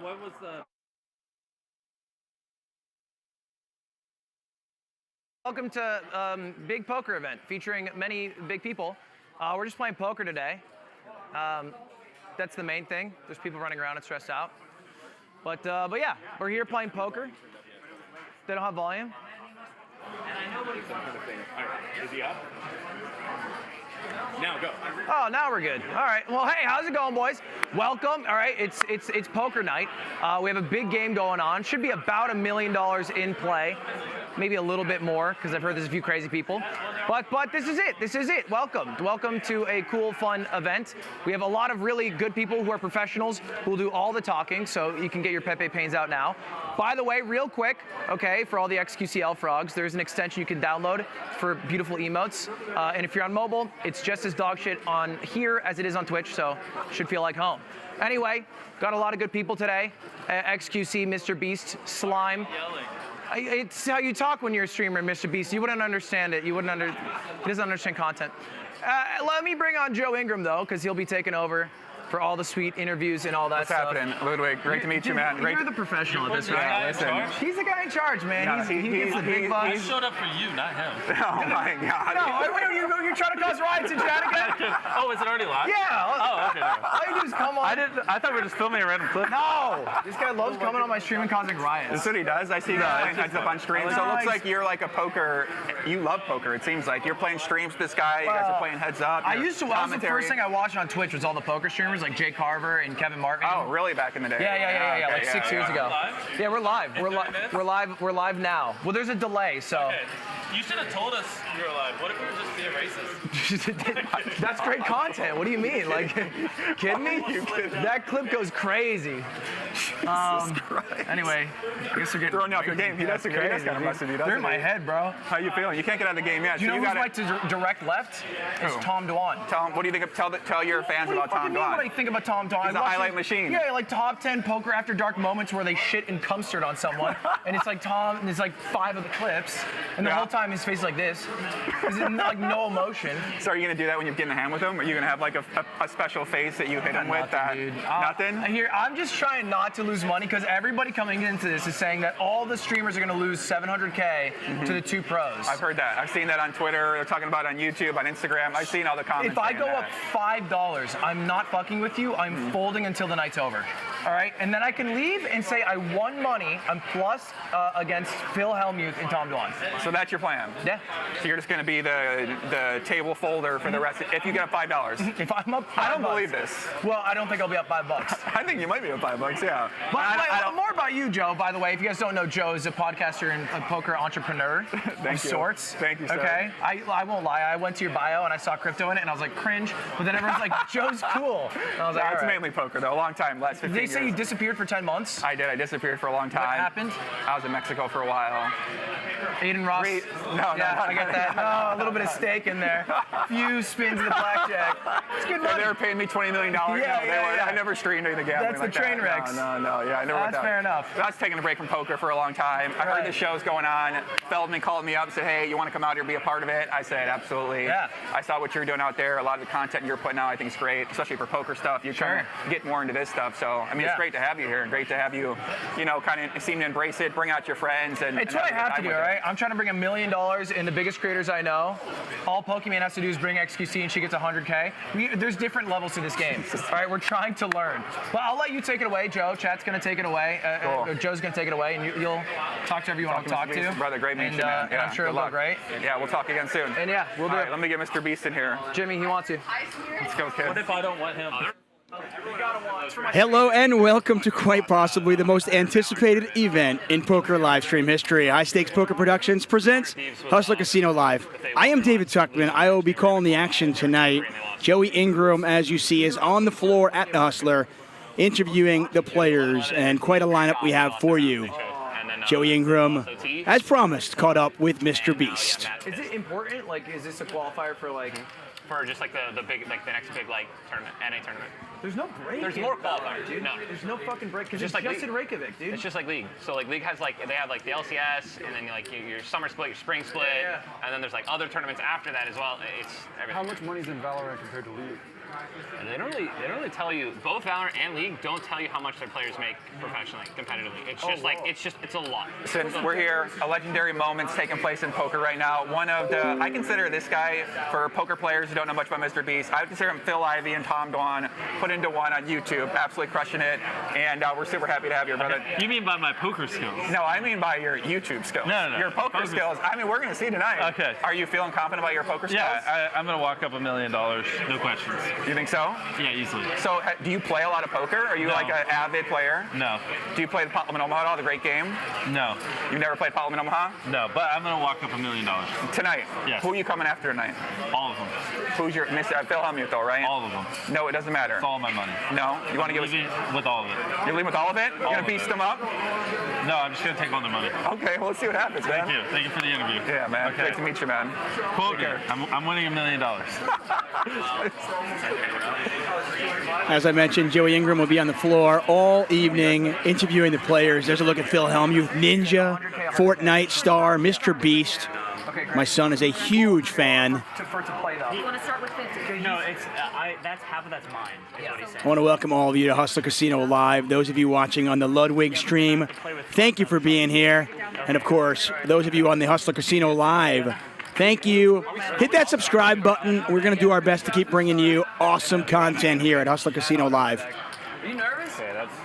what was the... Welcome to big poker event featuring many big people. We're just playing poker today. That's the main thing. There's people running around and stressed out. But yeah, we're here playing poker. They don't have volume. And I know what he's doing. All right, is he up? Now go. Oh, now we're good. All right. Well, hey, how's it going, boys? Welcome. All right, it's poker night. We have a big game going on. Should be about $1 million in play, maybe a little bit more because I've heard there's a few crazy people. But this is it. This is it. Welcome to a cool, fun event. We have a lot of really good people who are professionals who will do all the talking, so you can get your Pepe Pains out now. By the way, real quick, okay, for all the XQCL frogs, there's an extension you can download for beautiful emotes. And if you're on mobile, it's just as dog shit on here as it is on Twitch, so should feel like home. Anyway, got a lot of good people today. XQC, Mr. Beast, Slime. It's how you talk when you're a streamer, Mr. Beast. You wouldn't understand it. He doesn't understand content. Let me bring on Joe Ingram, though, because he'll be taking over for all the sweet interviews and all that stuff. What's happening, Ludwig? Great to meet you, man. You're the professional at this, right? Yeah, listen. He's the guy in charge, man. No, he gets the big bucks. I showed up for you, not him. Oh my God. No, you're trying to cause riots in chat again? Oh, is it already live? Yeah. Oh, okay. All you do is come on. I thought we were just filming a random clip. No. This guy loves coming on my stream and causing riots. That's what he does. I see you guys playing heads up on stream. So it looks like you're like a poker. You love poker. It seems like you're playing streams with this guy. You guys are playing heads up. That was the first thing I watched on Twitch was all the poker streamers like Jay Carver and Kevin Martin. Oh, really? Back in the day? Yeah. Okay, Like 6 years ago. Yeah, we're live. We're live now. Well, there's a delay, so. Okay. You should have told us you were live. What if we were just being racist? That's great content. What do you mean? Like, kidding me? That clip goes crazy. Anyway, I guess they're getting throwing you off your game. That's crazy. That's kind of busted you. They're in my head, bro. How you feeling? You can't get out of the game yet. Do you know who's like to direct left? It's Tom Dwan. What do you think of? Tell your fans about Tom Dwan. What do you think about Tom Dwan? He's a highlight machine. Yeah, like top 10 poker after dark moments where they shit and custard on someone, and it's like Tom, and there's like 5 of the clips, and the whole time his face is like this. There's like no emotion. So are you gonna do that when you get in the hand with him? Are you gonna have like a special face that you hit him with? Dude. Nothing? I'm just trying not to lose money because everybody coming into this is saying that all the streamers are gonna lose $700K to the 2 pros. I've heard that. I've seen that on Twitter. They're talking about it on YouTube, on Instagram. I've seen all the comments. If I go up $5, I'm not fucking with you. I'm folding until the night's over. All right, and then I can leave and say I won money. I'm plus against Phil Hellmuth and Tom Dwan. So that's your plan? Yeah. So you're just going to be the table folder for the rest if you get up $5. If I'm up $5. I don't believe this. Well, I don't think I'll be up $5. I think you might be up $5, yeah. But more about you, Joe, by the way. If you guys don't know, Joe is a podcaster and a poker entrepreneur of sorts. Thank you, sir. Okay? I won't lie. I went to your bio and I saw crypto in it and I was like, cringe. But then everyone's like, Joe's cool. And I was like, It's all right. mainly poker, though. A long time, last 15 years. They say you disappeared for 10 months? I did. I disappeared for a long time. What happened? I was in Mexico for a while. Aiden Ross? No, I get that. No, a little bit of steak in there. Few spins of the blackjack. It's good money. They were paying me $20 million. I never streamed anything gambling That's the like train that. wrecks. No, yeah, I never went That's that. fair enough. I was taking a break from poker for a long time. I heard the show's going on. Feldman called me up and said, hey, you want to come out here and be a part of it? I said, absolutely. Yeah. I saw what you're doing out there. A lot of the content you're putting out I think is great, especially for poker stuff. You're trying to get more into this stuff. So, I mean, it's great to have you here and great to have you, kind of seem to embrace it, bring out your friends. It's what I have to do, all right? I'm trying to bring $1 million in the biggest creators I know. All Pokemon has to do is bring XQC and she gets $100K. There's different levels to this game, all right? We're trying to learn. Well, I'll let you take it away, Joe. Chat's going to take it away. Cool. Joe's going to take it away, and you'll talk to everyone you want to talk to. Brother, great meeting you, man. And I'm sure it'll go great. Yeah, we'll talk again soon. And yeah, we'll do it. Let me get Mr. Beast in here. Jimmy, he wants you. Let's go, kid. What if I don't want him? Hello and welcome to quite possibly the most anticipated event in poker live stream history. High Stakes Poker Productions presents Hustler Casino Live. I am David Tuckman. I will be calling the action tonight. Joey Ingram, as you see, is on the floor at the Hustler, interviewing the players, and quite a lineup we have for you. Joey Ingram, as promised, caught up with Mr. Beast. Is it important? Like, is this a qualifier for like? For just like the big, like the next big like tournament, NA tournament. There's no break. There's more qualifiers, dude. No. There's no fucking break because Just it's like just in Reykjavik, dude. It's just like League. So like League has like they have like the LCS and then like your summer split, your spring split, and then there's like other tournaments after that as well. It's everything. How much money's in Valorant compared to League? And they don't really tell you. Both Valorant and League don't tell you how much their players make professionally, competitively. It's just it's a lot. Since we're here, a legendary moment's taking place in poker right now. I consider this guy, for poker players who don't know much about Mr. Beast, I would consider him Phil Ivey and Tom Dwan put into one on YouTube, absolutely crushing it. And we're super happy to have you, brother. You mean by my poker skills? No, I mean by your YouTube skills. No. Your poker skills. I mean, we're going to see tonight. Okay. Are you feeling confident about your poker skills? Yeah, I'm going to walk up $1 million, no questions. You think so? Yeah, easily. So, do you play a lot of poker? Are you like an avid player? No. Do you play the Parliament Omaha at all, the great game? No. You've never played Parliament Omaha? No, but I'm going to walk up $1 million. Tonight? Yes. Who are you coming after tonight? All of them. Who's your Phil Hellmuth, though, right? All of them. No, it doesn't matter. It's all my money. No? You want to give us... Leaving with all of it. You're leaving with all of it? You're going to beast them up? No, I'm just going to take all their money. Okay, well, let's see what happens, man. Thank you. Thank you for the interview. Yeah, man. Okay. Great to meet you, man. Quote me. I'm winning $1 million. As I mentioned, Joey Ingram will be on the floor all evening interviewing the players. There's a look at Phil Hellmuth, Ninja, Fortnite star, Mr. Beast. My son is a huge fan. You want to start with 50? No, that's half of that's mine. Is what he's saying. I want to welcome all of you to Hustler Casino Live. Those of you watching on the Ludwig stream, thank you for being here. And of course, those of you on the Hustler Casino Live, thank you. Hit that subscribe button. We're going to do our best to keep bringing you awesome content here at Hustler Casino Live. Are you nervous?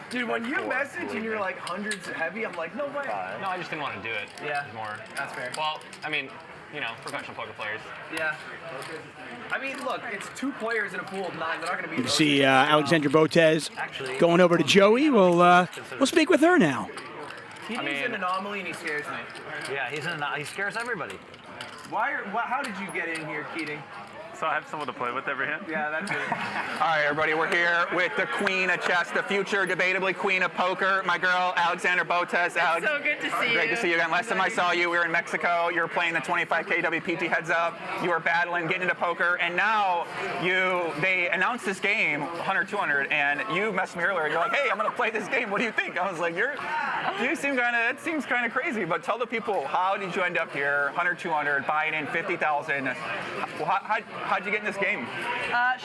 Dude, when you message and you're like hundreds heavy, I'm like, no way. No, I just didn't want to do it. Yeah. More. That's fair. Well, I mean, professional poker players. Yeah. I mean, look, it's 2 players in a pool of 9. They're not going to be. You can see Alexandra Botez going over to Joey. We'll speak with her now. He's an anomaly and he scares me. Yeah, he scares everybody. How did you get in here, Keating? So I have someone to play with every hand? Yeah, that's it. All right, everybody, we're here with the queen of chess, the future, debatably queen of poker, my girl, Alexandra Botez. Alex, So good to see you. great to see you again. Last time I saw you, we were in Mexico. You were playing the 25K WPT heads up. You were battling, getting into poker, and now they announced this game, 100-200, and you messaged me earlier. You're like, hey, I'm going to play this game. What do you think? I was like, it seems kind of crazy, but tell the people, how did you end up here, 100-200, buying in 50,000? How'd you get in this game?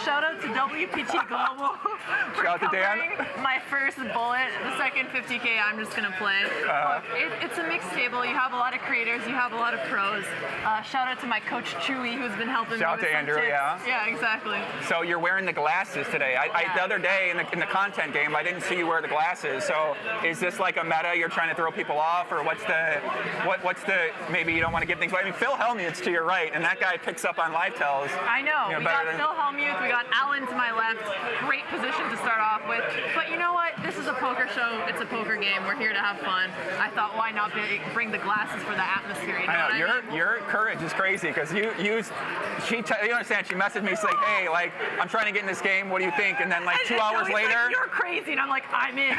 Shout out to WPT Global for Shout out to Dan. covering my first bullet. The second 50K I'm just going to play. Look, it's a mixed table. You have a lot of creators. You have a lot of pros. Shout out to my coach, Chewy, who's been helping Shout out me with to some Andrew, tips. yeah. Yeah, exactly. So you're wearing the glasses today. The other day in the content game, I didn't see you wear the glasses. So is this like a meta? You're trying to throw people off, or what's the maybe you don't want to give things away? I mean, Phil Hellmuth's to your right, and that guy picks up on live tells. I know. We got better than- Phil Hellmuth. We got Alan to my left. Great position to start off with. But you know what? This is a poker show. It's a poker game. We're here to have fun. I thought, why not bring the glasses for the atmosphere? You know I know, what I mean? your courage is crazy because you understand, she messaged me, she's like, hey, like, I'm trying to get in this game, what do you think? And then like 2 hours Joey's later, like, you're crazy, and I'm like, I'm in.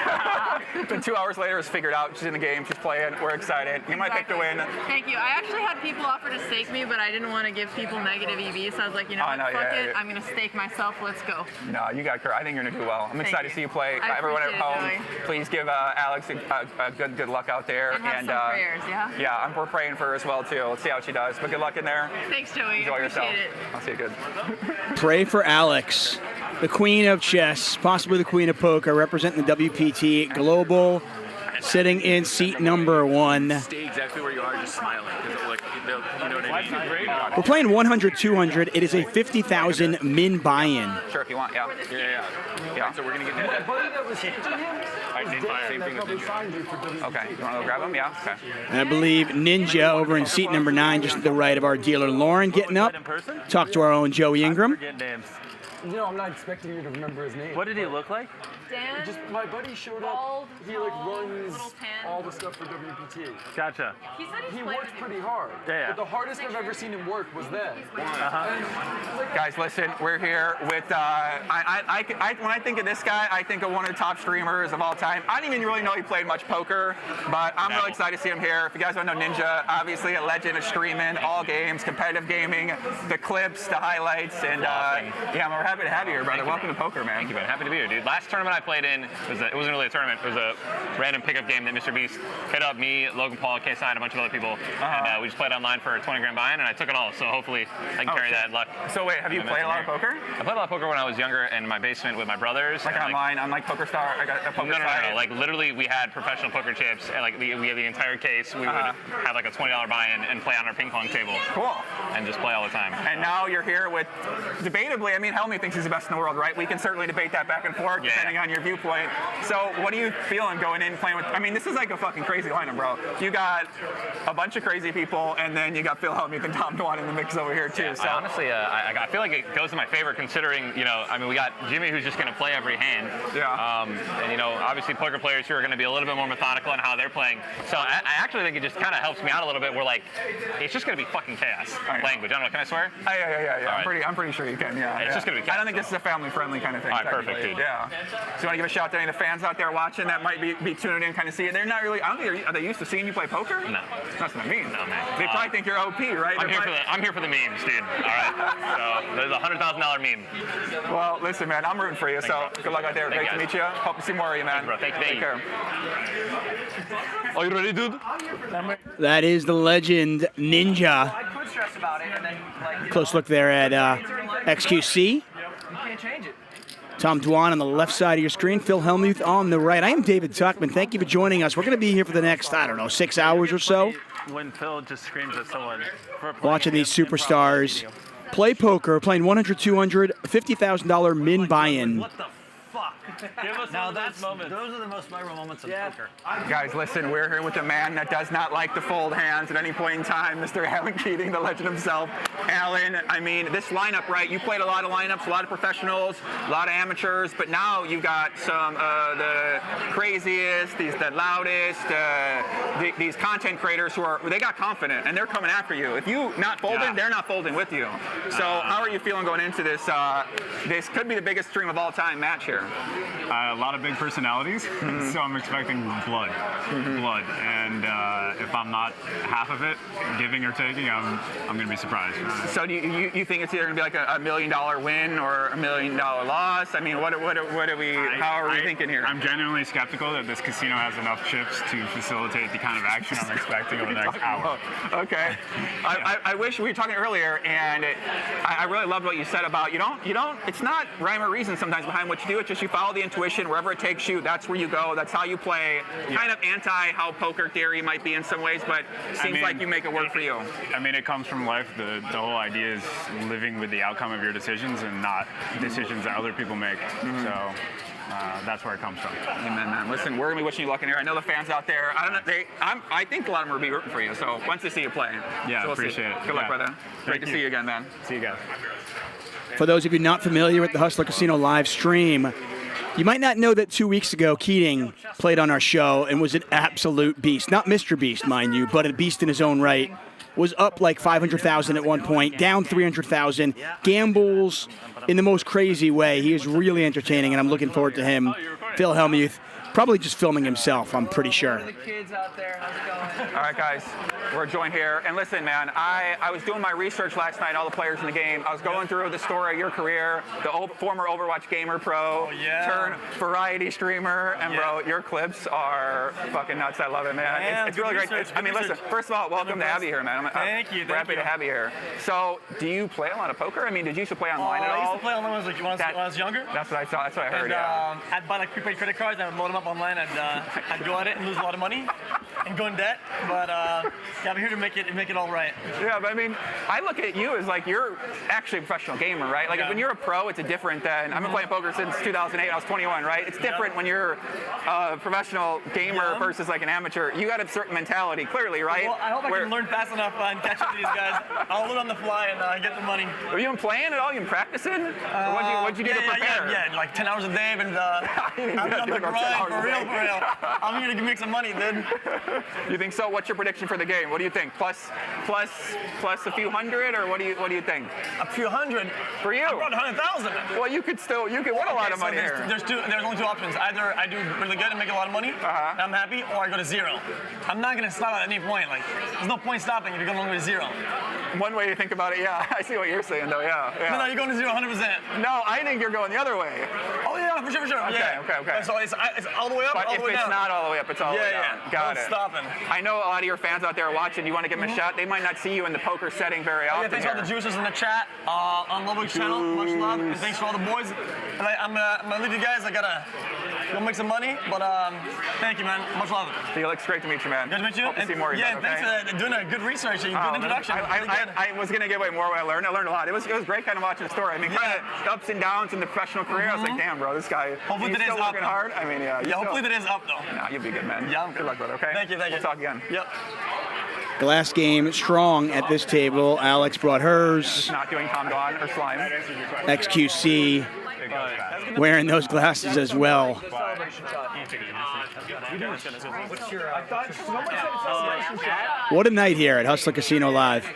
then 2 hours later, it's figured out, she's in the game, she's playing, we're excited. You might pick to win. Thank you. I actually had people offer to stake me, but I didn't want to give people negative EV, so I was like, what, fuck it. I'm going to stake myself. Let's go. No, you got courage. I think you're gonna do well. I'm excited to see you play. I Everyone at home, appreciate it, Joey. please give Alex a good luck out there. And have some prayers, yeah? Yeah, we're praying for her as well too. Let's see how she does. But good luck in there. Thanks, Joey. Enjoy yourself. Appreciate it. I'll see you good. Pray for Alex, the queen of chess, possibly the queen of poker, representing the WPT Global, sitting in seat number 1. Stay exactly where you are, just smiling. Like, you know what I mean? We're playing 100-200. It is a 50,000 min buy-in. Sure, if you want, yeah. Yeah. So we're gonna get into that. Same thing with Ninja. Okay, you want to go grab him? Yeah. Okay. And I believe Ninja over in seat number 9, just to the right of our dealer Lauren, getting up. Talk to our own Joey Ingram. Forget names. No, I'm not expecting you to remember his name. What did he look like? Dan, Just my buddy showed bald, up. He like tall, runs little tan. all the stuff for WPT. Gotcha. he said he's He played works with you. pretty hard. Yeah. But the hardest I've ever seen him work was that. Guys, listen, we're here with, when I think of this guy, I think of one of the top streamers of all time. I didn't even really know he played much poker, but I'm really excited to see him here. If you guys don't know Ninja, obviously a legend of streaming, all games, competitive gaming, the clips, the highlights, and yeah, we're happy to have you here, brother. Welcome to poker, man. Thank you, man. Happy to be here, dude. Last tournament I played in, it wasn't really a tournament. It was a random pickup game that Mr. Beast hit up me, Logan Paul, KSI, and a bunch of other people. And we just played online for a 20 grand buy-in, and I took it all. So hopefully I can carry that luck. So wait, have you played a lot of poker? I played a lot of poker when I was younger in my basement with my brothers. Like online, on like PokerStar? I got a poker No. Like literally, we had professional poker chips, and like we had the entire case. We would have like a $20 buy-in and play on our ping pong table. Cool. And just play all the time. And now you're here with, debatably, I mean, Hellmuth thinks he's the best in the world, right? We can certainly debate that back and forth, depending on your viewpoint. So what are you feeling going in playing with, I mean, this is like a fucking crazy lineup, bro. You got a bunch of crazy people, and then you got Phil Hellmuth and Tom Dwan in the mix over here, too. Yeah, so honestly, I feel like it goes in my favor considering, I mean, we got Jimmy who's just going to play every hand. Yeah. And, obviously poker players who are going to be a little bit more methodical in how they're playing. So I actually think it just kind of helps me out a little bit. We're like, it's just going to be fucking chaos. Language. I don't know. Can I swear? Yeah. Right. I'm pretty sure you can. Yeah. It's just going to be chaos. I don't think this is a family-friendly kind of thing. All right, perfect, dude. Yeah. So you want to give a shout to any of the fans out there watching that might be tuning in, kind of seeing? They're not really. I don't think are they used to seeing you play poker? No. That's what I mean. No, man. They probably think you're OP, right? I'm here for the memes, dude. All right. So there's a $100,000 meme. Well, listen, man. I'm rooting for you. So good luck out there. Great to meet you. Hope to see more of you, man. Bro, thank you. Take care. Are you ready, dude? That is the legend Ninja. I could stress about it, and then like. Close look there at XQC. You can't change it. Tom Dwan on the left side of your screen, Phil Hellmuth on the right. I am David Tuckman. Thank you for joining us. We're going to be here for the next, 6 hours or so. When Phil just screams at someone. Watching these superstars play poker, playing $100, $200, $50,000 min buy-in. What the fuck? Give us Now those moments. those are the most viral moments of poker. Guys, listen, we're here with a man that does not like to fold hands at any point in time, Mr. Alan Keating, the legend himself. Alan, I mean, this lineup, right? You played a lot of lineups, a lot of professionals, a lot of amateurs, but now you got some the craziest, the loudest, these content creators they got confident and they're coming after you. If you not folding, they're not folding with you. So how are you feeling going into this? This could be the biggest stream of all time match here. A lot of big personalities, so I'm expecting blood. And if I'm not half of it, giving or taking, I'm going to be surprised. So do you think it's either going to be like a $1 million win or $1 million loss? I mean, what are we? How are we thinking here? I'm genuinely skeptical that this casino has enough chips to facilitate the kind of action I'm expecting over the next hour. Okay. I wish we were talking earlier, and I really loved what you said about you don't. It's not rhyme or reason sometimes behind what you do. It's just you follow the intuition wherever it takes you. That's where you go. That's how you play. Kind of anti how poker theory might be in some ways, but seems like you make it work for you. I mean, it comes from life. The whole idea is living with the outcome of your decisions and not decisions that other people make. So. That's where it comes from. Amen, man. Listen, we're gonna be wishing you luck in here. I know the fans out there. I don't know. I think a lot of them will be rooting for you. So once they see you playing. Yeah, so appreciate it. Good luck, brother. Great to see you again, man. See you guys. For those of you not familiar with the Hustler Casino live stream, you might not know that 2 weeks ago, Keating played on our show and was an absolute beast. Not Mr. Beast, mind you, but a beast in his own right. Was up like 500,000 at one point, down 300,000, gambles in the most crazy way. He is really entertaining, and I'm looking forward to him. Phil Hellmuth, probably just filming himself, I'm pretty sure. The kids out there, how's it going? All right, guys, we're joined here. And listen, man, I was doing my research last night, all the players in the game. I was going through the story of your career, the former Overwatch gamer pro, turn variety streamer. And bro, your clips are fucking nuts. I love it, man. It's really great. I mean, listen, first of all, welcome to have you here, man. Thank you. We're happy to have you here. So, do you play a lot of poker? I mean, did you used to play online at all? I used to play online when I was younger. That's what I saw. That's what I heard, And I'd buy like prepaid credit cards, and I'd load them up online, I'd go at it and lose a lot of money and go in debt. But I'm here to make it all right. Yeah, but I mean, I look at you as like you're actually a professional gamer, right? Like when you're a pro, it's a different than I've been playing poker since 2008. I was 21, right? It's different when you're a professional gamer versus like an amateur. You got a certain mentality, clearly, right? Well, I hope I can learn fast enough and catch up to these guys. I'll learn on the fly and get the money. Have you been playing at all? You been practicing? What'd you do to prepare? Yeah, like 10 hours a day, and I've been on the grind houses. For real. I'm here to make some money, dude. You think so? What's your prediction for the game? What do you think? Plus a few hundred, or what do you think? A few hundred for you? Around 100,000. Well, you could win a lot of money here. There's only two options. Either I do really good and make a lot of money, and I'm happy, or I go to zero. I'm not gonna stop at any point. Like, there's no point stopping if you're going to zero. One way to think about it, yeah. I see what you're saying, though. Yeah. No, you're going to zero 100%. No, I think you're going the other way. Oh yeah, for sure. Okay. So it's all the way up, but all the way down. If it's not all the way up, it's all the way down. Got it. Stopping. I know a lot of your fans out there watching. You want to give them a shot. They might not see you in the poker setting very often. Yeah, thanks for all the juicers in the chat on LUDWIG'S channel. Much love, and thanks for all the boys. And I'm gonna leave you guys. I gotta go make some money, but thank you, man. Much love. Felix, great to meet you, man. Good to meet you. Hope to see more of you. Yeah, okay? thanks for doing a good research and good introduction. I was gonna give away more what I learned. I learned a lot. It was great kind of watching the story. I mean, kind of the ups and downs in the professional career. I was like, damn, bro, this guy. Hopefully he's still working hard. I mean, yeah. Hopefully today's up though. Nah, you'll be good, man. Yeah. Good luck, brother. Okay. Thank you. We'll talk again. Yep. Glass game strong at this table. Alex brought hers. Not doing Tom Gone or Slime. XQC wearing those glasses as well. What a night here at Hustler Casino Live.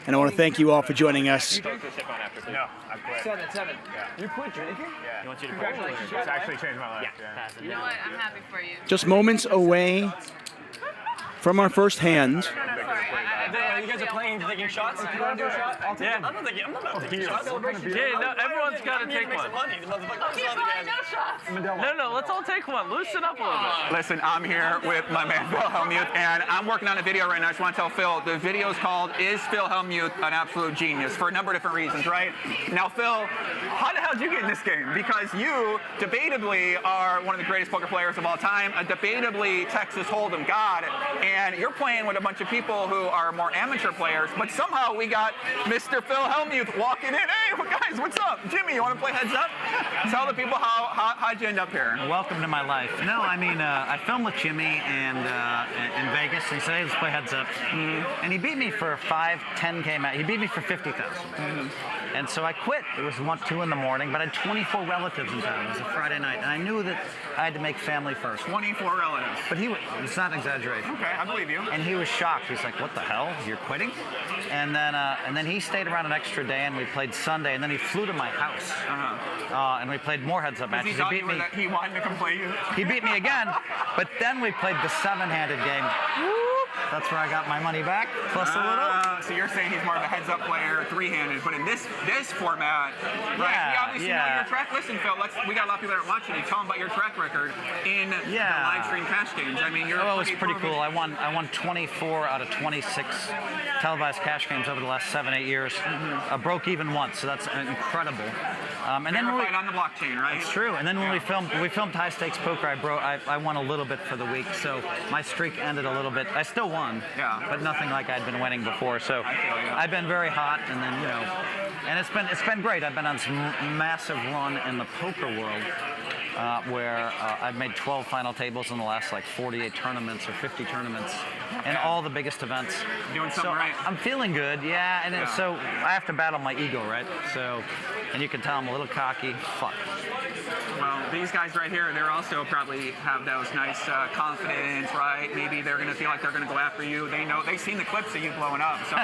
And I want to thank you all for joining us. No, I quit. 7. You quit drinking? Yeah. You want you to congratulations. It's actually changed my life. Yeah. You know what? I'm happy for you. Just moments away from our first hand. You guys are playing, taking shots? You want to do a shot? I'm not taking shots. Yeah, no, everyone's got to take one. No, let's all take one. Loosen up a little bit. Listen, I'm here with my man Phil Hellmuth, and I'm working on a video right now. I just want to tell Phil, the video is called "Is Phil Hellmuth an Absolute Genius?" for a number of different reasons, right? Now, Phil, how the hell did you get in this game? Because you, debatably, are one of the greatest poker players of all time, a debatably Texas Hold'em god, and you're playing with a bunch of people who are more amateur players, but somehow we got Mr. Phil Hellmuth walking in. Hey, guys, what's up? Jimmy, you want to play heads up? Tell the people how'd you end up here? Welcome to my life. No, I mean, I filmed with Jimmy and in Vegas, and he said, hey, let's play heads up. And he beat me for 5, 10K match. He beat me for 50,000. And so I quit. It was 1, 2 in the morning, but I had 24 relatives in town. It was a Friday night, and I knew that I had to make family first. 24 relatives. But it's not an exaggeration. Okay, I believe you. And he was shocked. He's like, what the hell? You're quitting? And then he stayed around an extra day, and we played Sunday, and then he flew to my house. And we played more heads-up matches. He beat me. He wanted to come play you. He beat me again, but then we played the 7-handed game. That's where I got my money back, plus a little. So you're saying he's more of a heads-up player, 3-handed, but in this format, right? We obviously know your track. Listen, Phil, we got a lot of people that are watching you. Tell them about your track record in the live stream cash games. I mean, it was pretty cool. I won 24 out of 26 televised cash games over the last 7-8 years. I broke even once, so that's incredible. And then on the blockchain, right? It's true. And then when we filmed high stakes poker, I won a little bit for the week, so my streak ended a little bit. I still won, but nothing like I'd been winning before. So I've been very hot, and then and it's been great. I've been on some massive run in the poker world. Where I've made 12 final tables in the last 48 tournaments or 50 tournaments, and all the biggest events. Doing something right. I'm feeling good, and so I have to battle my ego, right? So, and you can tell I'm a little cocky. Fuck. Well, these guys right here, they're also probably have those nice confidence, right? Maybe they're going to feel like they're going to go after you. They know, they've seen the clips of you blowing up. So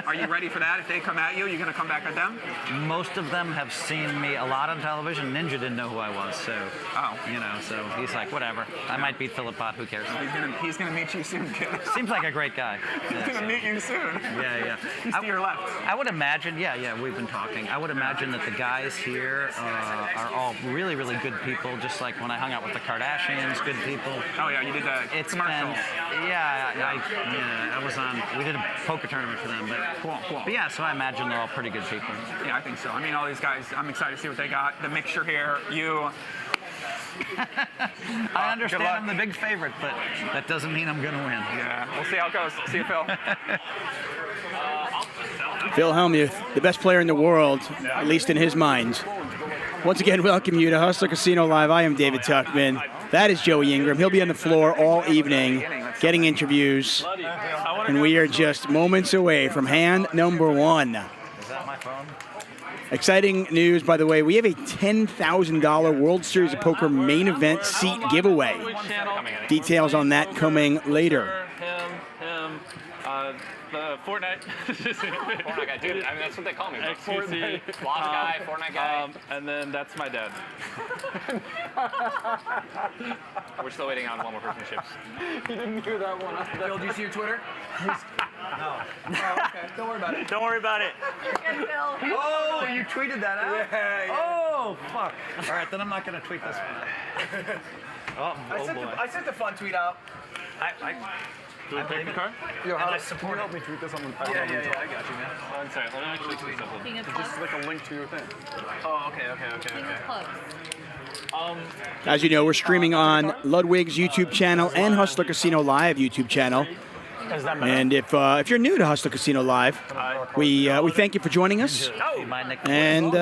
are you ready for that? If they come at you, you're going to come back at them? Most of them have seen me a lot on television. Ninja didn't know who I was, so, so he's like, whatever. I might beat Philip Pot, who cares? He's going to meet you soon, kid. Seems like a great guy. He's going to meet you soon. Yeah. He's to your left. I would imagine, we've been talking. I would imagine that the guys here are all really, really good people, just like when I hung out with the Kardashians, good people. Oh yeah, you did that commercial. I was on, we did a poker tournament for them, but cool. But yeah, so I imagine they're all pretty good people. Yeah, I think so. I mean, all these guys, I'm excited to see what they got. The mixture here, you. I understand I'm the big favorite, but that doesn't mean I'm going to win. Yeah, we'll see how it goes. See you, Phil. Phil Hellmuth, the best player in the world, at least in his mind. Once again, welcome you to Hustler Casino Live. I am David Tuckman. That is Joey Ingram. He'll be on the floor all evening getting interviews. And we are just moments away from hand number 1. Is that my phone? Exciting news, by the way. We have a $10,000 World Series of Poker main event seat giveaway. Details on that coming later. Him, Fortnite. Fortnite guy, dude. I mean, that's what they call me. XQC. Lost guy, Fortnite guy. And then that's my dad. We're still waiting on one more person to ships. You didn't hear that one. Phil, do you see your Twitter? No. Oh, okay. Don't worry about it. Don't worry about it. Good, Phil. Oh, you tweeted that out? Yeah. Oh, fuck. All right, then I'm not going to tweet this one. I sent the fun tweet out. Do we pick the card? Can you help me tweet this on the Yeah, I got you, man. I'm sorry, let me actually tweet something. King of Just clubs. like a link to your thing. Oh, okay. King of clubs. As you know, we're streaming on Ludwig's YouTube channel and Hustler Casino Live YouTube channel. And if you're new to Hustler Casino Live, we thank you for joining us. And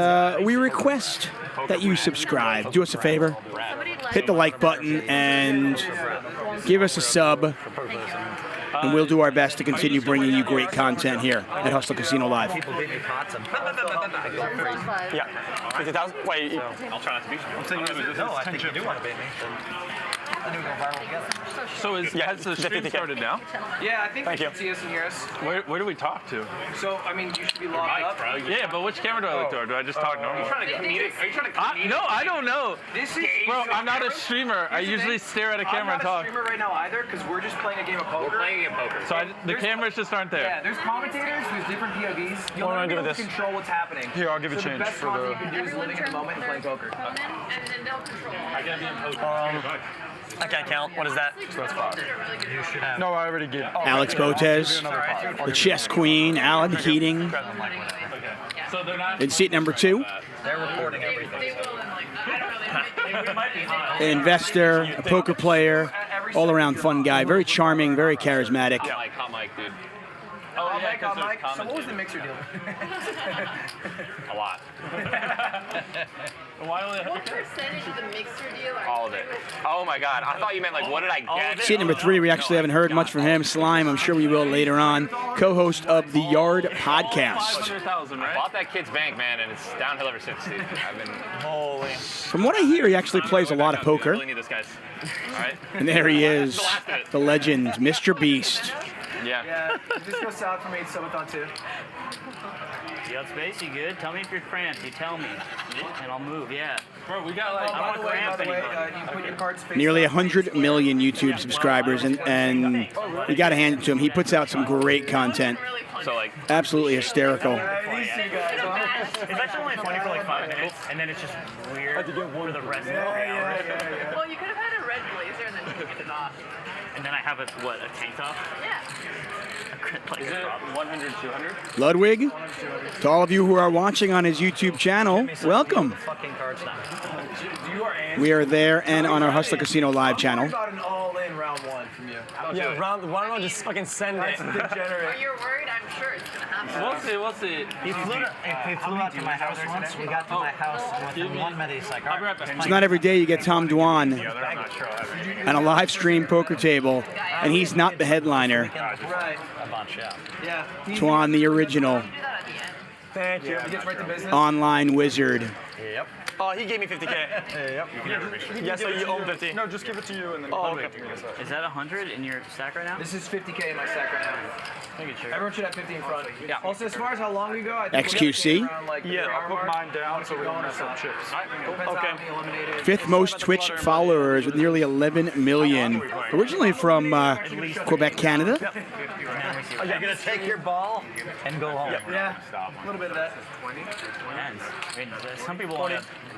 we request that you subscribe. Do us a favor. Hit the like button and give us a sub. And we'll do our best to continue bringing you great content here at Hustler Casino Live. Yeah. 50,000? Wait, I'll try not to beat you. No, I think you do want to beat me. Then we go viral together. So has the stream 50K. started now? Yeah, I think Thank you you. can see us and hear us. Where do we talk to? So, I mean, you should be logged up. Yeah, but which camera do I look to? Or do I just talk normal? Are you trying to No, I don't know. This is Bro, I'm not a streamer. I Here's the usually thing. stare at a camera and I'm not a talk. streamer right now either, because we're just playing a game of poker. playing in poker? So the cameras just aren't Yeah, there. there's commentators, there's different POVs. You'll What am I never be doing able with to this? control what's happening. Here, I'll give you So change the best for content the- you can do is Everyone living in the turns moment and their playing poker. phone in, and then they'll control. I gotta be in poker. I can't count. What is that? So that's 5. You should have. No, I already gave. Alex Botez, the chess queen, Alan Keating, So they're not. in seat number 2. They're recording everything. They will, and like, I don't know, they might be hot. An investor, a poker player, all around fun guy, very charming, very charismatic. Hot mic, dude. Oh, yeah, Mike, 'cause there's Mike. So comments. what was the mixer deal? A lot. Why only What percentage of the mixer deal are All of it. Oh my god. I thought you meant like, what did I get? Seat number 3, we actually haven't heard much from him. Slime, I'm sure we will later on. Co-host of the Yard podcast. 500,000, right? Bought that kid's bank, man, and it's downhill ever since, dude. I've been. Holy. From what I hear, he actually plays a lot of I poker. really need this, guys. All right. And there he is, the legend, Mr. Beast. Yeah. Yeah, just go south for me. It's subathon too. You got space? You good? Tell me if you're cramped. You tell me, and I'll move. Yeah. Bro, we got like. By the way, you put your cards face Nearly up. 100 million YouTube subscribers, and you got to hand it to him. He puts out some great content. So like. Absolutely hysterical. These two guys, huh? It's actually only funny for like 5 minutes, and then it's just weird for the rest of the hour. Well, you could have had a red blazer and then taken it off. And then I have a tank top. Yeah. Like Is it 100, 200? Ludwig, to all of you who are watching on his YouTube channel, welcome. Fucking cards now. You are answering. We are there and on our Hustler Casino Live channel. About an all-in round 1 from you. Yeah, why don't I just fucking send it? Degenerate. You're worried? I'm sure it's gonna happen. We'll see. He flew out to my house once. We got to my house within 1 minute. He's like, all right, It's not every day you get Tom Dwan on a live stream poker table, and he's not the headliner. Right. a bunch, yeah. Yeah. Twan, the original Thank you. He gets right to business. online wizard. Yep. Oh, he gave me 50K. Yep. Yeah, so you own 50. No, just give it to you and then. Oh, okay. Is that 100 in your stack right now? This is 50K in my stack right now. Make it sure. Everyone should have 50 in front. Yeah. Also, as far as how long ago, I think XQC? we're around, like, the Yeah, hour I'll put mark. mine down so we don't mess up chips. Depends on how many eliminated. Fifth most Twitch followers with nearly 11 million. Originally from Quebec, Canada. You're gonna take your ball and go home. Yeah, a little bit of that. Depends. I mean, some people want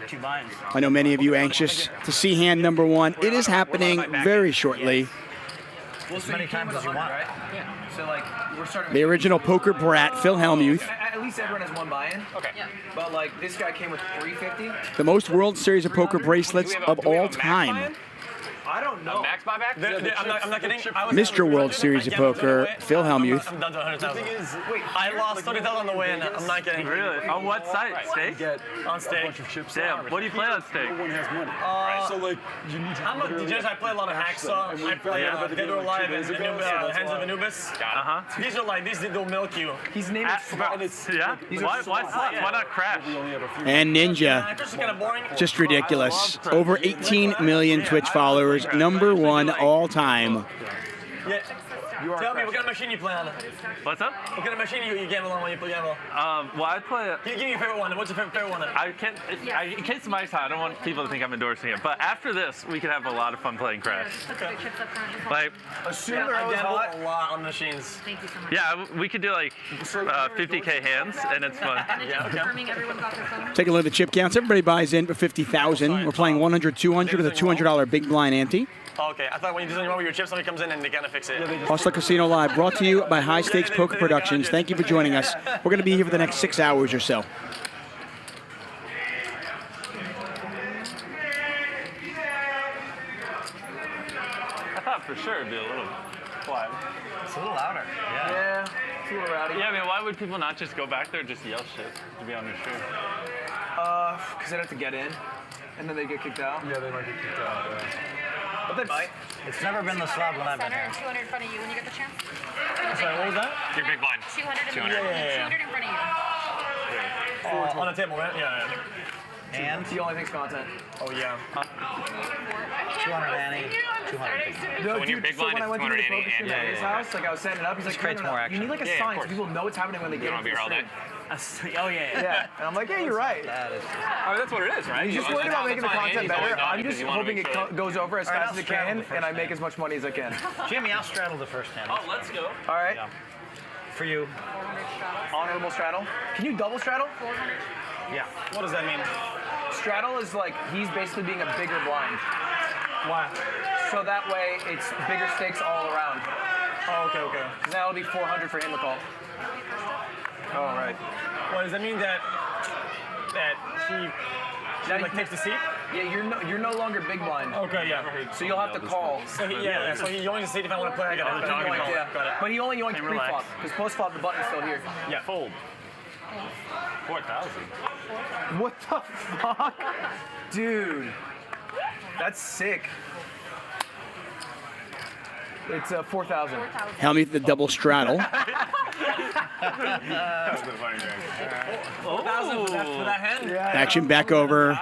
2 binds. I know many of you anxious to see hand number 1. It is happening very shortly. We'll see many you came times with as you 100, want. right? Yeah. So, like, we're starting The original poker brat, Phil Hellmuth. At least everyone has 1 buy-in. Okay. But, like, this guy came with 350. The most World Series of Poker bracelets of all time. I don't know. Max buyback? I'm not kidding. Mr. World Series of Poker, Phil Hellmuth. I'm done to 100,000. Wait, I lost 30,000 on the win. I'm not kidding. Really? On what site? Stake? On stake. Damn. What do you play on stake? So like, I'm a DJ. I play a lot of Hacksaw. I play Dead or Alive and Hands of Anubis. These are like these will milk you. He's named Yeah? Why not Crash? And Ninja. Just ridiculous. Over 18 million Twitch followers. #1 all time. Yeah. Tell me, what kind of machine you play on? What's up? What kind of machine you gamble on when you play gamble? Well, I play. Give me your favorite one. What's your favorite one? I can't. In case of my time, I don't want people to think I'm endorsing it. But after this, we can have a lot of fun playing Crash. Like, I gamble a lot on machines. Thank you so much. yeah, we could do like 50K hands, and it's fun. Confirming everyone got their phone. Take a look at the chip counts. Everybody buys in for 50,000. We're playing 100, 200 with a $200 big blind ante. Oh, okay, I thought when you do something wrong with your chips, somebody comes in and they kind of fix it. Hustler Casino Live, brought to you by High Stakes Poker Productions. Thank you for joining us. We're going to be here for the next 6 hours or so. I thought for sure it'd be a little quiet. It's a little louder. Yeah, it's a little rowdy. Yeah, I mean, why would people not just go back there and just yell shit to be on your stream? Because they'd have to get in, and then they get kicked out. Yeah, they might get kicked out. But they might. It's never been this loud when I've been Center here. and 200 in front of you when you get the chance. Sorry, what was that? Your big blind. 200 in 200. 200 in front of you. On the table, right? Yeah. And He only thinks content. Oh, yeah. 200 Annie, 200. No, when your big so blind when is I went to do the 280 poker stream and- at his house, like I was setting it up, he's like, creates more You action. need like a Yeah, of sign so course. people know what's happening when they You get don't into want to the be here all stream. day. Oh yeah. Yeah, and I'm like, yeah, you're right. That is. Oh, that's what it is, right? He's just worried about making the content better. I'm just hoping it goes. goes over as All right, fast as I'll it can, straddle the first and I make hand. as much money as I can. Jimmy, I'll straddle the first hand. Oh, let's go. All right, Yeah. For you. honorable straddle. Can you double straddle? Yeah. What does that mean? Straddle is like he's basically being a bigger blind. Why? So that way it's bigger stakes all around. Oh, okay. Because now it'll be 400 for him to call. All right. Well, does that mean that he like takes the seat? Yeah, you're no longer big blind. Okay, yeah. So you'll have to call. So he only has a seat if I want to play. I got to call. Yeah. Got it. But he only yoinked pre-flop, because post-flop the button's still here. Yeah. Fold. 4,000. What the fuck? Dude. That's sick. It's 4,000. Hellmuth the double straddle. 4,000 for that hand? Action back over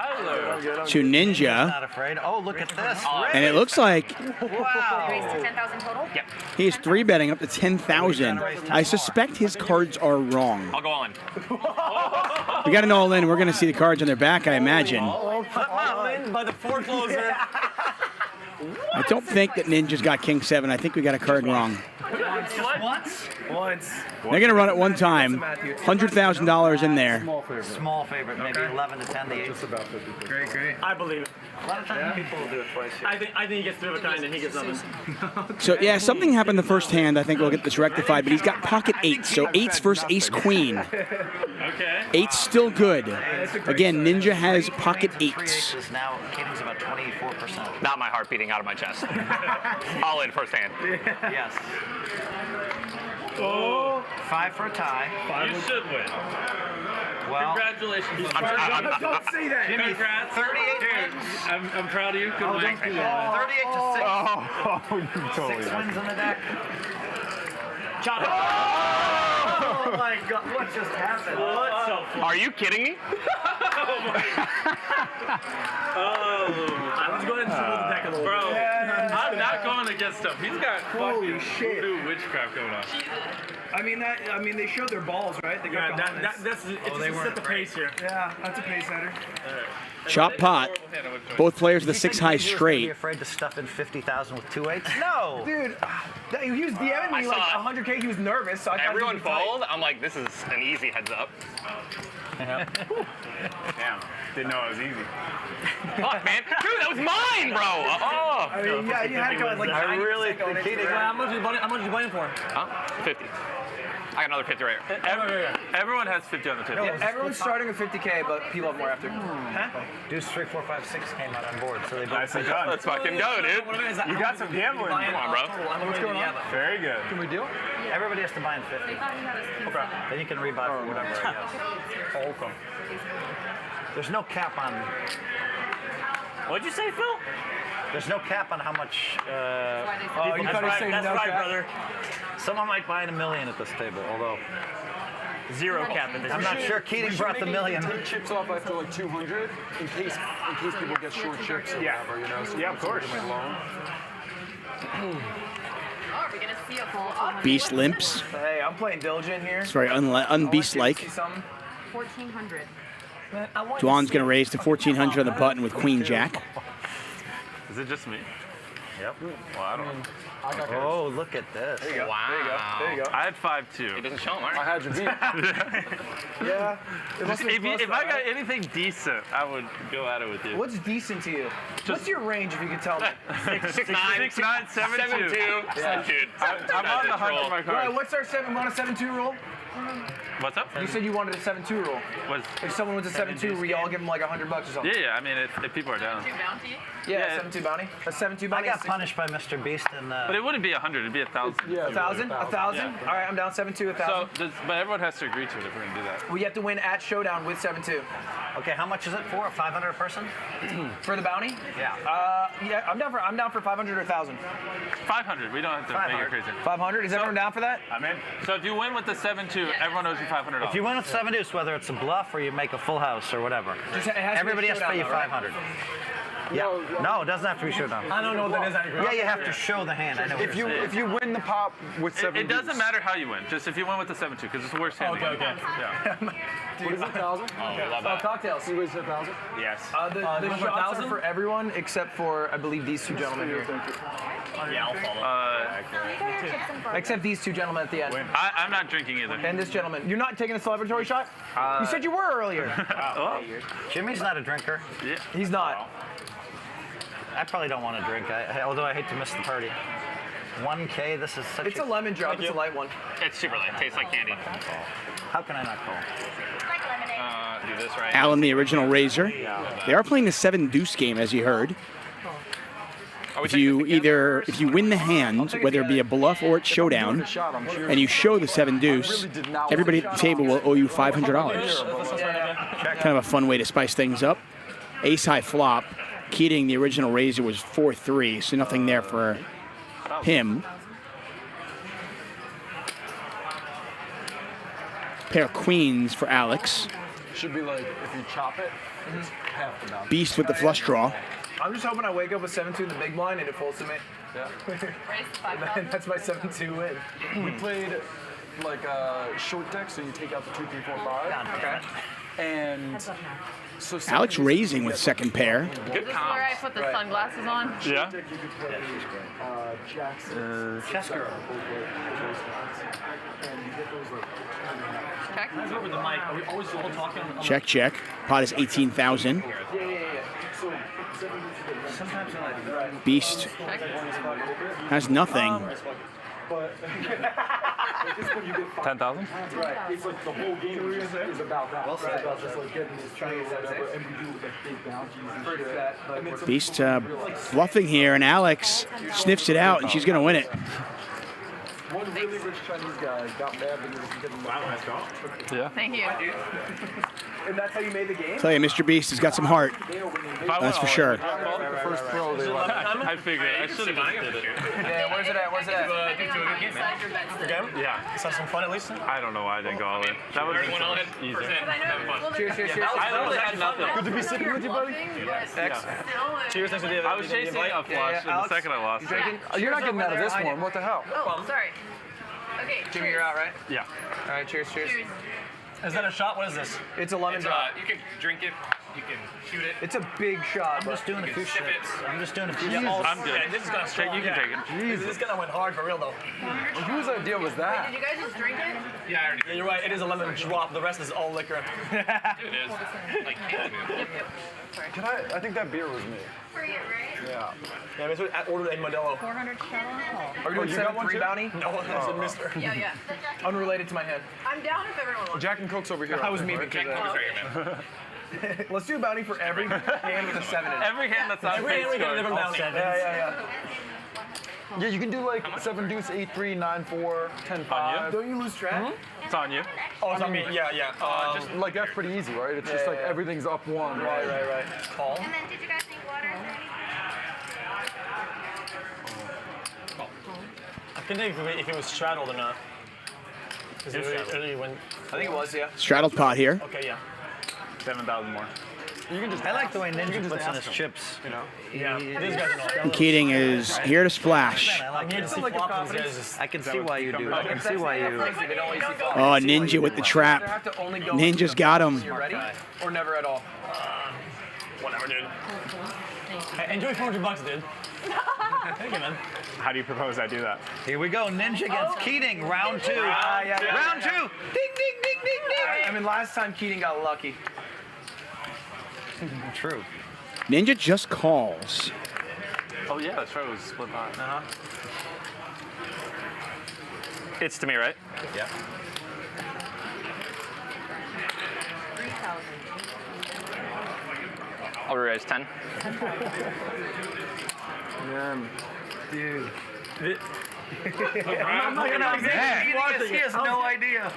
to Ninja. Not afraid. Oh, look at this. And it looks like Wow. Raise to 10,000 total? Yep. he is 3-betting up to 10,000. I suspect his cards are wrong. I'll go all in. We got an all-in. We're going to see the cards on their back, I imagine. All in by the forecloser. I don't think that Ninja's got King 7. I think we got a card wrong. Once. They're going to run it one time. $100,000 in there. Small favorite, maybe 11 to 10 the 8. Great. I believe it. A lot of times people will do it twice. I think he gets 3 of a kind and he gets nothing. So, yeah, something happened the first hand. I think we'll get this rectified. But he's got pocket 8. So 8's versus ace-queen. Okay. 8's still good. Again, Ninja has pocket 8s. Is now Katie's about 24%. Not my heart beating out of my chest. All in first hand. Yes. Oh. 5 for a tie. You should win. Well, Congratulations. Don't say that. Jimmy, Congrats. 38 Here, wins. I'm proud of you. Good win. 38 to 6. Oh, you totally 6 wins in the deck. Chop it. Oh my God! What just happened? Are you kidding me? Let's go ahead and show the deck a little Bro, bit. I'm not going against him. He's got fucking voodoo witchcraft going on. I mean, they showed their balls, right? They Yeah, that's it's just to set the pace here. Yeah, that's a pace setter. Chop pot. Both players with a 6-high Be straight. afraid to stuff in 50,000 with 2 8s? No. Dude, he was DMing me like 100K. He was nervous, so I thought Everyone he'd be tight. fold. I'm like, this is an easy heads up. Damn. Didn't know it was easy. Fuck, man. Dude, that was mine, bro. Oh. I mean, yeah, you had to go like 90% going into it. How much are you buying for? Huh? 50. I got another 50 right here. Everyone has 50 on the table. Yeah, everyone's starting with 50K, but people have more after. Huh? Deuce 3, 4, 5, 6 came out on board, so they both. Nicely done. Let's fucking go, dude. You got some gambling. Come on, bro. What's going on? Very good. Can we do it? Everybody has to buy in 50. Okay. Then you can rebuy for whatever, I guess. Okay. There's no cap on. What'd you say, Phil? There's no cap on how much. You That's thought he right, said that's no right, cap? brother. Someone might buy in $1 million at this table, although Zero cap at this. I'm not sure Keating brought the $1 million. Take chips off after like 200 in case people get short chips or whatever, you know. So Yeah, of course. Are we gonna see a full Beast limps. Hey, I'm playing Diligent here. It's very unbeast-like. 1400. Dwan's going to raise to 1400 on the button with Queen Jack. Is it just me? Yep. Well, I don't know. Oh, look at this. There you go. Wow. There you go. I had 5-2. It doesn't show him, all I right? had you beat. Yeah. It must be close, If I though, got right? anything decent, I would go at it with you. What's decent to you? What's your range, if you could tell me? 6'9", 6'9", 7'2". 7'2". Dude. I'm on the hunt for my Right, cards. what's our 7-2 rule? What's up? You said you wanted a 7-2 rule. What's, If someone was a 7-2, we all give them like $100 or something. yeah, I mean, if people are down. Two bounty. Yeah, 7-2 bounty. A 7-2 I bounty. got punished by Mr. Beast in But it wouldn't be 100, it'd be 1,000. Yeah, 1,000? 1,000? Yeah. All right, I'm down 7-2, 1,000. So, but everyone has to agree to it if we're gonna do that. We have to win at Showdown with 7-2. Okay, how much is it for? 500 a person? For the bounty? Yeah. Yeah, I'm down for 500 or 1,000. 500. We don't have to make it crazy. 500? Is everyone down for that? I'm in. So if you win with the 7-2, everyone owes you $500. If you win with 7 deuce, whether it's a bluff or you make a full house or whatever, Just, it has to be everybody has to pay you Showdown, though, right? 500. Yeah. No, it doesn't have to be showdown. I don't know what that is. Yeah, you have to show the hand. I know. If you win the pop with 7 It doesn't matter how you win. Just if you win with the 7-2, because it's the worst hand. Okay. Yeah. What is it, 1,000? Oh, we love that. Cocktails. You raise 1,000? Yes. The shots are for everyone except for, I believe, these two gentlemen here. Yeah, I'll follow. Except these two gentlemen at the end. I'm not drinking either. And this gentleman. You're not taking a celebratory shot? You said you were earlier. Oh, Jimmy's not a drinker. yeah. He's not. I probably don't want to drink, although I hate to miss the party. 1K, this is such It's a lemon drop. It's a light one. It's super light. Tastes like candy. How can I not call? Do this right. Alan, the original raiser. They are playing the 7 deuce game, as you heard. If you win the hand, whether it be a bluff or it's showdown, and you show the 7 deuce, everybody at the table will owe you $500. Kind of a fun way to spice things up. Ace high flop. Keating, the original raiser, was 4-3, so nothing there for him. Pair of queens for Alex. Should be like, if you chop it, it's half the amount. Beast with the flush draw. I'm just hoping I wake up with 7-2 in the big blind and it folds to me. Yeah. And that's my 7-2 win. We played like a short deck, so you take out the 2, 3, 4, 5. Okay. And so Alex raising with second pair. Is this where I put the sunglasses on? Yeah. you could play Jackson. Chesker. And you get those like. Check. Over the mic. Are we always all talking? Check, check. Pot is 18,000. So Sometimes I like Beast has nothing. but it's when you get 10,000. right. It's like the whole game is about that. It's about just like getting this trying or whatever, and we do like big bounties and shit. And it's Beast bluffing here, and Alex sniffs it out, and she's going to win it. one really rich Chinese guy got mad because he didn't Yeah. Thank you. And that's how you made the game? Tell you, Mr. Beast has got some heart. That's for sure. the first throw. They like, I figured. I should have just did it. Yeah, where's it at? Where's it at? Yeah. Let's have some fun at least. I don't know why I didn't go all in. That was easy. Cheers, cheers, cheers. I literally had nothing. good to be sitting with you, buddy. Cheers, thanks for the I was chasing a flush, and the second I lost it. You're not getting out of this one. What the hell? Oh, sorry. Okay. Jimmy, you're out, right? Yeah. All right, cheers, cheers. Is that a shot? What is this? It's a lemon drop. You can drink it. You can shoot it. It's a big shot. I'm just doing a few Sip it. shots. I'm just doing a few Yeah, shots. I'm good. Yeah, this is gonna Take, you can take it. This is gonna went hard for real though. Whose idea was that? Did you guys just drink it? Yeah, I already Yeah, you're right. It is a lemon drop. The rest is all liquor. It is. Like, can't do. Can I think that beer was me. Yeah. Yeah, that's what I ordered a Modelo. 400 shot alcohol. Are you doing you got one 7-3 too? bounty? No, that's a mister. Yeah. Unrelated to my head. I'm down if everyone wants. Jack and Coke's over here. That was me. Jack Coke's right here, man. Let's do a bounty for every hand with a 7 in it. Every hand that's on Every hand we get a scores. different bounty. Yeah. Yeah, you can do like 7 deuce, 8-3, 9-4, 10-5. Don't you lose track? It's on you. Oh, it's on me. Yeah. Just like that's pretty easy, right? It's just like everything's up one. Right. Call. And then did you guys need water or anything? I couldn't think if it was straddled or not. Because it really went. I think it was, yeah. Straddled pot here. Okay, yeah. 7,000 more. You can just. I like the way Ninja puts in his chips. You know. Yeah. These guys are all. Keating is here to splash. I like I'm here to it. see flop. These guys just. I can see why you do. I can see why you. Oh, Ninja with the trap. Ninja's got him. You ready? Or never at all? Whatever, dude. Hey, enjoy $400, dude. Thank you, man. How do you propose I do that? Here we go. Ninja against Keating. Round 2. Yeah. Round 2. Ding, ding, ding. I mean, last time Keating got lucky. True. Ninja just calls. Oh yeah, that's right. It was split pot. It's to me, right? Yeah. 3,000. I'll raise 10. Dude. I'm not gonna he has no idea.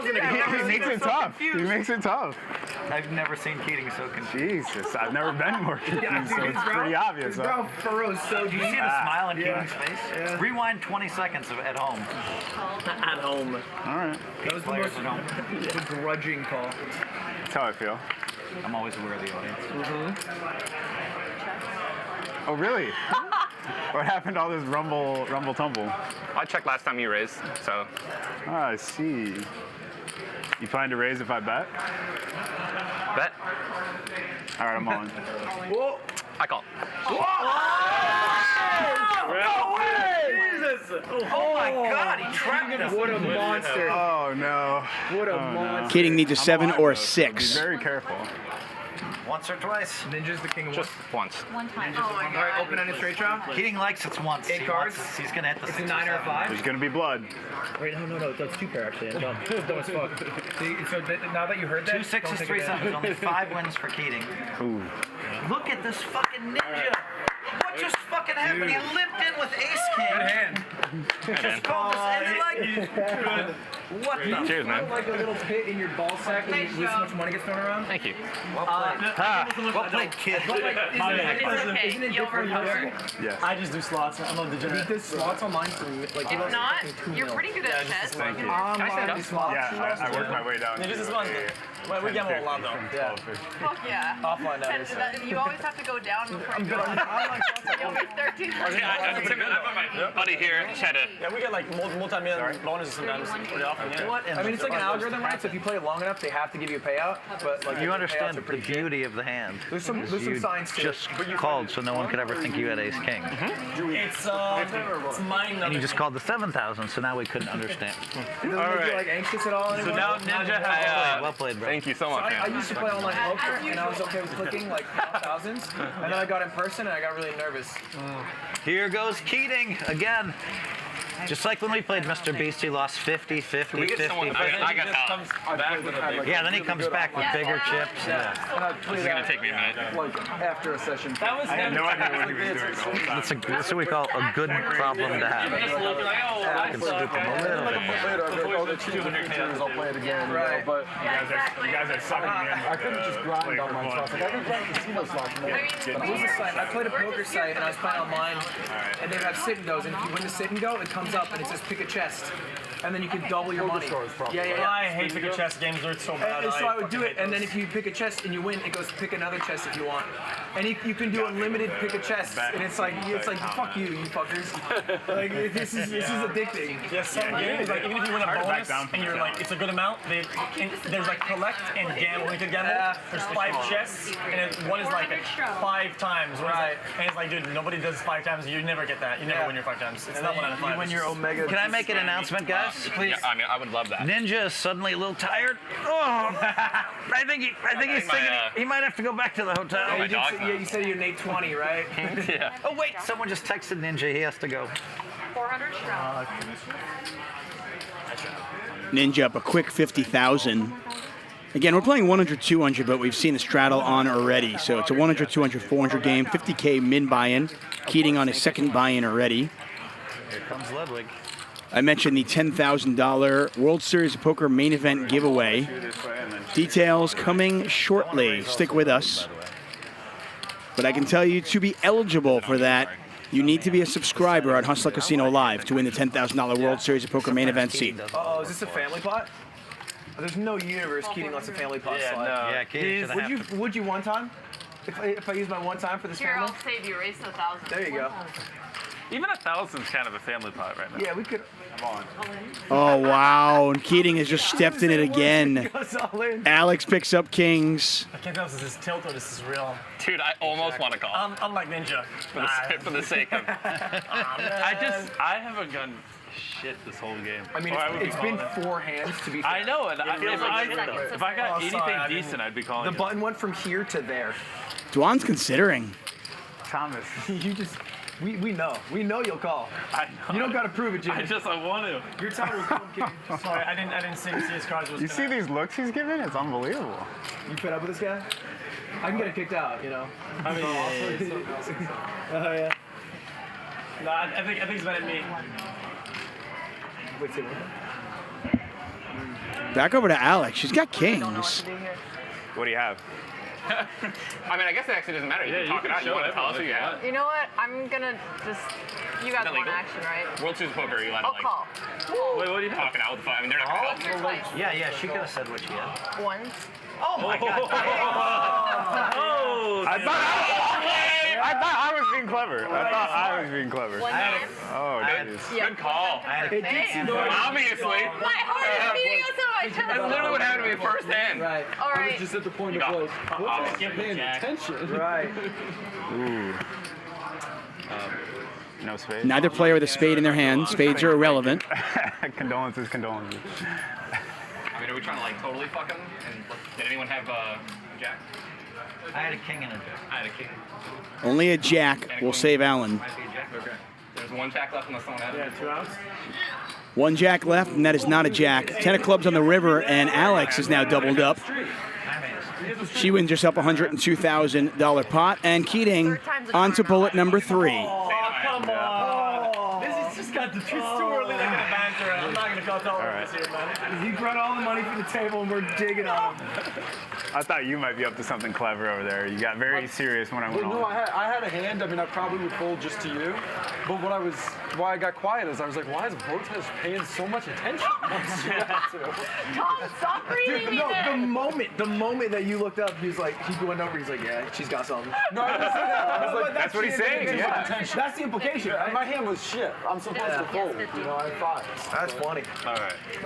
He makes it tough. He makes it tough. I've never seen Keating so confused. Jesus, I've never been more confused, so it's pretty obvious. His brow furrows so You deep. see the smile on Keating's face? Rewind 20 seconds of at home. At home. All right, That was the Players most at home. begrudging call. that's how I feel. I'm always aware of the audience. Oh, really? What happened to all this rumble tumble? I checked last time you raised, so. Oh, I see. You plan to raise if I bet? Bet. All right, I'm on. Whoa. I call. No way! Jesus! Oh my God, he trapped him. What a monster. Oh no. What a monster. Keating needs a 7 or a Be 6. very careful. Once or twice. Ninja's the king of Just once. One time. Oh my All right, god. open-ended straight draw. Keating likes it once. 8 cards. He's gonna hit the It's a 6 9 or a 5. There's gonna be blood. Wait, no, that's 2 pair actually. I'm dumb. Dumb as fuck. See, so now that you heard that, 2 sixes, 3 sevens. Only 5 wins for Keating. Ooh. Look at this fucking Ninja. What just fucking happened? He limped in with Ace King. Good hand. Just called this ended like. What the? Cheers, man. Like a little pit in your ball sack when so much money gets thrown around. Thank you. Well played, kid. Isn't it different how Yes. I just do slots. I'm a degenerate. he does slots online for like If not, you're pretty good at chess. Thank you. online slots? Yeah, I worked my way down. Yeah, this is fun. Well, we gamble a lot though. Yeah. Fuck yeah. Offline that is. You always have to go down before you go up. You'll be 13. I put my buddy here, Cheddar. Yeah, we get like multi-million bonuses sometimes pretty often. Yeah. What? I mean, it's like an algorithm, right? So if you play it long enough, they have to give you a payout. But like You the understand payouts are the pretty shit. beauty of the hand. There's some science to it. Just called so no one could ever think you had Ace King. It's mine. And you just called the 7,000, so now we couldn't understand. It doesn't make you like anxious at all anymore. So now Ninja has. Well played, bro. Thank you so much, I man. used to play online poker, and I was okay with clicking like thousands, and then I got in person, and I got really nervous. Here goes Keating again. Just like when we played Mr. Beast, he lost 50, 50, We 50, get someone. 50. I got out. Yeah, then he comes back with bigger chips. This is gonna take me a minute. Like after a session. I had no idea what he was doing the whole time. That's what we call a good problem to have. Later, I'll be like, oh, the cheese features, I'll play it again. Right. You know, but You guys are sucking me in. I couldn't just grind on my slots. Like I've been playing casino slots more. What was the site? I played a poker site, and I was playing online, and they have sit and goes, and if you win the sit and go, it comes up and it says pick a chest, and then you can double your money. Yeah. I hate pick a chess games. They're so bad. And so I would do it, and then if you pick a chest and you win, it goes pick another chest if you want. And you can do unlimited pick a chest, and it's like fuck you fuckers. Like this is addicting. Yeah, some games, like even if you win a bonus and you're like it's a good amount, there's like collect and gamble. You can gamble. There's 5 chests, and one is like 5 times. Right. And it's like, dude, nobody does 5 times. You never get that. You never win your 5 times. It's not 1 out of 5. You win your Omega. Can I make an announcement, guys? Please. Yeah, I mean, I would love that. Ninja is suddenly a little tired. Oh, I think he's thinking he might have to go back to the hotel. You said you're Nate 20, right? Yeah. Oh wait, someone just texted Ninja. He has to go. 400 strong. Ninja up a quick 50,000. Again, we're playing 100, 200, but we've seen the straddle on already. So it's a 100, 200, 400 game. 50K min buy-in. Keating on his second buy-in already. Here comes Ludwig. I mentioned the $10,000 World Series of Poker main event giveaway. Details coming shortly. Stick with us. But I can tell you, to be eligible for that, you need to be a subscriber on Hustler Casino Live to win the $10,000 World Series of Poker main event seat. Oh, is this a family pot? There's no universe Keating lets a family pot slide. No. Yeah, Keating. Would you one time? If I use my one time for this Here, family? I'll save you. Raise to 1,000. There you go. Even 1,000 is kind of a family pot right now. Yeah, we could. Oh, wow. And Keating has just stepped in it again. Alex picks up kings. I can't tell if this is tilt or this is real. Dude, I almost want to call. I'm like Ninja. For the sake of. I haven't gone shit this whole game. I mean, it's been 4 hands to be fair. I know, and if I got anything decent, I'd be calling. The button went from here to there. Dwan's considering. Thomas. You just. We know. We know you'll call. I know. You don't got to prove it, Jimmy. I want to. You're tired of calling King. Sorry, I didn't see his cards. You see these looks he's giving? It's unbelievable. You fed up with this guy? I can get him kicked out, you know. I mean, Oh yeah. No, I think he's better than me. Wait, say what? Back over to Alex. She's got kings. What do you have? I mean, I guess it actually doesn't matter. You can talk it out. You want to tell us who you have? You know what? I'm gonna just. You guys want action, right? World Series of Poker, you let I'll like. call. Wait, what do you have? Talking out with the I mean, they're not going to help. Twice. Yeah, she could have said what she had. Once. Oh my God. Oh, I thought I was being clever. I thought I was being clever. One time. Oh, jeez. Yeah. Good call. Obviously. My heart is beating outside my chest. That's literally what happened to me firsthand. Right. All I right. was just at the point of like, what's paying attention? Right. Ooh. No spade. Neither player with a spade in their hand. Spades are irrelevant. Condolences. I mean, are we trying to like totally fuck him? And did anyone have jack? I had a king and a jack. I had a king. Only a jack will save Allen. Might be a jack. Okay. There's 1 jack left unless someone has it. 2 outs. 1 jack left, and that is not a jack. 10 of clubs on the river, and Alex is now doubled up. She wins herself a $102,000 pot, and Keating on to bullet number 3. Oh, come on. This is just got the truth too early. They're gonna banter. I'm not gonna call all this here, man. He brought all the money from the table, and we're digging on him. I thought you might be up to something clever over there. You got very serious when I went Well, no, on. I had a hand. I mean, I probably would fold just to you. But why I got quiet is I was like, why is Votes paying so much attention? Tom, stop reading me No, then. the moment that you looked up, he went over, he's like, yeah, she's got something. No, I didn't say that. I was like, That's what he's saying, yeah. That's the implication, right? My hand was shit. I'm supposed to fold. You know, I thought. That's funny.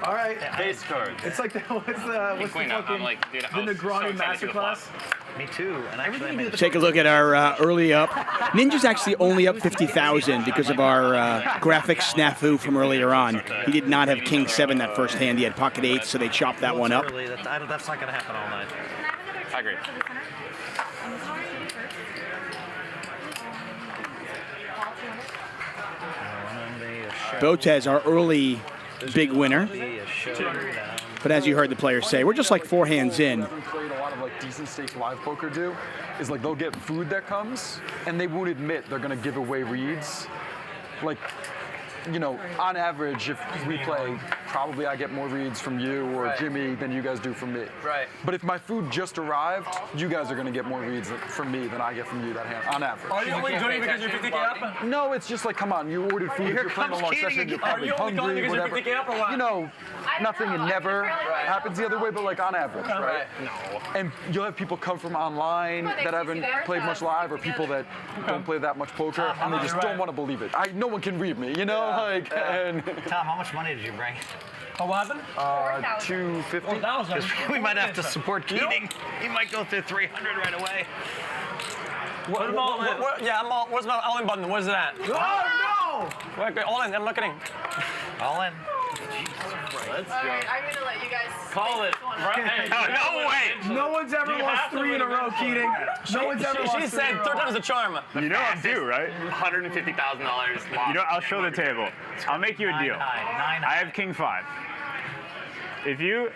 All right. Face cards. It's like what's the Queen, I'm fucking like, dude, I the was so Negroni excited to do a flop. masterclass? Me too. And actually, I made Take a look at our early up. Ninja's actually only up 50,000 because of our graphic snafu from earlier on. He did not have King 7 that first hand. He had pocket 8, so they chopped that one up. early. That's not gonna happen all night. I agree. Botez, our early big winner. But as you heard the players say, we're just like 4 hands in. I've played a lot of like decent stakes live poker do is like they'll get food that comes and they won't admit they're gonna give away reads. Like, you know, on average, if we play probably I get more reads from you or Jimmy than you guys do from me. Right. But if my food just arrived, you guys are going to get more reads from me than I get from you, that hand, on average. Are you only doing it because you're 50K up? No, it's just like, come on, you ordered food, you're playing a long session, you're probably Are you only going hungry, because whatever. you're 50K up or what? You know, nothing and never happens the other way, but like on average, right? No. And you'll have people come from online that haven't played much live, or people that don't play that much poker, and they just don't want to believe it. No one can read me, you know? Like, and Tom, how much money did you bring? 11? 250. We might have to support Keating. He might go through 300 right away. Put them all in. Yeah, I'm all. Where's my all in button? Where's it at? Oh no! Wait, all in. I'm not kidding. All in. All right, I'm gonna let you guys Call it. Right. No way. No one's ever lost 3 in a row, Keating. No one's ever lost. She said third time's a charm. You know I'm due, right? $150,000. You know, I'll show the table. I'll make you a deal. I have king 5. If you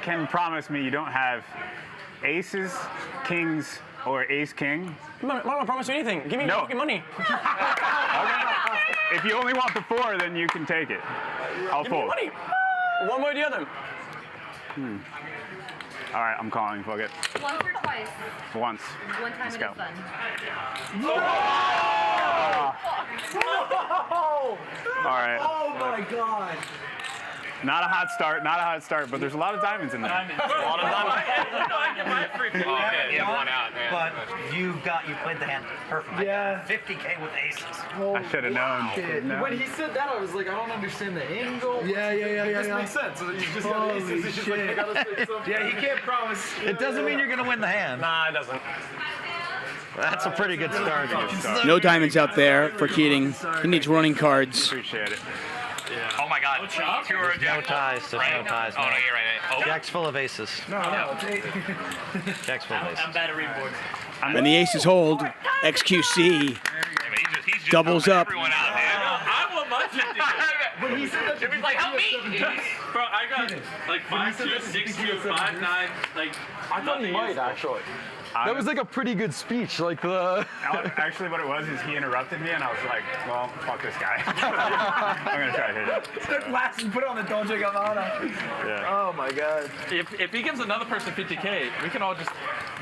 can promise me you don't have aces, kings, or ace king. I'm not gonna promise you anything. Give me your fucking money. If you only want the 4, then you can take it. I'll Give me fold. money. One way or the other. All right, I'm calling. Fuck it. Once or twice? Once. One time Let's it go. is fun. All right. Oh my God. Not a hot start, but there's a lot of diamonds in there. A lot of diamonds. Yeah, one out. But you played the hand perfect. Yeah. 50K with aces. I should have known. When he said that, I was like, I don't understand the angle. Yeah. This makes sense. So you just got aces. It's just like, I gotta say something. Yeah, he can't promise. It doesn't mean you're going to win the hand. Nah, it doesn't. That's a pretty good start. No diamonds out there for Keating. He needs running cards. Appreciate it. Oh my God. 2 or a jack. No ties. There's no ties. Oh, no, you're right. Oh. Jack's full of aces. No. Jack's full of aces. I'm bad at reading boards. And the aces hold. XQC He's just doubles up. everyone out, man. I want my 50. But he said that Jimmy's like, help me. Bro, I got like 5-2, 6-2, 5-9. Like, I thought he might, actually. That was like a pretty good speech, like the... Actually, what it was is he interrupted me, and I was like, well, fuck this guy. I'm going to try to hit it. Took last and put it on the Dolce Gabbana. Yeah. Oh my God. if he gives another person 50K, we can all just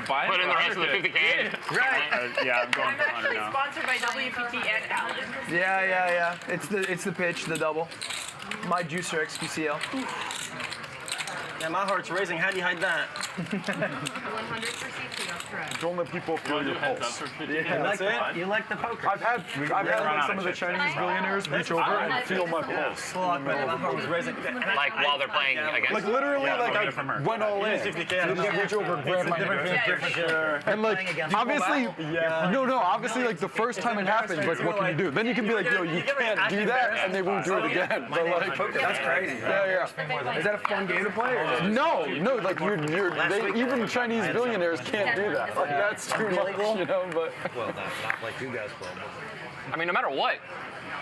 buy it. Put in the rest of the 50K. Right. Yeah, I'm going I'm for 100 actually now. sponsored by WPT and Allen. Yeah. It's the pitch, the double. My juicer XQCL. Yeah, my heart's racing. How do you hide that? 100 for CT, that's correct. Don't let people feel your pulse. You like the poker. I've had like, some of the Chinese billionaires reach over and feel my pulse. My heart was racing. Like while they're playing against. Like literally, like I went all in. They just reach over and grab my hand. And like, obviously, obviously, like the first time it happens, like what can you do? Then you can be like, yo, you can't do that, and they won't do it again. But like, That's crazy. yeah. Is that a fun game to play? Or No, like even Chinese billionaires can't do that. Like that's too much, you know. But Well, not like you guys play. I mean, no matter what,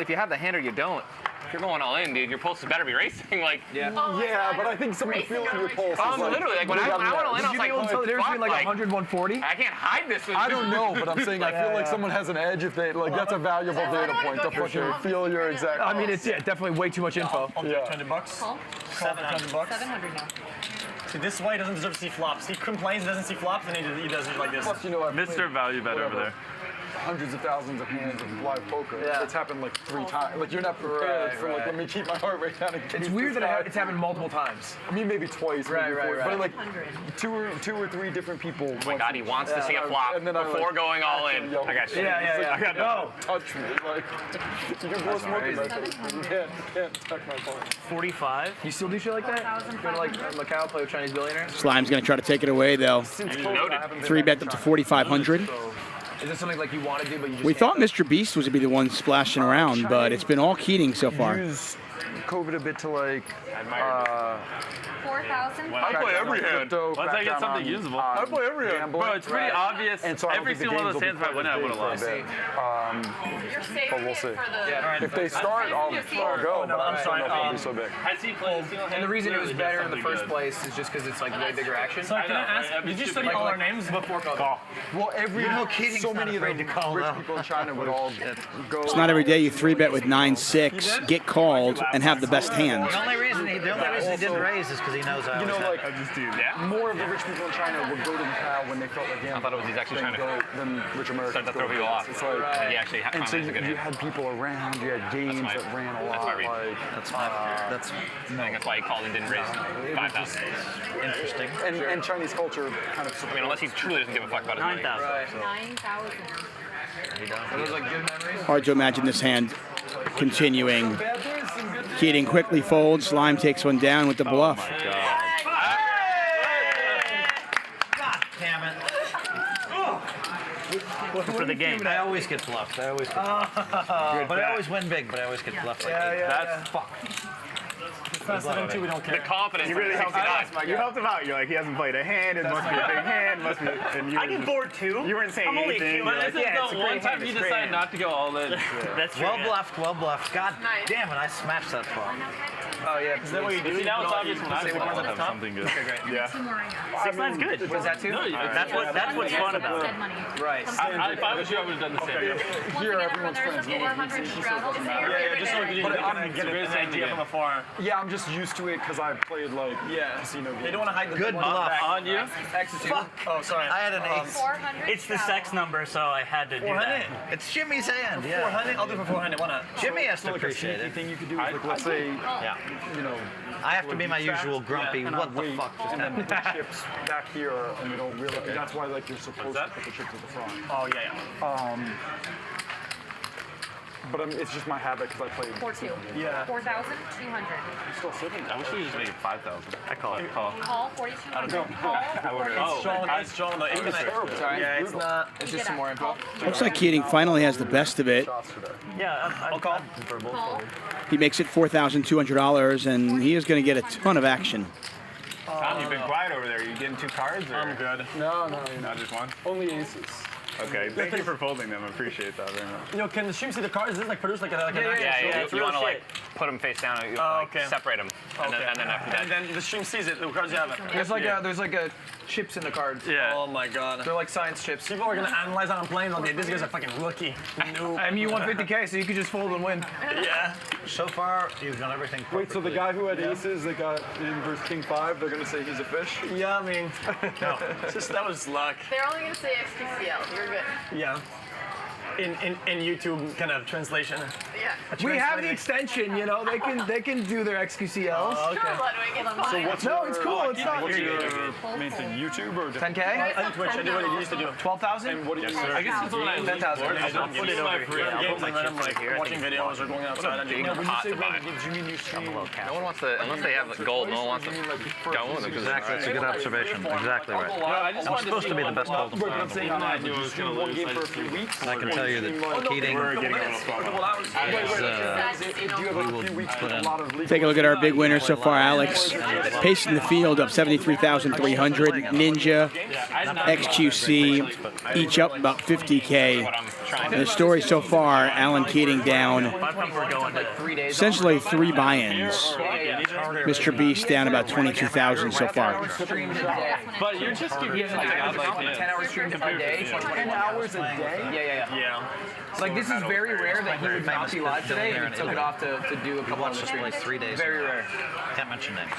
if you have the hand or you don't, if you're going all in, dude, your pulse better be racing. Like, yeah, but I think someone feeling your pulse. Is literally, like when I went all in, I was Did you like, be able to tell the difference between like 100 140? I can't hide this. I don't know, but I'm saying I feel like someone has an edge if they like. That's a valuable data point to fucking feel your exact. I mean, it's definitely way too much info. Yeah. $200. Call? $700. 700 now. See, this way doesn't deserve to see flops. He complains, doesn't see flops, and he does it like this. Plus, you know, I've Mr. played Value Bet over there. hundreds of thousands of hands of live poker. It's happened like 3 times. Like you're not prepared for like, let me keep my heart rate down. It's weird that it's happened multiple times. I mean, maybe twice. Right. But like two or three different people. Oh my God, he wants to see a flop before going all in. I got shit. I got no. Touch me. Like, you can blow smoke in my face. You can't touch my phone. 45. You still do shit like that? Go to like Macau, play with Chinese billionaires? Slime's going to try to take it away, though. 3-bet up to 4,500. Is this something like you want to do, but you just We can't? thought Mr. Beast was going to be the one splashing around, but it's been all Keating so far. Use COVID a bit to like. 4,000. I play every hand. Crypto, Once I get crack down something on, usable. I play every hand. Bro, it's pretty obvious. And so I don't Every think the single one of games those hands will be if I win, I would have quite lost. as big. You're saving But we'll it see. for the. If they start, I'll go. But I don't know if it'll be so big. I see playing single And the reason it was better in the first place is just because it's like way bigger action. So can I ask, did you study all our names? Before COVID. Well, so many of the rich people in China would all go. It's not every day you 3-bet with 9-6, get called, and have the best hand. The only reason The only reason he didn't raise is because he knows I You know, always like, have. more of the rich people in China would go to Macau when they felt like I thought it was he's actually trying to than rich Americans start to go throw people off. It's like, And he actually and so finally has a good you hand. had people around, you had games that ran a lot. my read. Like, That's I think that's why he called and didn't raise 5,000. interesting. and Chinese culture kind of. I mean, unless he truly doesn't give a fuck about his money. 9,000. 9,000. Those like good memories. Hard to imagine this hand continuing. Keating quickly folds. Slime takes one down with the bluff. God damn it. For the game. I always get bluffed. I always get bluffed. But I always win big, but I always get bluffed. That's fuck. That's 7-2, we don't care. The confidence. You really helped him out. You helped him out. You're like, he hasn't played a hand. It must be a big hand. Must be. And you I get bored too. You weren't saying I'm only anything. human. You're like, This is yeah, it's a the one great time hand. you It's a great decide hand. not to go all in. That's true. Well bluffed, well bluffed. God Nice. damn it, I smashed that ball. Oh yeah. Is that what you do? See, now it's obvious when I Say say one more have time. something good. Yeah. 6-9's good. Was that too? That's what's fun about it. Dead money. Right. If I was you, I would have done the same. Here, everyone's friends. Yeah, just so we can get an idea from afar. Yeah, I'm just used to it because I played like casino games. They don't want to hide the Good bluff. On you? Fuck. Oh, sorry. I had an ace. 400. It's the sex number, so I had to do 400. that. It's Jimmy's hand. Yeah. 400. I'll do it for 400. Why not? Jimmy has to Like a appreciate sneaky it. thing you could do is like, let's say, Yeah. you know, I have to be my usual grumpy. and What I'd the wait, fuck just and then happened? put the chips back here, and you don't really. That's why like you're supposed to put the chips at the front. Oh, yeah. But it's just my habit because I played. 4-2. Yeah. 4,200. Still sitting. I wish we just made it 5,000. I call it. Call 4,200. Call It's strong. It's strong. though. It's terrible. Sorry. Yeah, it's not. It's just some more info. Looks like Keating finally has the best of it. Yeah, I'll call. Call. He makes it $4,200, and he is going to get a ton of action. Tom, you've been quiet over there. You getting 2 cards? Or? I'm good. No, Not just one? only aces. Okay. Thank you for folding them. I appreciate that very much. You know, can the stream see the cards? Is this like produce like an actual Yeah, it's you real want to like shit. put them face down, you, Oh, like, okay. separate them, and then after that. And then the stream sees it, the cards you have it. There's like a chips in the cards. Yeah. Oh my god. They're like science chips. People are gonna analyze that on playing. Okay, this guy's a fucking rookie. No. I mean, you won 50K, so you could just fold and win. Yeah. So far, you've done everything perfectly. Wait, so the guy who had aces that got in versus King 5, they're gonna say he's a fish? Yeah, I mean, no. That was luck. They're only gonna say XQCL. You're good. Yeah. In YouTube kind of translation. Yeah. We have the extension, you know. They can do their XQCLs. Okay. Sure, Ludwig. It's fine. No, it's cool. It's not. What's your main thing, YouTube or? 10K? I do Twitch. I do what I used to do. 12,000? And what do you? I guess it's when I leave 10,000. work, I don't put it over here. Games and then I'm like watching videos or going outside and doing Big pot to buy. Do you mean you stream? No one wants to, unless they have gold, no one wants to go with them. Exactly, that's a good observation. Exactly right. I'm supposed to be the best hold'em player. I'm saying I knew I was stream gonna one lose. game I for a just few weeks. I can tell you that Keating We're getting a little spot on. Take a look at our big winners so far. Alex pacing the field up 73,300. Ninja, XQC, each up about 50K. And the story so far, Alan Keating down essentially 3 buy-ins. Mr. Beast down about 22,000 so far. But you're just giving me a godlike 10-hour stream a day. 10 hours a day? Yeah. Like, this is very rare that he would not be live today, and he took it off to do a couple of Watched us play streams. 3 days. Very in a row. rare. Can't mention names.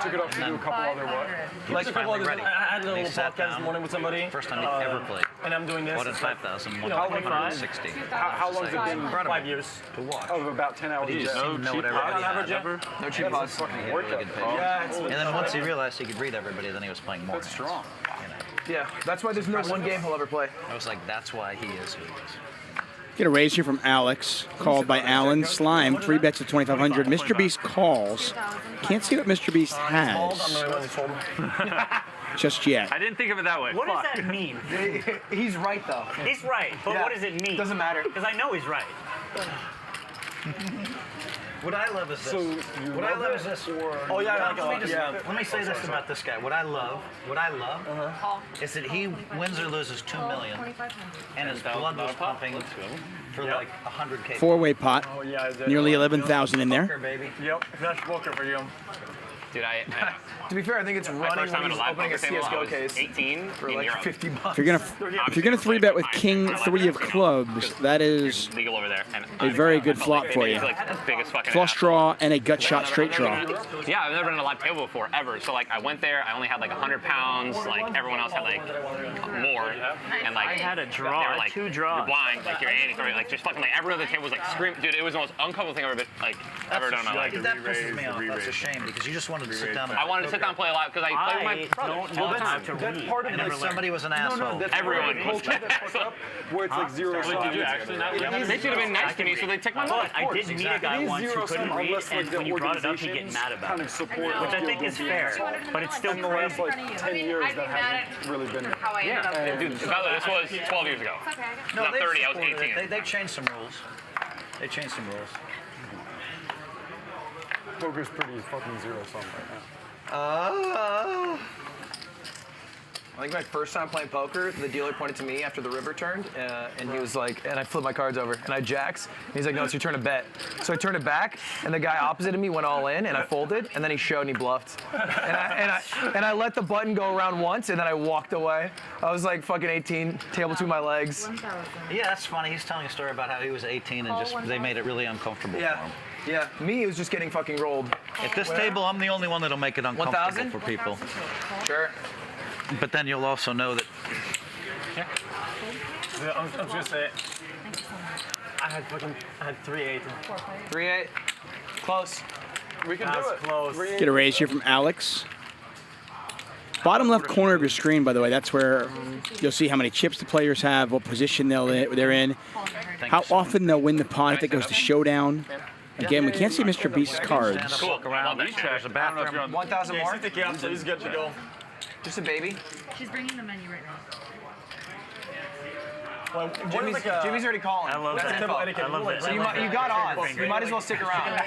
Took it off to do a couple other what? Like a couple finally of ready. I had a They little sat podcast down. this morning with somebody. First time he ever played. And I'm doing this. One in 5,000, one know, in like 160. How long has it been? 5 years. To watch. Oh, about 10 hours a He day. just seemed to know what everybody had. Never. No cheap pods. Fucking Really good page. Yeah, it's And then once he realized he could read everybody, then he was playing more. That's strong. Yeah, that's why there's no one game he'll ever play. I was like, that's why he is who he is. Get a raise here from Alex, called by Alan. Slime, 3 bets at 2,500. Mr. Beast calls. Can't see what Mr. Beast has just yet. I didn't think of it that way. What does that mean? He's right, though. He's right, but Yeah. what does it mean? Doesn't matter. Because I know he's right. What I love is this. So What I love is this. Oh yeah, Let me say this about this guy. What I love is that he wins or loses 2 million, and his blood was pumping for like 100K. 4-way pot, Oh yeah, I did. nearly 11,000 in there. Poker, baby. Yep, that's poker for you. Dude, To be fair, I think it's running first time when at a he's live opening a poker table, I CS:GO was case 18 for in like Europe. $50. If you're gonna 3-bet with King 3 of clubs, that is Legal over there. And a very good flop for you. Like the biggest fucking Flush draw and a gut shot straight draw. Yeah, I've never been on a live table before, ever. So like I went there, I only had like 100 pounds, like everyone else had like more. And like I had a draw, they were, like, 2 draws. You're blind, like you're Annie, like just fucking like everyone at the table was like screaming. Dude, it was the most uncomfortable thing I've ever been ever done in my life. That pisses me off. That's a shame because you just wanted to sit down. I wanted to sit down and play a lot because I played with my brother. don't know how to read. Part of it, somebody was an asshole. Everyone was culture that fucked up where it's like zero sum. Did you actually not read? They should have been nice to me, so they took my money. I did meet a guy once who couldn't read, and when you brought it up, he'd get mad about it. Which I think is fair, but it's still In the last crazy. like 10 years that haven't really been. How I ended up Dude, by the way, this was 12 years ago. Not 30, I was 18. They changed some rules. They changed some rules. Poker's pretty fucking zero sum right now. I think my first time playing poker, the dealer pointed to me after the river turned, and he was like, and I flipped my cards over, and I jacks, and he's like, no, it's your turn to bet. So I turned it back, and the guy opposite of me went all in, and I folded, and then he showed and he bluffed. And I let the button go around once, and then I walked away. I was like fucking 18, table between my legs. Yeah, that's funny. He's telling a story about how he was 18 and just they made it really uncomfortable for him. Yeah, me, it was just getting fucking rolled. At this table, I'm the only one that'll make it uncomfortable 1,000? for people. Sure. But then you'll also know that. Yeah, I'm just gonna say, I had 3-8. 3-8. Close. We can do it. Close. Get a raise here from Alex. Bottom left corner of your screen, by the way, that's where you'll see how many chips the players have, what position they're in, how often they'll win the pot if it goes to showdown. Again, we can't see Mr. Beast's cards. Cool. Around there's a bathroom. 1,000 more? Yeah, so he's good to go. Just a baby. She's bringing the menu right now. Well, Jimmy's already calling. I love That's that. info. I love that. So you got odds. You might as well stick around.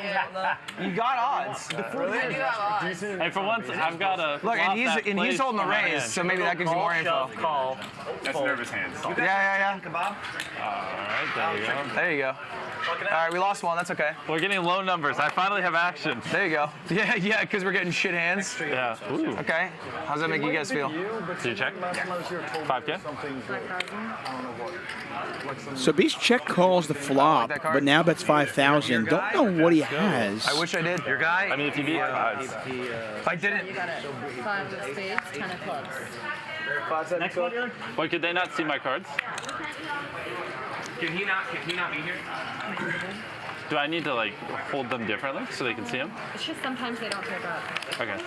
You got odds. I do have odds. Hey, for once, I've got a. Look, and he's holding the raise, so maybe that gives you more info. Call. That's nervous hands. Yeah. Kebab? Alright, there you go. There you go. All right, we lost one. That's okay. We're getting low numbers. I finally have action. There you go. Yeah, because we're getting shit hands. Yeah. Ooh. Okay. How's that make you guys feel? Do you check? 5K? So Beast check calls the flop, but now bets 5,000. Don't know what he has. I wish I did. Your guy? I mean, if you beat odds. I didn't. You got it. 5 of spades, 10 of clubs. Next one, Dylan? Wait, could they not see my cards? Can he not be here? Do I need to like hold them differently so they can see them? It's just sometimes they don't pick up. Okay.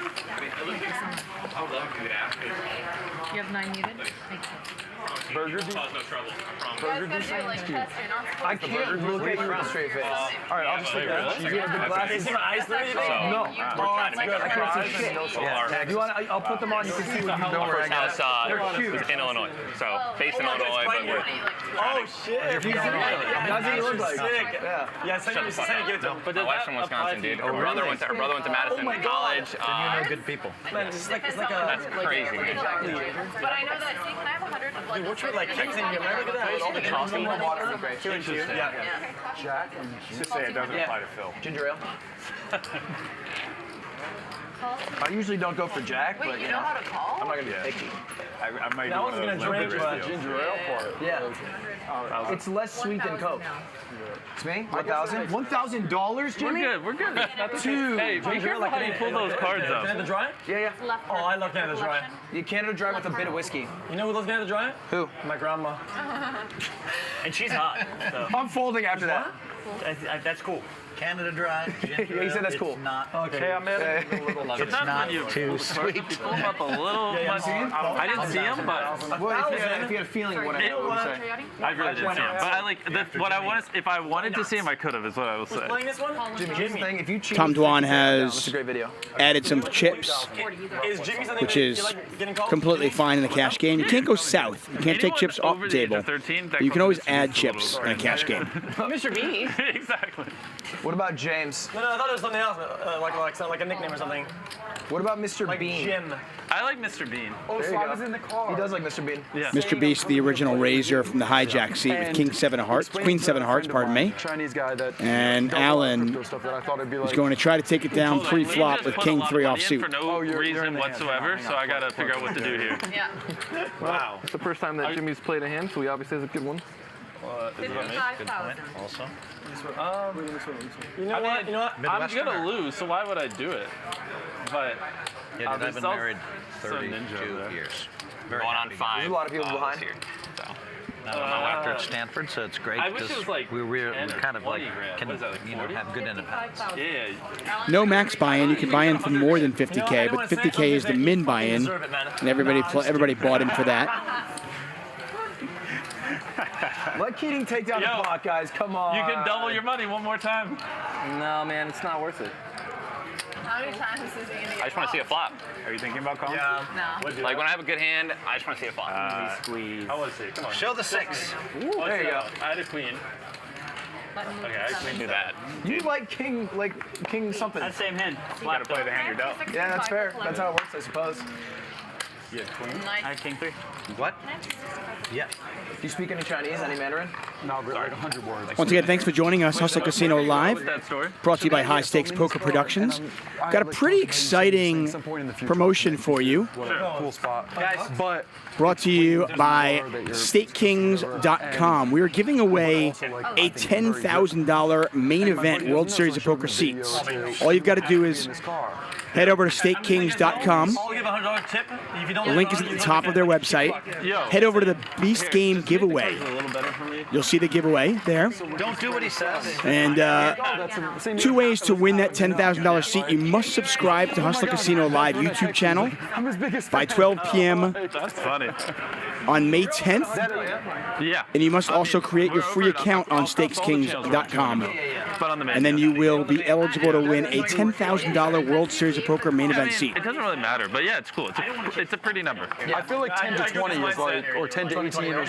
You have 9 muted? Thank you. Burger do. You guys gotta do it like chest. You're not supposed I can't look at you with a straight face. All right, I'll just look at it. You have the Is glasses. my eyes dirty? No. Oh, that's good. I can't see shit. Yeah, You want? I'll put them on. You can see what you know Our where I first got. house They're huge. was in Illinois, so based in Illinois, but we're Oh, shit. That's what you look like. Sick. Yeah. Yeah, send it to him. my wife's from Wisconsin, dude. Her brother went to Madison College. then you know good people. Man, it's like a... That's crazy, man. But I know that. See, can I have 100 of like? What's with like kicks in your man? Look at that. All the Interesting. Yeah. Jack and Just say it doesn't apply to Phil. Ginger ale. I usually don't go for Jack, Wait, but you know how to call? I'm not gonna be picky. I might That do one's one gonna of drink, those but ginger ale part. Yeah. It's less sweet than Coke. It's me? 1,000? $1,000, Jimmy? We're good. Two. Hey, be careful how you pull those cards up. Canada Dry? Yeah. Oh, I love Canada Dry. You Canada Dry with a bit of whiskey. You know who loves Canada Dry? Who? My grandma. And she's hot. So I'm folding after that. that's cool. Canada Dry. Yeah, he said that's cool. It's not. Okay, I'm in. It's not too sweet. You pull them up a little much. I didn't see them, but Well, if you had a feeling what I would say. I really didn't see them. But I like what I wanted. If I wanted to see them, I could have. Is what I will say. Playing this one? Jimmy, here's the thing. If you cheat, Tom Dwan that's has a great video. added some chips, Is Jimmy something which that is you like getting called? completely fine in the cash game. You can't go south. You can't take chips off the table. But you can always add chips in a cash game. Mr. Beanie. Exactly. What about James? No, I thought it was something else, like a nickname or something. What about Mr. Like Bean? Jim. I like Mr. Bean. Oh, There so you I go. was in the car. He does like Mr. Bean. Yeah. Mr. Beast, the original Razor from the hijack seat with King 7 of Hearts, Queen 7 of Hearts, pardon me. Chinese guy that And does a lot of Alan crypto stuff that I thought it'd be is like, going to try to take it down pre-flop Just with put a King lot of 3 money in offsuit. for no reason whatsoever, so I gotta figure out what to do here. Yeah. Wow. It's the first time that Jimmy's played a hand, so he obviously has a good one. 55,000. Also. You know what? I'm gonna lose, so why would I do it? But Yeah, dude, I've been married so 32 ninja years. Going on 5. There's a lot of people behind. Here. So. My wife at Stanford, so it's great I wish it because was like we're 10 or kind of like 20 grand. can What is that, like 40? have good independence. Yeah. No max buy-in. You can buy in for more than 50K, but 50K is the min buy-in, and everybody bought in for that. Let Keating take down the pot, guys. Come on. You can double your money one more time. No, man, it's not worth it. How many times is he gonna get I just want to see a flop. Are you thinking about calling? Yeah. No. Like when I have a good hand, I just want to see a flop. Squeeze. I want to see. Come on. Show the 6. There you go. I had a queen. Okay, I can Do that. You like King something. That same hand. You gotta play the hand you're dealt. Yeah, that's fair. That's how it works, I suppose. Yeah, queen. I had king 3. What? Yeah. Do you speak any Chinese, any Mandarin? no, but like 100 words. Once again, thanks for joining us, Hustle Casino Live, that story. brought to you by High Stakes Poker Productions. Got a pretty exciting promotion for you, Cool spot. But brought to you by StakeKings.com. We are giving away a $10,000 main event World Series of Poker seats. All you've got to do is head over to StakeKings.com. I'll give a $100 tip if you don't. The link is at the top of their website. Head over to the Beast Game giveaway. You'll see the giveaway there. Don't do what he says. And 2 ways to win that $10,000 seat. You must subscribe to Hustler Casino Live YouTube channel by 12 p.m. That's funny. on May 10th. Yeah. And you must also create your free account on StakesKings.com. But on the main And then you will be eligible to win a $10,000 World Series of Poker main event seat. It doesn't really matter, but yeah, it's cool. It's a pretty number. I feel like 10 to 20 is like, or 10 to 18, or,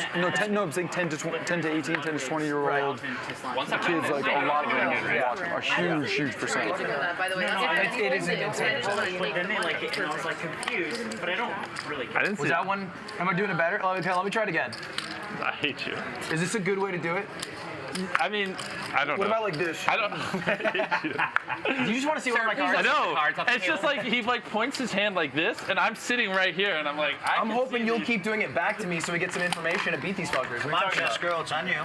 no, I'm saying 10 to 18, 10 to 20-year-old kids, like a lot of them watch a huge percentage. By the way, It is an insane. Then they like it, and I was like confused, but I don't really care. I didn't see Was that one? Am I doing it better? Let me try it again. I hate you. Is this a good way to do it? I mean, I don't know. What about like this? I don't know. You just want to see where my cards I know. Cards It's just like he like points his hand like this, and I'm sitting right here, and I'm like, I'm hoping you'll keep doing it back to me so we get some information to beat these fuckers. Come on, chess girl, it's on you.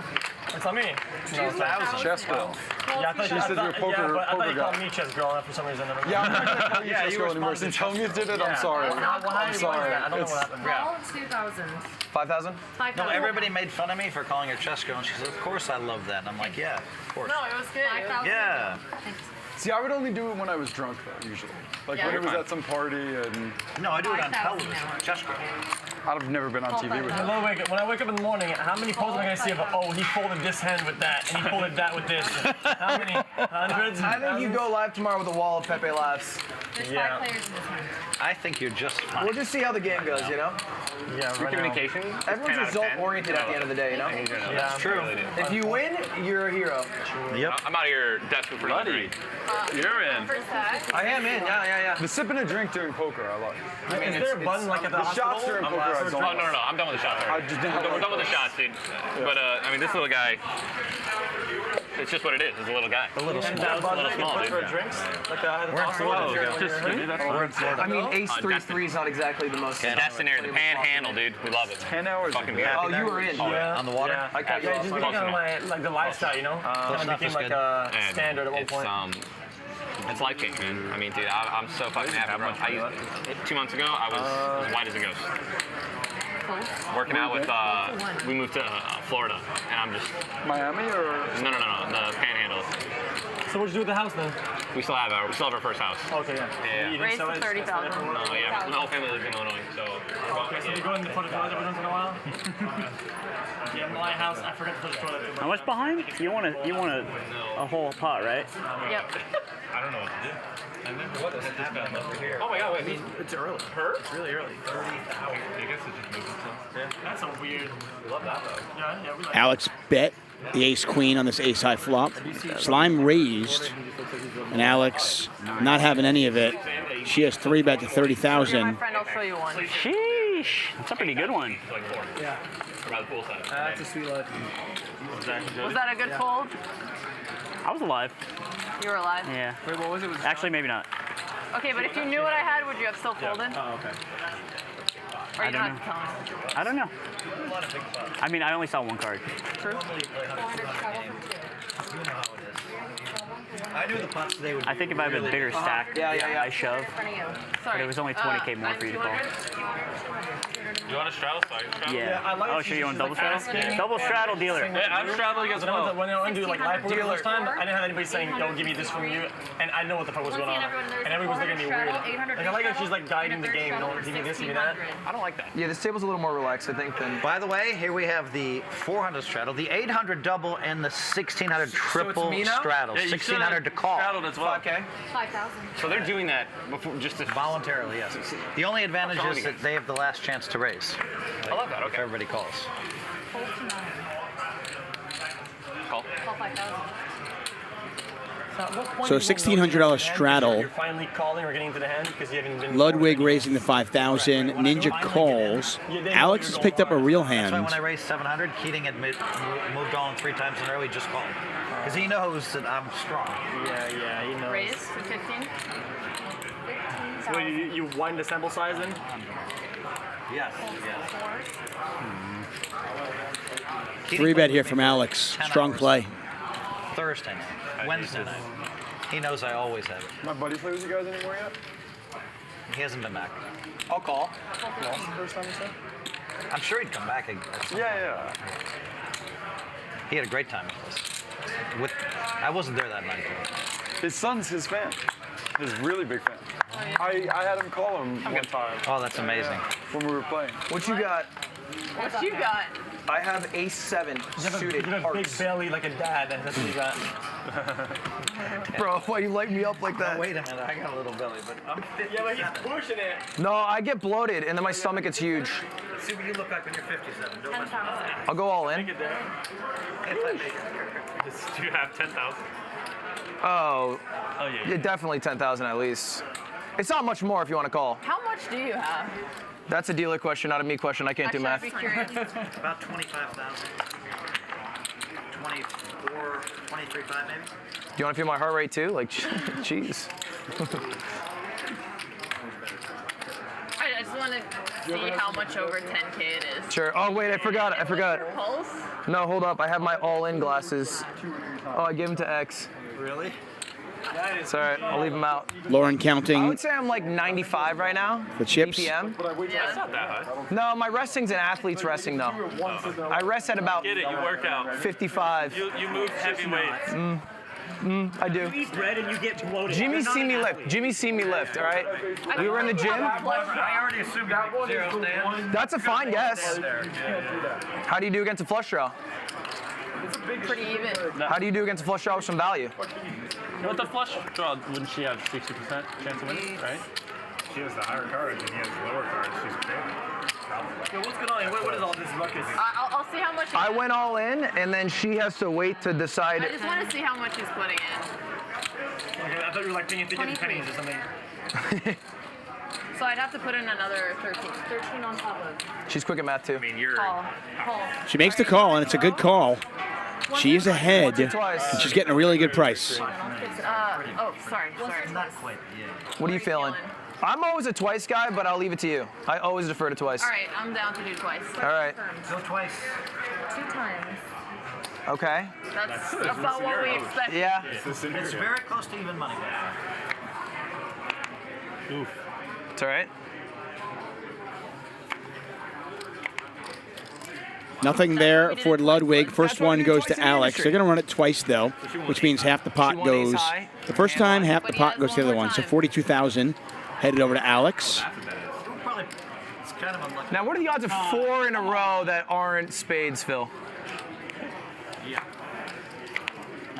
It's on me. Chess girl. Yeah, I thought She said you're a poker I thought you guy. called me chess girl for some reason. Yeah, I'm not gonna call you chess you girl anymore. responded Since to Hellmuth did it, I'm sorry. I'm sorry. I don't know what happened. Well, 2,000. 5,000? 5,000. No, everybody made fun of me for calling her chess girl, and she said, "Of course I love that." And I'm like, "Yeah, of course." No, it was good. 5,000. Yeah. See, I would only do it when I was drunk, though, usually. Like when it was at some party, and No, I do it on 5,000 television. now. Chess girl. I've never been on TV with her. When I wake up in the morning, how many poses am I going to see of, oh, he folded this hand with that, and he folded that with this? How many? Hundreds? I think you go live tomorrow with a wall of Pepe laughs. There's Yeah. 5 players in this one. I think you're just fine. We'll just see how the game goes, you know? Yeah, right now. Communication. Everyone's result-oriented at the end of the day, you know? Yeah, true. If you win, you're a hero. Yep. I'm out here desperate for buddy, you're in. I am in, yeah. The sipping a drink during poker, I love. I mean, is there a button like at the The shots hospital? during poker, I Oh, don't. no. I'm done with the shots. I just don't We're done with the shots, dude. But, I mean, this little guy, it's just what it is. It's a little guy. A little small, dude. For drinks? Like at the We're in hospital? Florida. Just give me that one. I mean, ace 3-3 is not exactly the most. Destiny, the panhandle, dude. We love it. 10 hours. Fucking ago. Oh, you were in. Yeah. On the water? Yeah. I cut you Yeah, off. just became kind of my, like the lifestyle, you know? Kind of became like a And standard at one point. It's life changing, man. I mean, dude, I'm so fucking happy, bro. 2 months ago, I was as white as a ghost. Working out with, we moved to Florida, and I'm just, Miami or? no, the panhandle. So what'd you do with the house then? We still have our first house. Okay, yeah. Yeah. Raised to 30,000. Oh, yeah, my whole family lives in Illinois, so. Okay, so you go in the front toilet every once in a while? Yeah, my house, I forget to put the toilet. How much behind? You want a whole pot, right? Yep. I don't know what to do. And then what is this been over here? Oh my God, wait, It's early. her? It's really early. 30,000. I guess it just moves itself. That's a weird. Love that though. Yeah, we like Alex bet the ace-queen on this ace-high flop. Slime raised, and Alex not having any of it. She has 3-bet to 30,000. My friend, I'll show you one. Sheesh. That's a pretty good one. Yeah. That's a sweet life. Was that a good fold? I was alive. You were alive? Yeah. Wait, what was it? Actually, maybe not. Okay, but if you knew what I had, would you have still folded? Oh, okay. Or you I don't don't have to tell me? I don't know. I mean, I only saw one card. True. I knew the pots today would. I think if I have a bigger stack, I shove. Sorry. But it was only 20K more for you to call. You want a straddle? So I can straddle? Yeah. I like Oh, sure you want double straddle? asking. Double straddle dealer. Yeah, I'm straddling as well. When I went to do like live poker the first time, I didn't have anybody saying, "Don't give me this from you," and I know what the fuck was going on, and everybody was looking at me weird. Like I like that she's like guiding the game. Don't give me this, give me that. I don't like that. Yeah, this table's a little more relaxed, I think, than. By the way, here we have the 400 straddle, the 800 double, and the 1600 triple me now? straddle. Yeah, you 1600 to call. straddled as well. 5K. 5,000. So they're doing that before, just to Voluntarily, yes. The only advantage is that they have the last chance to raise. I love that. If Okay. everybody calls. Fold to 9. Call. Call 5,000. So a $1,600 straddle. You're finally calling or getting into the hand because you haven't been. Ludwig raising the 5,000. Ninja calls. Alex has picked up a real That's why hand. when I raised 700, Keating had moved on 3 times in a row. He just called because he knows that I'm strong. Yeah, he knows. Raise to 15. So you wind the sample size in? Yes. 3-bet here from Alex. Strong play. Thursday night, Wednesday night. He knows I always have it. My buddy play with you guys anymore yet? He hasn't been back. I'll call. Lost the first time you said? I'm sure he'd come back. Yeah. He had a great time with us. I wasn't there that night. His son's his fan. His really big fan. I had him call him one time. Oh, that's amazing. When we were playing. What you got? What you got? I have ace-7 suited You have a big hearts. belly like a dad. That's what you got. Bro, why you light me up like that? Wait a minute, I got a little belly, but I'm 57. Yeah, but he's pushing it. No, I get bloated and then my stomach gets huge. See what you look like when you're 57. Don't mess I'll go all in. Do you have 10,000? Oh, yeah. yeah, definitely 10,000 at least. It's not much more if you want to call. How much do you have? That's a dealer question, not a me question. I can't do math. I'd be curious. About 25,000. 24, 23.5 maybe. Do you want to feel my heart rate too? Like, jeez. I just want to see how much over 10K it is. Sure. Oh wait, I forgot. Pulse? No, hold up. I have my all-in glasses. Oh, I gave them to X. Really? It's all right. I'll leave them out. Lauren I counting would say I'm like 95 right now. the chips. BPM. Yeah. It's not that high. No, my resting's an athlete's resting though. I rest at about Get it, you work out. 55. You move heavy weights. I do. You eat bread and you get bloated. Jimmy's seen me lift. Jimmy's seen me lift, all right? We were in the gym. I already assumed you make 0 stand. That's a fine guess. How do you do against a flush draw? Pretty even. How do you do against a flush draw with some value? With the flush draw, wouldn't she have 60% chance of winning, right? She has the higher cards and he has the lower cards. She's a favorite. Yo, what's going on? What is all this ruckus? I'll see how much. I went all in, and then she has to wait to decide. I just want to see how much he's putting in. Okay, I thought you were like thinking pennies or something. So I'd have to put in another 13. 13 on top of. She's quick at math too. Call. She makes the call, and it's a good call. She is ahead, and Twice. she's getting a really good price. Oh, sorry. Not quite. Yeah. What are you feeling? I'm always a twice guy, but I'll leave it to you. I always defer to twice. All right, I'm down to do twice. All right. Go twice. 2 times. Okay. That's about what we expect. Yeah. It's very close to even money. It's all right. Nothing there for Ludwig. First one goes to Alex. They're going to run it twice, though, which means half the pot goes. The first time, half the pot goes to the other one. So 42,000 headed over to Alex. Now, what are the odds of 4 in a row that aren't spades, Phil?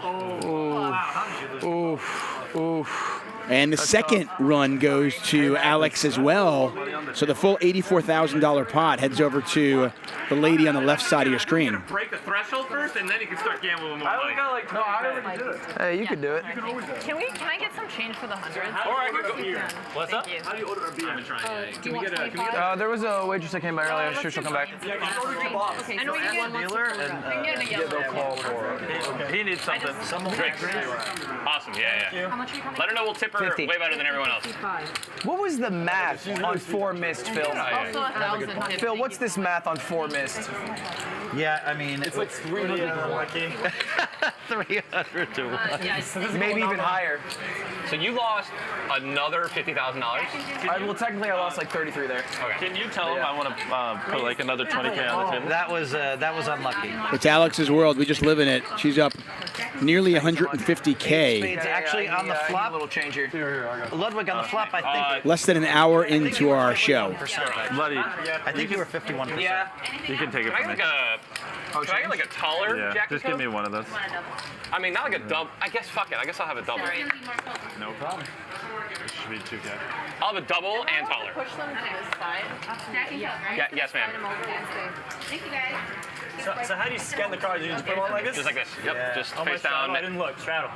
Oh. Oof. Oof. And the second run goes to Alex as well. So the full $84,000 pot heads over to the lady on the left side of your screen. Break the threshold first, and then you can start gambling with more money. No, I already did it. Hey, you could do it. Can I get some change for the hundreds? Or I could go here. What's up? Thank you. How do you order a beer? I haven't tried yet. Do you want 25? There was a waitress that came by earlier. I'm sure she'll come back. Okay, so we can get one dealer and get a yellow. He needs something. Drinks. Awesome. Yeah. How much are you coming? Let her know we'll tip her 50. way better than everyone else. What was the math on 4 missed, Phil? Also 1,000. Phil, what's this math on 4 missed? Yeah, I mean, It's like 300 lucky. 300 to 1. Maybe even higher. So you lost another $50,000. Well, technically, I lost like 33 there. Okay. Can you tell him I want to put like another 20K on the table? That was unlucky. It's Alex's world. We just live in it. She's up nearly 150K. Spades actually on the flop. A little change here. Ludwig on the flop, I think. Less than an hour into our show. Bloody. I think you were 51%. Yeah. You can take it Can I from get me. can I get like a taller Yeah, jack just and give me coke? one of those. I mean, not like a double. I guess fuck it. I guess I'll have a double. No problem. It should be 2K. I'll have a double and taller. Push them to this side. Yeah, yes, ma'am. Thank you guys. So how do you scan the cards? You just put them on like this? Just like this. Yep. Just Oh, my face straddle. down. I didn't look. Straddle.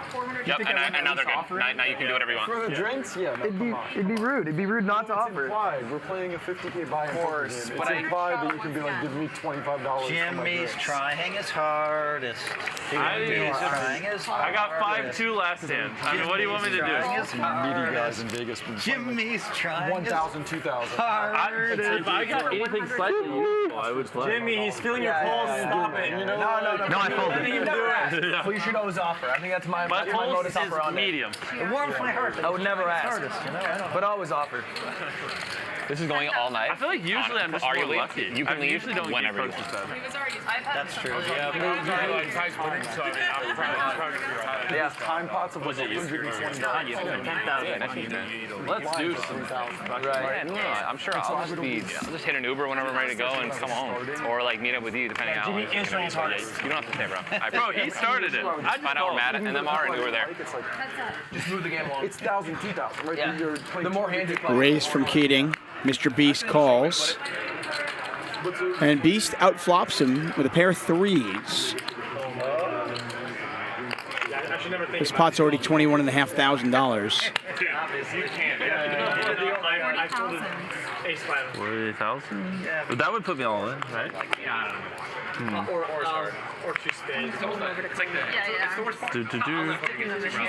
Yep. And now they're good. Now you can do whatever you want. For the drinks, yeah. It'd be rude. It'd be rude not to It's offer. implied. We're playing a 50K buy-in poker game. It's implied that you can be like, give me $25 for my Jimmy's drinks. trying his hardest. Jimmy's trying his hardest. I got 5-2 last hand. I mean, what do you want me to do? Meaty guys in Vegas. Jimmy's trying his 1,000, 2,000. If I got anything slightly useful, I would play. Jimmy, he's feeling your pulse. Stop it. No, I folded. Let him do it. Well, you should always offer. I think that's my My pulse modus is operandi. medium. It warms my heart. I would never ask, but always offer. This is going all night. I feel like usually I'm just more Arguably, lucky. you can I leave usually don't whenever get you posted want. bad. That's true. Yeah. Time pots of like $120. Let's do some. Yeah, no, I'm sure I'll just hit an Uber whenever I'm ready to go and come home, or like meet up with you depending on how. Jimmy is trying his hardest. You don't have to stay, bro. Bro, he started it. I just Find out where Matt and them are, and we were there. It's like, Just move the game along. it's 1,000, 2,000, right? Yeah. You're playing The more hands you play. Raise from Keating. Mr. Beast calls. And Beast outflops him with a pair of threes. This pot's already $21,500. Ace five. 40,000? But that would put me all in, right? Or two spades. It's like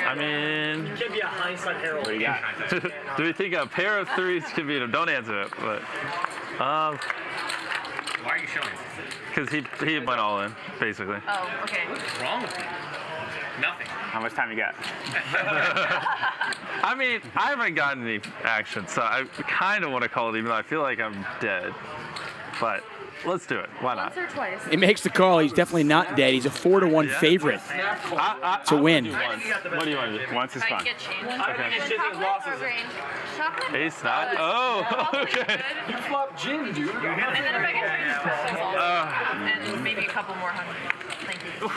I mean, You can't be a hindsight herald. do we think a pair of threes could be? Don't answer it, but Why are you showing? because he went all in basically. Oh, okay. What's wrong with you? Nothing. How much time you got? I mean, I haven't gotten any action, so I kind of want to call it, even though I feel like I'm dead. But let's do it. Why not? Once or twice. He makes the call. He's definitely not dead. He's a 4-1 favorite to win. What do you want to do? Once is I fun. can get change. Okay. Chocolate or green? Chocolate. Ace not. Oh, okay. You flop gin, dude. And then if I get change, crystals also. And maybe a couple more hundred. Thank you.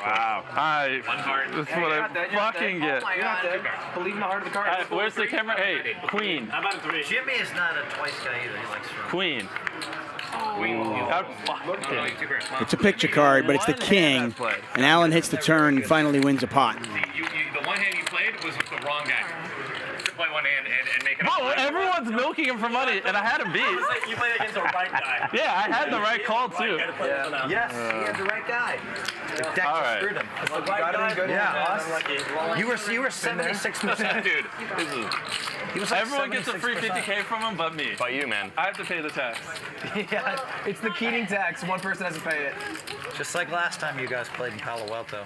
Wow. That's what I fucking get. Oh my god. Believe in the heart of the card. Where's the camera? Hey, queen. How about a three? Jimmy is not a twice guy either. He likes strong. Queen. Outfucked him. It's a picture card, but it's the king. And Alan hits the turn and finally wins a pot. The one hand you played was with the wrong guy. To play one hand and make it. Bro, everyone's milking him for money, and I had him beat. You played against the right guy. Yeah, I had the right call too. Yes, he had the right guy. The deck All right. screwed him. Yeah. You were 76%. Dude, He was like Everyone gets a free 76%. $50K from him, but me. by you, man. I have to pay the tax. Yeah. It's the Keating tax. One person has to pay it. Just like last time you guys played in Palo Alto.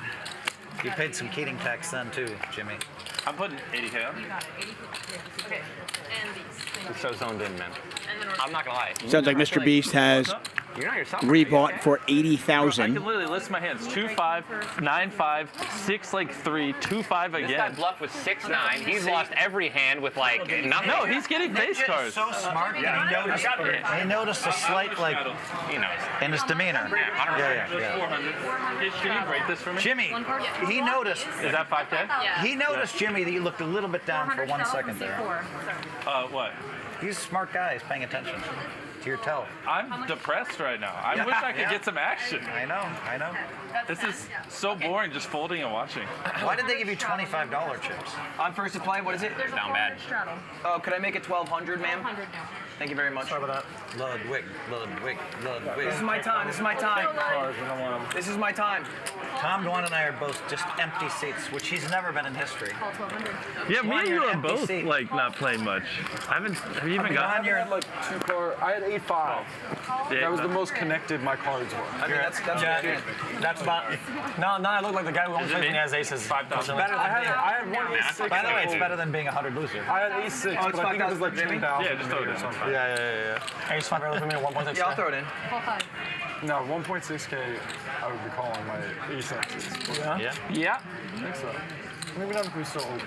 You paid some Keating tax then too, Jimmy. I'm putting 80K on. Okay. And these. You're so zoned in, man. I'm not gonna lie. Sounds like Mr. Beast has You're not yourself. rebought for I $80,000. can literally list my hands: 2-5, 9-5, 6-3, 2 5 This guy again. bluffed with 6-9. He's lost every hand with like nothing. No, he's getting face cards. So smart. He noticed a slight He knows. in his demeanor. Yeah. Can you break this for me? Jimmy, he noticed. Is that 5K? Yeah. He noticed, Jimmy, that you looked a little bit down for 1 second there. What? He's a smart guy. He's paying attention to your tell. I'm depressed right now. I wish I could get some action. I know. This is so boring, just folding and watching. Why did they give you $25 chips? I'm first to play. What is it? Down bad. Oh, could I make it 1,200, ma'am? Thank you very much. Sorry about that. Ludwig. This is my time. This is my time. This is my time. Tom, Dwan, and I are both just empty seats, which he's never been in history. Yeah, me and you you're are an both NPC. like not playing much. Have you even I got? had like 2 cards. I had 8-5. Yeah, That was the most connected my cards were. I mean, that's That's about. Now I look like the guy who always plays when he has aces. 5,000. I had 1 By the way, it's better than being a 100 loser. I had 8-6, Oh, it's but I think it was like 5,000, 10,000. Yeah, just throw it in. Yeah. Ace 5 for me at 1.6. Yeah, I'll throw it in. No, 1.6K, I would be calling my aces. Yeah. Yeah. I think so. Maybe not if we still open.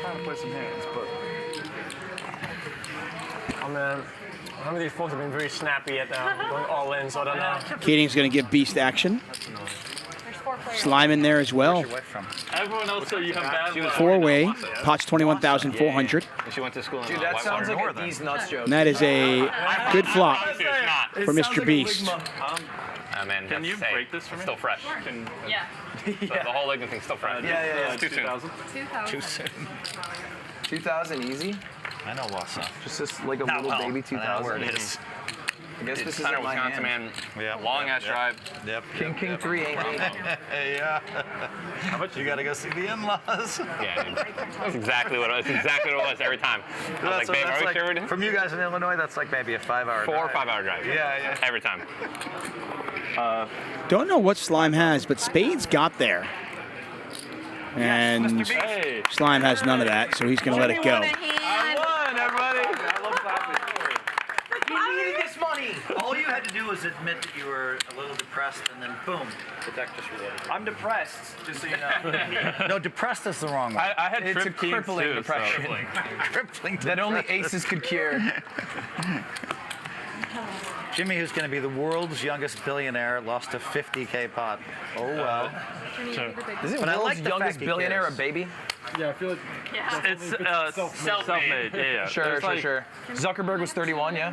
Trying to play some hands, but Oh man, some of these folks have been very snappy at going all in, so I don't know. Keating's going to give Beast action. Slime in there as well. Everyone else said you have bad. 4-way, pots 21,400. She went to school in Dude, that sounds like a These Nuts joke. And that is a good flop It's not. for Mr. Beast. Oh man, Can you break this for me? Still fresh. Yeah. The whole Ligman thing's still fresh. Yeah. It's too soon. 2,000. Too soon. 2,000 easy. I know Wausau. Just like a Not little well. baby I know where 2,000. it is. I guess this It's is Center, in my Wisconsin, hand. man. Yeah. Long ass drive. Yep. King 3 ain't me. Yeah. How much you gotta go see the in-laws? Yeah, dude. That's exactly what it was every time. I was like, babe, are we sure we're doing from you guys in Illinois, that's like maybe a 5-hour 4 or 5 hour drive? Yeah. Every time. Don't know what Slime has, but Spades got there. And Hey. Slime has none of that, so he's going to let it go. I won, everybody. You needed this money. All you had to do was admit that you were a little depressed, and then boom, the deck just rewarded. I'm depressed, just so you know. No, depressed is the wrong one. I had It's a trip keys crippling too, depression. Crippling That only aces could cure. Jimmy, who's going to be the world's youngest billionaire, lost a 50K pot. Oh well. Is it But I world's like the youngest fact he billionaire a cares. baby? Yeah, I feel like It's self-made. Yeah. Sure. There's like- Zuckerberg was 31, yeah?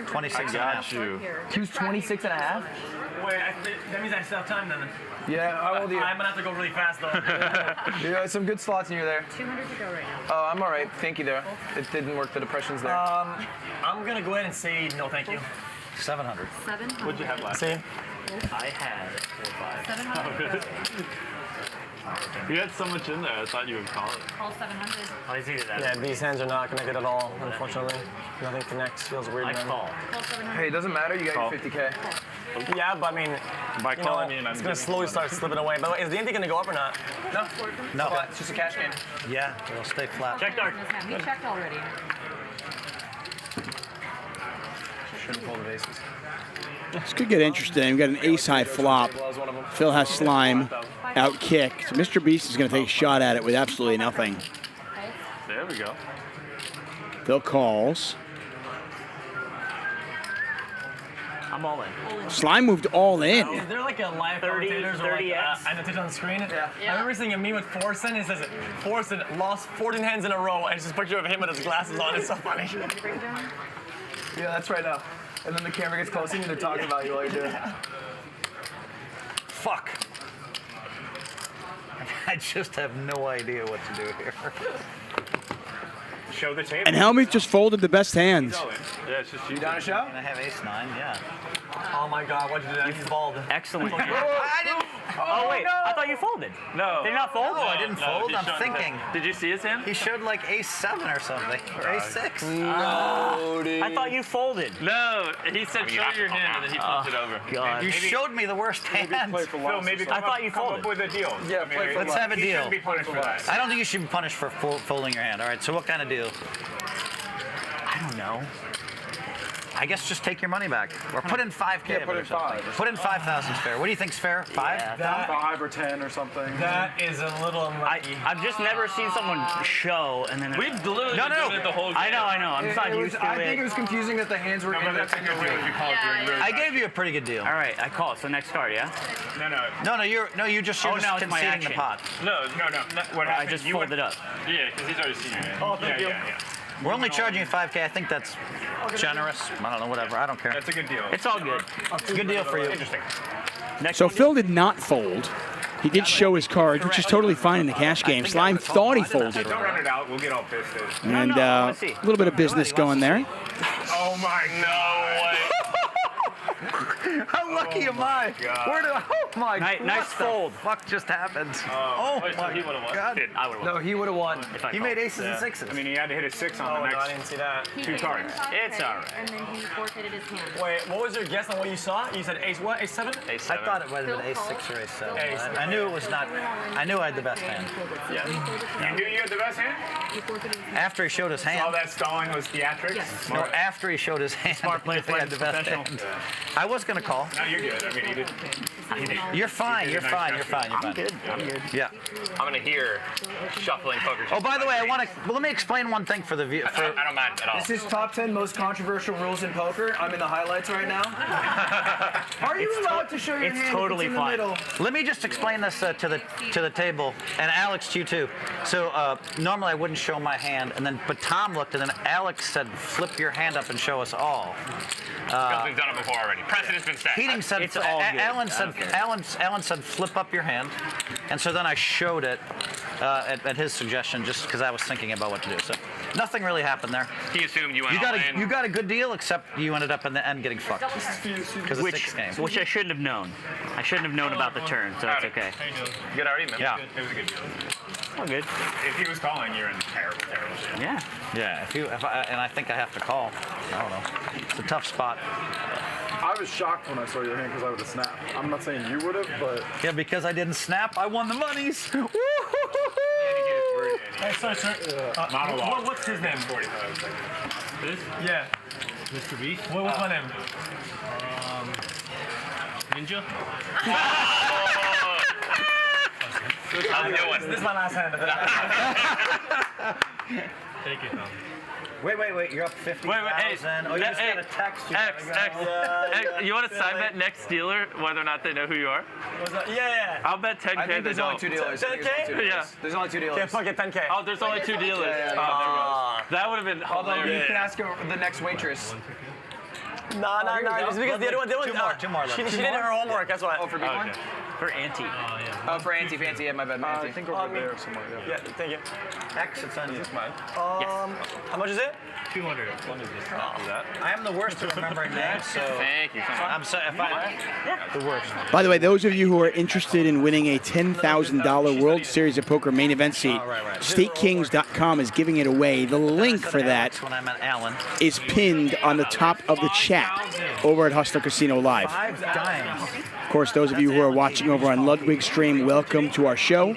26 and a half. you. He was 26 and a half? Wait, that means I still have time then. Yeah, how old are you? I'm gonna have to go really fast though. Yeah, some good slots in you there. 200 to go right now. Oh, I'm all right. Thank you there. It didn't work. The depression's there. I'm gonna go ahead and say no, thank you. 700. 700. What'd you have last? See? I had 4-5. 700. You had so much in there, I thought you would call it. Call 700. Oh, it's either that. Yeah, these hands are not connected at all, unfortunately. Nothing connects. Feels weird. I man. call. Call 700. Hey, it doesn't matter. You got Call. your 50K. Yeah, but I mean, By you know, calling me and I'm it's gonna giving slowly you start slipping away. By the way, is the ante gonna go up or not? No. No. It's just a cash game. Yeah, it'll stay flat. Check dark. We checked already. Shouldn't fold the aces. This could get interesting. We've got an ace-high flop. Phil has Slime out-kicked. Mr. Beast is going to take a shot at it with absolutely nothing. There we go. Phil calls. I'm all in. Slime moved all in. Is there like a live 30, commentators or like 30X? annotation on the screen? Yeah. I remember seeing a meme with Forsen. It says, Forsen lost 14 hands in a row, and it's just a picture of him with his glasses on. It's so funny. Yeah, that's right now. And then the camera gets close and they're talking about you while you're doing it. Fuck. I just have no idea what to do here. Show the table. And Hellmuth just folded the best hands. Yeah, it's just you. You down a show? I have ace-9, yeah. Oh my god, why'd you do that? You fold. Excellent. I didn't. Oh, wait. I thought you folded. No. Did you not fold? No, I didn't fold. he I'm showed thinking. Did you see his hand? He showed like ace-7 or something. Or ace-6. I thought you folded. No, he said show your hand and then he flipped it over. God. You showed me the worst hand. Phil, maybe I thought you come folded. up with a deal. Yeah, play for Let's have a He deal. shouldn't be punished for that. I don't think you should be punished for folding your hand. All right, so what kind of deal? I don't know. I guess just take your money back. Or put in 5K. Yeah, put in 5. Put in 5,000 is fair. What do you think's fair? 5? That, 5 or 10 or something. that is a little unlucky. I've just never seen someone show and then. We've literally been doing it the whole game. I know. I'm just not used to I it. think it was confusing that the hands were in That's a good deal if you call it doing really I gave you a pretty good deal. All right, I call it. So next card, yeah. No. You just Oh, now it's my conceding the action. pot. No. What I happened? just you folded it up. Yeah, because he's already seen you. Oh, thank you. Yeah. We're only charging you 5K. I think that's generous. I don't know, whatever. I don't care. That's a good deal. It's all good. It's a good deal for you. Interesting. Next So one, Phil did not fold. He did show his cards, which is totally fine in the cash game. Slime thought he folded. Don't run it out. We'll get all pissed. And a little bit of business going there. Oh my God. How lucky am I? God. Where did oh my Nice what fold. the fuck just happened? Oh my He would have won. God. I would have No, he would have won. He made aces and sixes. I mean, he had to hit a 6 on the Oh, no, I next didn't see that. 2 cards. It's all right. And then he forfeited his hand. Wait, what was your guess on what you saw? You said ace what? Ace 7? Ace I 7. thought it might have been ace 6 or ace 7. Ace. I knew it was not. I knew I had the best hand. You knew you had the best hand? After he showed his All hand. that stalling was theatrics? No, after he showed his hand. Smart play, he had the best professional. hand. I was gonna call. No, you're good. I mean, he did. You're fine. You're fine. You're fine. You're fine. I'm good. Yeah. I'm gonna hear shuffling poker. Oh, by the way, I want to. Well, let me explain one thing for the view. I don't mind at all. This is top 10 most controversial rules in poker. I'm in the highlights right now. Are you allowed to show your it's hand totally if it's in fine. the middle? Let me just explain this to the table, and Alex to you too. So normally I wouldn't show my hand, but Tom looked, and then Alex said, "Flip your hand up and show us all." Because we've done it before already. Precedent's been set. Keating said, It's all good. Alan said, flip up your hand, and so then I showed it at his suggestion, just because I was thinking about what to do. So nothing really happened there. He assumed you went You got all a in. you got a good deal, except you ended up in the end getting fucked because of Which 6 games. I shouldn't have known. I shouldn't have known about the turn, so it's okay. Good already, man. Yeah. It was a good deal. All good. If he was calling, you're in terrible shape. Yeah. Yeah. And I think I have to call. I don't know. It's a tough spot. I was shocked when I saw your hand because I would have snapped. I'm not saying you would have, but Yeah, because I didn't snap, I won the monies. Hey, sorry, sir. Monologue. What's his name? 45 seconds. This? Yeah. Mr. Beast? What's my name? Ninja? This is my last hand. Take it, Tom. Wait, you're up 50,000. Oh, you just got a text. X. You want to side bet next dealer whether or not they know who you are? Yeah. I'll bet 10K I think they there's only don't. 2 dealers. I think there's only 2 10K? dealers. Yeah. There's only 2 dealers. Okay, fuck it, 10K. Oh, there's only 2 dealers. Yeah. Oh, that would have been Although you hilarious. can ask the next waitress. No. Just because the other one, Two more left. She did her homework, that's why. Oh, for B1? For Auntie. Oh, for Auntie Fancy. Yeah, my bad, my I Auntie. think over there somewhere. Yeah. Yeah, thank you. X, it's on you. How much is it? 200. I am the worst at remembering names, so Thank you. I'm sorry if the worst. By the way, those of you who are interested in winning a $10,000 World Series of Poker main event seat, StateKings.com is giving it away. The link for that When I met Alan. is pinned on the top of the chat over at Hustler Casino Live. 5 dimes. Of course, those of you who are watching over on Ludwig's stream, welcome to our show.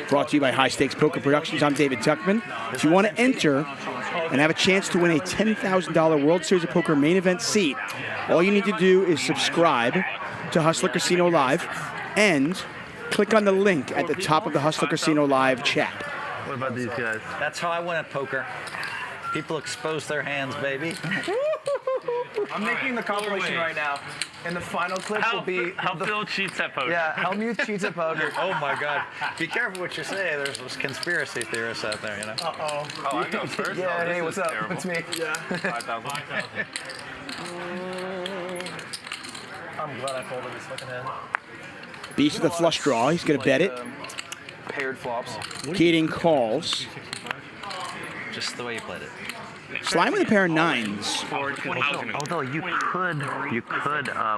Brought to you by High Stakes Poker Productions. I'm David Tuckman. If you want to enter and have a chance to win a $10,000 World Series of Poker main event seat, all you need to do is subscribe to Hustler Casino Live and click on the link at the top of the Hustler Casino Live chat. What about these guys? That's how I win at poker. People expose their hands, baby. I'm making the compilation right now. And the final clip will be... How Phil cheats at poker. Yeah, Hellmuth cheats at poker. Oh my God. Be careful what you say. There's those conspiracy theorists out there, you know. Uh-oh. Oh, I go first. Yeah, Oh, this hey, is what's up? terrible. It's me. Yeah. 5,000. I'm glad I folded this fucking hand. Beast with a flush draw. He's going to bet it. Paired flops. Keating calls. Just the way you played it. Slime with a pair of 9s. Although you could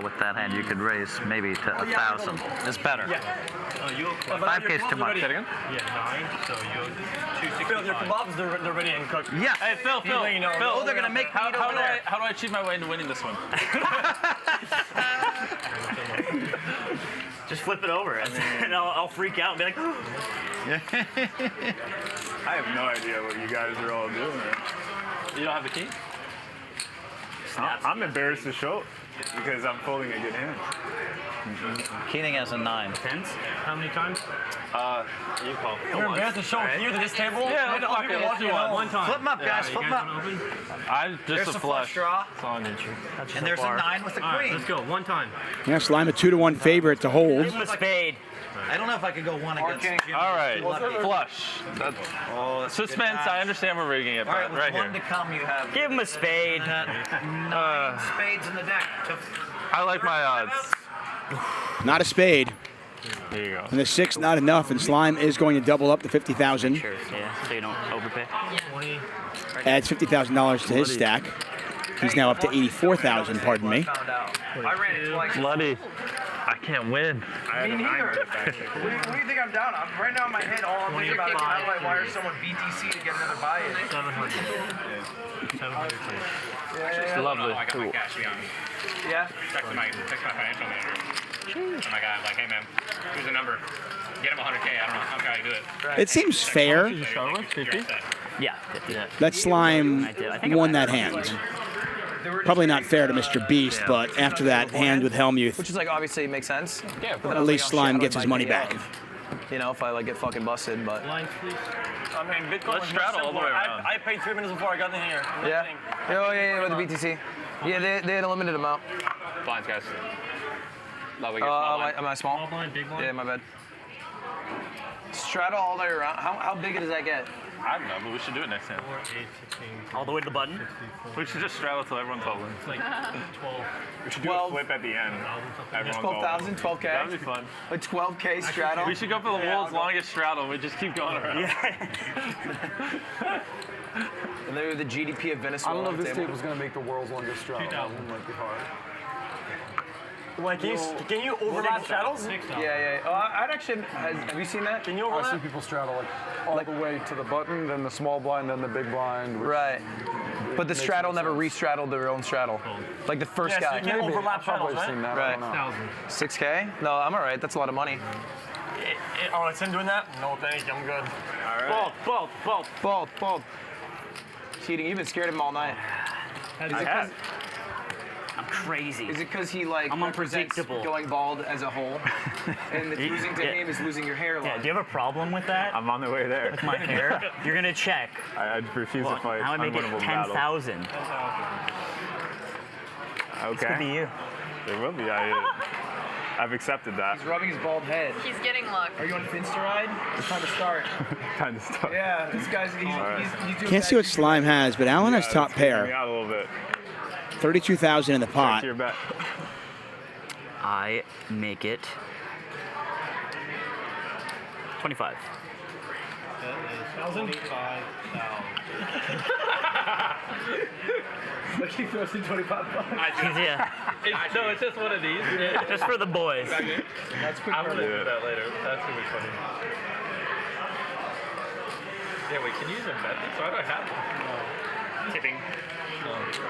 with that hand, you could raise maybe to 1,000. It's better. 5K is too much. Yeah, 9, so you 260. Phil, your kebabs, they're ready and cooked. Yeah. Hey, Phil. Oh, they're gonna make meat over there. How do I cheat my way into winning this one? Just flip it over, and then I'll freak out and be like, I have no idea what you guys are all doing. You don't have the key? I'm embarrassed to show because I'm folding a good hand. Keating has a 9. Tens? How many times? You call. You're embarrassed to show here to this table? Yeah, let's do one time. Flip them up, guys. Flip them up. I'm just There's a a flush. draw. That's all I need you. And there's a 9 with a All right, queen. let's go. One time. Yeah, Slime a 2-1 favorite to hold. Give him a spade. I don't know if I could go 1 against Jimmy. All right, Lucky. flush. That's Suspense. I understand we're rigging it, All right, but with right 1 here. to come, you have Give him a spade. 9 spades in the deck. I like my odds. Not a spade. There you go. And the 6 not enough, and Slime is going to double up to 50,000. Sure, yeah, so you don't overpay. 20. Adds $50,000 to his stack. He's now up to 84,000. Pardon me. I ran it twice. Bloody. I can't win. Me neither. What do you think I'm down? Right now in my head, all I'm thinking about is how do I wire someone BTC to get another buy-in? 700. 700. It's lovely. I got my cash, to be honest. Yeah? Text my financial manager. Oh my God, I'm like, hey man, here's a number. Get him 100K. I don't know how can I do it. It seems fair Yeah. that Slime won that hand. Probably not fair to Mr. Beast, but after that hand with Hellmuth, Which is like, obviously it makes sense. Yeah. at least Slime gets his money back. You know, if I like get fucking busted, but. Lines, please. I mean, Bitcoin Let's straddle all the way around. I paid 3 minutes before I got in here. Yeah. Oh, yeah, with the BTC. Yeah, they had a limited amount. Blinds, guys. Ludwig, you're small blind. Am I small? Small blind, big blind? Yeah, my bad. Straddle all the way around. How big does that get? I don't know, but we should do it next time. 4, 8, 16. All the way to the button? We should just straddle till everyone's holding. It's like 12. We should do a flip at the end. Everyone's 12,000, 12K. That'd be fun. A 12K straddle. We should go for the world's longest straddle. We just keep going around. Yeah. And then we have the GDP of Venezuela. I don't know if this table. table's gonna make the world's longest straddle. That one might be hard. Like, can you overlap straddles? Yeah. Oh, I'd actually. Have you seen that? Can you I see overlap? people straddle like all the way to the button, then the small blind, then the big blind. which- Right. But the straddle never re-straddled their own straddle. Like the first Yeah, so guy. you can't Maybe. overlap I've probably straddles, seen right? that. I Right. don't know. 6K? No, I'm all right. That's a lot of money. Oh, it's him doing that? No, thank you. I'm good. Bald. Cheating. You've been scared of him all night. I'm crazy. Is it because he like I'm represents unpredictable. going bald as a whole, and the losing to him is losing your hairline? Yeah, do you have a problem with that? I'm on the way there. With my hair? You're gonna check. I refuse to fight How I make it unwinnable battles. 10,000. This could be Okay. you. There will be. I've accepted that. He's rubbing his bald head. He's getting luck. Are you on Finsta ride? It's time to start. Kind of stuff. Yeah, this guy's he's doing Can't see what Slime has, but Allen has top Me pair. out a little bit. 32,000 in the pot. To your bet. I make it 25. That is 25,000. Look, he throws in 25 bucks. Yeah. No, it's just one of these. Just for the boys. That's quick. I'm gonna do that later. That's gonna be funny. Yeah, wait, can you even bet this? Why do I have it? Tipping.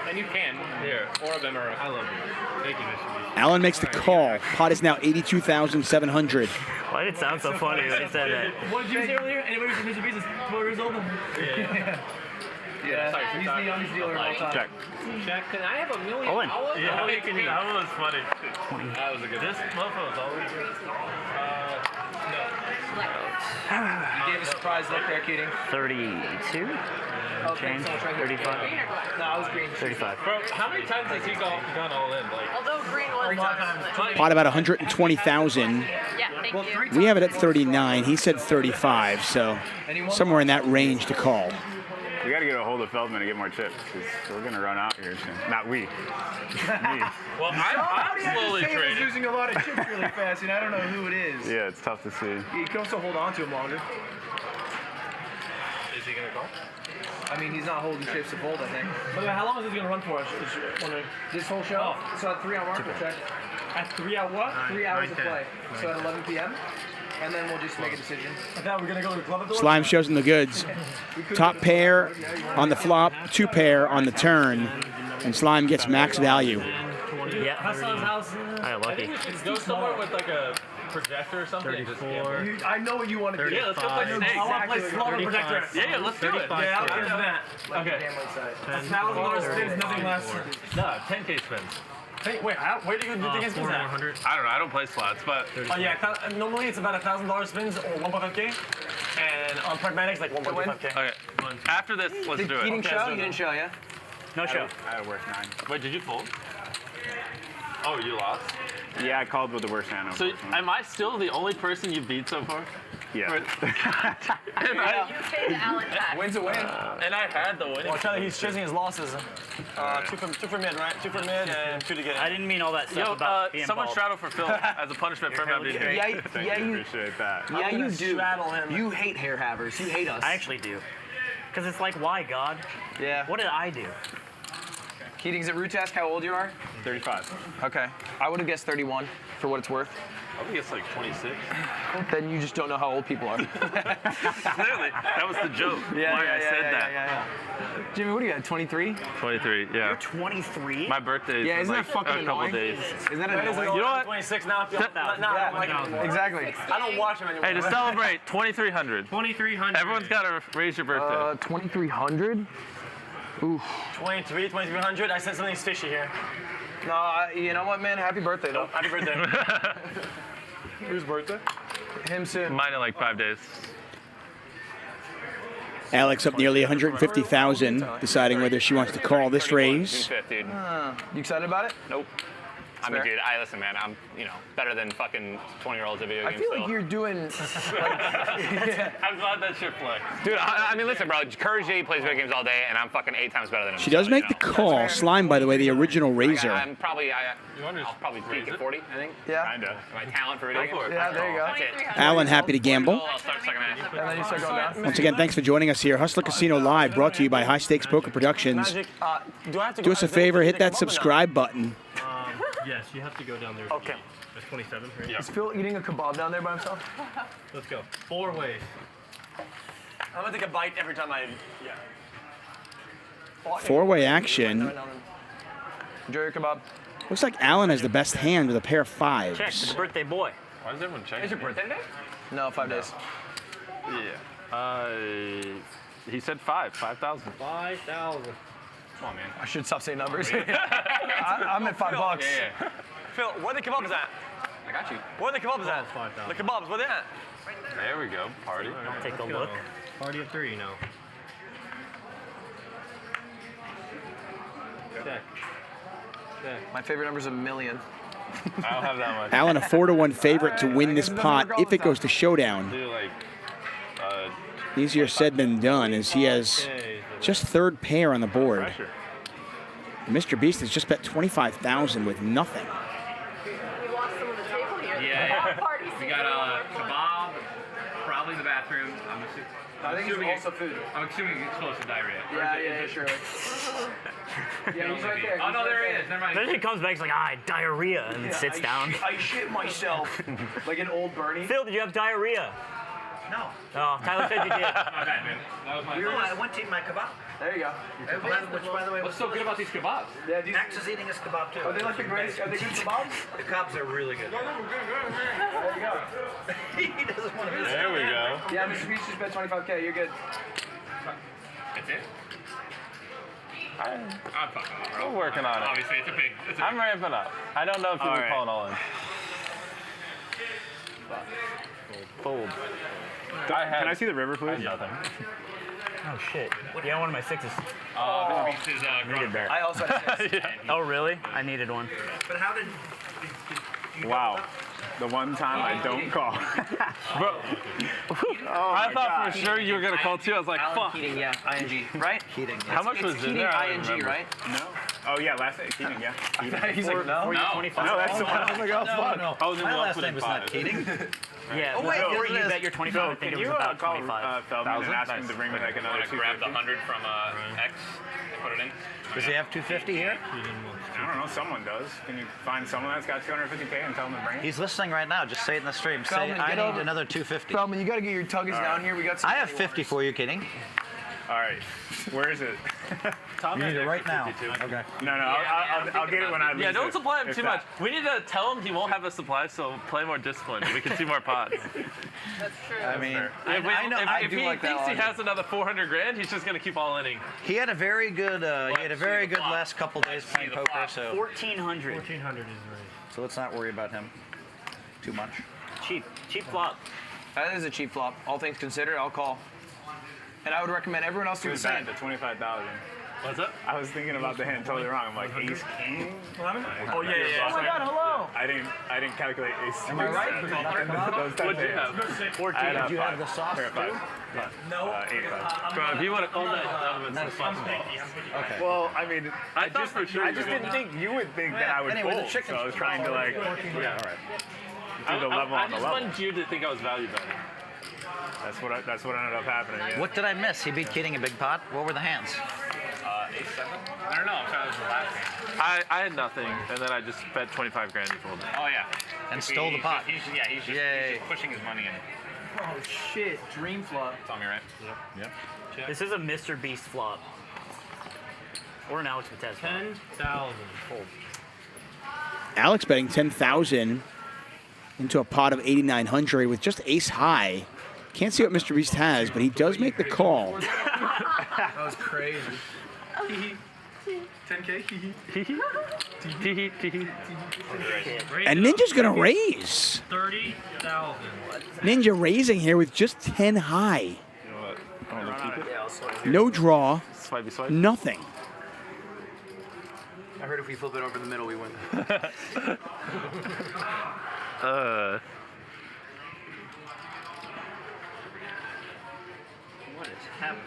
And you can. Here. Four of them are. I love you. Thank you, Mr. Beast. Allen makes the call. Pot is now 82,700. Why did it sound so funny when he said that? What did you say earlier? Anybody from Mr. Beast is 12 years old? Yeah, he's the youngest dealer of all time. Check. Jack, can I have $1 million? Owen. Yeah, you can. That one was funny. That was a good. This motherfucker was always good. You gave a surprise look there, Keating. 32? Change? 35? No, I was green. 35. Bro, how many times has he gone all in? Like, Although green was Pot about 120,000. Yeah, thank you. We have it at 39. He said 35, so somewhere in that range to call. We got to get a hold of Feldman to get more chips because we're going to run out here soon. Not we. Me. well, I'm slowly He's trading. losing a lot of chips really fast, and I don't know who it is. Yeah, it's tough to see. You can also hold on to him longer. Is he gonna call? I mean, he's not holding chips to fold, I think. By the way, how long is this gonna run for us? This whole show? So at 3 hour mark, we'll check. At 3 hour what? 3 hours of play. So at 11 p.m. And then we'll just make a decision. I thought we were gonna go to the club at the Slime shows him the goods. Top pair on the flop, 2 pair on the turn, and Slime gets max value. Yeah. I got lucky. Go somewhere with like a projector or something? 34. I know what you want to do. Yeah, let's go play snakes. I want to play slaughter projector. Yeah, let's do it. Yeah, I'll get that. Okay. $1,000 spins, nothing less. No, 10K spins. Hey, wait, where do you think it's spins at? 100. I don't know. I don't play slots, but Oh yeah, normally it's about $1,000 spins or 1.5K, and on pragmatics like 1.5K. okay. After this, let's do He it. didn't show? You didn't show, yeah? No show. I had a worse 9. Wait, did you fold? Oh, you lost. Yeah, I called with the worst hand. So, am I still the only person you beat so far? Yeah. You paid Alan back. Win's a win. And I had the winning. Well, Charlie, he's chasing his losses. Two for mid, right? 2 for mid and 2 to get in. I didn't mean all that stuff about being someone bald. straddle for Phil as a punishment for him not being here. Yeah, you Appreciate that. Yeah, you do. Straddle him. You hate hair havers. You hate us. I actually do. Because it's like, why, God? Yeah. What did I do? Keating's at root task. How old you are? 35. Okay. I would have guessed 31 for what it's worth. I think it's like 26. Then you just don't know how old people are. Clearly, that was the joke. Why I said that. Yeah. Jimmy, what do you got? 23? 23, yeah. You're 23? My birthday is Yeah, in isn't like that fucking a couple annoying? days. Isn't that That is annoying? You know what? 26 now. Exactly. I don't watch him anymore. Hey, to celebrate, 2,300. 2,300. Everyone's got to raise your birthday. 2,300? Oof. 2,300. I said something's fishy here. No, you know what, man? Happy birthday, though. Happy birthday. Whose birthday? Him soon. Mine in like 5 days. Alex up nearly 150,000, deciding whether she wants to call this raise. Dude. You excited about it? Nope. I mean, dude, listen, man, I'm, better than fucking 20-year-olds at video I games. feel like you're doing. I'm glad that shit flexed. Dude, I mean, listen, bro, Courage J plays video games all day, and I'm fucking 8 times better than him. She does make the call. Slime, by the way, the original raiser. I'll probably peak at 40, I think. Yeah. Kinda. My talent for video games. Yeah, there you go. That's it. Alan, happy to gamble. I'll start second half. And then you start going down. Once again, thanks for joining us here. Hustler Casino Live, brought to you by High Stakes Poker Productions. Magic, do I have to Do us a favor, hit that subscribe button. Yes, you have to go down there. Okay. That's 27, right? Is Phil eating a kebab down there by himself? Let's go. 4 ways. I'm gonna take a bite every time I. Yeah. Four-way action. Enjoy your kebab. Looks like Alan has the best hand with a pair of Check, fives. it's a birthday boy. Why is everyone checking? Is your birthday today? No, 5 days. Yeah. He said 5,000. 5,000. Come on, man. I should stop saying numbers. I'm at $5. Yeah. Phil, where the kebabs at? I got you. Where the kebabs at? 5,000. The kebabs, where they at? There we go. Party. Alright, Take a let's look. go. Party of 3 now. Check. Check. My favorite number is 1,000,000. I don't have that much. Alan, a 4-1 favorite to win this pot if it goes to showdown. Do like, Easier said than done, as he has just third pair on the board. pressure. Mr. Beast has just bet 25,000 with nothing. We lost some on the table here. Yeah. Party We got kebab, probably in the bathroom. I think it's also food. I'm assuming explosive diarrhea. Yeah, sure. Yeah, he's right there. Oh, no, there he is. Never mind. Then he comes back, he's like, diarrhea, and then sits down. I shit myself. Like an old Bernie. Phil, did you have diarrhea? No. Oh, Tyler said you did. My bad, man. That was my fault. I went to eat my kebab. There you go. Which, by the way, What's so good about these kebabs? Yeah, Max is eating his kebab too. Are they like the greatest? Are they good kebabs? The kebabs are really good. There you go. He doesn't want to miss it. There we go. Yeah, Mr. Beast just bet 25K. You're good. That's it? I'm fucking bro. We're working on it. Obviously, it's a big. I'm ramping up. I don't know if you can call it all in. Fold. Can I see the river, please? Nothing. Oh, shit. Yeah, one of my sixes. Mr. Beast is Needed that. I also have 6. Oh, really? I needed one. But how did you Wow. The one time I don't call. Bro, I thought for sure you were gonna call too. I was like, fuck. Keating, yeah, ING, right? Keating? How much was Keating, in there? I don't ING, remember. right? No. Oh yeah, last night Keating, yeah. He's like, no. No. 25. No, that's the one. I was like, oh fuck. No, I was in my one last put name in was 5. not Keating. Yeah, Oh, wait, before here you it is. bet your 25, I think it was Can you about call 25. Feldman and ask him Nice. to bring me like I another want to grab the 250? 100 from X and put it in. Does he have 250 here? I don't know, someone does. Can you find someone that's got 250K and tell them to bring it? He's listening right now. Just say it in the stream. Say, Feldman, I get need over- another 250. Feldman, you gotta get your tuggies down here. We got some. I have 50 for you, kidding. All right. Where is it? You need it right now. Okay. No, I'll get it when I lose. Yeah, don't it, supply him if too that- much. We need to tell him he won't have a supply, so play more disciplined. We can see more pots. That's true. I mean, If he thinks he has another 400 grand, he's just gonna keep all inning. he had a very good last couple days playing poker, so 1400. 1400 is right. so let's not worry about him too much. Cheap flop. That is a cheap flop. All things considered, I'll call. And I would recommend everyone else do the same. The 25,000. What's up? I was thinking about the hand totally wrong. I'm like ace king. Oh yeah. Oh my God, hello. I didn't calculate ace. Am I right? What'd you have? 14. I had Did you have the sauce pair of five. too? No. 8-5. Bro, if you want to call that, that would have been so Okay. Well, I mean, I thought for sure I you just were didn't think you would think that I would Anyway, the fold. chicken's So I was trying to like, yeah, all right. do the level I on the just level. wanted you to think I was value betting. That's what ended up happening. Yeah. What did I miss? He beat Keating a big pot. What were the hands? Ace-7? I don't know. I'm trying to relax. I had nothing, and then I just bet 25 grand and folded. Oh, yeah. And stole the pot. He's just pushing his money in. Oh shit, dream flop. Tell me, right? Yep. This is a Mr. Beast flop. Or an Alex Vitesse flop. 10,000. Fold. Alex betting 10,000 into a pot of 8,900 with just ace high. Can't see what Mr. Beast has, but he does make the call. That was crazy. 10K. And Ninja's gonna raise. 30,000. Ninja raising here with just 10 high. You know what? I'm gonna keep it. No draw, Swipey swipe. nothing. I heard if we flip it over the middle, we win. What is happening?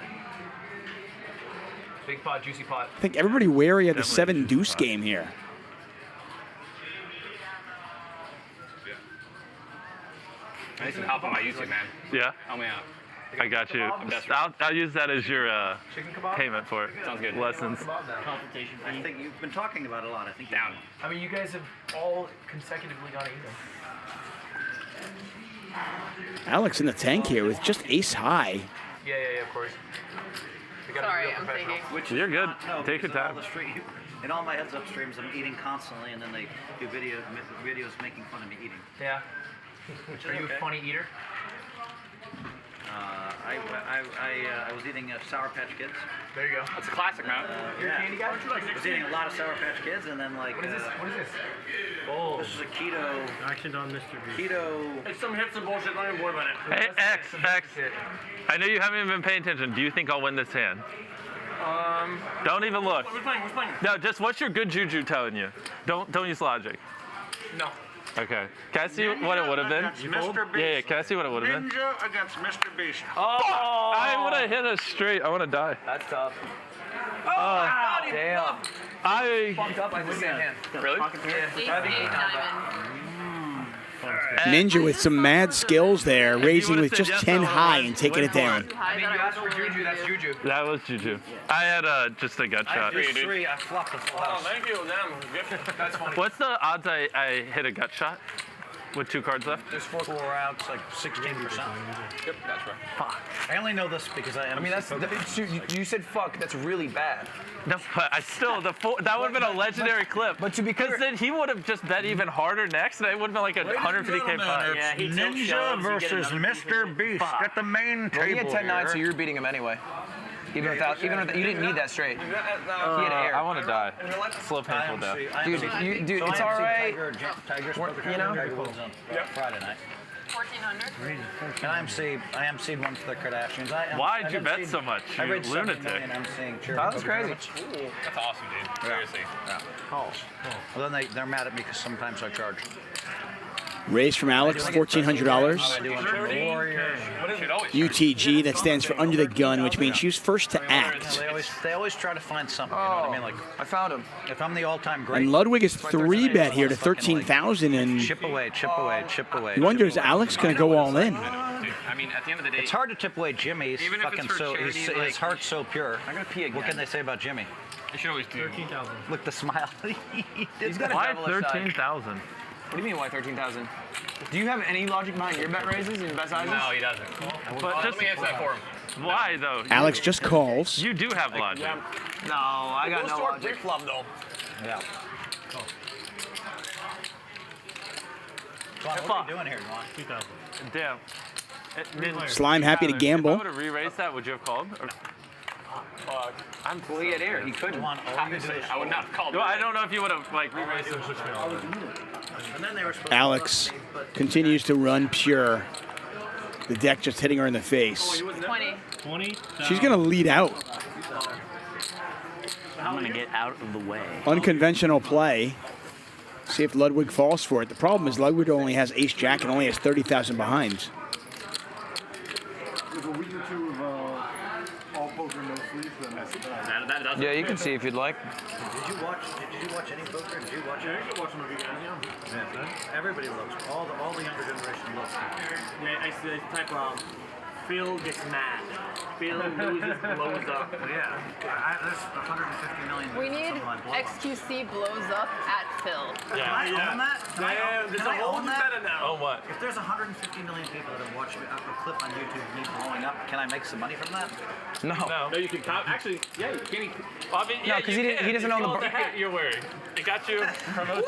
Big pot, juicy pot. I think everybody wary of the Definitely 7 deuce game here. I need some help on my YouTube, man. Yeah, Help me out. I got you. I'll use that as your payment for it. Sounds good. Lessons. Confrontation I fee. think you've been talking about it a lot. I think Down. I mean, you guys have all consecutively gone even. Alex in the tank here with just ace high. Yeah, of course. We gotta be Sorry, real I'm professional. thinking. Which You're good. No, Take your because in all time. the in all my heads up streams, I'm eating constantly, and then they do videos making fun of me eating. Yeah. Which Are is you okay. a funny eater? I was eating Sour Patch Kids. There you go. That's a classic, man. You're a candy guy? I was eating a lot of Sour Patch Kids, and then like What is this? What is this? Oh, this is a keto. actioned on Mr. Beast. Keto. It's some hipster bullshit. Don't even worry about it. Hey, X. I know you haven't even been paying attention. Do you think I'll win this hand? Don't even look. Who's playing? No, just what's your good juju telling you? Don't use logic. No. Okay. Can I see what it would have been? Mr. Beast. Yeah, can I see what it would have been? Ninja against Mr. Beast. Oh! I would have hit a straight. I want to die. That's tough. Damn. I Fucked up. I just same hand. Really? Eight diamond. Ninja with some mad skills there, raising with just 10 high and taking it down. I mean, you asked for juju. That's juju. That was juju. I had just a gut shot. I flopped the full house. Thank you. Damn. That's funny. What's the odds I hit a gut shot with 2 cards left? There's 4 outs, like 16%. Yep, that's right. Fuck. I only know this because I am. I mean, you said fuck. That's really bad. No, but I still that would have been a legendary clip. But to be clear, because then he would have just bet even harder next, and it would have been like a 150K pot. Yeah, he Ninja versus Mr. Beast at the main well, he had 10-9, so you were beating him anyway. Even without, you didn't need that straight. He had air. I want to die. Slow, painful death. Dude, it's all right. You know? Friday night. 1,400. And I emceed one for the Kardashians. Why'd you bet so much, I you raised lunatic? That was crazy. Ooh, that's awesome, dude. Seriously. Yeah. Well, then they're mad at me because sometimes I charge. Raise from Alex, $1,400. I do on Warriors. UTG, that stands for Under the Gun, which means she was first to act. They always try to find something. You know what I mean? Like I found him. if I'm the all-time great. And Ludwig is 3-bet here to 13,000, and Chip away. he wonders, Alex going to go all in? Dude, I mean, at the end of the day, It's hard to tip away Jimmy. He's Even if fucking it's for so charity, his like- heart's so pure. I'm gonna pee again. What can they say about Jimmy? you should always do. 13,000. Look the smile. He's got a Why devilish side. 13,000? What do you mean why 13,000? Do you have any logic behind your bet raises and bet sizes? No, he doesn't. But Let me answer that for him. Why though? Alex just calls. You do have logic. No, I got no logic. Pre-flop though. Yeah. What are you doing here, Juan? 2,000. Damn. Slime happy to If I gamble. would have re-raised that, would you have called? Or- Fuck. Well, he had air. He couldn't. I would not have called. No, I don't know if you would have like re-raised it. And then they were supposed Alex continues to run pure. The deck just hitting her in the face. 20. 20. She's going to lead out. I'm going to get out of the way. Unconventional play. See if Ludwig falls for it. The problem is Ludwig only has ace-jack and only has 30,000 behind. With a week or two of all poker, no sleep, then that's Yeah, you can see if you'd like. Did you watch any poker? Did you watch it? I watch some of you guys, yeah. Everybody loves all the younger generation loves it. Yeah, I type Phil gets mad. Phil loses, blows up. Yeah, there's 150 million. We need something like blow-ups. XQC blows up at Phil. Can I own that? Can I own that? Oh, what? If there's 150 million people that have watched a clip on YouTube of me blowing up, can I make some money from that? No. No, you can actually. Yeah, you can. Well, I mean, No, yeah, 'cause you he can. doesn't own the It's called hat you're wearing. It got you promoted.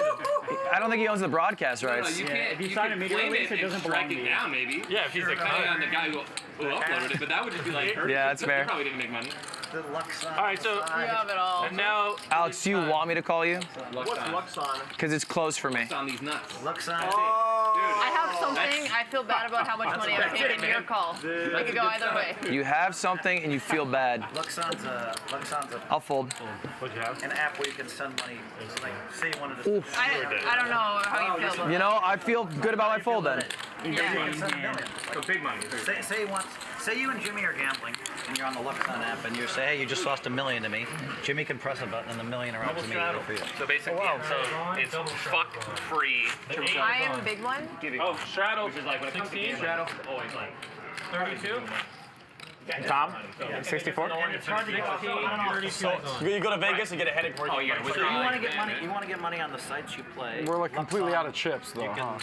I don't think he owns the broadcast rights. You can't. if you You sign can a media claim release, it it and doesn't strike belong to it you. down, maybe. Yeah, if he's a Depending on the guy who uploaded it, but that would just be like. Yeah, that's fair. You probably didn't make money. The Luxon. All right, so You have it all. and now Alex, do you want me to call you? What's Luxon? Because it's close for me. On these nuts. Luxon. I have something. I feel bad about how much money I'm taking. Your call. It could go either way. You have something and you feel bad. Luxon's I'll fold. What'd you have? an app where you can send money. Like, say you wanted to. Oof. I don't know how you feel about You know, I feel good about my fold then. You can send a million. So big money. Say you and Jimmy are gambling, and you're on the Luxon app, and you say, hey, you just lost $1 million to me. Jimmy can press a button, and the $1 million arrives immediately for you. So basically, it's fuck free. I am big one. oh, straddle. Which is like when it comes to games, straddle. always like 32. Tom, 64. It's hard to get 32 You go to Vegas and get a headache for you. Oh, you gotta So withdraw. you want to get money? You want to get money on the sites you play? we're like completely out of chips, though, huh?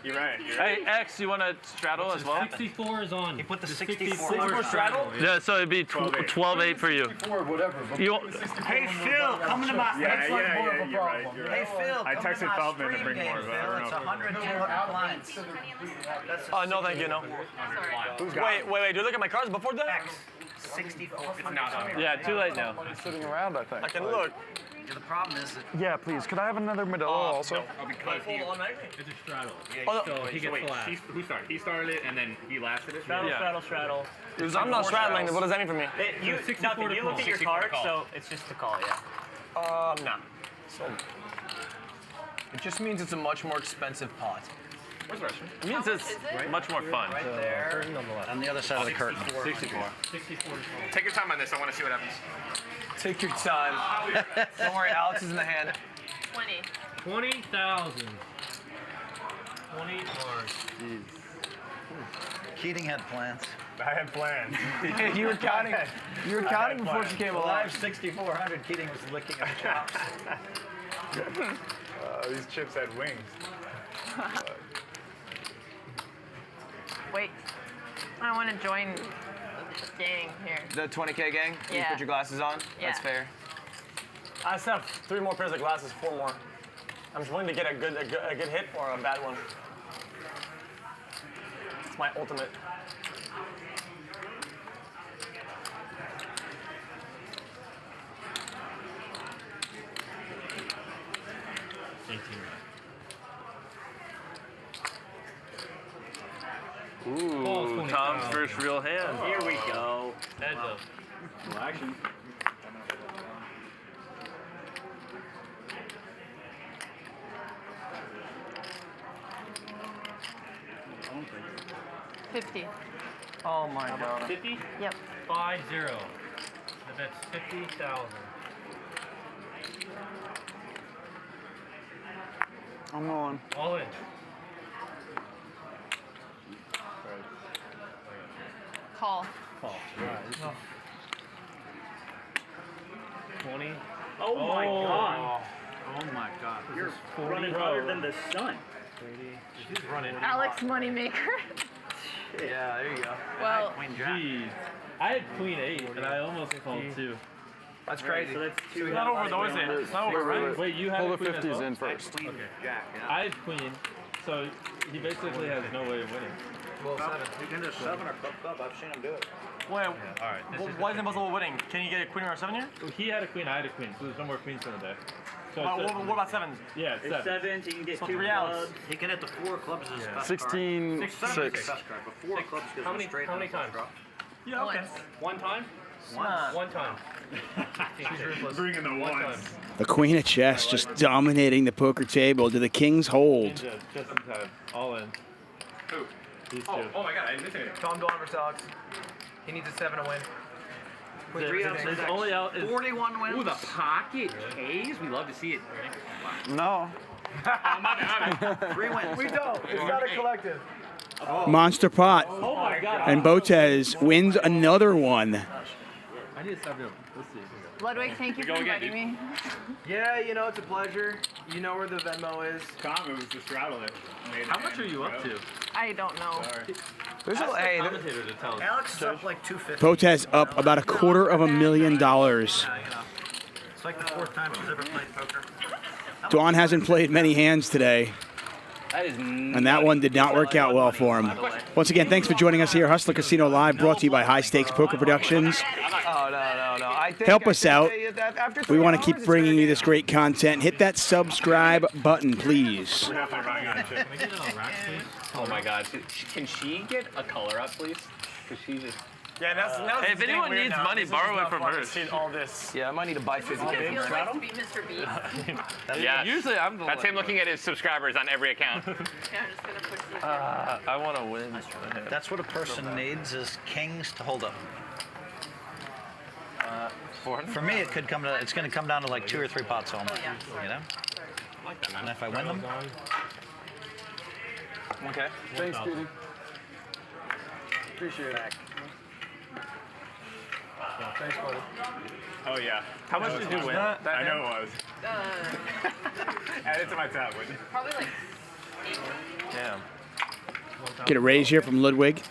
You're right. Hey, X, you want to straddle as well? 64 is on. He put the 64 64 on. straddle? Yeah, so it'd be 12-8 for you. Or whatever. You, Hey Phil, come to my. Yeah, like yeah, more of yeah, a you're right. problem. You're Hey right. Phil, I come to texted my Feldman to stream bring game, more, but I Phil. don't It's know. 100 clients. Oh, no, thank you, no. Wait, do you look at my cards before that? 64. yeah, too late now. Sitting around, I think. I can look. The problem is that Yeah, please. Could I have another Modelo also? Because he, It's a straddle. so he gets the last. Who started? He started it and then he lasted it. Straddle. I'm not straddling. What does that mean for me? You, nothing. You look at your cards, so it's just a call, yeah. Nah. It just means it's a much more expensive pot. Where's the restaurant? It means it's much more fun. on the other side of the curtain. 64. Take your time on this. I want to see what happens. Take your time. Don't worry, Alex is in the hand. 20. 20,000. 20 cards. Keating had plans. I had plans. You were counting. You were counting before she came alive. Live 6,400. Keating was licking her chops. These chips had wings. Wait. I want to join the gang here. The 20K gang. You Yeah. put your glasses on. Yeah. That's fair. I just have 3 more pairs of glasses, 4 more. I'm just willing to get a good hit or a bad one. It's my ultimate. Ooh, Tom's first real hand. Here we go. Heads up. Well, actually, 50. Oh my god. 50? Yep. 5-0. That's 50,000. I'm on. All in. Call. Call. Right. 20. Oh my god. Oh my God. You're running harder than the sun. She's running. Alex Moneymaker. Yeah, there you go. Well, Queen Jack. Geez. I had Queen 8, and I almost called 2. That's crazy. So that's two. It's not over though, is it? It's not over, right? Wait, you had Pull a the Queen as 50s well? in first. Queen Jack, yeah. I had Queen, so he basically has no way of winning. Well, 7. You can just 7 or club up. I've seen him do it. Wait, All right. why is it impossible winning? Can you get a queen or a 7 here? He had a Queen, I had a Queen, so there's no more Queens in the deck. So What about 7s? yeah, it's It's 7. 7, so you can get So 2 3 outs. clubs. He can hit the 4 clubs as his best 16, card. 6. Best card, but 4 clubs gives him straight. how many and a flush times? draw. Yeah, okay. One time? One time. Bringing the ones. The Queen of Chess just dominating the poker table. Do the Kings hold? Just in time. All in. Who? These Oh, two. oh my God, I missed it. Tom Dolan versus Alex. He needs a 7 to win. With 3 outs, His only out is 41 wins. Ooh, the pocket K's. We love to see it. No. 3 wins. We don't. It's not a collective. Monster pot. Oh my God. And Botez wins another one. I need to stop doing it. Let's see. Ludwig, thank you for inviting me. Yeah, you know, it's a pleasure. You know where the Venmo is. Tom, it was just straddling it. How much are you up to? I don't know. There's a, Ask the hey, commentator to tell us. Alex is up like 250. Botez up about $250,000. Yeah, you know. It's like the 4th time she's ever played poker. Dawn hasn't played many hands today, That is and that one did not work out well for him. Once again, thanks for joining us here. Hustler Casino Live, brought to you by High Stakes Poker Productions. Oh, no. I think Help us out. After We 3 want to hours, keep it's bringing gonna you be- this great content. Hit that subscribe button, please. We're definitely running out of shit. Oh my God. Can she get a color up, please? Because she just. Yeah, now Hey, if it's anyone getting weird needs now. money, This is borrow not it from fun her. to see all this. Yeah, I might need to buy 50 It games. feels like to be Mr. Beast. Yeah. Usually I'm the That's him looking at his subscribers on every account. Yeah, I'm just gonna push this. I want to win. That's what a person needs is kings to hold up. For me, it's going to come down to like 2 or 3 pots only. You know? And if I win them, Okay. Thanks, Katie. Appreciate it. Thanks, buddy. Oh, yeah. How much did you win? I know it was. Add it to my tab, wouldn't you? Probably like 8. Damn. Get a raise here from Ludwig.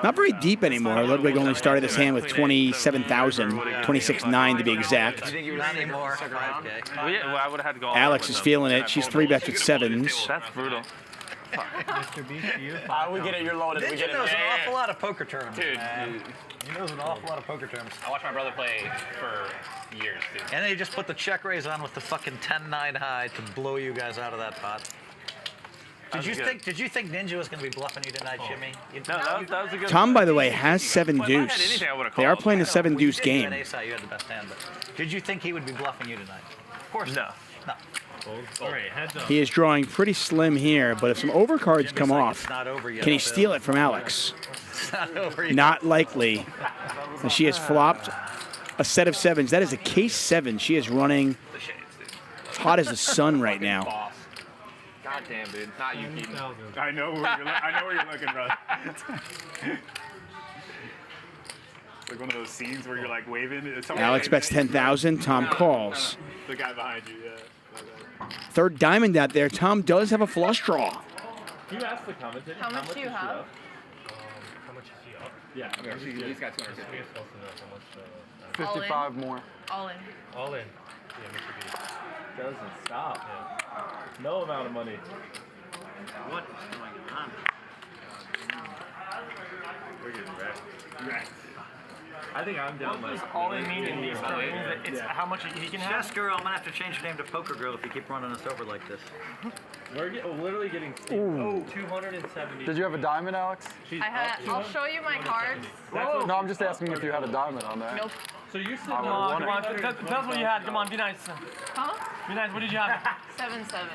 Not very deep anymore. Ludwig only started this hand with 27,000, 26.9 to be exact. not anymore. 5K. I would have had to go all Alex in is with feeling them. it. She's 3 bets with 7s. That's brutal. Mr. Beast, you? We get it. You're loaded. We Ninja get it. knows an awful lot of poker terms, Dude. man. He knows an awful lot of poker terms. I watched my brother play for years, dude. And then he just put the check raise on with the fucking 10-9 high to blow you guys out of that pot. Did you think Ninja was going to be bluffing you tonight, Jimmy? No, that was a good. Tom, by the way, has 7 Well, if I had deuce. anything, I would've They are called. playing a 7 deuce You game. had ace high, you had the best hand, but did you think he would be bluffing you tonight? Of course No. not. All right, heads up. He is drawing pretty slim here, but if some overcards come off, It's not over yet. can he steal it from Alex? It's not over yet. Not likely. And she has flopped a set of 7s. That is a case 7. She is running hot as the sun right now. Boss. God damn, dude. Not you, Keaton. I know where you're looking, bro. It's like one of those scenes where you're like waving. Alex bets 10,000. Tom calls. The guy behind you, yeah. Third diamond out there. Tom does have a flush draw. Can you ask the commentator? How much do you is she have? up? How much is he up? Yeah. I mean, He's got 250. He's supposed to know how much. 55 more. All in. All in. Yeah, Mr. Beast. doesn't stop. No amount of money. What is going on? We're getting wrecked. I think I'm down like. All in meaning these things. It's how much he can have. Yes, girl, I'm gonna have to change your name to Poker Girl if you keep running us over like this. We're literally getting. Ooh. 270. Did you have a diamond, Alex? I'll show you my cards. No, I'm just asking if you had a diamond on there. Nope. So you said I would've won it. Tell us what you had. Come on, be nice. Huh? Be nice. What did you have? 7-7.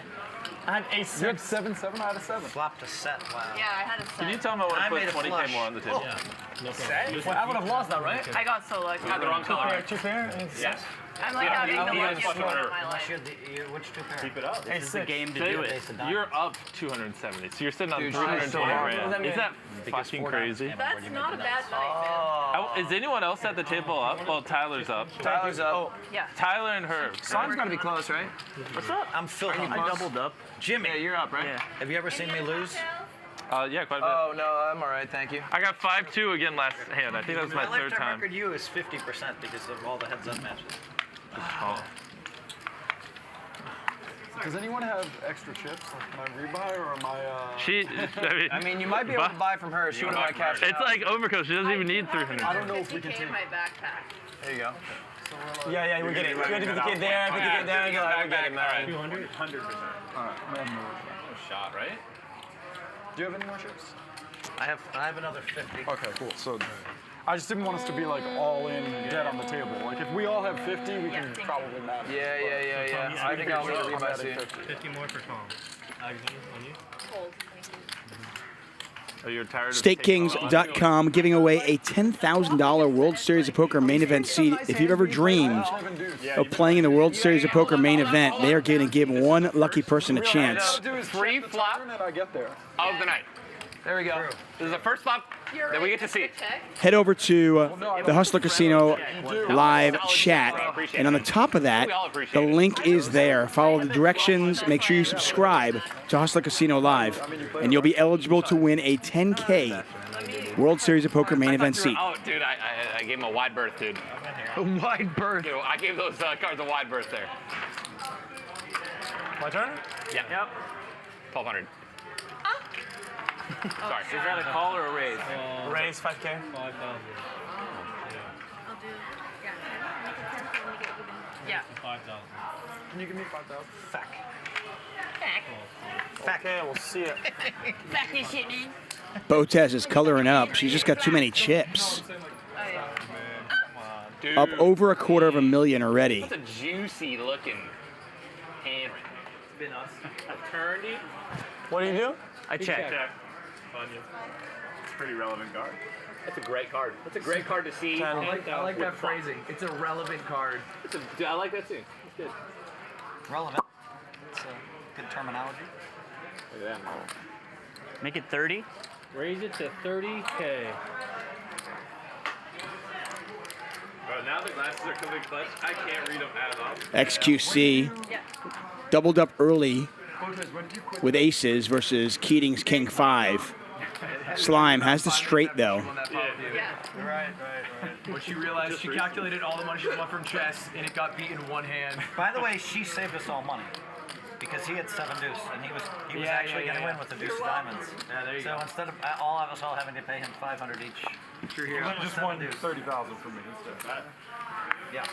I had a 6. You had 7-7. I had a 7. Flopped a set. Wow. Yeah, I had a set. Can you tell me I I would made put a 20K flush. more on the table? Yeah. No Set? problem. Well, I would have lost that, right? I got so lucky. Had the wrong color. Two pair. Yes. I'm like having the luckiest fucking moment hurt. of my life. Which two pairs? Keep it up. This is the game to do it. You're up 270, so you're sitting on Dude, 320 so hard. grand. Is that Because fucking 4 crazy? That's not a bad night, Is anyone else at the table up? Well, Tyler's up. Tyler's up. man. Yeah. Tyler and Herb. Slime's got to be close, right? What's up? I'm Phil. I doubled up. Jimmy. Yeah, you're up, right? Yeah. Have you ever seen me lose? Yeah, quite a bit. Oh, no, I'm all right, thank you. I got 5-2 again last hand. I think that was my My third lifetime time. record you is 50% because of all the heads-up matches. Oh. Does anyone have extra chips? Like, am I rebuy or am I? I mean, you might be able to buy from her. She wouldn't mind cash. It's like overcoat. She doesn't even need 300. I don't know if we can 50K take. in my backpack. There you go. Yeah, we get it. 250K there, 50K there, you go, we get it, man. 200? 100%. All right, I have no. Shot, right? Do you have any more chips? I have another 50. Okay, cool. So I just didn't want us to be like all in dead on the table. Like if we all have 50, we can probably manage. Yeah. I think I'll need a rebuy soon. 50 more for Tom. On you? Cold. Oh, you're tired of taking all- StakeKings.com giving away a $10,000 World Series of Poker main event seat. If you've ever dreamed of playing in the World Series of Poker main event, they are going to give one lucky person a chance. Free flop I get there. of the night. There we go. This is the first flop that we get to see. Head over to the Hustler Casino live chat, and on the top of that, the link is there. Follow the directions. Make sure you subscribe to Hustler Casino Live, and you'll be eligible to win a 10K World Series of Poker main event seat. Oh, dude, I gave him a wide berth, dude. A wide berth. Dude, I gave those cards a wide berth there. My turn? Yeah. Yep. 1,200. Sorry. Is that a call or a raise? Raise 5K. 5,000. I'll do. Yeah. 5,000. Can you give me 5,000? Okay, we'll see it. Back this shit, man. Botez is coloring up. She's just got too many chips. Dude. Up over $250,000 already. That's a juicy looking hand. Been us. I turned it. What do you do? I checked. On you. Pretty relevant card. That's a great card. That's a great card to see. I like that phrasing. It's a relevant card. Dude, I like that too. It's good. Relevant. It's good terminology. Look at that. Make it 30. Raise it to 30K. Bro, now the glasses are coming clutch. I can't read them at all. XQC doubled up early with aces versus Keating's King 5. Slime has the straight though. Right. When she realized, she calculated all the money she won from chess, and it got beat in one hand. By the way, she saved us all money because he had 7 deuce and he was actually going to win with the deuce of diamonds. Yeah, there you so go. instead of all of us all having to pay him 500 each, True You hero. just won 30,000 from me instead. yeah.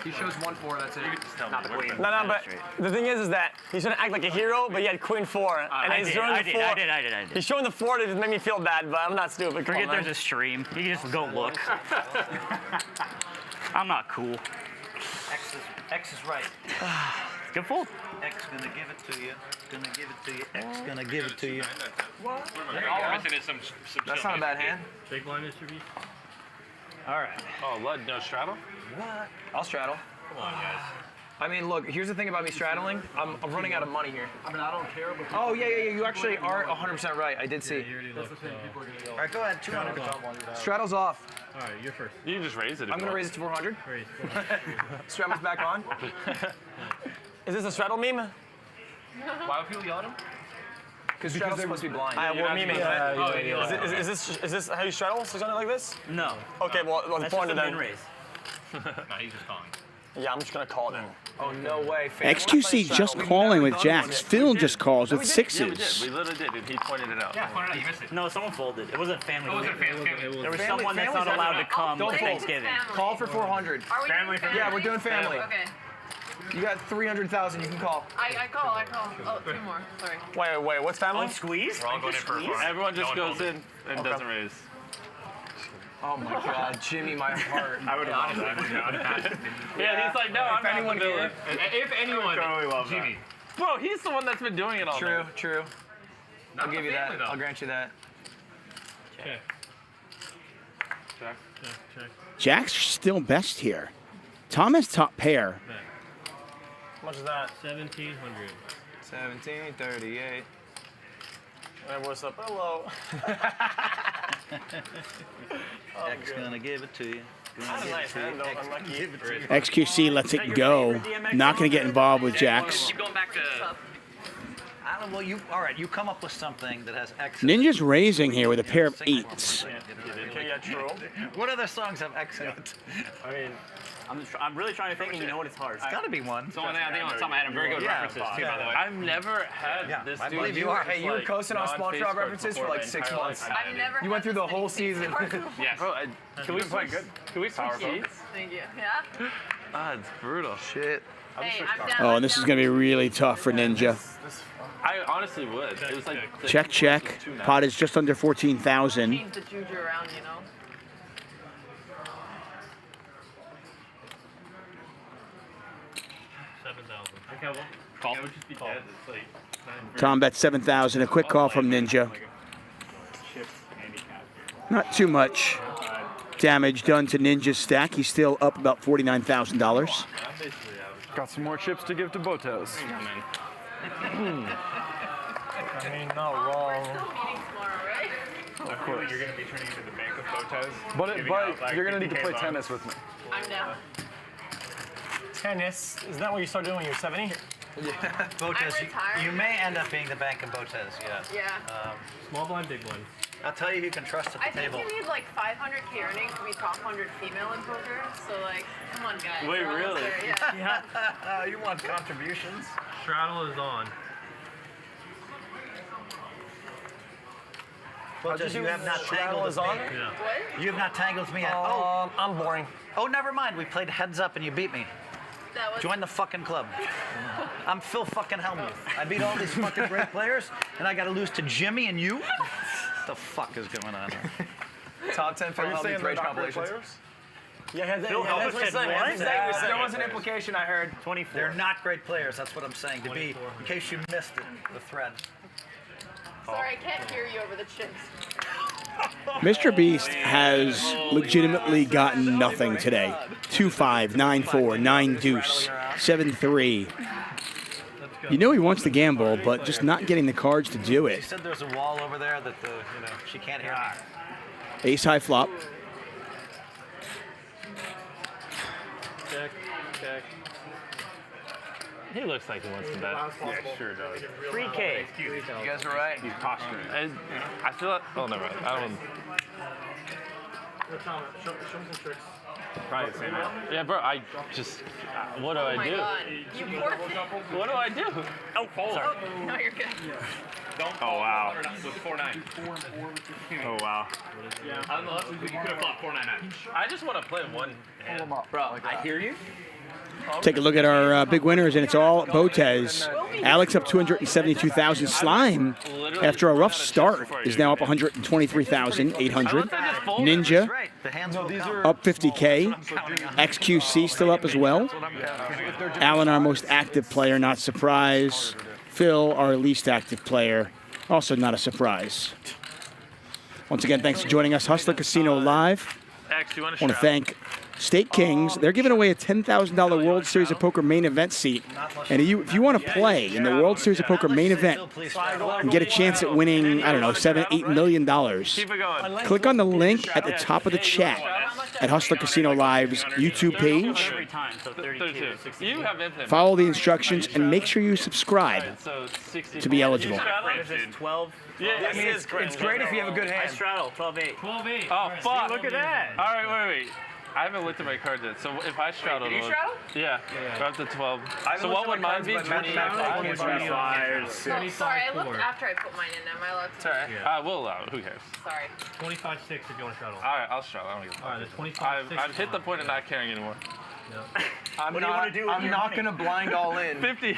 He shows 1-4. That's it. Not the queen. No, but the thing is that he's trying to act like a hero, but he had queen 4. And I he's did, showing I the did, 4. I did. He's showing the 4 to just make me feel bad, but I'm not stupid. Come Forget on, there's man. a stream. You can just go look. I'm not cool. X is right. Good fold. X gonna give it to you. Gonna give it to you. X gonna give it to you. All we're missing is some That's not a bad hand. Big blind distribution. All right. Oh, Lud, no straddle? I'll straddle. Come on, guys. I mean, look, here's the thing about me straddling. I'm running out of money here. I mean, I don't care, but Oh, yeah. You actually are 100% right. I did see. that's the thing. People are gonna yell. All right, go ahead. 200. Straddle's off. All right, you're first. You can just raise it. if I'm you going to want. raise it to 400. Raise. Straddle's back on. Is this a straddle meme? Why would people yell at him? Because Straddle's supposed to be blind. We're memeing. Yeah. Is this how you straddle? Something like this? No. Okay, well, That's 400 just a min then. raise. Nah, he's just calling. Yeah, I'm just gonna call it then. Oh, no way. XQC just calling with jacks. Phil just calls with Yeah, we sixes. did. We literally did, and he pointed it out. Yeah, point it out. You missed it. No, someone folded. It wasn't family. It wasn't family. There was Family- someone that's not family's allowed to come Don't to fold. Thanksgiving. Call for 400. Are we Family doing for- Yeah, we're doing family. Okay. You got 300,000. You can call. I call. Oh, 2 more. Sorry. Wait, what's family? Oh, squeeze? We're all going in for a Everyone just goes in and doesn't raise. Oh, my God. Jimmy, my heart. I would love that. Yeah, he's like, no, I'm not anyone the villain. If anyone, totally love that. Jimmy. Bro, he's the one that's been doing it all night. True. I'll Not give the you that. family, though. I'll grant you that. Okay. Jack's still best here. Tom has top pair. How much is that? 1,700. 1738. And what's up? Hello. X gonna give it to you. That's a nice hand, though. I'm lucky. Give it to you. XQC lets it go. Not going to get involved with Jacks. Keep going back to. Alan, well, all right, you come up with something that has X. Ninja's raising here with a pair of 8s. Okay, yeah, true. What other songs have X in it? I mean, I'm really trying to think, and you know what? It's hard. It's got to be one. So I think on top of my head, I'm very good with references too, by the way. I've never had this. I dude believe you are. Hey, you were coasting on SpongeBob references for like 6 months. I've never You went through the whole season. Yes. Bro, can we play good? Can we switch seats? Thank you. Yeah? Ah, it's brutal. Shit. Hey, I'm down. Oh, and this is going to be really tough for Ninja. I honestly would. It was like Check, check. Pot is just under 14,000. Change the juju around, you know? Okay, well, Call. it would just be dead. It's like, Tom bets 7,000. A quick call from Ninja. Not too much damage done to Ninja's stack. He's still up about $49,000. Got some more chips to give to Botez. I mean, not wrong. Of course. You're going to be turning into the bank of Botez. But you're going to need to play tennis with me. I'm down. Tennis. Is that what you start doing when you're 70? Yeah. Botez, you may end up being the bank of Botez, yeah. Yeah. small blind, big blind. I'll tell you who can trust at the I think table. you need like 500k earnings to be top 100 female in poker. So like, come on, guys. Wait, We're almost really? there, Yeah. You want contributions? Straddle is on. Botez, you have not tangled with me. Yeah. What? You have not tangled with me yet. I'm boring. Oh, never mind. We played heads up and you beat me. That was. Join the fucking club. I'm Phil fucking Hellmuth. I beat all these fucking great players, and I got to lose to Jimmy and you? What the fuck is going on here? Top 10 Phil Hellmuth rage compilations. Yeah, that's Phil what said saying. what? There was an implication I heard. 24. They're not great players. That's what I'm saying. To be, in case you missed it, the thread. Sorry, I can't hear you over the chips. Mr. Beast has legitimately gotten nothing today. 2-5, 9-4, 9 deuce, 7-3. You know he wants to gamble, but just not getting the cards to do She it. said there's a wall over there that she can't hear me. Ace high flop. Check, check. He looks like he wants to bet. Yeah, sure does. 3K. You guys are right. He's posturing. I feel like. Oh, never mind. I don't. Tom, show me some tricks. Probably the same. Yeah, bro. I just. What do Oh I my do? god. You poor thing. What do I do? Oh, fold. Oh, no, you're good. Don't Oh, fold. wow. It was 4-9. Oh, wow. On the left, you could have flopped 4-9-9. I just want to play one hand. Bro, I hear you. Take a look at our big winners, and it's all Botez. Alex up 272,000. Slime, after a rough start, is now up 123,800. Ninja up 50K. XQC still up as well. Alan, our most active player, not surprise. Phil, our least active player, also not a surprise. Once again, thanks for joining us. Hustler Casino Live. X, you want I want to thank State Kings. They're giving away a $10,000 World Series of Poker main event seat. And if you want to play in the World Series of Poker main event and get a chance at winning, I don't know, $7, $8 million, Keep it going. click on the link at the top of the chat at Hustler Casino Live's YouTube page. Every time, so 32. 32. You have infinite. Follow the instructions and make sure you subscribe So 60 to be eligible. This is 12. Yeah, I mean, it's great if you have a good I hand. straddle, 12-8. 12-8. Oh, fuck. Look at that. All right, wait. I haven't looked at my cards yet. So if I straddle, Did you straddle? Yeah. We're up to 12. So what would mine be? 25? 25, Sorry, I looked after I put mine in. Am I allowed to? It's all right. Yeah. We'll allow it. Who cares? Sorry. 25-6 if you want to straddle. All right, I'll straddle. I don't give a fuck. All right, the 25-6 I've hit the point of not caring anymore. Yeah. I'm What do you want to do with I'm your not money? gonna blind all in. 50.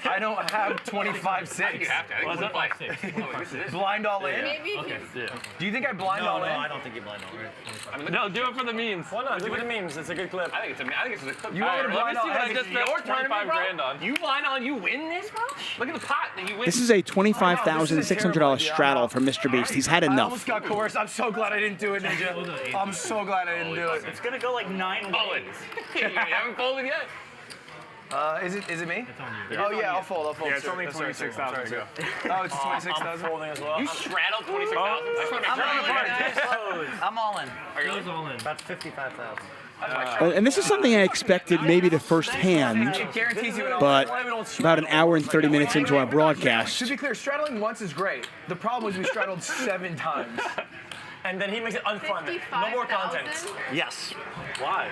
I don't have 25-6. You have to. I think 25-6. Blind all in. Maybe if you Do you think I blind all in? I don't think you blind all in. No, do it for the memes. Why not? Do it for the memes. It's a good clip. I think it's a clip. You want me to Let me blind see all what I in? just spent Your tournament, 25 bro? grand on. You blind on, you win this, bro? Look at the pot that you win. This is a $25,600 straddle for Mr. Beast. He's had I almost enough. got coerced. I'm so glad I didn't do it, Ninja. I'm so glad I didn't do it. It's gonna go like 9 ways. You haven't folded yet. Is it me? It's on you. Oh yeah, I'll fold. Yeah, it's sir. only That's right, sir. 26,000 to go. Oh, it's I'm 26,000. folding as well. You straddled 26,000. I just want to make sure. I'm all in. Are you Phil's all in. About 55,000. And this is something I expected maybe the first hand, It guarantees you an but about an hour and 30 minutes into our broadcast, To be clear, straddling once is great. The problem is we straddled 7 times. And then he makes it unfun. No more content. Yes. Why?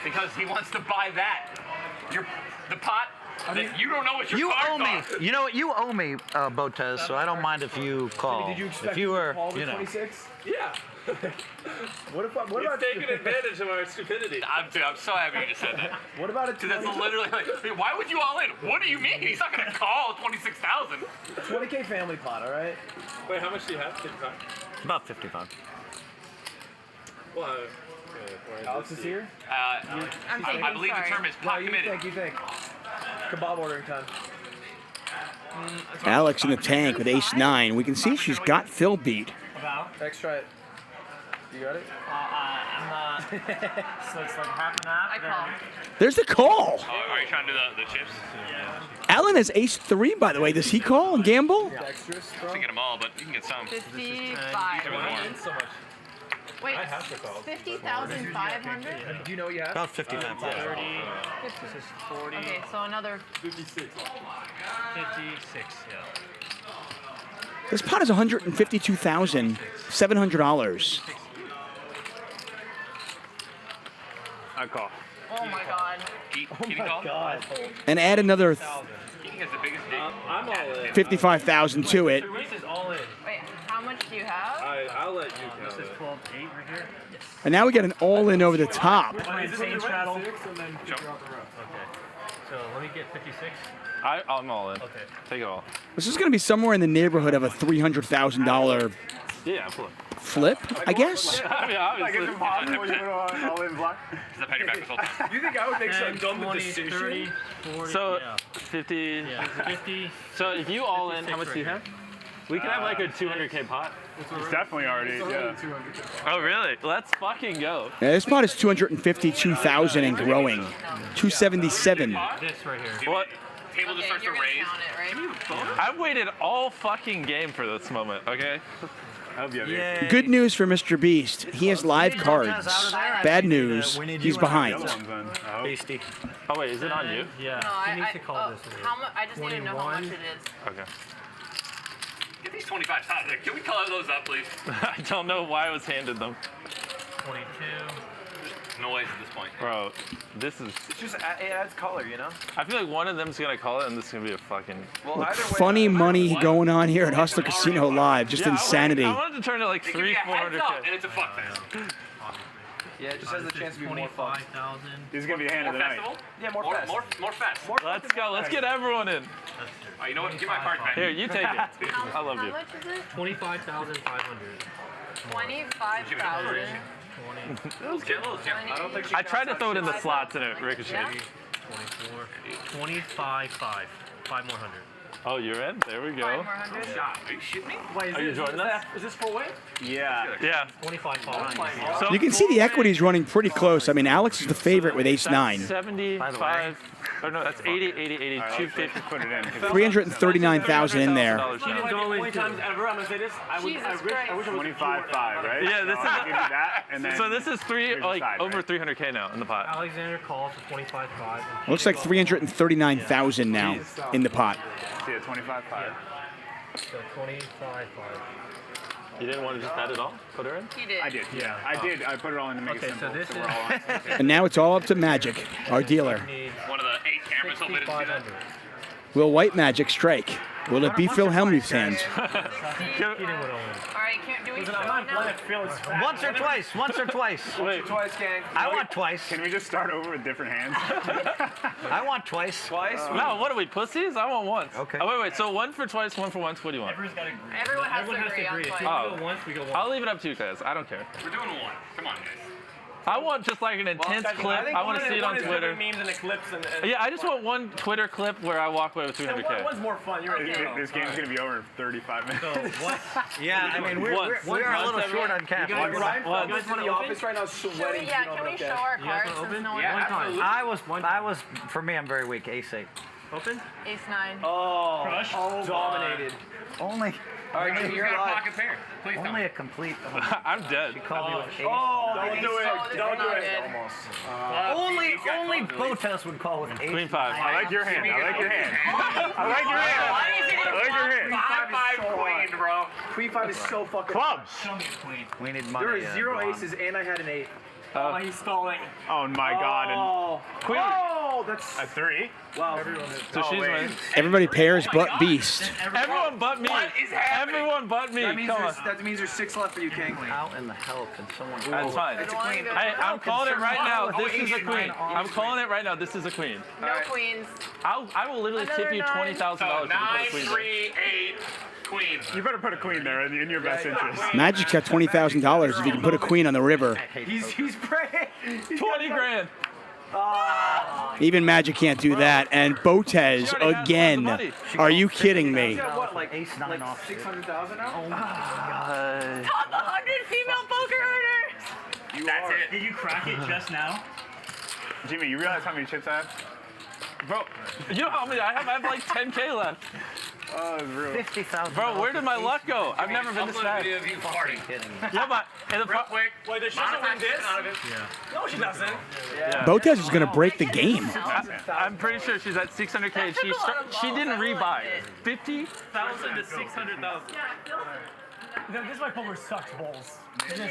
Because he wants to buy that. The pot that you don't know what your You cards owe me. are. You know what? You owe me, Botez, so I don't mind if you call. Did you expect if you were, Paul you know. 26? Yeah. What about taking advantage of our stupidity. I'm so happy you just said that. what about a Because that's literally like, why would you all in? What do you mean? He's not going to call 26,000. 20K family pot? All right. Wait, how much do you have? 55? About 55. Well, Alex is here. I believe the term is pot committed. You think? Kebab ordering time. Alex in the tank with ace-9. We can see she's got Phil beat. About? Extra it. You got it? I'm not. So it's like half and half. I call. There's the call. Oh, are you trying to do the chips? Alan has ace-3, by the way. Does he call and gamble? Extras, I bro. can get them all, but you can get some. 55. so much. Wait, I have to call. 50,500? Do you know what you have? About 55,000. 30. This is 40. Okay, so another 56. 56, yeah. This pot is $152,700. I call. Oh my god. Can you call? And add another Keating has the biggest dick. I'm all in. 55,000 to it. This is all in. Wait, how much do you have? I'll let you This is 12-8 right here. Yes. And now we get an all-in over the top. Insane straddle. And then Okay. So let me get 56. I'm all in. Okay. Take it all. This is going to be somewhere in the neighborhood of a $300,000 Yeah, flip. flip, I guess. I mean, Like, obviously. it's impossible to put all in block. Is that your back this whole time? You think I would make some 10, dumb 20, decision? 30, 40. So, yeah. 50. Yeah, 50. So if you all in, how much do you have? We can have like a 200K pot. It's definitely already, yeah. Oh, really? Let's fucking go. Yeah, this pot is 252,000 and growing. 277. This right here. What? Table just starts to You're gonna raise. count it, right? I've waited all fucking game for this moment, okay? I hope you have Yay. Good news for Mr. Beast. He has live cards. Bad news. He's behind. the other ones then. I hope. Beastie. Oh, wait, is it on you? Yeah. No, He needs to call this. how much? I just need to know how much it is. Okay. Get these 25 shots. Can we color those up, please? I don't know why I was handed them. 22. Noise at this point. Bro, this is... It's just, it adds color, you know? I feel like one of them's gonna call it and this is gonna be a fucking... Well, either way. Funny money going on here at Hustler Casino Live. Just Yeah, insanity. I wanted to turn it like It can be a heads 300-400K. up, and it's a fuck fest. Yeah, it just has the chance to be more fun. 25,000. This is going to be the hand More of the night. festival? Yeah, more fest. More fest. Let's go. Let's get everyone in. Oh, you know what? Give my cards back. Here, you take it. I love How you. much is it? 25,500. 25,000. Little gem. I don't think she I tried to counts throw it out in the shit. slots and it ricocheted. 24. 25,500. 5 more hundred. Oh, you're in? There we go. 500. Are you shitting me? Wait, Are you joining us? Is this full weight? Yeah. Yeah. 25,500. So You can see the equity's running pretty close. I mean, Alex is the favorite with ace-9. 75. Oh, no, that's 80, 80, 80, All right, 250. let's put it in. 339,000 in there. $300,000 She didn't now. go in 20 times ever. I'm gonna say this. I wish I wish it was 25.5, right? Yeah, this So I'll is- give you that, and then So this is here's the side, over right? 300K now in the pot. Alexander calls for 25,500. Looks like 339,000 now in the pot. See, 25.5. So 25,500. You didn't want to just bet it all? Put her in? He did. I did, yeah. I did. I put it all in to make Okay, it so simple. this we're is- all on the same page. And now it's all up to Magic, our dealer. Need One of the 8 cameras. Hopefully, didn't see that. 6,500. Will White Magic strike? Will it be Phil Hellmuth's hands? All right, do we Once or twice. Once or twice. Wait, twice, gang. I want twice. Can we just start over with different hands? I want twice. Twice? No, what are we, pussies? I want once. Okay. Oh, wait, so one for twice, one for once. What do you want? Everyone has to agree on twice. Oh. Once, we go once. I'll leave it up to you guys. I don't care. We're doing one. Come on, guys. I want just like an intense clip. I want to see it on Twitter. Memes and the clips and Yeah, I just want one Twitter clip where I walk away with 300K. One's more fun. You're right. This game's gonna be over in 35 minutes. Yeah, I mean, we're a little short on cash. You guys want to the office right now sweating. Can we show our cards since no one I was, for me, I'm very weak. Ace-8. Open? Ace-9. Oh, Crush? dominated. Only. All right, Jimmy, you're got a alive. pocket pair. Please don't. Only a complete. I'm dead. She called me with ace. Oh, Don't do it. Don't do it. Only Botas would call with ace. Queen 5. I like your hand. I like your hand. I like your hand. I like your hand. Five queen, bro. Queen 5 is so fucking. Clubs. We need money. There are 0 aces, and I had an 8. Oh, he's stalling. Oh my God. Oh, Queen. Oh, that's A 3. wow. So she's winning. Everybody pairs but Beast. Everyone but me. Everyone but me. That means, Come on. that means there's 6 left for you, King. How in the hell can someone? That's fine. Hey, I'm calling it right now. This is a queen. I'm calling it right now. This is a queen. No queens. I will literally tip you $20,000 if you put a 9, queen 3, 8, queen. You better put a queen there in your best interest. Magic's got $20,000 if you can put a queen on the river. He's praying. 20 grand. Even Magic can't do that. And Botez again. Are you kidding me? What, like ace-9 off. 600,000 now? Top 100 female poker owners. That's it. Did you crack it just now? Jimmy, you realize how many chips I have? Bro, you know how many I have? I have like 10K left. Oh, it's real. 50,000. Bro, where did my luck go? I've never been this bad. Video of you partying. Yeah, but Real quick. Wait, does she also win this? No, she doesn't. Botez is going to break the game. I'm pretty sure she's at 600K. She didn't rebuy. 50,000 to 600,000. This is why poker sucks balls. Because it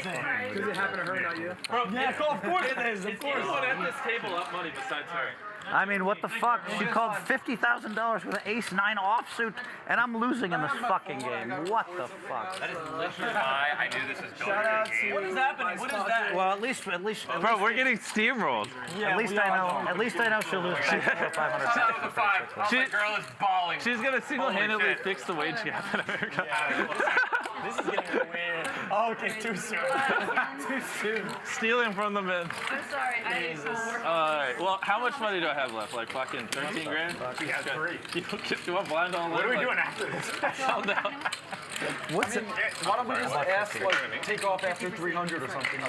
happened to her, not you. Bro, yeah, of course it is. Of course. Anyone at this table up money besides her? I mean, what the fuck? She called $50,000 with an ace-9 offsuit, and I'm losing in this fucking game. What the fuck? That is literally why I knew this was going to be a game. What is happening? What is that? Well, at least. Bro, we're getting steamrolled. At least I know she'll lose $500. Shout out to the 5. Oh, my girl is bawling. She's gonna single-handedly fix the wage gap in America. This is getting weird. Oh, okay, too soon. Too soon. Stealing from the men. I'm sorry. I need some more. Alright, well, how much money do I have left? Like fucking 13 grand? We got 3. You want blind on What are we doing after this? Calm down. What's it? Why don't we just ask, like, take off after 300 or something?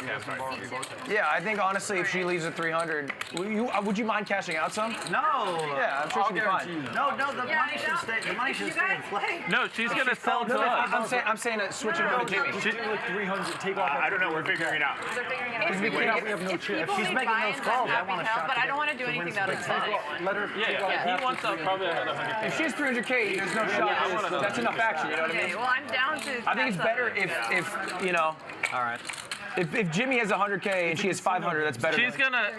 Yeah, I think honestly, if she leaves at 300, would you mind cashing out some? No. Yeah, I'm sure she'll be fine. No, the money should stay. The money should stay in play. No, she's gonna sell to us. I'm saying switch it over to Jimmy. She's doing like 300, take off. I don't know. We're figuring it out. They're figuring it out. We have no chance. If she's making those calls, I want a shot. But I don't want to do anything that upsetting. Let her. Yeah, he wants probably another 100K. If she has 300K, there's no shot. That's enough action. You know what I Okay, mean? well, I'm down to. I think it's better if you know. All right. If Jimmy has 100K and she has 500, that's better. She's gonna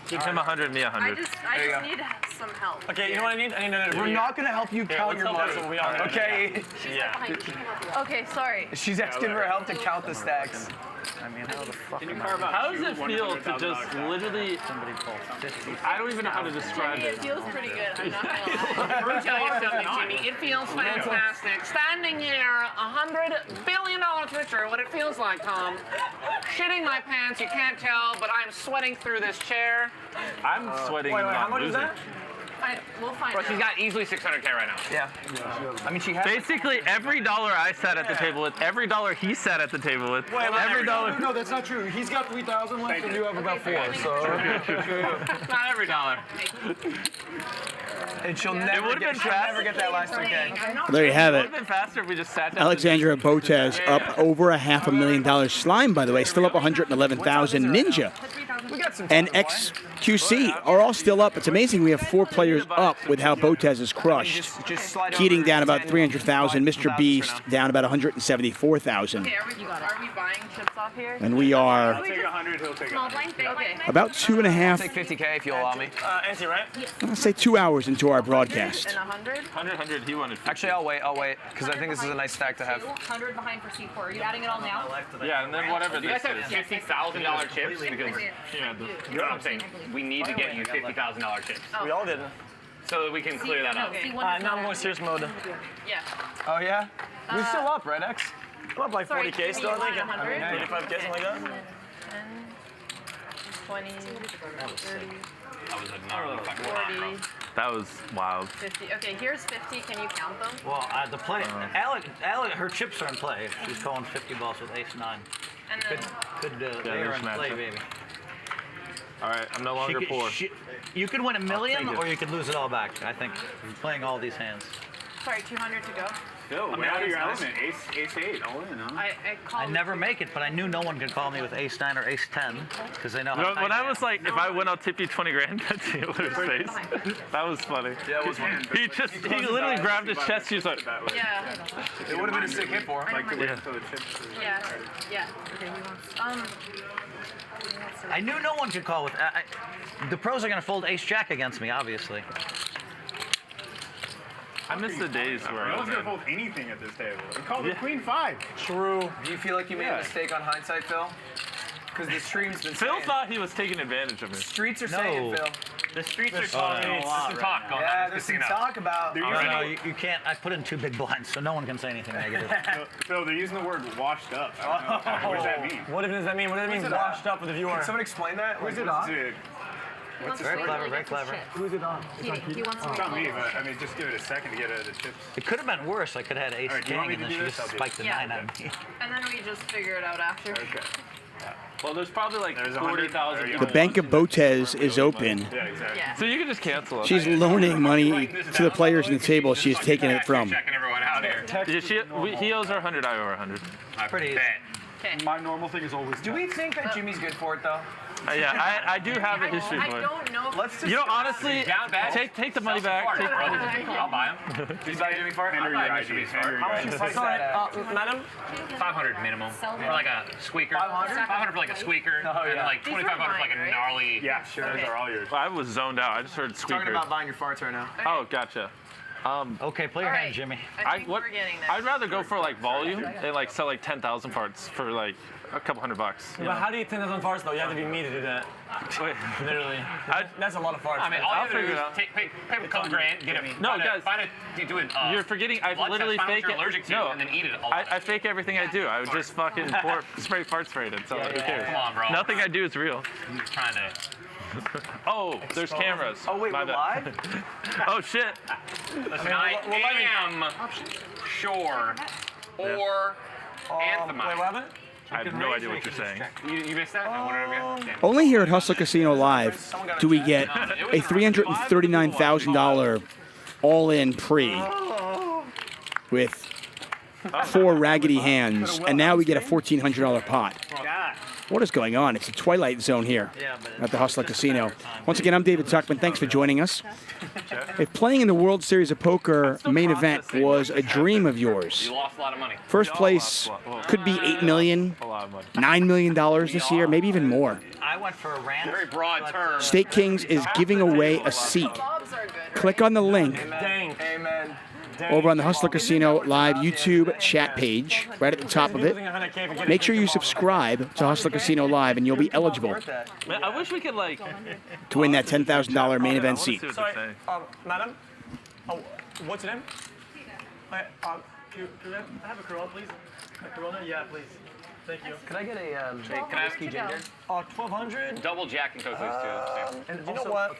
give him 100, me 100. I just need some help. Okay, you know what I need? I need another. We're not gonna help you count your money. We are. Okay. Yeah. Okay, sorry. She's asking for help to count the stacks. I mean, how the fuck am How does it feel to just literally? somebody call 50? I don't even know how to describe Jimmy, it. it feels pretty good. I'm not gonna lie. Let me tell you something, Jimmy. It feels fantastic. Standing here, $100 billion Twitter, what it feels like, Tom. Shitting my pants, you can't tell, but I'm sweating through this chair. I'm sweating. Wait, and how not much is losing. that? We'll find Bro, out. she's got easily 600K right now. Yeah. I mean, she has. Basically, every dollar I sat at the table with, every dollar he sat at the table with, every dollar. No, that's not true. He's got 3,000 left, and you have about 4. So. Not every dollar. And she'll It never would've get, been she'll fast. never get that last 3K. There you have It would it. have been faster if we just sat down. Alexandra Botez up over $500,000. Slime, by the way, still up 111,000. Ninja We got some. and time, X QC are all still up. It's amazing we have 4 players up with how Botez is crushed. Keating down about 300,000. Mr. Beast down about 174,000. Okay, are we buying chips off here? And we are I'll take 100, he'll take 100. Okay. about 2.5, I'll take 50K if you'll allow me. Anti, right? let's say 2 hours into our broadcast. And 100? 100, he wanted 50. Actually, I'll wait, because I think this is a nice stack to have. 100 behind for C4. Are you adding it all now? Yeah, and then whatever Do you this guys have is. $50,000 chips? Because, Yeah, you know what I'm saying? We need to get you $50,000 chips. We all did. So that we can clear that up. Now I'm going serious mode. Yeah. Oh, yeah? We're still up, right, X? I'm up like Sorry, 40K still, I think. 100? 35K, something like that. 10, 20, 30, That was a gnarly fucking 40, That was wild. 50. Okay, here's 50. Can you count them? Well, the play, Alec, her chips are in play. She's calling 50 balls with ace-9. And then Could Yeah, they are there's in play, matchup. baby. All right, I'm no longer poor. You could win $1 million, take it. or you could lose it all back. I think playing all these hands. sorry, 200 to go. Phil, way out of your element. Ace 8, all in, huh? I I called. never make it, but I knew no one could call me with ace-9 or ace-10 because they know how When I tight was like, if I win, I'll tip you 20 grand, that's Taylor's face. That was funny. Yeah, it was funny. He literally grabbed his chest. He was like, Yeah. It would have been a sick hit for him. Like to wait until the chips. Yeah. Yeah. Okay, he wants. I knew no one could call with. The pros are going to fold ace-jack against me, obviously. I miss the days where No one's going to fold anything at this table. We called it Queen 5. True. Do you feel like you made a mistake on hindsight, Phil? Because the stream's been Phil saying. thought he was taking advantage of me. Streets are saying, Phil. The streets are talking a lot. There's some talk going on. Yeah, in this there's some casino. talk about. No, you can't. I put in 2 big blinds, so no one can say anything negative. Phil, they're using the word washed up. I don't know. What does that mean? What does that mean? What does that mean? Washed up with the viewer. Can someone explain that? Who's it on? What's the Very story? clever, very clever. Who's it on? He wants to It's not me, but I mean, just give it a second to get out of the chips. It could have been worse. I could have had All right, do you want ace-king, me and to then do she this? just I'll do spiked the Yeah. 9 on me. And then we just figure it out after. Okay. Well, there's probably like There's 40,000 100. people. The Bank of Botez is open. Yeah, exactly. Yeah. So you can just cancel it. She's loaning money to the players in the table she's taking it from. Checking everyone out here. He owes her 100, I owe her 100. Pretty easy. Okay. My normal thing is always. Do we think that Jimmy's good for it, though? Yeah, I do have a history I for it. don't know. Let's You know, honestly, Down bad. take the money back. Take, I'll buy them. Did you buy Jimmy for it? Enter your ID. Enter your ID. Madam? 500 minimum for like a squeaker. 500? 500 for like a squeaker, and yeah. like 2,500 for like a gnarly. Yeah, sure. Those are all yours. I was zoned out. I just heard Talking squeaker. about buying your farts right now. Oh, gotcha. Okay, play your All hand, right. Jimmy. I think we're getting there. I'd rather go for like volume and like sell like 10,000 parts for like a couple $100. You know? But how do you 10,000 farts though? You have to be me to do that. Wait. Literally. That's a lot of farts. I mean, all I'll you have to do figure is it out. pay a couple grand, get a No, guys. do it. You're forgetting. I blood literally test, find out fake what it. you're allergic to, No, and then eat it all. I fake everything I do. I would just fucking spray parts sprayed it. So who cares? Come on, bro. Nothing I do is real. I'm trying to. Oh, there's cameras. Oh, wait, My we're bad. live? Oh shit. Listen, I am sure or Anthem. Wait, what happened? I have no idea what you're saying. You missed that? I wonder again. Only here at Hustler Casino Live do we get a $339,000 all-in pre with 4 raggedy hands, and now we get a $1,400 pot. What is going on? It's a twilight zone here at the Hustler Casino. Once again, I'm David Tuckman. Thanks for joining us. If playing in the World Series of Poker main event was a dream of yours, You lost a lot of money. first place could be $8 million, $9 million this year, maybe even more. I went for a rant. Very broad term. State Kings is giving away a seat. Click on the link Dang. Amen. over on the Hustler Casino Live YouTube chat page, right at the top of it. Make sure you subscribe to Hustler Casino Live, and you'll be eligible Man, I wish we could like. to win that $10,000 main event seat. Sorry, madam. Oh, what's your name? I have a Corona, please. A Corona? Yeah, please. Thank you. Can I get a Can I ask you ginger? 1,200. double Jack and Coke, please, too? And you know what?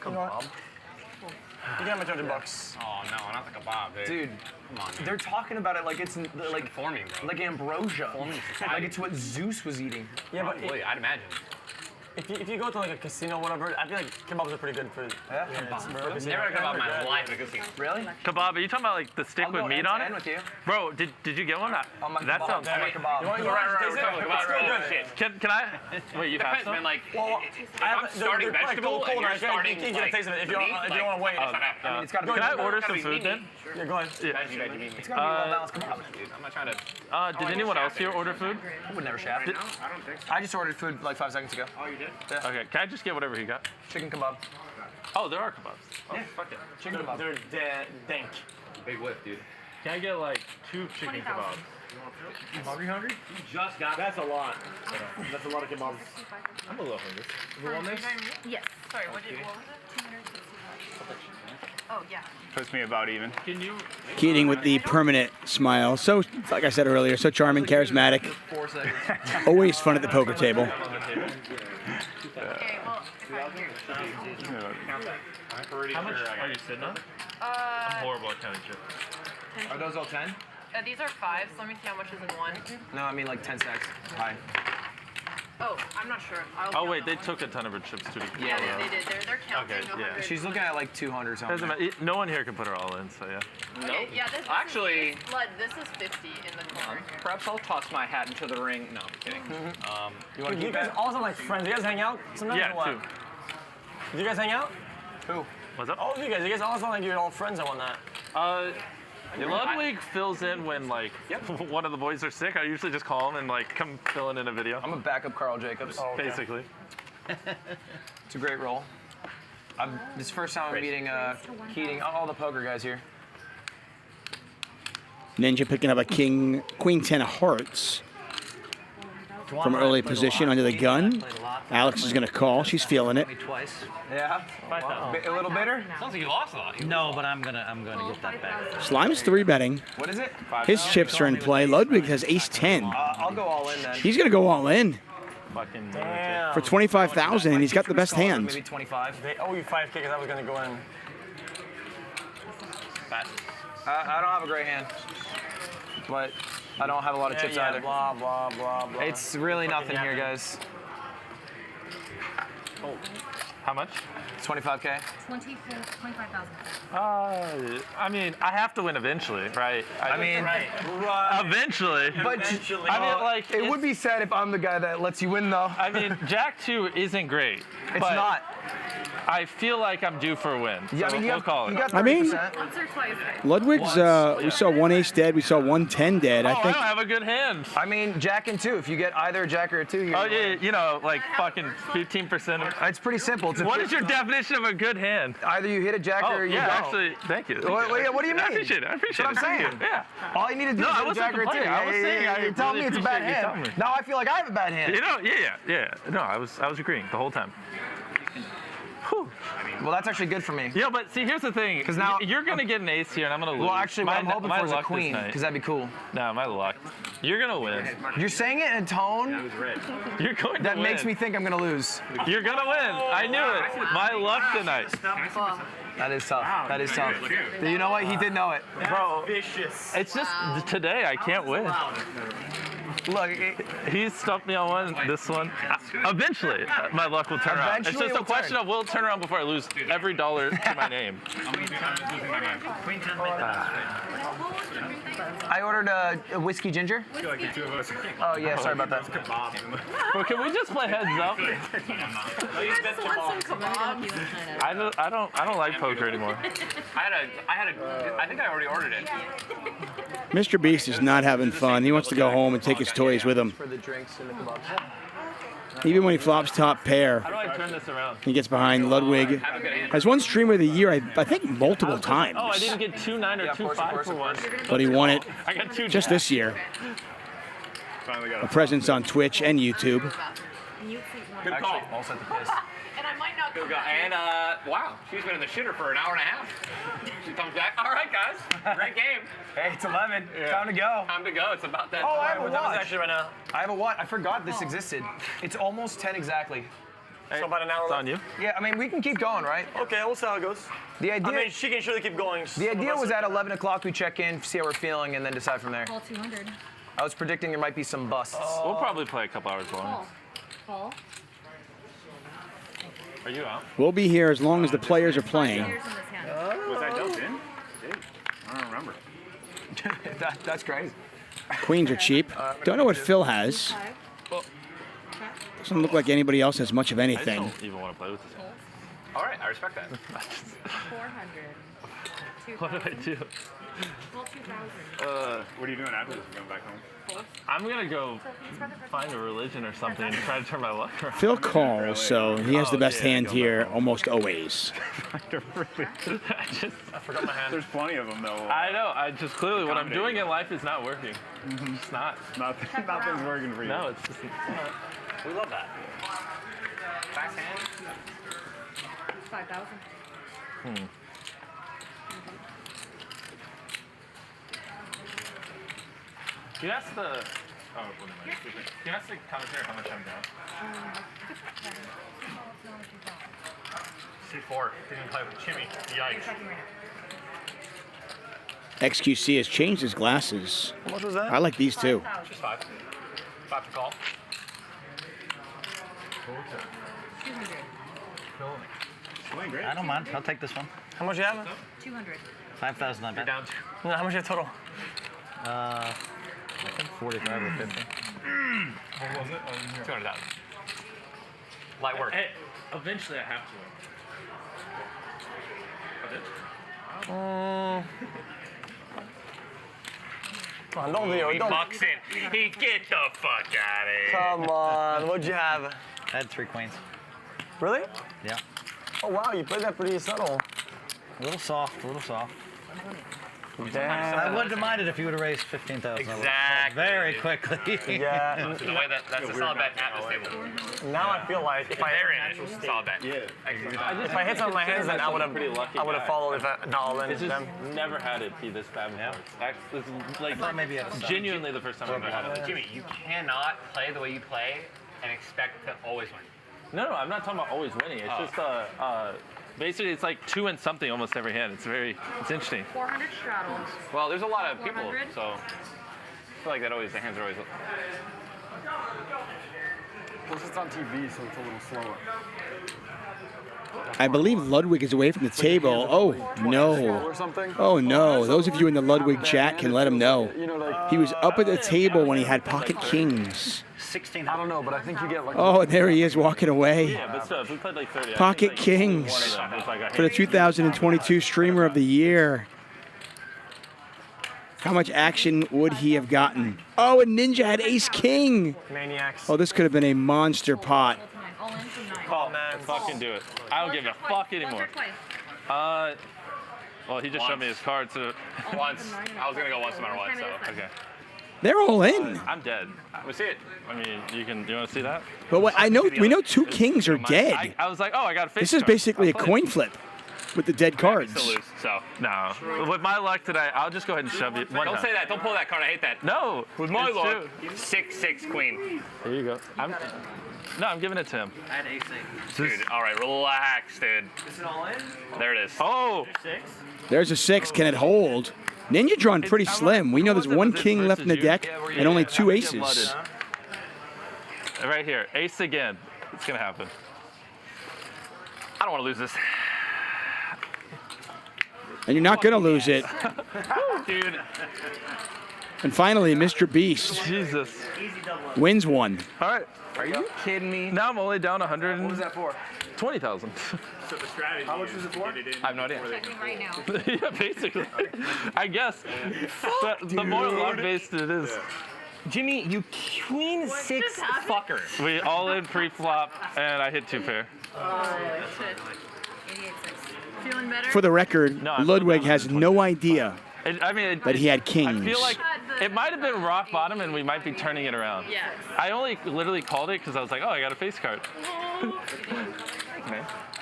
You got my $200. Oh no, not the kebab, dude. Dude, Come on, dude. they're talking about it like it's like Conforming, bro. like ambrosia. Conforming Like society. it's what Zeus was eating. Yeah, but Probably, I'd imagine. if you go to like a casino or whatever, I feel like kebabs are pretty good for. Yeah. Never heard about my life in a casino. Really? Kebab, are you talking about like the stick I'll with go meat end to on end it? with you. Bro, did you get one? On my That kebab. sounds On my sweet. kebab. You want Right, to taste it? we're talking about It's still real good. shit. it. Can I? Wait, you have Depends, some? man. Like, Well, if I'm starting vegetable and you're starting you can get a taste of it if you don't, meat, if you don't want to wait. I mean, it's gotta be. Can I order gotta some be food meaty. then? Yeah, go ahead. Veggie. It's gotta be well balanced. Come on. Dude, I'm not trying to. Did anyone else here order food? I would never shaft. No, I don't think so. I just ordered food like 5 seconds ago. Oh, you did? Okay, can I just get whatever he got? Chicken kebab. Oh, there are kebabs. Oh, fuck it. Chicken kebab. They're dank. Big whip, dude. Can I get like 2 chicken kebabs? Hungry? You just got. That's a lot. That's a lot of kebabs. I'm a little hungry. You want this? Yes. Sorry, what was it? 265. Oh, yeah. Puts me about even. Can you? Keating with the permanent smile. So, like I said earlier, so charming, charismatic. 4 seconds. Always fun at the poker table. Okay, well, if I hear. How much are you sitting on? I'm horrible at counting chips. Are those all 10? These are 5, so let me see how much is in one. No, I mean like 10 stacks. Hi. Oh, I'm not sure. Oh wait, they took a ton of her chips too. Yeah, they did. They're counting. Okay, yeah. 100. She's looking at like 200 something. Doesn't matter. No one here can put her all in, so yeah. Okay, yeah, this Actually, is blood. This is 50 in the corner. perhaps I'll toss my hat into the ring. No, I'm kidding. You want to you guys all sound like friends. You guys hang out sometimes Yeah, or what? too. Do you guys hang out? Who? What's up? All of you guys all sound like you're all friends and whatnot. Ludwig fills in when like one of the boys are sick. I usually just call him and like come fill in a video. I'm a backup Carl Jacobs. Oh, okay. Basically. It's a great role. This is the first time I'm meeting Keating, all the poker guys here. Ninja picking up a queen 10 of hearts from early position under the gun. Alex is going to call. She's feeling it. Twice. Yeah? Wow. A little bitter? Sounds like you lost a lot. No, but I'm gonna get that back. Slime's 3-betting. What is it? His chips are in play. Ludwig has ace 10. I'll go all in then. He's going to go all in Fucking. for 25,000, and he's got the best hands. Maybe 25. They owe you 5K because I was going to go in. I don't have a great hand, but I don't have a lot of chips either. Blah, blah, blah, blah. It's really nothing here, guys. How much? 25K. 25,000. I mean, I have to win eventually, right? I mean, eventually. but I mean, like it would be sad if I'm the guy that lets you win, though. I mean, Jack 2 isn't great. It's but not. I feel like I'm due for a win. Yeah, I mean, we'll call it. you got 30%. I mean, Once or twice. Ludwig's, we saw 1 ace dead. We saw 1 10 dead. I I think don't have a good hand. I mean, Jack and 2. If you get either a Jack or a 2, you're Oh yeah, you know, like fucking 15%. It's pretty simple. It's What is your definition of a good hand? Either you hit a Jack Oh or you yeah, don't. actually, thank you. What do you mean? I appreciate it. I appreciate That's what it. I'm saying. Yeah. All you need to do No, is I hit a wasn't Jack or a 2. complaining. I was saying I you tell really me it's a bad appreciate you telling hand. me. Now I feel like I have a bad hand. You know, yeah. No, I was agreeing the whole time. Whew. Well, that's actually good for me. Yeah, but see, here's the thing. Because now you're gonna get an ace here, and I'm gonna lose. Well, actually, what I'm hoping for is a luck this queen, night. because that'd be cool. No, my luck. You're gonna win. You're saying it in a tone You're going to that win. makes me think I'm gonna lose. You're gonna win. I knew it. My luck tonight. That is tough. That is tough. You know what? He did know it. Bro, Vicious. it's just today I can't win. Look, He stumped me on one, this one. Eventually, my luck will turn around. It's Eventually just it a will question turn. of will it turn around before I lose every dollar to my name. I ordered a whiskey ginger. Oh yeah, sorry about that. But can we just play heads up? I don't like poker anymore. I think I already ordered it. Mr. Beast is not having fun. He wants to go home and take his toys with him. For the drinks and the kebabs. Even when he flops top pair, How do I turn this around? he gets behind Ludwig. Has won streamer of the year, I think, multiple times. Oh, I didn't get 2-9 or 2-5 for one. But he won it I got 2 just this year. A presence on Twitch and YouTube. Good call. Actually, all set to piss. And I might not come Good call. back. And wow, she's been in the shitter for an hour and a half. She comes back. All right, guys. Great game. Hey, it's 11. Time to go. Time to go. It's about that Oh, I time. have a watch. Actually, right now. I have a watch. I forgot this existed. It's almost 10 exactly. So about an hour It's left. on you. Yeah, I mean, we can keep going, right? Okay, we'll see how it goes. The idea, I mean, she can surely keep going. the idea was at 11 o'clock we check in, see how we're feeling, and then decide from there. Call 200. I was predicting there might be some busts. We'll probably play a couple hours longer. Call. Are you out? We'll be here as long as the players are playing. Here's in this hand. Was that dealt in? I don't remember. That's crazy. Queens are cheap. Don't know what Phil has. Doesn't look like anybody else has much of I anything. just don't even want to play with this hand. All right, I respect that. 400. What did I do? Well, 2,000. What are you doing after this? Going back home? I'm gonna go find a religion or something and try to turn my luck around. Phil calls, so he has the best hand here almost always. I forgot my hand. There's plenty of them, though. I know. I just clearly what I'm doing in life is not working. It's not. Nothing's working for you. No, it's just. We love that. Fast hand. 5,000. Can you ask the? Oh, what am I speaking? Can you ask the commentator how much I'm down? C4. Didn't play with Jimmy. Yikes. XQC has changed his glasses. How much was that? I like these too. Just 5. 5 to call. 200. I don't mind. I'll take this one. How much you have? 200. 5,000, I bet. Down to. How much you have total? I think 45 or 50. What was it? 200,000. Light work. Hey, eventually I have to win. Come on, don't be. He bucks in. He get the fuck out of here. Come on, what'd you have? I had 3 queens. Really? Yeah. Oh wow, you played that pretty subtle. A little soft, a little soft. Damn. I wouldn't have minded if you would have raised 15,000. Exactly. Very quickly. Yeah. The way that's a solid bet at this table. Now I feel like if I solid bet. Yeah. if I hit some of my hands, then I would have followed if I all in It's just them. never had it be this bad before. This is like thought maybe you had a seven. genuinely the first time I've ever had it. Jimmy, you cannot play the way you play and expect to always win. No, I'm not talking about always winning. It's just basically it's like 2 and something almost every hand. It's interesting. 400 straddles. Well, there's a lot of people, 400? so I feel like the hands are always. Plus it's on TV, so it's a little slower. I believe Ludwig is away from the table. Oh, no. Oh, no. Those of you in the Ludwig chat can let him know. He was up at the table when he had pocket kings. 16. I don't know, but I think you get like. Oh, there he is walking away. Yeah, but still, if we played like 30. Pocket kings for the 2022 Streamer of the Year. How much action would he have gotten? Oh, and Ninja had ace king. Maniacs. Oh, this could have been a monster pot. All in from 9. Call, man. Fucking do it. I don't give a fuck anymore. Well, he just showed me his card, so. Once. I was gonna go once no matter what, so. Okay. They're all in. I'm dead. We see it. I mean, do you want to see that? But what, we know 2 kings are dead. I was like, oh, I got a face This is card. basically a I'll play coin it. flip with the dead cards. Still lose, so. No. With my luck today, I'll just go ahead and shove it. Don't say that. Don't pull that card. I hate that. No. With my it's luck, true. 6-6 queen. There you go. I'm giving it to him. I had ace 8. Dude, all right, relax, dude. Is it all in? There it is. Oh. 6? There's a 6. Can it hold? Ninja drawn pretty slim. We know there's 1 king left in the deck and only 2 aces. Right here. Ace again. It's going to happen. I don't want to lose this. And you're not going to lose it. Dude. And finally, Mr. Beast Jesus. wins one. All right. Are you kidding me? Now I'm only down 100. What was that for? 20,000. So the strategy. How much was it for? I have no idea. Checking right now. Yeah, basically. I guess. The more luck-based it is. Jimmy, you queen 6 fucker. We all in pre-flop, and I hit 2 pair. Shit. 88.6. Feeling better? For the record, No, I'm Ludwig still has no idea that he had I kings. feel like it might have been rock bottom, and we might be turning it around. Yes. I only literally called it because I was like, oh, I got a face card.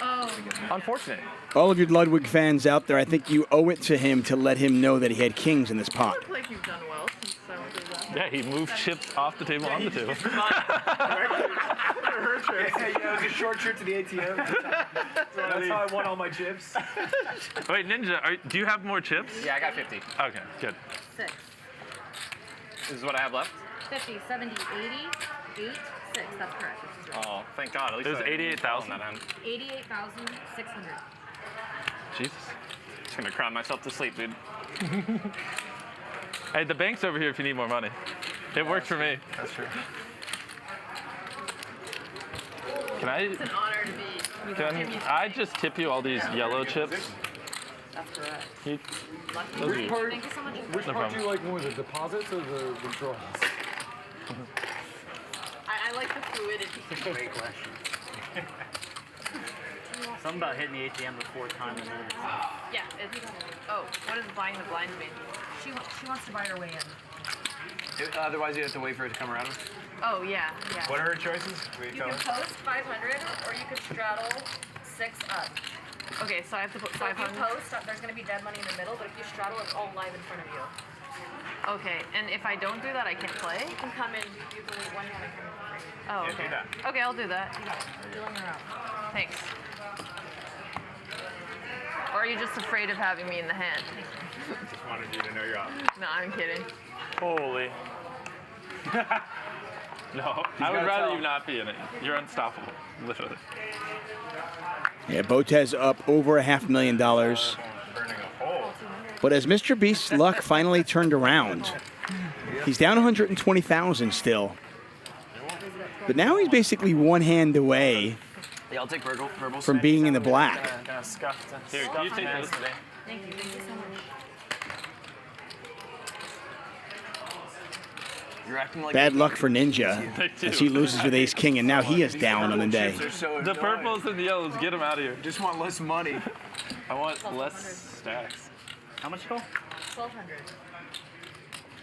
Oh. Unfortunate. All of you Ludwig fans out there, I think you owe it to him to let him know that he had kings in this pot. Looks like you've done well since I went through that. Yeah, he moved chips off the table on the table. Yeah, it was a short trip to the ATM. So that's how I won all my chips. Wait, Ninja, do you have more chips? Yeah, I got 50. Okay, good. 6. This is what I have left? 50, 70, 80, 8, 6. That's correct. This is right. Oh, thank God. At least It was 88,000. 88,600. Jesus. Just gonna cry myself to sleep, dude. Hey, the bank's over here if you need more money. It worked for me. That's true. Can I? It's an honor to be. Can I just tip you all these yellow chips? That's correct. Those are you. Thank you so much. Which No part do problem. you like more, the deposits or the withdrawals? I like the fluidity. Great question. Something about hitting the ATM before time and then. Yeah. Oh, what does buying the blinds mean? She wants to buy her way in. Otherwise, you have to wait for it to come around. Oh yeah. What are her choices? You can post 500, or you could straddle 6 up. Okay, so I have to put 500. If you post, there's going to be dead money in the middle, but if you straddle, it's all live in front of you. Okay, and if I don't do that, I can't play? You can come in, you can wait 1 hand and come in for free. Oh, Yeah, okay. do that. Okay, I'll do that. You're on your own. Thanks. Or are you just afraid of having me in the hand? Just wanted you to know you're up. No, I'm kidding. Holy. No, I would rather you not be in it. You're unstoppable, literally. Yeah, Botez up over $500,000. But as Mr. Beast's luck finally turned around, he's down 120,000 still. But now he's basically one hand away Yeah, I'll take verbal from being in the black. Kind of scuffed. Here, can you take this? Thank you so much. You're acting like Bad luck for Ninja as he loses with Ace King, and now he is down on the day. The purples and the yellows, get them out of here. Just want less money. I want less stacks. How much call? 1,200.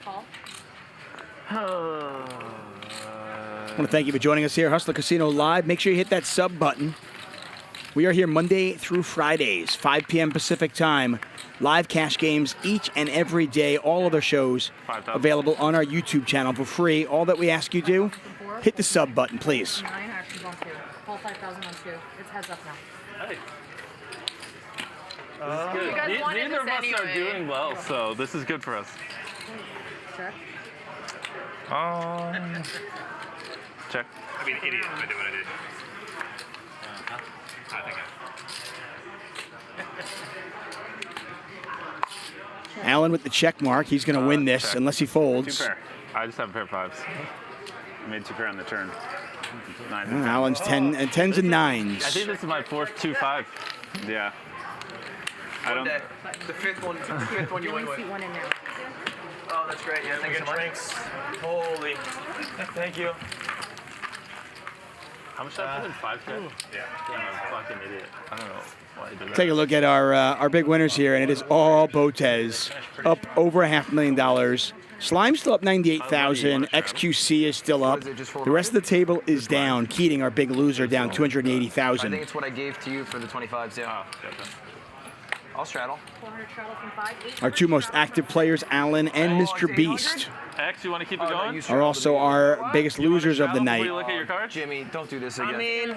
Call. I want to thank you for joining us here, Hustler Casino Live. Make sure you hit that sub button. We are here Monday through Fridays, 5 p.m. Pacific time. Live cash games each and every day. All other shows available on our YouTube channel for free. All that we ask you do, hit the sub button, please. 9 actions on 2. Call 5,000 on 2. It's heads up now. Hey. You guys wanted Neither of this us are anyway. doing well, so this is good for us. Check. Check. I'd be an idiot if I did what I did. I think Allen with the check mark. He's going to win this check. unless he folds. 2 pair. I just have a pair of 5s. I made 2 pair on the turn. 9. Allen's 10 and 10s and 9s. I think this is my 4th 2-5. Yeah. I don't. The fifth one you win with. One in now. Oh, that's great. Yeah, thank you so much. Drinks. Holy. Thank you. How much did I put in 5K? Yeah. I'm a fucking idiot. I don't know why I did that. Take a look at our big winners here, and it is all Botez, up over $500,000. Slime's still up 98,000. XQC is still up. The rest of the table is down. Keating, our big loser, down I 280,000. think it's what I gave to you for the 25s. Yeah. I'll straddle. 400 straddle from 5. Our two most active players, Allen and Mr. Beast, X, you want to keep it going? are also our biggest losers of the Before you night. look at your cards? Jimmy, don't do this again. I mean,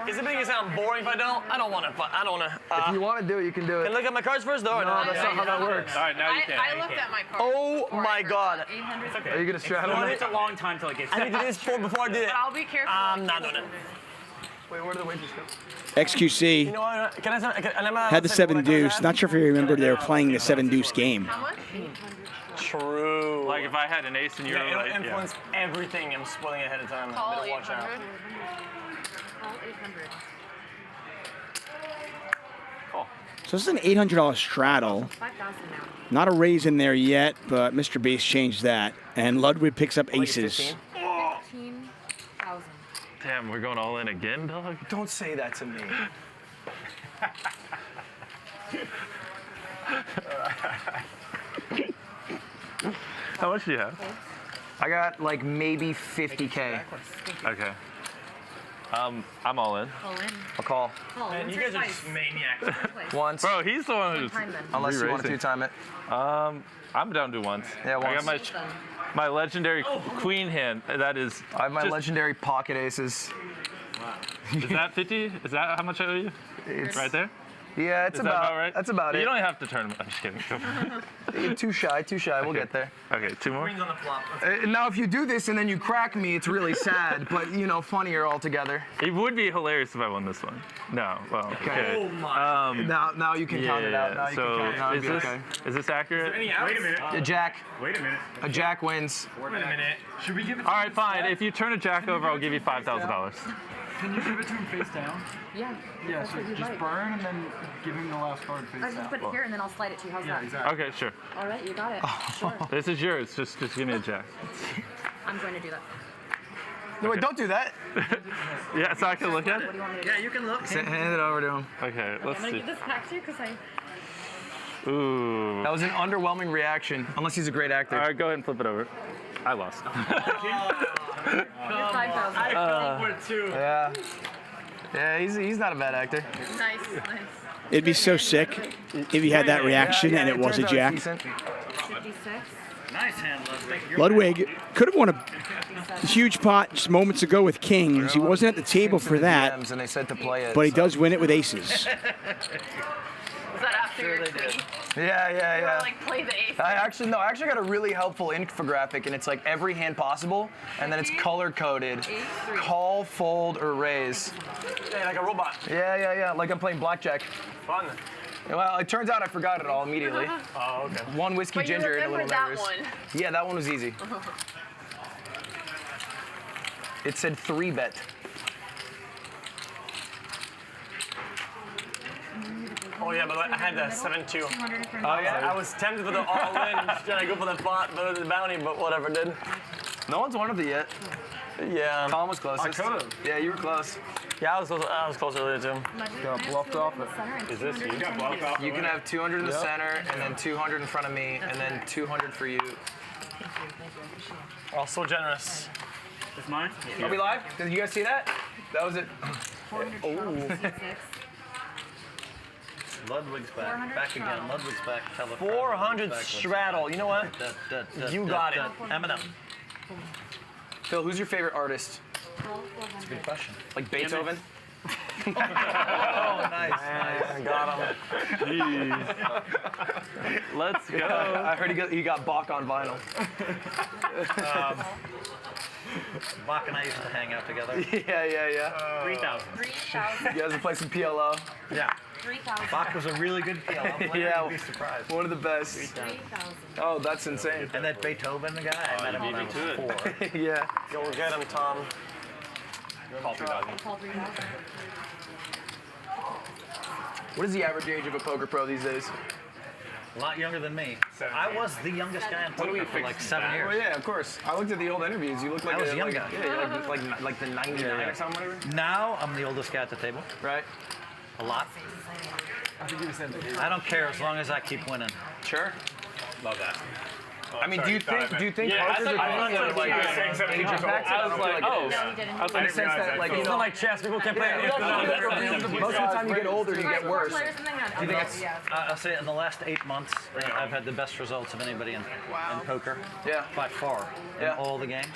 is it making it sound boring if I don't? I don't want to. I don't want to. if you want to do it, you can do it. Can I look at my cards first, though? Or No, that's not how that works. All right, now you can. I looked at my card. Oh my God. 800. Are you gonna straddle? It's a long time till it gets. I need to do this before I do it. But I'll be careful. I'm not doing it. Wait, where do the wages go? XQC You know what? Can I had the 7 deuce. Not sure if you remember they were playing the 7 deuce game. How much? True. Like if I had an ace and you were It'll like, influence everything. I'm spoiling ahead of time. Call Better watch out. 800. Call 800. So this is an $800 straddle. 5,000 now. Not a raise in there yet, but Mr. Beast changed that. And Ludwig picks up aces. 15,000. damn, we're going all in again, dog? Don't say that to me. How much do you have? I got like maybe 50K. Okay. I'm all in. All in. I'll call. Call. Man, you guys are just maniacs. Once. Bro, he's the one who's Time then. Unless you want to re-raising. two-time it. I'm down to once. Yeah, I once. got my legendary queen hand. That is. I have my just- legendary pocket aces. Is that 50? Is that how much I owe you? It's, Right there? Yeah, it's Is that about right? That's about You it. don't have to turn. I'm just kidding. You're too shy. We'll Okay. get there. Okay, 2 more. Queens on the flop. Now, if you do this and then you crack me, it's really sad, but you know, funnier altogether. It would be hilarious if I won this one. No, well, okay. Oh my. Now you can count it out. Now you so can count it out. is It'll this be okay. is this accurate? Wait a minute. A jack. Wait a minute. A jack wins. Wait a minute. Should we give it? All right, fine. If you turn a jack over, I'll give you $5,000. Can you give it to him face down? Yeah. Yeah, That's so what you'd just like. burn and then give him the last card face Or down. just put it here and then I'll slide it to you. How's that? Exactly. Okay, sure. All right, you got it. Sure. This is yours. Just give me a jack. I'm going to do that. No, wait, don't do that. Yeah, so I can look at What it? do you want me to do? Yeah, you can look. Hand it over to him. Okay, let's I'm going to see. give this back to you because I... Ooh. That was an underwhelming reaction, unless he's a great actor. All right, go ahead and flip it over. I lost. You're 5,000. I fell for it too. Yeah. Yeah, he's not a bad actor. Nice, nice. It'd be so sick if he had that reaction and it was a turns out jack. it's decent. 56. Nice hand, Ludwig. Ludwig could have won a huge pot just moments ago with kings. He wasn't at the table for that, DMs and they said to play it. but he does win it with aces. Was that after your tweet? Yeah, You were like, play the ace. I actually got a really helpful infographic, and it's like every hand possible, and then it's color coded. Call, fold, or raise. Hey, like a robot. Yeah. Like I'm playing blackjack. Fun. Well, it turns out I forgot it all immediately. Oh, okay. One whiskey But you ginger and a little remembered that nervous. one. Yeah, that one was easy. It said 3-bet. Oh yeah, but I had the 7-2. Oh yeah? I was tempted for the all-in, trying to go for the pot, but the bounty, but whatever, did. No one's won it yet. Yeah. Tom was closest. I could've. Yeah, you were close. Yeah, I was close earlier too. Got bluffed off it. Is this you? Got bluffed off. You can have 200 in the center, and then 200 in front of me, and then 200 for you. Oh, so generous. It's mine? Are we live? Did you guys see that? That was it. Ludwig's back. Back again. Ludwig's back. 400 straddle. You know what? You got it. Eminem. Phil, who's your favorite artist? That's a good question. Like Beethoven? Oh, nice. Got him. Let's go. I heard he got Bach on vinyl. Bach and I used to hang out together. Yeah. 3,000. 3,000. You guys would play some PLO? Yeah. 3,000. Bach was a really good PLO player. Yeah. You'd be surprised. One of the best. 3,000. Oh, that's insane. And that Beethoven guy, I met him when I was 4. Yeah. Go get him, Tom. Call 3,000. What is the average age of a poker pro these days? A lot younger than me. I was the youngest guy in poker for like 7 years. Well, yeah, of course. I looked at the old interviews. You look like I was a young guy. Yeah, like the 99 or something, whatever. Now I'm the oldest guy at the table. Right. A lot. I think you said I don't care as long as I keep winning. Sure. Love that. I mean, do you think poker's a game that like ages back? I was like, No, he didn't. in the sense that like It's not like chess. People can't play it. most of the time you get older, you get worse. Players and then Do you think it's I'll say in the last 8 months, I've had the best results of anybody in poker. Yeah. By far. Yeah. In all the games.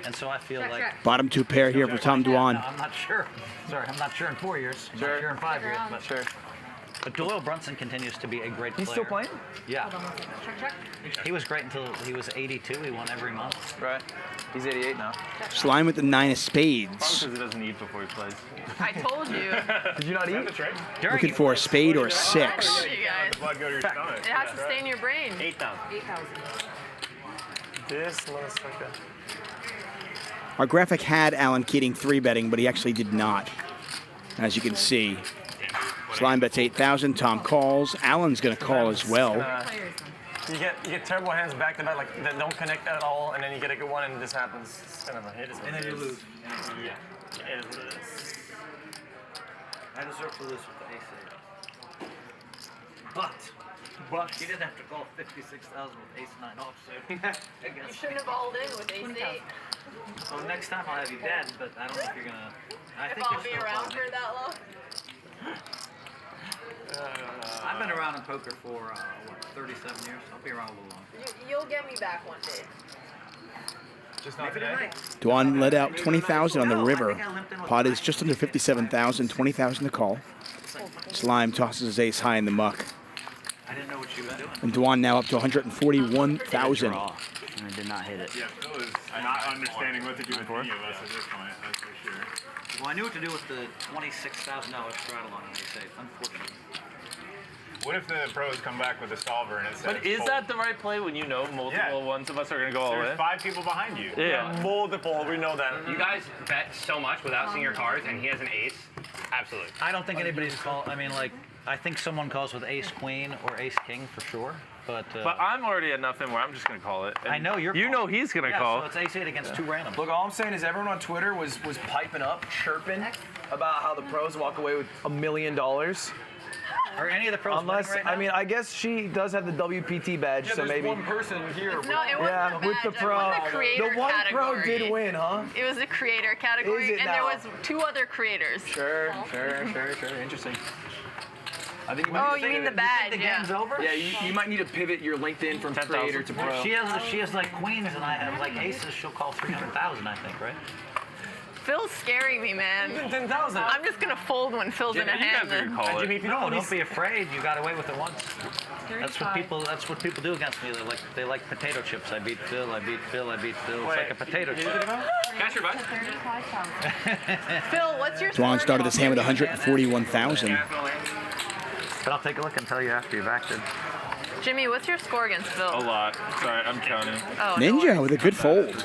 And so I feel like... Bottom two pair here for Tom Dwan. I'm not sure. Sorry, I'm not sure in 4 years. I'm not sure in 5 years. But, sure. But Doyle Brunson continues to be a great player. He's still playing? Yeah. Hold on one second. Check. He was great until he was 82. He won every month. Right. He's 88 now. Slime with the 9 of Probably spades. because he doesn't eat before he plays. I told you. Did you not eat? Looking for a spade or a I 6. told you guys. Blood go to your stomach. It has to stay in your brain. 8,000. 8,000. This motherfucker. Our graphic had Alan Keating 3-betting, but he actually did not. As you can see, Slime bets 8,000. Tom calls. Alan's going to call as well. You get terrible hands back to back like that don't connect at all, and then you get a good one, and this happens. It's kind of a hit. And then you lose. Yeah. It is what it is. I deserve to lose with the ace. But he didn't have to call 56,000 with ace 9 offsuit. You shouldn't have all in with ace 8. So next time I'll have you dead, but I don't know if you're gonna. If I'll be around for that long. I've been around in poker for 37 years. I'll be around a little longer. You'll get me back one day. Just not today. Dwan let out 20,000 on the river. Pot is just under 57,000, 20,000 to call. Slime tosses his ace high in the muck. I didn't know what you were doing. And Dwan now up to 141,000. And I did not hit it. Yeah, Phil is not understanding what to do with any of us at this point, that's for sure. Well, I knew what to do with the $26,000 straddle on an ace 8, unfortunately. What if the pros come back with a solver and it says But is fold? that the right play when you know multiple ones of us are going to go all There's in? 5 people behind you. Yeah. Multiple, we know that. You guys bet so much without seeing your cards, and he has an ace. Absolutely. I don't think anybody's call. I mean, like, I think someone calls with ace queen or ace king for sure. But I'm already at nothing where I'm just going to call it. And I know you're. You know he's going to call. So it's ace 8 against 2 random. Look, all I'm saying is everyone on Twitter was piping up, chirping about how the pros walk away with $1 million. Are any of the pros Unless, winning right now? I mean, I guess she does have the WPT badge, Yeah, so there's maybe. one person here. No, it wasn't Yeah, a with the badge. pro. It was the creator The one category. pro did win, huh? It was the creator category, Is it and now? there was 2 other creators. Sure. Interesting. I think Oh, you mean the badge? The Yeah. game's over. Yeah, you might need to pivot your LinkedIn from creator to pro. She has like queens, and I have like aces. She'll call 300,000, I think, right? Phil's scaring me, man. 10,000. I'm just gonna fold when Phil's in a hand. then. Jimmy, if you No, don't don't be afraid. You got away with it once. That's what people do against me. They like potato chips. I beat Phil. I beat Phil. I beat Phil. It's like a potato chip. Cash your butt. Phil, what's your Dwan score? started this hand with 141,000. But I'll take a look and tell you after you've acted. Jimmy, what's your score against Phil? A lot. Sorry, I'm counting. Oh, no Ninja with a good fold.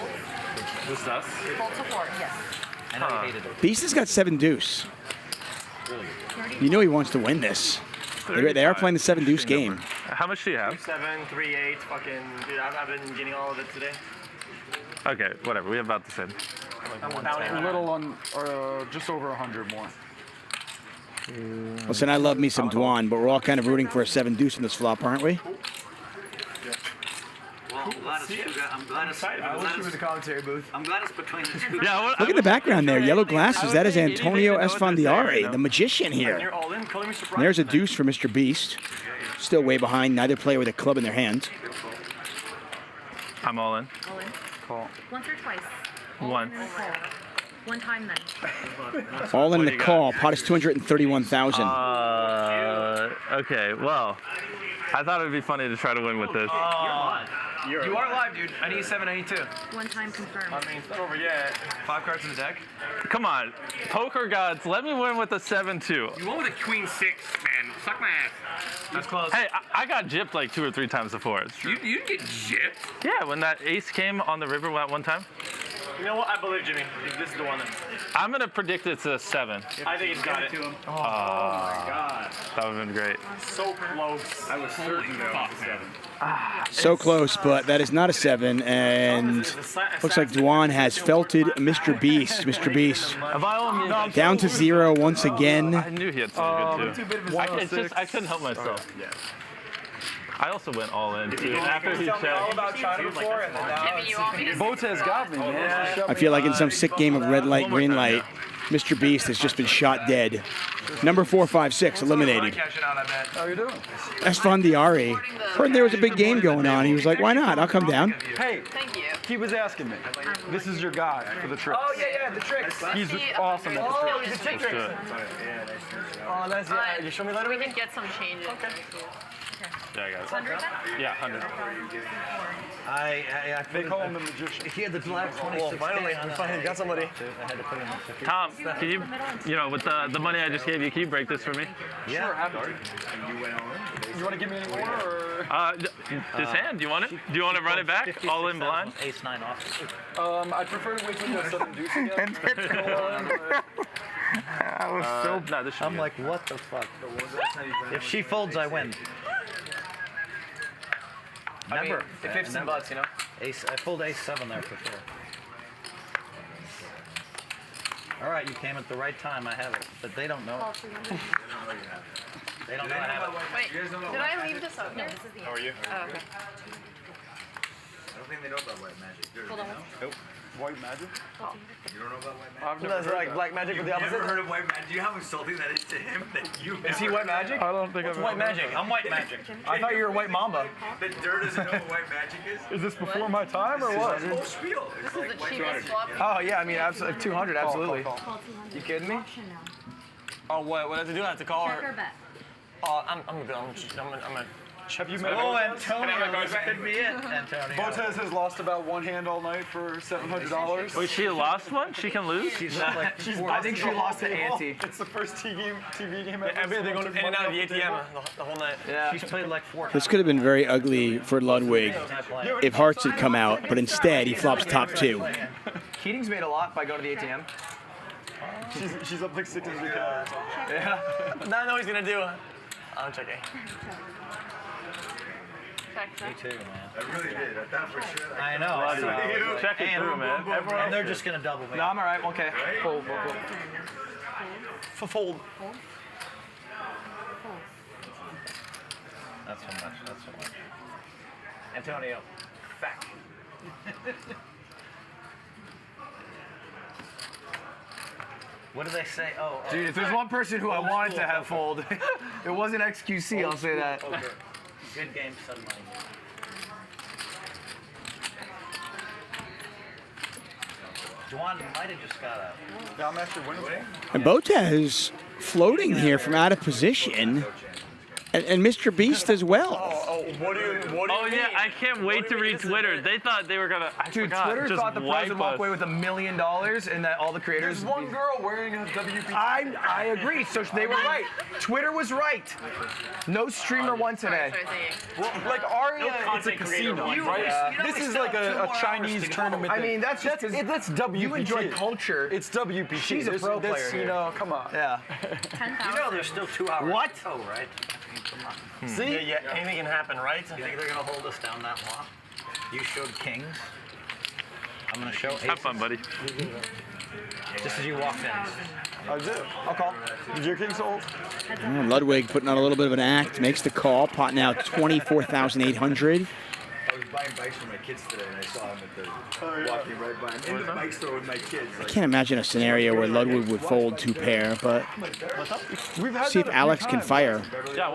This is us? Fold to 4, yes. I know you hated it. Beast has got 7 deuce. You know he wants to win this. They are playing the 7 deuce game. How much do you have? 7, 3, 8, fucking. Dude, I've been getting all of it today. Okay, whatever. We have about the same. A little on, just over 100 more. Listen, I love me some Dwan, but we're all kind of rooting for a 7 deuce in this flop, aren't we? Well, I'm glad it's the commentary booth. I'm glad it's between the two. Yeah, Look at the background there. Yellow glasses. That is Antonio Esfandiari, the magician You're here. all in, calling me surprised. And there's a deuce for Mr. Beast. Still way behind. Neither player with a club in their hand. I'm all in. All in. Call. Once or twice? One. And a call. One time then. All in What the do you call. Pot is 231,000. Okay, well, I thought it would be funny to try to win with this. You are live, dude. I need 7, I need 2. One time confirmed. I mean, it's not over yet. 5 cards in the deck. Come on, poker gods, let me win with a 7-2. You won with a queen 6, man. Suck my ass. That's close. Hey, I got gypped like 2 or 3 times before. It's true. You didn't get gypped. Yeah, when that ace came on the river that one time. You know what? I believe Jimmy. This is the one. I'm gonna predict it's a 7. I think he's got it. Oh my god. That would have been great. So close. I was certain that was a 7. So close, but that is not a 7. And looks like Dwan has felted Mr. Beast. Mr. Beast down to 0 once again. I knew he had something good too. I couldn't help myself. I also went all in too. After he checked. Botez got me, man. I feel like in some sick game of red light, green light, Mr. Beast has just been shot dead. Number 456 eliminated. How you doing? Esfandiari heard there was a big game going on. He was like, why not? I'll come down. Hey, Thank you. he was asking me. This is your guy for the tricks. Oh, yeah, the tricks. He's awesome at the Oh, tricks. he's a chick tricks. Oh, that's yeah. You show me later. We can get some changes. Okay. Yeah, I got it. 100 then? Yeah, 100. I They call him the magician. He had the black 26. Finally, we finally got somebody. I had to put him up 50. Tom, can you know, with the money I just gave you, can you break this for me? Sure, happy to. You want to give me any more, or? This hand, do you want it? Do you want to run it back? All in blind? Ace 9 off. I'd prefer to wait till the 7 deuce again. I was so. No, this should I'm be like, what the fuck? If she folds, I win. I mean, Never. if ifs and buts, you know. Ace. I pulled ace 7 there for sure. All right, you came at the right time. I have it, but they don't know. They don't know I have it. Wait, did I leave this up? No, this is the How are you? Oh, okay. I don't think they know about white magic. Hold on. Nope. White magic? You don't know about white magic? I've never That's heard like that. black magic with the opposite. Never heard of white magic? Do you know how insulting that is to him? That you Is he white magic? I don't think What's I've white ever magic? I'm white magic. I thought you were white mamba. That Dirt doesn't know what white magic is? Is this before my time, or what? It's a whole spiel. It's This is like the white cheapest swap. Oh, yeah, I mean, absolutely. 200, absolutely. Call. You kidding me? Oh, what? What does it do? I have to call Check or her. bet? Oh, I'm good. I'm Have you met? Oh, Antonio, this could be it, Antonio. Botez has lost about one hand all night for $700. Wait, she lost one? She can lose? I think she lost to Auntie. It's the first TV game ever. I mean, they're going in and out of the ATM the whole night. Yeah. She's played like 4 times. This could have been very ugly for Ludwig if hearts had come out, but instead he flops top 2. Keating's made a lot by going to the ATM. She's up like 600K. Yeah. Now I know what he's gonna do. I'm checking. Me too, man. I really did. I thought for sure. I know. Check it through, man. Everyone And they're else just gonna double me. No, I'm all right. Okay. Fold. Fold. That's so much. That's so much. Antonio, fact. What do they say? Oh, Dude, if there's one person who I wanted to have fold, it wasn't XQC, I'll say that. Okay. Good game, Sunlight. Juwan might have just got out. Yeah, I'm actually winning. And Botez floating here from out of position. And Mr. Beast as well. What do you yeah, I can't wait to read Twitter. They thought they were gonna. Dude, Twitter thought the prize would walk away with $1 million and that all the creators. There's one girl wearing a WPT. I agree. So they were right. Twitter was right. No streamer won today. Well, like Aria, it's a casino, right? This is like a Chinese tournament. I mean, that's just that's WPT. You enjoy culture. It's WPT. She's a pro player here. You know, come on. Yeah. You know, there's still 2 hours. What? Oh, right. Come on. See? Yeah, anything can happen, right? You think they're gonna hold us down that long? You showed kings. I'm gonna show aces. Have fun, buddy. Just as you walked in. I did. I'll call. Did your king sold? Ludwig putting on a little bit of an act, makes the call. Pot now 24,800. I was buying bikes for my kids today, and I saw him at the walking right by him in the bike store with my kids. I can't imagine a scenario where Ludwig would fold 2 pair, but We've had see if that a few Alex can times. fire.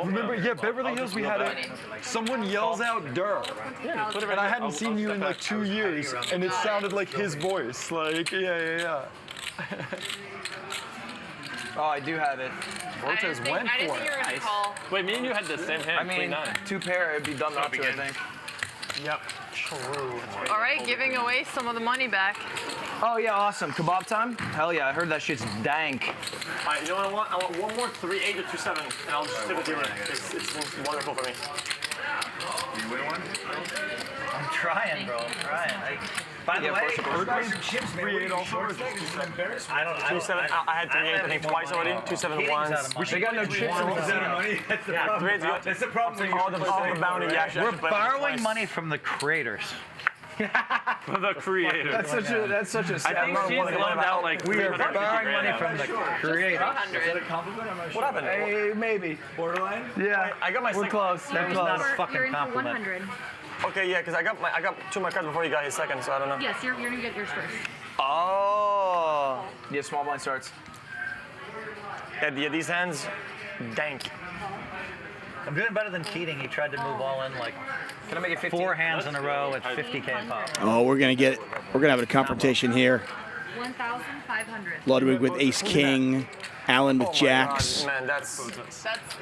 Remember, Beverly Hills, we had someone yells out "Dur," and I hadn't seen you in like 2 years, and it sounded like his voice. Like, yeah. Oh, I do have it. Botez went I didn't for think you were it. gonna call. Wait, me and you had the same hand. I mean, 29. 2 pair, it'd be dumb not to, I think. Yep. True. All right, giving away some of the money back. Oh, yeah, awesome. Kebab time? Hell yeah, I heard that shit's dank. All right, you know what I want? I want one more 3-8 or 2-7, and I'll just tip it to you. It's wonderful for me. You win one? I'm trying, bro. I'm trying. By the way, chips, man. I don't. 2-7. I had 3-8, I think twice already. 2-7 once. They got no chips in the casino. That's the problem. All the bounty. Yeah, We're borrowing money from the creators. For the creators. That's such a I think she's loaned out like We are 350 borrowing money grand. from the creators. What happened? Hey, maybe. Borderline? Yeah. I got my We're second. close. That was not a You're fucking in for compliment. 100. Okay, yeah, because I got 2 of my cards before you got his second, so I don't know. Yes, you're gonna get yours first. Oh. Yeah, small blind starts. Yeah, these hands, dank. I'm doing better than Keating. He tried to move all in like Can I make it 15? 4 hands in a row at 50K pop. Oh, we're gonna have a confrontation here. 1,500. Ludwig with ace king, Allen with jacks. Man, that's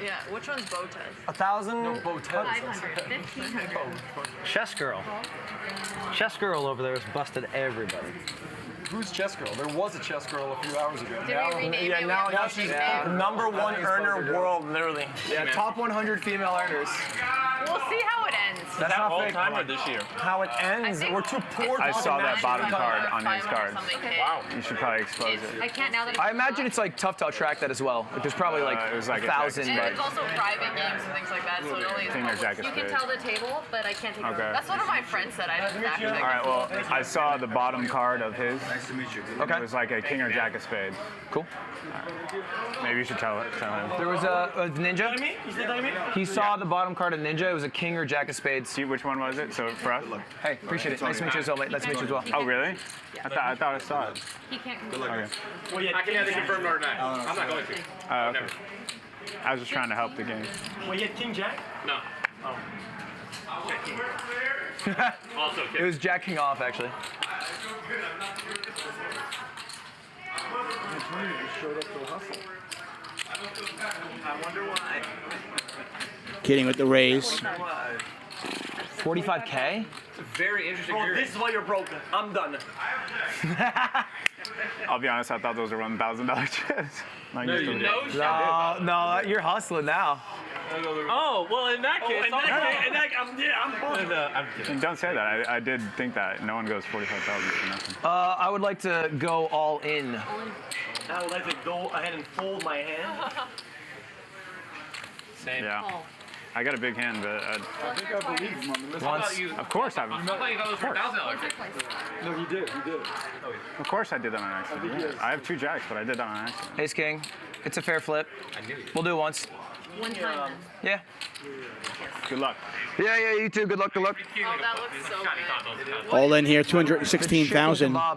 Yeah. Which one's Botez? 1,000. No, 500. 1,500. Chess girl. Chess girl over there has busted everybody. Who's chess girl? There was a chess girl a few hours ago. Did we rename Yeah, it? now she's #1 earner world, literally. Yeah, top 100 female earners. We'll see how it ends. That's not all fake. time or this year? How it ends, we're too poor. I saw that bottom card on his 500 cards. something K. Wow. You should probably expose it. I can't now that it's I imagine it's like tough to track that as well. Like there's probably like it was like a 1,000, And but it's also private games and things like that, so it only is King or jack of you can spades. tell the table, but I can't take it. Okay. That's what my friend said. I didn't actually. All right, well, I saw the bottom card of his. Nice to meet you. Okay. It was like a king or jack of spades. Cool. Maybe you should tell him. There was a ninja. He saw the bottom card of ninja. It was a king or jack of spades. See which one was it? So for us? Hey, appreciate it. Nice to meet you as well, mate. Nice to meet you as well. Oh, really? I thought I saw it. He can't. Okay. Well, yeah, I can either confirm or not. I'm not going to. Okay. I was just trying to help the game. Well, you had King Jack? No. Also, It was jack king off actually. I wonder why. Kidding with the raise. 45K? It's a very interesting Bro, period. this is why you're broken. I'm done. I'll be honest, I thought those were $1,000 chips. Like, No, just you a- know. No, you're hustling now. Oh, well, in that case, I'm kidding. And don't say that. I did think that. No one goes 45,000 for nothing. I would like to go all in. I would like to go ahead and fold my hand. Same. Yeah. I got a big hand, but I think I believe him on the list. How about you? of course I I thought you got those for $1,000. No, he did. Of course I did that on accident. Yeah. I have 2 jacks, but I did that on accident. Ace King. It's a fair flip. We'll do it once. One time. Yeah. Good luck. Yeah, you too. Good luck. Oh, that looks so good. All in here, 216,000. I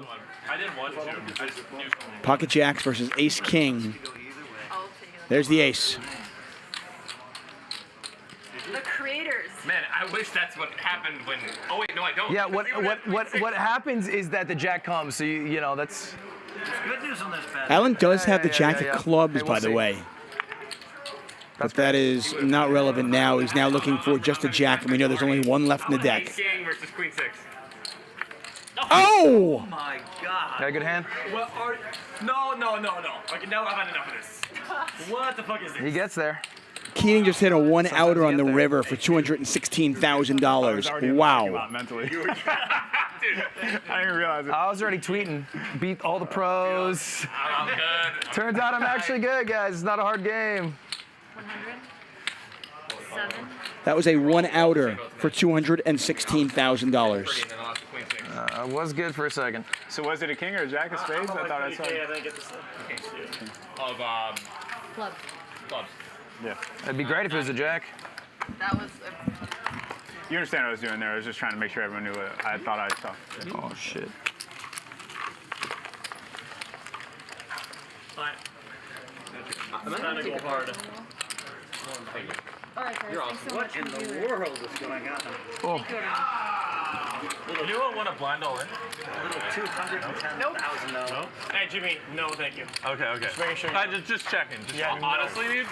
didn't want to. I just knew something. Pocket jacks versus ace king. There's the ace. The creators. Man, I wish that's what happened when. Oh wait, no, I don't. Yeah. What happens is that the jack comes. So you know that's. There's good news on this bet. Alan does have the jack yeah. of clubs, Hey, we'll by the see. way. But that is not relevant now. He's now looking for just a jack, and we know there's only one left in the deck. Ace King versus Queen 6. Oh! Oh my God. Got a good hand. Well, no. Okay, now I've had enough of this. What the fuck is this? He gets there. Keating just hit a 1-outer on the river for $216,000. Wow. Mentally. Dude, I didn't realize it. I was already tweeting. Beat all the pros. I'm good. Turns out I'm actually good, guys. It's not a hard game. 100. 7. That was a 1-outer for $216,000. I was good for a second. So was it a king or a jack of spades? I thought I saw it. Of Club. clubs. Yeah. It'd be great if it was a jack. That was. You understand what I was doing there. I was just trying to make sure everyone knew what I thought I saw. Oh, shit. I'm trying to go hard. All right, guys. You're Thanks so What much in for the viewing. world is going on? Oh. Anyone want to blind all in? Little $210,000. No? Hey, Jimmy, no, thank you. Okay. Just making sure. Just checking. Just Yeah, no. honestly, dude.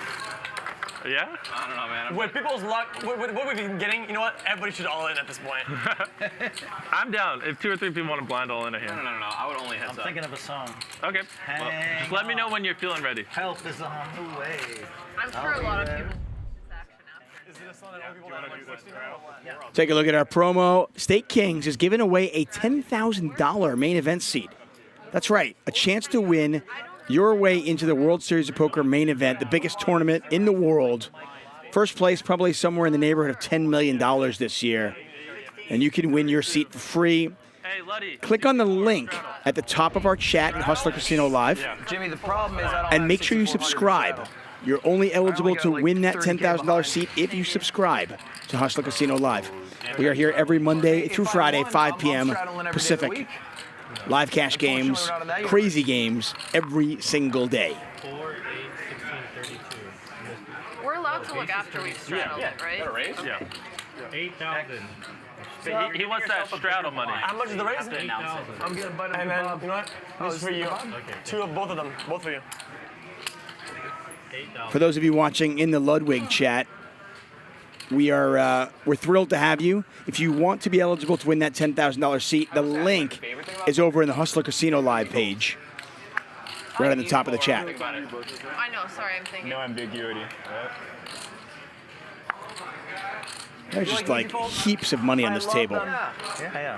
Yeah? I don't know, man. With people's luck, what we've been getting, you know what? Everybody should all in at this point. I'm down. If 2 or 3 people want to blind all in here. No. I would only heads I'm up. thinking of a song. Okay. Well, just let me know when you're feeling ready. Help is on the way. I'm sure a lot of people. Is it a song that people that like 60? Take a look at our promo. State Kings is giving away a $10,000 main event seat. That's right, a chance to win your way into the World Series of Poker main event, the biggest tournament in the world. First place, probably somewhere in the neighborhood of $10 million this year. And you can win your seat for free. Hey, Luddy. Click on the link at the top of our chat at Hustler Casino Live. Jimmy, the problem is I don't And have make sure you 6,400, subscribe. so- You're only eligible to like win that 30K $10,000 seat if you subscribe to Hustler Casino Live. We are here every Monday through Friday, 5 p.m. Pacific. Live cash games, crazy games every single day. We're allowed to look after we've straddled it, right? Yeah. 8,000. He wants that straddle money. How much is the raise? 8,000. I'm getting buddy. And then, you know what? This is for you. Two of both of them. Both for you. 8,000. For those of you watching in the Ludwig chat, we're thrilled to have you. If you want to be eligible to win that $10,000 seat, the link is over in the Hustler Casino Live page, right on the top of the chat. I know. Sorry, I'm thinking. No ambiguity. There's just like heaps of money on this table. Yeah.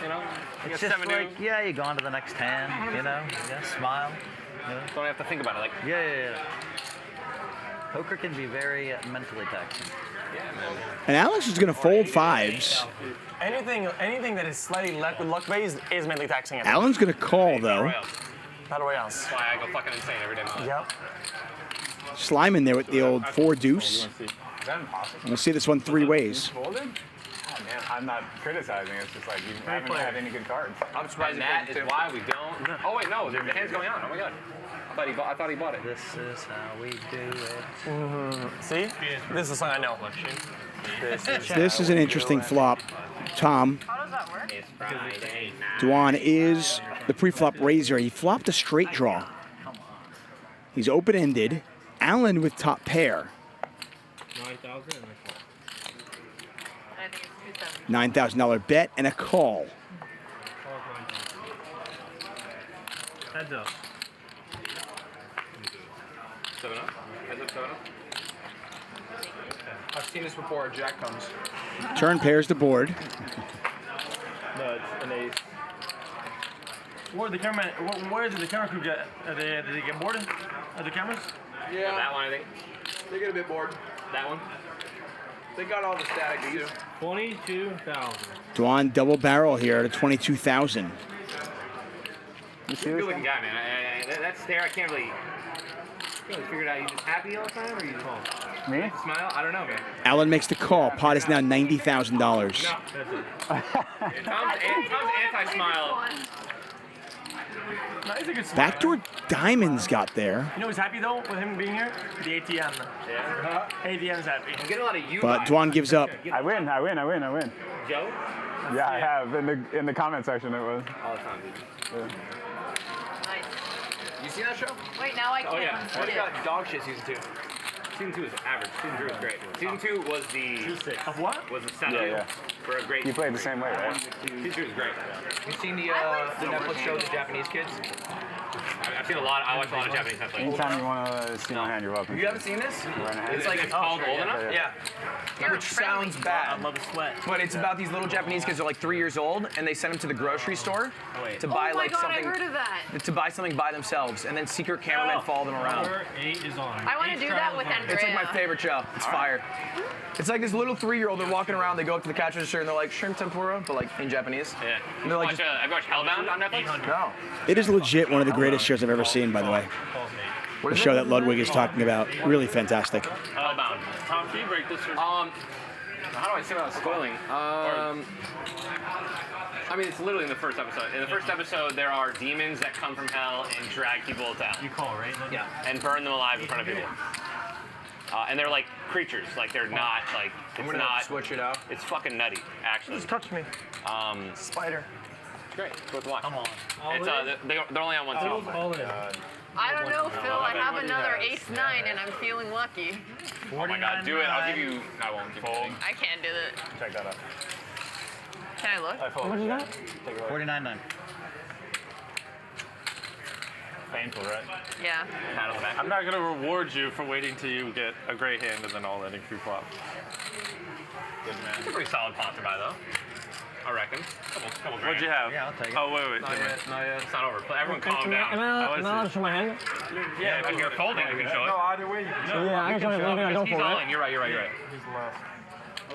You know, It's just like, yeah, you go on to the next hand, you know, yeah, smile. You know? don't have to think about it. Like, Yeah. Poker can be very mentally taxing. And Alex is going to fold fives. Anything that is slightly luck based is mentally taxing. Alan's going to call, though. Battle Royales. that's why I go fucking insane every day. Yep. Slime in there with the old 4 deuce. Is that impossible? We'll see this one 3 ways. Folded? Oh, man, I'm not criticizing. It's just like you haven't had any good cards. I'm surprised. And that is why we don't. Oh wait, no, the hand's going on. Oh my god. I thought he bought it. This is how we do it. See? This is the song I know. This is an interesting flop. Tom, How does that work? Duan is the pre-flop raiser. He flopped a straight draw. He's open-ended. Alan with top pair. 9,000 and a call. I think it's $9,000 bet and a call. Heads up. 7 up. Heads up, 7 up. I've seen this before. Jack comes. Turn pairs the board. No, it's an ace. Where the cameraman? Where did the camera crew get? Did they get bored? Are the cameras? Yeah. That one, I think. They get a bit bored. That one. They got all the static too. 22,000. Dwan double barrel here at 22,000. You're a good looking guy, man. That stare, I can't really figure it out. You just happy all the time, or you just Me? smile? I don't know, man. Alan makes the call. Pot is now $90,000. No, that's it. Tom's anti-smile. No, he's a good smile. Backdoor diamonds got there, You know who's happy though with him being here? The ATM. Yeah. ATM's happy. I'm getting a lot of you. but Dwan gives up. I win. Joe? Yeah, I have. In the comment section it was. All the time, dude. Nice. You seen that show? Wait, now I can't Oh, yeah. unsee What it. got dog shit season 2? Season 2 is average. Season 3 was great. Season 2 was the Of what? was the setup Yeah. for a great. You played the same way, right? Season 2 was great. You seen the Netflix show, The Japanese Kids? I've seen a lot. I watch a lot of Japanese Netflix. Anytime you want to see my hand, you're welcome. You haven't seen this? It's like it's called Old Enough. Yeah. Which sounds bad. I love the sweat. But it's about these little Japanese kids. They're like 3 years old, and they send them to the grocery store to buy Oh my like god, something. I heard of that. To buy something by themselves, and then secret cameramen follow them around. Number 8 is on. I want to do that with Andrea. It's like my favorite show. It's fire. It's like this little 3-year-old. They're walking around. They go up to the cash register and they're like shrimp tempura, but like in Japanese. Yeah. And they're like, Have you watched Hellbound on Netflix? no. It is legit one of the greatest shows I've ever seen, by the way. The show that Ludwig is talking about. Really fantastic. Hellbound. Tom, can you break this for How do I say without spoiling? I mean, it's literally in the first episode. In the first episode, there are demons that come from hell and drag people to hell. You call, right? Yeah. And burn them alive in front of people. And they're like creatures. Like they're not like. I'm It's gonna not. switch it out. It's fucking nutty, actually. Just touch me. Spider. It's great. It's worth the watch. Come on. It's they're only on one season. All in. I don't know, Phil. I have another ace-9 and I'm feeling lucky. Oh my god, do it. I'll give you. I won't give you. I can't do it. Check that out. Can I look? How much is that? 49.9. Painful, right? Yeah. Pat on the back. I'm not gonna reward you for waiting till you get a great hand and then all letting through flop. Good man. It's a pretty solid pot to buy though. I reckon. Couple grand. What'd you have? Yeah, I'll take it. Oh wait. Not yet. Not yet. It's not over. Everyone calm down. Am I allowed to show my hand? Yeah, if you're folding, you can show it. No, either way. Yeah, I can show my hand. I don't He's fold all it. in. You're right. He's the last.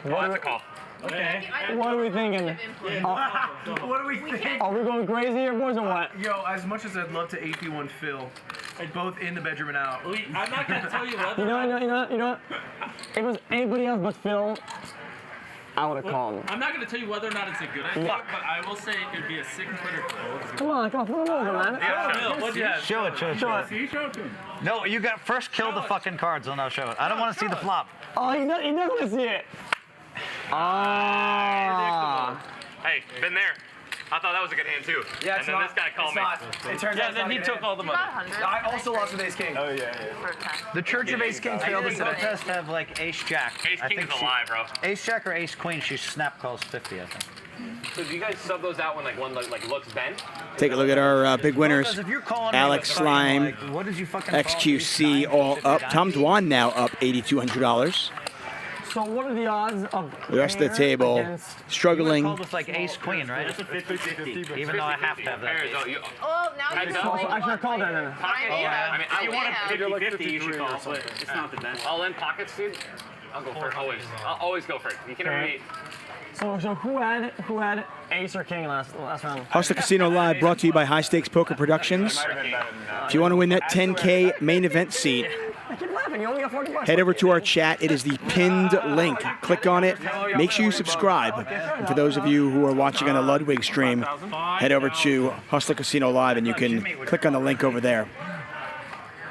Oh, that's a call. Okay. What are we thinking? What do we think? Are we going crazy here, boys, or what? Yo, as much as I'd love to AP1 Phil, both in the bedroom and out. I'm not going to tell you what. You know what? If it was anybody else but Phil, I would have called him. I'm not going to tell you whether or not it's a good idea, but I will say it'd be a sick Twitter post. Come on, flip it over, man. What'd you have? Show it. See, show it to him. No, you got first kill the fucking cards, and I'll show it. I don't want to see the flop. Oh, he doesn't want to see it. Ah. Hey, been there. I thought that was a good hand too. Yeah, and then this guy called me. It turns out then he took all the money. I also lost with Ace King. Oh yeah. The Church of Ace King failed us I today. test have like ace jack. Ace I King think is alive, bro. Ace jack or ace queen, she snap calls 50, I think. So do you guys sub those out when one looks bent? Take a look at our big winners. Because if you're calling me Alex with Slime, like, what did you fucking call XQC all up. Tom Dwan now up $8,200. So what are the odds of The rest of the pair table against- struggling. Called with like ace queen, right? It's a 50-50. Even though I have to have that. Pairs, oh, Oh, now Heads you're up. going. I should have called that then. Pocket, yeah. I mean, I you want a have. 50-50, you should call, but it's not the best. All in pockets, dude. I'll go for it always. I'll always go for it. You can never beat. So who had ace or king last round? Hustler Casino Live brought to you by High Stakes Poker Productions. If you want to win that 10K main event seat, I keep laughing. You only got $40. head over to our chat. It is the pinned link. Click on it. Make sure you subscribe. And for those of you who are watching on the Ludwig stream, head over to Hustler Casino Live and you can click on the link over there.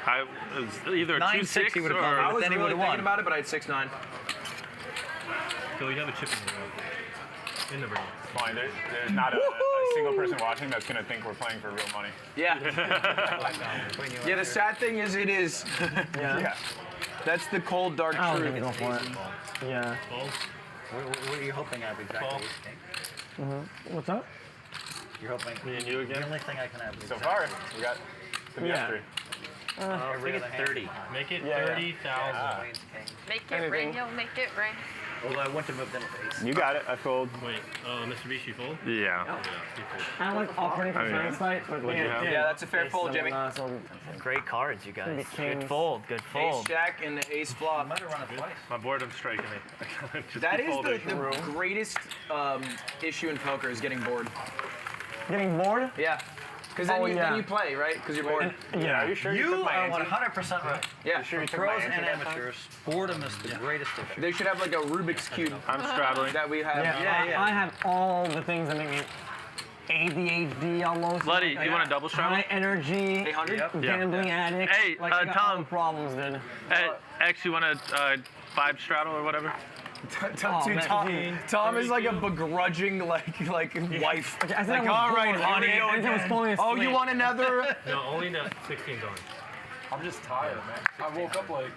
I was either a 960 2-6 would've or. gone I was Then he really would've thinking won. about it, but I had 6-9. So we have a chip in the In the brain. Fine. There's not a single person watching that's gonna think we're playing for real money. Yeah. Yeah, the sad thing is it is. Yeah. That's the cold, dark I don't truth. think we go for it. Yeah. What are you hoping of exactly? What's up? You're hoping. Me and you again? The only thing I can have. So far, we got some mystery. Make it 30. Make it Yeah. 30,000. Make it rain, yo, make it rain. Although I want to move them with ace. You got it. I fold. Wait, Mr. Beast, you fold? Yeah. Yeah, you fold. I like offering from yeah. hindsight, but What'd you have? Yeah, that's a fair fold, Jimmy. Great cards, you guys. Kings. Good fold, good Ace fold. jack and the ace flop. Might have run it twice. My boredom's striking me. Just That keep is folding. the greatest issue in poker is getting bored. Getting bored? Yeah. Because then, Yeah. then you play, right? Because you're bored. Yeah. Are you sure you You took my are answer? 100% right. Yeah. Sure you took Pros my and answer that time? amateurs, boredom is the greatest issue. They should have like a Rubik's Cube I'm straddling. that we have. Yeah. I have all the things that make me ADHD almost. Luddy, you want a double straddle? High energy, 800? Yeah. gambling addict. Hey, like, I got all Tom. the problems, dude. X, you want a 5 straddle or whatever? Dude, Tom is like a begrudging like wife. Okay, I said like, I was all right, bored. honey. I said I was falling Oh, you asleep. want another? No, only the 16's on. I'm just tired, man. I woke up like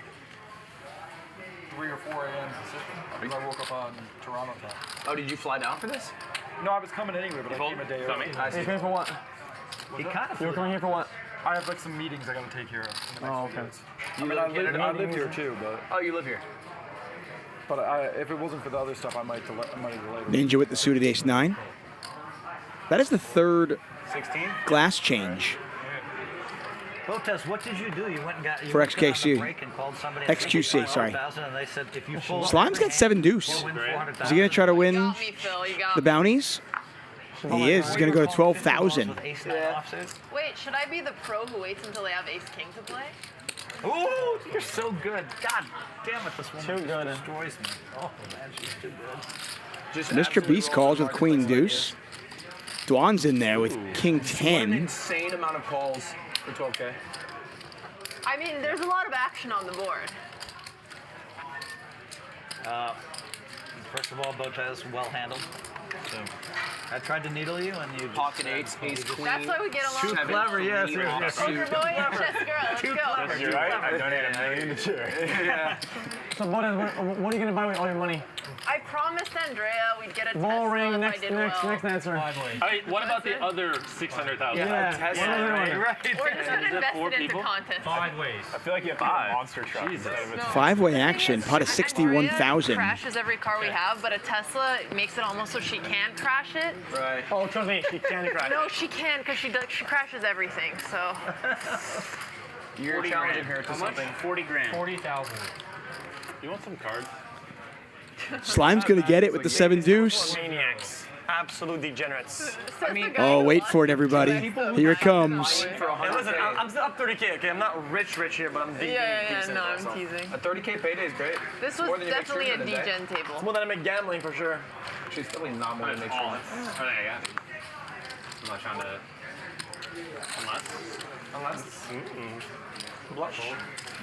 3 or 4 a.m. Pacific. Because I woke up on Toronto time. Oh, did you fly down for this? No, I was coming anyway, but I came a day early. You came for what? He kind of You were coming here for what? I have like some meetings I gotta take care of. In the next Oh, few okay. days. You I mean, live in Canada? I live here too, but Oh, you live here. if it wasn't for the other stuff, I might delay it. Ninja with the suited ace 9. That is the third 16? glass change. Botes, what did you do? You went and got For went on the XKC. break and called somebody XQC, sorry. 5,000 and they said if you fold Slime's got 7 deuce. you'll win Is he going to try to win Got me, Phil. You got the me. bounties? He is. He's going to go to 12,000. With ace nine offsuit. Wait, should I be the pro who waits until they have ace king to play? Ooh, you're so good. God damn it, this woman Too good. destroys me. Oh, man, she's too good. Just Mr. absolutely Beast rolling calls with hard to queen play deuce. Dwan's in there with king What an 10. insane amount of calls for 12K. I mean, there's a lot of action on the board. First of all, Botes, well handled. So I tried to needle you and you Pocket eights, ace queen. That's why we get along. seven, clever, yes, three, yes, offsuit. Poker boy and chess girl. Let's go. You're right. I donated $1 million to charity. Yeah. So, what are you gonna buy with all your money? I promised Andrea we'd get a Ball Tesla ring, if next, I did next, well. next answer. All right, what about the other 600,000? Yeah, Tesla, what are you right. We're just gonna invest four it into people? contests. 5 ways. I feel like you have to have a monster truck instead of a 5-way action. Pot of Andrea 61,000. crashes every car we have, but a Tesla makes it almost so she can't crash it. Right. Oh, trust me, she can't crash. No, she can because she crashes everything. So You're challenging her to How much? something. 40 grand. 40,000. You want some cards? Slime's going to get it with the 7 deuce. Maniacs. Absolute degenerates. I mean, Oh, wait for it, everybody. Here it comes. for Hey, listen, 100K. I'm still up 30K, okay? I'm not rich here, but I'm deep. yeah, no, I'm teasing. A 30K payday is great. This More was than you make definitely a tournament in a day. degen table. More than I make gambling for sure. She's definitely not more than makes All. sense. Oh, there you go. I'm not trying to. Unless. Blush.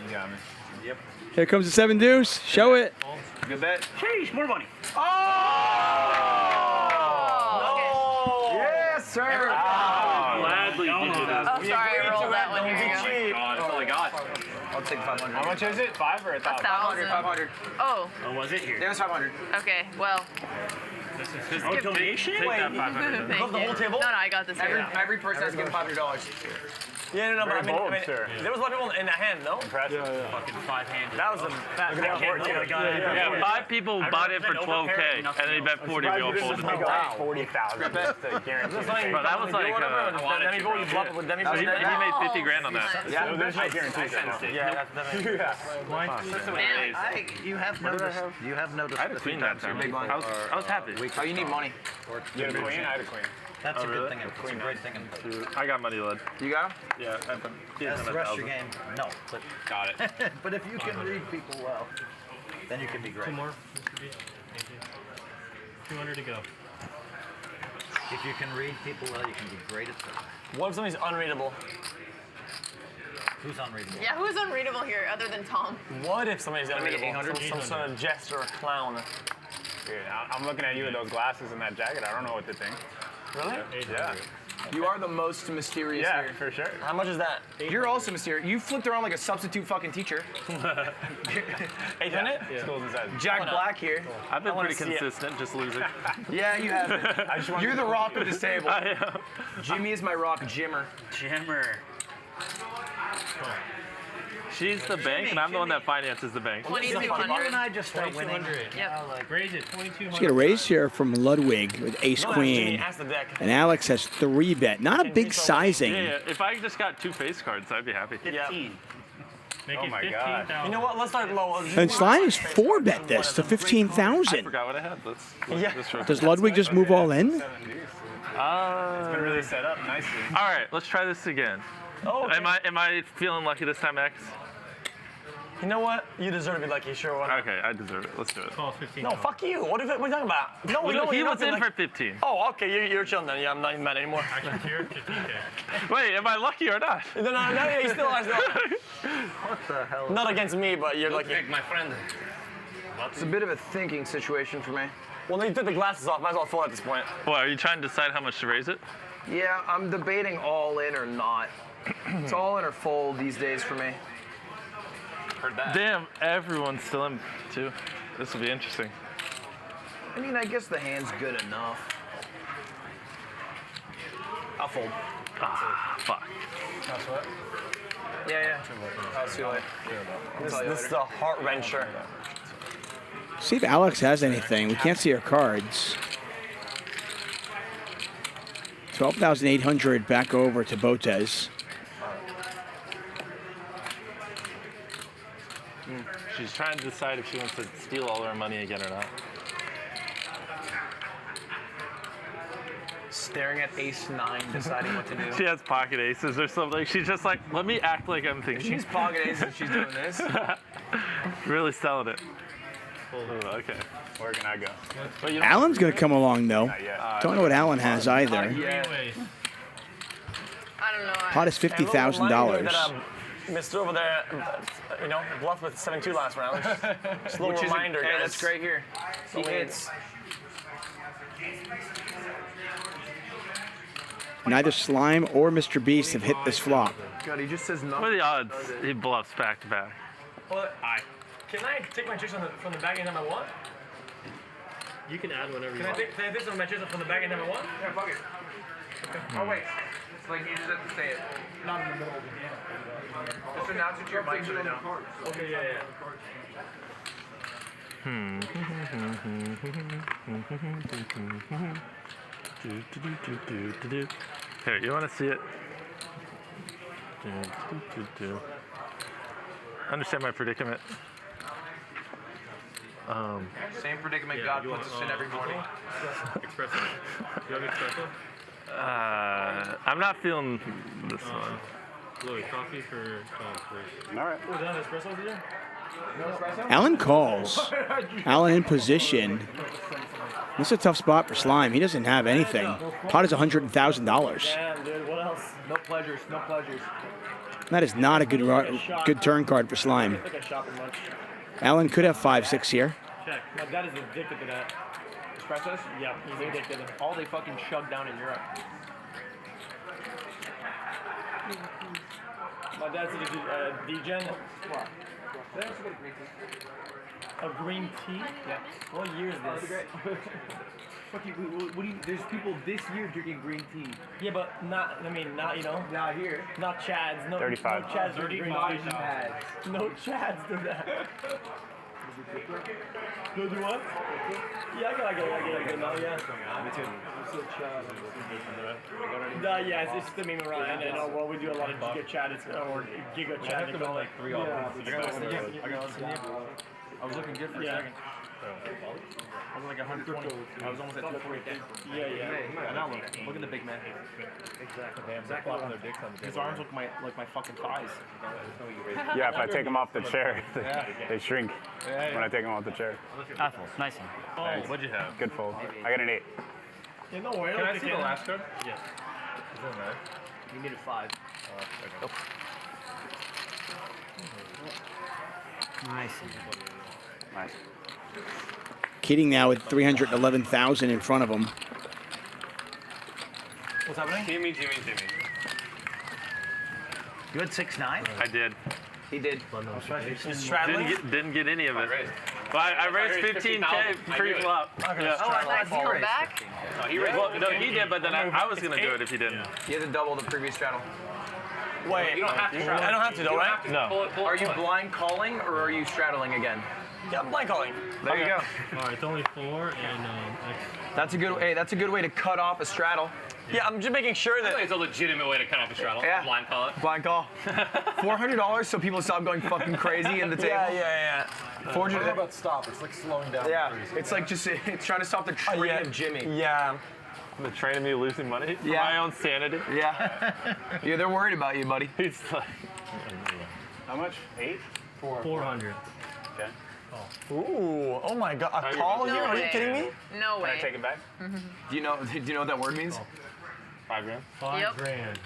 You got me. Yep. Here comes the 7 deuce. Show it. Good bet. Sheesh, more money. Oh! Yes, sir. Gladly did you that. Oh, sorry, I rolled that one. Here you go. Oh, that's all I got. I'll take 500. How much is it? 5 or 1,000? 500, 500. Oh, Oh, was it here? There's 500. okay. Well, Oh, donation? Take that 500. thank the you. whole table? No, I got this. Every person has to give $500. Yeah, no, but Very bold, sir. there was a lot of people in the hand, no? Impressive. Fucking 5-handed. That was a fat Yeah, 5 people bought it for 12K, and then he bet 40 we all folded. Take like 40,000 just to guarantee it. Bro, that was like, he made 50 grand on that. Yeah, there's no guarantee. Yeah, You have noticed. You have noticed. I had a queen that time. I was happy. Oh, you need money. You had a queen? I had a queen. That's a good thing. It's a great thing. I got money, Lud. You got him? Yeah, I put That's the rest of your game. No, but Got it. but if you can read people well, then you can be great. 2 more, Mr. B. 200 to go. If you can read people well, you can be great at poker. What if something's unreadable? Who's unreadable? Yeah, who's unreadable here other than Tom? What if somebody's unreadable? 800? Some sort of jester or clown. Dude, I'm looking at you with those glasses and that jacket. I don't know what to think. Really? Yeah. You are the most mysterious Yeah, here. for sure. How much is that? You're also mysterious. You flipped around like a substitute fucking teacher. 800? Schools inside. Jack Black here. I've been wanna pretty see it. consistent, just losing. Yeah, you have it. You're the rock of this table. I am. Jimmy is my rock Jimmer. Jimmer. She's the bank, and I'm the one that finances the bank. Can you and I just start winning? Raise it, 2200. Let's get a raise here from Ludwig with ace queen. Ask the deck. And Alex has 3-bet. Not a big sizing. Yeah, if I just got 2 face cards, I'd be happy. 15. Make Oh it my God. 15,000. You know what? Let's start low. And Slime is 4-bet this to I 15,000. forgot what I had. Let's try. Does Ludwig just move all in? It's been really set up nicely. All right, let's try this again. Oh, okay. Am I feeling lucky this time, X? You know what? You deserve to be lucky, sure. Why not? Okay, I deserve it. Let's do it. Call 15. No, fuck you. What are you talking about? No, Well, no, he you're was not in like... for 15. Oh, okay, you're chilling then. Yeah, I'm not even mad anymore. Actually, here, 15K. Wait, am I lucky or not? No, yeah, you still are. What the hell? Not against me, but you're lucky. my friend. It's a bit of a thinking situation for me. Well, then you took the glasses off. Might as well full at this point. Well, are you trying to decide how much to raise it? Yeah, I'm debating all in or not. It's all in or fold these days for me. Heard that. Damn, everyone's still in too. This will be interesting. I mean, I guess the hand's good enough. I'll fold. Ah, fuck. That's what? Yeah. I'll see you later. This is a heart wrencher. See if Alex has anything. We can't see her cards. 12,800 back over to Botez. She's trying to decide if she wants to steal all her money again or not. Staring at ace-9, deciding what to do. She has pocket aces or something. She's just like, let me act like I'm thinking. She's pocket aces. She's doing this. Really selling it. Ooh, okay. Where can I go? But you Alan's going to come along, though. Not yet. Don't know what Alan has either. I don't know. Pot is That $50,000. Mr. over there, bluffed with 7-2 last round. Just a little reminder, Hey, guys. that's great here. He hits. Neither Slime or Mr. Beast have hit this flop. God, he just says nothing. What are the odds he bluffs back to back? Well, can I take my tricks from the bag end number 1? You can add whenever you Can I want. take some of my tricks from the bag end number 1? Yeah, fuck it. Oh, wait. It's like you just have to say it. Not in the middle of the game. Just announce it to your mic so they know. Okay, yeah. Here, you want to see it? Understand my predicament? Same predicament God puts us in every morning. Espresso. Do you have espresso? I'm not feeling this one. Louis, coffee for Tom, please. All right. Oh, do you have espresso over there? No espresso? Alan calls. Alan in position. This is a tough spot for Slime. He doesn't have anything. Pot is $100,000. Damn, dude, what else? No pleasures, no pleasures. That is not a good turn card for Slime. I think I shop at lunch. Alan could have 5-6 here. Check. My dad is addicted to that. Espressos? Yeah, he's addicted. All they fucking chug down in Europe. My dad's a degen. What? A green tea? Yeah. What year is this? Fuck you, what do you, there's people this year drinking green tea. Yeah, but not Not here. Not Chads. No, 35. No Chads do green tea. No Chads do that. Go do what? Yeah, I got now, yeah. Me too. Yeah, it's the meme around, and well, we do a lot of giga chat, or giga chat. I have to win like 3 all. Yeah. I was looking good for a second. I was like 120. I was almost at 240. Yeah. And now look at the big man. Exactly. His arms look like my fucking thighs. Yeah, if I take them off the chair, they shrink when I take them off the chair. Awful. Nice one. Oh, what'd you have? Good fold. I got an 8. Yeah, no way. Can I see the last card? Yes. You needed 5. Nice. Nice. Keating now with 311,000 in front of him. What's happening? Jimmy. You had 6-9? I did. He did. Didn't get any of it. Well, I raised 15K pre-flop. Yeah. Oh, I thought you come back? No, he did, but then I was going to do it if he didn't. You had to double the previous straddle. Wait, You don't have to straddle. I don't have to though, right? No. Are you blind calling or are you straddling again? Yeah, I'm blind calling. There you go. All right, it's only 4 and That's a good. Hey, that's a good way to cut off a straddle. Yeah, I'm just making sure I that. think it's a legitimate way to cut off a straddle. Yeah. Blind call it. Blind call. $400 so people stop going fucking crazy in the table. Yeah. What about stop? It's like slowing down. Yeah, it's like just it's trying to stop the train of Jimmy. Yeah. The train of me losing money for my own sanity. Yeah. Yeah, they're worried about you, buddy. He's like, How much? 8? 400. Okay. Ooh, oh my God, a call here? Are you kidding me? No Can way. I take it back? Do you know what that word means? 5 grand. 5 grand.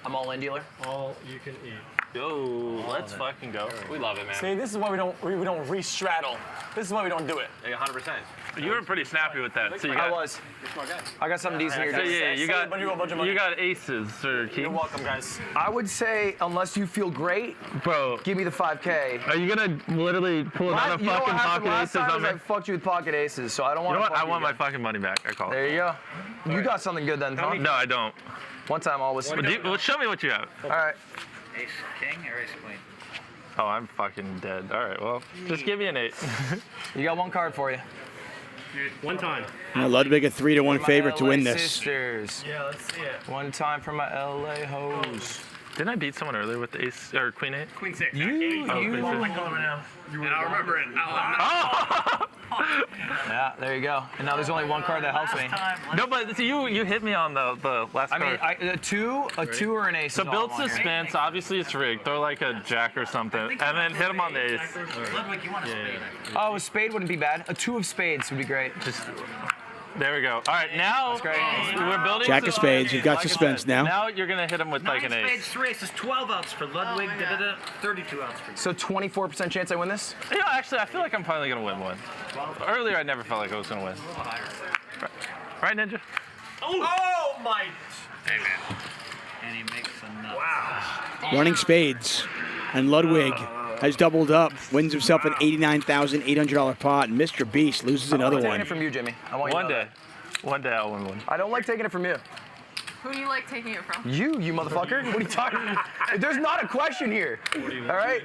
I'm all in dealer. All you can eat. yo, let's fucking go. We love it, man. See, this is why we don't re-straddle. This is why we don't do it. Yeah, 100%. You were pretty snappy with that. So you got, I was. I got something decent here. So yeah, you got a bunch of money. you got aces, sir. You're welcome, guys. I would say, unless you feel great, Bro, give me the 5K. are you gonna literally pull another You know what fucking happened pocket last aces time on is me? I fucked you with pocket aces, so I don't You want know to. what? I want my fucking money back. I call There it. you go. You got something good then, huh? No, I don't. One time, always. Well, show me what you have. All right. Ace king or ace queen? Oh, I'm fucking dead. All right, well, just give me an 8. You got one card for you. One time. Now Ludwig a 3-1 favorite to win this. Sisters. Yeah, let's see it. One time for my LA hoes. Didn't I beat someone earlier with the ace or queen 8? Queen 6. You Queen I'm six. calling right now. And I'll remember it. Yeah, there you go. And now there's only one card that helps me. No, but see, you hit me on the last I card. mean, a two or an ace. So is all build I want here. suspense. Obviously, it's rigged. Throw like a jack or something, and then hit him on the ace. Ludwig, you want a spade? Oh, a spade wouldn't be bad. A 2 of spades would be great. There we go. All right, now we're building. Jack of spades. You've got suspense now. Now you're gonna hit him with like an 9 ace. spades, 3 aces, 12 outs for Ludwig. 32 outs for you. So 24% chance I win this? You know, actually, I feel like I'm finally gonna win one. Earlier, I never felt like I was gonna win. Right, Ninja? Oh my! Hey, man. And he makes a nut. Wow. Running spades. And Ludwig has doubled up, wins himself an $89,800 pot, and Mr. Beast loses another I'm taking one. it from you, Jimmy. I want you One to know day. One day I'll win one. that. I don't like taking it from you. Who do you like taking it from? You motherfucker. What are you talking about? There's not a question here. All right?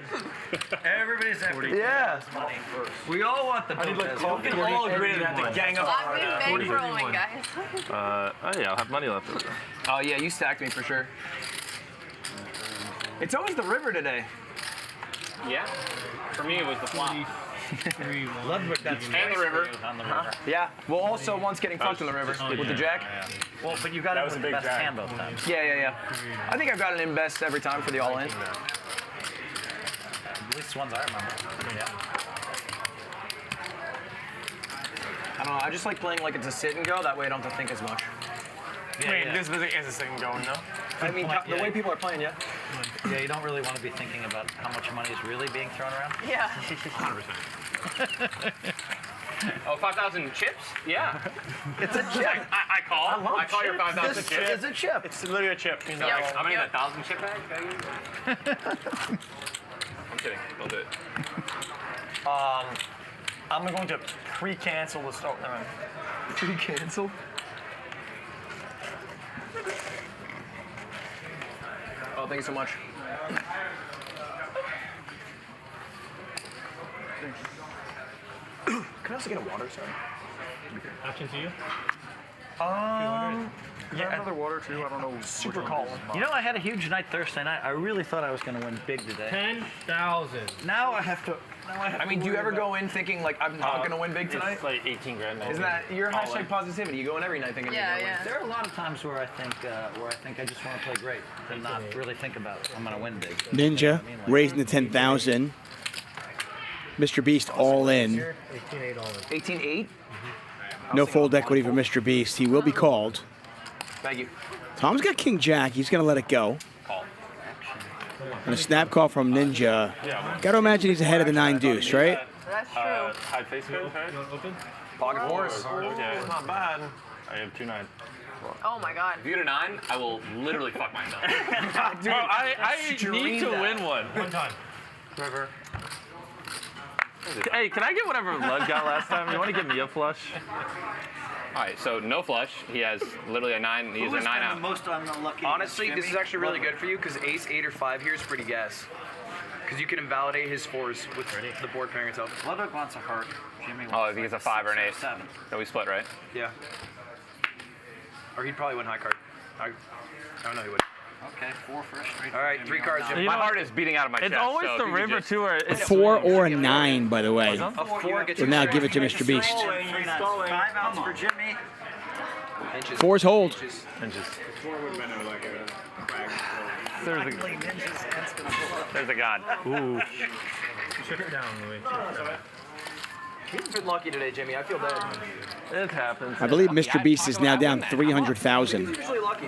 Everybody's after Yeah. money. We all want the bill. We can all agree to that to gang up. Stop being bankrolling, guys. Oh yeah, I'll have money left over. Oh, yeah, you stacked me for sure. It's always the river today. Yeah. For me, it was the flop. Ludwig, that's And the river. on the river. Yeah. Well, also once getting fucked in the river with the jack. Well, but you got it with the best hand both times. Yeah. I think I've got an in best every time for the all in. At least the ones I remember. Yeah. I don't know. I just like playing like it's a sit and go. That way I don't have to think as much. Wait, this is a thing going, no? I mean, point, the yeah. way people are playing, yeah. Yeah, you don't really want to be thinking about how much money is really being thrown around. Yeah. 100%. Oh, 5,000 chips? Yeah. It's a chip. I call your 5,000 This chips. is a chip. It's literally a chip. You know? Yep. I'm gonna get a 1,000 chip bag. I'm kidding. Don't do it. I'm going to pre-cancel the start. Never mind. Pre-cancel? Oh, thank you so much. Can I also get a water, sorry? Option to you? Yeah, another water too. I don't know. Super calling. You know, I had a huge night Thursday night. I really thought I was going to win big today. 10,000. Now I have to. I mean, do you ever go in thinking like I'm not gonna win big tonight? It's like 18 grand. Isn't that your All hashtag in. positivity? You go in every night thinking Yeah, you're gonna yeah. There are a lot of times where I think I just want to play great and not really think about I'm going to win big. Ninja raising the 10,000. Mr. Beast all in. 18,800. 18-8? No fold equity for Mr. Beast. He will be called. Thank you. Tom's got King Jack. He's going to let it go. And a snap call from Ninja. Got to imagine he's ahead of the 9 deuce, right? That's true. Hide face card. Open? Pocket fours. Yeah. Not bad. I have 2-9. Oh my god. If you get a 9, I will literally fuck myself. Dude, I need to win one. One time. River. Hey, can I get whatever Lud got last time? You want to give me a flush? All right, so no flush. He has literally a 9. He has a 9 out. the most unlucky? Honestly, this is actually really good for you because ace, 8, or 5 here is pretty gas. Because you can invalidate his 4s with the board pairing itself. Ludwig wants a heart. Jimmy wants Oh, if he gets a 5 or an 8. 7. No, we split, right? Yeah. Or he'd probably win high card. I don't know he would. Okay, 4 for a straight. All right, 3 cards, Jim. My heart is beating out of my chest. It's always so the if you could river just- too, or A 4 or a 9, by the way. A 4 gets you. We'll now give it to Mr. Beast. 5 outs for Jimmy. Inches. 4s hold. Inches. There's a god. Ooh. Shut it down, Louis. You've been lucky today, Jimmy. I feel bad. It happens. I believe Mr. Beast is now down 300,000. He's usually lucky.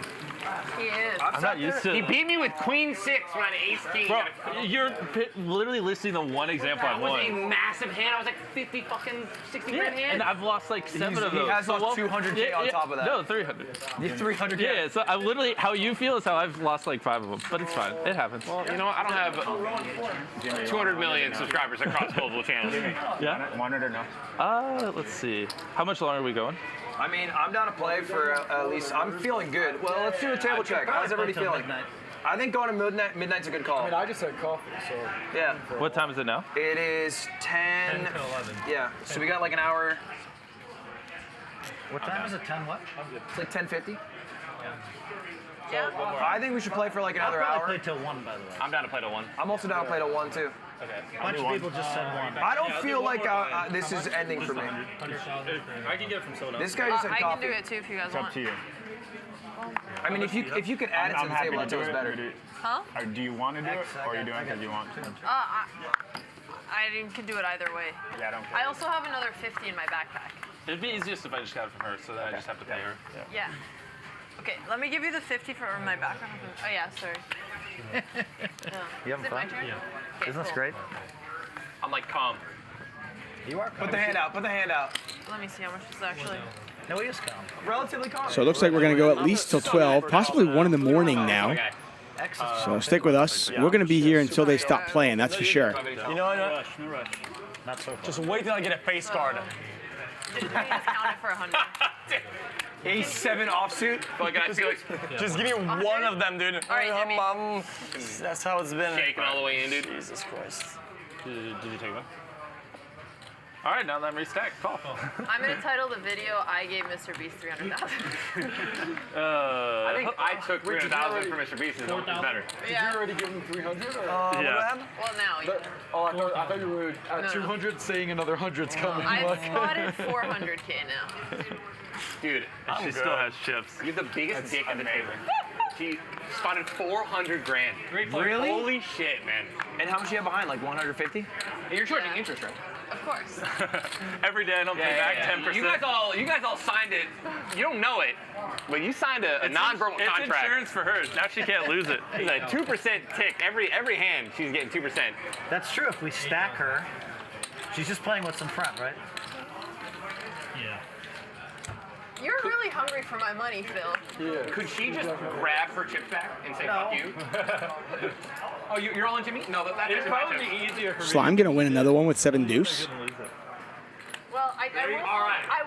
He is. I'm not used to He it. beat me with Queen 6 when I had Ace King. Bro, you're literally listing the one example That I've was a won. massive hand. I was like 50 fucking 60 grand hand. And I've lost like 7 of those. He has So, lost 200K on top of that. No, 300. Yeah, 300K. Yeah, so I literally, how you feel is how I've lost like 5 of them, but it's fine. It happens. Well, you know what? I don't have 200 million subscribers across multiple channels. Yeah? Want it or no? Let's see. How much longer are we going? I mean, I'm down to play for at least. I'm feeling good. Well, let's do a table check. How's everybody feeling? I think going to midnight's a good call. I mean, I just had coffee, so. Yeah. What time is it now? It is 10. 10 to 11. Yeah. So we got like an hour. What time is it? 10 what? It's like 10:50. Yeah. I think we should play for like I'll another probably hour. play till 1, by the way. I'm down to play to 1. I'm also down to play to 1 too. Okay. A bunch of people just said 1. I don't feel like this is ending for me. I can get it from soda. This guy just had I can coffee. do it too if you guys It's up want. to you. I mean, if you could add it to I'm the happy table, to that's do always it. better. Huh? Or do you want to do it, or are you doing it because you want to? I can do it either way. Yeah, I don't care. I also have another 50 in my backpack. It'd be easiest if I just got it from her, so then I just have to pay her. Yeah. Okay, let me give you the 50 for my background. Oh yeah, sorry. You having Is it my fun? turn? Yeah. Okay, Isn't this cool. great? I'm like calm. You are Put the hand out. Put the hand out. Let me see how much this is actually. No, he is calm. Relatively calm. So it looks like we're going to go at least till 12, possibly 1 in the morning now. So stick with us. We're going to be here until they stop playing, that's for sure. You know what? No rush. Not so far. Just wait till I get a face card. This is counted for 100. Ace 7 offsuit. Like, I feel like Just give me one of them, dude. All right, Jimmy. That's how it's been. shaking all the way in, dude. Jesus Christ. Did you take one? All right, now that I'm restacked. Call. I'm gonna title the video "I gave Mr. Beast 300,000." I think I took 300,000 for Mr. Beast. Is better. Did you already give him 300? Or? Yeah. Well, now you. Oh, I thought you were at 200 saying another 100's coming. I've spotted 400K now. Dude, She still has chips. you have the biggest dick at the table. She spotted 400 grand. Really? Holy shit, man. And how much you have behind? Like 150? And you're charging interest, right? Of course. Every day I don't pay back 10%. You guys all signed it. You don't know it, but you signed a non-verbal It's contract. insurance for her. Now she can't lose it. It's a 2% tick. Every hand, she's getting 2%. That's true. If we stack her, she's just playing what's in front, right? You're really hungry for my money, Phil. Yeah. Could she just grab her chips back and say, fuck you? Oh, you're all in Jimmy? No, that's It'd probably be easier for me. Slime going to win another one with 7 deuce. Well, I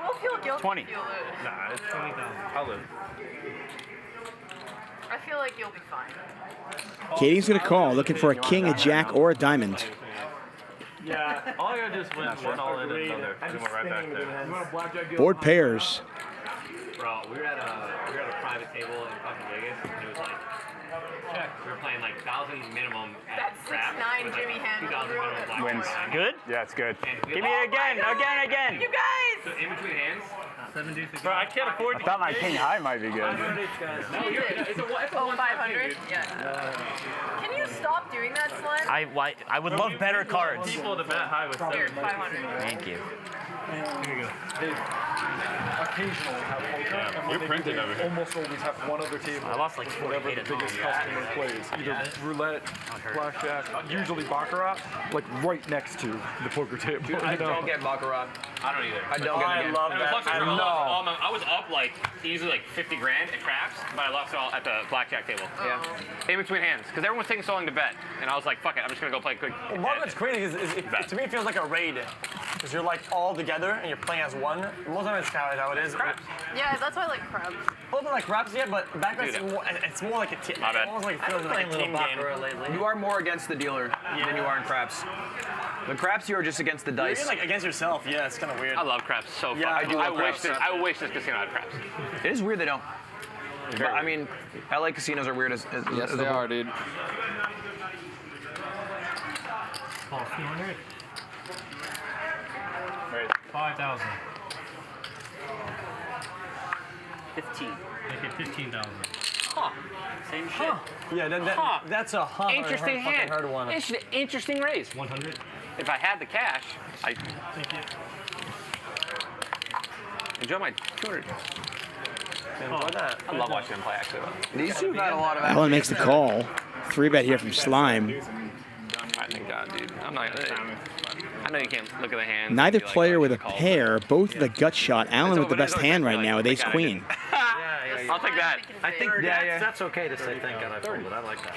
will feel guilty 20. if you lose. Nah, it's 20,000. I'll live. I feel like you'll be fine. Katie's going to call, looking for a king, a jack, or a diamond. Yeah, all I gotta do is win one all in another, and then we're right back there. Board pairs. Bro, we were at a private table in fucking Vegas, and it was like, we were playing like 1,000 minimum at That crap. 6'9" with, like, Jimmy hand 2,000 minimum black Wins. card. Good? Yeah, it's good. And we Give me had- it again, again. You guys! So in between hands, 7 deuces. Bro, I can't afford I to thought my king high might be good. no, it's a Oh, one 500? Yeah. Can you stop doing that, Slime? I would love better cards. people to bet high with 7. Here, 500. Thank you. Here you go. they occasionally have poker, and when they do, they almost always have one other table. I lost like whatever the 48 biggest at customer plays, either roulette, blackjack, usually baccarat, like right next to the poker table. Dude, I don't get baccarat. I don't either. I don't get the game. I was up like easily like 50 grand at craps, but I lost it all at the blackjack table. Yeah. In between hands, because everyone was taking so long to bet, and I was like, fuck it, I'm just gonna go play quick. Well, Margaret's crazy because to me it feels like a raid. Because you're like all together and you're playing as one. Most of the time it's kind of how it is. Yeah, that's why I like crabs. A little bit like craps, yeah, but back then it's more like a team. Almost like it feels like a team game. You are more against the dealer than you are in craps. The craps, you are just against the dice. You're like against yourself. Yeah, it's kind of weird. I love craps so fucking. Yeah, I do love wish craps. I wish this casino had craps. It is weird they don't. But, I mean, LA casinos are weird as Yes, as they a whole. are, dude. Oh, 200. 5,000. 15. Make it 15,000. Huh. Same shit. Yeah, that's a hard, Interesting hand. hard one. Interesting raise. 100. If I had the cash, I Thank you. enjoy my 200. Enjoy that. I love watching them play, actually. These two have had a lot of Alan makes the call. 3-bet here from Slime. I think God, dude. I'm not. I know you can't look at the hand. Neither player with a pair, both with a gut shot. Alan with the best hand right now with ace queen. I'll take that. I think that's okay to say thank God I folded. I like that.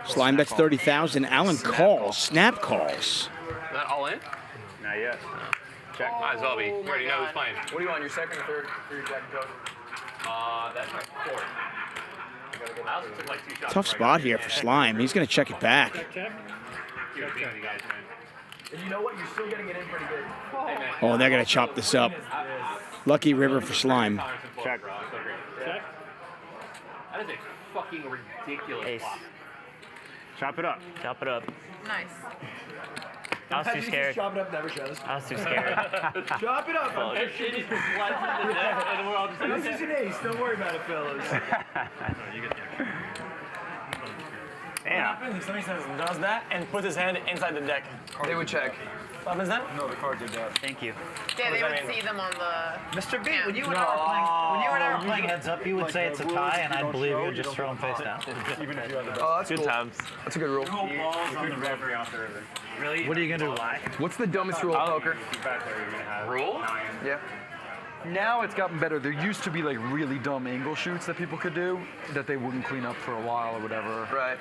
Slime bets 30,000. Alan calls. Snap calls. Is that all in? Not yet. Check. Might as well be. You already know who's playing. What are you on, your second or third for your jack and joker? That's my fourth. I also took like 2 shots. Tough spot here for Slime. He's going to check it back. And you know what? You're still getting it in pretty good. Oh, they're going to chop this up. Lucky river for Slime. Check. Check. That is a fucking ridiculous flop. Chop it up. Chop it up. Nice. I was too scared. Chop it up never shows. I was too scared. Chop it up. Fuck. This is an ace. Don't worry about it, fellas. What happens if somebody does that and puts his hand inside the deck? They would check. What happens then? No, the card did that. Thank you. Yeah, they would see them on the. Mr. B, when you and I were playing heads up, you would say it's a tie, and I'd believe you would just throw him face down. Even if you had the Oh, that's Good cool. times. That's a good rule. Really? What are you gonna do? What's the dumbest rule of poker? Rule? Yeah. Now it's gotten better. There used to be like really dumb angle shoots that people could do that they wouldn't clean up for a while or whatever. Right.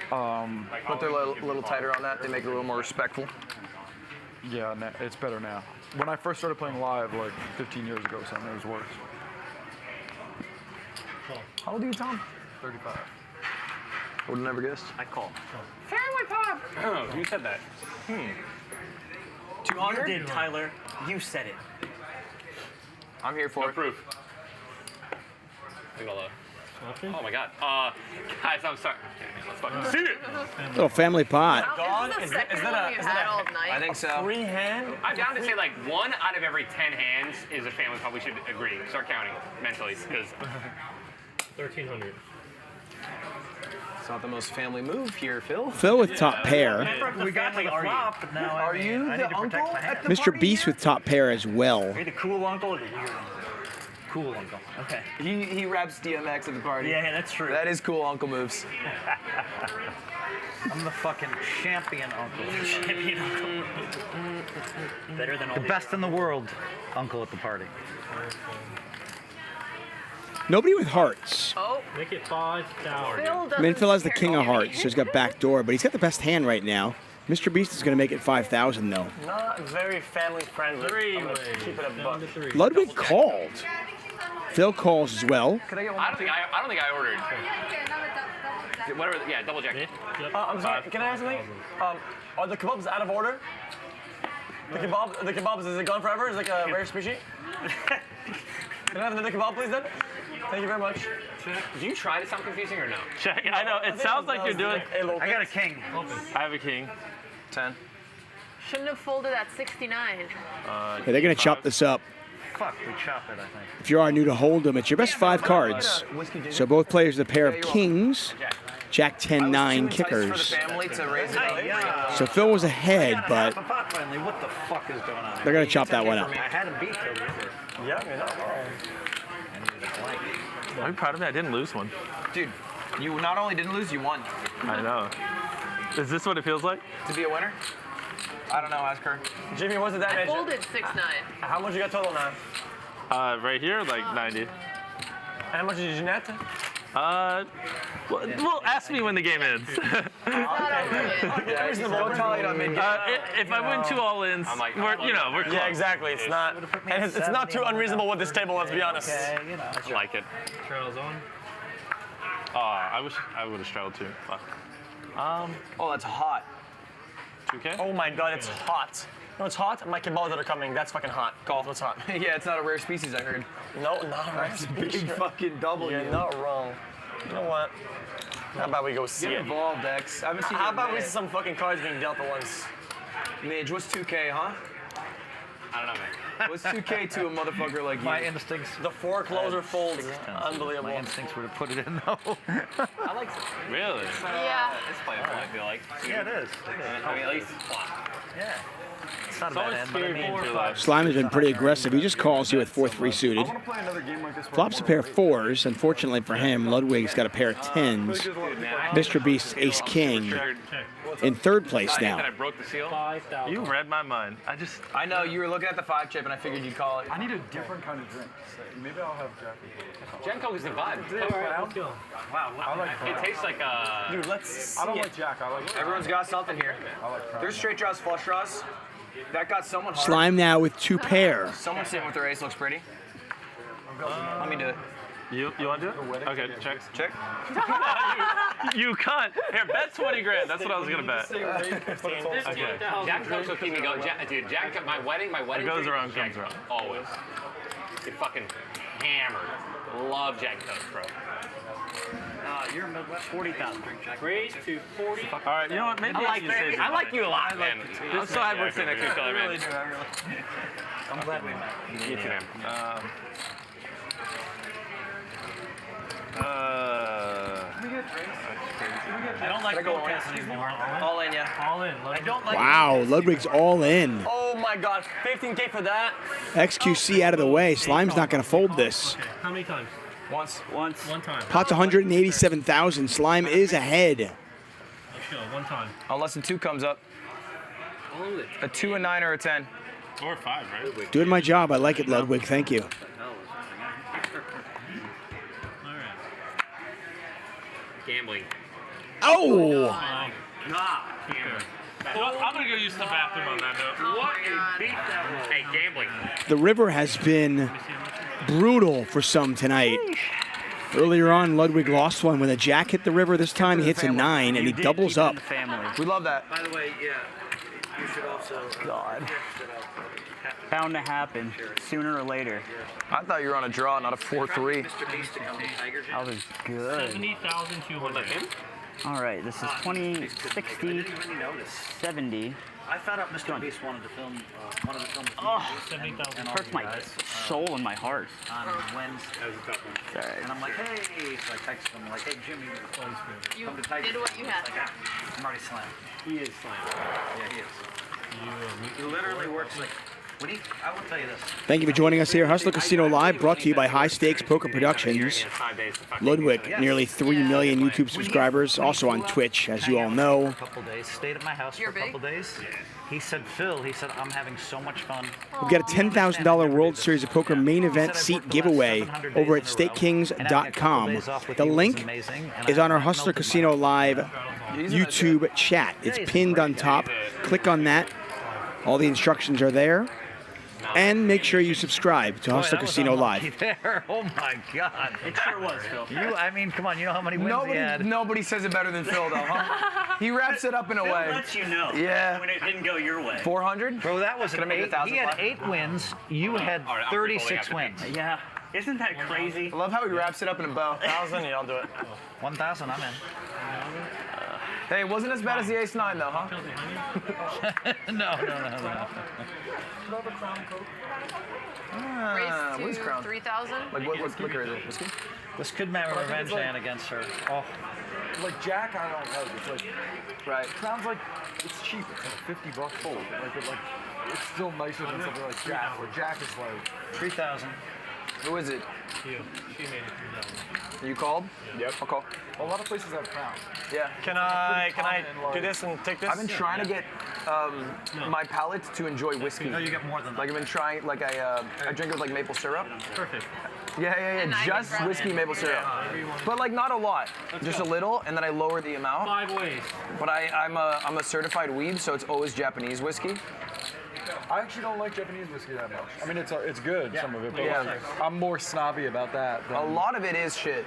But they're a little tighter on that. They make it a little more respectful. Yeah, it's better now. When I first started playing live, like 15 years ago, something it was worse. How old are you, Tom? 35. Would have never guessed. I call. Family pop. Oh, who said that? 200? You did, Tyler. You said it. I'm here for No it. proof. Oh my God. Guys, I'm sorry. Let's fucking see it. Little family pot. Is this the second one we've had all night? I think so. Free hand? I'm down to say like 1 out of every 10 hands is a family pop. We should agree. Start counting mentally, because 1,300. It's not the most family move here, Phil. Phil with top pair. We got like a flop, but now Are you I the need to protect uncle my hand. at the Mr. party Beast here? with top pair as well. Are you the cool uncle or the weird uncle? Cool uncle. Okay. He raps DMX at the party. Yeah, that's true. That is cool uncle moves. I'm the fucking champion uncle. Champion uncle. Better than all The best in the world uncle at the party. Nobody with hearts. Oh. Make it 5,000. I mean, Phil has the king of hearts, so he's got backdoor, but he's got the best hand right now. Mr. Beast is going to make it 5,000 though. Not very family friendly. I'm gonna keep it a buck. Ludwig called. Phil calls as well. Can I get one? I don't think I ordered. Whatever. Yeah, double check. I'm sorry. Can I ask something? Are the kebabs out of order? The kebabs, is it gone forever? Is it like a rare species? Can I have another kebab, please, then? Thank you very much. Do you try to sound confusing or no? Check. I know. It sounds like you're doing. I got a king. I have a king. 10. Shouldn't have folded at 69. Yeah, they're going to chop this up. Fuck, we chop it, I think. If you are new to Hold'em, it's your best 5 cards. So both players with a pair of kings. Jack 10-9 For kickers. the family to raise it up. So Phil was ahead, but Half a pot finally. What the fuck is going on? they're going to chop that one up. I had him beat till the river. Yeah, you're not wrong. I'm proud of me. I didn't lose one. Dude, you not only didn't lose, you won. I know. Is this what it feels like? To be a winner? I don't know, ask her. Jimmy, what's the I damage? folded 6-9. How much you got total now? Right here, like 90. How much did you net? Well, ask me when the game ends. Don't tell it on mid-game. If I win 2 all-ins, we're close. Yeah, exactly. It's not, and it's not too unreasonable with this table. Let's be honest. I like it. Trails on. I wish I would have straddled too. Fuck. Oh, that's hot. 2K? Oh my God, it's hot. No, it's hot. My kebabs that are coming. That's fucking hot. Golf, what's hot? Yeah, it's not a rare species, I heard. No, not a rare species. Big fucking W. You're not wrong. You know what? How about we go see Get it? involved, X. I haven't seen How you about we in a see some fucking cards being dealt at once? Midge, what's 2K, huh? I don't know, man. What's 2K to a motherfucker like you? My instincts. The foreclosure folds. Unbelievable. My instincts were to put it in though. I like it. Really? Yeah. It's playable, I feel like. Yeah, it is. I mean, at least flop. Yeah. It's not a bad end, but I mean, Slime has been pretty aggressive. He just calls you with 4-3 suited. Flops a pair of 4s. Unfortunately for him, Ludwig's got a pair of 10s. Mr. Beast's ace king in 3rd place now. I broke the seal. You read my mind. I know, you were looking at the 5 chip and I figured you'd call it. I need a different kind of drink. Maybe I'll have Jack. Jack and Coke is the vibe. Wow, it tastes like Dude, let's see I don't it. like Jack. I like. Everyone's got something here. There's straight draws, flush draws. That got someone hard. Slime now with 2 pair. Someone sitting with their ace looks pretty. Let me do it. You want to do it? Okay, check. Check. You cunt. Here, bet 20 grand. That's what I was gonna bet. Okay. Jack Coke's will keep me going. Dude, Jack, my wedding. It goes drink, around, Jack, comes around. Always. Get fucking hammered. Love Jack Coke, bro. You're Midwest 40,000. Raise to 40. All right, you know what? Maybe I like you a lot, man. I'm so happy we're sitting next to each other, man. I'm glad we met. You too, man. I don't like forecasts anymore. All in, yeah. All in. I don't like. Wow, Ludwig's all in. Oh my God, 15K for that. XQC out of the way. Slime's not going to fold this. How many times? Once. One time. Pot's 187,000. Slime is ahead. Let's go. One time. Unless a 2 comes up. A 2, a 9, or a 10. Or 5, right? Doing my job. I like it, Ludwig. Thank you. All right. Gambling. Oh! God. Well, I'm gonna go use the bathroom on that note. What a beat that was. Hey, gambling. The river has been brutal for some tonight. Earlier on, Ludwig lost one when a jack hit the river. This time he hits a 9 and he doubles up. We love that. By the way, yeah. You should also. God. Bound to happen sooner or later. I thought you were on a draw, not a 4-3. That was good. 70,200. All right, this is 20, 60, 70. I found out Mr. Beast wanted to film one of the films. Oh, 70,000. it hurts my soul and my heart. On Wednesday. Sorry. And I'm like, hey. So I texted him, like, hey, Jimmy, You come to Tiger. did what you had to. I'm already slammed. He is slammed. Yeah, he is. He literally works like. I will tell you this. Thank you for joining us here. Hustler Casino Live, brought to you by High Stakes Poker Productions. Ludwig, nearly 3 million YouTube subscribers, also on Twitch, as you all know. A couple days, stayed at my house for a couple days. He said, Phil, I'm having so much fun. We've got a $10,000 World Series of Poker main event seat giveaway over at StakeKings.com. The link is on our Hustler Casino Live YouTube chat. It's pinned on top. Click on that. All the instructions are there. And make sure you subscribe to Hustler Casino Live. There. Oh my God. It sure was, Phil. I mean, come on, you know how many wins he had. Nobody says it better than Phil, though, huh? He wraps it up in a Phil way. lets you know Yeah. when it didn't go your way. 400? Bro, that was Could I make it 1,000? he had 8 wins. You had 36 wins. Yeah. Isn't that crazy? I love how he wraps it up in a bow. 1,000, yeah, I'll do it. 1,000, I'm in. Hey, it wasn't as bad as the ace-9, though, huh? No. What is Raise Crown? to 3,000. Like, what liquor is it? Whiskey? This could be a revenge hand against her. Oh. like Jack, I don't like. It's like, right. Crown's like, it's cheap. It's like $50 fold. It's still nicer than something like Jack, where Jack is like 3,000. Who is it? You. She made it 3,000. You called? Yep. I'll call. A lot of places have Crown. Yeah. Can I do this and take this? I've been trying to get my palate to enjoy whiskey. No, you get more than that. Like I've been trying, like I drink it with like maple syrup. Perfect. Yeah. Just whiskey maple syrup. But like not a lot, just a little, and then I lower the amount. 5 ways. But I'm a certified weeb, so it's always Japanese whiskey. I actually don't like Japanese whiskey that much. I mean, it's good, some of it, but like, I'm more snobby about that. A lot of it is shit.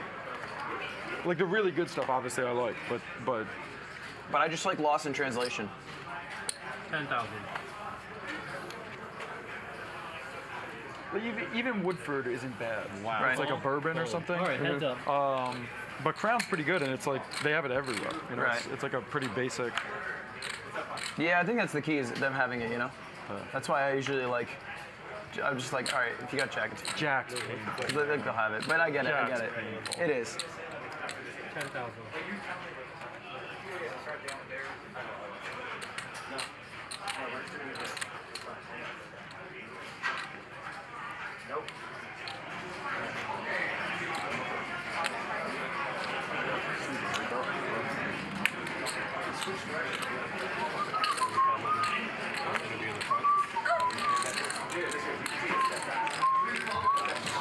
Like the really good stuff, obviously, I like, but I just like Lost in Translation. 10,000. Like even Woodford isn't bad. Wow. It's like a bourbon or something. All right, heads up. But Crown's pretty good, and it's like they have it everywhere. You know, Right. it's like a pretty basic. Yeah, I think that's the key is them having it. You know, that's why I usually like. I'm just like, all right, if you got Jack, it's Jack's they'll have it. But I get it. I get it. It is. 10,000.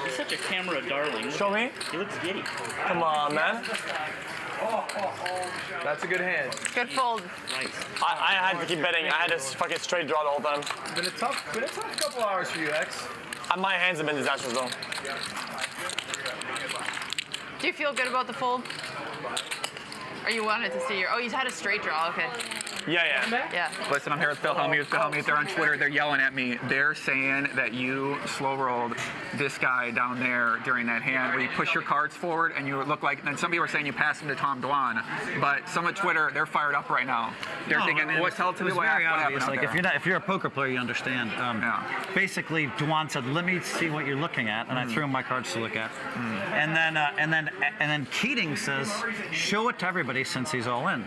He's such a camera darling. Show me. He looks giddy. Come on, man. That's a good hand. Good fold. Nice. I had to keep betting. I had to fucking straight draw the whole time. Been a tough couple hours for you, X. My hands have been disastrous though. Do you feel good about the fold? Or you wanted to see your? Oh, you had a straight draw. Okay. Yeah. Yeah. Listen, I'm here with Phil Hellmuth. Phil Hellmuth, they're on Twitter. They're yelling at me. They're saying that you slow rolled this guy down there during that hand where you push your cards forward and you look like. And some people are saying you passed him to Tom Dwan. But some of Twitter, they're fired up right now. They're thinking, "What's hell to it me? was What very happened obvious. out Like there?" if you're a poker player, you understand. Basically, Dwan said, "Let me see what you're looking at," and I threw him my cards to look at. And then Keating says, "Show it to everybody since he's all in."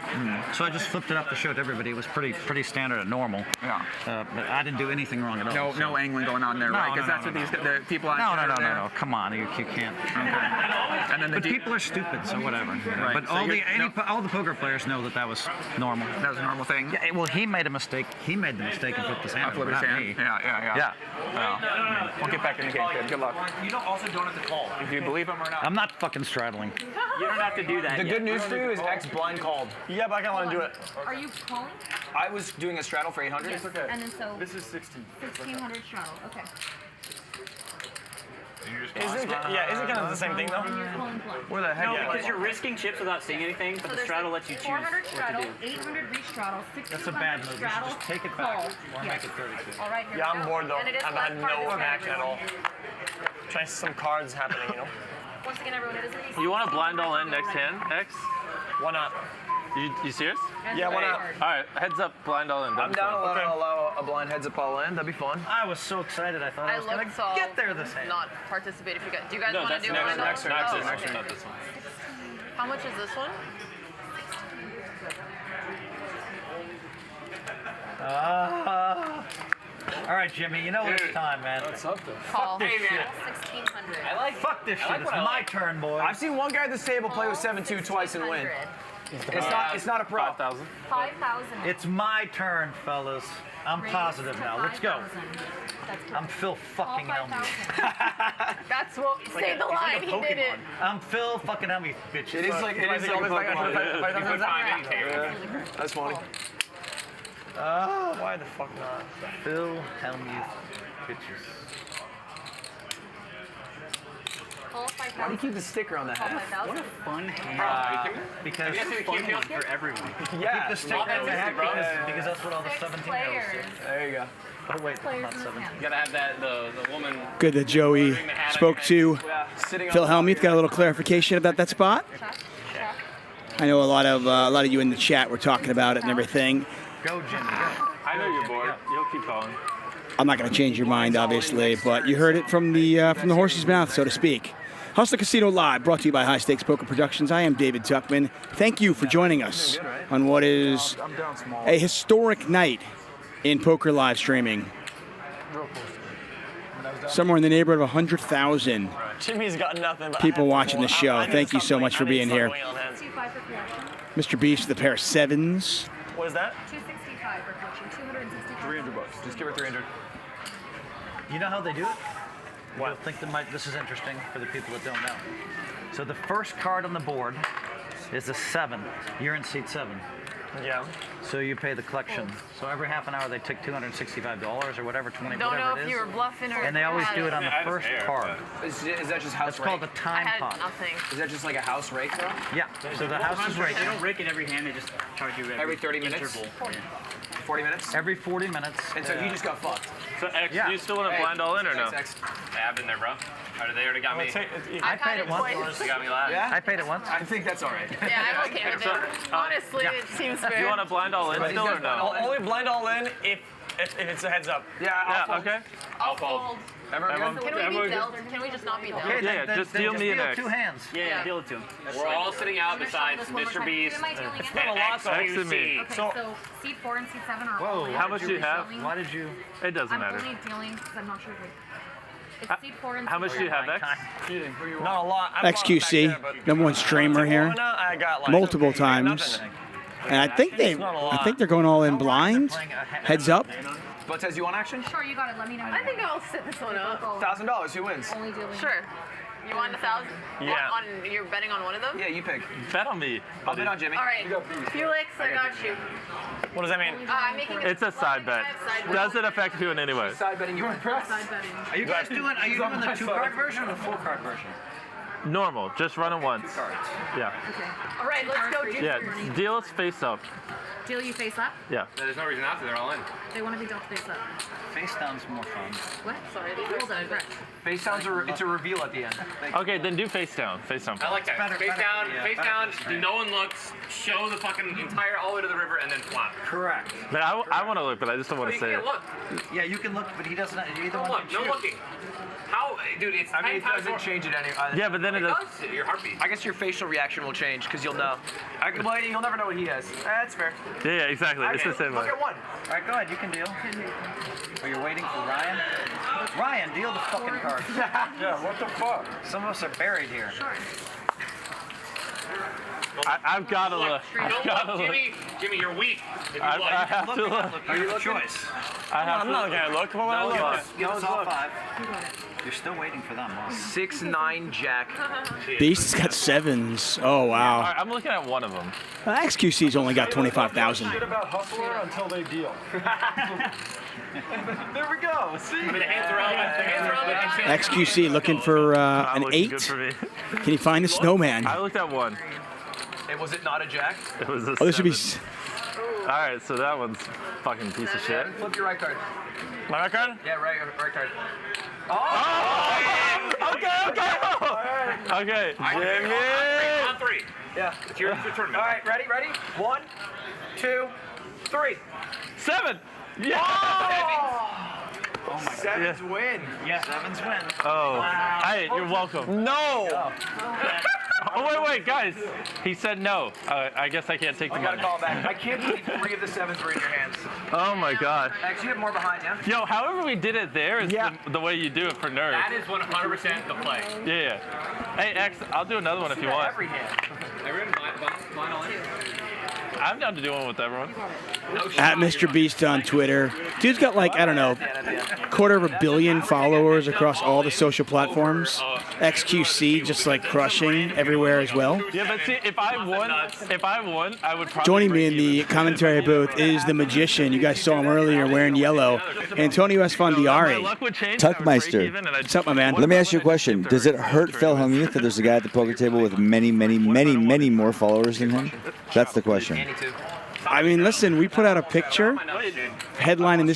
So I just flipped it up to show it to everybody. It was pretty standard and normal. Yeah. But I didn't do anything wrong at all. No angling going on there, right? Because that's what the people on Twitter there. No. Come on, you can't. Okay. And then but people are stupid, so whatever. Right. But So all the poker players know that was normal. That was a normal thing. Yeah. Well, he made a mistake. He made the mistake and flipped his hand. Flip his not hand. me. Yeah. We'll get back in the game, kid. Good luck. You don't have to call. Do you believe him or not? I'm not fucking straddling. You don't have to do that. The good news for you is X blind called. Yeah, but I kind of want to do it. Are you calling? I was doing a straddle for 800. Yes. Okay. And then so. This is 16. 1,600 straddle. Okay. Isn't kind of the same thing though? And you're calling blind. Where the heck? No, because you're risking chips without seeing anything, but the straddle lets you choose 400 what straddle, to do. 800 re-straddle, 1,600 That's a bad move. You should straddle, just take it back call. or make it 32. All right, here Yeah, we I'm go. bored though. And it is I've left had part no of this action at all. Trying some cards happening, you know? Once again, everyone, it is an easy. You want to blind all in next hand, X? Why not? You serious? Yeah, why not? All right, heads up, blind all in. I'm down to allow a blind heads up all in. That'd be fun. I was so excited. I thought I was going to get there this hand. Not participate if you guys. Do you guys No, want to that's do next one? next turn, Oh, next turn, okay. not this one. How much is this one? All right, Jimmy. You know it's time, man. What's up, though? Call. Fuck this shit. 1,600. Fuck this shit. It's my turn, boys. I've seen one guy at this table play with 7-2 twice and win. It's not a pro. 5,000. 5,000. It's my turn, fellas. I'm positive now. Let's go. I'm Phil fucking Hellmuth. That's what. Say the line. He did it. I'm Phil fucking Hellmuth, bitches. It is like almost like That's funny. Why the fuck not? Phil Hellmuth, bitches. Why do you keep the sticker on the hat? What a fun hand. Because it's fun one for everyone. Yeah, keep the sticker on the hat because that's what all the 17-year-olds do. There you go. Oh wait, that's not 17. You gotta have that the woman. Good that Joey spoke to Phil Hellmuth. Got a little clarification about that spot. I know a lot of you in the chat were talking about it and everything. Go, Jimmy. Go. I know you're bored. You'll keep calling. I'm not going to change your mind, obviously, but you heard it from the horse's mouth, so to speak. Hustler Casino Live, brought to you by High Stakes Poker Productions. I am David Tuckman. Thank you for joining us on what is a historic night in poker live streaming. Somewhere in the neighborhood of 100,000 Jimmy's got nothing. But people watching the show. Thank you so much for being here. Mr. Beast with a pair of sevens. What is that? 265 for collection. 265. $300. Just give her 300. You know how they do it? You'll think this is interesting for the people that don't know. So the first card on the board is a 7. You're in seat 7. Yeah. So you pay the collection. So every half an hour they take $265 or whatever, 20, Don't whatever know it if is. you were bluffing or. And they always do it on the first card. Is that just house It's rake? called a time I had pot. nothing. Is that just like a house rake though? Yeah. So the house is raking. They don't rake it every hand. They just charge you Every 30 minutes? interval. 40 minutes? Every 40 minutes. And so you just got fucked. So X, Yeah. do you still want to blind all in or no? X. Yeah, I've been there, bro. They already got me. I paid it once. They got me last. Yeah? I paid it once. I think that's all right. Yeah, I'm okay with it. Honestly, it seems fair. Do you want to blind all in still or no? I'll only blind all in if it's a heads up. Yeah, Okay. I'll fold. Everyone, Can we be dealt or can we just not be dealt? Okay, Yeah, then just deal me an X. 2 hands. Yeah, deal it to him. We're all sitting out besides Mr. Beast. It's not a lot, so X and me. Okay, so seat 4 and seat 7 are all. How much do you have? Why did you? It doesn't I'm matter. only dealing because I'm not sure if it's seat 4 and How seat much do you have, X? Not a lot. I bought it back XQC, there, but- number one streamer here, I got like multiple times. And I think they're going all in blind. Heads up. Botez, you want action? Sure, you got it. Let me know. I think I'll sit this one up. $1,000. Who wins? Only dealing. Sure. You want 1,000? Yeah. You're betting on one of them? Yeah, you pick. Bet on me. I'll bet on Jimmy. All right. Felix, I got you. What does that mean? I'm making It's a side bet. Doesn't affect you in any way. Side betting, you impressed. Side betting. Are you guys doing? Are you doing the 2-card version or the 4-card version? Normal. Just run it once. Yeah. All right, let's go. Yeah. Deal us face up. Deal you face up? Yeah. There's no reason not to. They're all in. They want to be dealt face up. Face down's more fun. What? Sorry, hold on. Right. Face sounds it's a reveal at the end. Okay, then do face down. Face down. I like that. Better, face better. down, Yeah, face better. down. Yeah. No one looks. Show the fucking entire all the way to the river and then flop. Correct. But I want to look, but I just don't want to You say it. can't look. Yeah, you can look, but he doesn't. Either Don't one look. can No choose. looking. How, dude? It's I mean, 10 it times doesn't more. change it any. Yeah, but then it It does. does. Your heartbeat. I guess your facial reaction will change because you'll know. Well, you'll never know what he has. That's fair. Yeah, exactly. It's the same way. Look at one. All right, go ahead. You can deal. Oh, you're waiting for Ryan? Ryan, deal the fucking card. Yeah, what the fuck? Some of us are buried here. Sure. I've got to look. I've Don't got to look, look. Jimmy. You're weak. If you I look. have to look. Are you looking? Choice. I have I'm to not look. looking at look. What would I No look look. at? Give us all 5. You're still waiting for them. 6-9 Jack. Beast's got sevens. Oh, All wow. right, I'm looking at one of them. XQC's only got 25,000. Shit about Hustler until they deal. There we go. See? I mean, the hands are up. The hands are up. XQC looking for Not an looking 8. good for me. Can you find the snowman? I looked at one. Hey, was it not a Jack? It was a Oh, this should be. 7. All right, so that one's fucking piece of shit. Flip your right card. My right card? Yeah, right card. Okay, Jimmy. On 3. Yeah. It's your tournament. All right, ready? 1, 2, 3. 7. Yeah. Oh my Sevens win. Yeah. 7's win. Oh. Hey, you're welcome. No. Oh, wait, guys. He said no. I guess I can't take the I gotta money. call back. I can't believe 3 of the 7s were in your hands. Oh my god. Actually, you have more behind you. Yo, however we did it there is the way you do it for nerds. That is 100% the play. Yeah. Hey, X, I'll do another one if you want. Every hand. Everyone, blind all in. I'm down to do one with everyone. At Mr. Beast on Twitter. Dude's got like, I don't know, 250 million followers across all the social platforms. XQC just like crushing everywhere as well. Yeah, but see, if I won, I would probably. Joining me in the commentary booth is the magician. You guys saw him earlier wearing yellow. Antonio Esfandiari. Tuckmeister, What's up, my man? let me ask you a question. Does it hurt Phil Hellmuth that there's a guy at the poker table with many, many, many, many more followers than him? That's the question. I mean, listen, we put out a picture headlining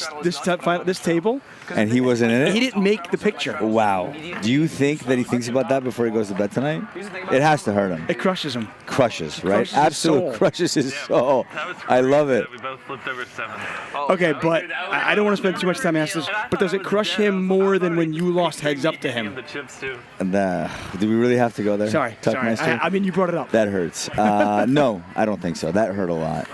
this table. And he wasn't in it? He didn't make the picture. Wow. Do you think that he thinks about that before he goes to bed tonight? It has to hurt him. It crushes him. Crushes, right? Crushes his Absolute soul. crushes his soul. I love it. We both flipped over 7. Okay, but I don't want to spend too much time asking this, but does it crush him more than when you lost heads up to him? The chips too. And, do we really have to go there? Sorry. Tuckmeister? I mean, you brought it up. That hurts. No, I don't think so. That hurt a lot.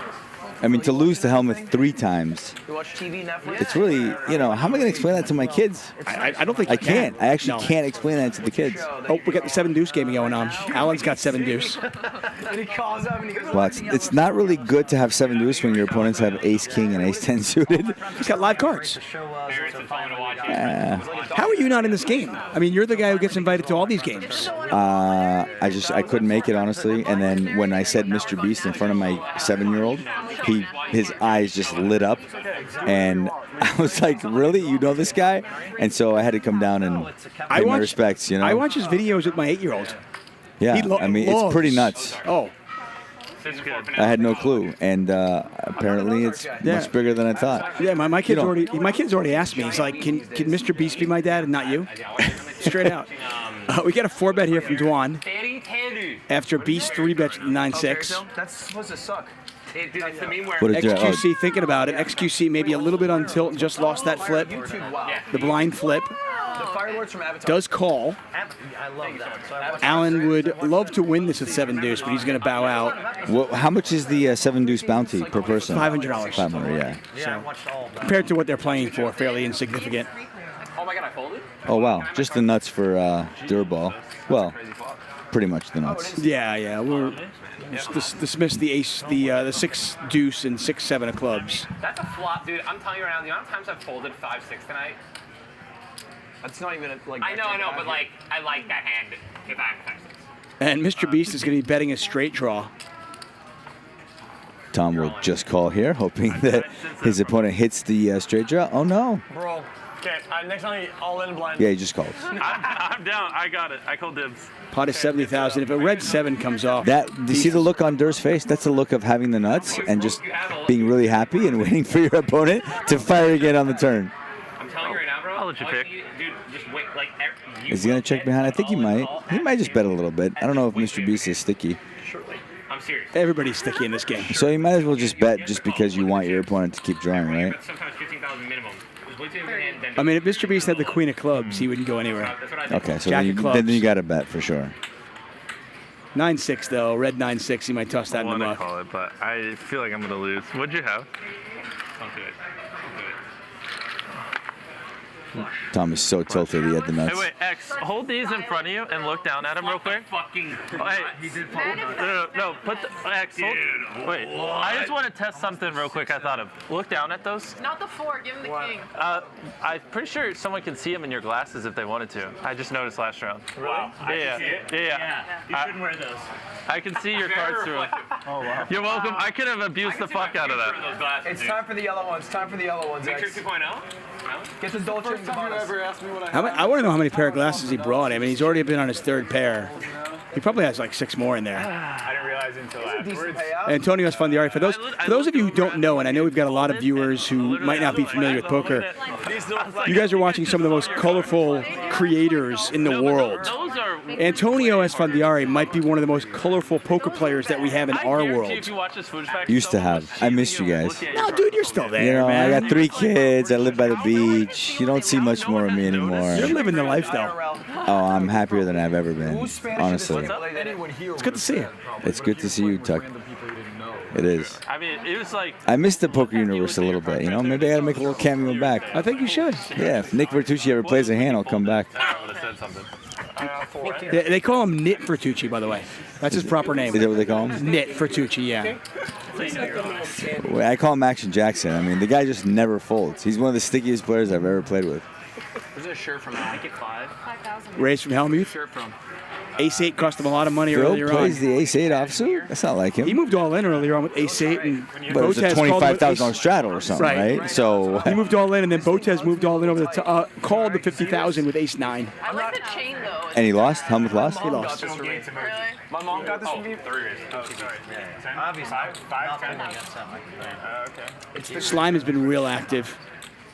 I mean, to lose to Hellmuth 3 times, You watch TV, Netflix? it's really, how am I going to explain that to my kids? I don't think I you can. can't. I actually can't explain that to the kids. Oh, we got the 7 deuce game going on. Alan's got 7 deuce. And he calls up and he goes, Well, it's not really good to have 7 deuce when your opponents have ace king and ace 10 suited. He's got live cards. How are you not in this game? I mean, you're the guy who gets invited to all these games. I couldn't make it, honestly. And then when I said Mr. Beast in front of my 7-year-old, his eyes just lit up. And I was like, really? You know this guy? And so I had to come down and pay my respects, I watch his videos with my 8-year-old. Yeah, I mean, it's pretty nuts. Oh. I had no clue, and apparently it's much bigger than I thought. Yeah, my kid's already asked me. He's like, can Mr. Beast be my dad and not you? Straight out. We got a 4-bet here from Dwan. After Beast 3-bet 9-6. That's supposed to suck. XQC thinking about it. XQC maybe a little bit on tilt and just lost that flip. The blind flip. The Firelords from Avatar. Does call. I love that. Alan would love to win this at 7 deuce, but he's going to bow out. Well, how much is the 7 deuce bounty per person? $500. 500, yeah. So, compared to what they're playing for, fairly insignificant. Oh my god, I folded? Oh, wow. Just the nuts for Durball. Well, pretty much the nuts. Yeah. We're dismiss the ace, the 6 deuce and 6-7 of clubs. That's a flop, dude. I'm telling you right now, the amount of times I've folded 5-6 tonight. That's not even like. I know, but like, I like that hand if I have 5-6. And Mr. Beast is going to be betting a straight draw. Tom will just call here, hoping that his opponent hits the straight draw. Oh, no. Bro. Okay, next time all in blind. Yeah, he just called. I'm down. I got it. I called dibs. Pot is 70,000. If a red 7 comes off. Do you see the look on Durr's face? That's the look of having the nuts and just being really happy and waiting for your opponent to fire again on the turn. I'm telling you right now, bro. I'll let you pick. Dude, just wait. Like, Is he going to check behind? I think he might. He might just bet a little bit. I don't know if Mr. Beast is sticky. I'm serious. Everybody's sticky in this game. So you might as well just bet just because you want your opponent to keep drawing, right? Sometimes 15,000 minimum. I mean, if Mr. Beast had the queen of clubs, he wouldn't go anywhere. Okay, so Jack then of clubs. you got to bet for sure. 9-6 though, red 9-6. He might toss that in the I want muck. to call it, but I feel like I'm going to lose. What'd you have? Don't do it. Tom is so tilted he had the nuts. Hey, wait, X, hold these in front of you and look down at him real quick. Fucking. Oh, hey, He did no, put the X. Hold, wait, I just want to test something real quick. I thought of. Look down at those. Not the 4, give him the king. I'm pretty sure someone can see them in your glasses if they wanted to. I just noticed last round. Wow. Yeah. You shouldn't wear those. I can see your cards through it. Oh, wow. You're welcome. I could have abused the fuck out of that. It's time for the yellow ones. Time for the yellow ones. Picture X. 2.0? Get the Dolce and Gabbana. I want to know how many pair of glasses he brought. I mean, he's already been on his 3rd pair. He probably has like 6 more in there. I didn't realize until afterwards. Antonio Esfandiari. For those of you who don't know, and I know we've got a lot of viewers who might not be familiar with poker, you guys are watching some of the most colorful creators in the world. Antonio Esfandiari might be one of the most colorful poker players that we have in our world. Used to have. I missed you guys. No, dude, you're still there, You know, man. I got 3 kids. I live by the beach. You don't see much more of me anymore. You're living the life, though. Oh, I'm happier than I've ever been, honestly. It's good to see you. It's good to see you, Tuck. It is. I mean, it was like. I miss the poker universe a little bit, you know? Maybe I gotta make a little cameo back. I think you should. Yeah, if Nick Bertucci ever plays a hand, I'll come back. I would have said something. They call him Nit Fertucci, by the way. That's his proper name. Is that what they call him? Nit Fertucci, yeah. Well, I call him Action Jackson. I mean, the guy just never folds. He's one of the stickiest players I've ever played with. Where's a shirt from? I get 5,000. Raised from Hellmuth? Shirt from. Ace-8 cost him a lot of money Phil earlier on. plays the ace-8 offsuit? That's not like him. He moved all in earlier on with ace-8, and But it was a Botez called him with $25,000 ace- straddle or something, right? So he moved all in, and then Botez moved all in over the called the 50,000 with ace-9. I like the chain though. and he lost. Hellmuth lost. He lost. My mom got this from me. Obviously, nothing against him. Okay. Slime has been real active.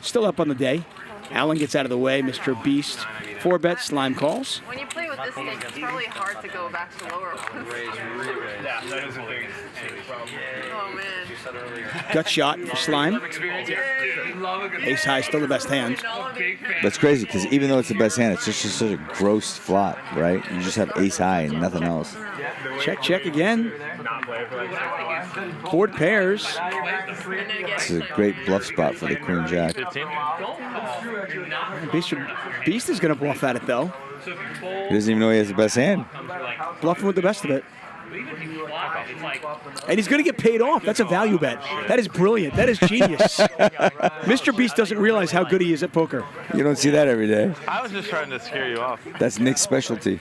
Still up on the day. Allen gets out of the way. Mr. Beast 4-bet, Slime calls. When you play with this thing, it's probably hard to go back to lower ones. Yeah, that is a big problem. Oh man. Gut shot for Slime. Ace high, still the best hand. That's crazy because even though it's the best hand, it's just such a gross flop, right? You just have ace high and nothing else. Check again. Board pairs. This is a great bluff spot for the queen jack. Beast is going to bluff at it, though. He doesn't even know he has the best hand. Bluffing with the best of it. And he's going to get paid off. That's a value bet. That is brilliant. That is genius. Mr. Beast doesn't realize how good he is at poker. You don't see that every day. I was just trying to scare you off. That's Nick's specialty.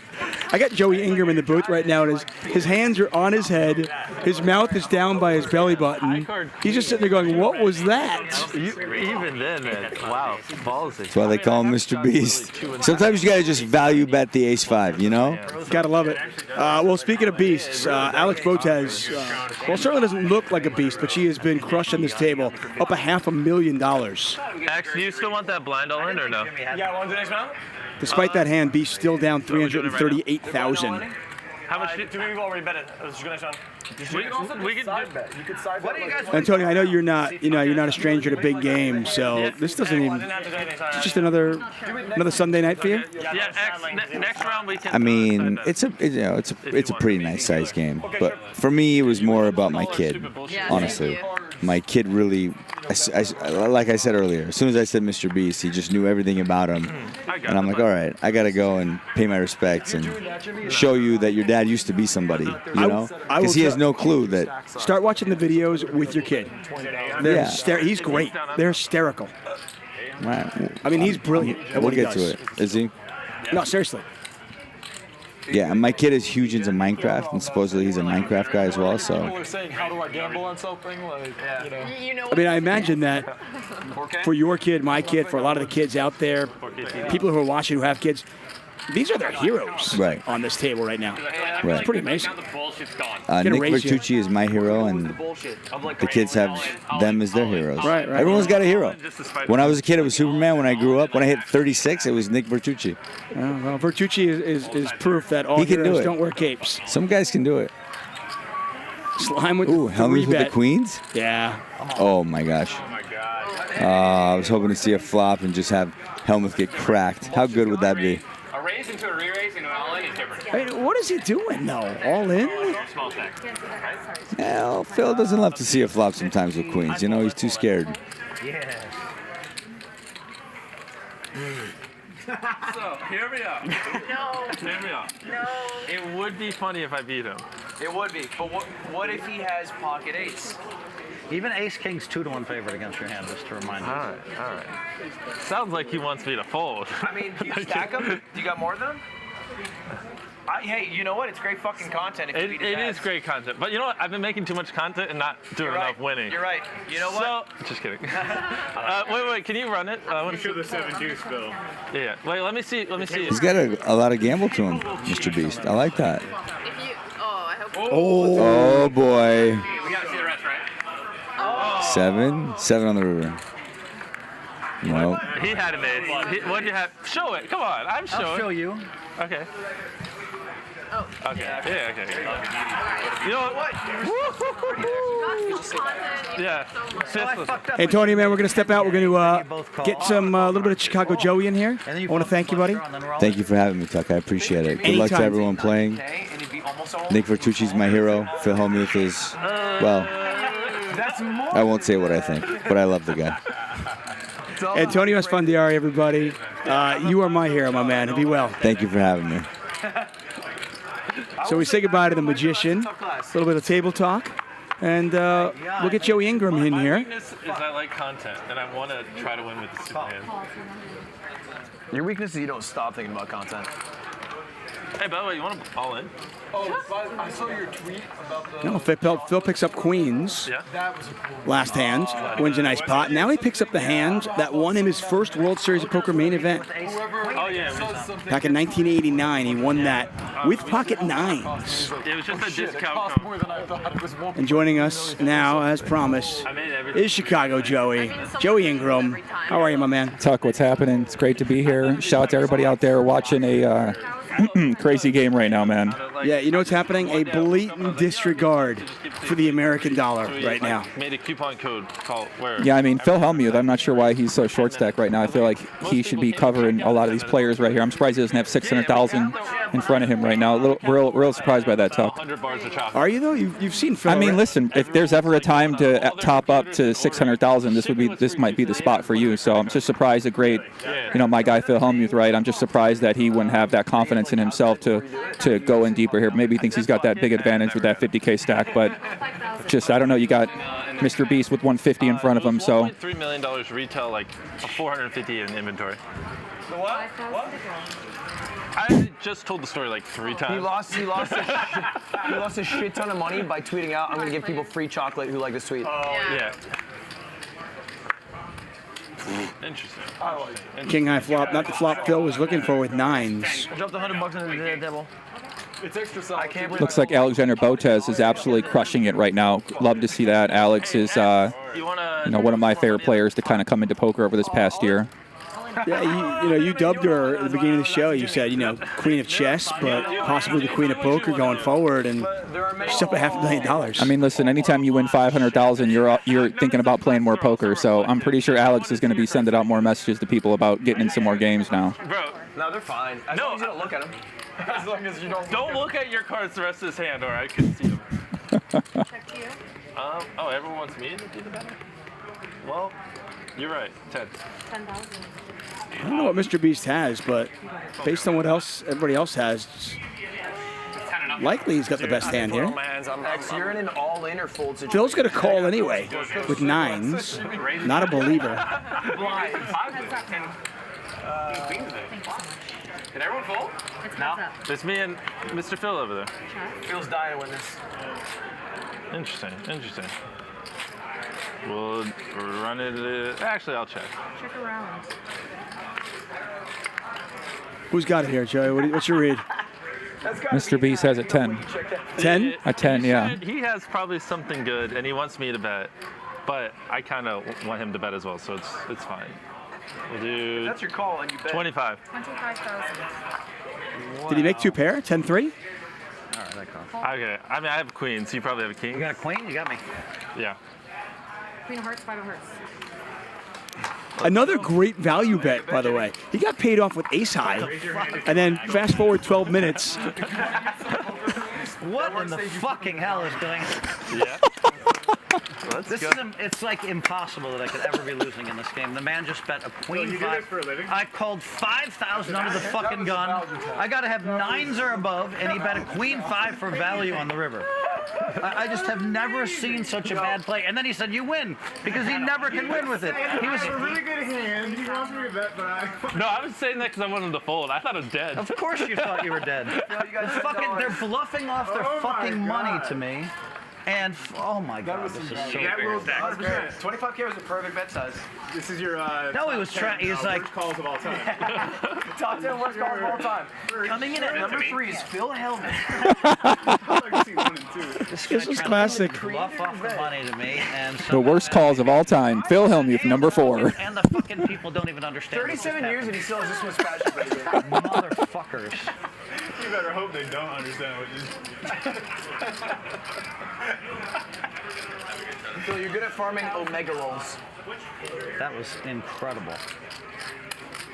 I got Joey Ingram in the booth right now, and his hands are on his head. His mouth is down by his belly button. He's just sitting there going, what was that? Even then, man. Wow. Ballsy. That's why they call him Mr. Beast. Sometimes you got to just value bet the ace-5, you know? Gotta love it. Well, speaking of beasts, Alex Botez, well, certainly doesn't look like a beast, but she has been crushing this table, up $500,000. X, do you still want that blind all in or no? Yeah, want to do the next round? Despite that hand, Beast still down $338,000. How much? Two people already bet it. Let's go next round. We could side bet. You could side bet. Antonio, I know you're not a stranger to big games, so this doesn't even. It's just another Sunday night for you. Yeah, X, next round we can. I mean, it's a pretty nice size game, but for me, it was more about my kid. Honestly, my kid really, like I said earlier, as soon as I said Mr. Beast, he just knew everything about him, and I'm like, all right, I gotta go and pay my respects and show you that your dad used to be somebody, you know, because he has no clue that. Start watching the videos with your kid. He's great. They're hysterical. Right. I mean, he's brilliant. We'll get to it. Is he? No, seriously. Yeah, and my kid is huge into Minecraft, and supposedly he's a Minecraft guy as well. So. People are saying, how do I gamble on something? Like, you know. I mean, I imagine that for your kid, my kid, for a lot of the kids out there, people who are watching who have kids, these are their heroes on this table right now. Right. It's pretty amazing. Nick Bertucci is my hero, and the kids have them as their heroes. Right. Everyone's got a hero. When I was a kid, it was Superman. When I grew up, when I hit 36, it was Nick Bertucci. Well, Bertucci is proof that all He can heroes do it. don't wear capes. Some guys can do it. Slime with Ooh, the Hellmuth with the 3-bet. queens? Yeah. Oh, my gosh. I was hoping to see a flop and just have Hellmuth get cracked. How good would that be? A raise into a re-raise and an all-in is different. I mean, what is he doing, though? All in? Small stack. Well, Phil doesn't love to see a flop sometimes with queens. You know, he's too scared. Yeah. So, here we are. No. Here we are. No. It would be funny if I beat him. It would be, but what if he has pocket ace? Even ace king's 2-1 favorite against your hand, just to remind you. All right. Sounds like he wants me to fold. I mean, do you stack them? Do you got more than them? Hey, you know what? It's great fucking content. If you beat It is great content. But you know what? I've been making too much content and not doing enough winning. You're right. You know what? So, just kidding. Wait. Can you run it? I want to show the 7 deuce, Phil. Yeah. Wait. Let me see. He's got a lot of gamble to him, Mr. Beast. I like that. I hope. Oh boy. We gotta see the rest, right? 7 on the river. No. He had an ace. What do you have? Show it. Come on. I'm showing. I'll show you. Okay. Okay. Yeah. Okay. You know what? Yeah. Antonio, man, we're going to step out. We're going to get some little bit of Chicago Joey in here. I want to thank you, buddy. Thank you for having me, Tuck. I appreciate it. Good luck to Anytime. everyone playing. Nick Bertucci's my hero. Phil Hellmuth is, well, I won't say what I think, but I love the guy. Antonio Esfandiari, everybody. You are my hero, my man. Be well. Thank you for having me. So we say goodbye to the magician. A little bit of table talk. And we'll get Joey Ingram in My here. weakness is I like content, and I want to try to win with the super hand. Your weakness is you don't stop thinking about content. Hey, by the way, you want to all in? Oh, I saw your tweet about the... No, Phil picks up queens. Yeah. That was a cool... Last hand, wins a nice pot. Now he picks up the hand that won him his first World Series of Poker main event. Oh, yeah. Back in 1989, he won that with pocket nines. It was just a discount code. And joining us now, as promised, is Chicago Joey. Joey Ingram. How are you, my man? Tuck, what's happening? It's great to be here. Shout out to everybody out there watching a crazy game right now, man. Yeah, you know what's happening? A blatant disregard for the American dollar right now. Made a coupon code called where? Yeah, I mean, Phil Hellmuth, I'm not sure why he's so short stacked right now. I feel like he should be covering a lot of these players right here. I'm surprised he doesn't have 600,000 in front of him right now. Real surprised by that, Tuck. Are you, though? You've seen Phil. I mean, listen, if there's ever a time to top up to 600,000, this might be the spot for you. So I'm just surprised my guy Phil Hellmuth, right? I'm just surprised that he wouldn't have that confidence in himself to go in deeper here. Maybe he thinks he's got that big advantage with that 50K stack, but just, I don't know, you got Mr. Beast with 150 in front of him, so. $3 million retail, like 450 in inventory. What? I just told the story like 3 times. He lost a shit ton of money by tweeting out, I'm going to give people free chocolate who like this tweet. Yeah. Interesting. King high flop, not the flop Phil was looking for with nines. I dropped $100 in the devil. It's extra solid. I can't believe Looks like Alexander Botez is absolutely crushing it right now. Love to see that. Alex is, one of my favorite players to kind of come into poker over this past year. Yeah, you dubbed her at the beginning of the show. You said, queen of chess, but possibly the queen of poker going forward, and she's up at $500,000. I mean, listen, anytime you win 500,000, you're thinking about playing more poker. So I'm pretty sure Alex is going to be sending out more messages to people about getting in some more games now. Bro, no, they're fine. As long as you don't look at them. As long as you don't look at your cards the rest of this hand, or I couldn't see them. Check to you. Everyone wants me to do the better? Well, you're right. 10. 10,000. I don't know what Mr. Beast has, but based on what everybody else has, likely he's got the best hand here. X, you're in an all-in or fold situation. Phil's going to call anyway with nines. Not a believer. Can everyone fold? No. It's me and Mr. Phil over there. Phil's dying to win this. Interesting. We'll run it. Actually, I'll check. Check around. Who's got it here, Joey? What's your read? Mr. Beast has a 10. 10? A 10, yeah. He has probably something good, and he wants me to bet, but I kind of want him to bet as well, so it's fine. We'll do. That's your call, and you bet. 25. 25,000. Did he make 2 pair? 10-3? All right, that counts. Okay. I mean, I have a queen, so you probably have a king. You got a queen? You got me. Yeah. Queen of hearts, 5 of hearts. Another great value bet, by the way. He got paid off with ace high, and then fast forward 12 minutes. What in the fucking hell is going on? Yeah. It's like impossible that I could ever be losing in this game. The man just bet a queen 5. I called 5,000 under the fucking gun. I got to have 9s or above, and he bet a queen 5 for value on the river. I just have never seen such a bad play. And then he said, you win, because he never can win with it. He was a really good hand. He wants me to bet, but No, I was saying that because I wanted to fold. I thought I was dead. Of course you thought you were dead. They're bluffing off their fucking money to me. And oh my god, this is so weird. 25K was a perfect bet size. This is your no, he was trying. He's like worst calls of all time. Top 10 worst calls of all time. Coming in at number 3 is Phil Hellmuth. This is classic. Bluff off the money to me, and The worst calls of all time. Phil Hellmuth, number 4. And the fucking people don't even understand. 37 years and he still has this much passion for it. Motherfuckers. You better hope they don't understand what you. Phil, you're good at farming omega rolls. That was incredible.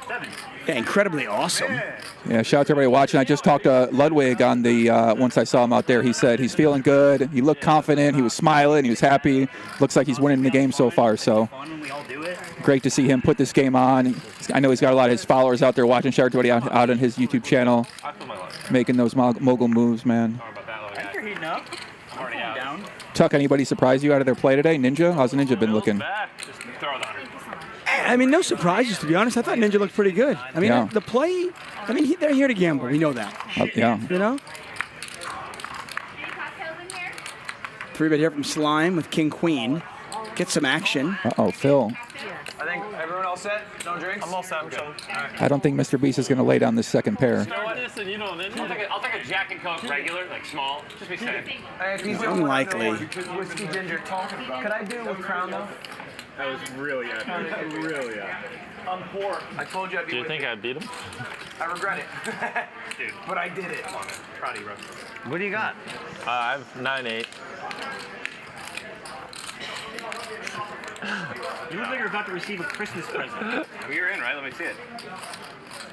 7. Yeah, incredibly awesome. Yeah, shout out to everybody watching. I just talked to Ludwig on the, once I saw him out there, he said he's feeling good. He looked confident. He was smiling. He was happy. Looks like he's winning the game so far. So great to see him put this game on. I know he's got a lot of his followers out there watching. Shout out to everybody out on his YouTube channel, making those mogul moves, man. You're heating up. I'm already out. Down. Tuck, anybody surprise you out of their play today? Ninja? How's Ninja been looking? Just throw it on her. I mean, no surprises, to be honest. I thought Ninja looked pretty good. I mean, Yeah. the play, I mean, they're here to gamble. We know that. Yeah. You know? 3-bet here from Slime with King Queen. Get some action. Uh-oh, Phil. I think everyone all set? No drinks? I'm all set. I'm chilling. I don't think Mr. Beast is going to lay down this second pair. You know what? Listen, you know, I'll take a Jack and Coke regular, like small. Just be safe. Unlikely. Whiskey ginger. Could I do with Crown though? That was really epic. Really epic. I'm poor. I told you I'd be. Do you think I'd beat him? I regret it. Dude. But I did it. Proud of you, bro. What do you got? I have 9-8. You look like you're about to receive a Christmas present. You're in, right? Let me see it.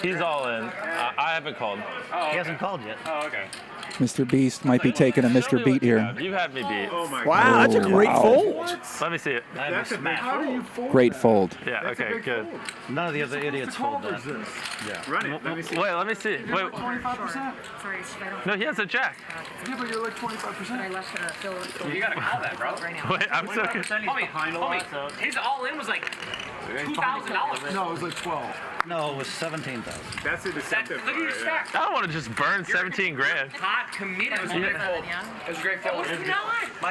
He's all in. I haven't called. Oh, He hasn't called yet. Oh, okay. Mr. Beast might be taking a Mr. Beat here. You've had me beat. Oh my Wow, that's a great wow. fold. Let me see it. That's a How do you fold? Great fold. Yeah, okay, good. None of the other idiots fold that. Run it. Let me see. Wait, let me see. Wait. 25%. Sorry, I don't. No, he has a jack. Yeah, but you're like 25%. I left Phil. You gotta call that, bro. Right now. Wait, I'm so confused. Homie, his all-in was like $2,000. No, it was like 12. No, it was 17,000. That's a deceptive. Look at your stack. I don't want to just burn 17 grand. Hot committed. It was a great fold. It was a great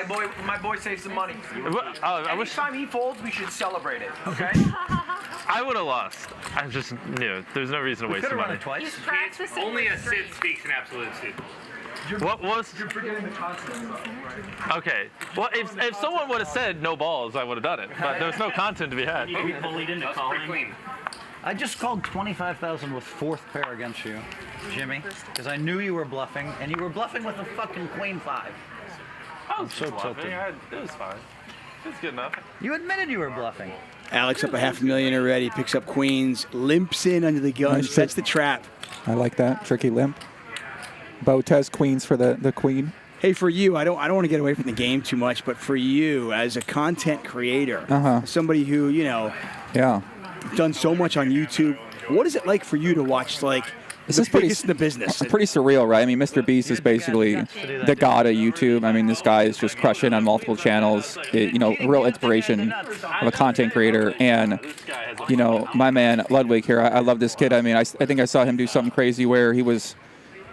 fold. My boy saved some money. I wish Anytime he folds, we should celebrate it. Okay? I would have lost. I just knew. There's no reason to waste the money. Twice. He's practicing. Only a Sid speaks in absolute Sid. What was? You're forgetting the content. Okay. Well, if someone would have said no balls, I would have done it. But there was no content to be had. You can be bullied into That's calling. pretty clean. I just called 25,000 with fourth pair against you, Jimmy, because I knew you were bluffing, and you were bluffing with a fucking queen 5. I was so bluffing. tilted. It was fine. It was good enough. You admitted you were bluffing. Alex up a $500,000 already. Picks up queens. Limps in under the gun. Nice Sets the trap. I like that. Tricky limp. Botez queens for the queen. Hey, for you, I don't want to get away from the game too much, but for you as a content creator, somebody who, you know, done so much on YouTube, what is it like for you to watch This the is pretty, biggest in the business? pretty surreal, right? I mean, Mr. Beast is basically the god of YouTube. I mean, this guy is just crushing on multiple channels. You know, real inspiration of a content creator. And, you know, my man Ludwig here, I love this kid. I mean, I think I saw him do something crazy where he was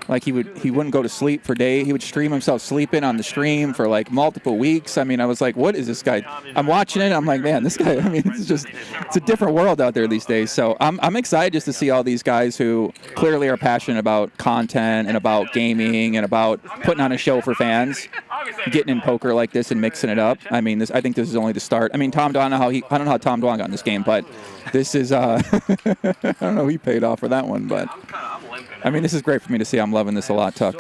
like he wouldn't go to sleep for days. He would stream himself sleeping on the stream for like multiple weeks. I mean, I was like, what is this guy? I'm watching it. I'm like, man, this guy, I mean, it's a different world out there these days. So I'm excited just to see all these guys who clearly are passionate about content and about gaming and about putting on a show for fans, getting in poker like this and mixing it up. I mean, I think this is only the start. I mean, I don't know how Tom Dwan got in this game, but this is, I don't know who he paid off for that one, but I mean, this is great for me to see. I'm loving this a lot, Tuck.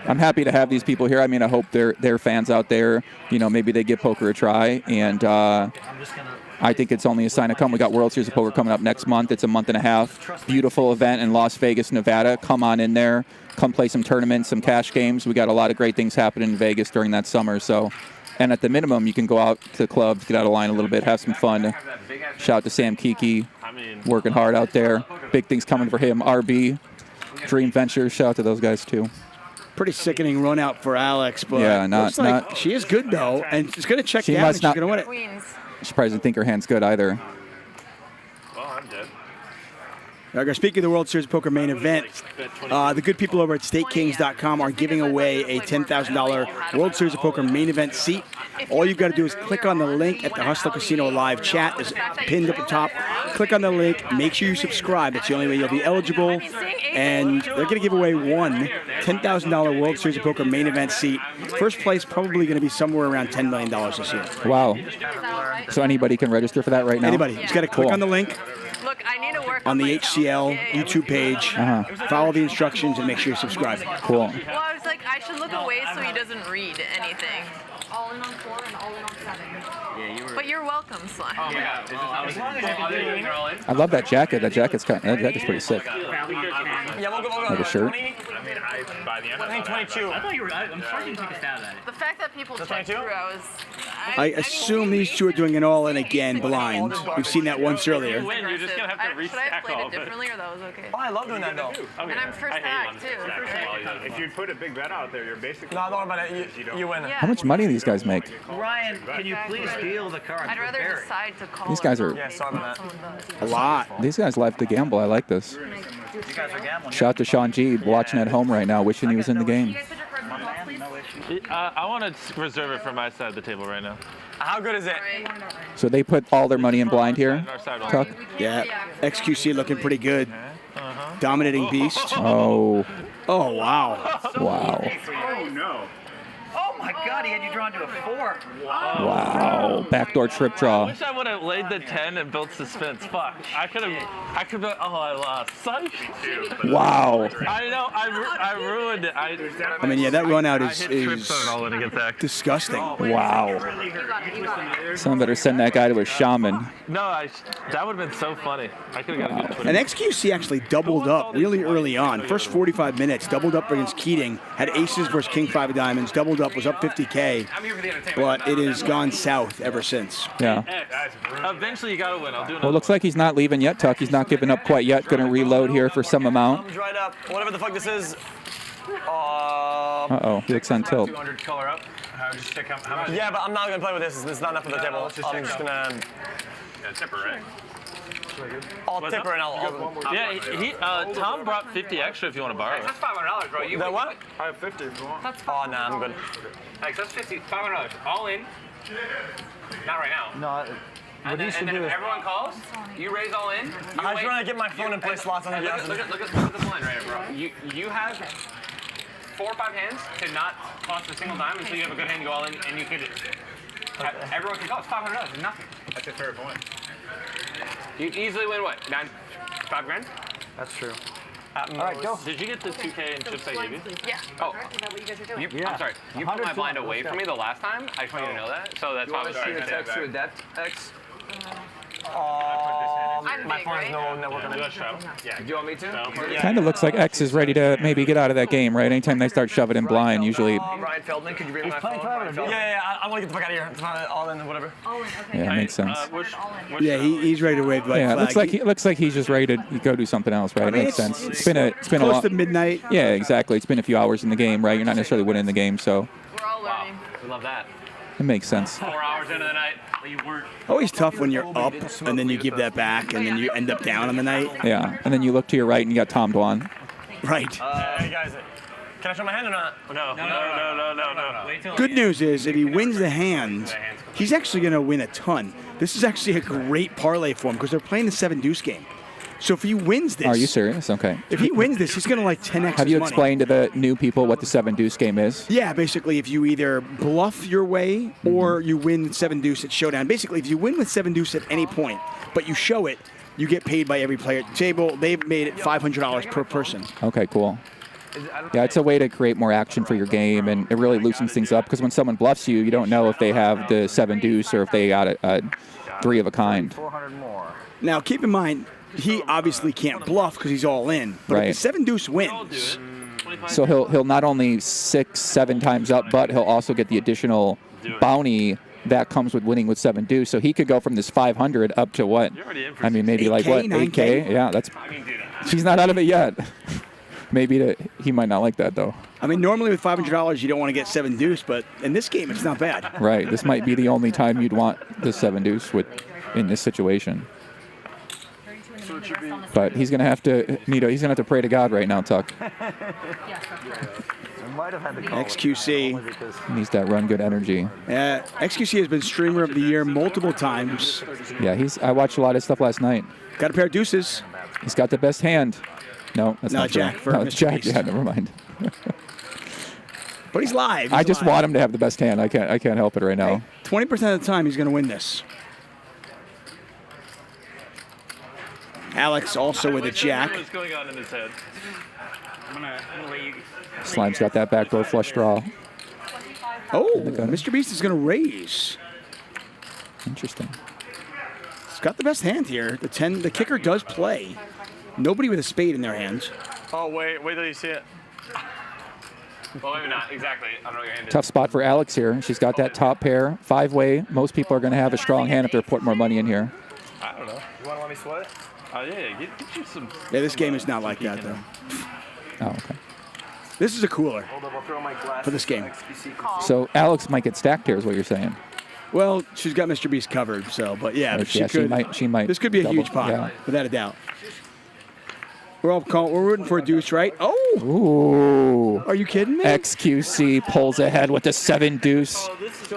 I'm happy to have these people here. I mean, I hope they're fans out there. You know, maybe they give poker a try, and I think it's only a sign to come. We got World Series of Poker coming up next month. It's a month and a half. Beautiful event in Las Vegas, Nevada. Come on in there. Come play some tournaments, some cash games. We got a lot of great things happening in Vegas during that summer. So, and at the minimum, you can go out to the clubs, get out of line a little bit, have some fun. Shout out to Sam Kiki, working hard out there. Big things coming for him. RB, Dream Ventures. Shout out to those guys too. Pretty sickening run out for Alex, but yeah, she is good though, and she's going to check She down. must And she's not- going to win it. She probably doesn't think her hand's good either. Well, I'm dead. Speaking of the World Series of Poker main event, the good people over at StateKings.com are giving away a $10,000 World Series of Poker main event seat. All you've got to do is click on the link at the Hustler Casino live chat. It's pinned at the top. Click on the link. Make sure you subscribe. That's the only way you'll be eligible. And they're going to give away one $10,000 World Series of Poker main event seat. First place probably going to be somewhere around $10 million this year. Wow. So anybody can register for that right now? Anybody. Just got to click on the link Look, I need to work on the HCL YouTube page. Follow the instructions and make sure you subscribe. Cool. Well, I was like, I should look away so he doesn't read anything. All in on 4 and all in on 7. Yeah, you were. But you're welcome, Slime. Oh my God. As long as you're doing it all in. I love that jacket. That jacket's pretty sick. Yeah, we'll go. Like a shirt. 20? I mean, by the end I think 22. I thought you were. I'm starting to take a stab at it. The fact that people checked through, I I assume these two are doing an all-in again blind. We've seen that once earlier. You win, you're just going to have to Should I have restack played all it of it. differently, or that was okay? Oh, I love doing that though. And I'm first act too. If you put a big bet out there, you're basically. No, don't worry about it. You win. How much money do these guys make? Ryan, can you please deal the card? I'd rather decide to call. These guys are a lot. These guys like to gamble. I like this. You guys are gambling. Shout out to Sean G. watching at home right now, wishing he was in the game. I want to reserve it for my side of the table right now. How good is it? So they put all their money in blind here, Tuck? Yeah, XQC looking pretty good. Dominating beast. Oh. Oh, wow. Wow. Oh, no. Oh my God, he had you drawn to a 4. Wow. Backdoor trip I draw. wish I would have laid the 10 and built suspense. Fuck. I could have. Oh, I lost. Psych. Wow. I know. I ruined it. I mean, yeah, that run out is disgusting. Wow. Someone better send that guy to a shaman. No, that would have been so funny. I could have got a good Twitter. And XQC actually doubled up really early on. First 45 minutes, doubled up against Keating. Had aces versus king 5 of diamonds. Doubled up, was up 50K. But it has gone south ever since. Yeah. Eventually, you got to win. I'll do Well, it looks like he's not leaving yet, Tuck. He's not giving up quite yet. Going to reload here for some amount. I'm dried up. Whatever the fuck this is. Uh-oh. He looks on tilt. 200 color up. Yeah, but I'm not gonna play with this. This is not enough for the table. I'm just gonna. Yeah, tipper, right? I'll tipper and I'll. Yeah, Tom brought 50 extra if you want to borrow it. That's $500, bro. You That what? I have 50 if you want. Oh, nah, I'm good. Alex, that's $500. All in. Not right now. No. And then, if everyone calls, you raise all in. I was trying to get my phone and play slots on the look at the blind right here, bro. You have 4 or 5 hands to not cost a single dime until you have a good hand to go all in, and you could. Everyone can call. It's $500. It's nothing. That's a fair point. You easily win what? 5 grand? That's true. All right, go. Did you get the 2K and chips I gave you? Yeah. Oh. Is that what you guys are doing? I'm sorry. You put my blind away from me the last time. I just want you to know that. So that's why I was trying to text to adapt X. My phone's no network on it. Yeah. Do you want me to? Kind of looks like X is ready to maybe get out of that game, right? Anytime they start shoving in blind, usually. Ryan Feldman, could you bring my phone? Yeah, I want to get the fuck out of here. It's not all in, whatever. All in, okay. Yeah, makes sense. Yeah, he's ready to wave the white Yeah, flag. it looks like he's just ready to go do something else, right? I mean, Makes sense. It's been a close long. to midnight. Yeah, exactly. It's been a few hours in the game, right? You're not necessarily winning the game, so We're all learning. We love that. it makes sense. 4 hours into the night, but you weren't. Always tough when you're up and then you give that back and then you end up down on the night. Yeah, and then you look to your right and you got Tom Dwan. Right. Hey guys, can I show my hand or not? No. Wait till Good news is if he wins the hand, he's actually going to win a ton. This is actually a great parlay for him because they're playing the 7-deuce game. So if he wins this... Are you serious? Okay. If he wins this, he's going to like 10x Have you his money. explained to the new people what the 7-deuce game is? Yeah, basically if you either bluff your way or you win 7-deuce at Showdown. Basically, if you win with 7-deuce at any point, but you show it, you get paid by every player at the table. They've made it $500 per person. Okay, cool. Yeah, it's a way to create more action for your game, and it really loosens things up because when someone bluffs you, you don't know if they have the 7-deuce or if they got a 3 of a kind. Now, keep in mind, he obviously can't bluff because he's all in. But Right. if the 7-deuce wins, So he'll not only 6-7 times up, but he'll also get the additional bounty that comes with winning with 7-deuce. So he could go from this 500 up to what? I mean, maybe like what, 8K? Yeah, that's. He's not out of it yet. Maybe he might not like that though. I mean, normally with $500 you don't want to get 7-deuce, but in this game it's not bad. Right. This might be the only time you'd want the 7-deuce in this situation. But he's gonna have to, he's gonna have to pray to God right now, Tuck. XQC Needs that run good energy. XQC has been streamer of the year multiple times. Yeah, I watched a lot of stuff last night. Got a pair of deuces. He's got the best hand. No, that's No, not true. Jack for No, it's Mr. Jack. Beast. Yeah, never mind. But he's live. I just want him to have the best hand. I can't help it right now. 20% of the time he's going to win this. Alex also with a jack. What's going on in his head? I'm gonna let you. Slime's got that backdoor flush draw. Oh, Mr. Beast is going to raise. Interesting. He's got the best hand here. The 10, the kicker does play. Nobody with a spade in their hands. Oh, wait till you see it. Well, maybe not. Exactly. I don't know what your hand is. Tough spot for Alex here. She's got that top pair, 5-way. Most people are going to have a strong hand if they're putting more money in here. I don't know. You want to let me sweat? Oh, yeah. Get you some. Yeah, this game is not like that, though. Oh, okay. This is a cooler Hold up, I'll throw my glasses. for this game. So Alex might get stacked here, is what you're saying. Well, she's got Mr. Beast covered, so, but yeah, but she could. She might. This could be a double, huge pot, yeah. without a doubt. We're rooting for a deuce, right? Oh! Ooh. Are you kidding me? XQC pulls ahead with a 7 deuce.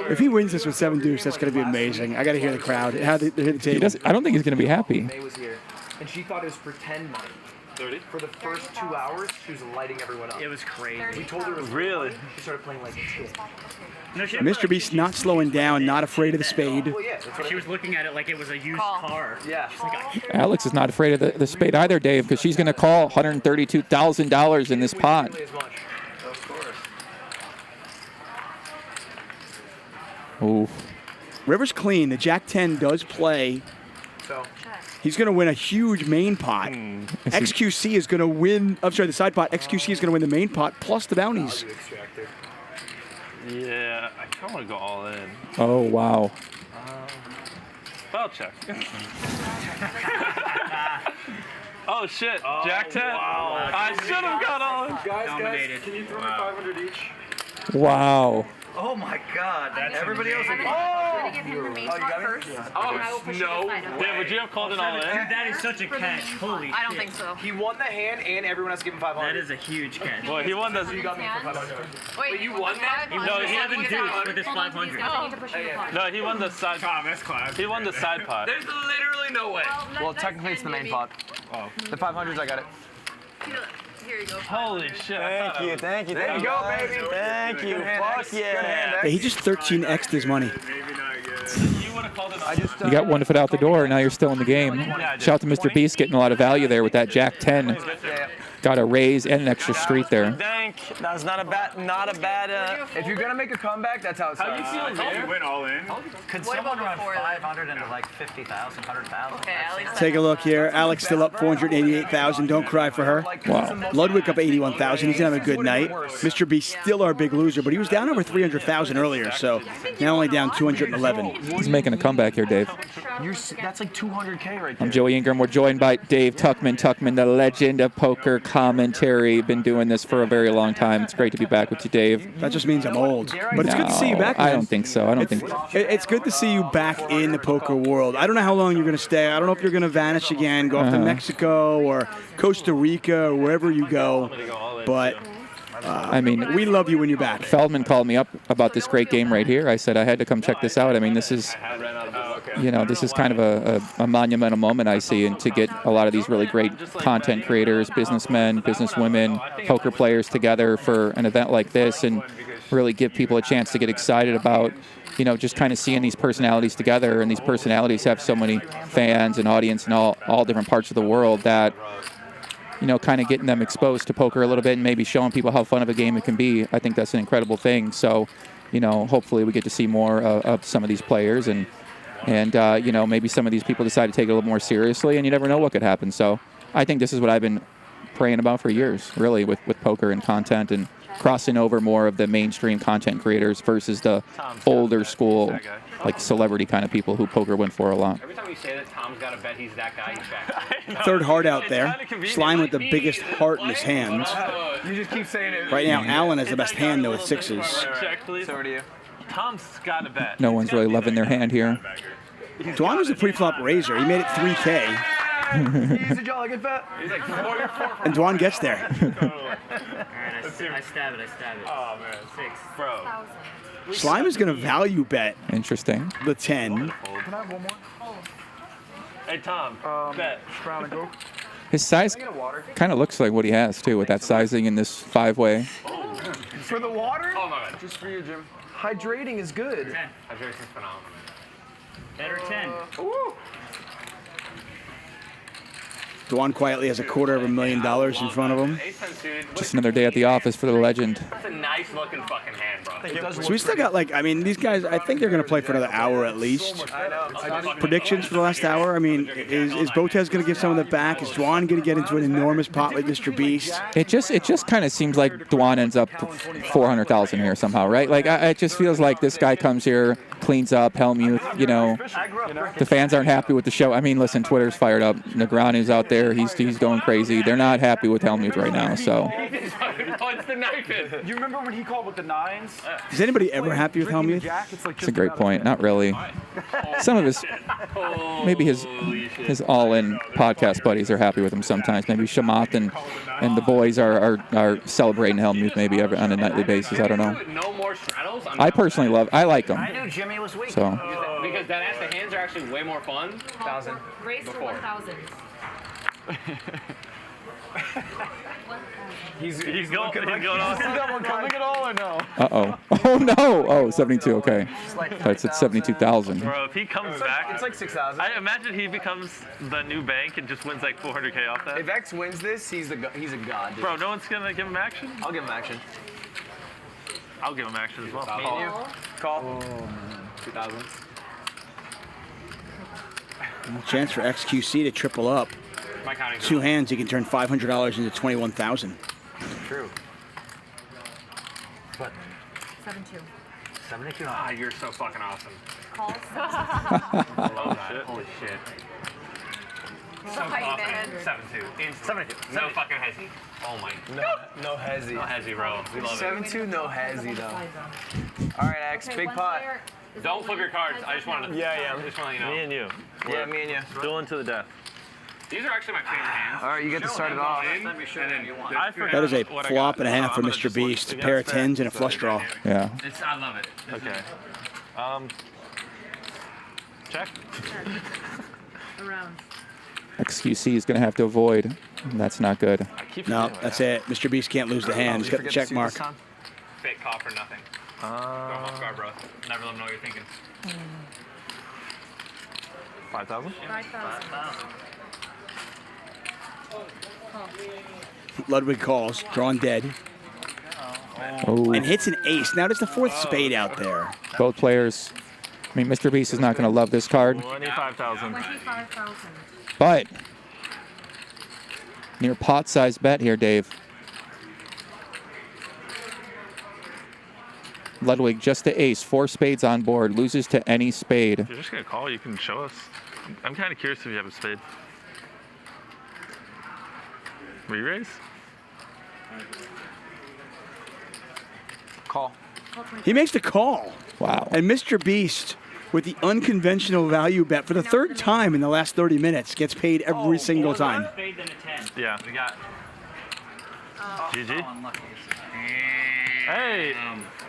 If he wins this with 7 deuce, that's going to be amazing. I got to hear the crowd. How they hear the table. I don't think he's going to be happy. May was here, and she thought it was pretend money. 30? For the first 2 hours, she was lighting everyone up. It was crazy. We told her it was really. She started playing like a kid. Mr. Beast not slowing down, not afraid of the spade. Well, yeah, She was looking at it like it was a used car. Yeah. She's like, Alex is not afraid of the spade either, Dave, because she's going to call $132,000 in this pot. Ooh. River's clean. The Jack 10 does play. So he's going to win a huge main pot. XQC is going to win. I'm sorry, the side pot. XQC is going to win the main pot plus the bounties. Yeah, I kind of want to go all in. Oh, wow. Well, check. Oh, shit. Jack 10. Wow. I should have got all in. Guys, can you throw me 500 each? Wow. Oh my God! Everybody else. I'm gonna give him the main pot first. Oh, and I will push no. it aside. Dan, would you have called it all in? that is such a catch. Holy I don't shit. think so. he won the hand, and everyone has to give him 500. That is a huge catch. Well, he won the. You got me for 500. Wait, you won that? No, he hasn't deuced with his Hold on, please, 500. guys. I need to push the pot. No, he won the side. That's class. He won the side pot. There's literally no way. Well, technically it's the main pot. Oh. The 500s, I got it. Here you go. Holy shit. Thank you, thank you. There you go, baby. Thank you. Good hand, Fuck X. Good yeah. hand, Yeah, he just 13x'd his money. You would have called it all in. You got one foot out the door, now you're still in the game. Shout out to Mr. Beast getting a lot of value there with that Jack 10. Got a raise and an extra street there. Thank. That's not a bad. If you're gonna make a comeback, that's how it starts. How you feeling? You went all in. Could What someone about run before, 500 into like 50,000, 100,000? Okay, at least Take a look here. Alex still up 488,000. Don't cry for her. Wow. Ludwig up 81,000. He's gonna have a good night. Mr. Beast still our big loser, but he was down over 300,000 earlier, so now only down 211. He's making a comeback here, Dave. That's like 200K right there. I'm Joey Ingram. We're joined by Dave Tuckman. Tuckman, the legend of poker commentary. Been doing this for a very long time. It's great to be back with you, Dave. That just means I'm old. But it's good to see you back, man. I don't think so. I don't think It's good to see you back in the poker world. I don't know how long you're going to stay. I don't know if you're going to vanish again, go off to Mexico or Costa Rica or wherever you go. But I mean, we love you when you're back. Feldman called me up about this great game right here. I said I had to come check this out. I mean, this is, this is kind of a monumental moment I see, and to get a lot of these really great content creators, businessmen, businesswomen, poker players together for an event like this, and really give people a chance to get excited about, just kind of seeing these personalities together, and these personalities have so many fans and audience in all different parts of the world that, kind of getting them exposed to poker a little bit and maybe showing people how fun of a game it can be. I think that's an incredible thing. So, hopefully we get to see more of some of these players, and maybe some of these people decide to take it a little more seriously, and you never know what could happen. So I think this is what I've been praying about for years, really, with poker and content, and crossing over more of the mainstream content creators versus the older school, like celebrity kind of people who poker went for a lot. Every time you say that Tom's got to bet he's that guy, he's back. Third heart out there. Slime with the biggest heart in his hands. You just keep saying it. Right now, Alan has the best hand, though, with sixes. Check, please. So do you. Tom's got to bet. No one's really loving their hand here. Dwan was a pre-flop raiser. He made it 3K. He's a jolly good bet. He's like 4 And Dwan gets there. Alright, I stab it. Oh, man. 6. Bro. Slime is going to value bet Interesting. the 10. Can I have one more? Hey, Tom, bet. Brown and go. His size kind of looks like what he has, too, with that sizing in this 5-way. For the water? Oh, my God. Just for you, Jim. Hydrating is good. Hydration's phenomenal. Better 10. Ooh. Dwan quietly has $250,000 in front of him. Just another day at the office for the legend. That's a nice looking fucking hand, bro. So we still got, like, I mean, these guys, I think they're going to play for another hour at least. Predictions for the last hour? I mean, is Botez going to give some of it back? Is Dwan going to get into an enormous pot like Mr. Beast? It just kind of seems like Dwan ends up 400,000 here somehow, right? Like, it just feels like this guy comes here, cleans up, Hellmuth, you know. The fans aren't happy with the show. I mean, listen, Twitter's fired up. Negreanu's out there. He's going crazy. They're not happy with Hellmuth right now, so. Punch the knife in. You remember when he called with the 9s? Is anybody ever happy with Hellmuth? It's a great point. Not really. Some of his, maybe his all-in podcast buddies are happy with him sometimes. Maybe Showdowns and the boys are celebrating Hellmuth maybe on a nightly basis. I don't know. No more straddles. I personally I like him. I knew Jimmy was weak. So. Because that ass, the hands are actually way more fun. 1,000. Race for 1,000. He's going on. Is that one coming at all or no? Uh-oh. Oh, no. Oh, 72. Okay. That's at 72,000. Bro, if he comes back, it's like 6,000. I imagine he becomes the new bank and just wins like 400K off that. If X wins this, he's a god, dude. Bro, no one's gonna give him action. I'll give him action. I'll give him action as well. Me and you. Call. 2,000. Chance for XQC to triple up. Two hands, he can turn $500 into $21,000. True. What? 7-2. 72. Ah, you're so fucking awesome. Calls. Holy shit. So hype, man. 7-2. 7-2. No fucking hezzy. Oh my. No hezzy. No hezzy, bro. We love 7-2, no hezzy, though. All right, X, big pot. Don't flip your cards. I just wanted to. Yeah. Just want to let you know. Me and you. Yeah, me and you. Dueling to the death. These are actually my favorite hands. All right, you get to start it off. That is a flop and a half for Mr. Beast. A pair of 10s and a flush draw. Yeah. I love it. Okay. Check. Around. XQC is going to have to avoid. That's not good. No, that's it. Mr. Beast can't lose the hand. He's got the check mark. Fake call for nothing. Go off guard, bro. Never let them know what you're thinking. 5,000? 5,000. Ludwig calls, drawn dead. Oh. And hits an ace. Now there's the fourth spade out there. Both players. I mean, Mr. Beast is not going to love this card. 25,000. 25,000. But near pot-sized bet here, Dave. Ludwig just the ace, 4 spades on board, loses to any spade. If you're just gonna call, you can show us. I'm kind of curious if you have a spade. Re-raise? Call. He makes the call. Wow. And Mr. Beast, with the unconventional value bet for the third time in the last 30 minutes, gets paid every single time. Yeah. We got. GG. Hey,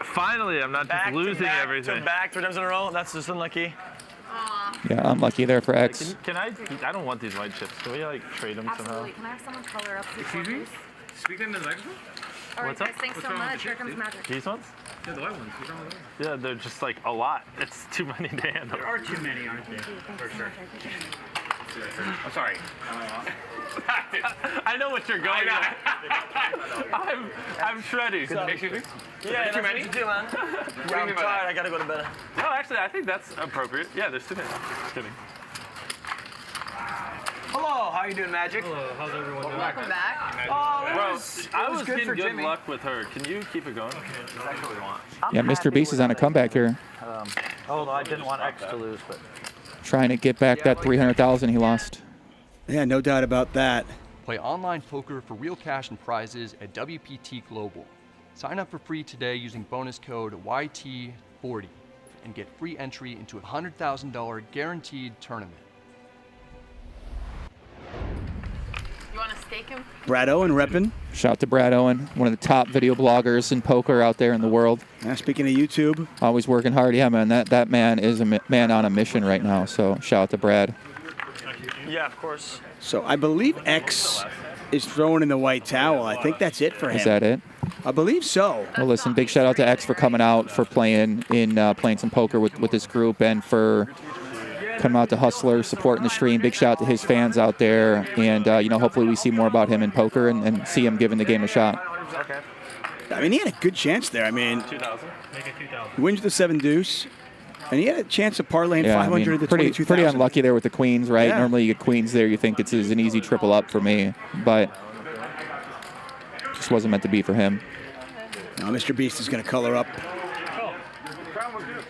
finally, I'm not just losing everything. Back 3 times in a row. That's just unlucky. Yeah, unlucky there for X. Can I don't want these white chips. Can we like trade them somehow? Absolutely. Can I have someone color up the Excuse me? Speak into the microphone? All right, What's guys, up? thanks so much. Here comes magic. These ones? Yeah, the white ones. What's wrong with those? Yeah, they're just like a lot. It's too many to handle. There are too many, aren't there? For sure. I'm sorry. I know what you're going at. I'm shredding. Excuse me? Yeah, too many? Too, man. Yeah, I'm tired. I gotta go to bed. No, actually, I think that's appropriate. Yeah, there's too many. Just kidding. Hello, how you doing, Magic? Hello, how's everyone doing? Welcome back. Oh, Bro, I was good getting for good Jimmy. luck with her. Can you keep it going? That's what we want. Yeah, Mr. Beast is on a comeback here. Although I didn't want X to lose, but Trying to get back that 300,000 he lost. Yeah, no doubt about that. Play online poker for real cash and prizes at WPT Global. Sign up for free today using bonus code YT40 and get free entry into a $100,000 guaranteed tournament. You want to stake him? Brad Owen repping. Shout out to Brad Owen, one of the top video bloggers in poker out there in the world. Now, speaking of YouTube. Always working hard. Yeah, man, that man is a man on a mission right now. So shout out to Brad. Yeah, of course. So I believe X is throwing in the white towel. I think that's it for him. Is that it? I believe so. Well, listen, big shout out to X for coming out, for playing some poker with this group, and for coming out to Hustler, supporting the stream. Big shout out to his fans out there. And, hopefully we see more about him in poker and see him giving the game a shot. Okay. I mean, he had a good chance there. I mean, 2,000. Make it 2,000. he wins the 7 deuce, and he had a chance of parlaying 500 to pretty 22,000. unlucky there with the queens, right? Yeah. Normally you get queens there, you think it's an easy triple up for me, but just wasn't meant to be for him. Now Mr. Beast is going to color up.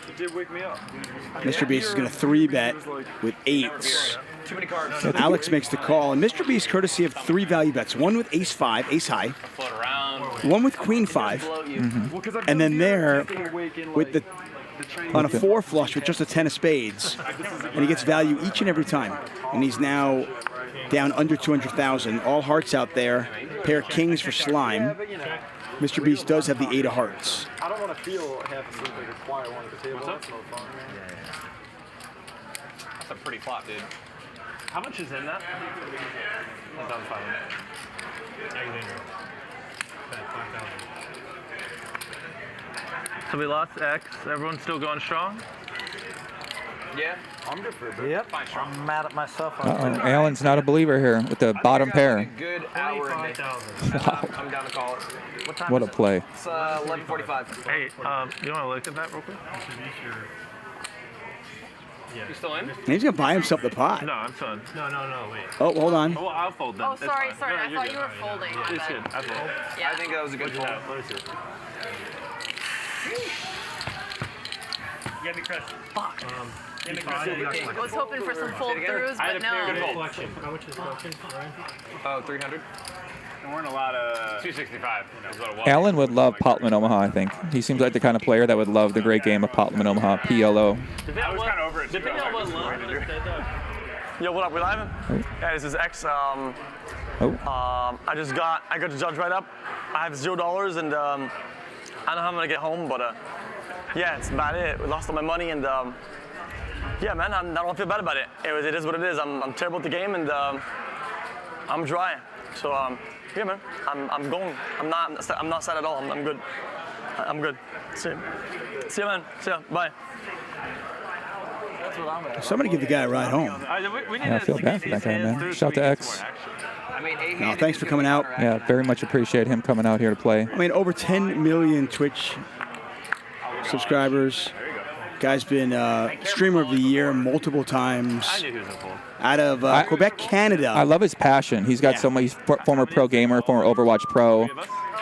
It did wake me up. Mr. Beast is going to 3-bet with 8s. Too many cards. Alex makes the call, and Mr. Beast, courtesy of 3 value bets, one with ace-5, ace high, one with queen-5, and then there with the on a 4 flush with just a 10 of spades, and he gets value each and every time. And he's now down under 200,000. All hearts out there. Pair of kings for slime. Mr. Beast does have the 8 of hearts. I don't want to feel half asleep like a quiet one at the table. That's no fun. That's a pretty flop, dude. How much is in that? 1,500. So we lost X. Everyone's still going strong? Yeah. I'm good for a bit. Yep. I'm mad at myself. Alan's not a believer here with the bottom pair. Good hour and I'm down to call it. What time What is a play. It's 11:45. Hey, you want to look at that real quick? You still in? He's going to buy himself the pot. No, I'm done. No, wait. Oh, hold on. Oh, I'll fold them. Oh, sorry. I thought you were folding. It's good. I fold. I think that was a good fold. You got me crushed. Fuck. I was hoping for some fold throughs, but no. Collection. How much is the collection, Ryan? Oh, 300. There weren't a lot of 265. Is what it was. Alan would love Potman Omaha, I think. He seems like the kind of player that would love the great game of Potman Omaha, PLO. I was kind of over it too. Depending on what line. Yo, what up? We live? Yeah, this is X. I got the judge right up. I have $0, and I don't know how I'm gonna get home, but yeah, it's about it. We lost all my money, and yeah, man, I don't feel bad about it. It is what it is. I'm terrible at the game, and I'm dry. So yeah, man, I'm going. I'm not sad at all. I'm good. I'm good. See you, man. See ya. Bye. Somebody give the guy a ride home. Yeah, I feel bad for that guy, man. Shout out to X. No, thanks for coming out. Yeah, very much appreciate him coming out here to play. I mean, over 10 million Twitch subscribers. Guy's been streamer of the year multiple times. Out of Quebec, Canada. I love his passion. He's got he's former pro gamer, former Overwatch pro,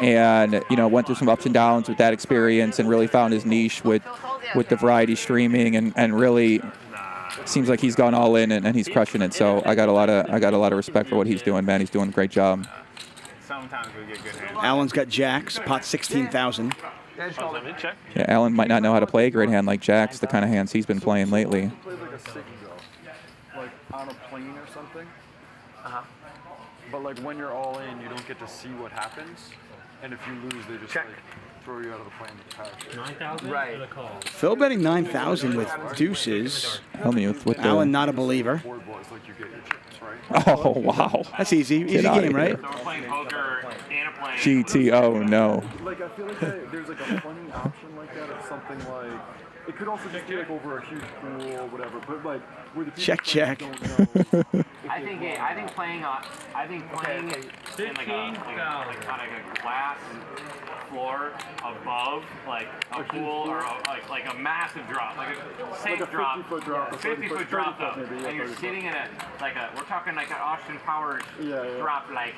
and went through some ups and downs with that experience, and really found his niche with the variety streaming, and really seems like he's gone all in and he's crushing it. So I got a lot of respect for what he's doing, man. He's doing a great job. Sometimes we get good hands. Alan's got jacks, pot 16,000. Yeah, Alan might not know how to play a great hand like Jack's, the kind of hands he's been playing lately. Like on a plane or something. But like when you're all in, you don't get to see what happens. And if you lose, they just like throw you out of the plane with parachute. 9,000? Right. Phil betting 9,000 with deuces. Hellmuth with Alan, not a believer. Oh, wow. That's easy. Easy game, right? GTO, no. Like I feel like there's like a funny option like that. It's something like it could also just be like over a huge pool or whatever. But like where the people check. Don't know. I think playing in like on a glass floor above like a pool or like a massive drop, like a safe like a drop, 50-foot drop, 50-foot drop though, maybe, and you're sitting in we're talking like an Austin Powers drop, like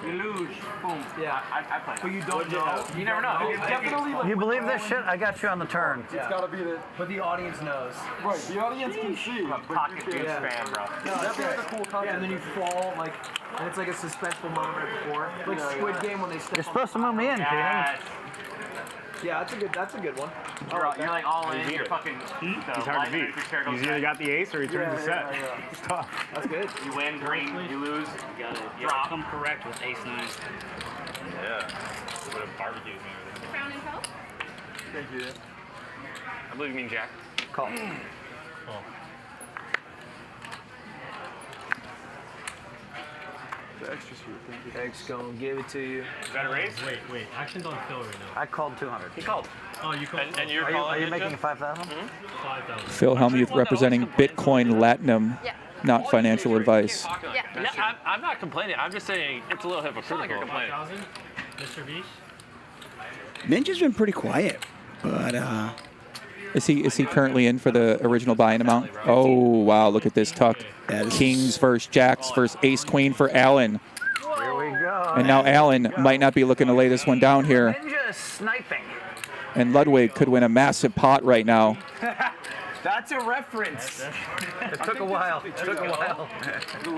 you lose, boom. Yeah, I play. But you don't know. You never know. It's definitely You believe this shit? I got you on the turn. It's gotta be the. But the audience knows. Right, the audience can see. pocket juice fan, bro. No, That'd be like a cool concept. and then you fall and it's like a suspenseful moment right before, like Squid Game when they step. You're supposed to move me in, Katie. Yeah, that's a good one. You're like all in. You're fucking. He's hard to beat. He's either got the ace or he turns the set. It's tough. That's good. You win green, you lose. You gotta come correct with ace 9. Yeah. Would have barbecued me with it. Crown info? Thank you. I believe you mean Jack. Call. The extra's here. Thank you. X gonna give it to you. Is that a raise? Wait. Action's on Phil right now. I called 200. He called. Oh, you call And you're Are calling you Ninja? making 5,000? 5,000. Phil Hellmuth representing Bitcoin Latinum, not financial advice. Yeah, I'm not complaining. I'm just saying it's a little hypocritical. Like you're complaining. 5,000, Mr. Beast. Ninja's been pretty quiet, but Is he currently in for the original buy-in amount? Oh wow, look at this tuck. Kings versus Jacks versus Ace Queen for Allen. Here we go. And now Allen might not be looking to lay this one down here. Ninja is sniping. And Ludwig could win a massive pot right now. That's a reference. It took a while. It took a while.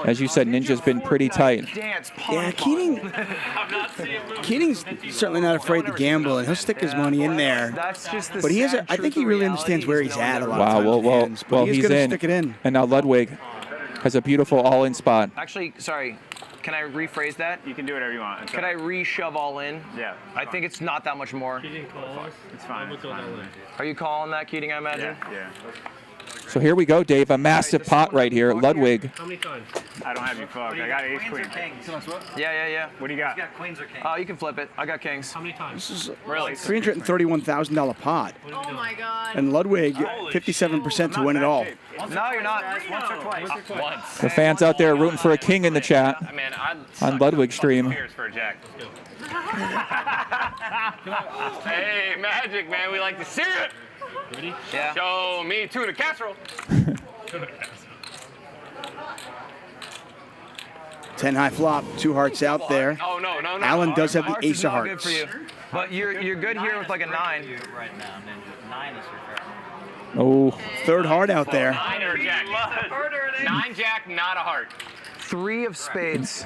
As you said, Ninja's been pretty tight. yeah, Keating's certainly not afraid to gamble, and he'll stick his money in there. That's just the But he has, sad I think he truth of really reality understands where he's at a lot Wow, of times. well, He's he's gonna in. stick it in. And now Ludwig has a beautiful all-in spot. Actually, sorry. Can I rephrase that? You can do whatever you want. Can I re-shove all in? Yeah. I think it's not that much more. It's fine. It's fine. Are you calling that, Keating, I imagine? Yeah. So here we go, Dave. A massive pot right here. Ludwig. How many times? I don't have you fucked. I got ace queen. Yeah. What do you got? You got queens or kings? Oh, you can flip it. I got kings. How many times? This is Really? $331,000 pot. Oh my god. And Ludwig, 57% to win it all. No, you're not. Once or twice. Once. The fans out there rooting for a king in the chat Man, I'd on Ludwig's stream. Cheers for a jack. Hey, magic, man. We like to see it. Ready? Yeah. Show me tuna casserole. 10 high flop, 2 hearts out there. Oh, no. Allen does have the Hearts ace is of not good hearts. for you. But you're good here with like a 9. Right now, Ninja. 9 is your fair. Oh, Third heart out there. 9 or a jack. 9 jack, not a heart. 3 of spades.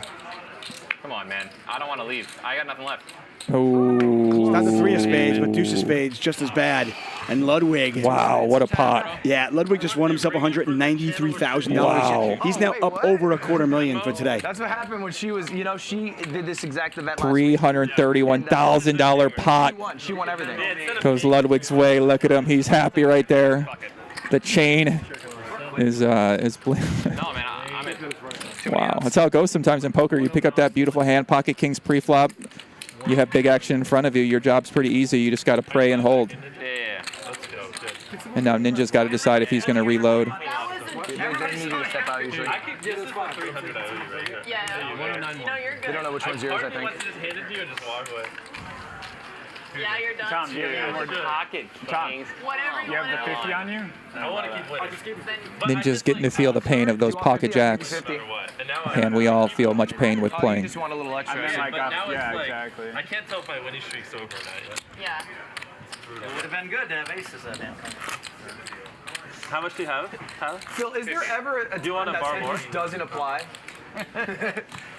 Come on, man. I don't want to leave. I got nothing left. oh. Not the 3 of spades, but deuce of spades, just as bad. And Ludwig. Wow, what a pot. Yeah, Ludwig just won himself $193,000. Wow. He's now up over $250,000 for today. That's what happened when she was, she did this exact event last $331,000 pot She won everything. goes Ludwig's way. Look at him. He's happy right there. The chain is No, man. I'm in. wow. That's how it goes sometimes in poker. You pick up that beautiful hand, pocket kings pre-flop. You have big action in front of you. Your job's pretty easy. You just got to pray and hold. Yeah. Let's go. And now Ninja's got to decide if he's going to reload. They need you to step out usually. I could this is about 300 I owe you right here. Yeah. No, you're good. They don't know which one's yours, I think. Just hand it to you and just walk away. Yeah, you're done. Tom, do you have More pocket kings. Whatever you You have the want. 50 on you? I want to keep winning. Ninja's getting to feel the pain of those pocket jacks. And we all feel much pain with Oh, you playing. just want a little extra. I mean, like, But now it's yeah, like, exactly. I can't tell if my winning streak's over or not yet. Yeah. It would have been good to have aces at him. How much do you have, Tyler? Phil, is there ever a Do you want time to that borrow more? sentence doesn't apply?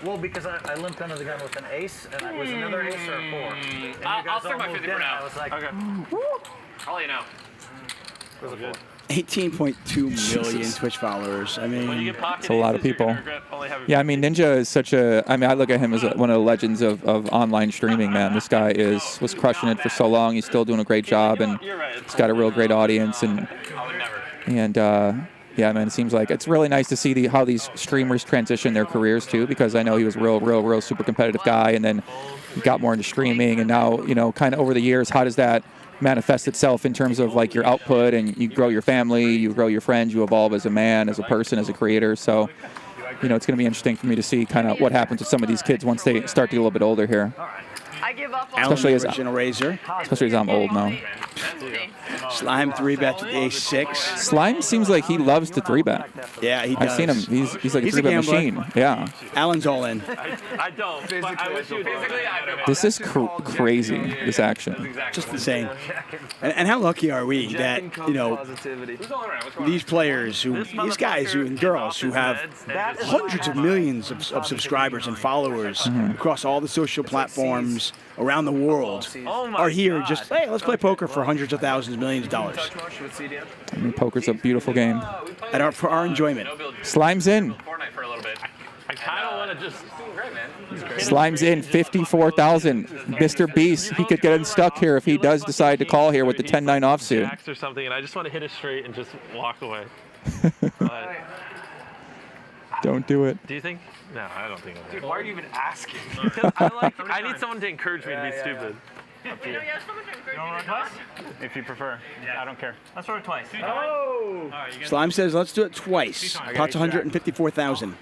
Well, because I limped under the gun with an ace, and it was another ace or a 4. And you I'll guys start all my moved 50 for in, now. I was like, Okay. I'll let you know. it was a 4. 18.2 million Twitch followers. I mean, It's a lot of people. Yeah, I mean, Ninja is such a. I mean, I look at him as one of the legends of online streaming. Man, this guy was crushing it for so long. He's still doing a great job, and he's got a real great audience. And yeah, man, it seems like it's really nice to see how these streamers transition their careers too. Because I know he was a real super competitive guy, and then he got more into streaming, and now kind of over the years, how does that manifest itself in terms of like your output, and you grow your family, you grow your friends, you evolve as a man, as a person, as a creator. So, it's going to be interesting for me to see kind of what happens with some of these kids once they start to get a little bit older here. I give up on Especially as original razor. Especially as I'm old now. Slime 3-bet with ace 6. Slime seems like he loves to 3-bet. Yeah, he does. I've seen him. He's like a He's 3-bet gambler. machine. Yeah. Allen's all in. I don't. But I wish you physically. This is crazy. This action. Just insane. And how lucky are we that these players, these guys and girls who have hundreds of millions of subscribers and followers across all the social platforms around the world are here just, hey, let's play poker for hundreds of thousands, millions of dollars. I mean, poker's a beautiful game. For our enjoyment. Slime's in. Fortnite for a little bit. I kind of want to just. Doing great, man. Slime's in 54,000. Mr. Beast, he could get unstuck here if he does decide to call here with the 10-9 offsuit. Jacks or something, and I just want to hit it straight and just walk away. Don't do it. Do you think? No, I don't think I'll do it. Why are you even asking? Because I need someone to encourage me to be stupid. You know, you have someone to You want to roll twice? If you prefer. I don't care. Let's roll it twice. Oh! Slime says, let's do it twice. Pot's 154,000.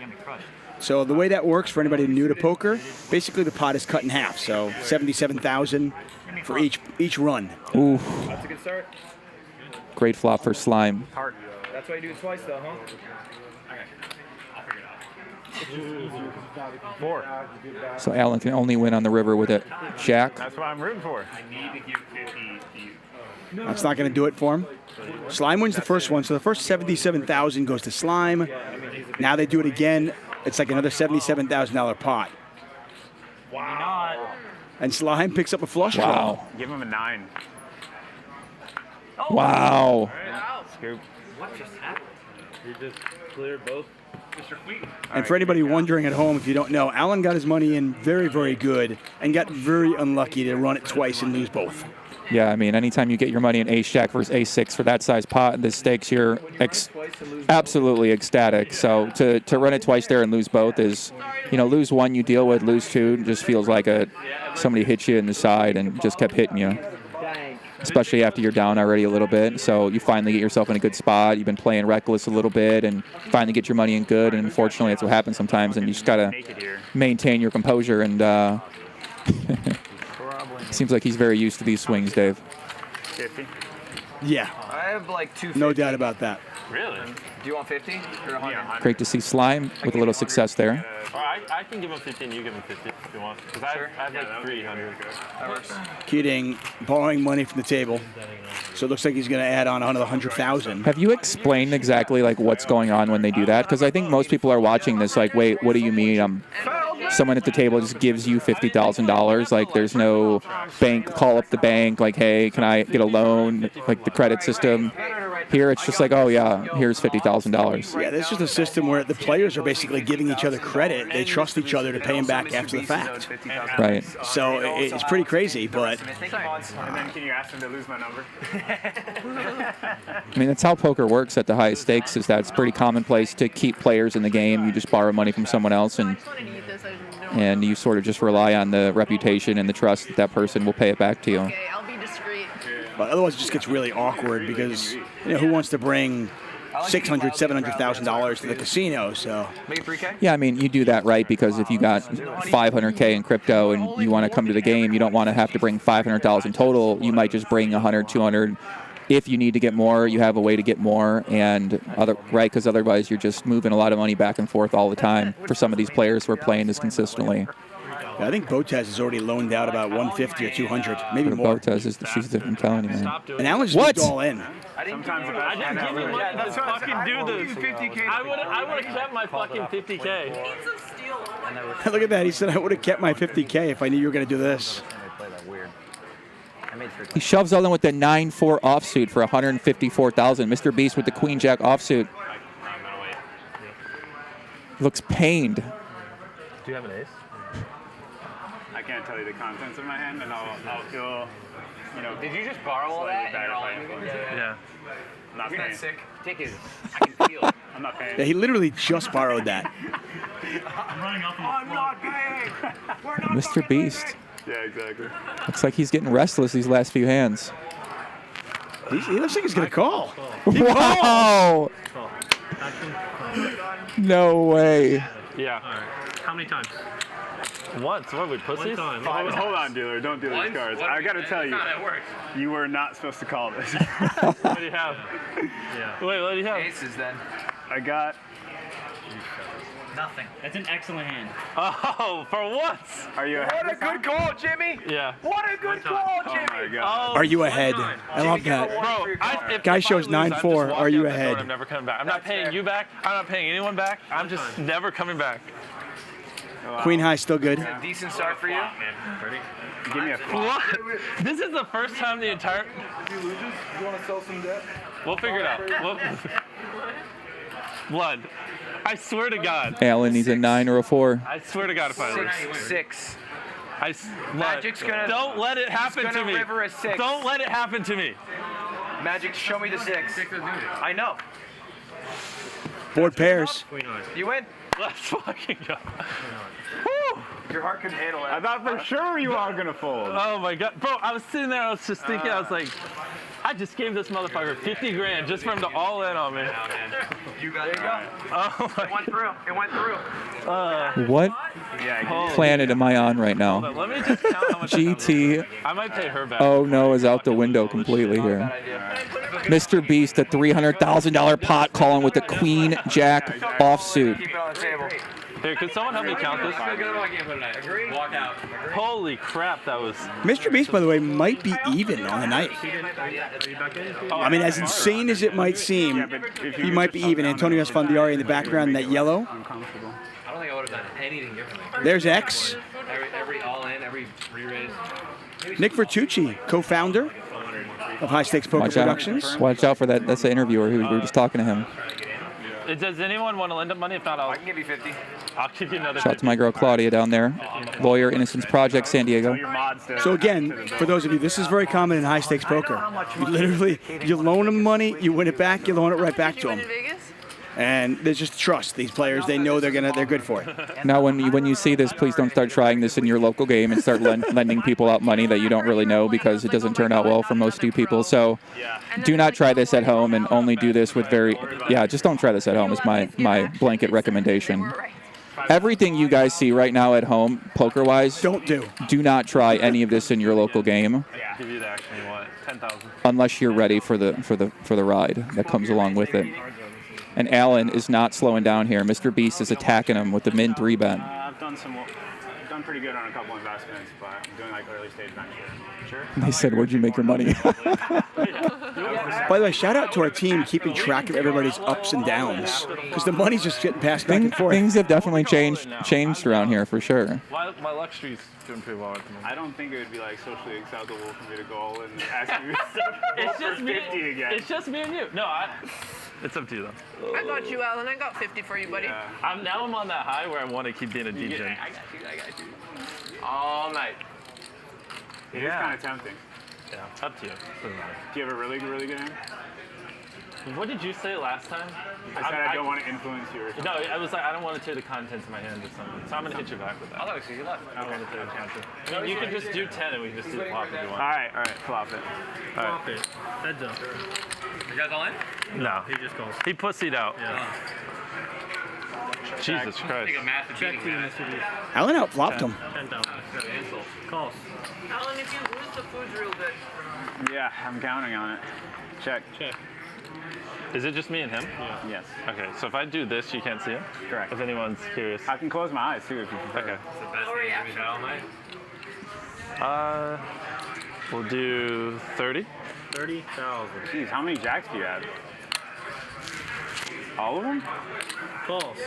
So the way that works for anybody new to poker, basically the pot is cut in half. So 77,000 for each run. Ooh, That's a good start. great flop for Slime. That's why you do it twice, though, huh? Four. So Alan can only win on the river with a jack. That's what I'm rooting for. I need to give 50 to you. That's not going to do it for him. Slime wins the first one, so the first 77,000 goes to Slime. Now they do it again. It's like another $77,000 pot. Wow. And Slime picks up a flush draw. Wow. Give him a 9. Wow. Scoop. What just happened? You just cleared both. Mr. Queen. And for anybody wondering at home, if you don't know, Alan got his money in very, very good and got very unlucky to run it twice and lose both. Yeah, I mean, anytime you get your money in ace-jack versus ace-6 for that size pot, the stakes, you're absolutely ecstatic. So to run it twice there and lose both is, lose one you deal with, lose two just feels like somebody hit you in the side and just kept hitting you, especially after you're down already a little bit. So you finally get yourself in a good spot. You've been playing reckless a little bit and finally get your money in good. And unfortunately, that's what happens sometimes. And you just got to maintain your composure. And seems like he's very used to these swings, Dave. 50. Yeah. I have like 250. No doubt about that. Really? Do you want 50 or 100? Great to see Slime with a little success there. I can give him 50 and you give him 50 if you want. Because I have like 300. That works. Keating borrowing money from the table. So it looks like he's going to add on another 100,000. Have you explained exactly what's going on when they do that? Because I think most people are watching this like, wait, what do you mean? Someone at the table just gives you $50,000. Like, there's no bank, call up the bank, like, hey, can I get a loan? Like the credit system. Here, it's just like, oh, yeah, here's $50,000. Yeah, this is just a system where the players are basically giving each other credit. They trust each other to pay them back after the fact. Right. So it's pretty crazy, but... And then can you ask him to lose my number? I mean, that's how poker works at the highest stakes, is that it's pretty commonplace to keep players in the game. You just borrow money from someone else, and you sort of just rely on the reputation and the trust that person will pay it back to you. Okay, I'll be discreet. But otherwise, it just gets really awkward because who wants to bring $600,000, $700,000 to the casino? So Make it 3K? Yeah, I mean, you do that right because if you got $500K in crypto and you want to come to the game, you don't want to have to bring $500,000 total. You might just bring $100, $200. If you need to get more, you have a way to get more, right? Because otherwise, you're just moving a lot of money back and forth all the time for some of these players who are playing this consistently. Yeah, I think Botez has already loaned out about 150 or 200, maybe more. Botez is I'm telling you, man. And Alan's just all in. I didn't give you money to fucking do this. I would have kept my fucking 50K. Look at that. He said, I would have kept my 50K if I knew you were going to do this. He shoves all in with the 9-4 offsuit for $154,000. Mr. Beast with the Queen Jack offsuit. Looks pained. Do you have an ace? I can't tell you the contents of my hand, and I'll feel, Did you just borrow all that? Yeah. I'm not paying. Sick. Take it. I can feel it. I'm not paying. Yeah, he literally just borrowed that. I'm not paying. Mr. Beast. Yeah, exactly. Looks like he's getting restless these last few hands. He looks like he's going to call. Wow! No way. Yeah. How many times? Once. What are we, pussies? Hold on, dealer. Don't do these cards. I got to tell you, you were not supposed to call this. What do you have? Yeah. Wait, what do you have? Aces, then. I got... Nothing. That's an excellent hand. Oh, for once. Are you ahead? What a good call, Jimmy. Yeah. What a good call, Jimmy. Oh, my God. Are you ahead? I love that. Bro, Guy shows 9-4. Are you ahead? I'm never coming back. I'm not paying you back. I'm not paying anyone back. I'm just never coming back. Queen high still good. A decent start for you. Ready? Give me a flop. What? This is the first time the entire... If you lose, you want to sell some debt? We'll figure it out. Blood. I swear to God. Alan needs a 9 or a 4. I swear to God if I lose. 6. Magic's gonna... Don't let it happen to me. River a 6. Don't let it happen to me. Magic, show me the 6. I know. Board pairs. You win. Let's fucking go. Woo! Your heart couldn't handle it. I thought for sure you all gonna fold. Oh my god, bro! I was sitting there. I was just thinking. I was like, I just gave this motherfucker 50 grand just for him to all in on me. You got it. Oh my. It went through. It went through. What planet am I on right now? Let me just count how much GT. I might pay her back. Oh no, is out the window completely here. Mr. Beast, a $300,000 pot calling with the Queen Jack offsuit. Keep it on the table. Here, could someone help me count this? Agree? Walk out. Holy crap, that was. Mr. Beast, by the way, might be even on the night. I mean, as insane as it might seem, he might be even. Antonio Esfandiari in the background in that yellow. I don't think I would have done anything differently. There's X. Every all-in, every re-raise. Nick Vertucci, co-founder of High Stakes Poker Productions. Watch out for that. That's the interviewer. We were just talking to him. Does anyone want to lend up money? If not, I can give you 50. I'll give you another. Shout out to my girl Claudia down there, lawyer, Innocence Project, San Diego. So again, for those of you, this is very common in high stakes poker. You literally, you loan them money, you win it back, you loan it right back to them. And there's just trust. These players, they know they're good for it. Now, when you see this, please don't start trying this in your local game and start lending people out money that you don't really know, because it doesn't turn out well for most of you people. So do not try this at home, and only do this with just don't try this at home is my blanket recommendation. Everything you guys see right now at home, poker-wise, do not try any of this in your local game. Give you the actually what? 10,000. Unless you're ready for the ride that comes along with it. And Alan is not slowing down here. Mr. Beast is attacking him with the min 3 bet. I've done pretty good on a couple investments, but I'm doing like early stage venture. Sure. They said, "Where'd you make your money?" By the way, shout out to our team keeping track of everybody's ups and downs, because the money's just getting passed back and forth. Things have definitely changed around here for sure. My luck streak's doing pretty well at the moment. I don't think it would be like socially acceptable for me to go and ask you It's just me. 50 again. It's just me and you. No, it's up to you though. I got you, Alan. I got 50 for you, buddy. Yeah. I'm on that high where I want to keep being a DJ. I got you. All night. It is kind of tempting. Yeah, up to you. Doesn't matter. Do you have a really good hand? What did you say last time? I said I don't want to influence you or something. No, I was like, I don't want to tear the contents of my hand or something. So I'm going to hit you back with that. I thought you left. I don't want to tear the contents. I mean, you can just do 10 and we can just do the flop if you want. All right, flop it. Flop it. Heads up. You guys all in? No. He just calls. He pussied out. Yeah. Jesus Christ. Check to Mr. Beast. Alan outflopped him. 10,000. Calls. Alan, if you lose, the food's real good. Yeah, I'm counting on it. Check. Is it just me and him? Yeah. Yes. Okay, so if I do this, you can't see him? Correct. If anyone's curious. I can close my eyes too if you prefer. Okay. It's the best thing we've had all night. We'll do 30. 30,000. Jeez, how many jacks do you have? All of them? Calls.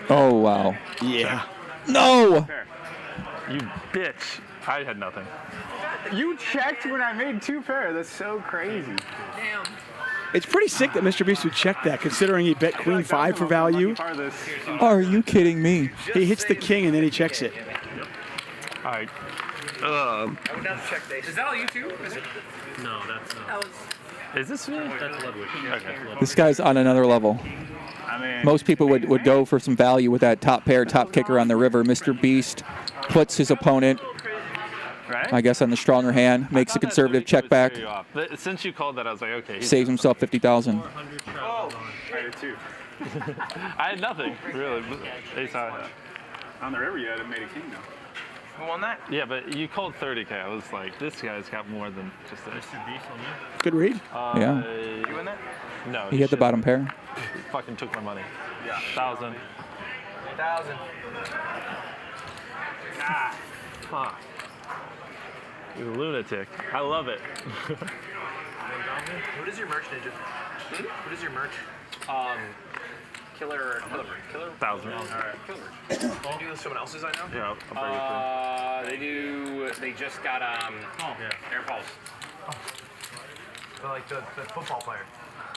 Oh wow. Yeah. No. You bitch. I had nothing. You checked when I made 2 pair. That's so crazy. Damn. It's pretty sick that Mr. Beast would check that, considering he bet Queen 5 for value. Are you kidding me? He hits the king and then he checks it. All right. I went down to check days. Is that all you two? Is it? No, that's not. That was. Is this me? That's Ludwig. Okay. This guy's on another level. Most people would go for some value with that top pair, top kicker on the river. Mr. Beast puts his opponent, I guess, on the stronger hand, makes a conservative check back, Since you called that, I was like, okay. saves himself 50,000. Oh, I did too. I had nothing, really. Ace high. On the river, you had made a king though. Who won that? Yeah, but you called 30K. I was like, this guy's got more than just this. Good read. Yeah. You win that? No. He hit the bottom pair. He fucking took my money. Yeah. 1,000. 1,000. Ah, fuck. You lunatic. I love it. What is your merch, Ninja? What is your merch? Killer. 1,000. All right. Killer. Do you do someone else's? I know. Yeah, I'll bring it They just got Air Pulse. Like the football player.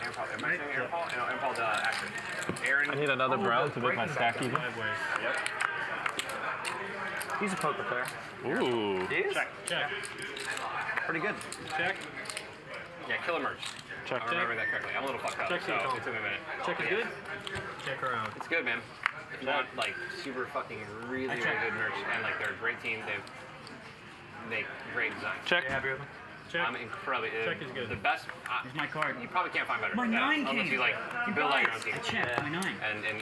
Air Pulse. Am I saying Air Pulse? No, Air Pulse actor. Aaron. I need another brown to make my stack even. Yep. He's a poker player. Ooh. He is? Check. Pretty good. Check. Yeah, killer merge. Check, I remember that correctly. I'm a little fucked up, Check, so Tom. it took me a minute. Check is good? Check around. It's good, man. If you want like super fucking really good merch, and like they're a great team, they make great designs. Check. You happy with them? Check. I'm incredibly. Check is good. The best. Here's my card. You probably can't find better. My than that, 9 unless king. you like build out your own team. I checked. My 9.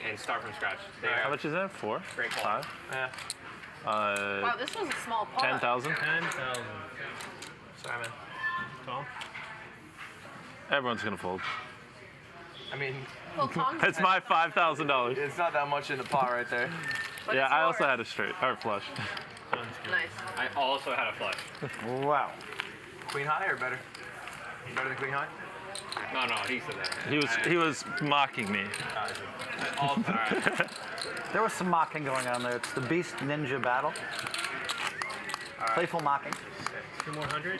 And start from scratch. They How are much is that? 4? great quality. 5? Wow, this was a small pot. 10,000? 10,000. Simon. Tom? Everyone's gonna fold. I mean, Well, Tom's It's my $5,000. it's not that much in the pot right there. But Yeah, it's I also yours. had a straight or flush. Nice. I also had a flush. Wow. Queen high or better? Better than queen high? No, he said that. He was mocking me. All right. There was some mocking going on there. It's the Beast Ninja battle. Playful mocking. 2 more 100.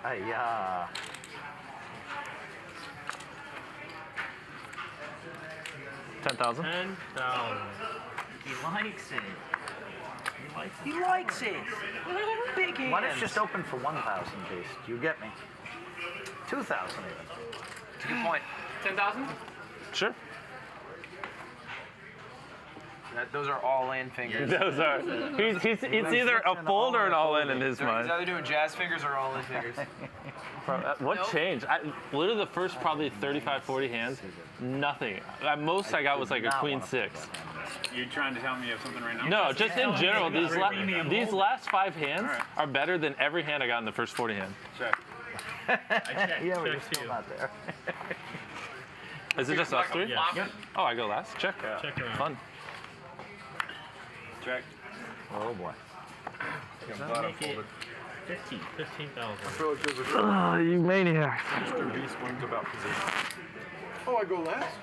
Ay-ya. 10,000? 10,000. He likes it. He likes it. Big hands. Why don't you just open for 1,000, Beast? You get me. 2,000 even. It's a good point. 10,000? Sure. Those are all in fingers. Those are. It's either a fold or an all-in his He's mind. either doing jazz fingers or all in fingers. What changed? Literally the first probably 35, 40 hands, nothing. At most I got was like a queen 6. You're trying to tell me you have something right now? No, just in general, these last 5 hands are better than every hand I got in the first 40 hands. Check. Yeah, we're still not there. Is it just us 3? Yeah. Yep. Oh, I go last? Check. Check around. Fun. Check. Oh boy. Does that make it 15? 15,000. Oh, you maniac. Mr. Beast wins about position. Oh, I go last?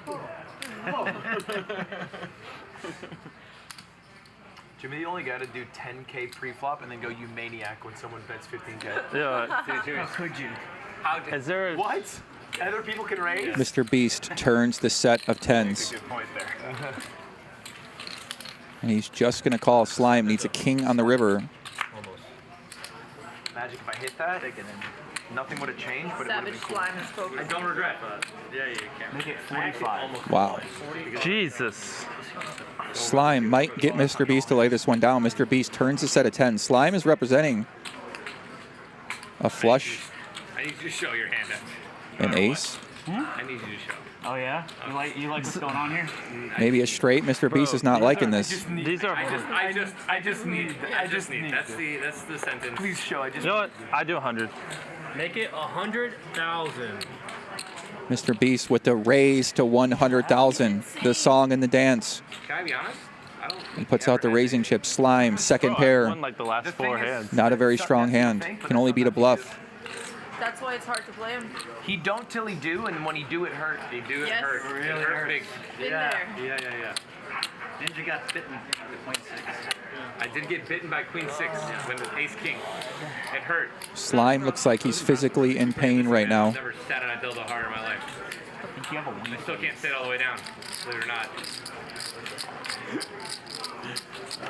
Jimmy, you only got to do 10K pre-flop and then go you maniac when someone bets 15K. Yeah. How could you? Is there a, What? Other people can raise? Mr. Beast turns the set of 10s. Good point there. And he's just going to call. Slime needs a king on the river. Almost. Magic, if I hit that, nothing would have changed, but it would have Savage been cool. slime is focused. I don't regret, but yeah, you can't. Make it 45. Wow. Jesus. Slime might get Mr. Beast to lay this one down. Mr. Beast turns the set of 10s. Slime is representing a flush, I need you to show your hand. an ace, I need you to show. Oh yeah? You like what's going on here? maybe a straight. Mr. Beast is not liking this. These are. I just need. That's the sentence. Please show. You know what? I do 100. Make it 100,000. Mr. Beast with the raise to 100,000. The song and the dance. Can I be honest? I don't. He puts out the raising chip. Slime, second pair. Won like the last 4 hands. Not a very strong hand. Can only beat a bluff. That's why it's hard to play him. He don't till he do, and when he do, it hurt. They do it Yes. hurt. Really It hurt big. Been there. Yeah. Ninja got bitten at point 6. I did get bitten by Queen 6 when the Ace King. It hurt. Slime looks like he's physically in pain right now. I've never sat on a dildo harder in my life. I think you have a I weak. still can't sit all the way down, believe it or not.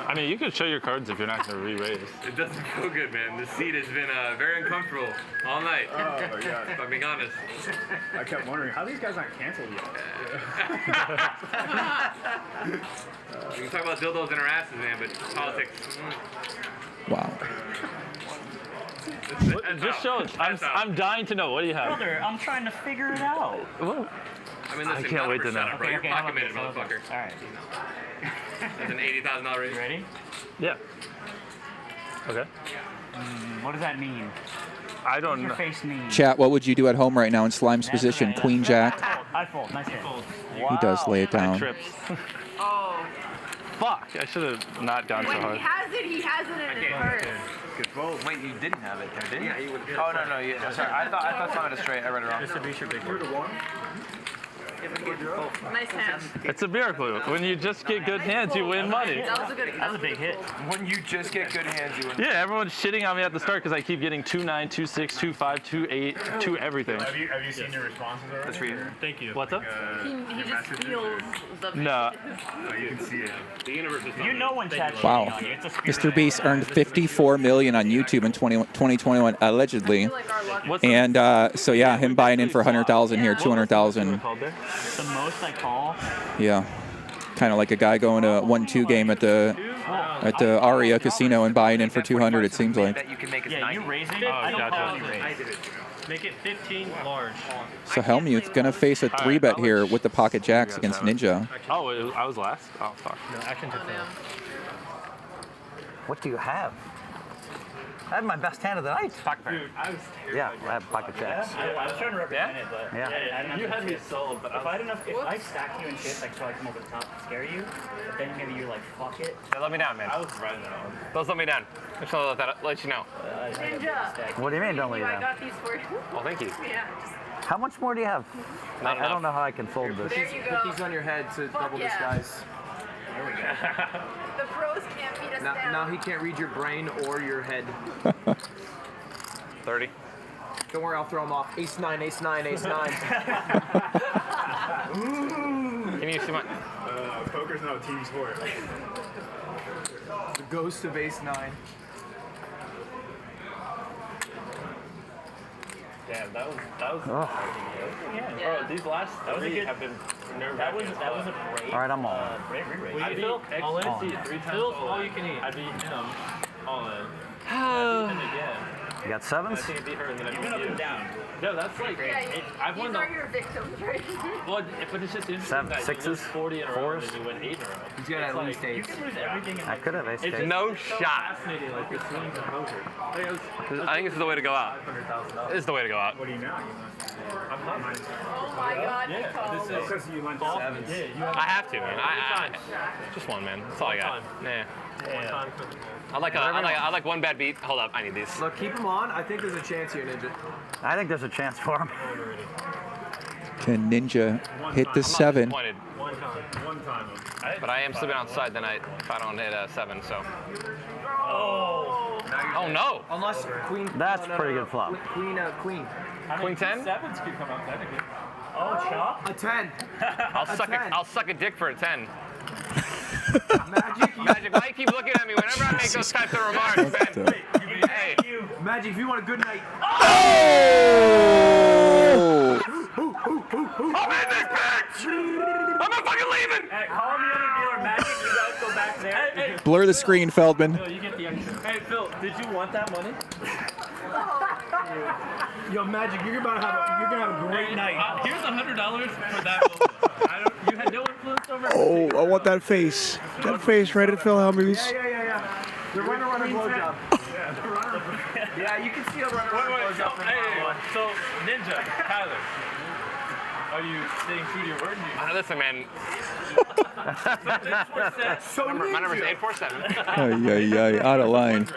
I mean, you could show your cards if you're not going to re-raise. It doesn't feel good, man. This seat has been very uncomfortable all night. Oh my god. If I'm being honest. I kept wondering how these guys aren't canceled yet. We can talk about dildos in our asses, man, but politics. Wow. Just show it. I'm dying to know. What do you have? Brother, I'm trying to figure it out. What? I mean, listen, I can't wait to 100%, know. Bro. You're Okay, pocket minted, motherfucker. All right. That's an $80,000 raise. You ready? Yeah. Okay. What does that mean? I What don't does your know. face mean? Chat, what would you do at home right now in Slime's position? Queen Jack. I fold. Nice hit. He does lay it down. Trips. Oh. Fuck. I should have not gone so When hard. he has it, and it hurts. Good fold. Wait, you didn't have it there, didn't you? Yeah, you would. Oh no, yeah. Sorry, I thought someone had a straight. I read it wrong. This would be your big one. Nice hand. It's a miracle. When you just get good hands, you win money. That was a good. That was a big hit. When you just get good hands, you win. Yeah, everyone's shitting on me at the start because I keep getting 2-9, 2-6, 2-5, 2-8, 2 everything. Have you seen your responses already? That's for you. Thank you. What's up? He just feels the. No. You can see it. The universe is You know when chat's Wow. cheating on you. It's a spirit. Mr. Beast earned $54 million on YouTube in 2021, allegedly. And so yeah, him buying in for 100,000 here, 200,000. The most I call. Yeah, kind of like a guy going to a 1-2 game at the Aria Casino and buying in for 200. It seems like. Yeah, you raising? I don't call you raise. Make it 15 large. So Hellmuth gonna face a 3-bet here with the pocket jacks against Ninja. Oh, I was last? Oh, fuck. No, action to fail. What do you have? I had my best hand of the night. Dude, I was terrified. Yeah, I have pocket jacks. I was trying to represent it, but Yeah. you had me sold. But if I stack you in chips, like so I come over the top and scare you, but then maybe you're like, fuck it. Yeah, let me down, man. I was riding that on. Those let me down. I just want to let you know. Ninja. What do you mean, don't let you I down? got these for you. Well, thank you. Yeah. How much more do you have? Not I enough. don't know how I can fold this. There you go. Put these on your head to double yeah. disguise. The pros can't beat us down. Now he can't read your brain or your head. 30. Don't worry, I'll throw him off. Ace 9, ace 9, ace 9. Can you see my? Poker's not a team sport. The ghost of ace 9. Damn, that was. Oh. Yeah. Bro, these last three have been nerve-wracking. That was a great. All right, I'm all in. Great re-raise. I beat all in? XC 3 times. All you can eat. I beat him all in. You got sevens? I think I beat her and then I You've beat been up you. and down. No, that's like. I've won These the. are your victims, right? Well, but it's just interesting Seven, that sixes, you lose 40 in a row fours. and then you win 8 in a row. He's got at least You 8. can lose everything in I could have ace It's king. No so shot. fascinating, like your swings in poker. I think this is the way to go out. This is the way to go out. What do you know? I'm not minus. Oh my God, Yeah, Nicole. this is. Because you went Ball- sevens. Yeah, you have. I have to, man. Just one, man. That's all I got. Yeah. One time. I like one bad beat. Hold up, I need these. Look, keep him on. I think there's a chance here, Ninja. I think there's a chance for him. Can Ninja hit the 7? Disappointed. One time. But I am sleeping outside tonight if I don't hit a 7. So. Oh. Oh no. Unless queen. That's pretty good flop. Queen. Queen. Queen 10. Sevens could come out technically. Oh, chop. A 10. I'll suck a dick for a 10. Magic. Magic, why you keep looking at me whenever I make those types of remarks, man? Hey. Magic, if you want a good night. Oh! I'm in this bitch! I'm not fucking leaving! Hey, call me other dealer Magic. You guys go back there. Hey, Blur the screen, Feldman. Phil, you get the extra. Hey, Phil, did you want that money? Yo, Magic, you're gonna have a great night. Here's $100 for that moment. You had no influence over. Oh, I want that face. That face right at Phil Hellmuth. Yeah. The runner blowjob. Yeah, you can see a runner blowjob from So, Ninja, Tyler, are you staying true to your word? Listen, man. My number is 847. Ay, out of line.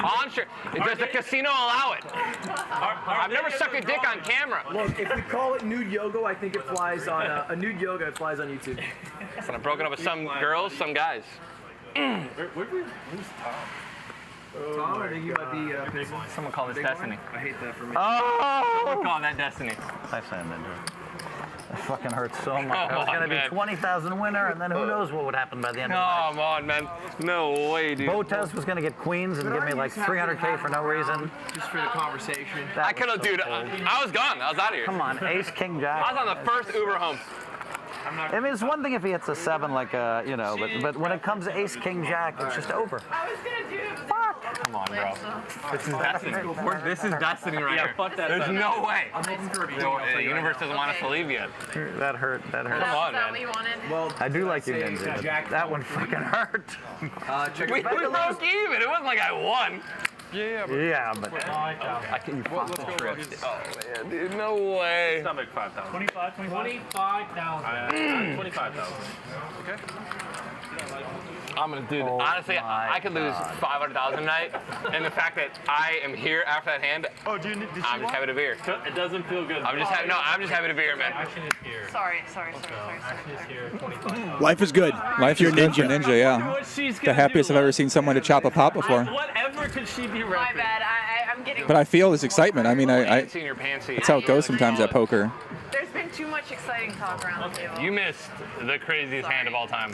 On sure. Does the casino allow it? I've never sucked a dick on camera. Look, if we call it nude yoga, I think it flies on a nude yoga. It flies on YouTube. Listen, I've broken up with some girls, some guys. Where'd we lose Tom? Tom, I think you might be pissing. Someone call this destiny. I hate that for me. Someone call that destiny. Nice hand, Ninja. That fucking hurts so much. I was Come going to on, be 20,000 winner, and then who knows what would happen by the end of the night. Come on, man. No way, dude. Botez was going to get queens and give me like 300K for no reason. Just for the conversation. I could have, dude. I was gone. I was out of here. Come on, ace, king, jack. I was on the first Uber home. I mean, it's one thing if he hits a 7, like, but when it comes to ace, king, jack, it's just over. I was gonna do. Come on, bro. This is destiny. This is destiny right here. Fuck that. There's no way. The universe doesn't want us to leave yet. That hurt. Come on, Is that man. what you wanted? Well, I do like you, Ninja, but that one fucking hurt. We broke even. It wasn't like I won. Yeah, but I can you fuck the trip. Oh man, dude, no way. Stomach 5,000. 25,000. 25,000. 25,000. Okay. I'm gonna do this. Honestly, I could lose 500,000 tonight, and the fact that I am here after that hand, I'm just having a beer. It doesn't feel good. I'm just having a beer, man. Sorry. Life is good. Life You're is good for Ninja, yeah. What she's The gonna happiest do. I've ever seen someone to chop a pot before. Whatever could she be My repping? bad. I'm getting. But I feel this excitement. I mean, Senior pantsy. that's how it goes sometimes at poker. There's been too much exciting talk around the table. You missed the craziest hand of all time.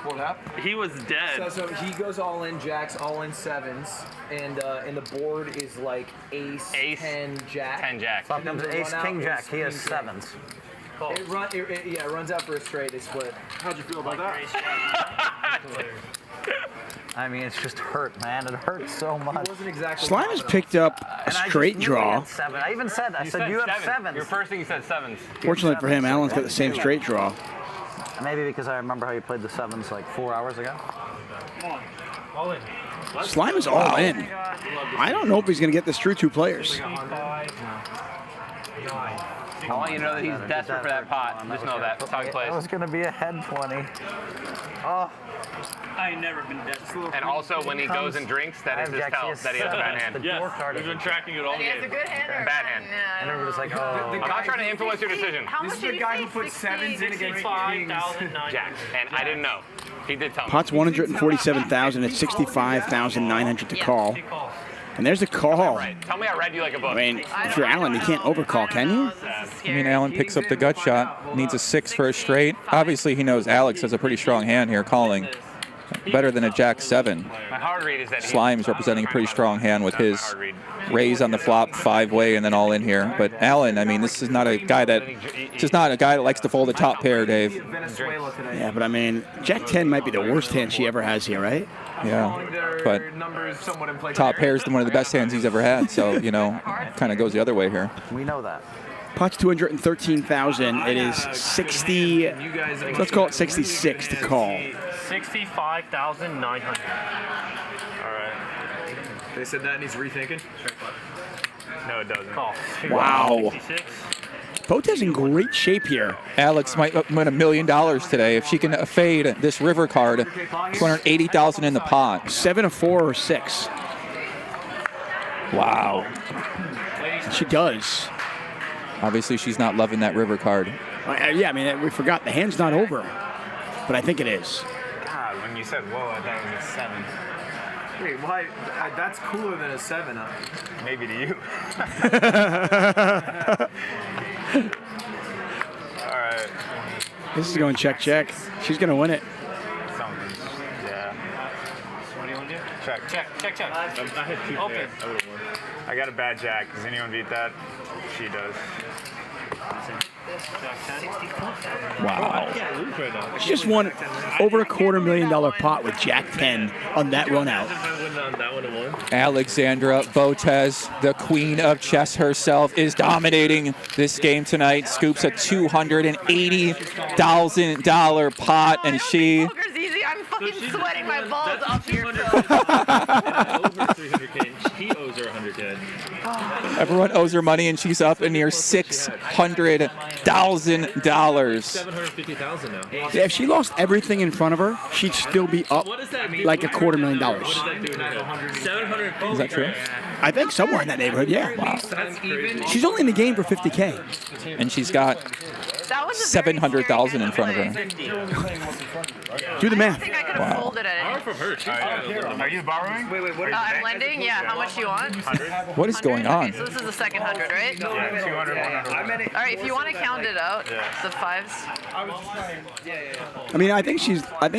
What happened? He was dead. So he goes all in jacks, all in sevens, and the board is like ace 10 jack. 10 jack. Fuck him, ace, king, jack. He has sevens. It runs out for a straight. They split. How'd you feel about that? I mean, it's just hurt, man. It hurts so much. Wasn't exactly. Slime has picked up a straight draw. I even said, I said you have sevens. Your first thing you said sevens. Fortunately for him, Alan's got the same straight draw. Maybe because I remember how you played the sevens like 4 hours ago. Come on. All in. Slime is all in. I don't know if he's going to get this through 2 players. I want you to know that he's desperate for that pot. Just know that. That's how he plays. That was going to be a head 20. Oh. I ain't never been dead. And also, when he goes and drinks, that is his tell that he has a bad hand. Yes, we've been tracking it all He has a game. good hand or a Bad hand. And everybody's like, oh. I'm not trying to influence your decision. How much This is the guy who put sevens in against kings. Jack. And I didn't know. He did tell me. Pot's 147,000 at 65,900 to call. And there's a call. Right. Tell me I read you like a book. I mean, if you're Alan, you can't overcall, can you? I mean, Alan picks up the gut shot, needs a 6 for a straight. Obviously, he knows Alex has a pretty strong hand here calling. Better than a jack 7. My hard read is that Slime's representing a pretty strong hand with his raise on the flop, 5-way, and then all in here. But Alan, I mean, this is not a guy that likes to fold the top pair, Dave. Yeah, but I mean, Jack 10 might be the worst hand she ever has here, right? Yeah, but top pair is one of the best hands he's ever had. So, you know, kind of goes the other way here. We know that. Pot's 213,000. It is 60. Let's call it 66 to call. 65,900. All right. They said that needs rethinking. No, it doesn't. Call. Wow. 66. Botez in great shape here. Alex might win $1 million today if she can fade this river card. 280,000 in the pot. 7 of 4 or 6. Wow. She does. Obviously, she's not loving that river card. Yeah, I mean, we forgot the hand's not over, but I think it is. God, when you said whoa, I thought it was a 7. Wait, why? That's cooler than a 7, huh? Maybe to you. All right. This is going check. She's going to win it. Something. Yeah. What do you want to do? Check. Check. I had 2 pairs. I would have won. I got a bad jack. Does anyone beat that? She does. Wow. She just won over $250,000 pot with Jack 10 on that run out. Alexandra Botez, the queen of chess herself, is dominating this game tonight. Scoops a $280,000 pot, and she... Poker's easy. I'm fucking sweating my balls off here. Over 300K. He owes her 100K. Everyone owes her money, and she's up near $600,000. $750,000 now. Yeah, if she lost everything in front of her, she'd still be up like $250,000. Is that true? I think somewhere in that neighborhood, yeah. Wow. She's only in the game for $50K. And she's got $700,000 in front of her. Do the math. I think I could have folded it. Are you borrowing? Wait, what? I'm lending. Yeah. How much do you want? What is going on? So this is the second 100, right? Yeah, 200, 100. All right. If you want to count it out, the 5s. I mean, I think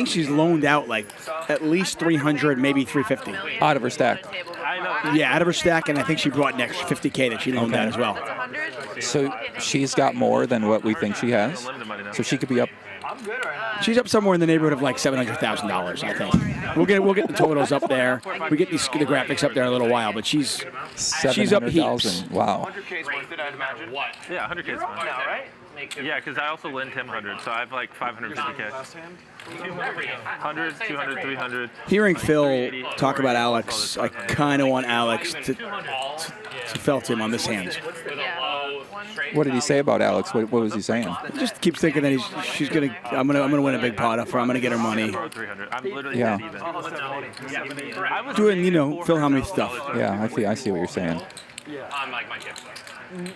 she's loaned out like at least 300, maybe 350. Out of her stack. Yeah, out of her stack, and I think she brought an extra $50K that she loaned out as well. So she's got more than what we think she has. So she could be up. She's up somewhere in the neighborhood of like $700,000, I think. We'll get the totals up there. We get the graphics up there in a little while, but she's up heaps. Wow. 100K's worth it, I'd imagine. What? Yeah, 100K is fine. Now, right? Yeah, because I also lend him 100, so I have like 550K. 100, 200, 300. Hearing Phil talk about Alex, I kind of want Alex to felt him on this hand. What did he say about Alex? What was he saying? Just keeps thinking that I'm gonna win a big pot off her. I'm gonna get her money. I'm literally Yeah. dead even. Doing, Phil Hellmuth stuff. Yeah, I see what you're saying. On like my chip.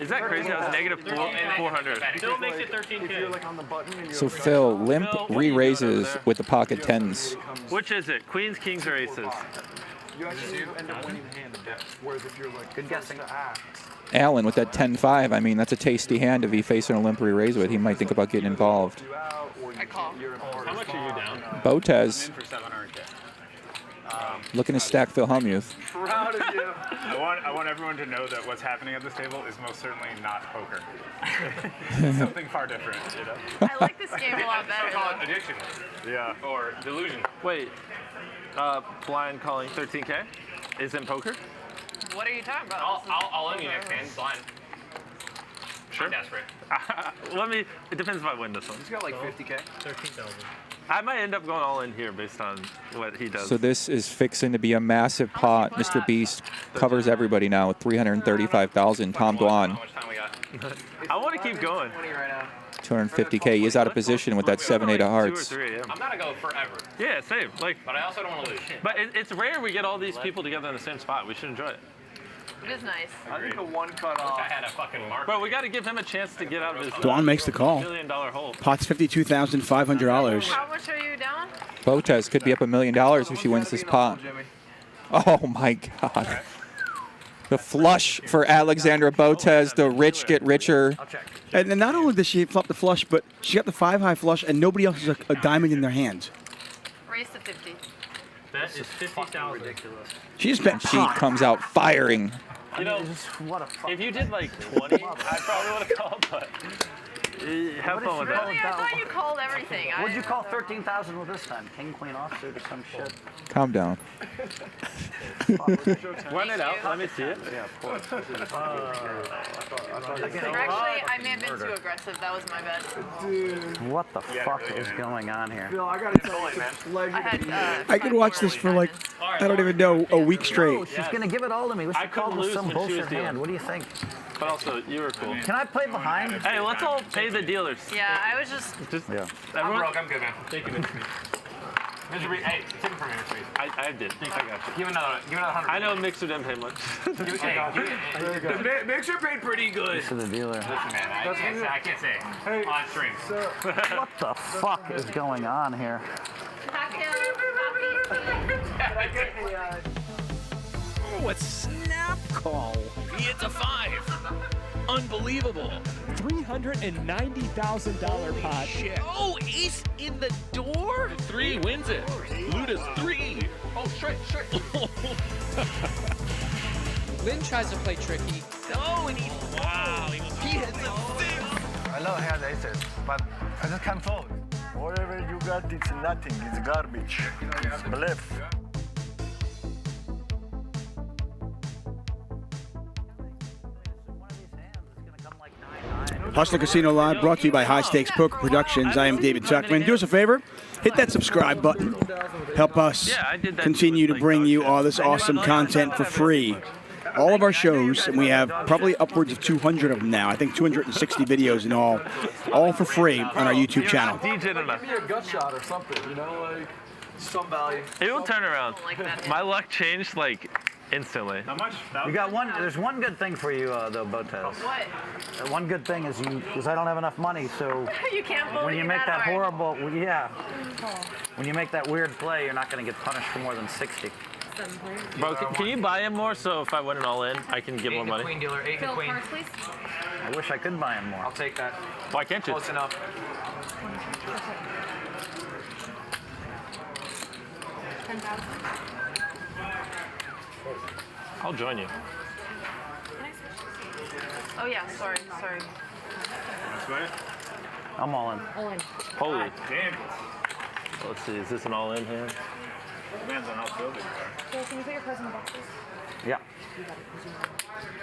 Is that crazy? I was negative 400. Still makes it 13K. So Phil, limp re-raises with the pocket tens. Which is it? Queens, kings, or aces? You actually end up winning the hand. Whereas if you're like, good guessing. Alan with that 10-5, I mean, that's a tasty hand if he faced an limp re-raise with. He might think about getting involved. I call. How much are you down? Botez looking to stack Phil Hellmuth. Proud of you. I want everyone to know that what's happening at this table is most certainly not poker. It's something far different, I like this game a lot better. Call it addiction. Yeah. Or delusion. Wait, blind calling 13K is in poker? What are you talking about? I'll own you next hand, blind. Sure. I'm desperate. It depends if I win this one. He's got like 50K. 13,000. I might end up going all in here based on what he does. So this is fixing to be a massive pot. Mr. Beast covers everybody now with 335,000. Tom Dwan, I want to keep going. 250K. He is out of position with that 7-8 of hearts. 2 or 3, yeah. I'm gonna go forever. Yeah, same. Like, But I also don't want to lose. but it's rare we get all these people together in the same spot. We should enjoy it. It is nice. I think the one cut off. I had a fucking mark. Bro, we got to give him a chance to get out of his Dwan makes the call. $1 million hole. Pot's $52,500. How much are you down? Botez could be up $1 million if she wins this pot. Oh my God. The flush for Alexandra Botez. The rich get richer. And then not only does she flop the flush, but she got the 5-high flush, and nobody else has a diamond in their hand. Raise to 50. That is 50,000. Ridiculous. She just bet She pot. comes out firing. You know, What a fuck. if you did like 20, I probably would have called, but have fun with that. Really? I thought you called everything. What'd you call 13,000 with this time? King, queen, offsuit, or some shit? Calm down. Run it out. Let me see it. Yeah, of course. Actually, I may have been too aggressive. That was my bad. What the fuck is going on here? Phil, I gotta tell you, it's a pleasure. I had. I could watch this for like, I don't even know, a week straight. No, she's gonna give it all to me. We I should call couldn't this lose some when she was bullshit dealing. hand. What do you think? But also, you were cool. Can I play behind? Hey, let's all pay the dealers. Yeah, I was just. Yeah. I'm Everyone, broke. I'm good, man. Thank you, Mr. Hey, take it from me, Mr. I did. I got you. Give another 100. I know Mixer didn't pay much. Mixer paid pretty good. To the dealer. Listen, man, I can't say on stream. What the fuck is going on here? Oh, a snap call. It's a 5. Unbelievable. $390,000 pot. Shit. Oh, ace in the door? 3 wins it. Luda's 3. Oh, straight. Lynn tries to play tricky. Oh, and he hits a 6. I love hand aces, but I just can't fold. Whatever you got, it's nothing. It's garbage. It's bluff. Hustler Casino Live, brought to you by High Stakes Poker Productions. I am David Tuckman. Do us a favor, hit that subscribe button. Help us continue to bring you all this awesome content for free. All of our shows, and we have probably upwards of 200 of them now. I think 260 videos in all for free on our YouTube channel. Give me a gut shot or something, like some value. It will turn around. My luck changed like instantly. How much? You got one. There's one good thing for you, though, Botez. What? One good thing is because I don't have enough money, so You can't bully when you me make that hard. horrible, when you make that weird play, you're not going to get punished for more than 60. Bro, can you buy him more so if I win it all in, I can get more money? Queen dealer, 8 and queen. please. I wish I could buy him more. I'll take that. Why can't you? Close enough. I'll join you. Oh yeah, sorry. I'm all in. All in. Holy. Damn. Let's see, is this an all-in hand? Depends on how filled you are. Phil, can you put your cards in the boxes? Yeah.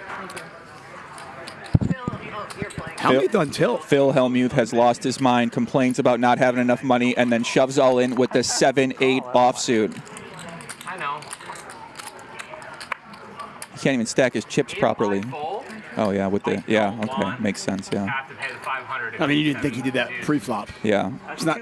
Thank you. Phil, oh, you're playing. Hellmuth on tilt. Phil Hellmuth has lost his mind, complains about not having enough money, and then shoves all in with the 7-8 offsuit. I know. He can't even stack his chips properly. Fold. Oh yeah, with the okay, makes sense. Yeah. Have to pay the 500. I mean, you didn't think he did that pre-flop. Yeah. It's not.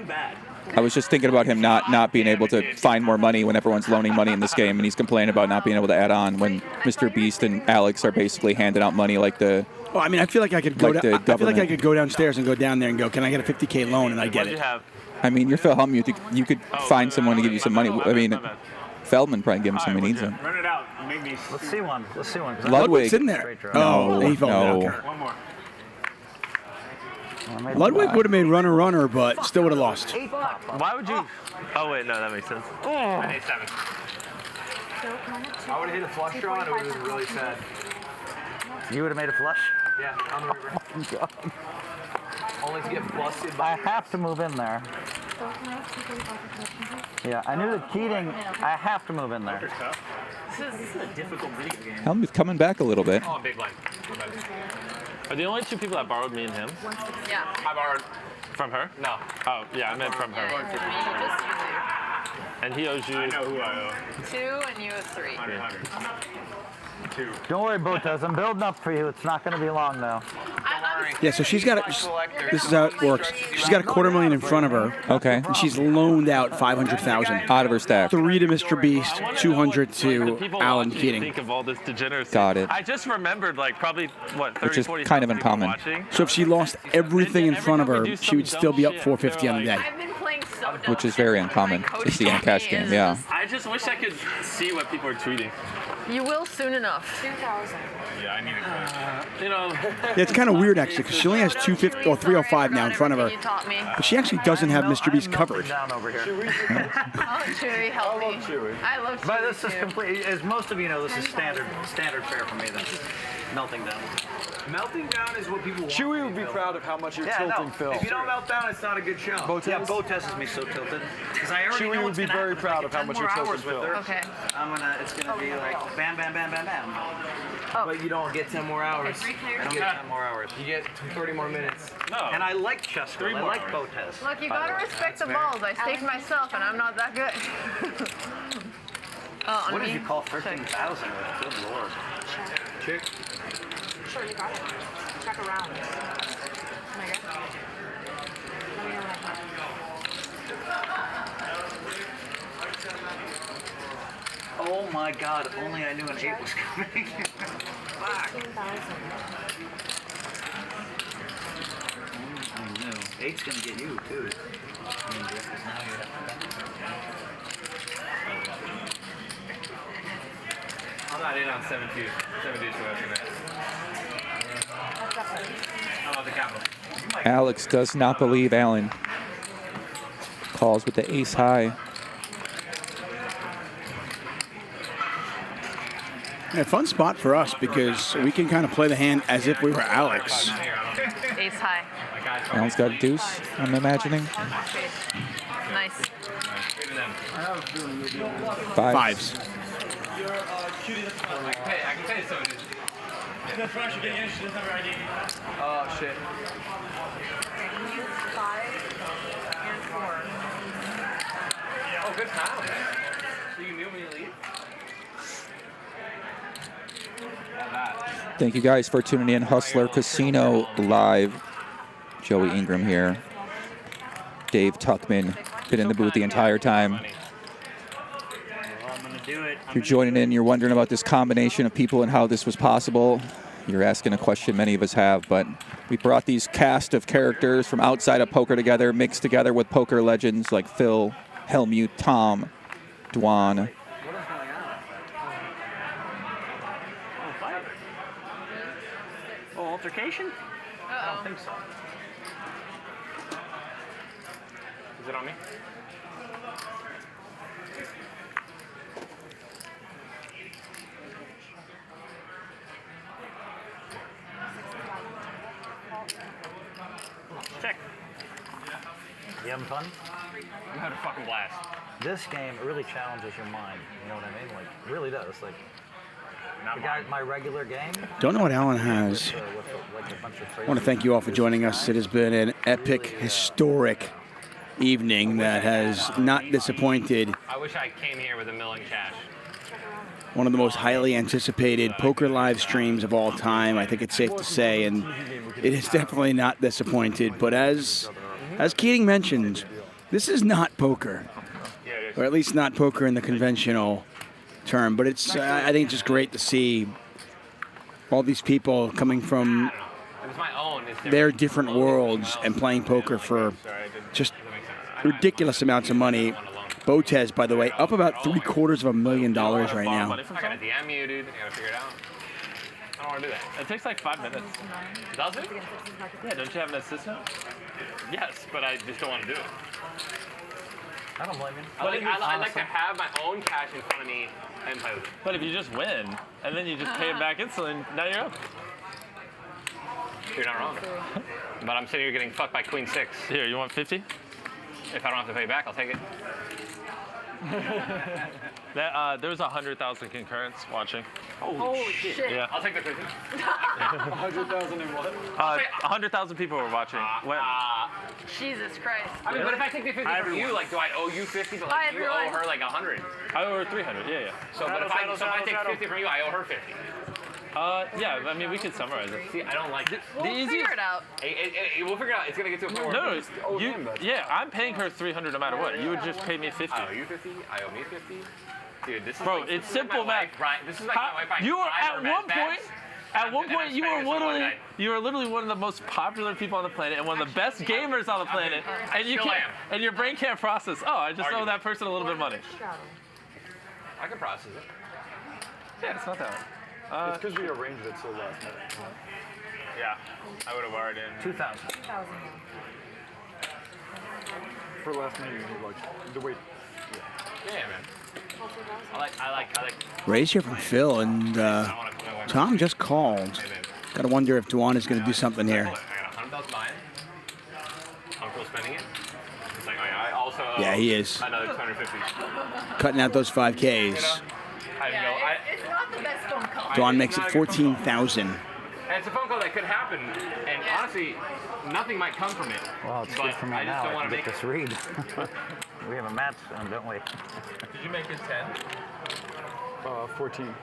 I was just thinking about him not being able to find more money when everyone's loaning money in this game, and he's complaining about not being able to add on when Mr. Beast and Alex are basically handing out money like the. Well, I mean, I feel like I could go. Like the I feel like I government. could go downstairs and go down there and go, "Can I get a 50K loan?" And I get it. I mean, you're Phil Hellmuth. You could find someone to give you some money. I mean, Feldman probably give him some. He needs it. Run it out. Make me. Let's see one. Let's see one. Ludwig. in there. No, he folded. no. Okay. One more. Ludwig would have made runner, but still would have lost. Why would you? Oh wait, no, that makes sense. I need 7. I would have hit a flush draw and it would have been really sad. You would have made a flush? Yeah, on the river. Oh, God. Only to get busted by. I have to move in there. Yeah, I knew that Keating, I have to move in there. This is a difficult video game. Hellmuth coming back a little bit. Oh, big blind. Are the only two people that borrowed me and him? Yeah. I borrowed. From her? No. Oh, yeah, I meant from her. And he owes you. I know who I owe. 2 and you a 3. 2. Don't worry, Botez. I'm building up for you. It's not going to be long, though. Yeah, so she's got it. This is how it works. She's got $250,000 in front of her. Okay. And she's loaned out $500,000 out of her stack. 3 to Mr. Beast, 200 to Alan Keating. Think of all this degeneracy. Got it. I just remembered, like, probably what 30, Which is 40 kind of people uncommon. watching. So if she lost everything in front of her, she would still be up $450 on the day. I've been playing so Which is very uncommon to see in a cash game. Yeah. I just wish I could see what people are tweeting. You will soon enough. 2,000. Yeah, I need a coach. You know. Yeah, it's kind of weird actually, because she only has 250 or 305 now in front of her, You taught me. but she actually doesn't have Mr. Beast covered. Down over here. Oh, Chewy, help me. I love Chewy. But this is too. complete. As most of you know, this is standard fare for me. Then melting down. Melting down is what people want. Chewy would be proud of how much you're tilting Phil. If you don't melt down, it's not a good show. Yeah, Botez has me so tilted. Because I already Chewy know would what's be gonna very happen. proud If I of how get much 10 you're more tilting hours with Phil. her, Okay. it's gonna be like bam, bam, bam, bam, bam. But you don't get 10 more hours. I don't get 10 more hours. You get 30 more minutes. No. And I like Chesker. I like Botez. Look, you gotta respect the balls. I staked myself, and I'm not that good. Oh, on What me? did you call 13,000? Good lord. Chick. Sure, you got it. Check around. Oh my God. Let me know when I can. Oh my God! If only I knew an 8 was coming. Fuck. 15,000. I knew. 8's gonna get you too. I'm not in on 7-2. 7-2 so I'm on the capital. Alex does not believe Alan. Calls with the ace high. Yeah, fun spot for us because we can kind of play the hand as if we were Alex. Ace high. Alan's got a deuce, I'm imagining. Nice. Fives. I can pay 7-2. Oh, shit. 5 and 4. Oh, good pound. So you knew when you leave? Thank you guys for tuning in. Hustler Casino Live. Joey Ingram here. Dave Tuckman, been in the booth the entire time. If you're joining in, you're wondering about this combination of people and how this was possible. You're asking a question many of us have, but we brought these cast of characters from outside of poker together, mixed together with poker legends like Phil, Hellmuth, Tom, Dwan. Oh, altercation? I don't think so. Is it on me? Check. You having fun? I'm having a fucking blast. This game really challenges your mind. You know what I mean? Like, it really does. Like, the guy, my regular game. Don't know what Alan has. I want to thank you all for joining us. It has been an epic, historic evening that has not disappointed. I wish I came here with $1 million cash. one of the most highly anticipated poker live streams of all time. I think it's safe to say, and it is definitely not disappointed. But as Keating mentioned, this is not poker, or at least not poker in the conventional term. But it's I think it's just great to see all these people coming from their different worlds and playing poker for just ridiculous amounts of money. Botez, by the way, up about $750,000 right now. I gotta DM you, dude. I gotta figure it out. I don't wanna do that. It takes like 5 minutes. Does it? Yeah, don't you have an assistant? Yes, but I just don't want to do it. I don't blame you. I like to have my own cash in front of me and play with it. But if you just win, and then you just pay it back instantly, now you're up. You're not wrong. But I'm sitting here getting fucked by Queen 6. Here, you want 50? If I don't have to pay back, I'll take it. There was 100,000 concurrents watching. Holy shit. Yeah. I'll take the 50. 100,000 and what? 100,000 people were watching. Jesus Christ. I mean, but if I take the 50 from you, like, do I owe you 50? But like, you owe her like 100. I owe her 300. Yeah, yeah. So, but if I take 50 from you, I owe her 50. Yeah, I mean, we could summarize it. See, I don't like it. We'll figure it out. We'll figure it out. It's gonna get to a point where yeah, I'm paying her 300 no matter what. You would just pay me 50. I owe you 50. I owe me 50. Dude, this is Bro, like, it's simple math. This is like my wife buying you were Pride at or one Mad point. Bags. At one point, you Spanish were on one night. literally one of the most popular people on the planet and one of the best gamers on the planet. And you can't, and your brain can't process. Oh, I just owe that person a little bit of money. I can process it. Yeah, it's not that hard. It's because we arranged it so last minute. Yeah, I would have wired in 2,000. For last minute, you need like the wait. Yeah, man. I like. Ray's here from Phil, and Tom just called. Gotta wonder if Duan is gonna do something here. I got $100 buying. I'm still spending it. It's like, I also owe Yeah, he is. another 250. Cutting out those 5Ks. It's not the best phone call. Duan makes it 14,000. And it's a phone call that could happen, and honestly, nothing might come from it. Well, it's but good for me I just now. don't I want can to get make this read. We have a match, don't we? Did you make it 10? 14.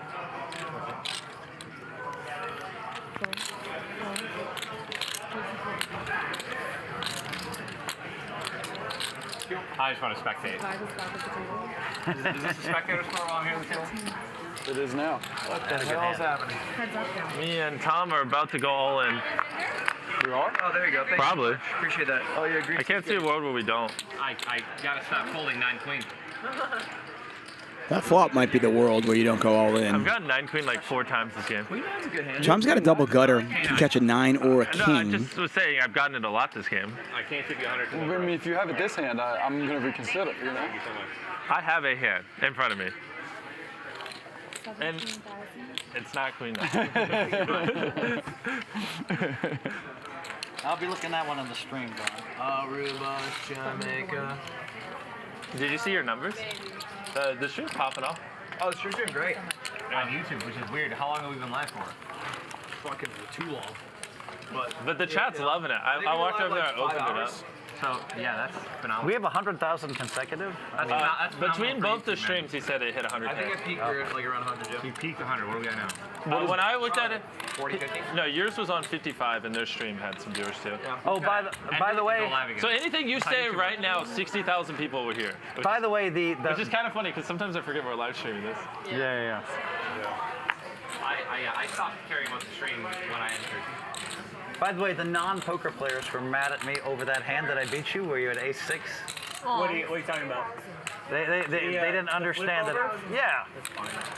I just want to spectate. Is this a spectator score while I'm here on the table? It is now. What the hell is happening? Me and Tom are about to go all in. We are? Oh, there you go. Thanks. Probably. Appreciate that. Oh, yeah, I can't see a world where we don't. I gotta stop folding 9 queen. That flop might be the world where you don't go all I've in. gotten 9 queen like 4 times this game. Tom's got a double gutter. Can catch a 9 or a No, I king. just was saying I've gotten it a lot this game. I can't give you 100. Well, I mean, if you have it this hand, I'm gonna reconsider. You know? Thank you so much. I have a hand in front of me. And it's not queen. I'll be looking at one on the stream, Don. Aruba, Jamaica. Did you see your numbers? The stream's popping off. Oh, the stream's doing great. On YouTube, which is weird. How long have we been live for? Fucking too long. But the chat's loving it. I walked over there and opened it up. So, yeah, that's phenomenal. We have 100,000 consecutive. That's Between both the streams, he said it hit 100. I think I peaked like around 100, Joe. You peaked 100. What do we got now? When I looked at it, 40, 50? no, yours was on 55, and their stream had some viewers too. Oh, by the way, So anything you say right now, 60,000 people were here. by the way, Which is kind of funny because sometimes I forget we're live streaming this. yeah. I stopped caring about the stream when I entered. By the way, the non-poker players were mad at me over that hand that I beat you, where you had ace-6. What are you talking about? They didn't understand that. Yeah.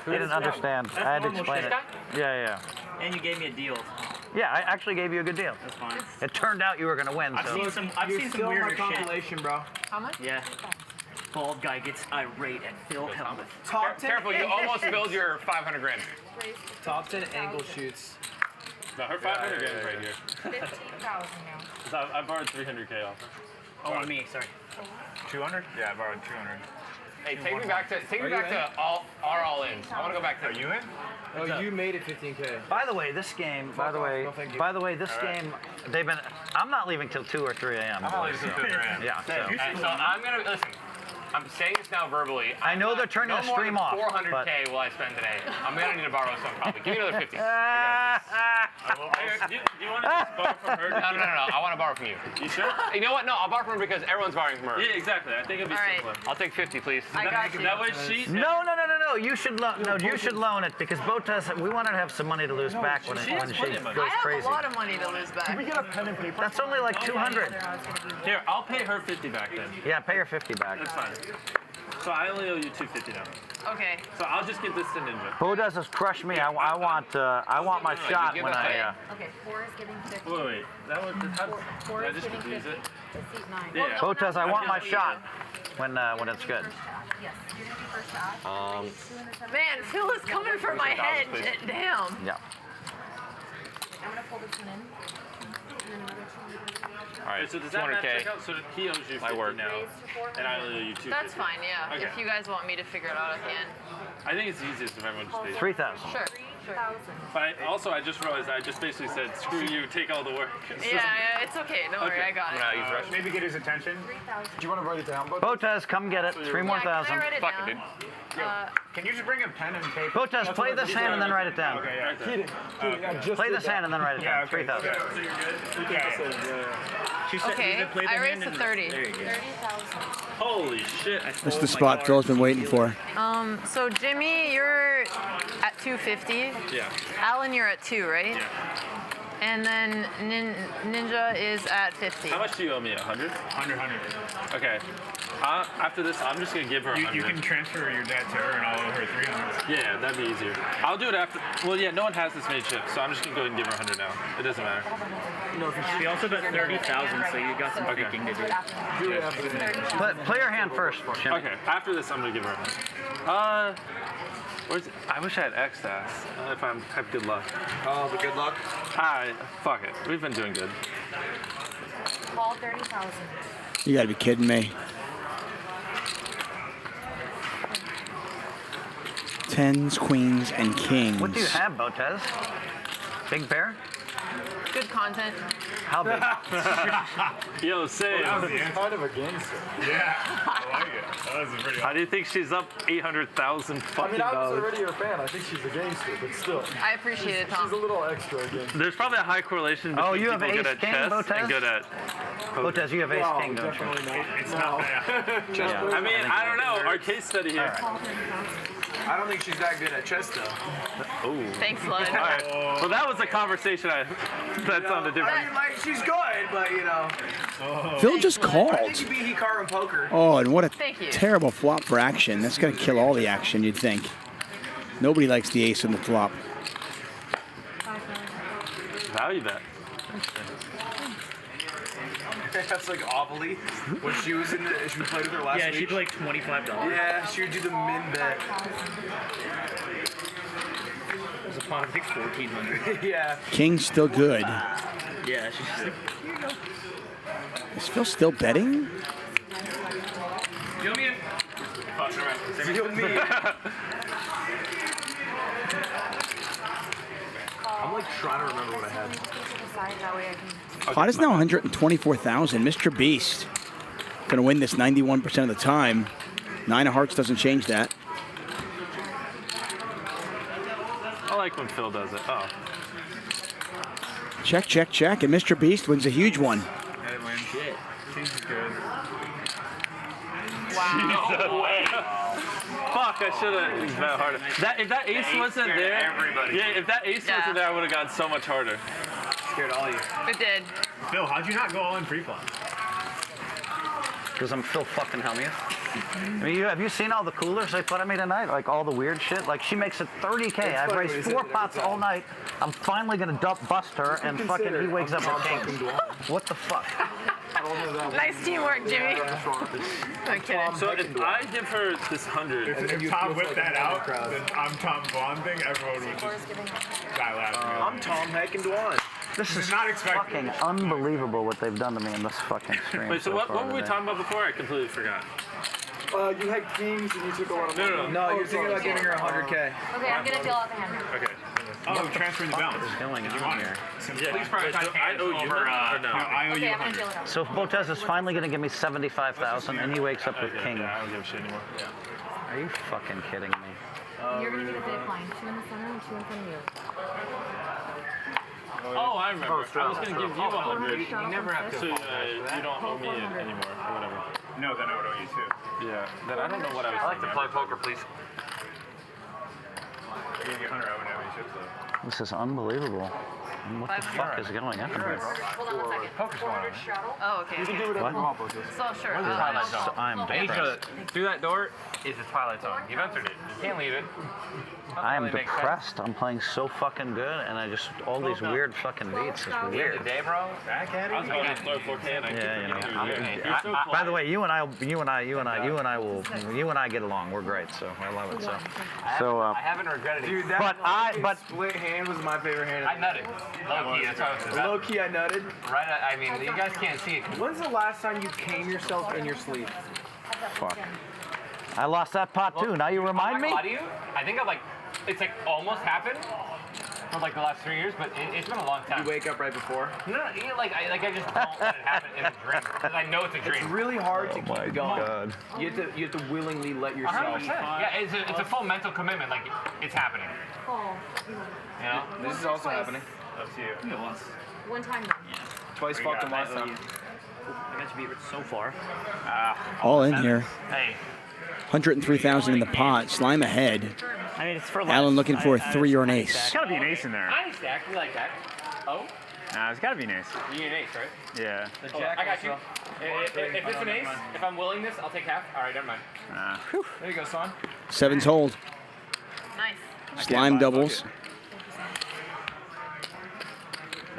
They didn't understand. I had to explain it. Yeah. And you gave me a deal. Yeah, I actually gave you a good deal. That's fine. It turned out you were gonna win. I've so. seen some weirder shit. Bro. How much? Yeah. Bald guy gets irate at Phil Hellmuth. Top 10 Careful, you almost spilled your 500 grand. Top 10 angle shoots. No, her 500 grand is right here. 15,000 now. So I borrowed 300K off her. Oh, me, sorry. 200? Yeah, I borrowed 200. Hey, take me back to our all-ins. I want to go back to. Are you in? Oh, you made it 15K. By the way, this game. By the way, this game. They've been. I'm not leaving till 2 or 3 a.m. I'm not leaving till 2 or 3 a.m. Yeah. So I'm gonna listen. I'm saying this now verbally. I know they're turning the stream off. No more than 400K will I spend today. I'm gonna need to borrow some probably. Give me another 50. Do you want to just borrow from her? No. I want to borrow from you. You sure? You know what? No, I'll borrow from her because everyone's borrowing from her. Yeah, exactly. I think it'd be simpler. I'll take 50, please. I got you. That way she. No. You should loan it because Botez. We want her to have some money to lose back when she goes crazy. I have a lot of money to lose back. Can we get a pen and paper? That's only like 200. Here, I'll pay her 50 back then. Yeah, pay her 50 back. That's fine. So I only owe you 250 now. Okay. So I'll just give this to Ninja. Botez has crushed me. I want my shot when I. Okay, 4 is giving 50. Wait. That was how did 4 I is just giving confuse 50. it? This is 9. Yeah. Botez, I want my shot when it's good. Yes, you're gonna be first to act. Man, Phil is coming for my head. Damn. Yeah. I'm gonna pull this one in. All right, so does that math 200K. check out? So he owes you 50 now, and I owe you 250. That's fine, yeah. Okay. If you guys want me to figure it out at the end. I think it's easiest if everyone just pays. 3,000. Sure. But I just realized I just basically said, screw you, take all the work. Yeah, it's okay. Don't worry, I got it. Maybe get his attention. Do you want to write it down, bud? Botez, come get it. 3 more thousand. Can I write it Fuck it, down? dude. Can you just bring a pen and paper? Botez, play this hand and then write it down. Okay, Play this hand and then write it down. 3,000. So you're good? Okay, I raised to 30. 30,000. Holy shit. That's the spot Phil's been waiting for. So Jimmy, you're at 250. Yeah. Alan, you're at 2, right? Yeah. And then Ninja is at 50. How much do you owe me? 100? 100. Okay. After this, I'm just gonna give her 100. You can transfer your debt to her and I'll owe her 300. Yeah, that'd be easier. I'll do it after. Well, yeah, no one has this many chips, so I'm just gonna go ahead and give her 100 now. It doesn't matter. She also got 30,000, so you got some thinking to do. Play your hand first, Jimmy. Okay, after this, I'm gonna give her 100. Where's it? I wish I had X stats. If I have good luck. Oh, the good luck? Fuck it. We've been doing good. Call 30,000. You gotta be kidding me. 10s, queens, and kings. What do you have, Botez? Big bear? Good content. How big? Yo, Sam. Kind of a gangster. Yeah, I like it. That was a pretty How do you think she's up 800,000 fucking I was dollars? already her fan. I think she's a gangster, but still. I appreciate it, Tom. She's a little extra gangster. There's probably a high correlation between Oh, you have people good ace at king, chess Botez? and good at poker. Botez, you have ace king, don't you? It's not bad. Yeah. I mean, I don't know. Our case study here. I don't think she's that good at chess, though. Ooh. Thanks, Lud. All right. Well, that was a conversation that sounded different. Like, she's good, but you know. Phil just called. I think you beat Hikaru in poker. Oh, and what a Thank you. terrible flop for action. That's going to kill all the action, you'd think. Nobody likes the ace in the flop. Value bet. That's like Ovaly. When she was in she played with her last week. Yeah, she played $25. Yeah, she would do the min bet. It was a pot of like 1,400. Yeah. King's still good. Yeah, she's just like, here you go. Is Phil still betting? Deal me in. Deal me in. I'm like trying to remember what I had. That way I can. Pot is now 124,000. Mr. Beast going to win this 91% of the time. 9 of hearts doesn't change that. I like when Phil does it. Oh. Check, check, check. And Mr. Beast wins a huge one. Shit. Seems good. Wow. No way. Fuck, I should have bet harder. If that ace wasn't there, if that ace wasn't there, I would have gone so much harder. Scared all you. It did. Phil, how'd you not go all in pre-flop? Because I'm Phil fucking Hellmuth. I mean, have you seen all the coolers they put on me tonight? Like all the weird shit? Like she makes it 30K. I've raised 4 pots all night. I'm finally gonna bust her and fucking he wakes up with king. What the fuck? Nice teamwork, Jimmy. I'm kidding. So if I give her this 100, If Tom whipped that out, then I'm Tom Vaughn thing, everyone would just die laughing. I'm Tom Heck and Dwan. This is not expected. fucking unbelievable what they've done to me in this fucking stream. Wait, so what far were we today. talking about before? I completely forgot. You had kings and you took a lot of money. No, you're thinking about giving her 100K. Okay, I'm gonna deal out the hand. Okay. Oh, transferring the balance. What's going on here? Please prioritize I owe you over, no. I owe you Okay, I'm gonna deal it out. So if Botez is finally going to give me 75,000 and he wakes up with king. Yeah, I don't give a shit anymore. Are you fucking kidding me? You're gonna get a big line. 2 in the center and 2 in front of you. Oh, I remember. I was going to give you 100. You never have to. So you don't owe me anymore, or whatever. No, then I would owe you too. Yeah. Then I don't know what I was. I like to play poker, please. I gave you 100, I would owe you chips though. This is unbelievable. And what the fuck is going on here? Hold on 1 second. 400 straddle. Oh, okay. You can do whatever you want, Botez. So sure. So I'm depressed. Through that door is the Twilight Zone. You've entered it. You can't leave it. I am depressed. I'm playing so fucking good, and I just all these weird fucking beats. It's weird. Day, bro. Back at it. I was going to start 4K. Yeah, you know. By the way, you and I get along. We're great, so I love it. I haven't regretted it. Dude, that split hand was my favorite hand. I nutted. Low key, that's how it was. Low key, I nutted. Right, I mean, you guys can't see it. When's the last time you came yourself in your sleep? Fuck. I lost that pot too. Now you remind me. I'm not gonna lie to you. I think I've it's like almost happened for like the last 3 years, but it's been a long time. You wake up right before? No, I just don't let it happen in a dream because I know it's a dream. It's really hard to keep it going. God. You have to willingly let yourself. 100%. Yeah, it's a full mental commitment. Like it's happening. Oh. You know, This is also happening. Up to you. One time. Twice fucked him last time. I got you beat so far. All in here. Hey. 103,000 in the pot. Slime ahead. I mean, it's for Allen looking for a 3 or an ace. There's gotta be an ace in there. I stack. You like that? Oh. Nah, there's gotta be an ace. You need an ace, right? Yeah. The jack I got you. If it's an ace, if I'm willing this, I'll take half. All right, never mind. There you go, son. Sevens hold. Nice. Slime doubles.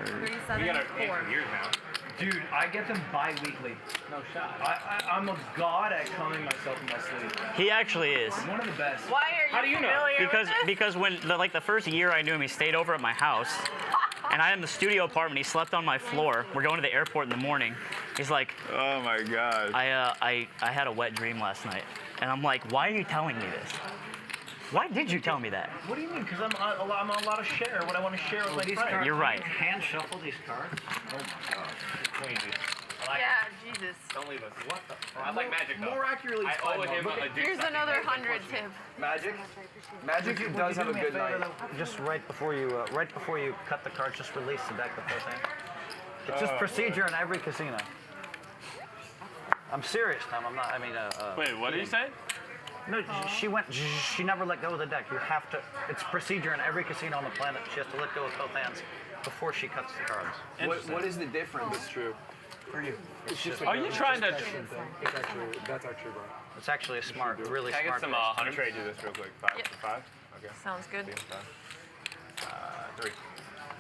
37. We got our pay for years now. Dude, I get them bi-weekly. No shot. I'm a god at calming myself in my sleep. He actually is. I'm one of the best. Why are you How do you know? Because when the first year I knew him, he stayed over at my house, and I had in the studio apartment. He slept on my floor. We're going to the airport in the morning. He's like, oh my God. I had a wet dream last night, and I'm like, why are you telling me this? Why did you tell me that? What do you mean? Because I'm allowed to share what I want to share with my friends. You're right. Hand shuffle these cards. Oh my God. Queen, dude. Yeah, Jesus. Don't leave us. What the? I like Magic though. More accurately, I owe him a deuce. Here's another 100 tip. Magic. Magic does have a good night. Just right before you cut the cards, just release the deck before thing. It's just procedure in every casino. I'm serious, Tom. I'm not. I mean, Wait, what did you say? No, she never let go of the deck. You have to. It's procedure in every casino on the planet. She has to let go with both hands before she cuts the cards. What is the difference? That's true. For you. Are you trying to? That's actually right. It's actually a smart, really Can I get smart. some I'll trade you this real quick. Five? Okay. Sounds good. 3.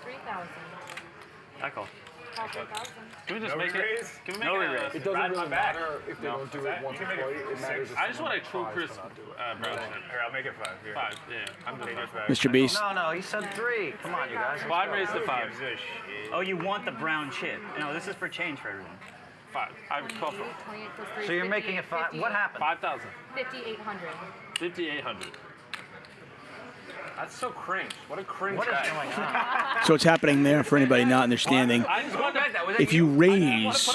3,000. I call. Call 3,000. Can we just make it? Can we make No it? re-raise. It doesn't really matter if they don't do it once or twice. It matters if I just want a true someone crisp tries to not do it. brown chip. Here, I'll make it 5. Here. 5. Yeah. I'm doing it. Mr. Beast. No, he said 3. Come on, you guys. Well, I raised the 5. Oh, you want the brown chip? No, this is for change for everyone. 5. I would call for 28 plus 3. So you're making it 5. What happened? 5,000. 5,800. 5,800. That's so cringe. What a cringe What is guy. going on? So what's happening there for anybody not understanding? I just want to. If you raise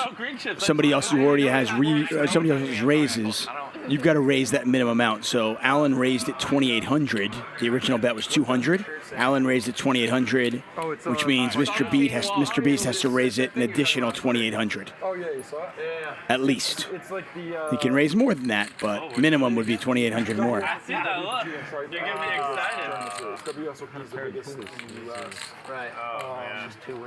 somebody else who already has somebody else's raises, you've got to raise that minimum amount. So Allen raised it 2,800. The original bet was 200. Allen raised it 2,800, which means Mr. Beast has to raise it an additional 2,800. Oh yeah, you saw it? Yeah. At least. It's like the. He can raise more than that, but minimum would be 2,800 more. I see that look. You're getting me excited. WSOP is the biggest in the US. Right. Oh,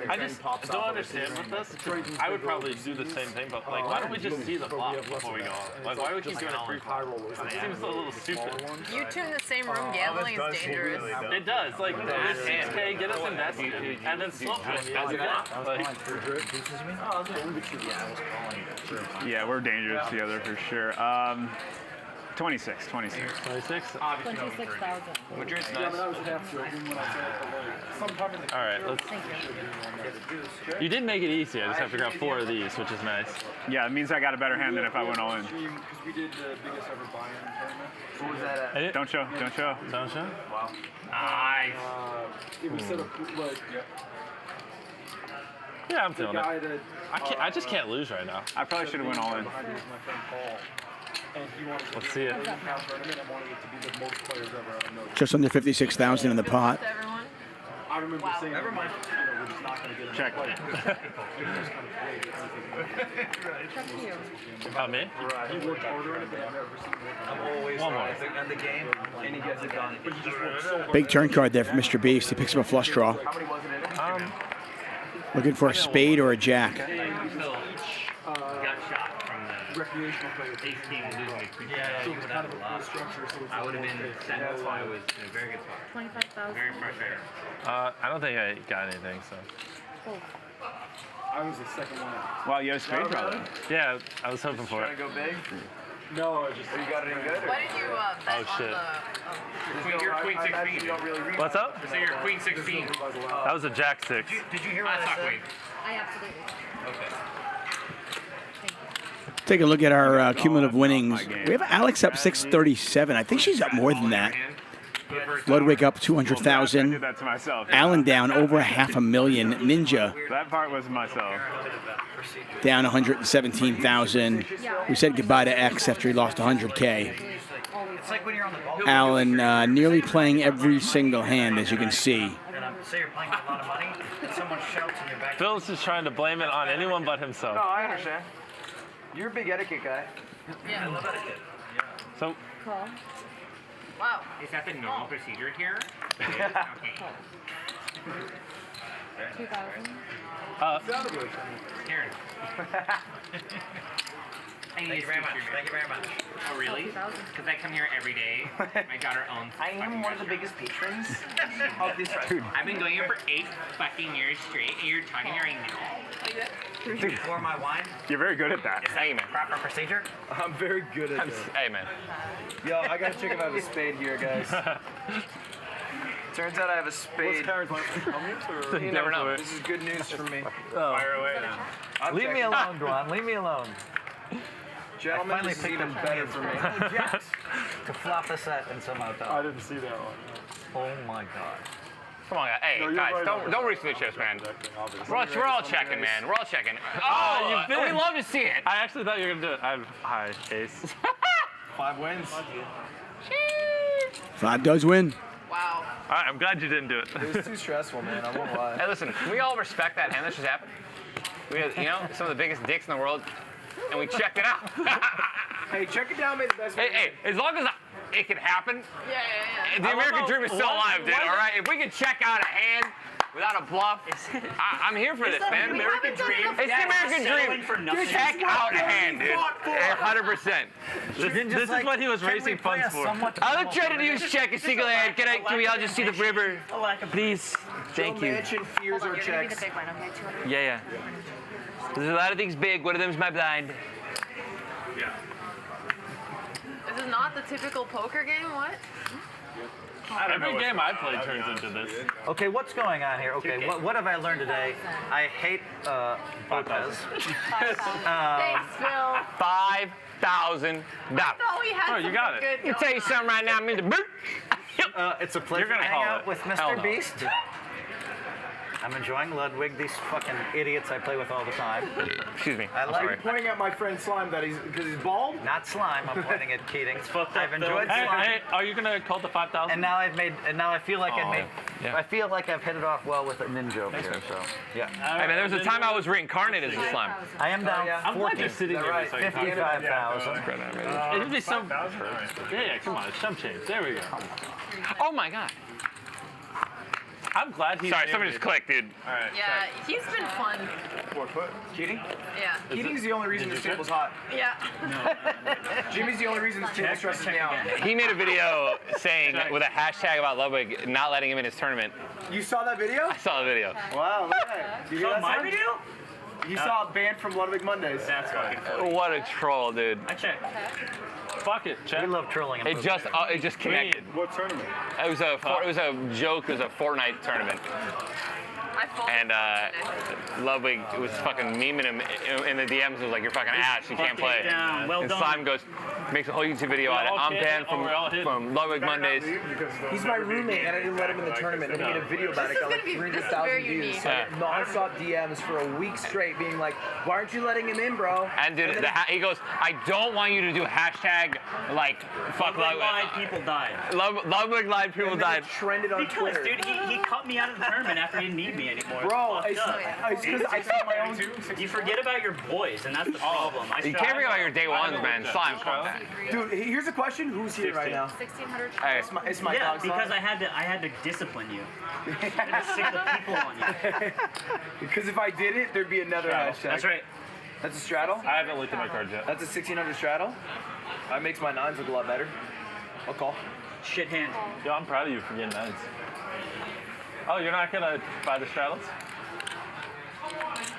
I just don't understand with this. I would probably do the same thing, but like, why don't we just see the flop before we go on? Like, why do we keep doing a free flop? It seems a little stupid. You two in the same room gambling is dangerous. It does. Like, this 6K, get us invested, and then slow play as you want. Like, Yeah, we're dangerous together for sure. 26. 26? 26,000. Madrid's Yeah, nice. but I was half joking when I said sometime in the All right, let's. You did make it easy. I just have to grab 4 of these, which is nice. Yeah, it means I got a better hand than if I went all in. Because we did the biggest ever buy-in tournament. What was that at? Don't show. Don't show. Don't show? Wow. Nice. It was set up like Yeah, I'm the feeling guy it. that I just can't lose right now. I probably should have went all in. my friend Paul. And he wanted to Let's see it. tournament and wanted it to be the most players ever. Just under 56,000 in the pot. Everyone? I remember saying, never mind. We're just not going to get Check. About me? He worked harder in it than I've ever seen. I'm always One more. at the game, and he gets it done. But he just worked so hard. Big turn card there for Mr. Beast. He picks up a flush draw. How many was it in it? Looking for a spade or a jack. Got shot from the Recreational players. ace king losing a creature. So it's kind of a cool structure. So it's I would have been set. That's why I was in a very good spot. 25,000. Very frustrated. I don't think I got anything, so. I was the second one out. Wow, you had a straight draw then. Yeah, I was hoping for Trying it. to go big? No, I just. You got it in good? Why did you bet Oh, shit. You're Queen I imagine 16. you don't really read. What's up? So you're Queen 16. That was a jack 6. Did you hear what That's I not said? Queen. I absolutely. Okay. Take a look at our cumulative winnings. We have Alex up 637. I think she's up more than that. Ludwig up I 200,000. did that to myself. Alan down over 500,000. Ninja That part was myself. down 117,000. We said goodbye to X after he lost 100K. It's like when you're on the ball. Alan nearly playing every single hand, as you can see. And say you're playing with a lot of money, and someone shouts in your back. Phil's just trying to blame it on anyone but himself. No, I understand. You're a big etiquette guy. Yeah. I love etiquette. So, Cool. Wow. Is that the normal procedure here? Okay. 2,000. Karen. Thank you very much. Thank you very much. Oh, really? Because I come here every day. My daughter owns. I am one of the biggest patrons of this restaurant. I've been going here for 8 fucking years straight, and you're talking to me right now. Dude, pour my wine. You're very good at that. Yes, hey, man. Proper procedure. I'm very good at this. Hey, man. Yo, I gotta check if I have a spade here, guys. Turns out I have a spade. You never know. This is good news for me. Fire away now. Leave me alone, Duan. Leave me alone. Gentlemen, finally this is picked even up better for me. To flop the set and somehow top. I didn't see that one. Oh my god. Come on, guys. Hey, No, you're guys, right, don't reach the chips, man. We're all checking, man. We're all checking. Oh, we love to see it. I actually thought you were going to do it. I have high ace. 5 wins. 5 does win. Wow. All right, I'm glad you didn't do it. It was too stressful, man. I won't lie. Hey, listen, we all respect that hand that just happened. We had, some of the biggest dicks in the world, and we checked it out. Hey, check it down, mate. Hey, as long as it can happen, Yeah. the American dream is still alive, dude, all right? If we can check out a hand without a bluff, I'm here for this, man. American dream? It's the American dream. Check out a hand, dude. 100%. This is what he was raising funds for. I'm trying to use check a single hand. Can we all just see the river? Please. Thank you. Mansion fears Hold or on, you're gonna be checks. the big one, okay? 200. Yeah. There's a lot of things big. One of them's my blind. This is not the typical poker game, what? Every game I play turns into this. Okay, what's going on here? Okay, what have I learned today? I hate Lopez. Thanks, Phil. $5,000. Oh, we had You got it. good Let me tell you something right now, Mr. Boot. It's a pleasure You're gonna to hang call out it. with Hell Mr. no. Beast. I'm enjoying Ludwig, these fucking idiots I play with all the time. Excuse me. I like Pointing at my friend Slime that because he's bald. not slime. I'm pointing at Keating. I've enjoyed Hey, slime, hey, are you going to call the 5,000? and now I feel like Oh, I yeah. feel like I've hit it off well with a ninja over here. So yeah, Hey, man, there was a time I was reincarnated as a slime. I am down I'm glad 14. you're sitting there. right? so I can talk. 55,000. It'd be some. Yeah, come on, some change. There we go. Oh, my God. I'm glad he's. Sorry, somebody just clicked, dude. All right. Yeah, he's been fun. 4 foot. Cheating? Yeah. Cheating's the only reason this table's hot. Yeah. Jimmy's the only reason this table stresses me out. He made a video saying with a hashtag about Ludwig not letting him in his tournament. You saw that video? I saw the video. Wow, look at that. You hear that? My sound? video? You saw a band from Ludwig Mondays. That's fucking funny. What a troll, dude. I checked. Fuck it, check. We love trolling. It just connected. What tournament? It was a joke. It was a Fortnite tournament. And Ludwig was fucking memeing him in the DMs. It was like, you're fucking ass. You can't play. Well and done. Slime makes a whole YouTube video out of it. I'm banned from Ludwig Mondays. He's my roommate, and I didn't let him in the tournament. And he made a video about it. Got like 300,000 views. So non-stop DMs for a week straight, being like, "Why aren't you letting him in, bro?" And dude, he goes, "I don't want you to do hashtag like fuck Ludwig lied, people died. Ludwig lied, people died." Trended on Twitter. Dude, he cut me out of the tournament after he didn't need me anymore. Bro, it's because I saw my own. You forget about your boys, and that's the problem. You can't forget about your day ones, man. Slime, come back. Dude, here's a question: who's here right now? 1,600. Hey. It's my yeah, dog. because I had to discipline you. I had to sick the people on you. Because if I did it, there'd be another hashtag. That's right. That's a straddle? I haven't looked at my cards yet. That's a 1,600 straddle? That makes my nines look a lot better. I'll call. Shit hand. Yo, I'm proud of you for getting nines. Oh, you're not gonna buy the straddles?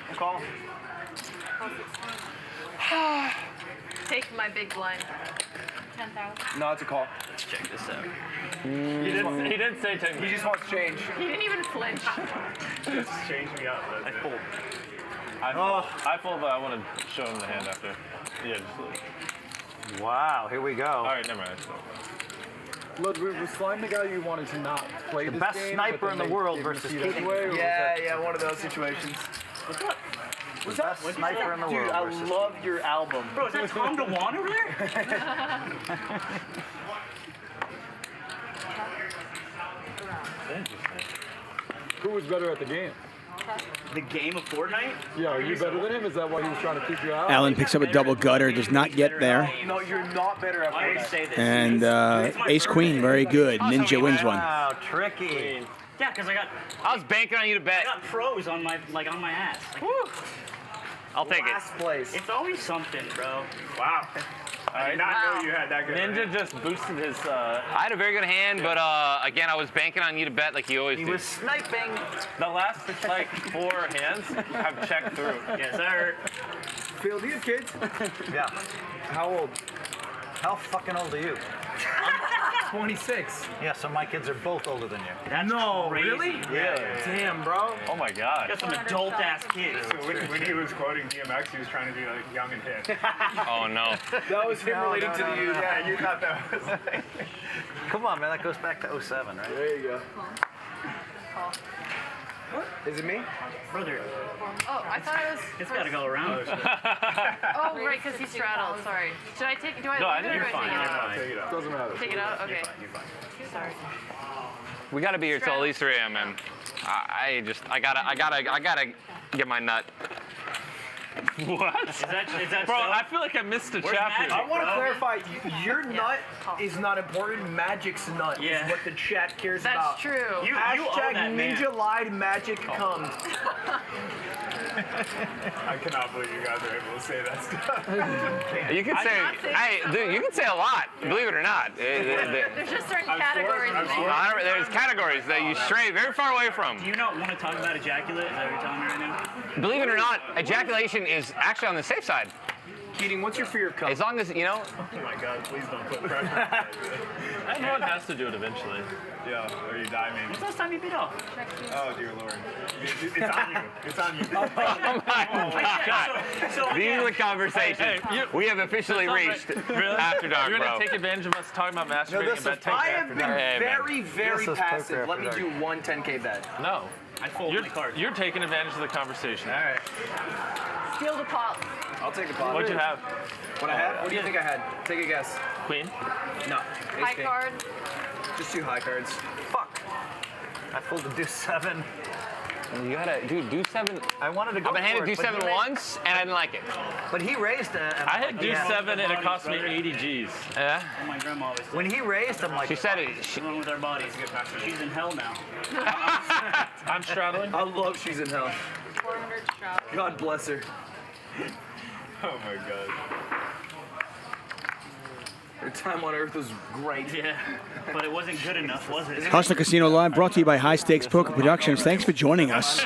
I'll call. Take my big blind. 10,000. No, it's a call. Let's check this out. He didn't say 10. He just wants change. He didn't even flinch. Just change me up. I fold. I fold, but I want to show him the hand after. Yeah, just Wow, here we go. all right, never mind. Ludwig, was Slime the guy you wanted to not play The this best game, sniper but in then the they world gave him versus the seat Keating. anyway, or was Yeah, one of those situations. What's up? What's up? Sniper in the Dude, world I versus love your album. Bro, is that Tom DeWan over there? Who was better at the game? The game of Fortnite? Yeah, are you better than him? Is that why he was trying to keep you out? Allen picks up a double gutter, does not get there. No, you're not better at I always Fortnite. say this. And Ace Queen, very good. Ninja wins one. Wow, tricky. Yeah, because I was banking on you to bet. I got pros on my ass. Like, I'll take it. Last place. it's always something, bro. Wow. I did not know you had that good. Ninja just boosted his. I had a very good hand, but again, I was banking on you to bet like you always He do. was sniping. The last like 4 hands have checked through. Yes, sir. Phil, do you have kids? Yeah. How old? How fucking old are you? 26. Yeah, so my kids are both older than you. That's No, crazy. really? Yeah. Damn, bro. Oh my god. Got some adult ass kids. So when he was quoting DMX, he was trying to be like young and hip. Oh no. That was him relating to the youth. Yeah, you thought that was like... Come on, man, that goes back to 07, right? There you go. Is it me? Brother, Oh, I thought I was. it's got to go around. Oh, right, because he straddled. Sorry. Should I take? Do I? No, I leave it think or you're do I fine. take it out? Doesn't matter. Take it out. Okay. Sorry. We gotta be here till at least 3 a.m. man. I gotta get my nut. What? Is that Bro, so? I feel like I missed a Where's chapter. Magic? I want to Bro. clarify, your nut is not important. Magic's nut Yeah. is what the chat cares That's about. true. You owe Hashtag that man. Ninja lied, magic come. I cannot believe you guys are able to say that stuff. You can say, hey, dude, you can say a lot. Believe it or not. There's just certain categories. There's categories that you stray very far away from. Do you not want to talk about ejaculate? Is that what you're telling me right now? Believe it or not, ejaculation is actually on the safe side. Keating, what's your fear of cum? As long as, you know. Oh my god, please don't put pressure. Everyone has to do it eventually. Yeah, or you die maybe. When's the last time you beat off? Oh dear lord. It's on you. It's on you. Oh my God. These are the conversations Hey, we have officially reached after dark, You're gonna bro. take advantage of us talking about masturbating and bet I have been Hey, man. very, very This is passive. poker Let me after do one 10K bet. No. I fold my card. You're taking advantage of the conversation. All right. Steal the pot. I'll take the pot. What'd you have? What I had? What do you think I had? Take a guess. Queen? No. High Ace king. card. Just 2 high cards. Fuck. I pulled a deuce 7. You gotta, dude, do 7. I wanted to go I've been handed for do it, but 7 he raised- once, and I didn't like it. But he raised it. I had deuce 7 and it cost me 80 G's. Yeah? Oh, my grandma always said. When he raised, I'm like, She said it. What's wrong with our bodies? She's in hell now. I'm straddling. I love she's in hell. 400 straddle. God bless her. Oh my god. Her time on Earth was great. Yeah, but it wasn't good enough, was it? Hustler Casino Live brought to you by High Stakes Poker Productions. Thanks for joining us.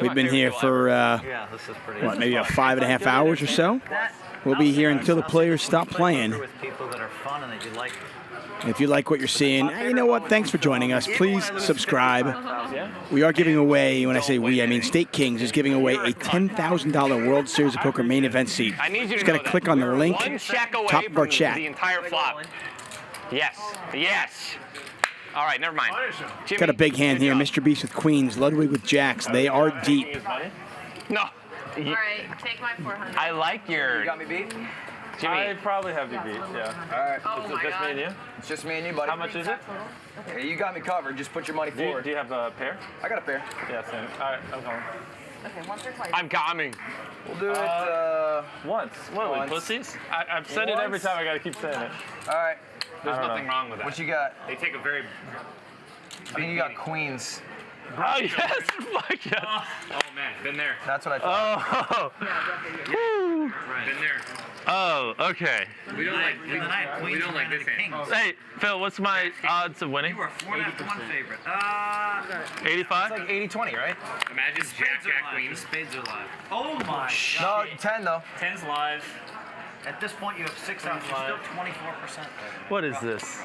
We've been here for, Yeah, this is pretty. what, maybe about 5.5 hours or so? We'll be here until the players stop playing. With people that are fun and that you like. If you like what you're seeing, you know what? Thanks for joining us. Please subscribe. We are giving away, when I say we, I mean State Kings is giving away a $10,000 World Series of Poker main event seat. I need you Just to got know to that. click on the link, One check away top of our from chat. the entire flop. Yes. Yes. All right, never mind. Jimmy, Got a big hand here. Mr. Beast with queens, Ludwig with jacks. They are deep. No. All right, take my 400. I like your. You got me beat? Jimmy. I probably have you beat, yeah. All right. Oh Is my it just God. me and you? It's just me and you, buddy. How much is it? Yeah, you got me covered. Just put your money forward. Do you have a pair? I got a pair. Yeah, same. All right, I'm calling. Okay, once or twice. I'm coming. We'll do it Once. What are we, once. pussies? I've said it every time. I gotta keep saying it. all right. There's I don't nothing know. wrong with that. What you got? They take a very. I think you got queens. Oh, yes. Fuck yes. Oh man, been there. That's what I thought. Oh. Been there. Oh, okay. We don't like. We don't like this hand. Hey, Phil, what's my odds of winning? You are 4.5 favorite. 85? It's like 80-20, right? Imagine Jack Queen. The spades are live. Oh my No, God. 10 though. 10's live. At this point, you have 6 outs. You're still 24%. What is this?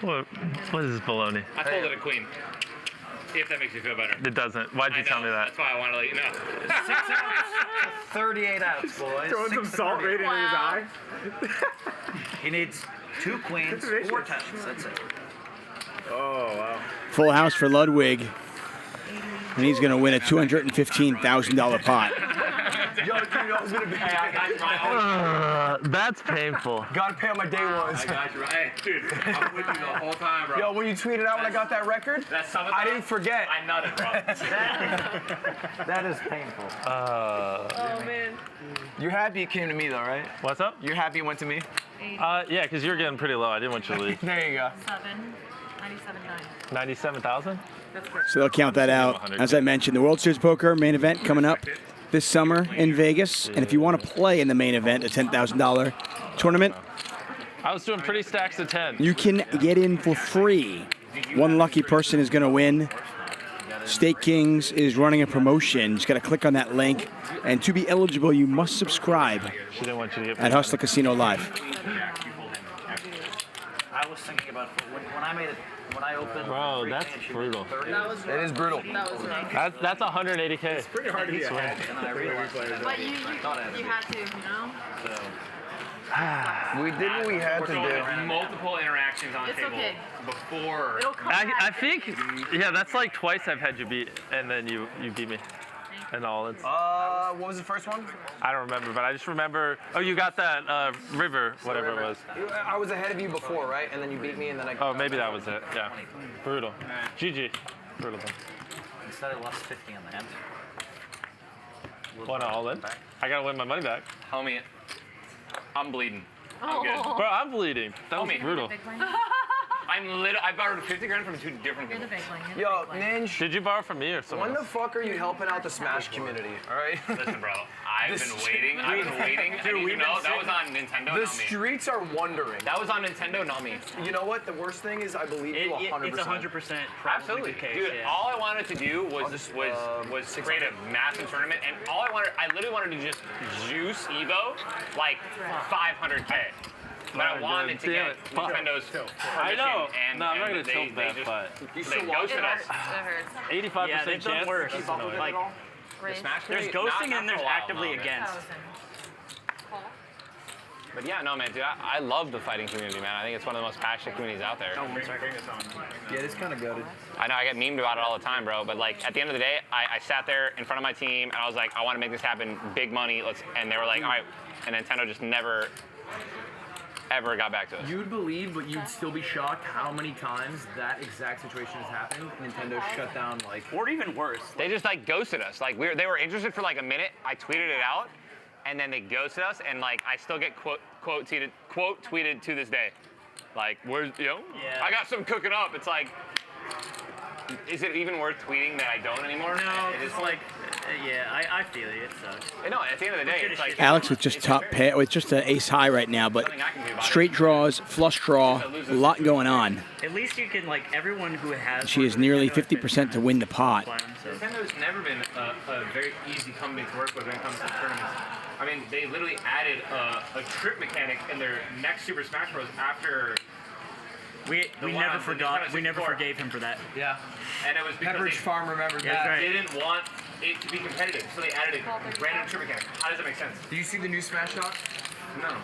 What is this baloney? I folded a queen. See if that makes you feel better. It doesn't. Why'd you tell me that? That's why I want to let you know. 6 outs. 38 outs, boys. Throwing some salt right into his eye. He needs 2 queens, 4 tens. That's it. Oh, wow. Full house for Ludwig. And he's going to win a $215,000 pot. Yo, dude, I was gonna be. That's painful. Gotta pay on my day ones. I got you right. Hey, dude, I'm with you the whole time, bro. Yo, when you tweeted out when I got that record, I didn't forget. I nutted, bro. That is painful. Oh man. You're happy it came to me though, right? What's up? You're happy it went to me? Yeah, because you're getting pretty low. I didn't want you to leave. There you go. 97.9. 97,000? That's correct. So they'll count that out. As I mentioned, the World Series of Poker main event coming up this summer in Vegas. And if you want to play in the main event, a $10,000 tournament, I was doing pretty stacks of 10. you can get in for free. One lucky person is going to win. State Kings is running a promotion. Just got to click on that link. And to be eligible, you must subscribe She didn't want you to get at Hustler Casino Live. I was thinking about when I made it, when I opened. Bro, that's brutal. It is brutal. That was nice. That's 180K. It's pretty hard to be ahead. And I realized that. But you had to, you know? We did what we had to do. Multiple interactions on It's table okay. before. It'll come I back. think, yeah, that's like twice I've had you beat, and then you beat me. And all. It's, What was the first one? I don't remember, but I just remember. Oh, you got that river, whatever it was. I was ahead of you before, right? And then you beat me, and then I. Oh, maybe that was it. Yeah. Brutal. GG. Brutal. Instead, I lost 50 in the end. Want to all in? I gotta win my money back. Homie, I'm bleeding. I'm good. Oh. Bro, I'm bleeding. That was Homie. brutal. I borrowed 50 grand from 2 different people. Yo, Ninja. Did you borrow from me or someone When the else? fuck are you helping out the Smash community? All right. Listen, bro. I've been waiting. I've been waiting. Dude, You know, that was on Nintendo, The not me. streets are wondering. That was on Nintendo, not me. You know what? The worst thing is I believe you 100%. It's 100% Absolutely, the case, dude. yeah. All I wanted to do was create a massive tournament, and I literally wanted to just juice Evo like 500K. But I wanted to get Nintendo's permission, I know. and No, I'm not gonna they tilt that, just but they ghosted us. 85% Yeah, they've done chance. worse. That's annoying. Like, Smash there's community, ghosting not and there's for a while, actively no, man. against. But yeah, no, man, dude, I love the fighting community, man. I think it's one of the most passionate communities out there. Yeah, it's kind of gutted. I know I get memed about it all the time, bro. But like at the end of the day, I sat there in front of my team and I was like, I want to make this happen, big money. And they were like, all right. And Nintendo just never, ever got back to us. You'd believe, but you'd still be shocked how many times that exact situation has happened. Nintendo shut down like. Or even worse. They just like ghosted us. Like they were interested for like a minute. I tweeted it out, and then they ghosted us. And like I still get quote tweeted to this day. Like where's Yeah. I got some cooking up. It's like. Is it even worth tweeting that I don't anymore? No, it's like, yeah, I feel you. It sucks. No, at the end of the day, it's like Alex with just top pair, with just an ace high right now, but straight draws, flush draw, a lot going on. At least you can, like, everyone who has. She is nearly 50% to win the pot. Plans. Nintendo's never been a very easy company to work with when it comes to tournaments. I mean, they literally added a trip mechanic in their next Super Smash Bros. After we never forgot. We never forgave him for that. Yeah. And it was because Pepperidge Farm remembers that. they didn't want it to be competitive, so they added a random trip mechanic. How does that make sense? Do you see the new Smash Talk? No.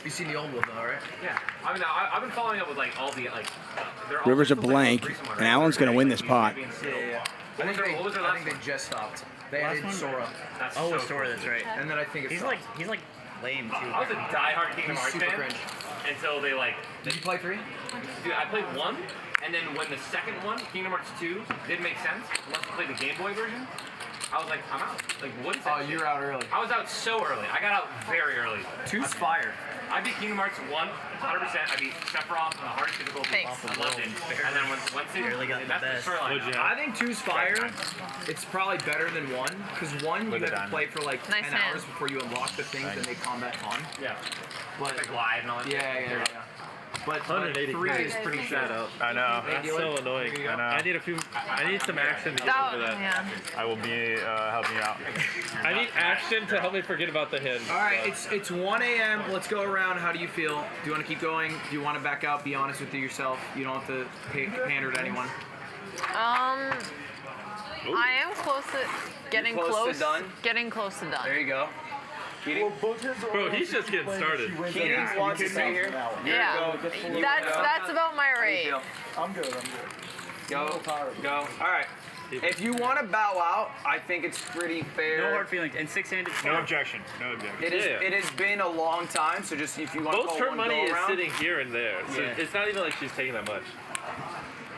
You seen the old one though, right? Yeah. I mean, I've been following up with like all the they're all Rivers are blank, and Alan's going to win this pot. Yeah. I think they just stopped. They added Sora. Oh, Sora, that's right. And then I think it's he's like lame too. I was a diehard Kingdom Hearts fan until they like. Did you play 3? Dude, I played 1, and then when the second one, Kingdom Hearts 2, didn't make sense unless you played the Game Boy version. I was like, I'm out. Like, what is that? Oh, you're out early. I was out so early. I got out very early. 2's fire. I beat Kingdom Hearts 1, 100%. I beat Sephiroth on the hardest difficulty. I loved it. And then once it, that's the storyline. I think 2's fire. It's probably better than 1, because 1 you have to play for like 10 hours before you unlock the things that make combat fun. Yeah. But like live and all that. Yeah. But 180 3 is pretty sad. I know. That's so annoying. I know. I need some action to get over that. Yeah. I will be helping you out. I need action to help me forget about the hint. All right, it's 1 a.m. Let's go around. How do you feel? Do you want to keep going? Do you want to back out? Be honest with yourself. You don't have to pander to anyone. I am close to getting close to done? Getting close to done. There you go. Bro, he's just getting started. Keating wants to stay here. Yeah. That's about my rate. I'm good. Go. All right. If you want to bow out, I think it's pretty fair. No hard feelings. And 6-handed. No objection. No objection. It has been a long time, so just if you want to Most call her one money go is around. sitting here and there, so it's not even like she's taking that much.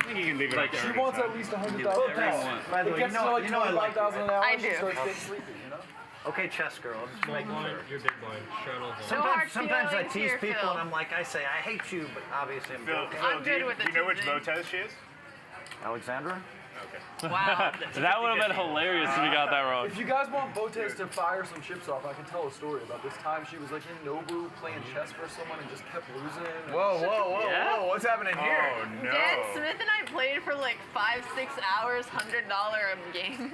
I think you can leave it like up She there. wants at least 100,000. By the way, It gets to like 25,000 an hour. I She do. starts getting sleepy, you know? Okay, chess girl. Small blind, you're big blind. Straddles. Sometimes I feelings tease here, people Phil. and I'm like, I say, I hate you, but obviously I'm joking. I'm good with Do you know which Votez she is? Alexandra? Okay. Wow. That would have been hilarious if we got that wrong. If you guys want Botez to fire some chips off, I can tell a story about this time she was like in Nobu playing chess for someone and just kept losing. Whoa, what's happening here? Oh no. Dan Smith and I played for like 5-6 hours, $100 a game.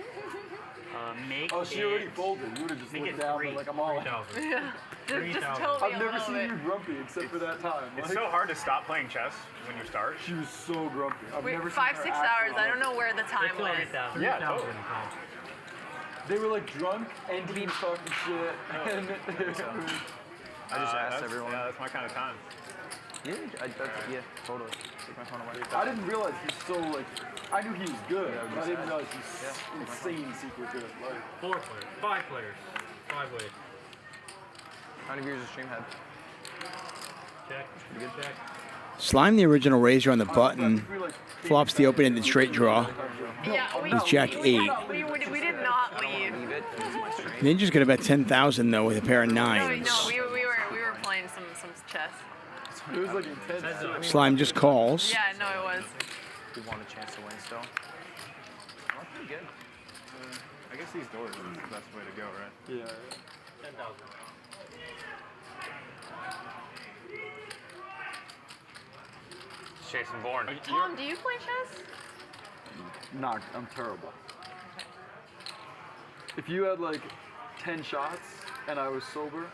Oh, she already folded. You would have just looked down and like, I'm all out. Yeah. Just totally I've never seen it. you grumpy except for that time. It's so hard to stop playing chess when you start. She was so grumpy. I've never 5-6 seen her act hours. I don't know where the time went. Yeah, totally. They were like drunk and he was talking shit. And I just asked everyone. Yeah, that's my kind of time. Yeah, totally. Take my phone away. I didn't realize he's so like. I knew he was good. I didn't realize he's insane secret good. Like 4 players, 5 players, 5 ways. How many viewers does stream had? Check. Pretty good check. Slime the original raiser on the button, flops the open-ended straight draw. Yeah, He's Jack 8. We did not leave. Ninja's gonna bet 10,000 though with a pair of No, nines. we were playing some chess. It was like intense. Slime just calls. Yeah, no, it was. We want a chance to win still. Oh, pretty good. I guess these doors are the best way to go, right? Yeah. 10,000. Jason Bourne. Tom, do you play chess? Nah, I'm terrible. If you had like 10 shots and I was sober,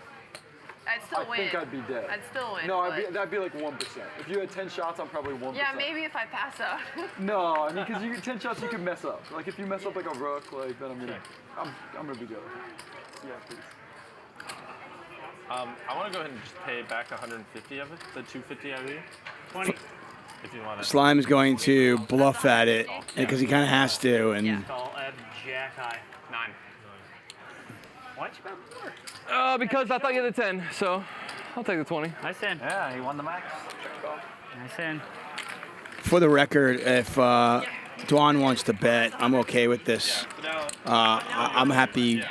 I'd still I win. think I'd be dead. I'd still win. No, but- that'd be like 1%. If you had 10 shots, I'm probably 1%. Yeah, maybe if I pass out. No, I mean, because you get 10 shots, you can mess up. Like if you mess up like a rook, like then I'm gonna be good. Yeah, please. I want to go ahead and just pay back 150 of it, the 250 I owe you. 20. If you want to. Slime is going to bluff at it because he kind of has to, and I'll add Jack High. 9. Why'd you bet more? Because I thought you had the 10, so I'll take the 20. Nice hand. Yeah, he won the max. Nice hand. for the record, if Dwan wants to bet, I'm okay with this. I'm happy.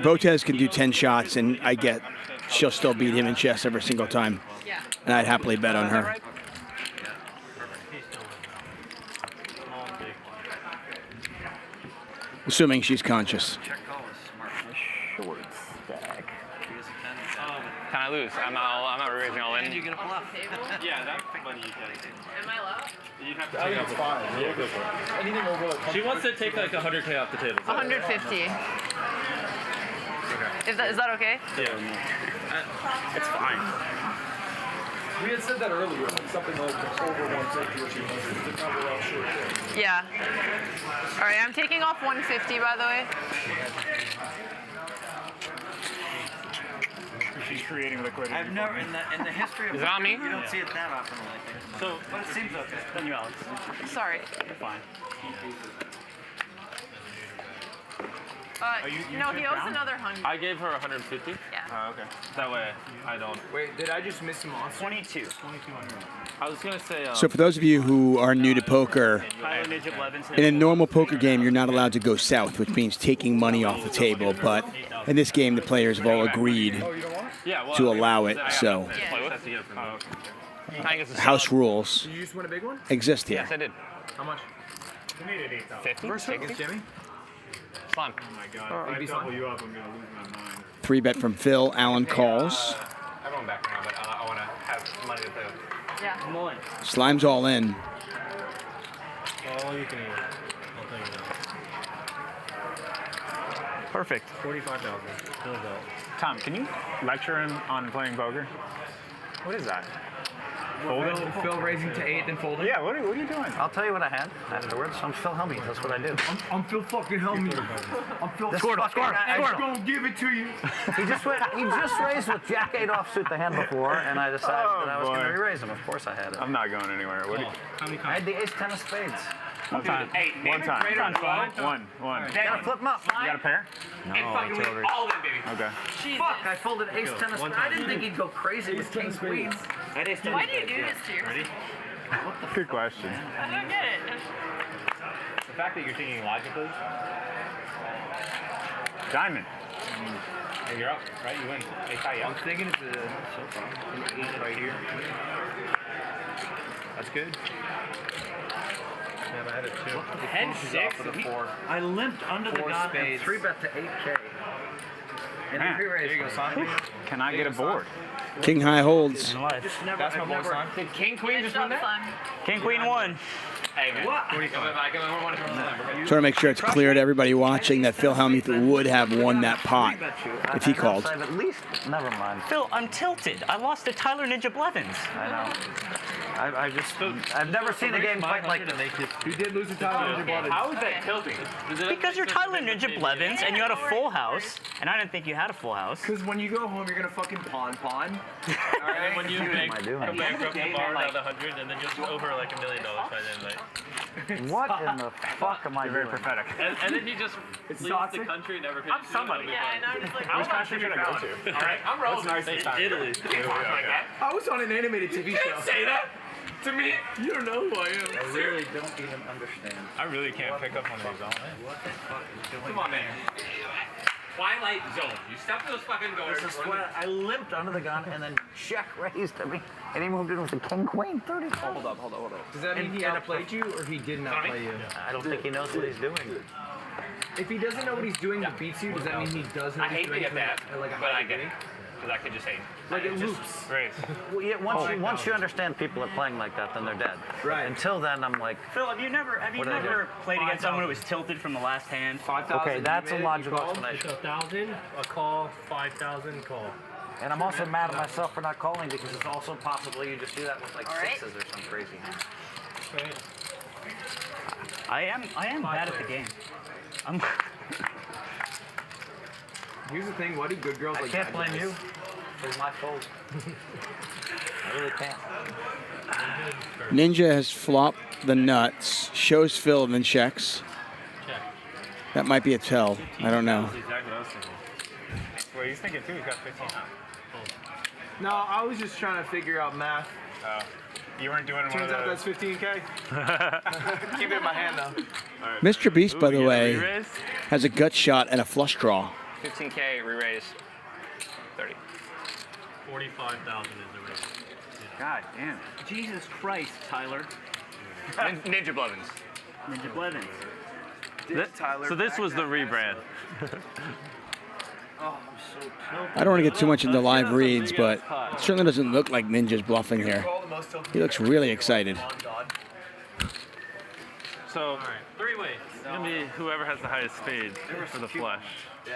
Votez can do 10 shots, and I get she'll still beat him in chess every single time. And I'd happily bet on her. Assuming she's conscious. Short stack. Can I lose? I'm not raising all in. You get a bluff. Yeah, that's money you can. Am I allowed? You'd have to I take think off it's fine. Yeah, go for it. Anything over like She wants to take like 100K off the table. 150. Is that okay? Yeah. It's fine. We had said that earlier, like something like over 150 or 200 to cover all short. Yeah. All right, I'm taking off 150, by the way. She's creating liquidity. I've never, in the history of Is it on me? You don't see it that often, I think. So, But it seems okay. then you, Alex. Sorry. You're fine. No, he owes another 100. I gave her 150. Yeah. Oh, okay. That way I don't. Wait, did I just miss some monster? 22. I was gonna say. So for those of you who are new to poker, Tyler Ninja Blevins. in a normal poker game, you're not allowed to go south, which means taking money off the table. But in this game, the players have all agreed to allow it. So house rules Did you just win a big one? exist here. Yes, I did. How much? 50? First hit against Jimmy? Slime. Oh my god. If I double you up, I'm gonna lose my mind. 3-bet from Phil. Allen calls. I'm going back now, but I want to have money to play with. Yeah. I'm all in. Slime's all in. All you can eat. I'll tell you that. Perfect. 45,000. Tom, can you lecture him on playing poker? What is that? Folding? Phil raising to 8, then folding? Yeah, what are you doing? I'll tell you what I had afterwards. I'm Phil Hellmuth. That's what I do. I'm Phil fucking Hellmuth. I'm Phil Squirtle. I'm just gonna give it to you. He just raised with Jack 8 offsuit the hand before, and I decided that I was going to re-raise him. Of course I had it. I'm not going anywhere. What do you, I had the ace 10 of spades. one time. One time. One. You gotta flip them up. You got a pair? No, I told her. All of them, baby. Okay. Fuck, I folded ace 10 of spades. I didn't think he'd go crazy with king queens. Why do you do this to yourself? Good question. I don't get it. The fact that you're thinking logically. Diamond. And you're up, right? You win. Ace high, yeah. I'm thinking it's an 8 right here. That's good. Yeah, I had a 2. Head 6. I limped under the gun and 3-bet to 8K. And Man, he re-raised. There you go, Simon. Can I get a board? King high holds. That's my boy, Simon. Did King Queen just win that? King Queen 1. Hey, man. What? I can only want it from Slime. Just want to make sure it's clear to everybody watching that Phil Hellmuth would have won that pot if he called. I've at least, never mind. Phil, I'm tilted. I lost to Tyler Ninja Blevins. I know. I've never seen a game quite like this. You did lose to Tyler Ninja Blevins. How is that tilting? Because you're Tyler Ninja Blevins and you had a full house, and I didn't think you had a full house. Because when you go home, you're gonna fucking pawn. Alright, when you come bankrupt the bar without 100, and then just over like $1 million by the end of the night. What in the fuck am I doing? Very prophetic. And then you just leave the country and never finish. I'm somebody. Yeah, and I'm just like, Which country should I go to? All right, I'm rolling. Italy. I was on an animated TV show. Say that to me. You don't know who I am. I really don't even understand. I really can't pick up on these all. Come on, man. Twilight Zone. You step to those fucking doors. I limped under the gun and then check raised to me. And he moved in with the king queen 30. Hold up. Does that mean he outplayed you or he did not play you? I don't think he knows what he's doing. If he doesn't know what he's doing and beats you, does that mean he does know I what he's hate to doing? get that, Like a but high I get it. degree? Because I could just say. Like it loops. Raise. Well, yeah, once you understand people are playing like that, then they're dead. Right. Until then, I'm like, Phil, have you never played against someone who was tilted from the last hand? 5,000. okay, that's a logical explanation. 1,000, a call, 5,000, call. And I'm also mad at myself for not calling because it's also possible you just do that with like All right. 6s or some crazy hand. I am bad at the game. I'm. Here's the thing, why do good girls I like can't bad blame guys? you. It's my fault. I really can't. Ninja has flopped the nuts, shows Phil, then checks. That might be a tell. I don't know. That's exactly what I was thinking. Well, he's thinking too. He's got 15. No, I was just trying to figure out math. You weren't doing one Turns of out those. that's 15K. Keep it in my hand though. Mr. Beast, by the way, re-raise? has a gut shot and a flush draw. 15K, re-raise. 30. 45,000 is the raise. God damn. Jesus Christ, Tyler. Ninja Blevins. Ninja Blevins. So this was the rebrand. Oh, I'm so tilted. I don't want to get too much into live reads, but it certainly doesn't look like Ninja's bluffing here. He looks really excited. So, three ways. It's gonna be whoever has the highest spade for the flush,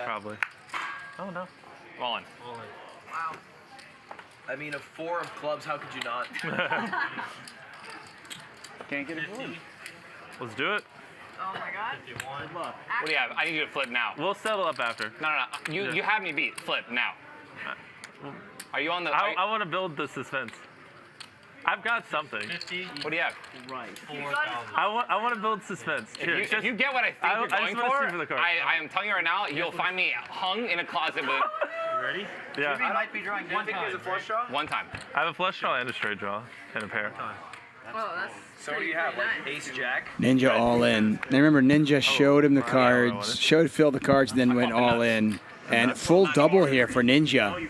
probably. Oh no. All in. Wow. I mean, a 4 of clubs, how could you not? Can't get it. Let's do it. Oh my god. What do you have? I need you to flip now. We'll settle up after. No. You have me beat. Flip now. Are you on the? I want to build the suspense. I've got something. 50. What do you have? Right. 4,000. I want to build suspense. If you get what I think you're going for, I am telling you right now, you'll find me hung in a closet with. You ready? Yeah. Jimmy might be drawing one time. a flush draw? One time. I have a flush draw and a straight draw and a pair. Well, that's so what do you have? Like ace jack? Ninja all in. And I remember Ninja showed him the cards, showed Phil the cards, and then went all in. And full double here for Ninja. You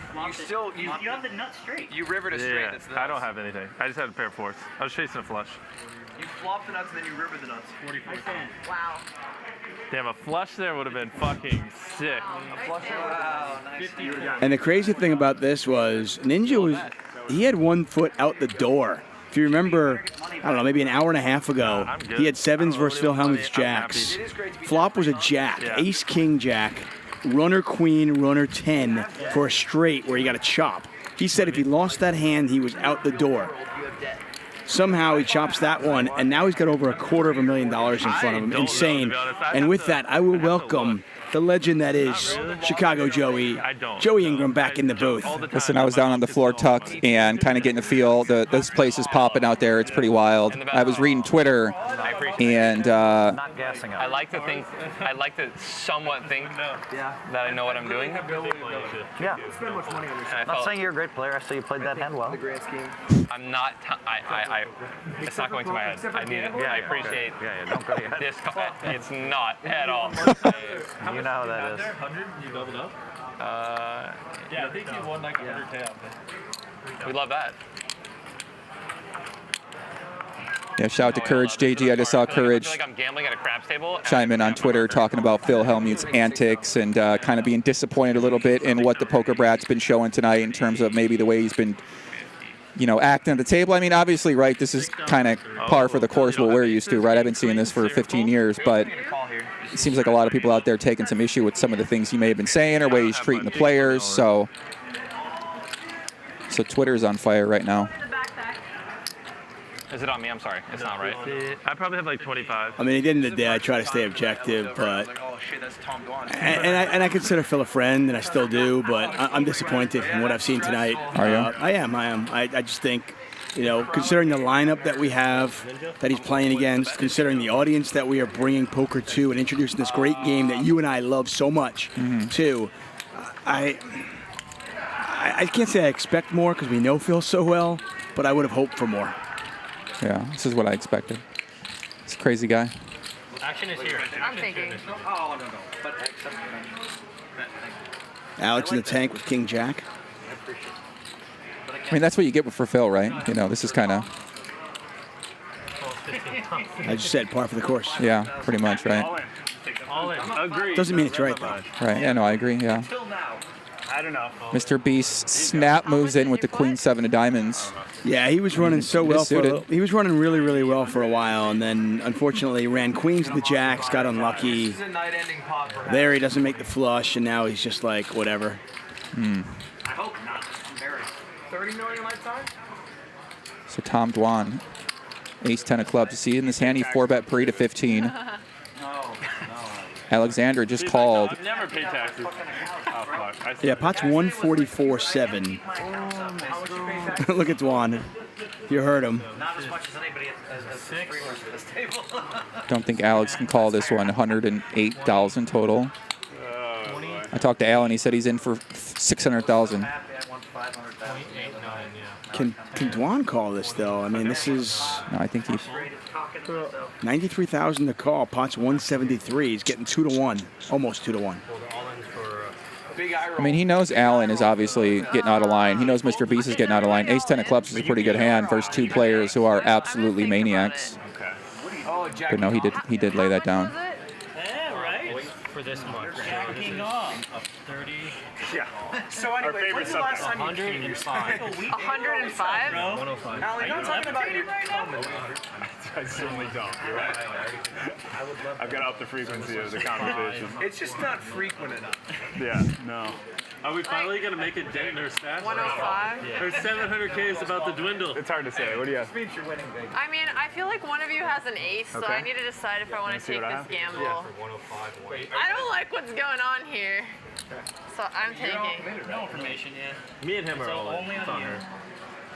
have the nut straight. You rivered a straight. That's I don't have anything. I just had a pair of fours. I was chasing a flush. You flopped the nuts and then you rivered the nuts. 44. Wow. Damn, a flush there would have been fucking sick. A flush. Wow, nice. And the crazy thing about this was Ninja he had 1 foot out the door. If you remember, I don't know, maybe an hour and a half ago, he had sevens versus Phil Hellmuth's jacks. Flop was a jack, ace, king, jack, runner, queen, runner, 10 for a straight where he got a chop. He said if he lost that hand, he was out the door. Somehow he chops that one, and now he's got over $250,000 in front of him. Insane. And with that, I will welcome the legend that is Chicago Joey Ingram back in the booth. Listen, I was down on the floor tuck and kind of getting the feel. This place is popping out there. It's pretty wild. I was reading Twitter, and I like to somewhat think that I know what I'm doing. Yeah. I'm not saying you're a great player. I say you played that hand well. I'm not. It's not going to my head. I need it. Yeah, I appreciate. Don't go to your head. This. It's not at all. You know how that is. 100? You doubled up? Yeah, I think you won like 100K out there. We love that. yeah, shout out to Courage JG. I just saw Courage I feel like I'm gambling at a craps table. chime in on Twitter talking about Phil Hellmuth's antics and kind of being disappointed a little bit in what the poker brat's been showing tonight in terms of maybe the way he's been, acting at the table. I mean, obviously, right, this is kind of par for the course what we're used to, right? I've been seeing this for 15 years, but it seems like a lot of people out there taking some issue with some of the things he may have been saying or way he's treating the players. So Twitter's on fire right now. Is it on me? I'm sorry. It's not right. I probably have like 25. I mean, at the end of the day, I try to stay objective, but and I consider Phil a friend, and I still do, but I'm disappointed in what I've seen tonight. Are you? I am. I just think, considering the lineup that we have that he's playing against, considering the audience that we are bringing poker to and introducing this great game that you and I love so much, too, I can't say I expect more because we know Phil so well, but I would have hoped for more. Yeah, this is what I expected. This crazy guy. Action is here. I'm thinking. Oh, no. But Alex in the tank with King Jack. I mean, that's what you get for Phil, right? This is kind of... I just said par for the course. Yeah, pretty much, right? All in. Agreed. Doesn't mean it's right, though. Right, yeah, no, I agree, yeah. Until now. I don't know. Mr. Beast snap moves in with the Queen 7 of diamonds. Yeah, he was running so well. Suited. He was running really, really well for a while, and then unfortunately ran queens to the jacks, got unlucky. There he doesn't make the flush, and now he's just like, whatever. I hope not. 30 million lifetime? So Tom Dwan, ace 10 of clubs. You see in this hand, he 4-bet pre to 15. Alexander just called. I've never paid taxes. Oh, fuck. Yeah, pot's 144.7. Look at Dwan. You heard him. Not as much as anybody as streamers at this table. Don't think Alex can call this one. 108,000 total. I talked to Alan. He said he's in for 600,000. Can Dwan call this though? I mean, this is. No, I think he. 93,000 to call. Pot's 173. He's getting 2-1, almost 2-1. I mean, he knows Allen is obviously getting out of line. He knows Mr. Beast is getting out of line. Ace 10 of clubs is a pretty good hand versus two players who are absolutely maniacs. But no, he did lay that down. Yeah, right. For this much. Jacking off. 30. Yeah. So anyway, when's the last time you came? 105? 105. Al, you're not talking about your I certainly don't. You're right. I've got to up the frequency of the conversation. It's just not frequent enough. Yeah, no. Are we finally going to make a dent in our stats? 105? Our 700K is about to dwindle. It's hard to say. What do you have? I mean, I feel like one of you has an ace, so I need to decide if I want to take this gamble. I don't like what's going on here. So I'm taking. No information yet. Me and him are all in. It's on her.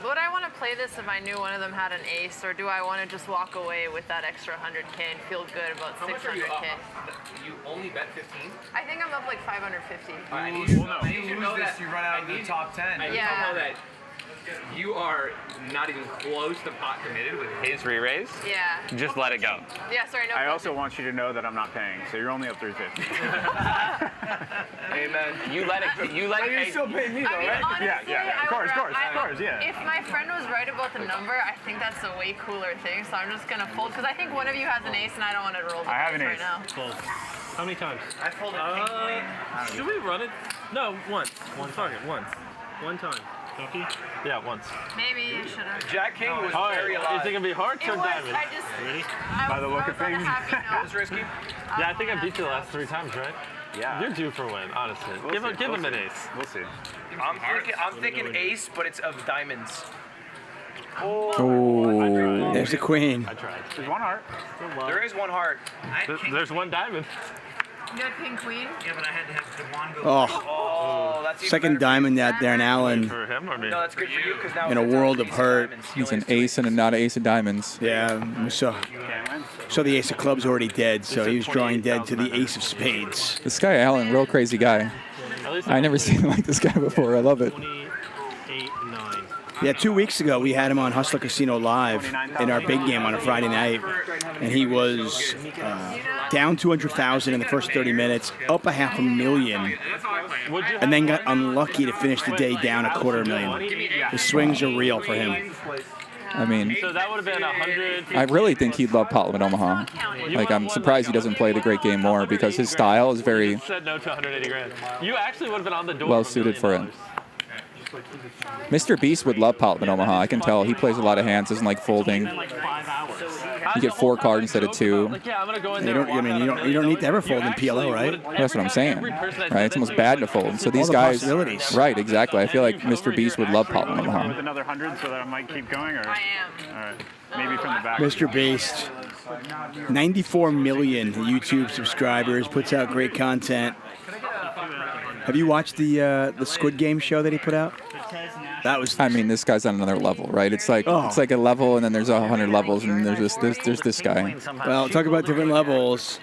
Would I want to play this if I knew one of them had an ace, or do I want to just walk away with that extra 100K and feel good about 600K? You only bet 15? I think I'm up like 550. I need You you lose know this, that you run out of the top 10. I need to know that you are not even close to pot committed with his re-raise. Yeah. Just let it go. Yeah, sorry, no. I also want you to know that I'm not paying, so you're only up 350. Amen. You let it. You're still paying me though, right? Honestly, yeah. Of course, yeah. If my friend was right about the number, I think that's a way cooler thing. So I'm just gonna fold because I think one of you has an ace, and I don't want to roll the I have dice an right ace. now. Fold. How many times? I folded king queen. Should we run it? No, once. Once. One time. Donkey? Yeah, once. Maybe I should have. Jack King was All right. very alive. Is it gonna be hard It or was. diamond? I just. Ready? By the look of things. That was risky. Yeah, I think I beat you the last 3 times, right? Yeah. You're due for a win, honestly. Give him an ace. We'll see. I'm thinking ace, but it's of diamonds. Oh, there's the queen. I tried. There's one heart. There is one heart. There's one diamond. You got king queen? Yeah, but I had to have Devon go. Oh, That's even second better. diamond out there, and Allen For him or me? No, that's good for you because now in a it's world of ace hurt. diamonds. He's an ace and not an ace of diamonds. Yeah, so the ace of clubs already dead, so he was drawing dead to the ace of spades. This guy Allen, real crazy guy. I never seen like this guy before. I love it. 28, 9. Yeah, 2 weeks ago we had him on Hustler Casino Live in our big game on a Friday night, and he was down 200,000 in the first 30 minutes, up $500,000, and then got unlucky to finish the day down $250,000. The swings are real for him. I mean, So that would have been 100. I really think he'd love Pot Limit Omaha. Like, I'm surprised he doesn't play the great game more because his style is very You said no to 180 grand. You actually would have been on the door. well suited for it. Mr. Beast would love Pot Limit Omaha. I can tell. He plays a lot of hands, doesn't like folding. Like 5 hours. You get 4 cards instead of 2. Like, yeah, I'm gonna go in You there. don't need to ever fold in PLO, right? That's what I'm saying. Right? It's almost bad to fold. So these the guys, possibilities. right? Exactly. I feel like Mr. Beast would love Pot Limit With Omaha. another 100 so that I might keep going, or? I am. All right. Maybe from the back. Mr. Beast, 94 million YouTube subscribers, puts out great content. Have you watched the Squid Game show that he put out? That was. I mean, this guy's on another level, right? It's like Oh. it's like a level, and then there's 100 levels, and there's this guy. Well, talk about different levels.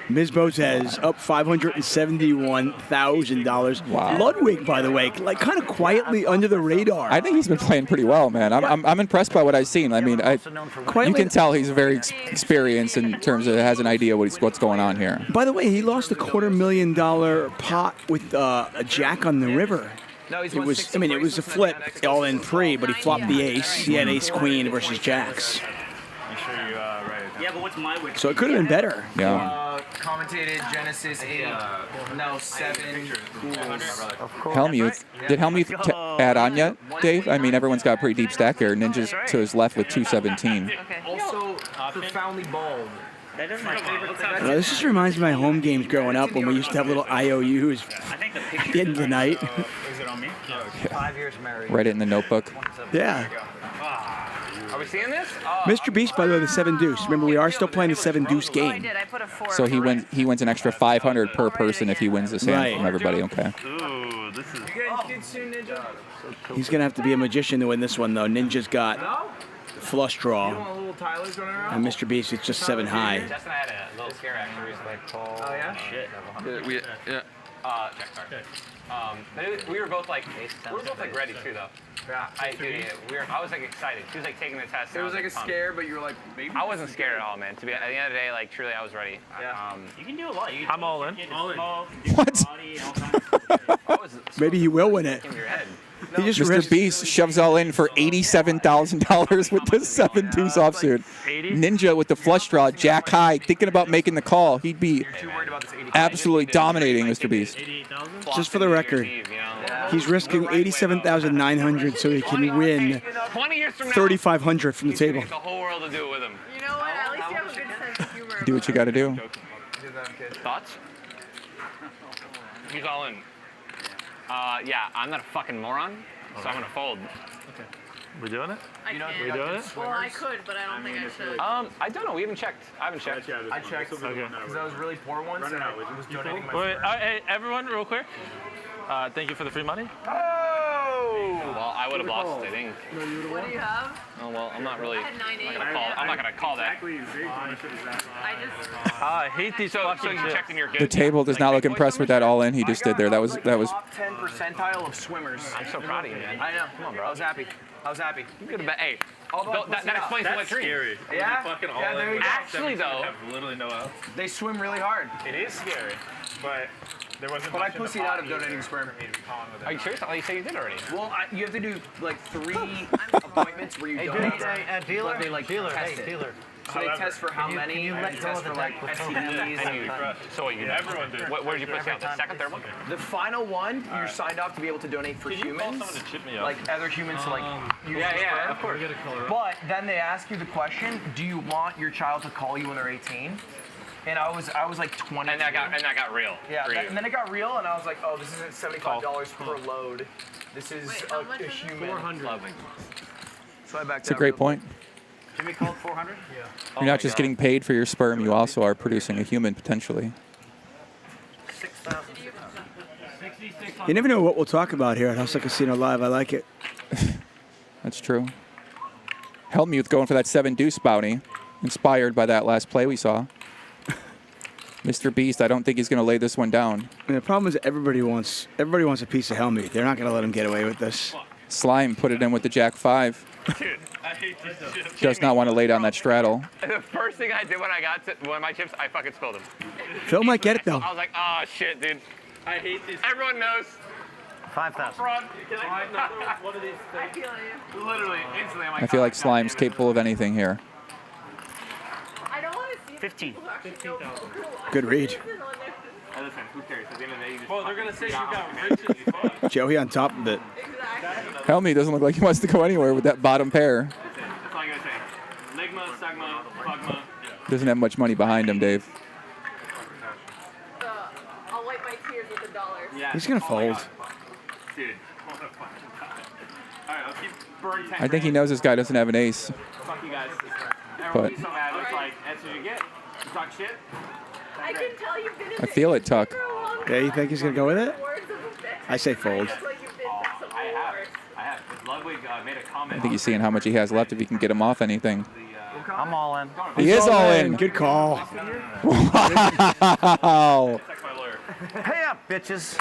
Ms. Bozez up $571,000. Wow. Ludwig, by the way, like kind of quietly under the radar. I think he's been playing pretty well, man. I'm impressed by what I've seen. I mean, you can tell he's very experienced in terms of has an idea what's going on here. By the way, he lost a $250,000 pot with a jack on the river. No, he's It was, I mean, it was a flip all in pre, but he flopped the ace. He had ace queen versus jacks. You sure you write it down? Yeah, but what's my wick? So it could have been better. Yeah. Commentated Genesis 8. No, 7. Hellmuth. Did Hellmuth add on yet, Dave? I mean, everyone's got a pretty deep stack here. Ninja's to his left with 217. Also, profoundly bald. That is my favorite thing. Well, this just reminds me of my home games growing up when we used to have little IOUs I think the at picture. the end of the night. Is it on me? 5 years married. Write it in the notebook. Yeah. Are we seeing this? Mr. Beast, by the way, the 7 deuce. Remember, we are still playing the 7 deuce I game. did. I put a 4. So he wins an extra 500 per person if he wins this hand Right. from everybody. Okay. Ooh, this is. He's going to have to be a magician to win this one, though. Ninja's got flush draw, Little Tyler's running around? and Mr. Beast is just 7 high. Justin and I had a little scare actually recently. Oh, yeah? Shit. Yeah. Jack, sorry. But we were both like, ready too, though. Yeah. I was like excited. She was like taking the test. It and I was like a pumped. scare, but you were like, maybe. I wasn't scared at all, man. To be at the end of the day, like truly, I was ready. Yeah. You can do a lot. You I'm all in. all in. What? I was Maybe he will win it. in your head. He just Mr. risked. Beast shoves all in for $87,000 with the 7 deuce offsuit. Ninja with the flush draw, jack high, thinking about making the call. He'd be Too worried about this 80. absolutely dominating Mr. Beast. 88,000? Just for the record, he's risking 87,900 so he can win 20 years from now, 3,500 from the table. the whole world to do it with him. You know what? Do what you got to do. Thoughts? He's all in. Yeah, I'm not a fucking moron, so I'm gonna fold. Okay. We doing it? I can't. We doing it? Well, I could, but I don't think I should. I don't know. We haven't checked. I haven't checked. I checked because I was really poor once and I was donating my Wait, sperm. hey, everyone, real quick. Thank you for the free money. Oh! Well, I would have lost, I think. What do you have? Oh well, I'm not really. I had 9-8. I'm not gonna call that. I hate these So fucking you chips. checked and you're good. The table does not look impressed with that all-in he just did there. That was Top 10 percentile of swimmers. I'm so proud of you, man. I know. Come on, bro. I was happy. You could have bet. Hey, that explains That's what dream. scary. When Yeah? you fucking all Yeah, there in you with go. Actually, 70% though, have literally no else. They swim really hard. It is scary, but there wasn't. But I much in the pussied out of pot donating sperm. Are you serious? I thought you said you did already. Well, you have to do like 3 appointments where you donate. Dealer, But they like dealer, test hey, it. dealer. So they test for how many, you and let they go test of the for like deck with STDs. So what, you Everyone did. Where did you place it out? The second, third one? The final one, you're signed off to be able to donate for Can you call humans. someone to chip me up? Like other humans to like use Yeah, your yeah, sperm. of course. But then they ask you the question, do you want your child to call you when they're 18? And I was like 20. And that got real. Yeah, for you. and then it got real, and I was like, oh, this isn't $75 per load. This is a human. 400. So I backed It's a out great real point. Jimmy called 400? Yeah. You're not just getting paid for your sperm, you also are producing a human potentially. 6,000. You never know what we'll talk about here at Hustler Casino Live. I like it. That's true. Hellmuth going for that 7 deuce bounty, inspired by that last play we saw. Mr. Beast, I don't think he's going to lay this one down. And the problem is everybody wants a piece of Hellmuth. They're not going to let him get away with this. Slime put it in with the Jack 5. Dude, I hate these chips. Does not want to lay down that straddle. The first thing I did when I got to one of my chips, I fucking spilled them. Phil might get it though. I was like, oh shit, dude. I hate these. Everyone knows. 5,000. Fraud. Can I have another one of these I things? feel you. Literally, instantly, I'm like, I feel like Slime's capable of anything here. I don't want to see 15. 15,000. Good read. Hey, listen, who cares? At the end of the day, you just Well, they're gonna say you got rich and you fucked. Joey on top of it. Helmy doesn't look like he wants to go anywhere with that bottom pair. That's all I gotta say. Ligma, Sigma, Fugma. Doesn't have much money behind him, Dave. I'll wipe my tears with $1. Yeah. He's gonna fold. Dude. Alright, let's keep burning 10 I think he knows this guy doesn't have an ace. Fuck you guys. Everyone But- will be so mad. It's like, that's what you get. You talk shit. I can tell you've been in I feel it, Tuck. Yeah, you think he's gonna go with it? I say fold. I have. Ludwig made a comment. I think he's seeing how much he has left if he can get him off anything. I'm all in. He is all in. Good call. Wow. Pay up, bitches.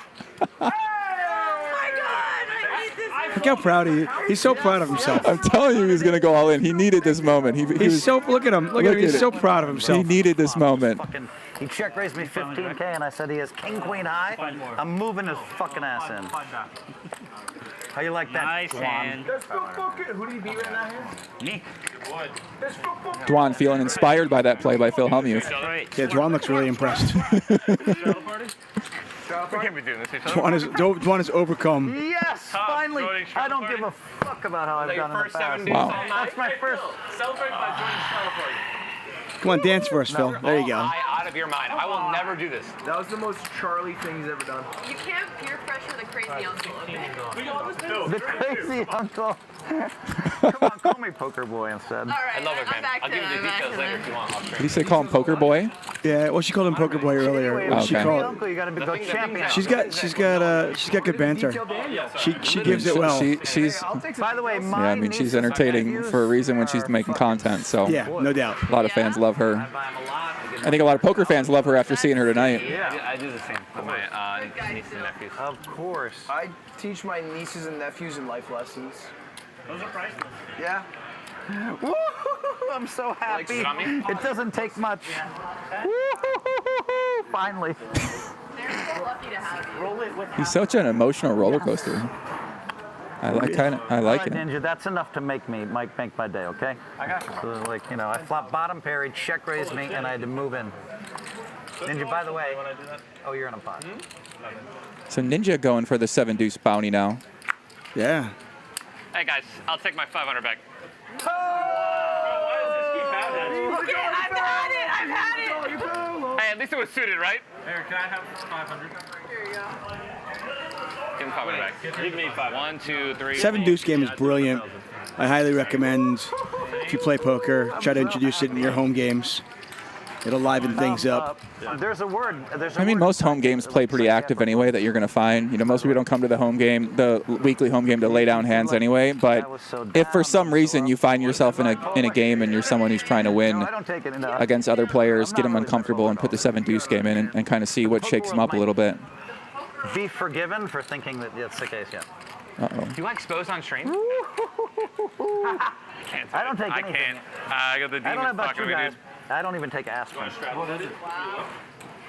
Look how proud he is. He's so proud of himself. I'm telling you, he's gonna go all in. He needed this moment. He He's was, so look at him. Look at him. He's it. so proud of He himself. needed this moment. Fucking, he check raised me 15K and I said he has king queen high. I'm moving his fucking ass in. How you like that? Nice Juan? hand. Who do you beat right now here? Me. Dwan feeling inspired by that play by Phil Hellmuth. Yeah, Dwan looks really impressed. We can't be doing this to each other. Dwan is overcome. Yes, finally. I don't give a fuck about how I've done in the past. Wow. That's my first. Celebrate by joining Shadow Party. Come on, dance for us, Phil. There you go. Out of your mind. I will never do this. That was the most Charlie thing he's ever done. You can't peer pressure the crazy uncle, okay? The crazy uncle. Come on, call me Poker Boy instead. All right, I love it, I'm man. back I'll to give you it, the I'm back details to later it. if you want. Off Did screen. you say call him Poker Boy? Yeah, well, she called him Poker Boy earlier. Okay. She called. Uncle, you gotta be go champion. She's got good banter. She gives it well. She's By the way, yeah, I mean she's entertaining for a reason when she's making content. So Yeah, no doubt. a lot of fans love her. I think a lot of poker fans love her after seeing her tonight. Yeah, I do the same with my nieces and nephews. Of course. I teach my nieces and nephews in life lessons. Those are priceless. Yeah. Woo! I'm so happy. sit on me? It doesn't take much. Woo! Finally. They're so lucky to have you. He's such an emotional roller coaster. I like it. All right, Ninja, that's enough to make my day, okay? I got you. So, like, you know, I flopped bottom pair, he check raised me, and I had to move in. Ninja, by the way, oh, you're in a pot. So Ninja going for the 7 deuce bounty now. Yeah. Hey guys, I'll take my 500 back. Look Okay, I've had it. I've had it. Hey, at least it was suited, right? Eric, can I have 500? Here you go. Give him 500 back. Give me 500. 1, 2, 3. 7 deuce game is brilliant. I highly recommend if you play poker, try to introduce it in your home games. It'll liven things up. There's a word. I mean, most home games play pretty active anyway that you're going to find. You know, most people don't come to the home game, the weekly home game, to lay down hands anyway. But if for some reason you find yourself in a game and you're someone who's trying to win against other players, get them uncomfortable and put the 7 deuce game in and kind of see what shakes them up a little bit. Be forgiven for thinking that that's the case, yeah. Uh-oh. Do I expose on stream? I don't take anything. I can't. I got the I don't know demon about fucking you with me, guys. dude. I don't even take aspirin.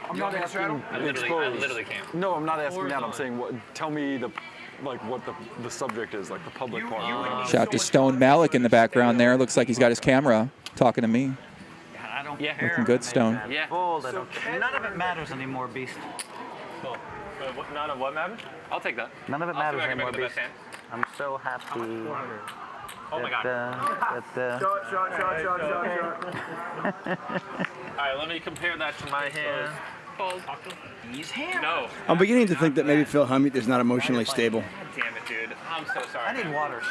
I'm not asking I literally can't. No, I'm not asking that. I'm saying, tell me what the subject is, like the public part. Shout out to Stone Malik in the background there. Looks like he's got his camera talking to me. I don't Looking good, Stone. Yeah. Bold. None of it matters anymore, Beast. Cool. None of what matters? I'll take that. None of it matters anymore, Beast. I'm so happy. Oh my God. Shot. All right, let me compare that to my hand. He's ham. No. I'm beginning to think that maybe Phil Hellmuth is not emotionally stable. Damn it, dude. I'm so sorry. I need waters.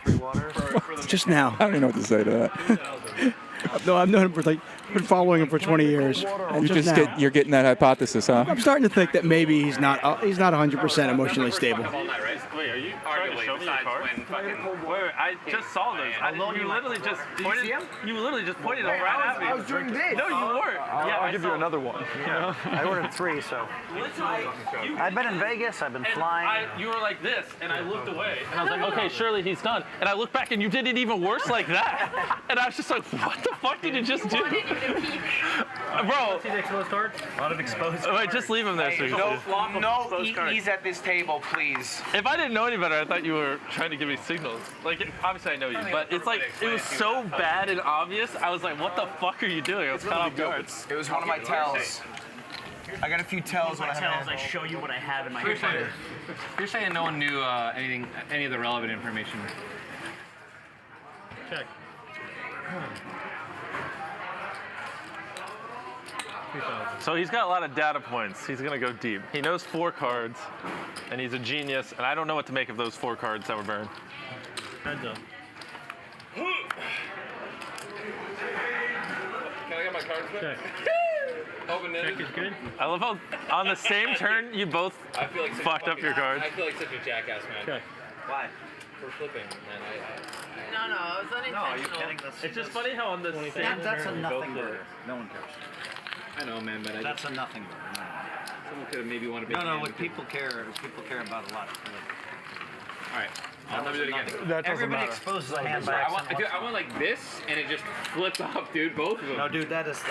3 waters. Just now. I don't even know what to say to that. No, I've known him for been following him for 20 years. And You're getting that hypothesis, huh? I'm starting to think that maybe he's not 100% emotionally stable. Wait, are you trying to show me your card? Wait, I just saw those. You literally just pointed. You literally just pointed them right at me. I was doing this. No, you weren't. I'll give you another one. I ordered 3, so. I've been in Vegas. I've been flying. You were like this, and I looked away, and I was like, okay, surely he's done. And I looked back, and you did it even worse like that. And I was just like, what the fuck did you just do? Bro. See the exposed card? A lot of exposed cards. Wait, just leave him there. Hey, so no EEs at this table, please. If I didn't know any better, I thought you were trying to give me signals. Like, obviously I know you, but it's like, it was so bad and obvious. I was like, what the fuck are you doing? I was caught off guard. It was one of my tells. I got a few tells when I have I show you what I have in my hand. You're saying no one knew any of the relevant information. Check. So he's got a lot of data points. He's gonna go deep. He knows 4 cards, and he's a genius, and I don't know what to make of those 4 cards that were burned. Heads up. Can I get my cards back? Check. Open it. Check is good. I love how on the same turn you both fucked up your cards. I feel like such a jackass, man. Check. Why? For flipping, man. No, it was unintentional. It's just funny how on the same turn That's a you nothing both burger. No one cares. I know, man, but That's a nothing burger. someone could have maybe wanted to be. No, look, people care about a lot. All right. Let me do it again. Everybody exposes a hand by accident. I went like this, and it just flipped off, dude. Both of them. No, dude, that's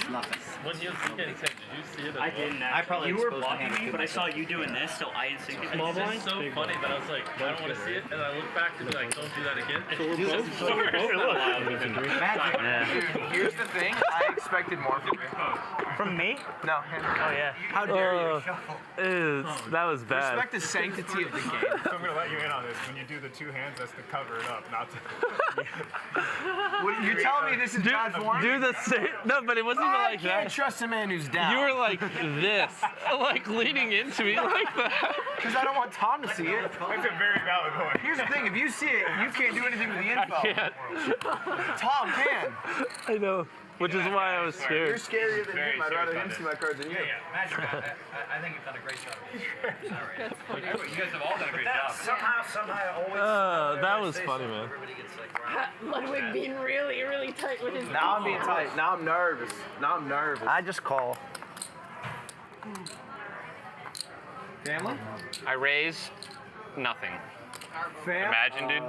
nothing. When you was getting sent, did you see it? I didn't. I probably You were exposed the blocking hand me, but I saw you doing this, so I instinctively. It's just so funny that I was like, I don't want to see it, and I look back to be like, don't do that again. So we're both Here's the thing. I expected more from you. From me? No. Oh yeah. How dare you? That was bad. Respect the sanctity of the game. So I'm gonna let you in on this. When you do the 2 hands, that's to cover it up, not to. You're telling me this is bad form? Do the same. No, but it wasn't even like I can't that. trust a man who's down. You were like this, like leaning into me like that. Because I don't want Tom to see it. That's a very valid point. Here's the thing: if you see it, you can't do anything with the info. I can't. Tom can. I know. Which is why I was You're scared. scarier than him. I'd rather him see my cards than you. I think you've done a great job. You guys have all done a great job. Somehow, always. That was funny, man. Everybody gets like. Ludwig being really, really tight with his. Now I'm being tight. Now I'm nervous. I just call. Family? I raise nothing. Imagine, dude.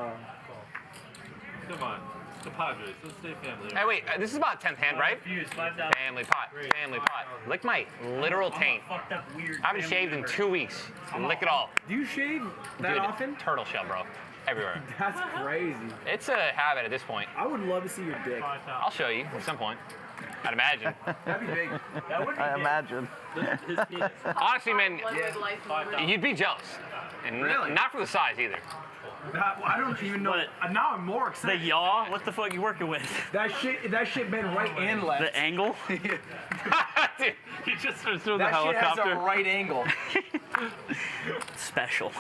Come on. The Padres. Let's stay family. Hey, wait. This is about 10th hand, right? Family pot. Family pot. Lick my literal taint. I haven't shaved in 2 weeks. Lick it all. Do you shave that Dude, often? Turtle shell, bro. Everywhere. That's crazy. It's a habit at this point. I would love to see your dick. I'll show you at some point. I'd imagine. That'd be big. I imagine. Honestly, man, Ludwig life. you'd be jealous. And Really? not for the size either. I don't even know. Now I'm more The excited. yaw? What the fuck are you working with? That shit been right and left. The angle? Dude, he just starts doing the That shit has helicopter. a right angle. Special.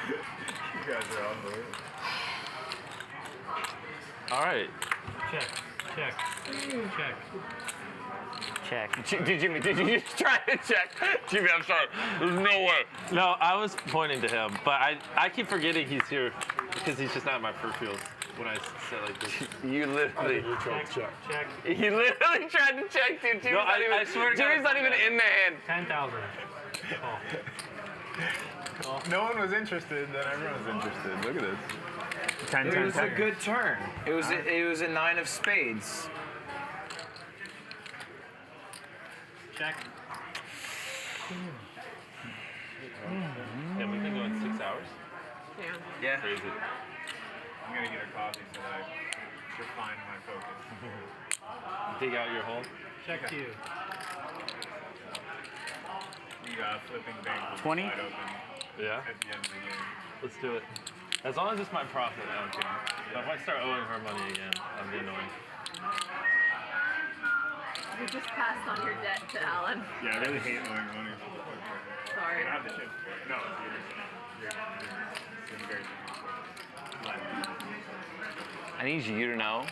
You guys are unbelievable. All right. Check. Jimmy, did you just try to check? Jimmy, I'm sorry. There's no way. No, I was pointing to him, but I keep forgetting he's here because he's just not in my peripherals when I say like this. You literally. Check. He literally tried to check, dude. Jimmy's No, not even, I swear to God, Jimmy's not even in the hand. 10,000. No one was interested, then everyone was interested. Look at this. 10, It 10, was 10. a good turn. It was a 9 of spades. Check. And we've been going 6 hours. Yeah. Crazy. I'm gonna get a coffee so that I refine my focus. Dig out your hole. Check to you. We got flipping bank 20? wide open Yeah. at the end of the game. Let's do it. As long as it's my profit, I don't care. But if I start owing her money again, I'll be annoying. You just passed on your debt to Alan. Yeah, I really hate owing money. Sorry. I have the chip. No, you're very I need you to know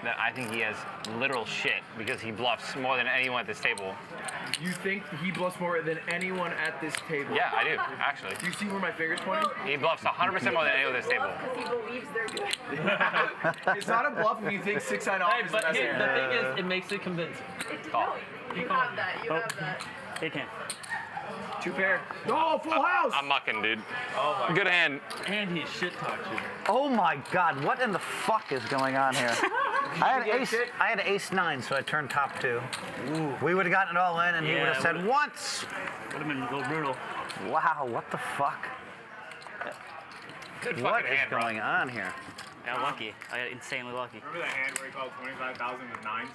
that I think he has literal shit because he bluffs more than anyone at this table. You think he bluffs more than anyone at this table? Yeah, I do, actually. Do you see where my finger's pointing? He bluffs 100% more than anyone at this table. Because he believes they're good. It's not a bluff if you think 6-9 off is the best hand. The thing is, it makes it convincing. Call. You have that. You have that. Take him. 2 pair. No, full house. I'm mucking, dude. Oh my. Good hand. And he shit talked you. Oh my God! What in the fuck is going on here? I had ace-9, so I turned top 2. We would have gotten it all in, and he would have said once. Would have been a little brutal. Wow! What the fuck? Good What fucking is hand, bro. going on here? I got lucky. I got insanely lucky. Remember that hand where he called 25,000 with 9s?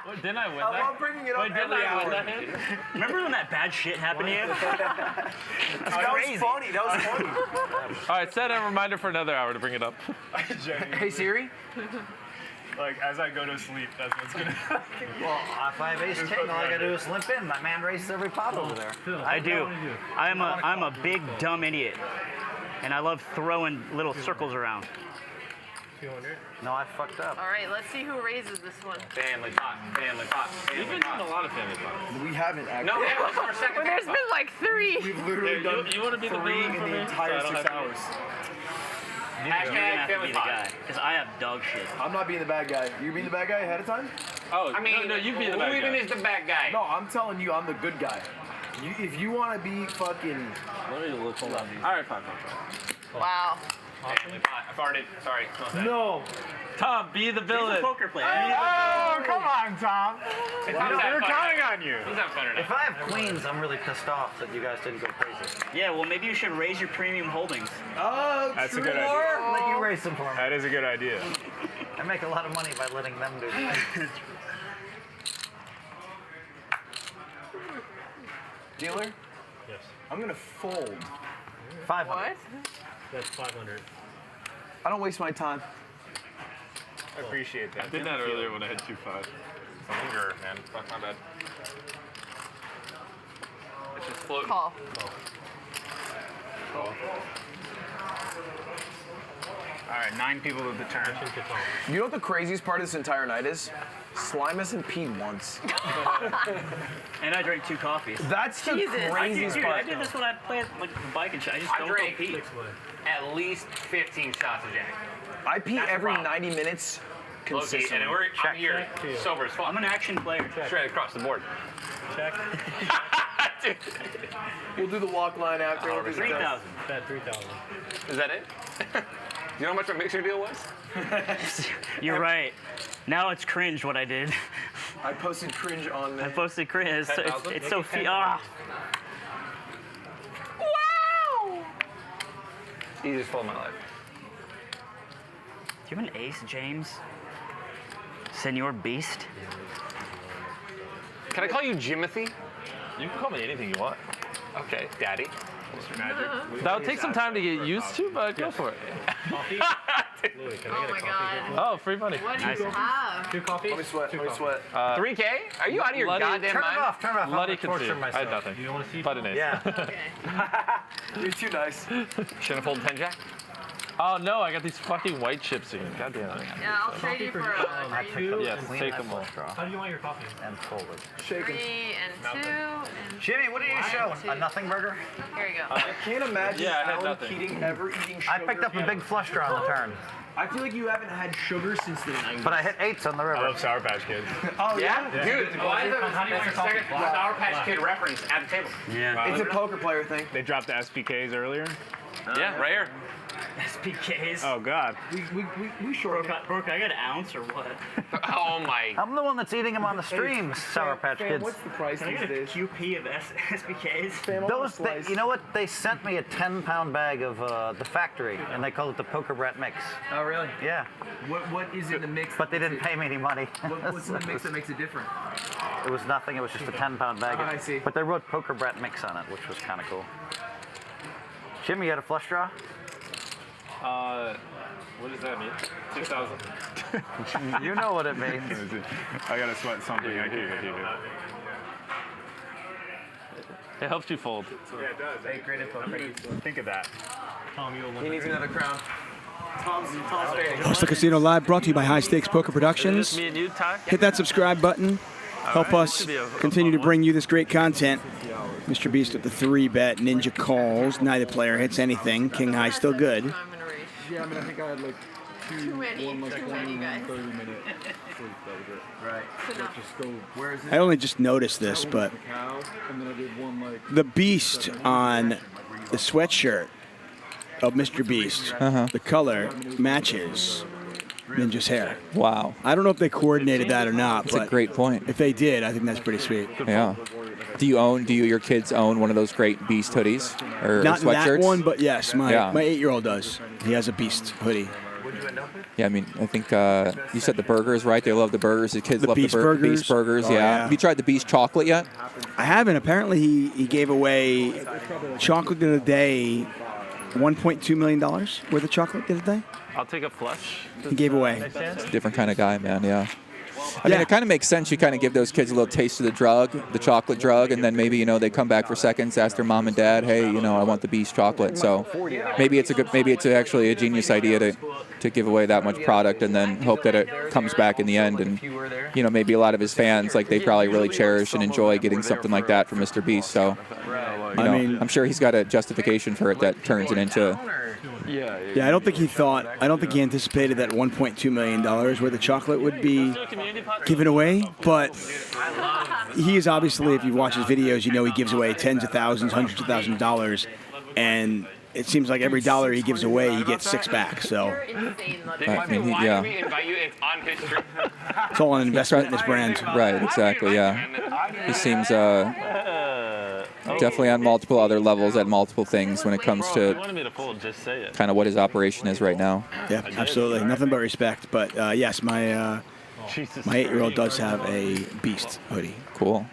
Wait, didn't I win I that? love bringing it up Wait, didn't every I win hour. that hand? Remember when that bad shit happened to you? That's That was crazy. funny. That was funny. All right, set a reminder for another hour to bring it up. Hey Siri. Like, as I go to sleep, that's what's gonna happen. Well, if I have ace-king, all I gotta do is limp in. My man races every pot over there. I do. I'm a big dumb idiot, and I love throwing little circles around. 200. No, I fucked up. All right, let's see who raises this one. Family pot, family pot, We've family been doing pot. a lot of family pots. We haven't actually. No, that was our second Well, there's family been like 3. We've literally done You want to be the 3 villain in for the me? entire So I don't 6 have to- hours. You're gonna Hashtag have to family be the pot. guy, because I have dog shit. I'm not being the bad guy. You being the bad guy ahead of time? Oh, I mean, no, you be the who bad even guy. is the bad guy? No, I'm telling you, I'm the good guy. If you want to be fucking... Let me look. Hold on. All right, fine. Wow. Family pot. I farted. Sorry. No. Tom, be the He's a villain. poker player. Oh, come on, Tom. We're counting on you. He's not fun enough. If I have queens, I'm really pissed off that you guys didn't go crazy. Yeah, well, maybe you should raise your premium holdings. Oh, That's a good idea. Let you race them for me. That is a good idea. I make a lot of money by letting them do it. Dealer. Yes. I'm gonna fold. 500. What? That's 500. I don't waste my time. I appreciate that. I did that earlier when I had 2-5. Hunger, man. Fuck my bad. It's just floating. Call. All right, 9 people to the turn. You know what the craziest part of this entire night is? Slime hasn't peed once. And I drank 2 coffees. That's the craziest Dude, part. I did this when I played like the bike and shit. I just I don't drank go pee. at least 15 shots of Jack. I pee That's the every problem. 90 minutes Low-key, consistently. and I'm here sober as fuck. I'm an action player. Straight across the board. Check. We'll do the walk line after. We'll do the 3,000. Bet 3,000. Is that it? You know how much my mixer deal was? You're right. Now it's cringe what I did. I posted cringe on the... I posted cringe. It's so, 10,000? it's so ah. Wow! Easiest fall of my life. Do you have an ace, James? Senor Beast? Can I call you Jimothy? You can call me anything you want. Okay, Daddy. That would take some time to get used to, but go for it. Oh my god. Oh, free money. What do you have? 2 coffee? Let me sweat. 3K? Are you out of your goddamn Turn mind? it off. Turn it off. Luddy I'm can gonna see. torture I had myself. nothing. You don't want to see? But an ace. Yeah. You're too nice. Shouldn't have folded 10 jack. Oh no, I got these fucking white chips again. God damn it. Yeah, I'll trade you for a 3 Yes, take them all. How do you want your coffee? And fold it. and 2 and Jimmy, what are you showing? A nothing burger? here you go. I can't imagine Yeah, I had Alan nothing. Keating ever eating sugar. I picked up a big flush draw on the turn, I feel like you haven't had sugar since the 90s. but I hit 8s on the I river. love Sour Patch Kids. Oh, Yeah? Dude, why is How do you want your coffee? Sour Patch Kid reference at the table? Yeah. It's a poker player thing. They dropped the SPKs earlier. Yeah, right here. SPKs. Oh God. We short. Brooke, I got an ounce or what? Oh my. I'm the one that's eating them on the stream, Sour Patch Fam, Kids. what's the price Can I these get a days? QP of SPKs? Fam, I want a Those, slice. you know what? They sent me a 10-pound bag of the factory, and they called it the Poker Brat Mix. Oh, really? Yeah, What is in the mix? but they didn't pay me any money. What's in the mix that makes it different? It was nothing. It was just a 10-pound bag. Oh, I see. But they wrote Poker Brat Mix on it, which was kind of cool. Jimmy, you had a flush draw? What does that mean? 2,000. You know what it means. I gotta sweat something. I keep it. It helps you fold. Yeah, it does. Hey, great info. Think of that. He needs another crown. Tom's fading. Hustler Casino Live brought to you by High Stakes Poker Productions. Me and you, Ty? Hit that subscribe button. Help us continue to bring you this great content. Mr. Beast with the 3-bet. Ninja calls. Neither player hits anything. King high still good. Yeah, I mean, I think I had like Too many guys. 30-minute sleep. That was it. Right. Like just go. Where is it? I only just noticed this, but Cow, and then I did one like. the Beast on the sweatshirt of Mr. Beast, the color matches Ninja's hair. Wow. I don't know if they coordinated that or not. That's a but great point. If they did, I think that's pretty sweet. Yeah. Do your kids own one of those great Beast hoodies or Not sweatshirts? that one, but yes, my 8-year-old does. He has a Beast hoodie. Yeah, I mean, I think you said the burgers, right? They love the burgers. The kids The love Beast the burgers. Beast burgers. Oh, yeah. Have you tried the Beast chocolate yet? I haven't. Apparently, he gave away chocolate the other day, $1.2 million worth of chocolate the other day. I'll take a flush. He gave away. He's a different kind of guy, man. Yeah. I mean, it kind of makes sense. You kind of give those kids a little taste of the drug, the chocolate drug, and then maybe they come back for seconds, ask their mom and dad, hey, I want the Beast chocolate. So maybe it's actually a genius idea to give away that much product and then hope that it comes back in the end. And maybe a lot of his fans, like, they probably really cherish and enjoy getting something like that from Mr. Beast. So I'm sure he's got a justification for it that turns it into. Yeah, I don't think he anticipated that $1.2 million worth of chocolate would be given away, but he is obviously, if you watch his videos, he gives away tens of thousands, hundreds of thousands of dollars, and it seems like every dollar he gives away, he gets 6 back. So Why do we invite you? It's on his trip. it's all an investment in this brand. Right, exactly, yeah. He seems definitely on multiple other levels at multiple things when it comes to kind of what his operation is right now. Yeah, absolutely. Nothing but respect. But yes, my 8-year-old does have a Beast hoodie. Cool.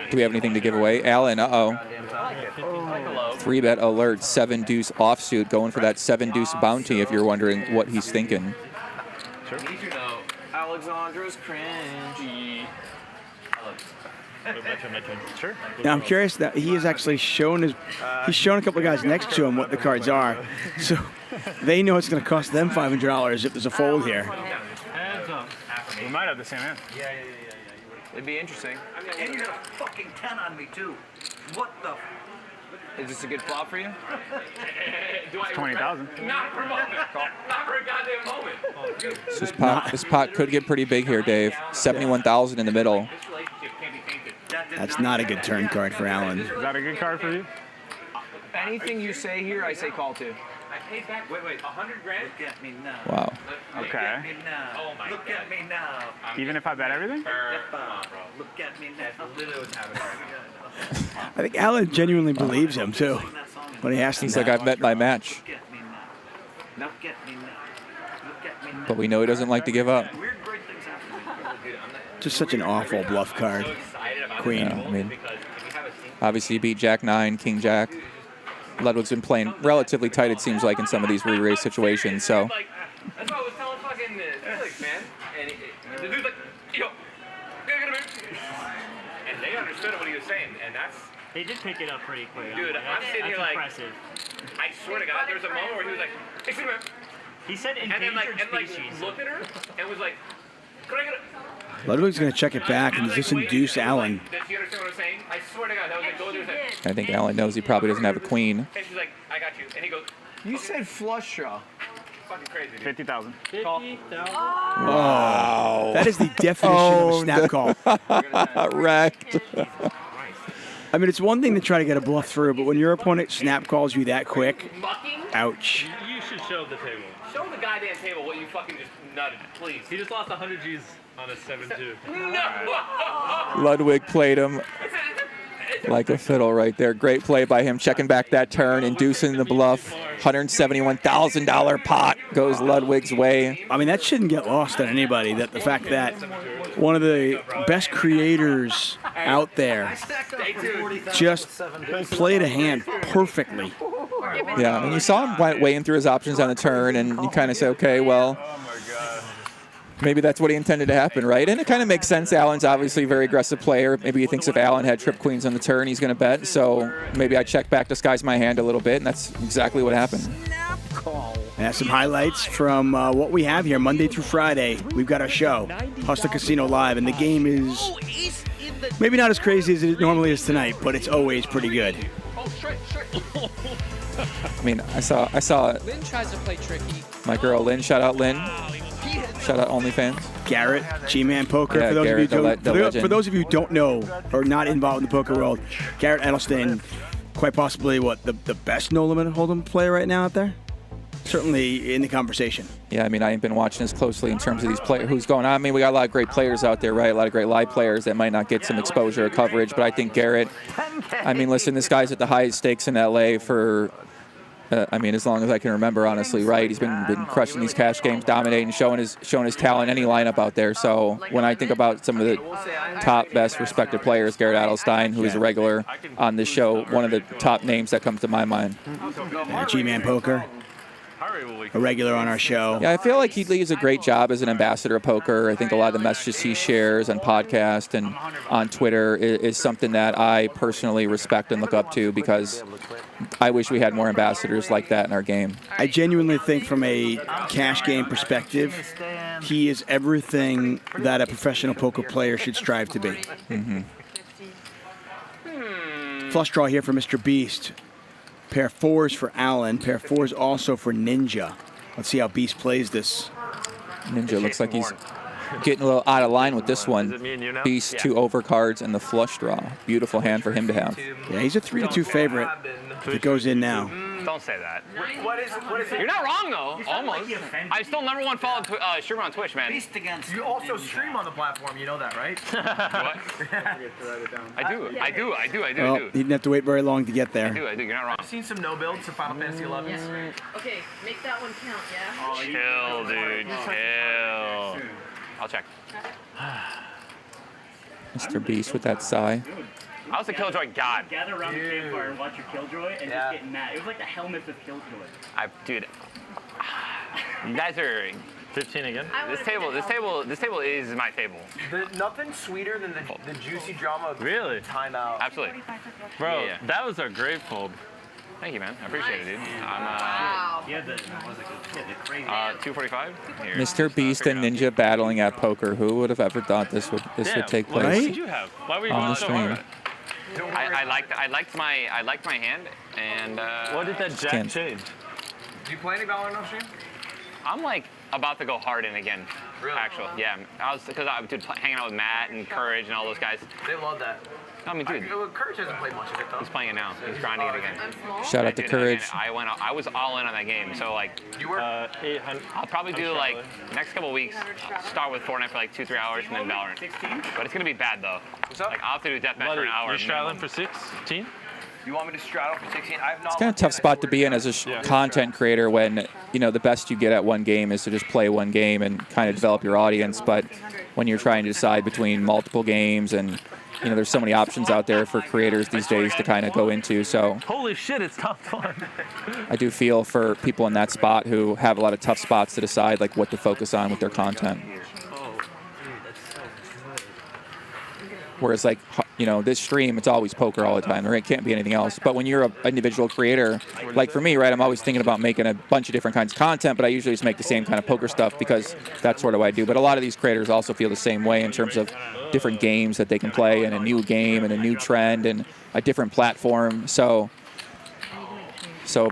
Do we have anything to give away? Alan, 3-bet alert, 7-deuce offsuit, going for that 7-deuce bounty if you're wondering what he's thinking. Alexandra's cringe. Sure. Now I'm curious that he has actually shown he's shown a couple of guys next to him what the cards are, so they know it's going to cost them $500 if there's a fold here. We might have the same hand. Yeah. It'd be interesting. And you got a fucking 10 on me, too. What the? Is this a good flop for you? It's 20,000. Not for a moment. Not for a goddamn moment. So this pot could get pretty big here, Dave. 71,000 in the middle. That's not a good turn card for Alan. Is that a good card for you? Anything you say here, I say call to. I paid back. Wait, 100 grand? Look at me now. Wow. Okay. Look at me now. Oh my Look at me now. Even if I bet everything? Look at me now. I think Alan genuinely believes him too when he asks him. He's like, I've bet my match. Look at me now. Look at me now. But we know he doesn't like to give up. Just such an awful bluff card. Queen. Yeah, I mean, obviously you beat Jack 9, King Jack. Ludwig's been playing relatively tight, it seems like, in some of these re-race situations. So. Like, that's what I was telling fucking Felix, man. And the dude's like, yo, and they understood what he was saying, and that's. They did pick it up pretty quick. Dude, I'm sitting here like, impressive. I swear to God, there was a moment where he was like, excuse me. He said endangered species. Looked at her and was like, could I get a... Ludwig's going to check it back and just induce Allen. Does she understand what I'm saying? I swear to God, that was like, go do his I think Allen knows he probably doesn't have a queen. And she's like, I got you. And he goes, You said flush draw. fucking crazy, dude. 50,000. 50,000. Wow. That is the definition of a snap call. Wrecked. I mean, it's one thing to try to get a bluff through, but when your opponent snap calls you that quick, ouch. You should show the table. Show the goddamn table what you fucking just nutted, please. He just lost 100 G's on a 7-2. No! Ludwig played him like a fiddle right there. Great play by him, checking back that turn, inducing the bluff. $171,000 pot goes Ludwig's way. I mean, that shouldn't get lost on anybody, that the fact that one of the best creators out there just played a hand perfectly. Yeah, and you saw him weighing through his options on the turn, and you kind of say, okay, well, maybe that's what he intended to happen, right? And it kind of makes sense. Allen's obviously a very aggressive player. Maybe he thinks if Allen had trip queens on the turn, he's going to bet. So maybe I check back, disguise my hand a little bit, and that's exactly what happened. And that's some highlights from what we have here Monday through Friday. We've got our show, Hustler Casino Live, and the game is maybe not as crazy as it normally is tonight, but it's always pretty good. I mean, I saw Lynn tries to play tricky. my girl Lynn. Shout out Lynn. Shout out OnlyFans. Garrett, G-Man Poker. Yeah, for those Garrett, for those of you who don't know or not involved in the poker world, Garrett Edelstein, quite possibly the best no limit hold'em player right now out there. Certainly in the conversation. Yeah, I mean, I ain't been watching as closely in terms of these players. Who's going on? I mean, we got a lot of great players out there, right? A lot of great live players that might not get some exposure or coverage. But I think Garrett, I mean, listen, this guy's at the highest stakes in LA for, I mean, as long as I can remember, honestly, right? He's been crushing these cash games, dominating, showing his talent, any lineup out there. So when I think about some of the top, best respected players, Garrett Adelstein, who is a regular on this show, one of the top names that comes to my mind. G-Man Poker, a regular on our show. Yeah, I feel like he leaves a great job as an ambassador of poker. I think a lot of the messages he shares on podcast and on Twitter is something that I personally respect and look up to, because I wish we had more ambassadors like that in our game. I genuinely think from a cash game perspective, he is everything that a professional poker player should strive to be. Mm-hmm. Flush draw here for Mr. Beast. Pair fours for Allen. Pair fours also for Ninja. Let's see how Beast plays this. Ninja looks like he's getting a little out of line with this one. Beast, 2 overcards, and the flush draw. Beautiful hand for him to have. Yeah, he's a 3-2 favorite if it goes in now. Don't say that. What is You're not wrong, though. Almost. I still #1 followed streamer on Twitch, man. Beast against. You also stream on the platform. You know that, right? What? I do. Well, he didn't have to wait very long to get there. I do. You're not wrong. I've seen some no builds to Final Fantasy 11. Okay, make that one count, yeah? Chill, dude. Chill. I'll check. Mr. Beast with that sigh. I was a Killjoy god. Gather around the campfire and watch your Killjoy and just get mad. It was like the Hellmuth with Killjoy. Dude, you guys are 15 again. This table is my table. Nothing sweeter than the juicy drama of Really? timeout. Absolutely. Bro, Yeah. that was a great fold. Thank you, man. I appreciate it, dude. I'm Wow. Yeah, the crazy. 245. Here. Mr. Beast and Ninja battling at poker. Who would have ever thought this would take What place? did you have? Why were you on going the so stream? hard? I liked my hand, and What did that jack change? Do you play any Valor no stream? I'm like about to go hard in again. Really? Actually, yeah. I was hanging out with Matt and Courage and all those guys. They love that. I mean, dude. Courage hasn't played much of it though. He's playing it now. He's grinding it again. Shout out to Dude, Courage. again, I was all in on that game. So like, You were 800. I'll probably do like next couple of weeks. Start with Fortnite for like 2-3 hours and then Valorant. But it's gonna be bad though. What's up? Like I'll have to do deathmatch for an hour. You're straddling for 16? You want me to straddle for 16? I have not. It's kind of a tough spot to be in as a content creator when, you know, the best you get at one game is to just play one game and kind of develop your audience. But when you're trying to decide between multiple games and you know, there's so many options out there for creators these days to kind of go into. So Holy shit, it's top one. I do feel for people in that spot who have a lot of tough spots to decide like what to focus on with their content. Whereas, like, you know, this stream, it's always poker all the time. There can't be anything else. But when you're an individual creator, like for me, right, I'm always thinking about making a bunch of different kinds of content, but I usually just make the same kind of poker stuff because that's sort of what I do. But a lot of these creators also feel the same way in terms of different games that they can play and a new game and a new trend and a different platform. So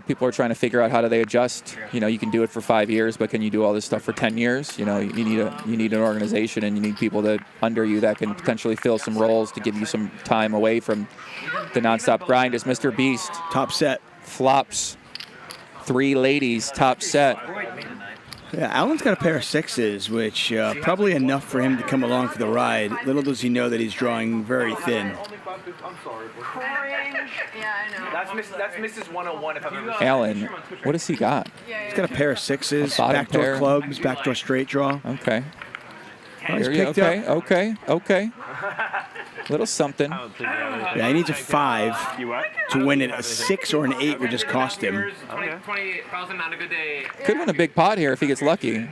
people are trying to figure out how do they adjust. You know, you can do it for 5 years, but can you do all this stuff for 10 years? You know, you need an organization and you need people that under you that can potentially fill some roles to give you some time away from the nonstop grind. As Mr. Beast top set flops 3 ladies top set. Yeah, Alan's got a pair of 6s, which probably enough for him to come along for the ride. Little does he know that he's drawing very thin. Yeah, I know. That's Mrs. 101 if I've ever seen Alan, what has he got? He's got a pair of 6s, A bottom backdoor pair. clubs, backdoor straight draw. Okay. Oh, he's Here you- picked okay, up. okay. Little something. Yeah, he needs a 5 to win it. A 6 or an 8 would just cost him. 28,000 on a good day. Could win a big pot here if he gets lucky.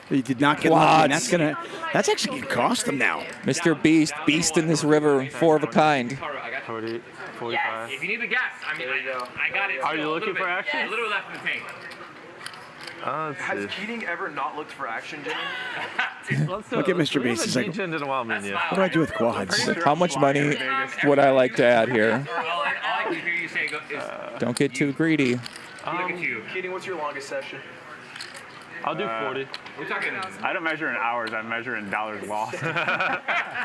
He did not get lucky, and that's actually going to cost him now. Mr. Beast in this river, 4 of a kind. 40, 45. Yes, if you need to guess, I mean, I got it. Are you still, looking for action? Yeah, a little left in the tank. Has Keating ever not looked for action, Jimmy? Look at Mr. Beast. He's like, in a while, man. what do I do with quads? Like, how much money would I like to add here? All I can hear you say is, Don't get too greedy. look at you. Keating, what's your longest session? I'll do 40. We're talking I don't measure in hours. I measure in dollars lost. 5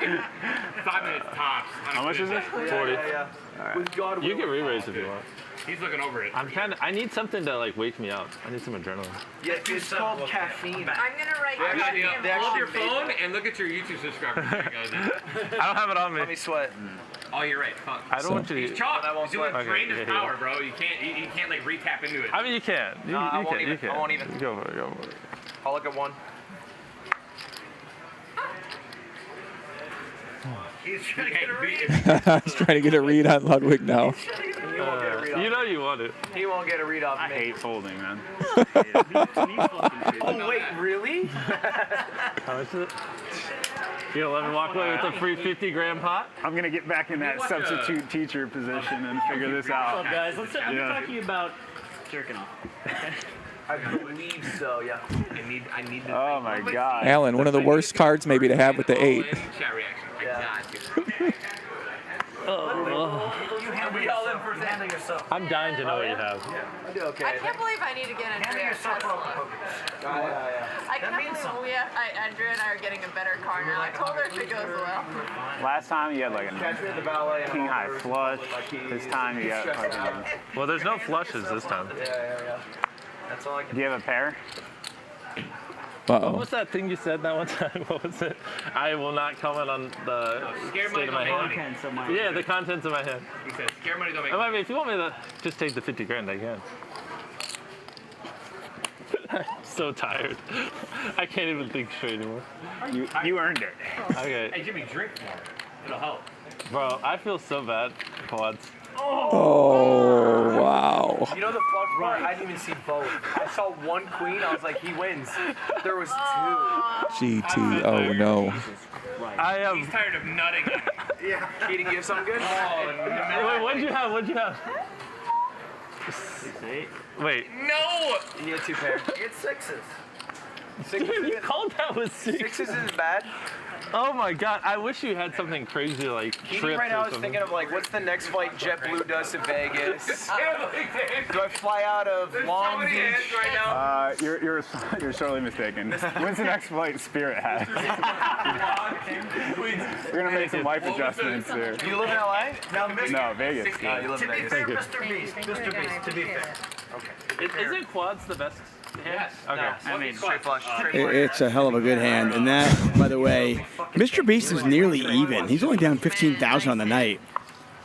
minutes tops. How much is it? 40. Yeah. With God, You can re-raise if you want. He's looking over it. I need something to like wake me up. I need some adrenaline. Yeah, it's called caffeine. I'm gonna write Pull up caffeine. your phone and look at your YouTube subscribers. There you go, dude. I don't have it on me. Let me sweat. Oh, you're right. Fuck. I don't want you to. He's chalk. He's doing Okay, drained his yeah, power, bro. You can't like re-tap into it. I mean, you can. I You won't can. even. You can. I won't even. Go for it. Go for it. I'll look at 1. He's trying to get a read. He's trying to get a read on Ludwig now. You know you want it. He won't get a read off me. I hate folding, man. Oh, wait, really? How much is it? You'll let me walk away with a free 50-gram pot? I'm going to get back in that substitute teacher position and figure this out. What's up, guys? I'm talking about jerking off. I believe so, yeah. I need the Oh my God. Alan, one of the worst cards maybe to have with the 8. chat reaction. I got you. We all in for handle yourself. I'm dying to know what you have. I do okay. I can't believe I need to get Andrea a Tesla. I can't believe Andrea and I are getting a better car now. I told her if it goes well. Last time you had like a king high flush. This time you got fucking. Well, there's no flushes this time. Yeah. That's all I can Do you have a pair? What was that thing you said that one time? What was it? I will not comment on the state of my hand. Yeah, the contents of my hand. He says, scare money don't make I mean, if you want me to just take the 50 grand, I can. I'm so tired. I can't even think straight anymore. You earned it. Okay. Hey, Jimmy, drink more. It'll help. Bro, I feel so bad, quads. Oh, wow. You know the fuck part? I didn't even see both. I saw 1 queen. I was like, he wins. There was 2. GT, oh no. I am. He's tired of nutting. Yeah. Keating, you have something good? Wait, what'd you have? What'd you have? 6-8. Wait. No! You had 2 pairs. You had 6s. Dude, you called that with 6. 6s isn't bad. Oh my God! I wish you had something crazy like Keating trips right now or is something. thinking of like, what's the next flight JetBlue does to Vegas? Do I fly out of Long Beach? Right now. You're sorely mistaken. When's the next flight Spirit has? We're gonna make some life adjustments here. You live in LA? No, Vegas. Oh, you live in Vegas. Mr. Beast. Mr. Beast, to be fair. Okay. Isn't quads the best hand? Yes. Okay. I mean, straight flush. It's a hell of a good hand. And that, by the way, Mr. Beast is nearly even. He's only down 15,000 on the night.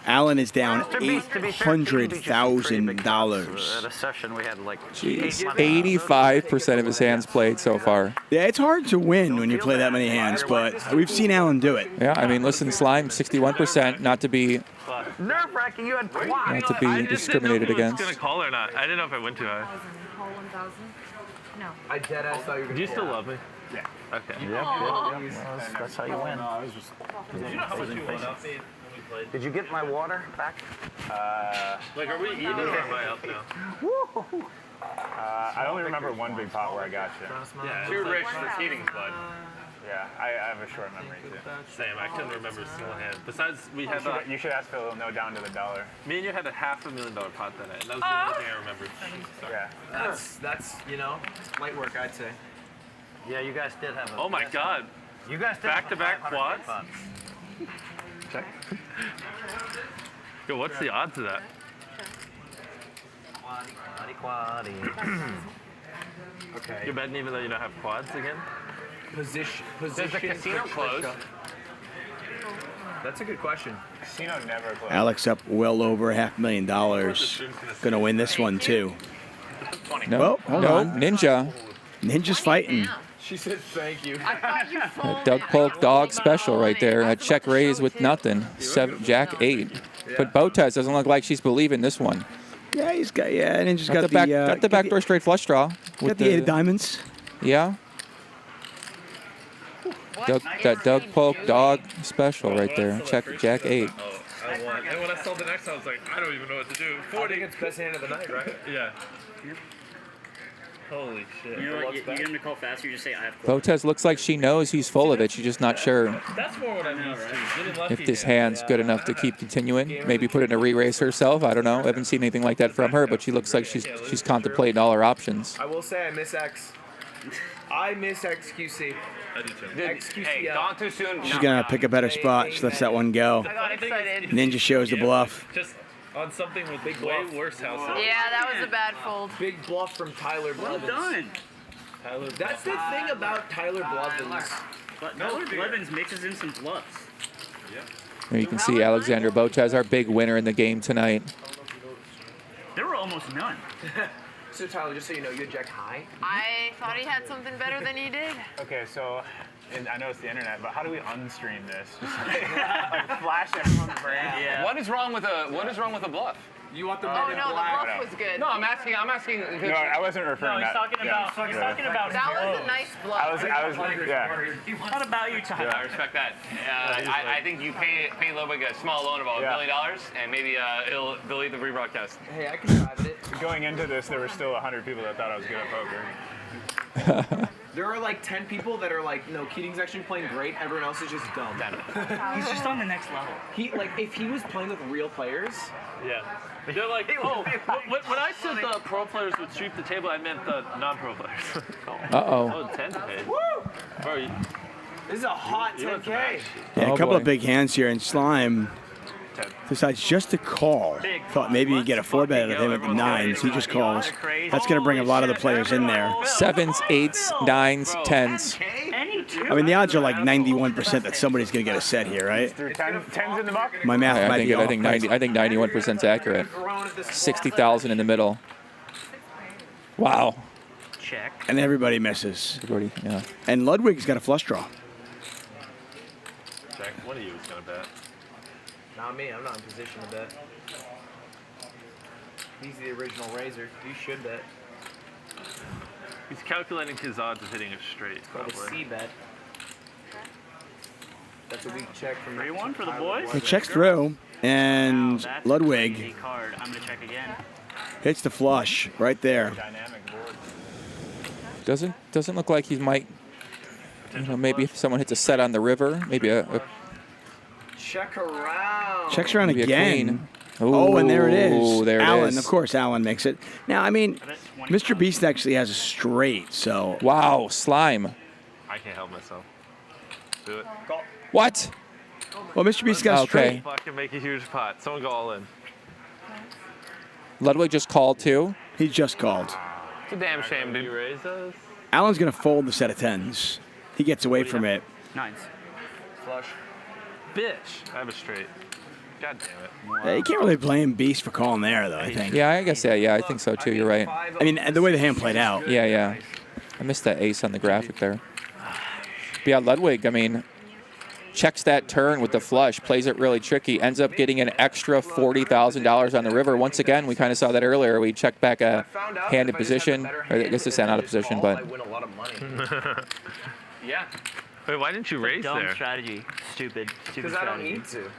Alan is down To be fair, King beat you pretty big $800,000. At a session, we had like Jeez, 85% of his hands played so far. Yeah, it's hard to win when you play that many hands, but we've seen Alan do it. Yeah, I mean, listen, Slime, 61%, not to be Nerve-wracking. You had quad. not to be discriminated against. Gonna call or not? I didn't know if I went too high. Call 1,000? No. I dead ass thought you were gonna Do you call. still love me? Yeah. Okay. That's how you win. Did you know how much you won up me when we played? Did you get my water back? Like, are we even or am I up now? I only remember one big pot where I got you. Yeah, Too rich for Keating's blood. Yeah, I have a short memory too. Same. I couldn't remember a single hand. Besides, we had You should ask Phil. He'll know down to the dollar. me and you had a $500,000 pot that night. And that was the only thing I remember. Yeah. That's light work, I'd say. Yeah, you guys did have a. Oh my God. You guys did Back-to-back have a quads? 500K pot. Check. Yo, what's the odds of that? Quaddy. Okay. You're betting even though you don't have quads again? Position. Does the casino close? That's a good question. Casino never closed. Alex up well over $500,000. Gonna win this one too. No, hold no, on. Ninja. Ninja's fighting. She said thank you. A Doug Polk dog special right there. A check raise with nothing. Jack 8. But Botez doesn't look like she's believing this one. Yeah, Ninja's got the backdoor straight flush draw. Got the 8 of diamonds. Yeah. That Doug Polk dog special right there. Check Jack 8. I won. And when I saw the next one, I was like, I don't even know what to do. 40. I think it's best hand of the night, right? Yeah. Holy shit. You know what? You get him to call faster, you just say, I have quads. Botez looks like she knows he's full of it. She's just not sure That's more what I'm used to. Getting lucky. if this hand's good enough to keep continuing. Maybe put in a re-race herself. I don't know. I haven't seen anything like that from her, but she looks like she's contemplating all her options. I will say I miss X. I miss XQC. I do too. XQC. Hey, gone too soon. She's gonna pick a better spot. She lets that one go. I got excited. Ninja shows the bluff. Just on something with way worse house. Yeah, that was a bad fold. Big bluff from Tyler Blevins. Well done. That's the thing about Tyler Blevins. But Tyler Blevins mixes in some bluffs. There you can see Alexander Botez, our big winner in the game tonight. There were almost none. So Tyler, just so you know, you had Jack high. I thought he had something better than he did. Okay, so I know it's the internet, but how do we unstream this? Just like flash everyone's brain. Yeah. What is wrong with a bluff? You want the Oh no, the bluff was good. No, I'm asking. No, I wasn't referring No, he's that. talking about. He's talking about. That was a nice bluff. I was, yeah. What about you, Tyler? I respect that. I think you pay Ludwig a small loan of about $1 million, and maybe he'll delete the rebroadcast. Hey, I can private it. Going into this, there were still 100 people that thought I was good at poker. There are like 10 people that are like, no, Keating's actually playing great. Everyone else is just dumb. He's just on the next level. If he was playing with real players. Yeah. They're like, oh, when I said the pro players would sweep the table, I meant the non-pro players. Uh-oh. Oh, 10 paid. Woo! Bro, This is a hot 10K. Yeah, a couple of big hands here, and Slime decides just to call. Thought maybe he'd get a 4-bet out of him at the 9s. He just calls. That's going to bring a lot of the players in there. 7s, 8s, 9s, 10s. I mean, the odds are like 91% that somebody's going to get a set here, right? Through 10s in the muck? My math might be off. I think 91% is accurate. 60,000 in the middle. Wow. Check. And everybody misses. Everybody, yeah. And Ludwig's got a flush draw. Jack, one of you is going to bet. Not me. I'm not in position to bet. He's the original raiser. You should bet. He's calculating his odds of hitting a straight, Called a probably. C bet. That's a weak check from 3-1 for the boys. He checks through, and That's Ludwig a card. I'm gonna check again. hits the flush right there. Doesn't look like he might. Maybe if someone hits a set on the river, maybe a Check around. Checks around maybe a again. queen. Oh, and there it is. There it Alan, is. of course, Alan makes it. Now, I mean, Mr. Beast actually has a straight, so. Wow, Slime. I can't help myself. Do it. What? Well, Mr. Beast got a straight. Fucking make a huge pot. Someone go all in. Ludwig just called too. He just called. It's a damn shame, dude. You raise those? Alan's going to fold the set of 10s. He gets away from it. 9s. Flush. Bitch. I have a straight. God damn it. Yeah, you can't really blame Beast for calling there, though, I think. Yeah, I guess, yeah, I think so too. You're right. I mean, the way the hand played out. Yeah. I missed that ace on the graphic there. But yeah, Ludwig, I mean, checks that turn with the flush, plays it really tricky, ends up getting an extra $40,000 on the river. Once again, we kind of saw that earlier. We checked back a hand in position, or I guess it's not a position, but. Yeah. Wait, why didn't you raise Dumb there? strategy. Stupid Because I don't strategy. need to.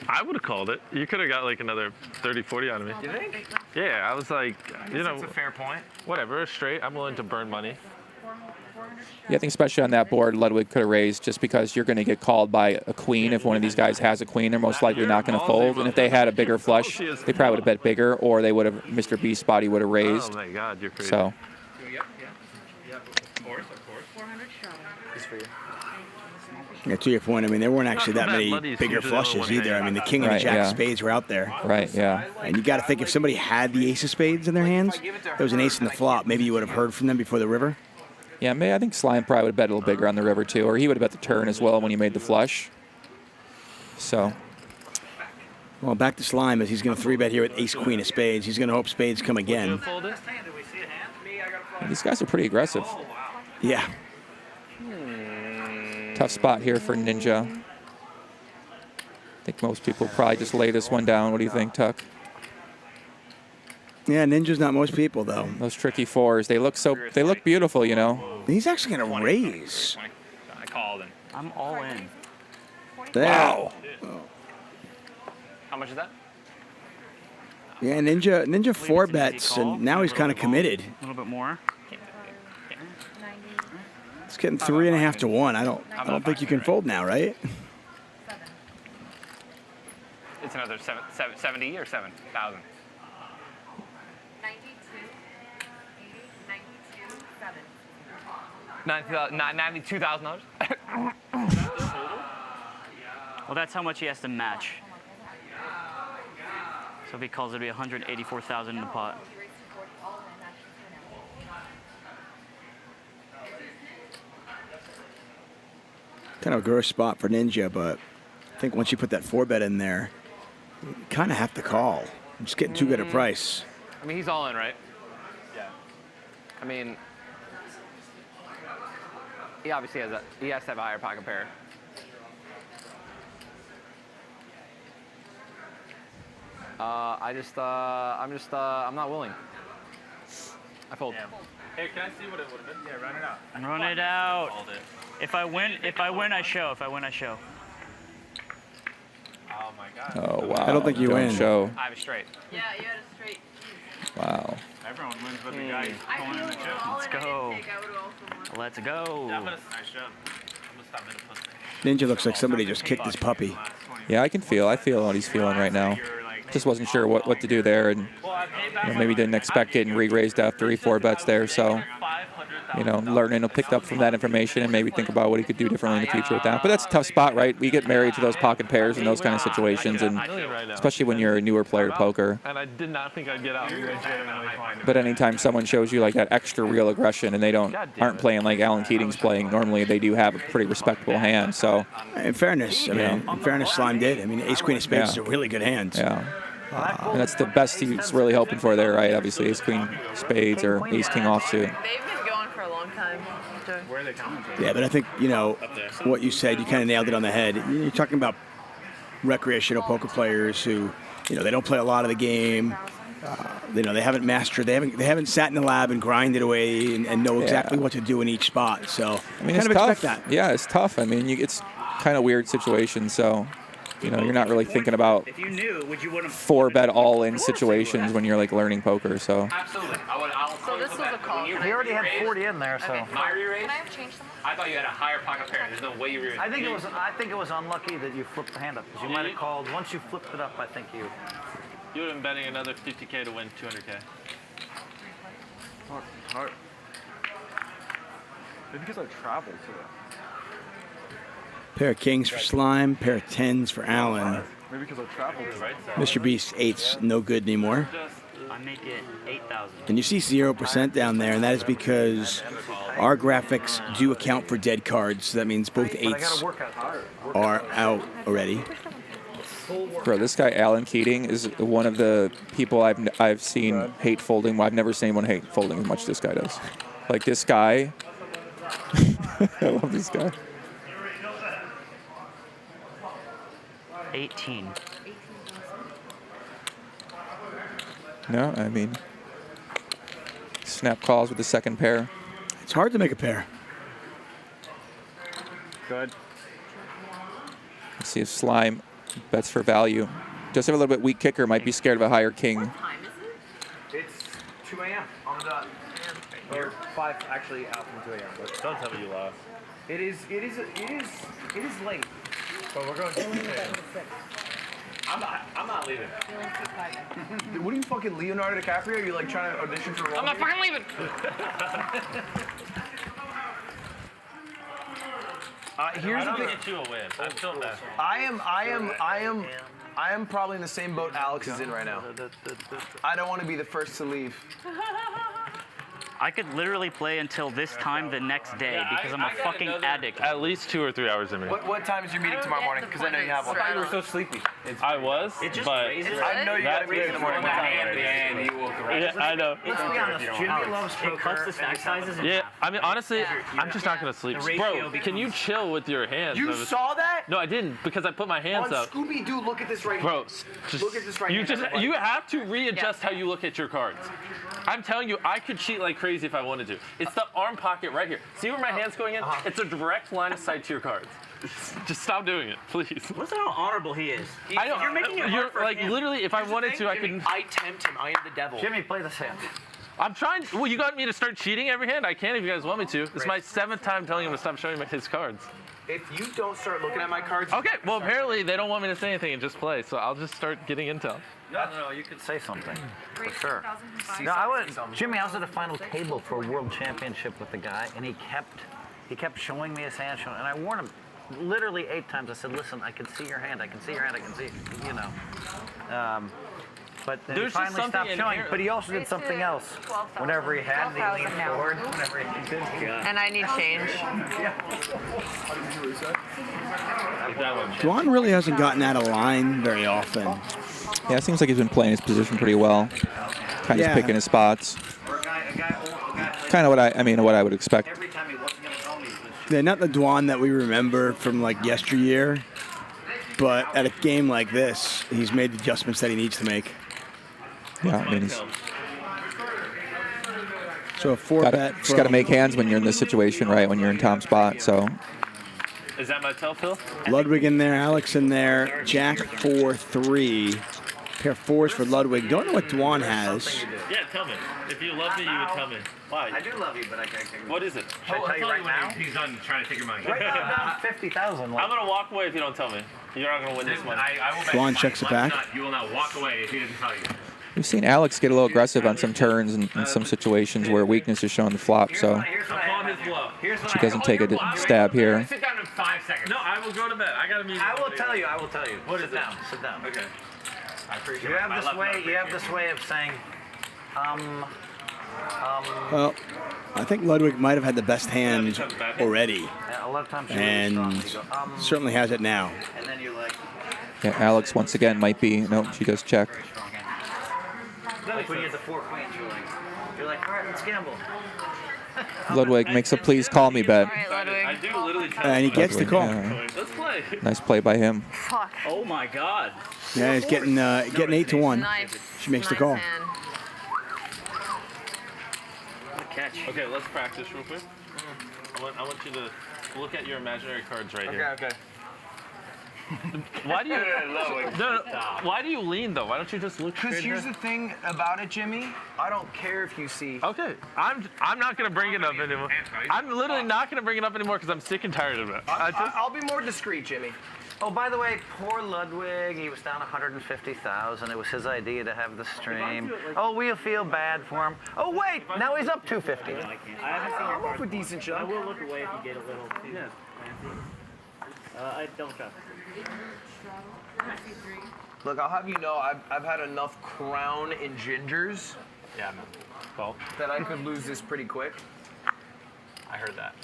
I would have called it. You could have got like another 30, 40 out of me. You think? Yeah, I was like, you know. That's a fair point. Whatever, straight. I'm willing to burn money. Yeah, I think especially on that board, Ludwig could have raised just because you're going to get called by a queen. If one of these guys has a queen, they're most likely not going to fold. And if they had a bigger flush, they probably would have bet bigger, or they would have, Mr. Beast body would have raised. Oh my God, you're crazy. So. Of course. 400 straddle. Just for you. Yeah, to your point, I mean, there weren't actually that many bigger flushes either. I mean, the king and the jack of spades were out there. Right, yeah. And you got to think, if somebody had the ace of spades in their hands, there was an ace in the flop, maybe you would have heard from them before the river. Yeah, I think Slime probably would have bet a little bigger on the river too, or he would have bet the turn as well when he made the flush. So. Well, back to Slime as he's going to 3-bet here with ace queen of spades. He's going to hope spades come again. These guys are pretty aggressive. Yeah. Tough spot here for Ninja. I think most people probably just lay this one down. What do you think, Tuck? Yeah, Ninja's not most people, though. Those tricky fours, they look beautiful, you know. He's actually going to raise. I called and I'm all in. There. Wow. How much is that? Yeah, Ninja 4-bets, and now he's kind of committed. A little bit more. It's getting 3.5 to 1. I don't think you can fold now, right? It's another 70 or 7,000. 92,000 $92,000. Well, that's how much he has to match. So if he calls, it'll be 184,000 in the pot. Kind of a gross spot for Ninja, but I think once you put that 4-bet in there, you kind of have to call. I'm just getting too good a price. I mean, he's all in, right? Yeah. I mean, he obviously has to have a higher pocket pair. I'm not willing. I fold. Hey, can I see what it would have been? Yeah, run it out. Run it out. If I win, I show. If I win, I show. Oh my God. Oh, wow. I don't think you Don't win. show. I have a straight. Yeah, you had a straight. Wow. Everyone wins but the guy going in the chip. Let's go. Let's go. Yeah, nice job. I'm gonna stop in the pussy. Ninja looks like somebody just kicked his puppy. Yeah, I feel what he's feeling right now. Just wasn't sure what to do there, and maybe didn't expect getting re-raised after 4-bets there. So, learning, he'll pick up from that information and maybe think about what he could do differently in the future with that. But that's a tough spot, right? We get married to those pocket pairs and those kind of situations, and especially when you're a newer player to poker. And I did not think I'd get out. But anytime someone shows you like that extra real aggression and they aren't playing like Alan Keating's playing, normally they do have a pretty respectable hand. So, in fairness, Slime did. I mean, ace queen of spades is a really good hand. Yeah. And that's the best he's really hoping for there, right? Obviously, ace queen spades or ace king offsuit. They've been going for a long time. Where are they coming from? Yeah, but I think, what you said, you kind of nailed it on the head. You're talking about recreational poker players who, they don't play a lot of the game. They haven't mastered, they haven't sat in the lab and grinded away and know exactly what to do in each spot. So, I mean, kind it's of tough. expect that. Yeah, it's tough. I mean, it's kind of weird situation. So, you're not really thinking about 4-bet all-in situations when you're like learning poker. So. Absolutely. So this was a call. He already had 40 in there, so. My re-raise? Can I have changed them? I thought you had a higher pocket pair. There's no way you re-raised. I think it was unlucky that you flipped the hand up, because you might have called. Once you flipped it up, I think you. You would have been betting another 50K to win 200K. Hard. Maybe because I traveled too. Pair of kings for Slime, pair of 10s for Allen. Maybe because I traveled. Mr. Beast 8's no good anymore. I make it 8,000. And you see 0% down there, and that is because our graphics do account for dead cards. So that means both 8s are out already. Bro, this guy Alan Keating is one of the people I've seen hate folding. Well, I've never seen anyone hate folding as much as this guy does. Like this guy, I love this guy. 18. No, I mean, snap calls with the second pair. It's hard to make a pair. Good. Let's see if Slime bets for value. Just have a little bit weak kicker, might be scared of a higher king. It's 2 a.m. on the dot. Or 5 actually out from 2 a.m. Don't tell me you lost. It is late. But we're going to 2 a.m. I'm not leaving. What are you, fucking Leonardo DiCaprio? Are you like trying to audition for a role? I'm not fucking leaving. Here's the I thing. don't get you a win. I'm still bad. I am probably in the same boat Alex is in right now. I don't want to be the first to leave. I could literally play until this time the next day because I'm a fucking addict. At least 2 or 3 hours in me. What time is your meeting tomorrow morning? Because I know you have one. I thought you were so sleepy. I was, but I know you got a meeting in the morning. Yeah, I know. Let's be honest, Jimmy loves It cuts poker. the stack sizes. Yeah, I mean, honestly, I'm just not gonna sleep. Bro, can you chill with your hands? You saw that? No, I didn't because I put my hands On up. Scooby-Doo, look at this right here. Bro, just Look at this right you here. just you have to readjust how you look at your cards. I'm telling you, I could cheat like crazy if I wanted to. It's the arm pocket right here. See where my hand's going in? It's a direct line of sight to your cards. Just stop doing it, please. Listen how honorable he is. I know. You're making it hard for like him. literally, if I wanted to, I could. I tempt him. I am the devil. Jimmy, play this hand. I'm trying. Well, you got me to start cheating every hand. I can if you guys want me to. This is my 7th time telling him to stop showing me his cards. If you don't start looking at my cards. Okay. Well, apparently they don't want me to say anything and just play, so I'll just start getting intel. No, you could say something. For sure. No, I was Jimmy. I was at a final table for a world championship with the guy, and he kept showing me his hand, and I warned him literally 8 times. I said, "Listen, I can see your hand. I can see your hand. I can see, you know." But then he finally stopped showing. But he also did something else. Whenever he had, he leaned forward. Whenever he did, And I need change. Dwan really hasn't gotten out of line very often. Yeah, it seems like he's been playing his position pretty well. Kind of picking his spots. Kind of what I would expect. Yeah, not the Dwan that we remember from like yesteryear, but at a game like this, he's made the adjustments that he needs to make. Yeah, I mean, he's so a 4-bet. just got to make hands when you're in this situation, right? When you're in Tom's spot, so. Is that my tell, Phil? Ludwig in there, Alex in there, Jack 4-3. Pair of 4s for Ludwig. Don't know what Dwan has. Yeah, tell me. If you love me, you would tell me. Why? I do love you, but I can't. What is it? Should I tell you right now? He's done trying to take your money. Right now, I'm down 50,000. I'm gonna walk away if you don't tell me. You're not gonna win this money. I will bet Dwan you checks it money. back. You will not walk away if he doesn't tell you. We've seen Alex get a little aggressive on some turns and in some situations where weakness is showing the flop, so I'm calling his bluff. she doesn't take a stab here. Sit down in 5 seconds. No, I will go to bed. I got a meeting. I will tell you. I will tell you. Sit down. Sit down. Okay. I appreciate You it. have My this left way. nut You have this way of saying, Well, I think Ludwig might have had the best hand already, a lot of times you're and really strong. You go, certainly has it now. and then you're like, Yeah, Alex once again might be. No, she does check. like when you have the 4 queens, you're like, all right, let's gamble. Ludwig makes a please call me bet. I do literally tell And he gets the call. Yeah. Let's play. Nice play by him. Fuck. Oh my God. Yeah, he's getting 8-1. Nice. She makes the nice call. hand. What a catch. Okay, let's practice real quick. I want you to look at your imaginary cards right here. Okay. Why do you? No, why do you lean though? Why don't you just look straight Because here's ahead? the thing about it, Jimmy. I don't care if you see. Okay, I'm not gonna bring it up anymore. I'm literally not gonna bring it up anymore because I'm sick and tired of it. I'll be more discreet, Jimmy. Oh, by the way, poor Ludwig. He was down 150,000. It was his idea to have the stream. Oh, we feel bad for him. Oh, wait, now he's up 250. I haven't seen your I'm up for decent shot. I will look away if you get a little too fancy. I don't trust. Look, I'll have you know, I've had enough crown and gingers. Yeah, man. Call. That I could lose this pretty quick. I heard that.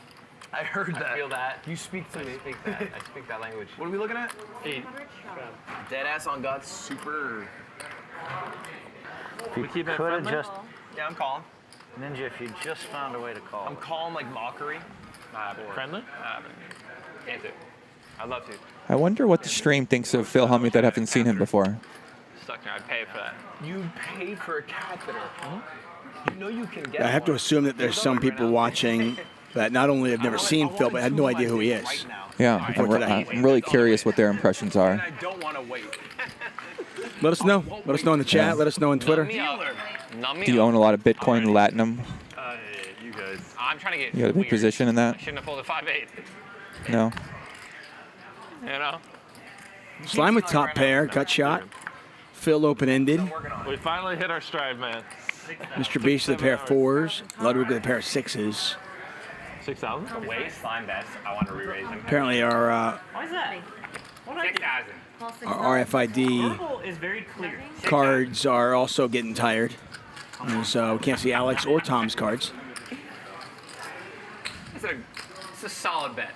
I heard that. I feel that. You speak to me. I speak that. I speak that language. What are we looking at? 8. Dead ass on God, super. If you keep it could have friendly? just, Yeah, I'm calling. Ninja, if you just found a way to call. I'm calling like mockery. Friendly? Can't do. I'd love to. I wonder what the stream thinks of Phil Hellmuth that haven't seen him before. Stuck there. I'd pay for that. You paid for a catheter. You know you can get. I have to assume that there's some people watching that not only have never seen Phil, but had no idea who he is. Yeah, I'm really curious what their impressions are. I don't want to wait. Let us know. Let us know in the chat. Let us know on Twitter. Do you own a lot of Bitcoin Latinum? You guys. I'm trying to get. You got a big position in I that? shouldn't have pulled a 5-8. No. You know. Slime with top pair, gut shot. Phil open-ended. We finally hit our stride, man. Mr. Beast with a pair of 4s. Ludwig with a pair of 6s. 6,000? The way slime bets, I want to re-raise him. Apparently our Why is that? 6,000. our RFID Purple is very clear. cards are also getting tired. And so we can't see Alex or Tom's cards. It's a solid bet.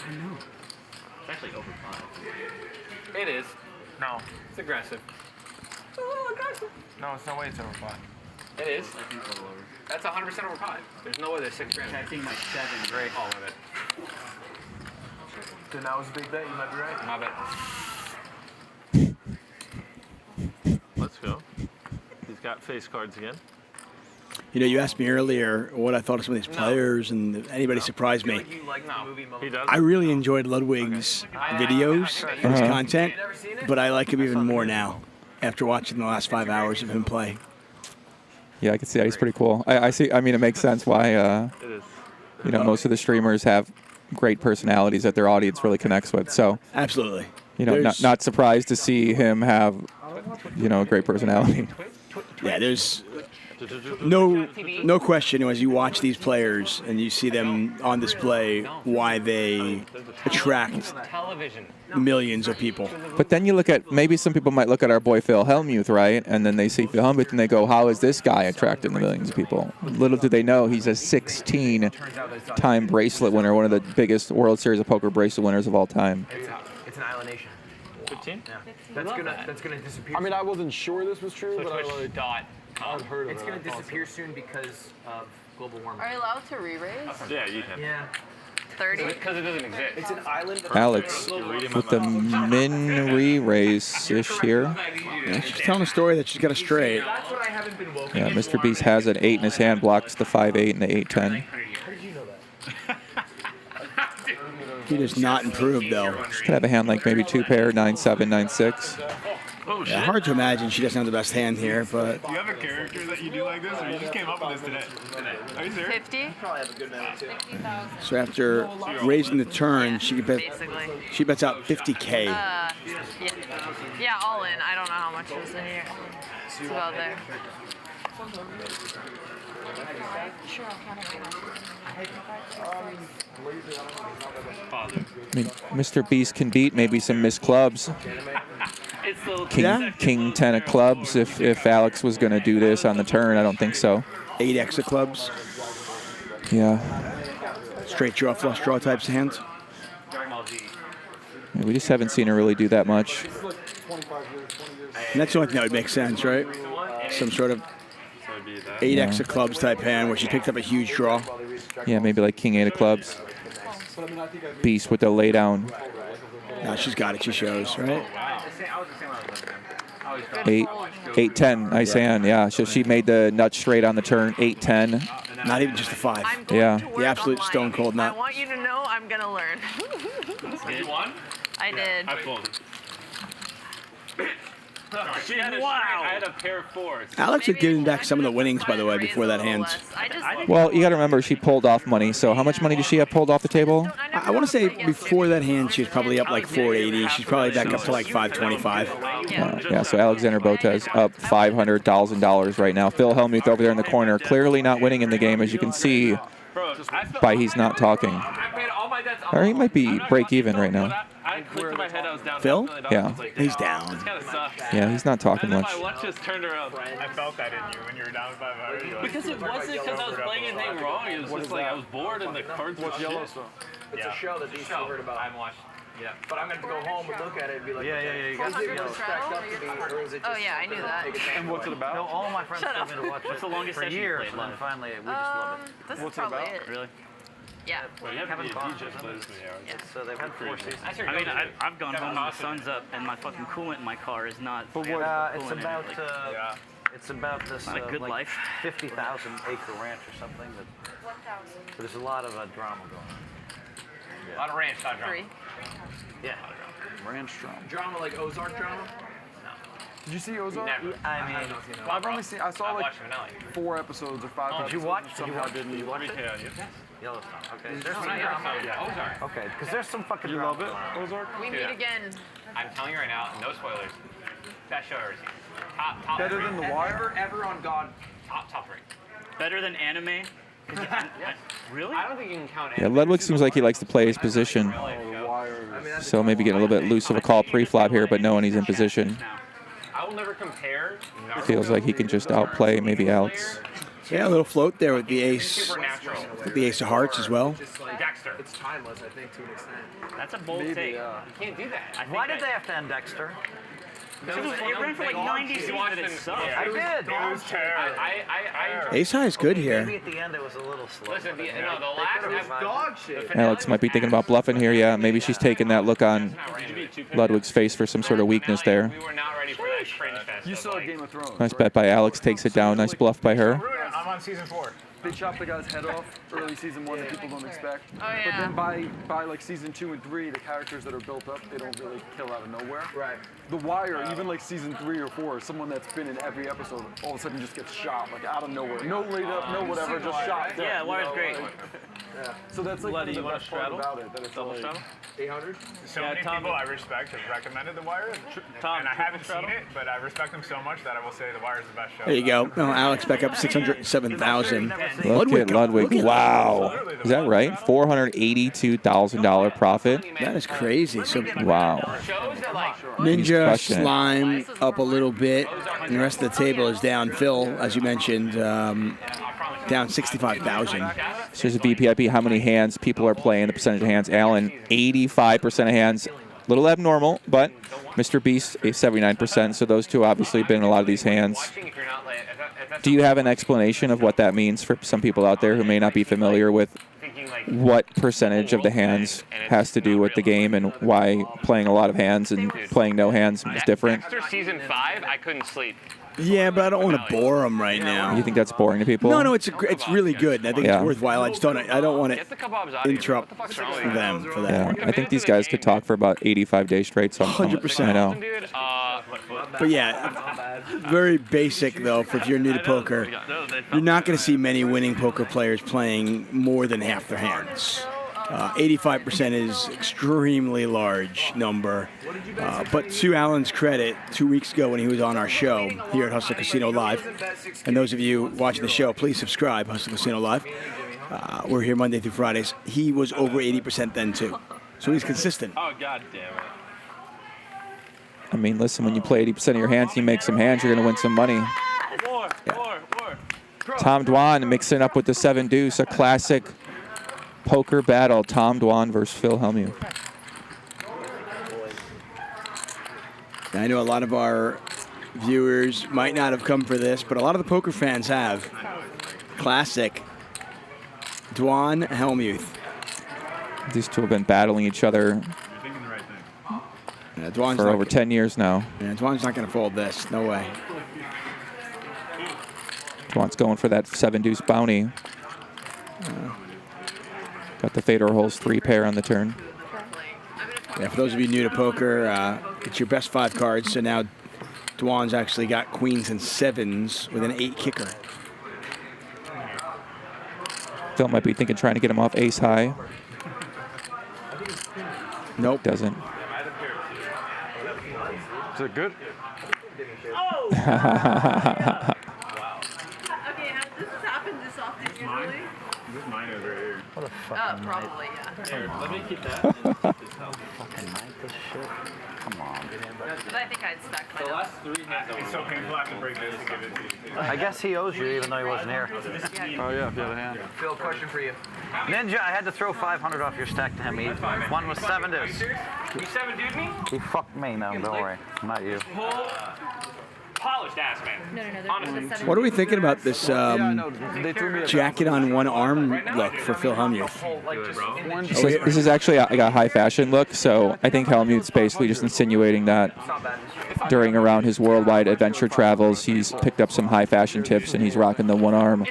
I know. It's actually over 5. It is. No. It's aggressive. It's a little aggressive. No, it's no way it's over 5. It is. That's 100% over 5. There's no way there's 6 grand. I think my 7. Great. All of it. Then that was a big bet. You might be right. My bet. Let's go. He's got face cards again. You know, you asked me earlier what I thought of some of these players, and if anybody surprised me. He does. I really enjoyed Ludwig's videos, his content, but I like him even more now after watching the last 5 hours of him play. Yeah, I can see that. He's pretty cool. I see. I mean, it makes sense why, you know, most of the streamers have great personalities that their audience really connects with. So absolutely. You know, not surprised to see him have, you know, a great personality. Yeah, there's no question as you watch these players and you see them on display why they attract millions of people. But then you look at, maybe some people might look at our boy Phil Hellmuth, right? And then they see Phil Hellmuth and they go, how is this guy attracting millions of people? Little do they know he's a 16-time bracelet winner, one of the biggest World Series of Poker bracelet winners of all time. It's an Island Nation. 15? Yeah. That's gonna disappear. I mean, I wasn't sure this was true, but I like. I've heard of it. It's gonna disappear soon because of global warming. Are you allowed to re-raise? Yeah, you can. Yeah. 30? Because it doesn't exist. It's an island. Alex with the min re-raise-ish here. Yeah, she's telling a story that she's got a straight. That's what I haven't been woken. Yeah, Mr. Beast has an 8 in his hand, blocks the 5-8 and the 8-10. How did you know that? He does not improve though. Could have a hand like maybe 2-pair, 9-7, 9-6. Oh, Yeah, hard to imagine she doesn't have the best hand here, but Do you have a character that you do like this, or you just came up with this today? Are you serious? 50? Probably have a good man too. so after raising the turn, she bets out 50K. Yeah, all in. I don't know how much was in here. It's about there. I mean, Mr. Beast can beat maybe some missed clubs. King 10 of clubs. If Alex was going to do this on the turn, I don't think so. 8x of clubs. Yeah. Straight draw, flush draw types of hands. Yeah, we just haven't seen her really do that much. And that's the only thing that would make sense, right? Some sort of 8x of clubs type hand where she picked up a huge draw. Yeah, maybe like King 8 of clubs. Beast with the lay down. No, she's got it. She shows, right? 8-10, nice hand. Yeah, so she made the nut straight on the turn. 8-10. Not even just a 5. Yeah. The absolute stone cold nut. I want you to know I'm going to learn. You won? I did. I folded. She had a I had a pair of 4s. Alex had given back some of the winnings, by the way, before that hand. Well, you got to remember, she pulled off money. So how much money did she have pulled off the table? I want to say before that hand, she was probably up like 480. She's probably back up to like 525. Yeah, so Alexander Botez up $500,000 right now. Phil Hellmuth over there in the corner, clearly not winning in the game, as you can see by he's not talking. Or he might be break even right now. I clicked in my head I was down Phil? $5 million. Yeah. I was like, He's damn, down. This kind of sucks. Yeah, he's not talking and then much. my luck just turned around. I felt that in you when you were down 500. You're like, Because it wasn't because I was playing anything wrong. It was just like I was bored and the cards were shit. It's a show that DC heard about. I haven't watched. Yeah, but I'm gonna have to go home and look at it and be like, You got is it stacked up to be, or is it just? Oh yeah, I knew that. And what's it about? No, all of my friends Shut told me up. to watch What's it the longest for session you years, played and then live? finally we just love it. This What's is it probably about? it. Really? Yeah. Well, you have Kevin to be a Costner, DJ isn't plays it? many hours. So they've had 4 seasons. I mean, I've gone home and the sun's up, and my fucking coolant in my car is not. But I have it's coolant in it, about like, it's about this Not a good like life. 50,000 acre ranch or something. That there's a lot of drama going on. A lot of ranch, not drama. 3. Yeah. Ranch drama. Drama like Ozark drama? Did you see Ozark? Never. I mean, I've only seen. I saw like watched Finale. 4 episodes or 5 episodes. did you watch? Somehow didn't. You watch it? Yeah. Yellowstone. Okay. There's There's some some drama. drama. Ozark. Okay, because there's some fucking You drama. love it, going on. Ozark? We meet again. I'm telling you right now, no spoilers. Best show I've ever seen. Top Better three. than The Wire? Ever on God. Top 3. better than anime. Really? I don't think you can count Yeah, Ludwig seems like he likes to play his position. So maybe getting a little bit loose of a call pre-flop here, but knowing he's in position. I will never compare. Feels like he can just outplay maybe Alex. Yeah, a little float there with the ace. Supernatural. With the ace of hearts as well. Dexter. It's timeless, I think, to an extent. That's a bold Maybe, take. You can't do that. Why did they have to end Dexter? Because it ran for like 90 seasons and it sucked. I did. It was terrible. Ace high is good Maybe here. at the end it was a little slow. Listen, the last Dog shit. Alex might be thinking about bluffing here. Yeah, maybe she's taking that look on Ludwig's face for some sort of weakness there. we were not ready for that fringe fest. You saw Game of Thrones. Nice bet by Alex, takes it down. Nice bluff by her. I'm on season 4. They chopped the guy's head off early season 1 that people don't expect. Oh, yeah. But then by like season 2 and 3, the characters that are built up, they don't really kill out of nowhere. Right. The Wire, even like season 3 or 4, someone that's been in every episode all of a sudden just gets shot like out of nowhere. No laid up, no whatever, just shot. dead, Yeah, you Wire's know, great. like- So that's like Letty, the you want best to part straddle? about it. That it's Double like, straddle? 800? So Yeah, many Tom- people I respect have recommended The Wire, Tom, and I haven't triple seen it, but I respect them so much that I will say The Wire is the best show. There you go. Oh, Alex back up 607,000. Look at Ludwig. Wow. Is that right? $482,000 profit. That is crazy. So Wow. He's Ninja, crushing it. Slime up a little bit, and the rest of the table is down. Phil, as you mentioned, down 65,000. So here's a VPIP, how many hands people are playing, the percentage of hands. Alan, 85% of hands. A little abnormal, but Mr. Beast, 79%. So those two obviously have been in a lot of these hands. Do you have an explanation of what that means for some people out there who may not be familiar with what percentage of the hands has to do with the game and why playing a lot of hands and playing no hands is different? After season 5, I couldn't sleep. Yeah, but I don't want to bore them right now. You think that's boring to people? No, it's really good, and I think Yeah. it's worthwhile. I don't want to interrupt them for that. Yeah, I think these guys could talk for about 85 days straight. So 100%. I know. But yeah, very basic though. For if you're new to poker, you're not going to see many winning poker players playing more than half their hands. 85% is extremely large number. But to Alan's credit, 2 weeks ago when he was on our show here at Hustler Casino Live, and those of you watching the show, please subscribe, Hustler Casino Live. We're here Monday through Fridays. He was over 80% then too. So he's consistent. Oh, god damn it. I mean, listen, when you play 80% of your hands, you make some hands, you're going to win some money. More. Tom Dwan mixing up with the 7 deuce, a classic poker battle. Tom Dwan versus Phil Hellmuth. I know a lot of our viewers might not have come for this, but a lot of the poker fans have. Classic. Dwan Hellmuth. These two have been battling each other for over 10 years now. Yeah, Dwan's not going to fold this. No way. Dwan's going for that 7 deuce bounty. Got the Fedor holes 3 pair on the turn. Yeah, for those of you new to poker, it's your best 5 cards. So now Dwan's actually got queens and 7s with an 8 kicker. Phil might be thinking trying to get him off ace high. Nope. Doesn't. Is it good? Oh! Okay, this has happened this often usually. This mine over here. What a fucking night. Probably, yeah. Here, let me keep that. Fucking night, this shit. Come on. But I think I'd stack mine The up. last 3 hands. It's so painful. I have to break this to give it to you. I guess he owes you, even though he wasn't here. Oh yeah, if you have a hand. Phil, question for you. Ninja, I had to throw 500 off your stack to him. He won with 7 deuce. You 7-dude me? He fucked me, no, don't worry. Not you. Polished ass, man. No, Honestly. What are we thinking about this jacket on one arm look for Phil Hellmuth? This is actually like a high fashion look, so I think Hellmuth's basically just insinuating that during around his worldwide adventure travels, he's picked up some high fashion tips and he's rocking the one arm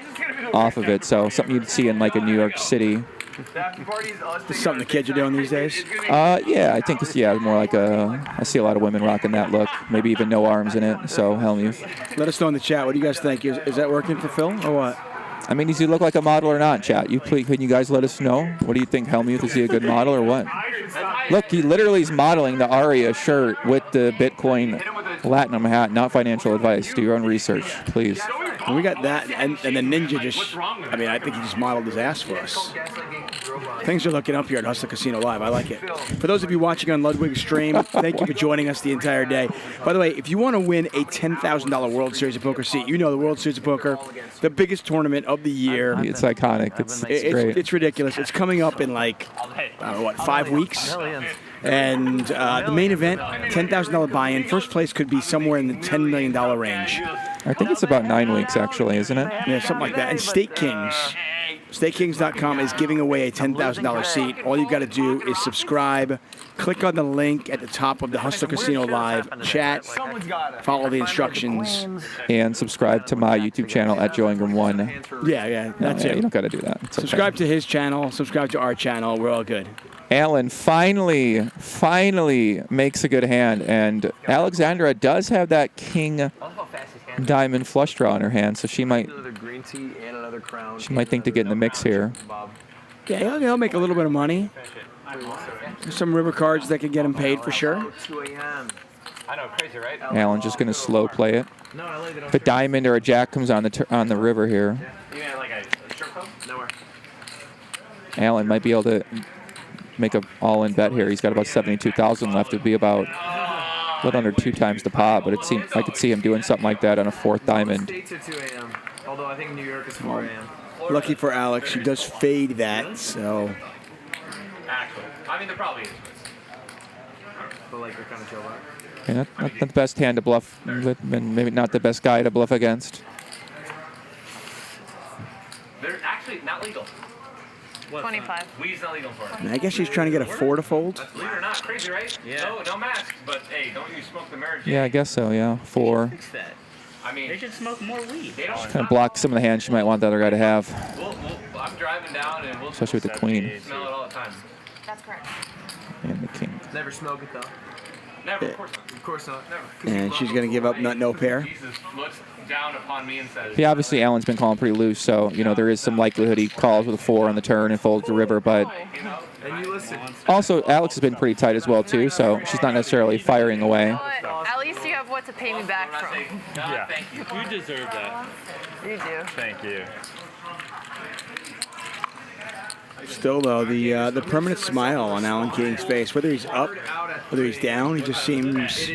off of it. So something you'd see in like a New York City. This is something the kids are doing these days? Yeah, I think it's more like I see a lot of women rocking that look, maybe even no arms in it. So Hellmuth. Let us know in the chat. What do you guys think? Is that working for Phil or what? I mean, does he look like a model or not, chat? Can you guys let us know? What do you think, Hellmuth? Is he a good model or what? Look, he literally is modeling the Aria shirt with the Bitcoin Platinum hat. Not financial advice. Do your own research, please. And we got that, and then Ninja just, I mean, I think he just modeled his ass for us. Things are looking up here at Hustler Casino Live. I like it. For those of you watching on LUDWIG'S stream, thank you for joining us the entire day. By the way, if you want to win a $10,000 World Series of Poker seat, you know the World Series of Poker, the biggest tournament of the year. It's iconic. It's great. It's ridiculous. It's coming up in like, I don't know, 5 weeks? And the main event, $10,000 buy-in. First place could be somewhere in the $10 million range. I think it's about 9 weeks, actually, isn't it? Yeah, something like that. And State Kings, StateKings.com is giving away a $10,000 seat. All you've got to do is subscribe. Click on the link at the top of the Hustler Casino Live chat. Follow the instructions. And subscribe to my YouTube channel at JoeIngram1. Yeah, that's it. You don't got to do that. It's Subscribe to his channel. Subscribe to our channel. We're all good. Alan finally makes a good hand, and Alexandra does have that king diamond flush draw in her hand, so she might think to get in the mix here. Yeah, he'll make a little bit of money. There's some river cards that could get him paid for sure. I know, crazy, right? Alan just going to slow play it. If a diamond or a jack comes on the river here, You mean like a strip club? Nowhere. Alan might be able to make an all-in bet here. He's got about 72,000 left. It'd be about a little under 2 times the pot, but I could see him doing something like that on a 4th diamond. States are 2 a.m. Although I think New York is 4 a.m. Lucky for Alex, he does fade that, so. Actually, I mean, there probably is. But like, they're kind of chill about it. Yeah, not the best hand to bluff with, and maybe not the best guy to bluff against. They're actually not legal. 25. Weed's not legal for it. I guess he's trying to get a 4 to fold. Believe it or not, crazy, right? Yeah. No masks, but hey, don't you smoke the marriage? Yeah, I guess so, yeah. 4. I mean, They should smoke more weed. They don't Kind of block some of the hands you might want the other guy to have, I'm driving down and we'll especially with the queen smell it all the time. That's correct. and the king. Never smoke it though. Never, of course not. Of course not. Never. And she's going to give up no pair. Jesus looks down upon me and says, Yeah, obviously Alan's been calling pretty loose, so there is some likelihood he calls with a 4 on the turn and folds the river, but And you listen. also Alex has been pretty tight as well too, so she's not necessarily firing away. But at least you have what to pay me back from. Yeah. Thank you. You deserve that. You do. Thank you. Still, though, the permanent smile on Alan King's face, whether he's up, whether he's down, he just seems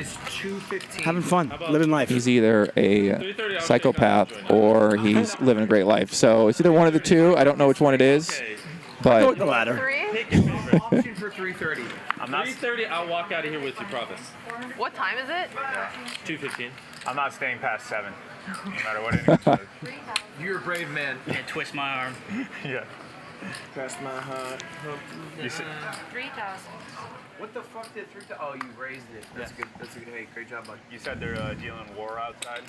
having fun, living life. He's either a psychopath or he's living a great life. So it's either one of the two. I don't know which one it is, Go but with the latter. Option for 3:30. I'm not 3:30. I'll walk out of here with you, promise. What time is it? 2:15. I'm not staying past 7, no matter what anyone says. You're a brave man. Can't twist my arm. Yeah. Cross my heart. You see, 3,000. What the fuck did 3,000? Oh, you raised it. That's good. That's a good. Hey, great job, bud. you said they're dealing war outside.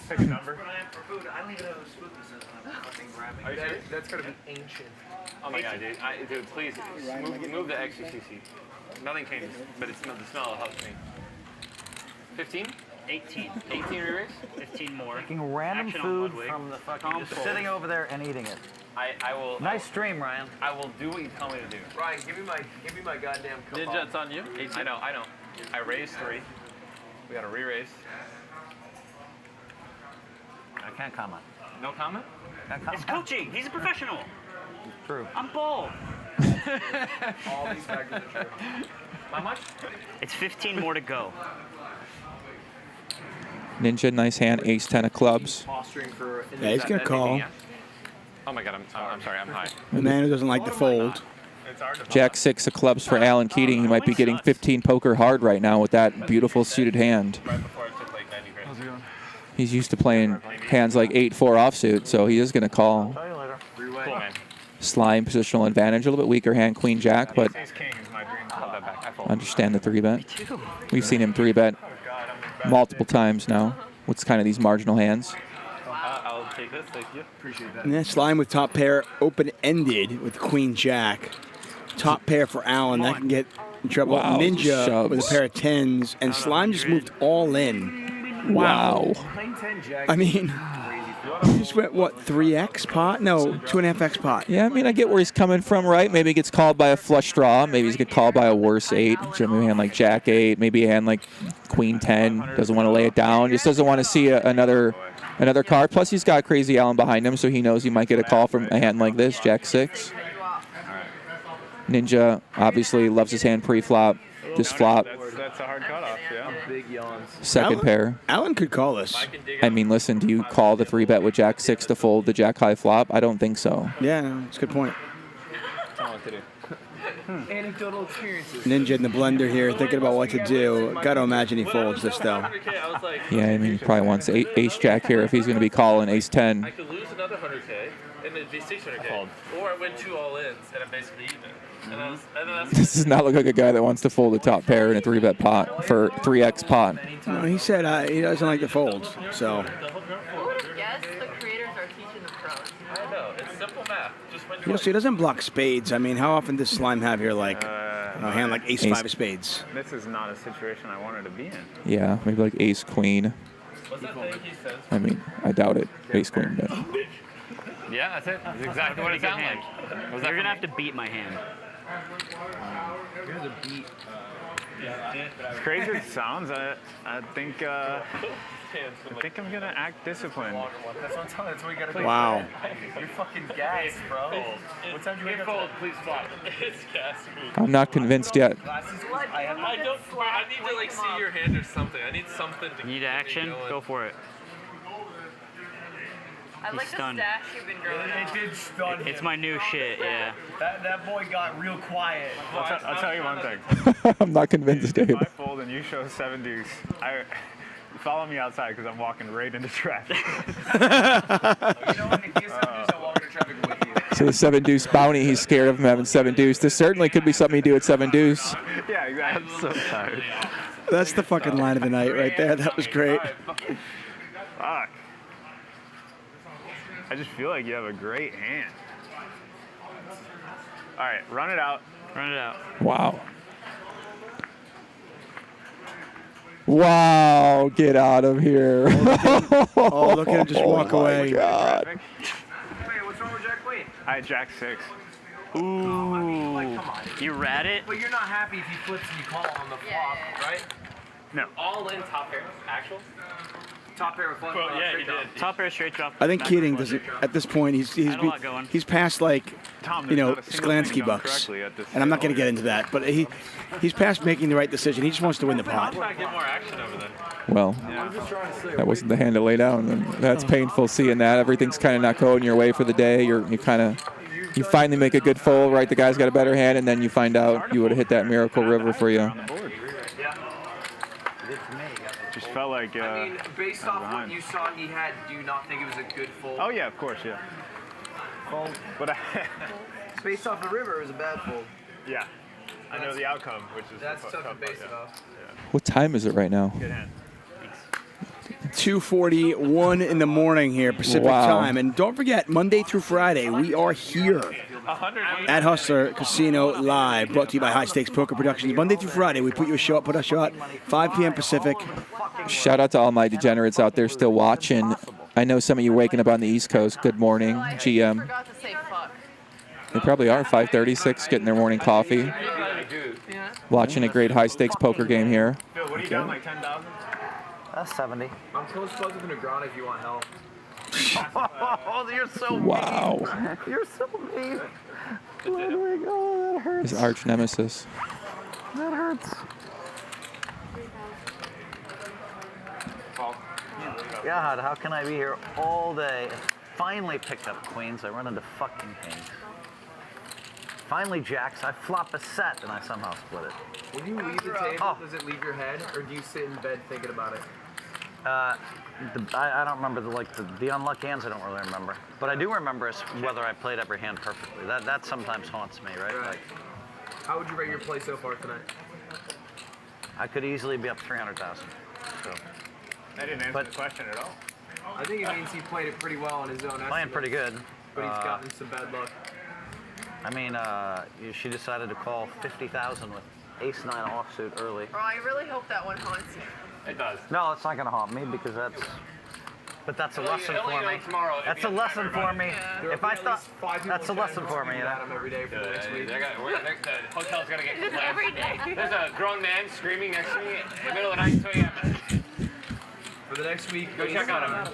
Pick a number. For food, I don't even know who's food this is. Fucking grabbing. Are you serious? That's gotta be ancient. oh my god, dude, please move the XCCC. Nothing changes, but the smell helps me. 15? 18. 18 re-raise? 15 more. Taking random Action on food Ludwig. from the fucking, Calm just fold. sitting over there and eating it. I will. Nice stream, Ryan. I will do what you tell me to do. Ryan, give me my goddamn cup. Ninja, it's on you. 18. I know. I raised 3. We got a re-raise. I can't comment. No comment? It's coaching. He's a professional. True. I'm bald. All these factors are true. How much? It's 15 more to go. Ninja, nice hand, ace 10 of clubs. Yeah, he's going to call. Oh my God, I'm sorry, I'm high. The man who doesn't like the fold. Jack 6 of clubs for Alan Keating. He might be getting 15 poker hard right now with that beautiful suited hand. He's used to playing hands like 8-4 offsuit, so he is going to call. Slime positional advantage, a little bit weaker hand, Queen Jack, but understand the 3-bet. We've seen him 3-bet multiple times now with kind of these marginal hands. I'll take this, thank you. Appreciate that. And then slime with top pair open-ended with Queen Jack. Top pair for Allen. That can get in trouble. Wow, Ninja shoves. with a pair of 10s. And slime just moved all in. Wow. I mean, he just went, what, 3x pot? No, 2.5x pot. Yeah, I mean, I get where he's coming from, right? Maybe he gets called by a flush draw. Maybe he's get called by a worse 8. Maybe a hand like Jack 8. Maybe a hand like Queen 10. Doesn't want to lay it down. Just doesn't want to see another card. Plus, he's got Crazy Allen behind him, so he knows he might get a call from a hand like this, Jack 6. Ninja obviously loves his hand pre-flop. Just flop. That's a hard cutoff, yeah. Big yawns. Second pair. Allen could call this. I mean, listen, do you call the 3-bet with Jack 6 to fold the Jack high flop? I don't think so. Yeah, no, that's a good point. Anecdotal experiences. Ninja in the blender here, thinking about what to do. Got to imagine he folds this, though. Yeah, I mean, he probably wants ace Jack here if he's going to be calling ace 10. I could lose another 100K, and it'd be 600K. Or I win 2 all-ins, and I'm basically even. And that's This does not look like a guy that wants to fold a top pair in a 3-bet pot for 3x pot. No, he said he doesn't like the folds, so. Who would have guessed the creators are teaching the pros? I know, it's simple math. Just win You know, so he doesn't block spades. I mean, how often does slime have here, like, a hand like ace 5 of spades? This is not a situation I wanted to be in. Yeah, maybe like ace queen. What's that thing he says? I mean, I doubt it. Ace queen, but. Yeah, that's it. That's exactly what it sounds like. You're going to have to beat my hand. As crazy as it sounds, I think I'm gonna act disciplined. That's what I'm telling you. That's what you gotta do. Wow. You're fucking gassed, bro. What time do you wake up? Please flop. It's gas. I'm not convinced yet. I need to like see your hand or something. I need something to. Need action? Go for it. I like the stash you've been growing. It did stun him. It's my new shit, yeah. That boy got real quiet. I'll tell you one thing. I'm not convinced, Dave. If I fold and you show 7 deuce, follow me outside because I'm walking right into traffic. You know what? If you have 7 deuce, I'll walk into traffic with you. So the 7 deuce bounty, he's scared of him having 7 deuce. This certainly could be something you do at 7 deuce. Yeah, exactly. I'm so tired. That's the fucking line of the night right there. That was great. Fuck. I just feel like you have a great hand. All right, run it out. Run it out. Wow. Wow, get out of here. Oh, look at him just walk away. God. Wait, what's wrong with Jack Queen? I had Jack 6. Ooh. I mean, like, come on. You rat it? But you're not happy if he flips and you call on the flop, right? No. All in top pair, actual? Top pair with flop. Well, yeah, he did. Top pair straight drop. I think Keating doesn't, at this point, he's past, like, Tom, you know, there's not a single thing Sklansky done bucks. correctly at this And I'm not going to get into that, but he's past making the right decision. He just wants to win the pot. I get more action over there. Well, that wasn't the hand to lay down, and that's painful seeing that. Everything's kind of not going your way for the day. You finally make a good fold, right? The guy's got a better hand, and then you find out you would have hit that miracle river for you. Just felt like. I mean, based off what you saw he had, do you not think it was a good fold? Oh yeah, of course, yeah. Fold. But based off the river, it was a bad fold. Yeah, I know the outcome, which is that's tough to base it off. What time is it right now? Good hand. 2:41 in the morning here, Pacific time. And don't forget, Monday through Friday, we are here at Hustler Casino Live, brought to you by High Stakes Poker Productions. Monday through Friday, we put you a show up, put a shot, 5 p.m. Pacific. Shout out to all my degenerates out there still watching. I know some of you waking up on the East Coast. Good morning, GM. They probably are 5:36, getting their morning coffee. Watching a great high-stakes poker game here. Phil, what do you got, like 10,000? That's 70. I'm close to the ground if you want help. Oh, you're so Wow. mean. You're so mean. Ludwig, oh, that hurts. His arch nemesis. That hurts. God, how can I be here all day and finally pick up queens? I run into fucking kings. Finally jacks, I flop a set and I somehow split it. When you leave the table, does it leave your head, or do you sit in bed thinking about it? I don't remember the unlucky hands. I don't really remember, but I do remember whether I played every hand perfectly. That sometimes haunts me, right? Like, How would you rate your play so far tonight? I could easily be up 300,000. So. That didn't answer the question at all. I think it means he played it pretty well on his own. Playing pretty good. But he's gotten some bad luck. I mean, she decided to call 50,000 with ace-9 offsuit early. Oh, I really hope that one haunts you. It does. No, it's not going to haunt me because that's. But that's a lesson for me. That's a lesson for me. If I thought that's a lesson for me, you know. Every day for the next week. The hotel's gonna get complained. Every day. There's a grown man screaming next to me in the middle of the night, 2 a.m. For the next week, Go check on him.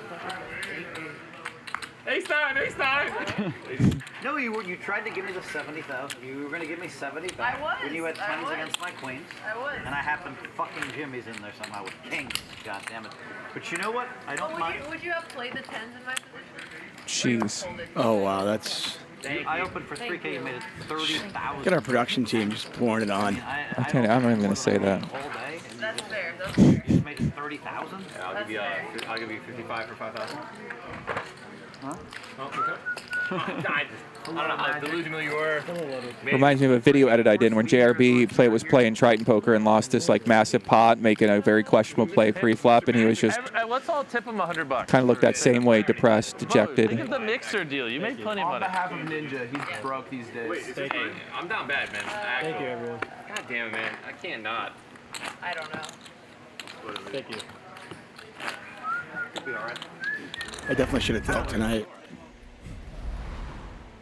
Ace-9, ace-9. No, you tried to give me the 70,000. You were going to give me 70 back. I was. When you had tens against my queens. I was. And I happened fucking Jimmy's in there somehow with kings. God damn it. But you know what? I don't mind. Would you have played the tens in my position? Jeez. Oh, wow, that's... I opened for 3K. You made it 30,000. Look at our production team just pouring it on. I'm not even going to say that. That's fair. That's fair. You just made it 30,000? Yeah, I'll give you 55 for 5,000. Huh? Oh, okay. I don't know how delusional you were. Reminds me of a video edit I did when JRB was playing Triton Poker and lost this like massive pot, making a very questionable play pre-flop, and he was just Let's all tip him $100. kind of looked that same way, depressed, Think of dejected. the mixer deal. You made plenty of On money. behalf of Ninja, he's broke these days. Wait, hey, I'm down bad, man. Thank you, everyone. God damn it, man. I can't not. I don't know. Thank you. Could be all right. I definitely should have dealt tonight.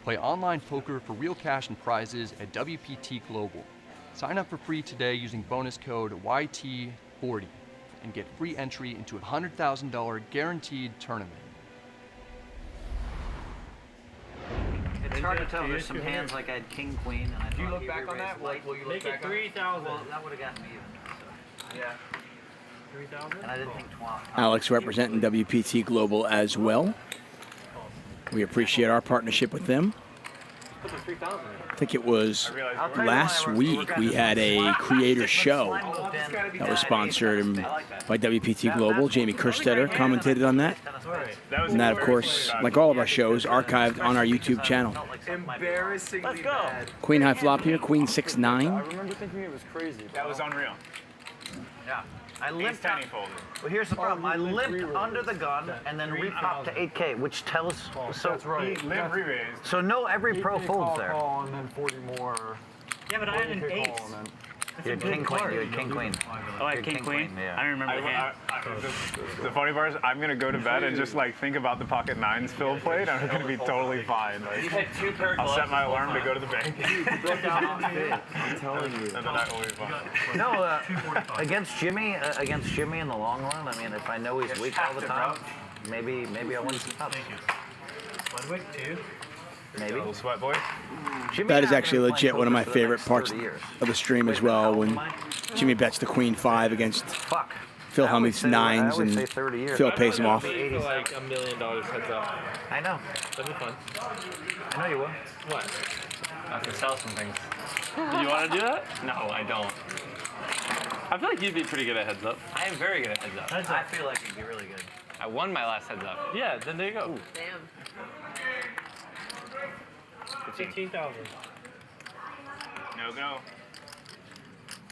Play online poker for real cash and prizes at WPT Global. Sign up for free today using bonus code YT40 and get free entry into a $100,000 guaranteed tournament. It's hard to tell. There's some hands like I had king, queen, and I Do you thought look back on that? Late. Will you look Make back it 3,000. Well, that would have gotten me even. So. Yeah. 3,000? And I didn't think 12. Alex representing WPT Global as well. We appreciate our partnership with them. Put the 3,000 in. I think it was last week we had a creator show that was sponsored by WPT Global. Jamie Kerstetter commentated on that. And that, of course, like all of our shows, archived on our YouTube channel. Embarrassingly bad. Queen high flop here, queen 6-9. I remember thinking it was crazy. That was unreal. Yeah. I limped Ace-10 he folded. Well, here's the problem. I limped under the gun and then repopped to 8K, which tells. So That's right. Limp re-raised. So no, every pro folds there. Call and then 40 more. Yeah, but I had an ace. You had king queen. You had king queen. Oh, I had king queen? Yeah. I don't remember the hand. The funny part is I'm gonna go to bed and just like think about the pocket nines Phil played. I'm gonna be totally fine. Like, You had 2 pair of I'll gloves. set my alarm to go to the bank. I'm telling you. And then I always fine. No, against Jimmy in the long run. I mean, if I know he's weak all the time, maybe I win some tops. Ludwig, 2. Maybe. Little sweat boy. Jimmy That and is I are actually gonna play legit one of my poker for the favorite next parts 30 years. of the stream as well, when Jimmy bets the queen 5 against Fuck. Phil I would Hellmuth's say- I nines would and say 30 years. Phil pays him off. For like $1 million heads up. I know. That'd be fun. I know you will. What? I have to sell some things. Do you want to do that? No, I don't. I feel like you'd be pretty good at heads up. I am very good at heads up. I feel like you'd be really good. I won my last heads up. Yeah, then there you go. Damn. 15,000. No go.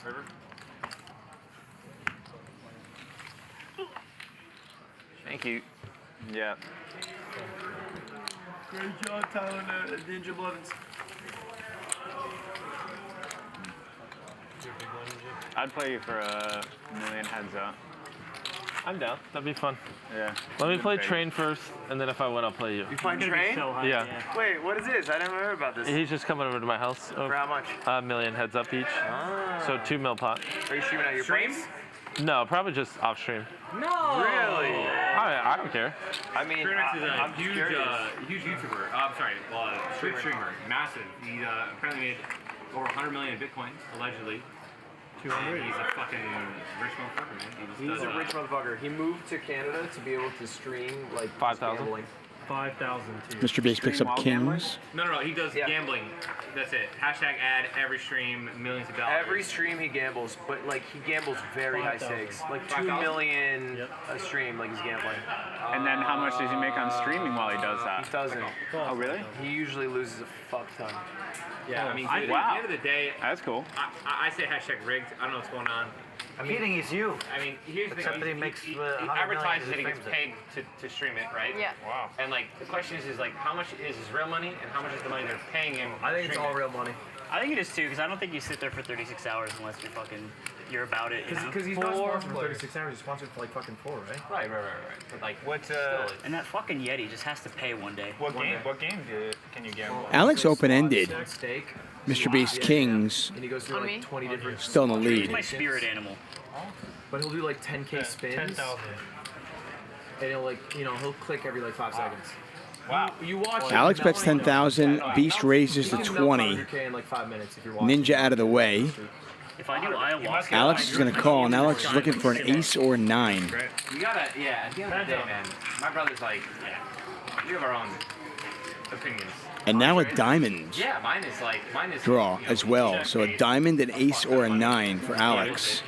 River. Thank you. Yeah. Great job, Tyler Ninja Blevins. I'd play you for $1 million heads up. I'm down. That'd be fun. Yeah. Let me play Train first, and then if I win, I'll play you. You playing Train? Yeah. Wait, what is this? I never heard about this. He's just coming over to my house. For how much? $1 million heads up each. Ah. So 2 mil pot. Are you shooting at your streams? No, probably just off stream. No. Really? I don't care. I mean, Streamx is a I'm huge, huge YouTuber. I'm sorry, streamer, massive. He apparently made over 100 million in Bitcoin, allegedly. 200. He's a fucking rich motherfucker, man. He's a rich motherfucker. He moved to Canada to be able to stream like 5,000. 5,000 too. Mr. Beast picks up Kings. No, he does gambling. That's it. Hashtag ad every stream, millions of dollars. Every stream he gambles, but like he gambles very high stakes. Like 2 5,000? million a stream, like he's gambling. And then how much does he make on streaming while he does that? He doesn't. Oh, really? He usually loses a fuck ton. Yeah, I mean, I- dude, wow. at the end of the day, That's cool. I say hashtag rigged. I don't know what's going on. Competing is you. I mean, here's the Except thing. that he makes he 100 advertises that million he gets and paid to stream it, right? Yeah. Wow. And like the question is like how much is his real money and how much is the money they're paying him? I think it's stream all it? real money. I think it is too, because I don't think you sit there for 36 hours unless you're about it. Because he's not sponsored for 36 hours. He's sponsored for like fucking 4, right? Right. But like, What And that fucking Yeti just has to pay one day. what game can you gamble? Alex open-ended. Steak. Mr. Beast Kings And he goes through On like me? 20 different. still in the He's lead. my spirit animal. But he'll do like 10K spins. 10,000. And he'll like, he'll click every like 5 seconds. Wow. You watch. Alex bets 10,000. Beast raises to You can melt 20. 100K in like 5 minutes if you're watching. Ninja out of the way. If I do ayahuasca, Alex is going to call, and Alex is looking for an ace or a 9. You gotta, at the end of the day, man. My brother's like, we have our own opinions. And now a diamond Yeah, mine is draw as well. So a diamond, an ace, or a 9 for Alex.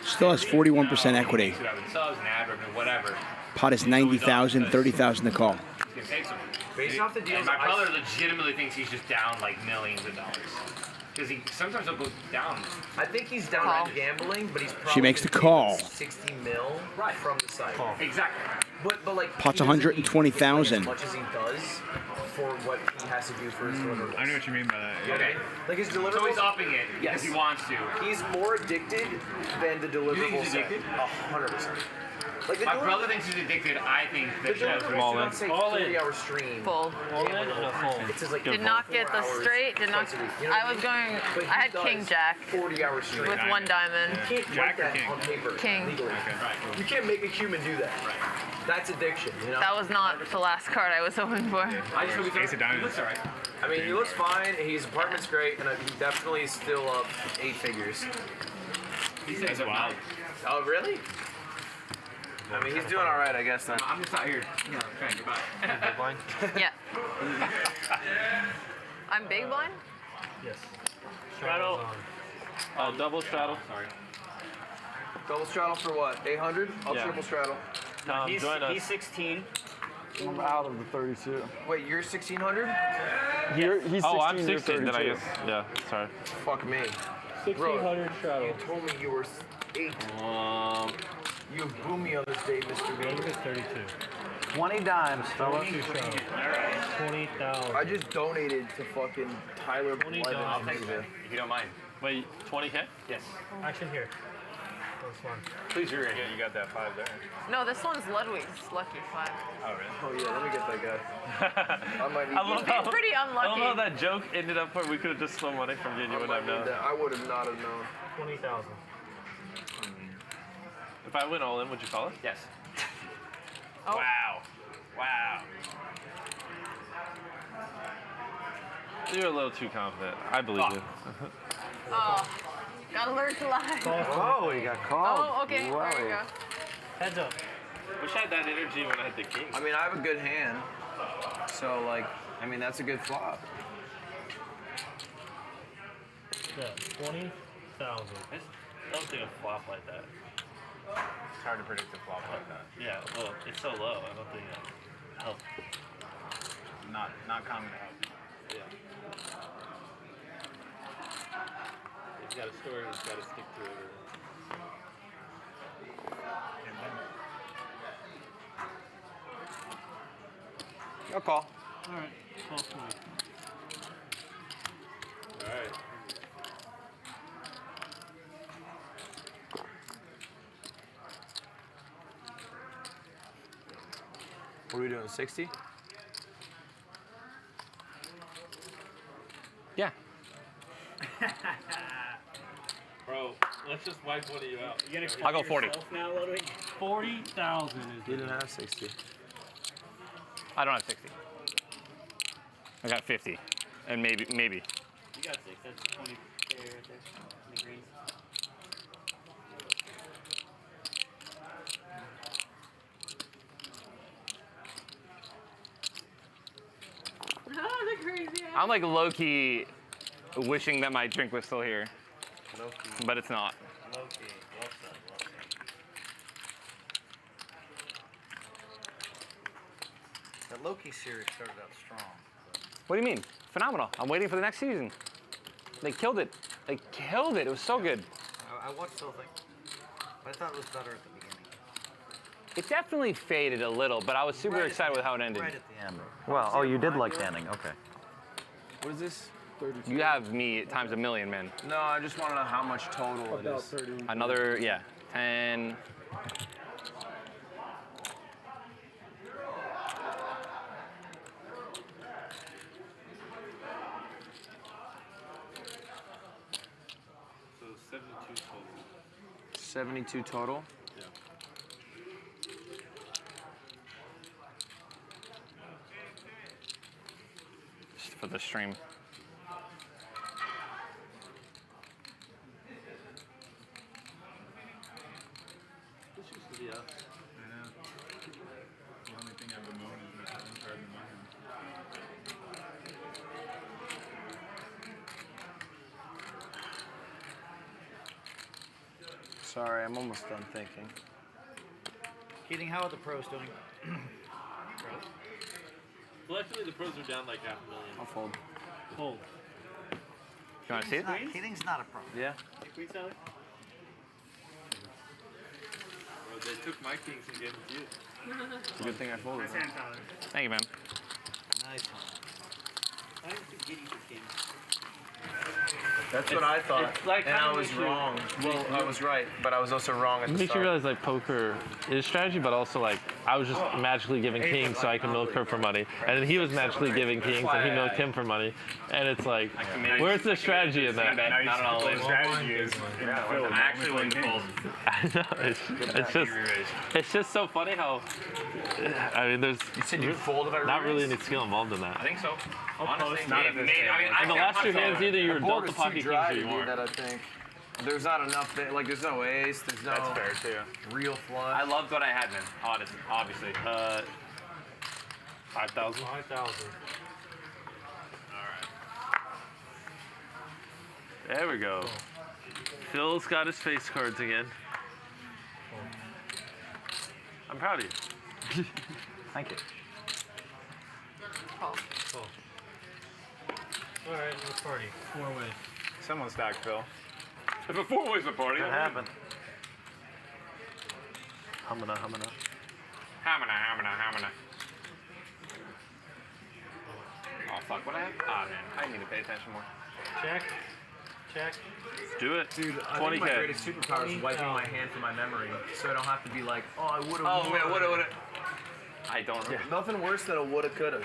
Still has 41% equity. Subs and ad revenue, whatever. Pot is 90,000, 30,000 to call. He's gonna take some. Based off the deals, And my brother legitimately thinks he's just down like millions of dollars. Because sometimes he'll go down. I think he's down on gambling, but he's probably She makes the gonna call. take 60 mil from the site. Exactly. But like Pot's he doesn't need 120,000. as much as he does for what he has to do for his deliverables. I know what you mean by that. Yeah. Okay. Like his deliverables. So he's upping it because he wants to. He's more addicted than the deliverables. he's addicted? 100%. Like My brother thinks he's addicted. I think The that deliverables do not say All in. 40-hour stream. Full. All in or full? It says like Did not get the 4 hours straight. Did not. twice a week. You know what I was going. But he I had does King Jack 40-hour stream. with one diamond. You can't Jack write or that king? on paper King. legally. You can't make a human do that. That's addiction, you know? That was not the last card I was hoping for. I just hope Ace of diamonds. looks alright. I mean, he looks fine. His apartment's great, and he definitely is still up 8 figures. That's wild. Oh, really? I mean, he's doing all right, I guess. Then. I'm just out here, trying to get by. Yeah. I'm big blind. Yes. Straddle. Double straddle. Sorry. Double straddle for what? 800? I'll Yeah. triple straddle. Tom, join us. He's 16. I'm out of the 32. Wait, you're 1600? He's 16, Oh, I'm you're 16. Then I 32. guess. Yeah. Sorry. Fuck me. 1,600 straddle. You told me you were 8. You boomed me on this day, Mr. Look Bean. at 32. 20 dimes, fella. 22 straddle. 20,000. I just donated to fucking Tyler $20. Blevins. If you don't mind. Wait, 20K? Yes. Action here. This one. Please rear Yeah, you got that 5 there. No, this one's Ludwig's lucky 5. Oh, really? Oh yeah, let me get that guy. I might need I love how, Pretty I love unlucky. how that joke ended up where we could have just stole money from you and you would have known. I would have not have known. 20,000. If I went all in, would you call it? Yes. Oh. Wow. Wow. You're a little too confident. I believe you. Oh. Gotta learn to lie. Oh, you got called. Oh, okay. Wow. There you go. Heads up. Wish I had that energy when I had the king. I mean, I have a good hand, so like, I mean, that's a good flop. Yeah, 20,000. I don't think a flop like that. It's hard to predict a flop like that. Yeah, well, it's so low. I don't think it helps. Not common to help. Yeah. He's got a story. He's got to stick to it. I'll call. All right. 1220. All right. What are we doing, 60? Yeah. Bro, Let's just wipe one of you out. I'll go 40. Now, Ludwig? 40,000 is. You didn't have 60. I don't have 60. I got 50, and maybe. You got 6. That's 20 there, right there. 20 greens. Oh, the crazy ass. I'm like low-key wishing that my drink was still here, but it's not. Low-key. Well said. The Loki series started out strong. What do you mean? Phenomenal. I'm waiting for the next season. They killed it. They killed it. It was so good. I watched the whole thing, but I thought it was better at the beginning. It definitely faded a little, but I was super excited with how it ended. Right at the end. Well, oh, you did like the ending. Okay. What is this? 32. You have me times a million, man. No, I just want to know how much total it is. Another, yeah, 10. So 72 total. 72 total? Yeah. Just for the stream. This used to be us. I know. The only thing I've been knowing is that I'm card in my hand. Sorry, I'm almost done thinking. Keating, how are the pros doing? Collectively, the pros are down like $500,000. I'll fold. Fold. You want to see it? Keating's not a pro. Yeah. Queen Sally? Bro, they took my kings and gave them to you. It's a good thing I folded. Nice hand, Tyler. Thank you, man. Nice one. I didn't think Giddy this game. That's what I thought, it's like and I kinda was makes you- wrong. Well, I was right, but I was also wrong at It the makes you start. realize like poker is strategy, but also like I was just magically giving kings so I can milk her for money, and then he was magically giving kings and he milked him for money, and it's like, where's the strategy in that? Now you Not at all. the strategy is I actually win the fold. I know it's just so funny how I mean there's not really any skill involved in that. I think so. Honestly, In the last two hands, either you were dealt the pocket kings or you weren't. That I think. There's not enough. Like there's no ace. There's no. That's fair too. Real flush. I loved what I had, man. Obviously. 5,000. 5,000. There we go. Phil's got his face cards again. I'm proud of you. Thank you. All right, let's party. 4-way. Someone stacked Phil. If a four-way's a party, That happened. Hamana. Hamina. Oh, fuck. What I have? Ah, man. I need to pay attention more. Check. Do it. Dude, I 20K. think my greatest superpower is wiping my hand from my memory, so I don't have to be like, oh, I would've. Oh, man. Woulda. I don't remember. Nothing worse than a woulda, coulda.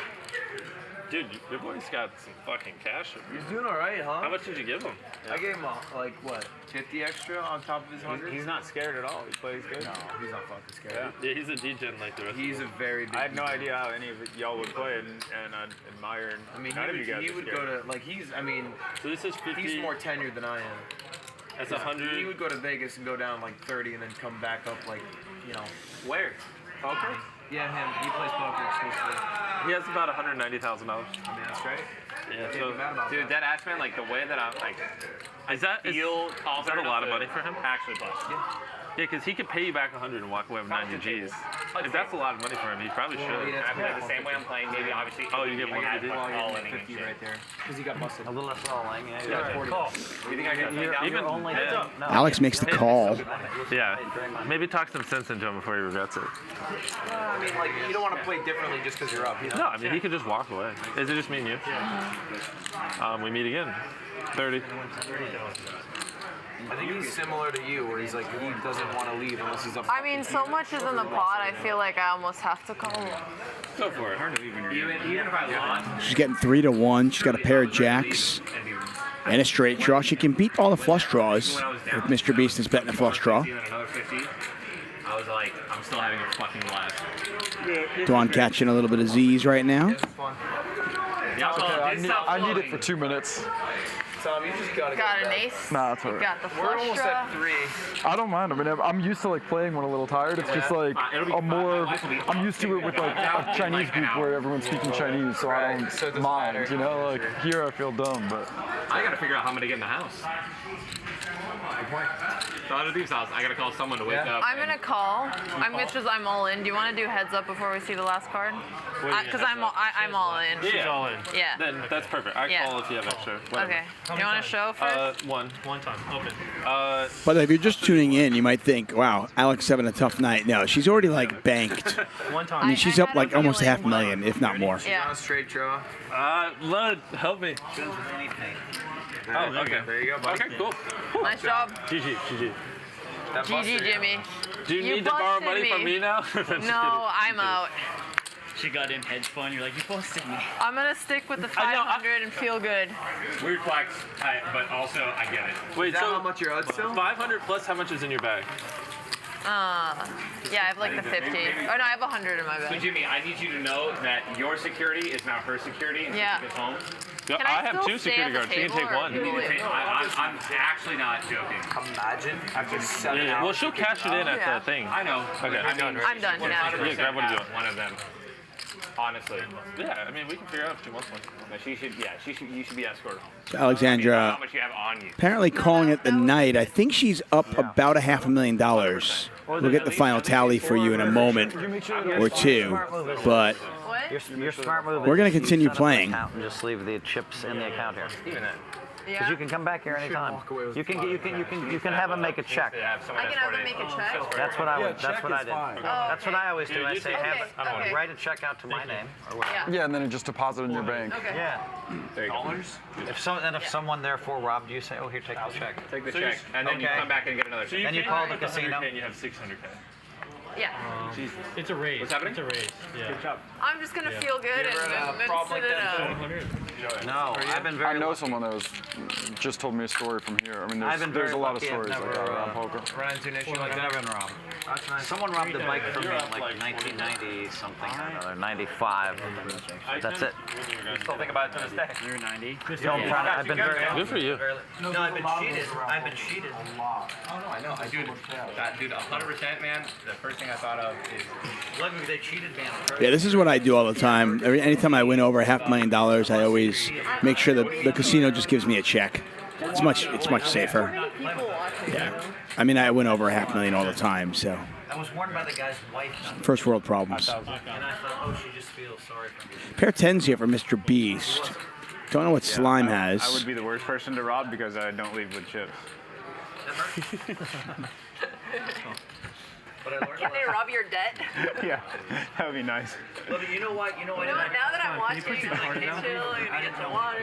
Dude, your boy's got some fucking cash. He's doing all right, huh? How much did you give him? I gave him like what, 50 extra on top of his 100. He's not scared at all. He plays good. No, he's not fucking scared. Yeah, he's a DJ like the rest He's of a us. very big. I had no idea how any of y'all would play, and I admire. And I mean, none of you guys he are would scared. go to like he's. I mean, So this is 50. he's more tenured than I am. That's 100. He would go to Vegas and go down like 30 and then come back up like, you know. Where? Poker? Yeah, him. He plays poker exclusively. He has about $190,000. I mean, that's great. Yeah. Can't So, be mad about Dude, that ass man, like the way that I'm like, is that confident a lot of enough money to for him? Actually, plus. Yeah, because he could pay you back 100 and walk away with 90 G's. If that's a lot of money for him, he probably should. I play the same way I'm playing. Maybe obviously. Oh, you get like, I 150? put all in 50 right there. Because he got busted. A little less all-in, yeah. Yeah, You think I can play down? Even only yeah. no. Alex makes the call. Yeah, maybe talk some sense into him before he regrets it. I mean, like, you don't want to play differently just because you're up, you know? No, I mean, he could just walk away. Is it just me and you? We meet again. 30. I think he's similar to you, where he's like, he doesn't want to leave unless he's up. I mean, so much is in the pot, I feel like I almost have to call. Go for it. Even if I lost. She's getting 3 to 1. She's got a pair of jacks. And a straight draw. She can beat all the flush draws if Mr. Beast is betting a flush draw. Another 50. I was like, I'm still having a fucking blast. Dawn catching a little bit of Z's right now. I need it for 2 minutes. Tom, you just got an ace. Nah, that's all You right. got the flush draw. I don't mind. I mean, I'm used to like playing when I'm a little tired. It's just like I'm used to it with like a Chinese group where everyone's speaking Chinese, so I don't mind. You know, like here I feel dumb, but. I gotta figure out how I'm gonna get in the house. So out of Thief's house, I gotta call someone to wake up. I'm gonna call. I'm all in. Do you want to do heads up before we see the last card? Because I'm all in. She's all in. Yeah. Then that's perfect. I Yeah. call if you have extra. Whatever. Okay. Do you want to show first? One time. Open. But if you're just tuning in, you might think, wow, Alex having a tough night. No, she's already like banked. One time. I mean, she's up like almost $500,000, if not more. Yeah. On a straight draw. Lud, help me. Oh, okay. There you go, buddy. Okay, cool. Nice job. GG. GG, Jimmy. Do you need to borrow money from me now? No, I'm out. She got in hedge fund. You're like, you busted me. I'm gonna stick with the 500 and feel good. Weird flex, but also I get it. Wait, so how much your odds still? 500 plus how much is in your bag? Yeah, I have like the 50. Oh no, I have 100 in my So bag. Jimmy, I need you to know that your security is now her security until Yeah. she gets home. Can I have still 2 stay security at the guards. You can table, take or one. do we- I'm actually not joking. Imagine after 7 hours. Well, she'll cash it in at Yeah. the thing. I know. Okay. I mean, I'm done, yeah. Yeah, grab one of you. One of them. Honestly. Yeah, I mean, we can figure out if she wants one. No, she should. Yeah, you should be escorted home. Alexandra How much you have on you? apparently calling it the night. I think she's up about $500,000. We'll get the final tally for you in a moment or two, but Your smart move. we're is gonna you continue set up an playing. account and just leave the chips in the account here. Even that. Because you can come back here anytime. You can have them make a check. I can have them make a check. That's what I would. Yeah, That's what check I is did. fine. That's what I always do. I say Okay, okay. write a check out to my name or whatever. Yeah, and then it just deposit in your bank. Okay. Yeah. There you go. If someone therefore robbed you, say, oh, here, take the check. Take the check, and then you Okay. come back and get another check. Then you call the casino. And you have 600K. Yeah. It's a raise. What's happening? It's a raise. Yeah. I'm just gonna feel good and sit it up. No, I've been very. I know someone that was just told me a story from here. I mean, I've been there's very a lot of lucky. I've stories like never, that around poker. Run into an issue like I've that. never been robbed. Someone robbed a bike from me in like 1990 something or another, 95. That's it. Still think about it to this day. You're 90. I've been very Good for you. No, I've been cheated. I've been cheated. Oh no, I know. Dude, 100%, man. The first thing I thought of is. Look, they cheated me on the Yeah, this is what I do all the time. Anytime I win over $500,000, I always make sure that the casino just gives me a check. It's much safer. Yeah, I mean I win over $500,000 all the time, so I was warned by the guy's wife. first world problems. And I thought, oh, she just feels sorry for me. Pair 10s here for Mr. Beast. Don't know what Slime I would has. be the worst person to rob because I don't leave with chips. Can they rob your debt? Yeah, that would be nice. Well, you know what? You know what? Now that I'm watching, I'm like, hey, chill, I'm gonna get some water.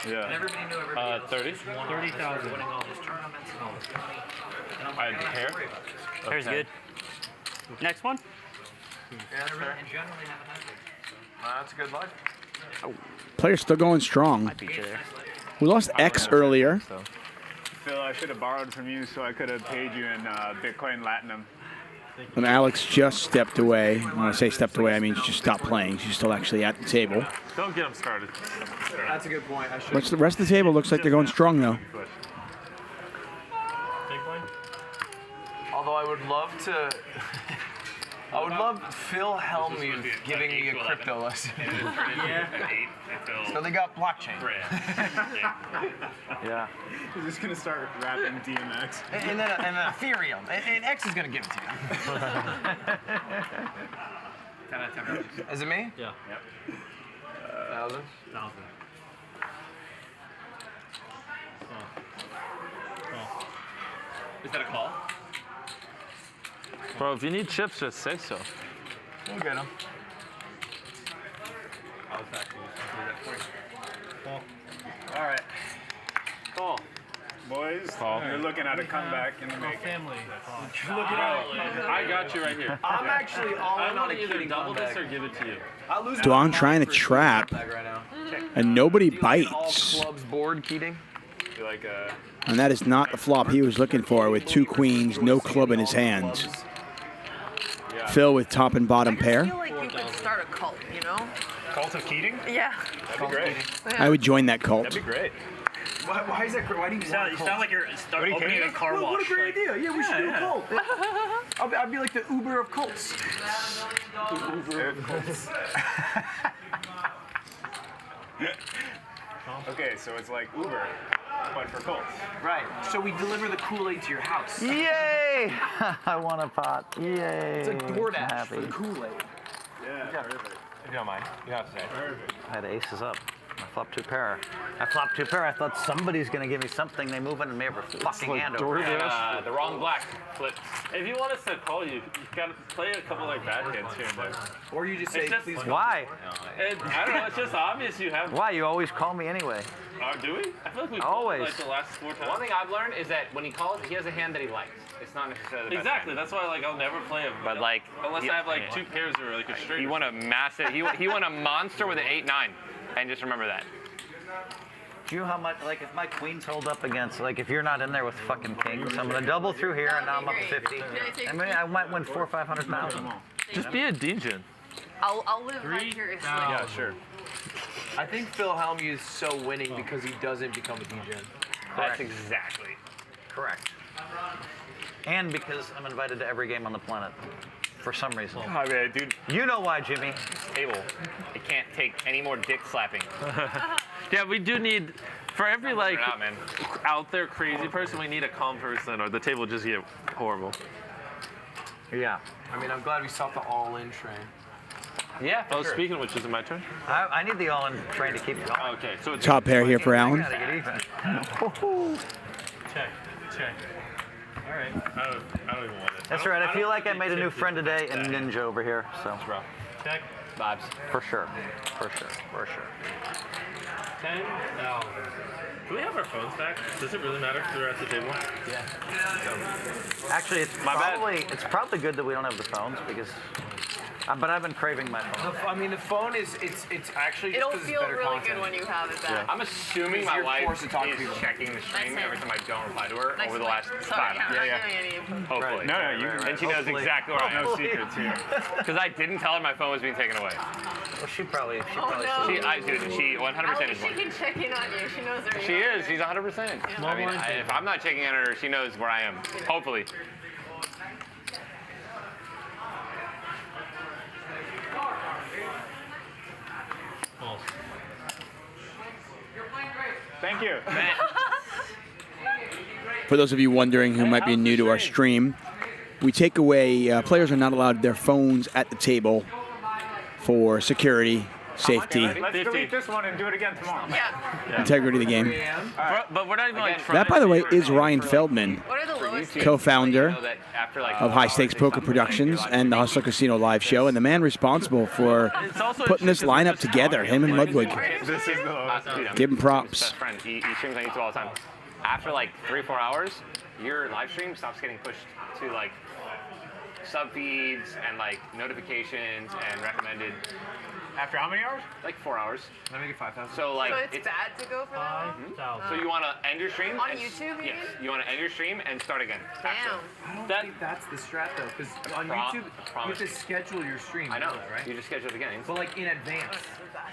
Yeah. Everybody knew everybody else 30? was 30,000. Winning all these tournaments and all this money. And I'm I like, had man, hair. don't worry about this. Hair's Okay. good. Next one. Yeah, and generally haven't had it. that's a good life. Player's still going strong. Beat you there. We lost X earlier. Phil, I should have borrowed from you so I could have paid you in Bitcoin Latinum. And Alex just stepped away. When I say stepped away, I mean she just stopped playing. She's still actually at the table. Don't get them started. That's a good point. I should. The rest of the table looks like they're going strong though. Although I would love to. I would love Phil Hellmuth giving me a crypto lesson. So they got blockchain. Yeah. He's just gonna start rapping DMX. And then Ethereum. And X is gonna give it to you. 10 out of 10. Is it me? Yeah. Yep. 1,000? 1,000. Is that a call? Bro, if you need chips, just say so. We'll get them. I was actually just gonna do that for you. All right. Call. Boys, you're looking at a comeback in the making. Family. I got you right here. I'm actually all I in on want a to either kidding double this comeback. or give it to you. I'll lose Dwan trying to trap, right now. and nobody Do you like all bites. clubs board, Keating? You like And that is not the flop he was looking for with 2 queens, no club in his hands. Phil with top and bottom I pair. feel like you could start a cult, you know? Cult of Keating? Yeah. That'd be great. I would join that cult. That'd be great. Why is that? Why do you want You sound like you're opening a car wash. What a great like- idea. Yeah, we should do a cult. I'll be like the Uber of cults. Okay, so it's like Uber, but for cults. Right. So we deliver the Kool-Aid to your house. Yay! I want a pot. Yay! It's like DoorDash I'm happy. for the Kool-Aid. Yeah, perfect. If you don't mind, you have to say. Perfect. I had aces up. I flopped 2 pair. I flopped 2 pair. I thought somebody's gonna give me something. They move in and made a fucking hand over. The wrong black flipped. If you want us to call you, you gotta play a couple like bad hands here and there. Or you just say, please. Why? I don't know. It's just obvious you have. Why? You always call me anyway. Do we? I feel like we Always. like the last 4 times. One thing I've learned is that when he calls, he has a hand that he likes. It's not necessarily the best Exactly. hand. That's why like I'll never play him. But like, unless I have like 2 pairs or like a straight. He won a massive. He won a monster with an 8-9, and just remember that. Do you know how much, like, if my queens hold up against, like, if you're not in there with fucking kings, I'm gonna double through here and now I'm up 50. I mean, I might win 400,000 or 500,000. Just be a DJ. I'll live vicariously. Yeah, sure. I think Phil Hellmuth is so winning because he doesn't become a DJ. That's exactly. Correct. And because I'm invited to every game on the planet. For some reason. Oh, man, dude. You know why, Jimmy. Table. It can't take any more dick slapping. Yeah, we do need, for every like Out, man. out there crazy person, we need a calm person, or the table will just get horrible. Yeah. I mean, I'm glad we stopped the all-in train. Yeah. Oh, speaking of which, is it my turn? I need the all-in train to keep going. Okay, so it's Top pair here for Alan. I gotta get even. Check. All right. I don't even want it. That's right. I feel like I made a new friend today in Ninja over here. So. Check. Vibes. For sure. 10,000. Do we have our phones back? Does it really matter if they're at the table? Yeah. Actually, it's probably good that we don't have the phones because. But I've been craving my phone. I mean, the phone is it's actually just It'll 'cause it's feel better really content. good when you have it back. Yeah. I'm assuming Because my you're wife forced to talk to is people. checking the stream Nice every time I don't reply to her Nice over the one. last Sorry, 5 I'm hours. not doing any. Hopefully. No, you And she knows Hopefully. exactly where I am. No secrets here. Because I didn't tell her my phone was being taken away. Well, she probably. Oh, no. She 100% is She one. can check in on you. She knows where She you are. is. She's 100%. I mean, if I'm not checking in on her, she knows where I am. Hopefully. Thank you. For those of you wondering who might be new to our stream, we take away, players are not allowed their phones at the table for security, safety, Let's delete this one and do it again tomorrow. integrity of the game. But we're not even like trying. That, by the way, is Ryan Feldman, What are the lowest? co-founder of High Stakes Poker Productions and the Hustler Casino live show, and the man responsible for putting this lineup together, him and Ludwig. This is Give him props. Best friend. He streams on YouTube all the time. After like 3-4 hours, your live stream stops getting pushed to like sub feeds and like notifications and recommended. After how many hours? Like 4 hours. Let me get 5,000. So like So it's bad to go for that one? So you want to end your stream? On and- YouTube, you Yes. mean? You want to end your stream and start again. Damn. I don't think that's the strat though, because on YouTube you have to schedule your stream. I know. You that, right? You just schedule it again. But like in advance.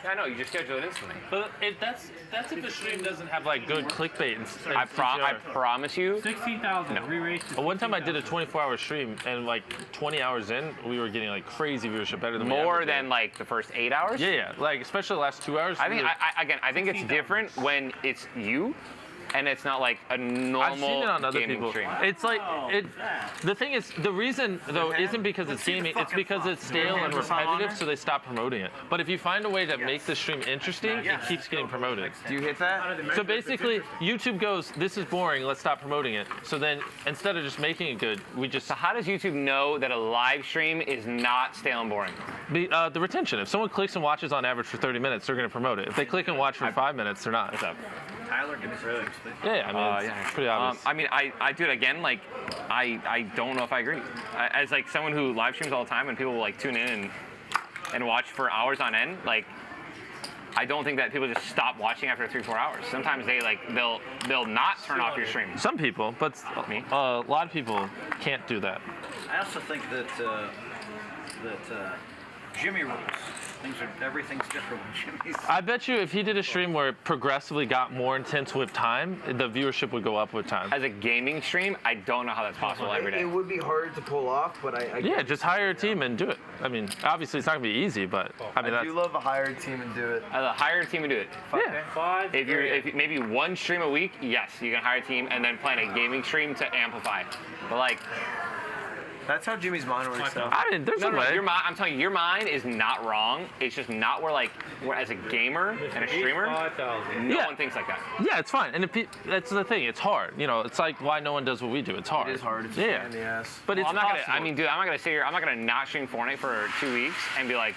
I know. You just schedule it instantly. But that's if the stream doesn't have like good clickbait and stuff. I promise you. 16,000. No. Re-raised. One time I did a 24-hour stream, and like 20 hours in, we were getting like crazy viewership, better than we More ever did. than like the first 8 hours. Yeah, like especially the last 2 hours. I think I think it's different when it's you, and it's not like a normal I've seen it on other gaming people. stream. It's like it. The thing is, the reason though isn't because it's gaming. It's because it's stale and repetitive, so they stop promoting it. But if you find a way to make the stream interesting, it keeps getting promoted. Do you hit that? So basically, YouTube goes, "This is boring. Let's stop promoting it." So then, instead of just making it good, we just. So how does YouTube know that a live stream is not stale and boring? The retention. If someone clicks and watches on average for 30 minutes, they're going to promote it. If they click and watch for 5 minutes, they're not. What's up? Tyler, give me really. Yeah, I mean, it's pretty obvious. I mean, I do it again. Like, I don't know if I agree. As like someone who live streams all the time and people will like tune in and watch for hours on end. Like, I don't think that people just stop watching after 3-4 hours. Sometimes they'll not turn off your stream. Some people, but a lot of people can't do that. I also think that Jimmy rules. Everything's different with Jimmy's. I bet you if he did a stream where it progressively got more intense with time, the viewership would go up with time. As a gaming stream, I don't know how that's possible every day. It would be hard to pull off, but yeah, just hire a team and do it. I mean, obviously it's not gonna be easy, but I mean, I do love a hired team and do it. Hire a team and do it. Yeah. If maybe one stream a week, yes, you can hire a team and then plan a gaming stream to amplify. But like. That's how Jimmy's mind works, though. I mean, there's a way. I'm telling you, your mind is not wrong. It's just not where as a gamer and a streamer, no one thinks like that. Yeah, it's fine. And that's the thing. It's hard. You know, it's like why no one does what we do. It's hard. It is hard. It's a pain in the ass. But it's I'm not possible. gonna. I mean, dude, I'm not gonna sit here. I'm not gonna not stream Fortnite for 2 weeks and be like,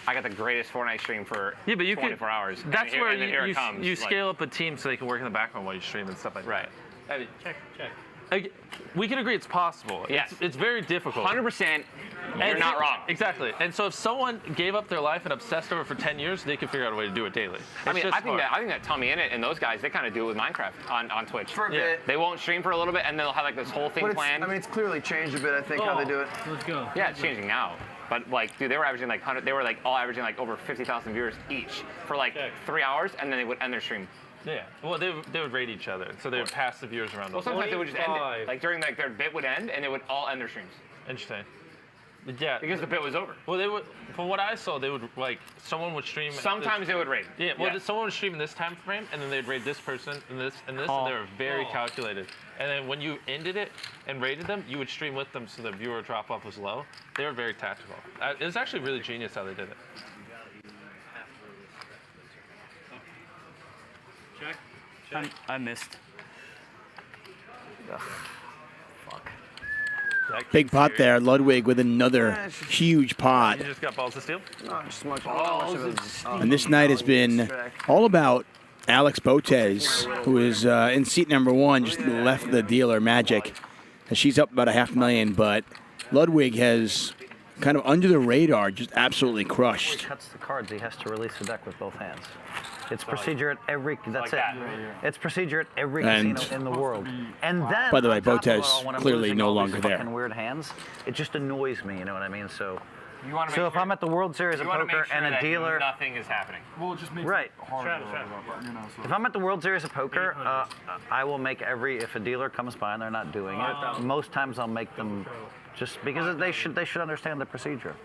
I got the greatest Fortnite stream for 24 hours. That's where you you scale up a team so they can work in the background while you stream and stuff like that. Right. I mean, check. We can agree it's possible. Yes. It's very difficult. 100%. You're not wrong. Exactly. And so if someone gave up their life and obsessed over it for 10 years, they could figure out a way to do it daily. I think that Tommy Innit and those guys, they kind of do it with Minecraft on Twitch. For a bit. They won't stream for a little bit, and then they'll have like this whole thing planned. I mean, it's clearly changed a bit. I think how they do it. Let's go. Yeah, it's changing now. But like, dude, they were averaging like 100. They were like all averaging like over 50,000 viewers each for like 3 hours, and then they would end their stream. Yeah. Well, they would rate each other, so they would pass the viewers around. Well, sometimes they would just end it. Like during like their bit would end, and they would all end their streams. Interesting. Yeah. Because the bit was over. Well, they would. From what I saw, they would like someone would stream. Sometimes they would rate. Yeah. Well, someone would stream in this time frame, and then they'd rate this person and this and this, and they were very calculated. And then when you ended it and rated them, you would stream with them, so the viewer drop off was low. They were very tactical. It was actually really genius how they did it. Check. I missed. Ugh. Fuck. Big pot there. Ludwig with another huge pot. You just got balls of steel? Not just much. Balls of steel. And this night has been all about Alex Botez, who is in seat number 1, just left the dealer Magic. She's up about $500,000, but Ludwig has kind of under the radar, just absolutely crushed. When he cuts the cards, he has to release the deck with both hands. It's procedure at every. That's it. It's procedure at every casino in the world. And then, by the way, on top of it Botez all, when I'm clearly losing no all longer these there. fucking weird hands. It just annoys me. You know what I mean? So. So if I'm at the World Series of Poker and a dealer, nothing is happening. Well, it just makes right. it harder. You know, so. If I'm at the World Series of Poker, I will make if a dealer comes by and they're not doing it, most times I'll make them just because they should understand the procedure.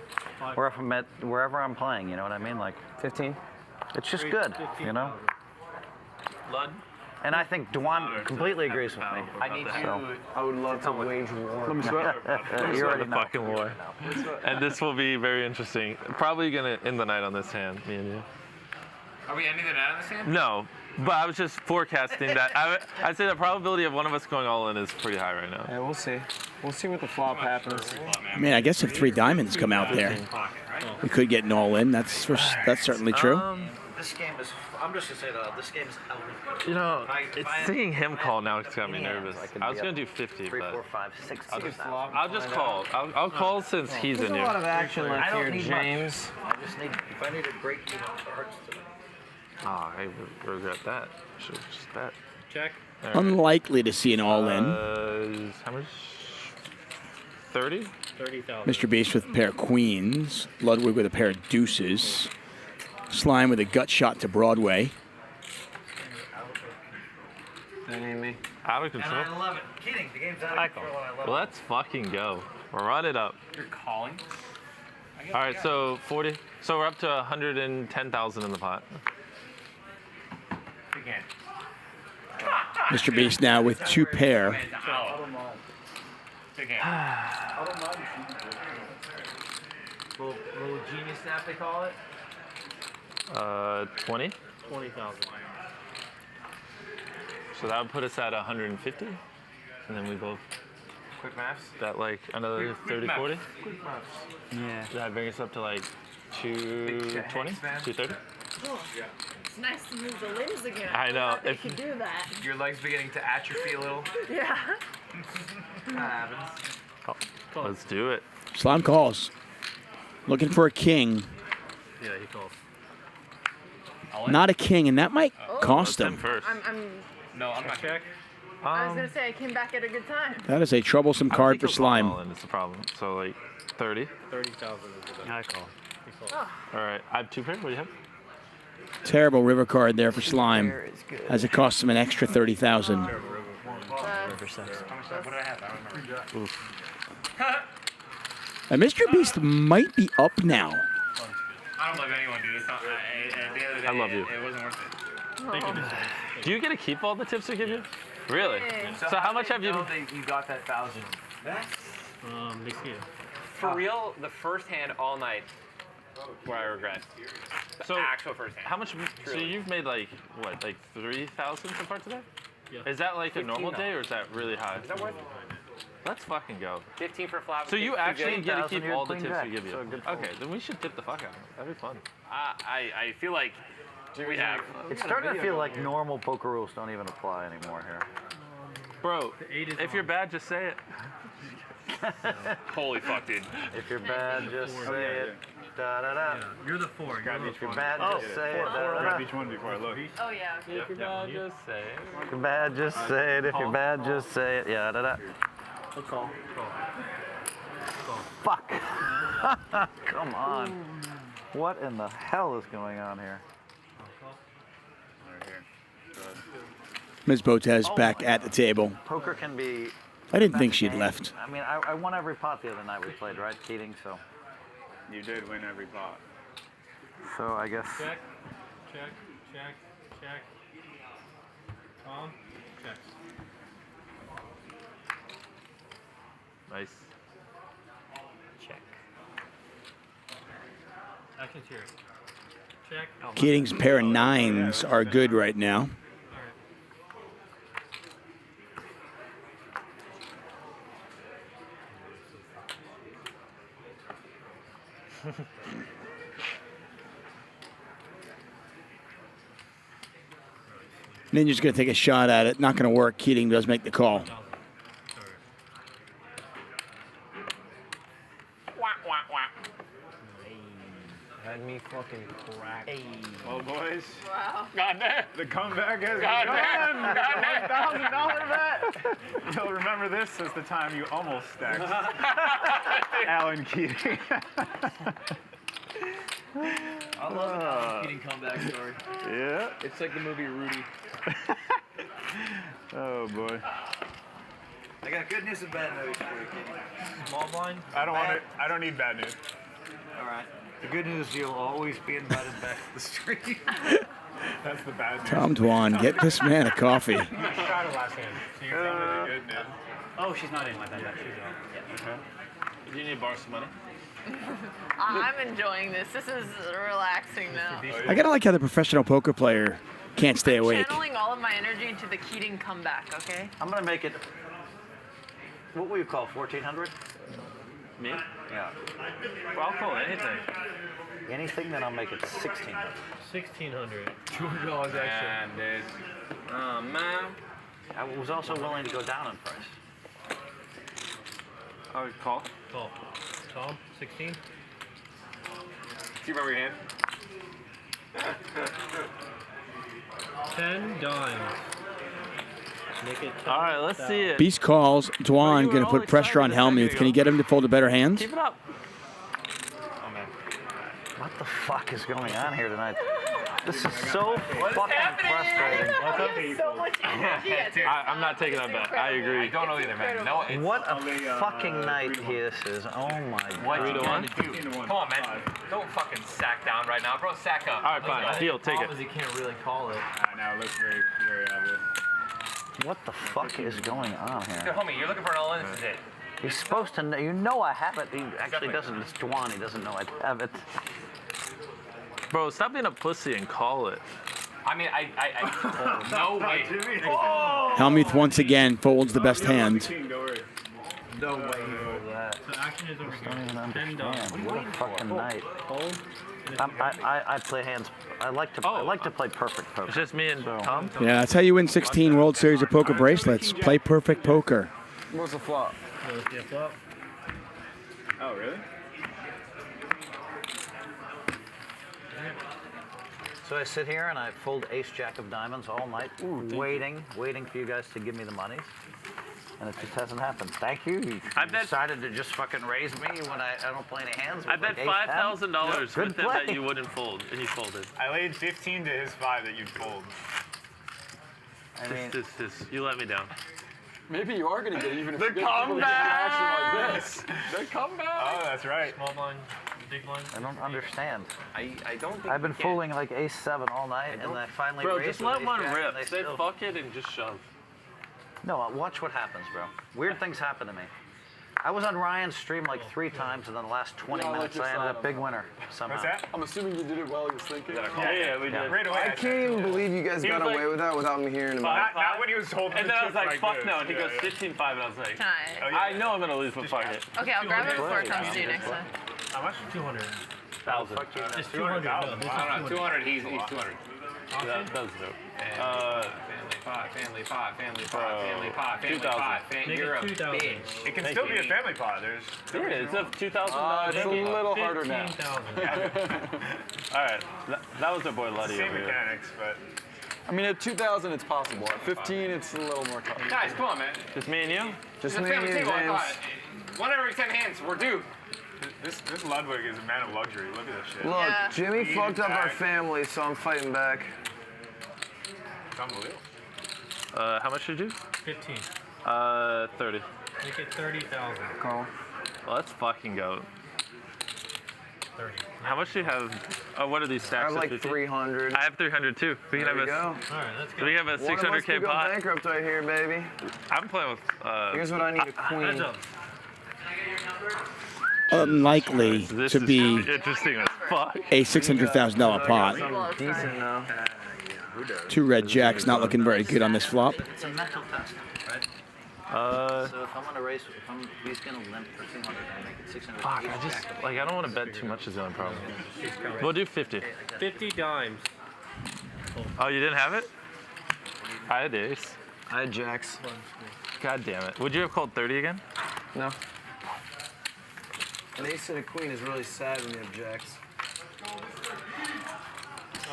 Or if I'm at wherever I'm playing, you know what I mean? Like 15. It's just good, you know? Lud? And I think Dwan completely agrees with me. I would love to wage war. Let me sweat. You already know. Fucking war. And this will be very interesting. Probably gonna end the night on this hand, me and you. Are we ending the night on this hand? No, but I was just forecasting that. I'd say the probability of one of us going all in is pretty high right now. Yeah, we'll see. We'll see what the flop happens. I mean, I guess if 3 diamonds come out there, we could get an all-in. That's certainly true. This game is. I'm just gonna say that this game is. You know, seeing him call now it's got me nervous. I was gonna do 50, 3, but 4, 5, 6. I'll just call. I'll call since he's in here. There's a lot of action left here, James. I just need. If I need a great team of cards today. Oh, I regret that. Should have just bet. Check. Right. Unlikely to see an all-in. How much? 30? 30,000. Mr. Beast with a pair of queens. Ludwig with a pair of deuces. Slime with a gut shot to Broadway. That ain't me. Out of control. And I love it. Kidding. The game's out of control. I love it. Let's fucking go. Run it up. You're calling? All right, so 40. So we're up to 110,000 in the pot. Again. Mr. Beast now with 2 pair. Big hand. Little genius snap, they call it. 20. 20,000. So that would put us at 150, and then we both. Quick maths. That like another 30, 40. Quick maths. Yeah. That brings us up to like 220, 230. Yeah. It's nice to move the limbs again. I know. Thought they could do that. Your legs beginning to atrophy a little. Yeah. That happens. Let's do it. Slime calls. Looking for a king. Yeah, he calls. Not a king, and that might cost him. No, I'm not check. I was gonna say I came back at a good time. That is a troublesome card for Slime. It's the problem. So like 30. 30,000 is the I call. All right, I have 2 pairs. What do you have? Terrible river card there for Slime, as it costs him an extra 30,000. River 6. What did I have? I don't remember. Oof. And Mr. Beast might be up now. I don't love anyone, dude. It's not, at the end of the day, I love you. It wasn't worth it. Thank you, Mr. Beast. Do you get to keep all the tips we give you? Really? So how much have you? You got that 1,000. Next game. For real, the first hand all night, where I regret. The actual first hand. How much? So you've made like what, like 3,000 so far today? Yeah. Is that like a normal 15 day, or is that really high? Is that worth it? Let's fucking go. 15 for flop. So you actually get to keep all the tips jack. we give you. So good Okay, then we should tip the fuck out of them. That'd be fun. I feel like we have. It's starting to feel like normal poker rules don't even apply anymore here. Bro, if you're bad, just say it. Holy fuck, dude. If you're bad, just say it. Da da da. You're the 4. If you're bad, just say it. Grab each one before I look. Oh yeah. If you're bad, just say it. If you're bad, just say it. If you're bad, just say it. Yeah, da da. Let's call. Fuck. Come on. What in the hell is going on here? Ms. Botez back at the table. Poker can be. I didn't think she'd left. I mean, I won every pot the other night we played, right, Keating? So. You did win every pot. So I guess. Check. Tom, checks. Nice. Check. Action here. Check. Keating's pair of 9s are good right now. Ninja's going to take a shot at it. Not going to work. Keating does make the call. Had me fucking cracked. Well, boys. Wow. God damn. The comeback has God begun. $1,000 bet. You'll remember this as the time you almost stacked Alan Keating. I love an Keating comeback story. Yeah. It's like the movie Rudy. Oh boy. I got good news and bad news for you, Keating. Small blind. I don't want it. I don't need bad news. All right. The good news, you'll always be invited back to the street. That's the bad news. Tom Dwan, get this man a coffee. You shot her last hand. So you're telling me the good news. Oh, she's not in my bad. She's out. Okay. Do you need to borrow some money? I'm enjoying this. This is relaxing now. I gotta like how the professional poker player can't stay awake. Channeling all of my energy into the Keating comeback, okay? I'm going to make it, what will you call, 1,400? Me? Yeah. Well, I'll call anything. Anything, then I'll make it 1,600. 1,600. $200 extra. Man, dude. Oh, man. I was also willing to go down in price. Oh, call? Call. Tom, 16. Do you remember your hand? 10 dimes. Make it 10. All right, let's see it. Beast calls. Dwan going to put pressure on Hellmuth. Can he get him to fold a better hand? Keep it up. Oh, man. What the fuck is going on here tonight? This is so fucking frustrating. So much energy. I'm not taking that bet. I agree. I don't know either, man. No, it's What a fucking night this is. Oh my what god. you gonna do? Come on, man. Don't fucking sack down right now, bro. Sack up. All right, fine. Deal. Take it. He can't really call it. Now it looks very, very obvious. What the fuck is going on Dude, here? homie, you're looking for an all-in. This is it. He's supposed to know. You know I have it. He actually doesn't. It's Dwan. He doesn't know I have it. Bro, stop being a pussy and call it. I mean, no way. Hellmuth once again folds the best hand. No way for that. So action is over I don't even here. 10 understand. dimes. What a fucking night. Hold. I play hands. I like to play perfect poker. It's just me and Tom. Yeah, that's how you win 16 World Series of Poker bracelets. Play perfect poker. What's the flop? Yeah, flop. Oh, really? So So I sit here and I fold ace jack of diamonds all night, waiting for you guys to give me the monies. And it just hasn't happened. Thank you. You decided to just fucking raise me when I don't play any hands. I bet $5,000 with Good him that play. you wouldn't fold, and you folded. I laid 15 to his 5 that you'd fold. I mean, you let me down. Maybe you are going to get it even if The you get people to get an action like comeback! this. The comeback! Oh, that's right. Small blind, big blind. I don't understand. I don't think I've been fooling like ace 7 all night, and I finally Bro, raised just with let ace one jack, rip. and they Say still- fuck it and just shove. No, watch what happens, bro. Weird things happen to me. I was on Ryan's stream like 3 times, and then the last 20 minutes I ended up big winner somehow. What's that? I'm assuming you did it while he was thinking. Yeah, we did. Right away. I can't even believe you guys He got was away like, with that without me hearing about it. Not when he was holding And the then I was chips like, fuck this. no. And he goes Yeah. 16-5, and I was like, Can I? I know I'm going to lose, but fuck it. Okay, I'll grab it before it comes to you next time. How much? 200. 1,000. It's 200. No, this is I don't know, 200, he's 200. That does do. Family pot, family pot, family pot, family 2,000. pot. You're a 2,000. bitch. It can still be a family pot. There's. Yeah, it's a $2,000 It's a little harder now. 15,000. All right, that was our boy Luddy Same over here. mechanics, but. I mean, at 2,000, it's possible. At 15, it's a little more tough. Guys, come on, man. Just me and you? Just It's a me and family you, table, I James. thought. 1 every 10 hands, we're due. This Ludwig is a man of luxury. Look at this shit. Look, Yeah. Jimmy Easy fucked up our back. family, so I'm fighting back. It's unbelievable. How much did you? 15. 30. Make it 30,000. Carl. Well, let's fucking go. 30. How much do you have? Oh, what are these I stacks? have of like 50? 300. I have 300 too. We can There we have go. All right, let's Do go. we have a One of us 600K could go pot? bankrupt right here, baby. I'm playing with. Here's what I need, a queen. Heads up. Unlikely This to is be interesting as fuck. a $600,000 pot. Something decent now. 2 red jacks not looking very good on this flop. It's a mental test, right? So if I'm gonna race, he's gonna limp for 200 and make it 600. Fuck, I just like I don't want to bet too much is the only problem. We'll do 50. 50 dimes. Oh, you didn't have it? I had ace. I had jacks. God damn it. Would you have called 30 again? No. An ace and a queen is really sad when you have jacks.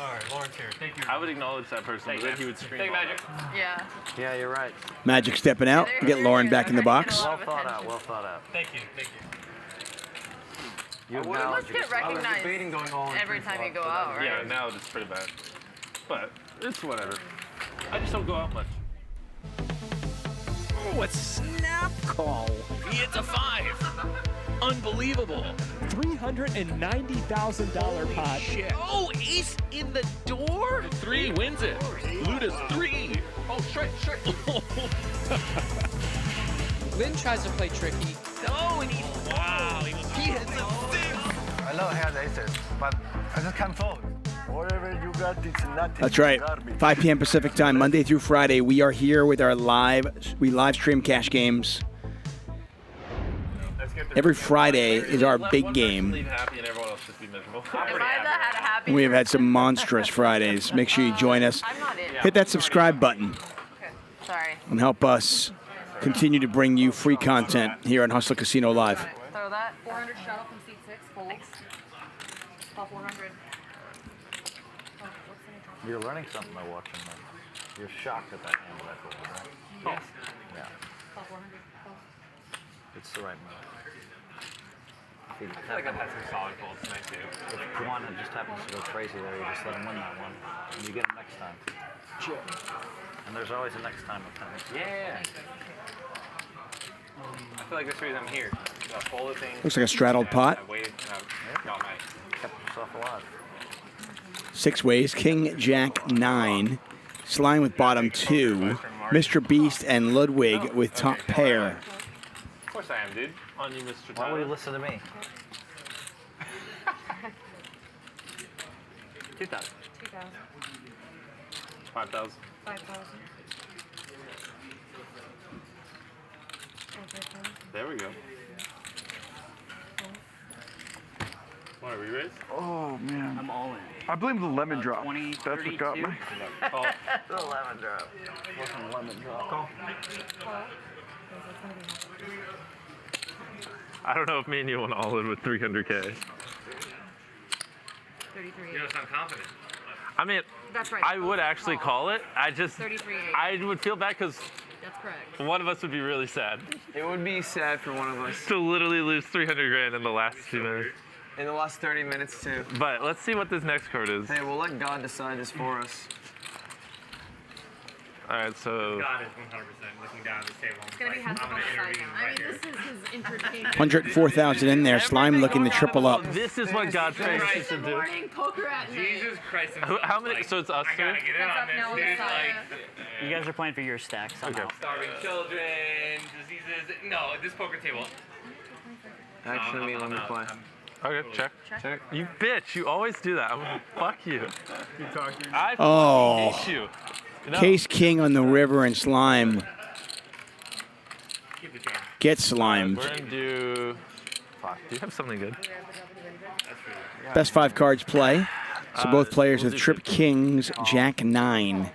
All right, Lawrence here. Thank you. I would acknowledge that person, but then he would scream. Take magic. Yeah. Yeah, you're right. Magic stepping out. Get Lauren back in the box. Well thought out. Well thought out. Thank you. Thank you. You You acknowledge must it. get recognized debating going all in every time you go out, right? Yeah, now it's pretty bad. But it's whatever. I just don't go out much. Oh, a snap call. It's a 5. Unbelievable. $390,000 pot. Shit. Oh, ace in the door? 3 wins it. Luda's 3. Oh, straight. Lynn tries to play tricky. Oh, and he hits a 6. I know I had aces, but I just can't fold. Whatever you got, it's nothing. That's right. 5 p.m. Pacific time, Monday through Friday. We are here with our we live stream cash games. Every Friday is our big game. Leave happy and everyone else just be miserable. If I had a happy We have had some monstrous Fridays. Make sure you join us. Hit that subscribe button Sorry. and help us continue to bring you free content here on Hustler Casino Live. Throw that. 400 shuttle from seat 6. Folds. Call 400. You're learning something by watching them. You're shocked at that hand that I fold, right? Yes. Yeah. Call 400. It's the right move. I feel like I've had some solid folds tonight too. If Juan just happens to go crazy there, you just let him win that one. And you get him next time. And there's always a next time with him. Yeah. I feel like this reason I'm here. I folded things. Looks like a straddled pot. I waited and I got my. Kept himself alive. 6 ways. King, Jack, 9. Slime with bottom 2. Mr. Beast and Ludwig with top pair. Of course I am, dude. On you, Mr. Why would you listen to me? 2,000. 2,000. 5,000. 5,000. There we go. What, are we raised? Oh, man. I'm all in. I blame the lemon drop. That's what got me. Call. The lemon drop. Fucking lemon drop. Call. I don't know if me and you want all in with 300K. 33. You don't sound confident. I mean, That's right. I would actually call it. I just, 33.8. I would feel bad because That's correct. one of us would be really sad. It would be sad for one of us. To literally lose 300 grand in the last 2 minutes. In the last 30 minutes, too. But let's see what this next card is. Hey, we'll let God decide this for us. All right, so. God is 100% looking down at this table. It's gonna be heads up on the side now. I mean, this is his entertainment. 104,000 in there. Slime looking to triple up. This is what God thinks he should do. Morning poker at night. Jesus Christ. How many? So it's us two? I gotta get in on this, dude. Like, You guys are playing for your stack somehow. starving children, diseases. No, this poker table. Actually, let me play. Okay, check. Check. You bitch, you always do that. Fuck you. Keep talking. I Oh. hate you. No. Case king on the river and Slime. Get slimed. We're gonna do. Fuck, do you have something good? Best 5 cards play. So both players have trip kings, jack 9.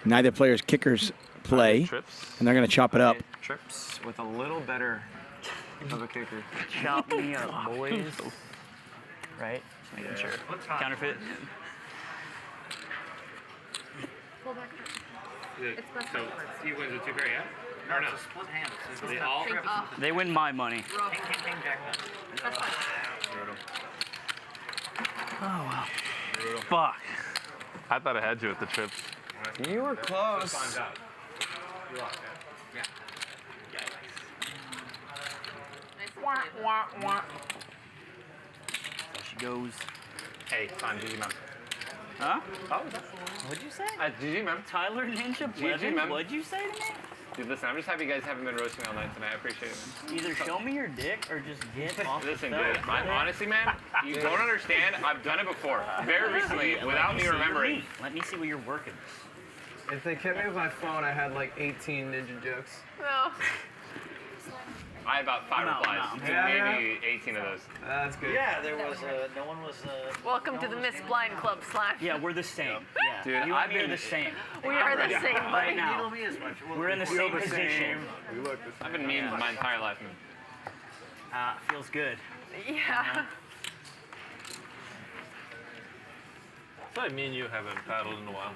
Neither player's kickers play, and they're going to chop it up. Trips with a little better of a kicker. Chop me up, boys. Right? Just making sure. Counterfeit. Pull back. So Steve wins with 2 pair, yeah? Or no? Split hands. They all. They win my money. That's fine. Oh, wow. Fuck. I thought I had you at the trips. You were close. There she goes. Hey, fine, GG mem. Huh? Oh, What'd you say? GG mem. Tyler Ninja GG mem. What'd you say to me? Dude, listen, I'm just happy you guys haven't been roasting all night tonight. I appreciate it, man. Either show me your dick or just get off Listen, the dude, honestly, man, you don't understand. I've done it before, very recently, without me remembering. Let me see what you're working. If they kept me with my phone, I had like 18 ninja jokes. No. I had about 5 replies, maybe 18 of those. That's good. Yeah, there was no one was. Welcome to the Miss Blind Club, Slime. Yeah, we're the same. Yeah. Dude, you and I've me are been the same. We are the same, Right buddy. now. We're in the same position. I've been memed my entire life, man. Feels good. Yeah. It's like me and you haven't paddled in a while.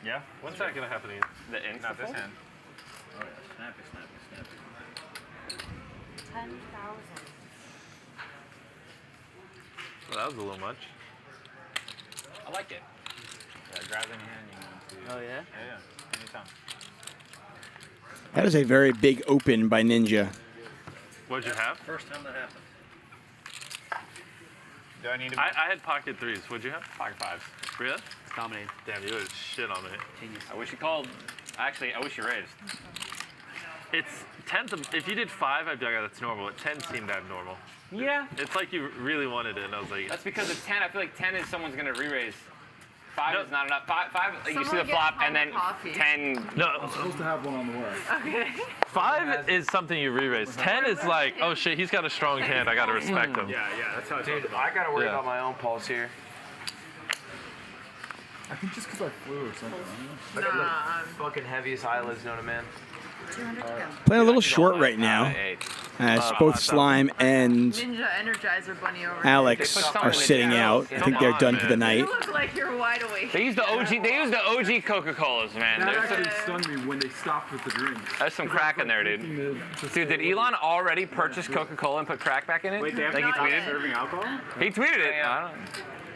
Yeah? When's that gonna happen again? The insta Not this fold? hand. Oh, yeah. Snappy, snappy, snappy. 10,000. Well, that was a little much. I like it. Yeah, grab it in your hand. You can Oh, yeah? yeah. Anytime. That is a very big open by Ninja. What'd you have? First time that happened. Do I need to? I had pocket 3s. What'd you have? Pocket 5s. Really? It's dominated. Damn, you would shit on me. Genius. I wish you called. Actually, I wish you raised. It's 10. If you did 5, I'd be like, oh, that's normal. But 10 seemed abnormal. Yeah. It's like you really wanted it, and I was like, That's because of 10. I feel like 10 is someone's gonna re-raise. 5 No. is not enough. 5 like you see Someone the get flop, Tom and then coffee. 10. no. I'm supposed to have one on the way. Okay. 5 is something you re-raise. 10 is like, oh shit, he's got a strong hand. I gotta respect him. Yeah, that's how it's Dude, I gotta worry Yeah. about my own pulse here. I think just because I flew or something. I got the fucking heaviest eyelids known to man. 200 to go. Playing a little short right now, as both Slime and Ninja Energizer Bunny over Alex are sitting out. I think they're done for the here. night. You look like you're wide awake. They use the OG. They use the OG Coca-Colas, man. That There's actually some, stunned me when they stopped with the drink. there's some crack in there, dude. Dude, did Elon already purchase Coca-Cola and put crack back in it? Wait, they have like he to stop tweeted? serving alcohol? He tweeted it. Yeah. I don't know.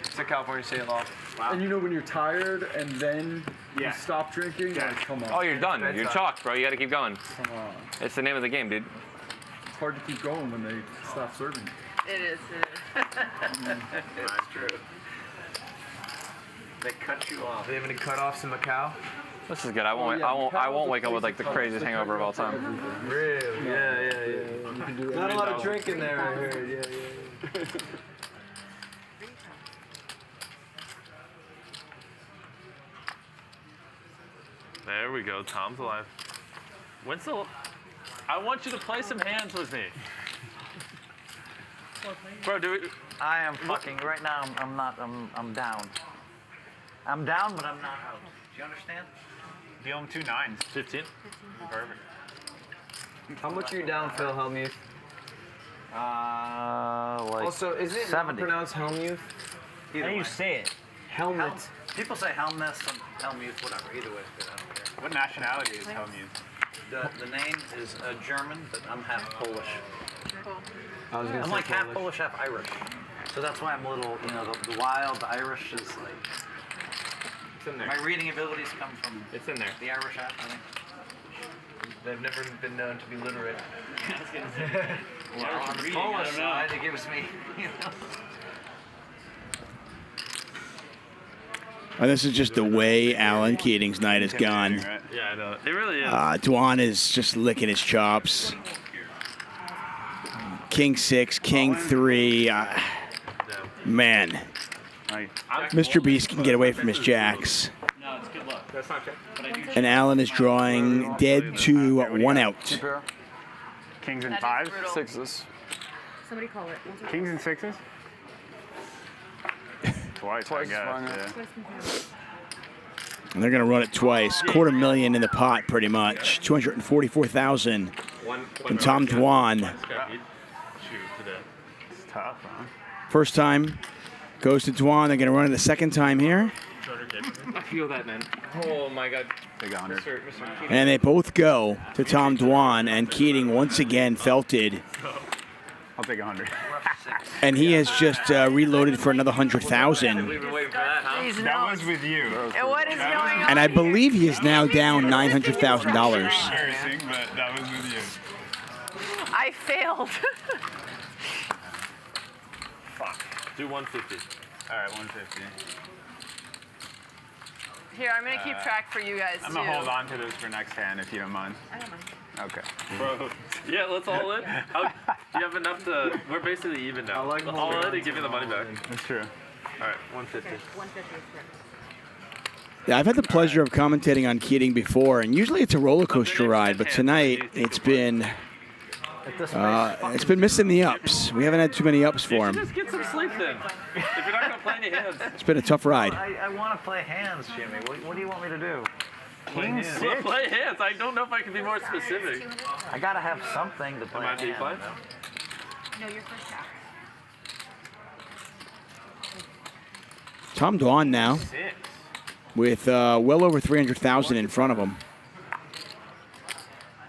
It's a California state law. And you know when you're tired and then Yeah. you stop drinking, like, come on. Oh, you're done. You're chalked, bro. You gotta keep going. Come on. It's the name of the game, dude. It's hard to keep going when they stop serving. It is. That's true. They cut you off. Do they have any cutoffs in Macau? This is good. I won't wake up with like the craziest hangover of all time. Really? Yeah. You can do not a lot of drinking there, I heard. Yeah. There we go. Tom's alive. Winslow, I want you to play some hands with me. Bro, do we... I am fucking right now. I'm not. I'm down. I'm down, but I'm not out. Do you understand? Deal him 2 9s. 15? Perfect. How much are you down, Phil Hellmuth? Like Also, is it not 70. pronounced Hellmuth? How do you say it? Helmet. People say Hellmuth, Hellmuth, whatever. Either way, it's good. I don't care. What nationality is Hellmuth? The name is German, but I'm half Polish. I'm like half Polish, half Irish. So that's why I'm a little, the wild Irish is like. It's in there. My reading abilities come from. It's in there. The Irish half, I think. They've never been known to be literate. Well, on the Polish side, it gives me, And this is just the way Alan Keating's night has gone. Yeah, I know. It really is. Dwan is just licking his chops. King 6, King 3. Man. Mr. Beast can get away from his jacks. No, it's good luck. That's not check. And Alan is drawing dead to 1 out. Kings and That is fives? brutal. Sixes. Somebody call it. Kings and sixes? Twice, I guess. Yeah. And they're going to run it twice. $250,000 in the pot, pretty much. $244,000. And Tom Dwan. It's tough, huh? First time goes to Dwan. They're going to run it a second time here. I feel that, man. Oh my God. Big 100. Mr. And they both go to Tom Dwan. And Keating once again felted. I'll take 100. And he has just reloaded for another $100,000. We've been waiting for that, huh? That was with you. What is going on? And I believe he is now down $900,000. Embarrassing, but that was with you. I failed. Fuck. Do 150. All right, 150. Here, I'm gonna keep track for you guys I'm too. going to hold on to this for next hand if you don't mind. I don't mind. Okay. Bro. Yeah, let's all in. Do you have enough to... We're basically even now. All in and give you the money back. That's true. All right, 150. 150 is correct. Yeah, I've had the pleasure of commentating on Keating before, and usually it's a roller coaster ride, but tonight it's been missing the ups. We haven't had too many ups for him. Just get some sleep then. If you're not going to play any hands. It's been a tough ride. I want to play hands, Jimmy. What do you want me to do? King 6. Well, play hands. I don't know if I can be more specific. I got to have something to play Am I being played? No, your first half. Tom Dwan now with well over $300,000 in front of him.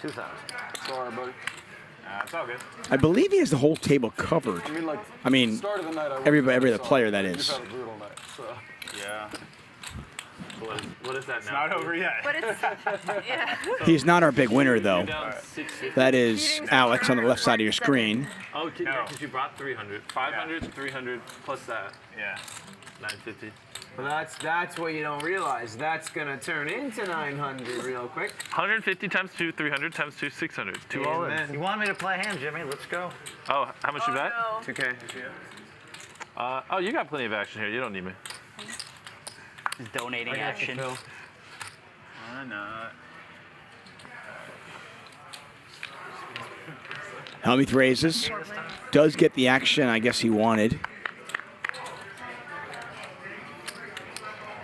2,000. Sorry, buddy. It's all good. I believe he has the whole table covered. I mean, start of the night, every other player, that is. You've had a brutal night, so. Yeah. What is that It's now? not over yet. But it's, yeah. He's not our big winner, though. That is Alex on the left side of your screen. Oh, because you brought 300. 500, 300 plus that. Yeah. 950. Well, that's what you don't realize. That's gonna turn into 900 real quick. 150 times 2, 300 times 2, 600. 2 all in. You want me to play hands, Jimmy? Let's go. Oh, how much you bet? No. 2K. Oh, you got plenty of action here. You don't need me. He's donating action. Why not? Hellmuth raises. Does get the action I guess he wanted.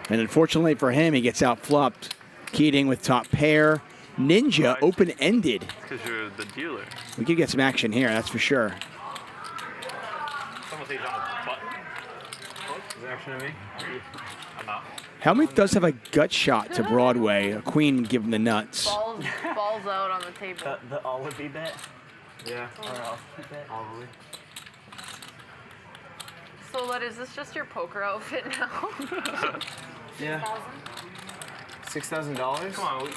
And unfortunately for him, he gets out-flopped. Keating with top pair. Ninja open-ended. Because you're the dealer. We could get some action here, that's for sure. Someone say he's on the button. Is there action to me? I'm out. Helmuth does have a gut shot to Broadway. A queen would give him the nuts. Balls out on the table. The Olive bet? Yeah. Probably. So, Lud, is this just your poker outfit now? Yeah. $6,000? Come on.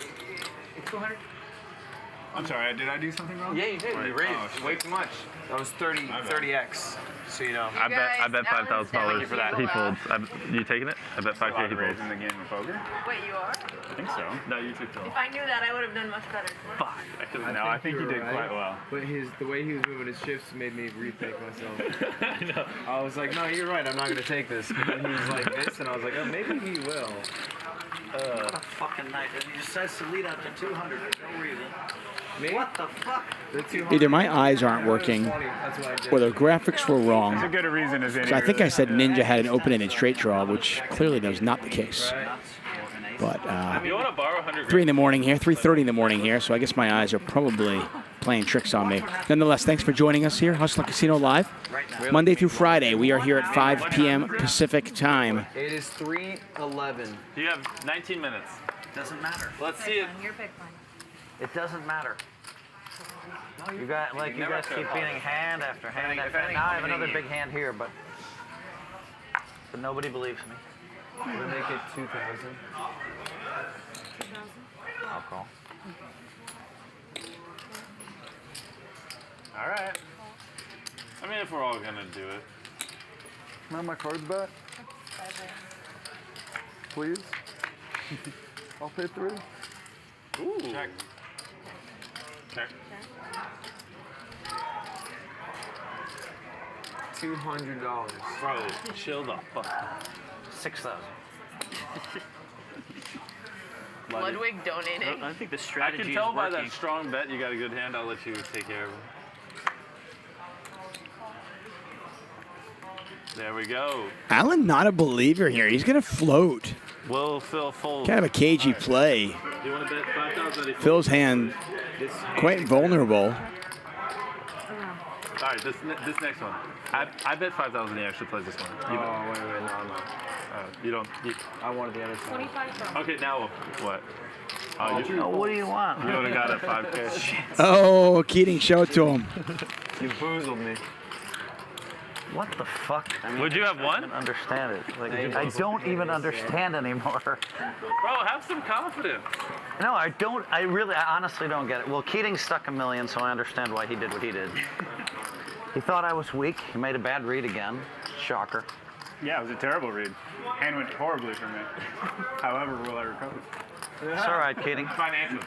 200. I'm sorry, did I do something wrong? Yeah, you did. Wait, You raised way too much. That was 30x. So you know. I bet $5,000 Thank you for that. he folds. You taking it? I bet 5K he folds. In the game of poker? Wait, you are? I think so. No, you took If I knew that, I would have done much better. Fuck. No, I think you did right. quite well. But the way he was moving his shifts made me rethink myself. I know. I was like, no, you're right. I'm not gonna take this. But then he was like this, and I was like, oh, maybe he will. What a fucking night. And he decides to lead out to 200 for no reason. Me? What the fuck? Either my eyes aren't working or the graphics were wrong. As good a reason as any. So I think I said Ninja had an open-ended straight draw, which clearly that was not the case. But You want to borrow 100 3 in the morning here, 3:30 in the morning here, so I guess my eyes are probably playing tricks on me. Nonetheless, thanks for joining us here, Hustler Casino Live. Monday through Friday, we are here at 5 p.m. Pacific time. It is 3:11. You have 19 minutes. Doesn't matter. Let's see it. It doesn't matter. You guys keep beating hand after hand after hand. Now I have another big hand here, but nobody believes me. We're gonna make it 2,000. I'll call. All right. I mean, if we're all gonna do it. Can I have my cards back? Please? I'll pay 3. Ooh. Check. Check. $200. Bro, chill the fuck. 6,000. Ludwig donating. I think the I strategy can tell is by working. that strong bet you got a good hand. I'll let you take care of him. There we go. Alan, not a believer here. He's going to float. Will Phil fold? Kind of a cagey play. Do you want to bet 5,000? Phil's hand quite vulnerable. All right, this next one. I bet 5,000 he actually plays this one. Wait, no. You don't. I wanted the other side. 25. Okay, now what? What do you want? You would have got a 5K. Oh, Keating, show it to him. You boozled me. What the fuck? Would you have won? I don't understand it. Like, I don't even understand anymore. Bro, have some confidence. No, I don't. I honestly don't get it. Well, Keating stuck $1 million, so I understand why he did what he did. He thought I was weak. He made a bad read again. Shocker. Yeah, it was a terrible read. Hand went horribly for me. However, will I recover? It's all right, Keating. Financial.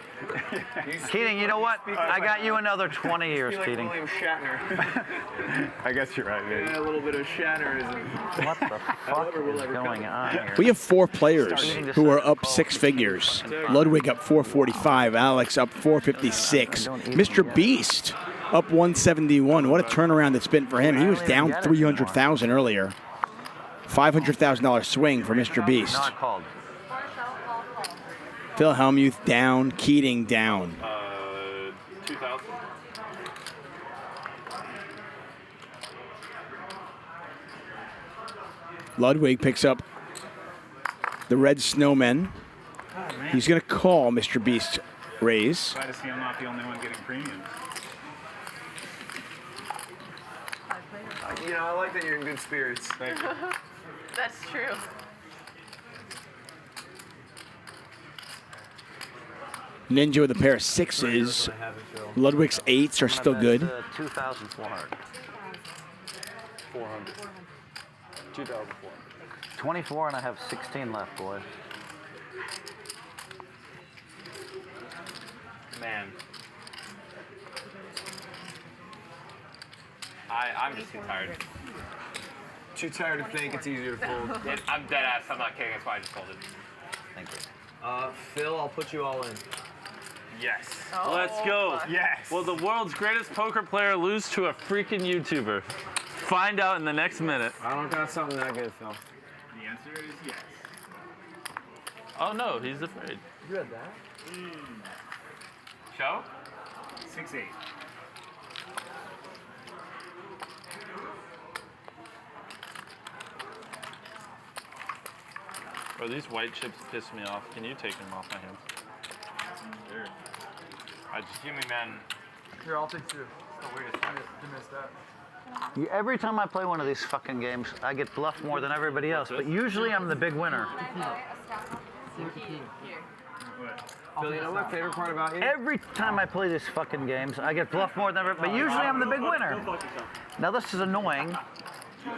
Keating, you know what? I got you another 20 years, Keating. William Shatner. I guess you're right, man. Yeah, a little bit of Shatnerism. What the fuck is going on here? We have 4 players who are up 6 figures. Ludwig up 445, Alex up 456. Mr. Beast up 171. What a turnaround it's been for him. He was down 300,000 earlier. $500,000 swing for Mr. Beast. Not called. Phil Hellmuth down, Keating down. 2,000. Ludwig picks up the red snowman. He's going to call Mr. Beast's raise. Glad to see I'm not the only one getting premiums. You know, I like that you're in good spirits. Thank you. That's true. Ninja with a pair of 6s. Ludwig's 8s are still good. 2,400. 400. 2,400. 24, and I have 16 left, boys. Man. I'm just too tired. Too tired to think it's easier to fold. I'm dead ass. I'm not kidding. That's why I just folded. Thank you. Phil, I'll put you all in. Yes. Oh, Let's go. fuck. Yes. Will the world's greatest poker player lose to a freaking YouTuber? Find out in the next minute. I don't got something that good, Phil. The answer is yes. Oh no, he's afraid. You had that? Show? 6-8. Bro, these white chips piss me off. Can you take them off my hands? Sure. I just Give me, man. Here, I'll take 2. Oh, wait, you missed that. Every time I play one of these fucking games, I get bluffed more than everybody else, but usually I'm the big winner. Phil, you know my favorite part about you? Every time I play these fucking games, I get bluffed more than everybody, but usually I'm the big winner. Now this is annoying. Oh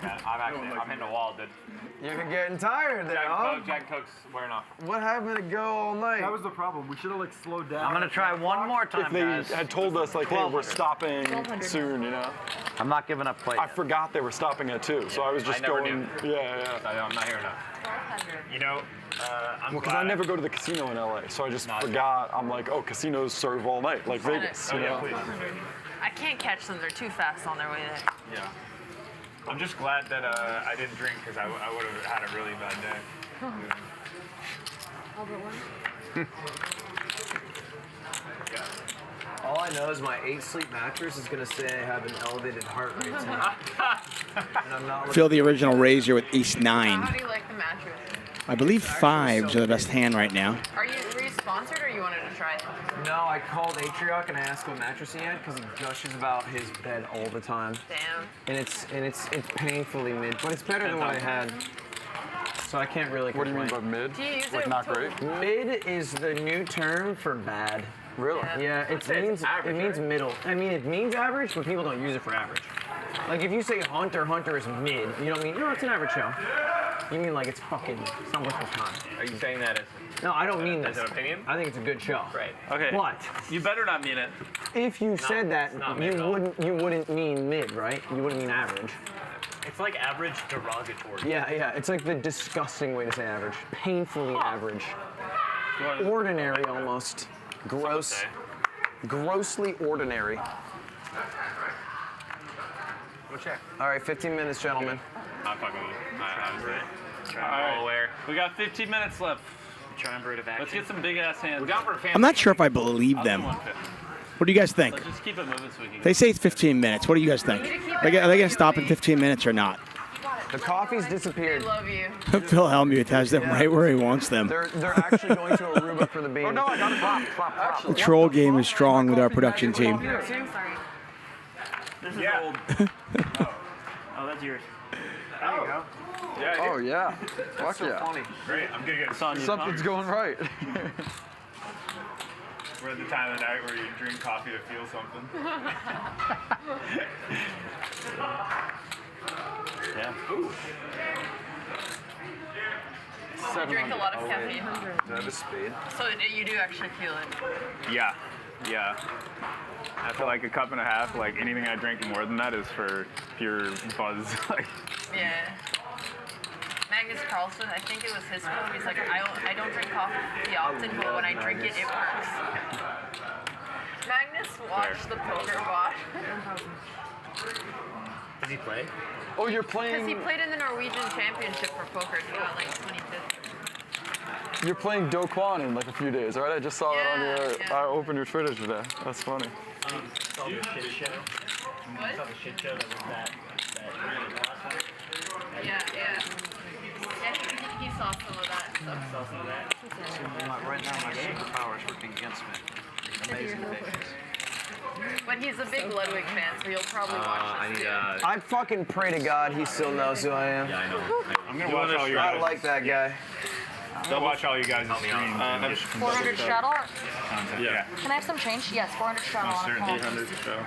man, I'm hitting a wall, dude. You're getting tired there, huh? Jack Cook's wearing off. What happened to go all night? That was the problem. We should have like slowed down. I'm gonna try one more time, If they guys. had told us like, hey, we're stopping soon, you know. I'm not giving up play. I forgot they were stopping at 2, so I was just I never going. knew. Yeah. I'm not here enough. You know, I'm Well, because I never go to the casino in LA, so I just forgot. I'm like, oh, casinos serve all night, like Vegas. You know? I can't catch them. They're too fast on their way there. Yeah. I'm just glad that I didn't drink because I would have had a really bad day. All but one. All I know is my 8-sleep mattress is gonna say I have an elevated heart rate tonight. And I'm not Phil, the original razor with ace 9. How do you like the mattress? I believe 5s are the best hand right now. Were you sponsored or you wanted to try it? No, I called Atrioc and I asked what mattress he had because he gushes about his bed all the time. Damn. And it's painfully mid, but it's better than what I had. So I can't really complain. What do you mean by mid? Do you use Like it not to- great? Mid is the new term for bad. Really? Yeah, it means middle. I mean, it means average, but people don't use it for average. Like if you say Hunter is mid, you don't mean, no, it's an average show. You mean like it's fucking, it's not worth the time. Are you saying that as No, I don't mean this. an opinion? I think it's a good show. Right. Okay. What? You better not mean it. If you said that, you wouldn't mean mid, right? You wouldn't mean average. It's like average derogatory. Yeah, it's like the disgusting way to say average. Painfully average. Ordinary almost. Gross. Grossly ordinary. Go check. All right, 15 minutes, gentlemen. I'm fucking with you. I was ready. All right. We got 15 minutes left. Triumvirate of action. Let's get some big ass hands. We're down for a fan. I'm not sure if I believe them. What do you guys think? Let's just keep it moving so we can. They say it's 15 minutes. What do you guys think? Are they going to stop in 15 minutes or not? The coffee's disappeared. I love you. Phil Hellmuth has them right where he wants them. They're actually going to Aruba for the beans. Oh no, I got it. Flop. The troll game is strong with our production team. Sorry. This is old. Oh, that's yours. There you go. Yeah. Oh yeah. Fuck so yeah. funny. Great. I'm gonna get Something's going right. We're at the time of the night where you drink coffee to feel something. Yeah. I drink a lot of caffeine. Do I have a spade? So you do actually feel it. Yeah. After like a cup and a half, like anything I drink more than that is for pure buzz. Like. Yeah. Magnus Carlsen, I think it was his quote. He's like, I don't drink coffee often, but when I drink it, it works. Magnus watched the poker bot. Does he play? Oh, you're Because playing. he played in the Norwegian Championship for poker. He got like 25th. You're playing Do Kwon in like a few days, right? I just saw that on your. Yeah. I opened your Twitter today. That's funny. Saw the shit show. What? Saw the shit show that was that Yeah. He saw some of that stuff. saw some of that. Right now, my superpower is working against me. Amazing things. But he's a big Ludwig fan, so he'll probably watch this too. I fucking pray to God he still knows who I am. Yeah, I know. I'm gonna watch all your I guys. like that guy. They'll watch all you guys' streams. 400 shuttle? Yeah. Can I have some change? Yes, 400 shuttle on a call. 800 show.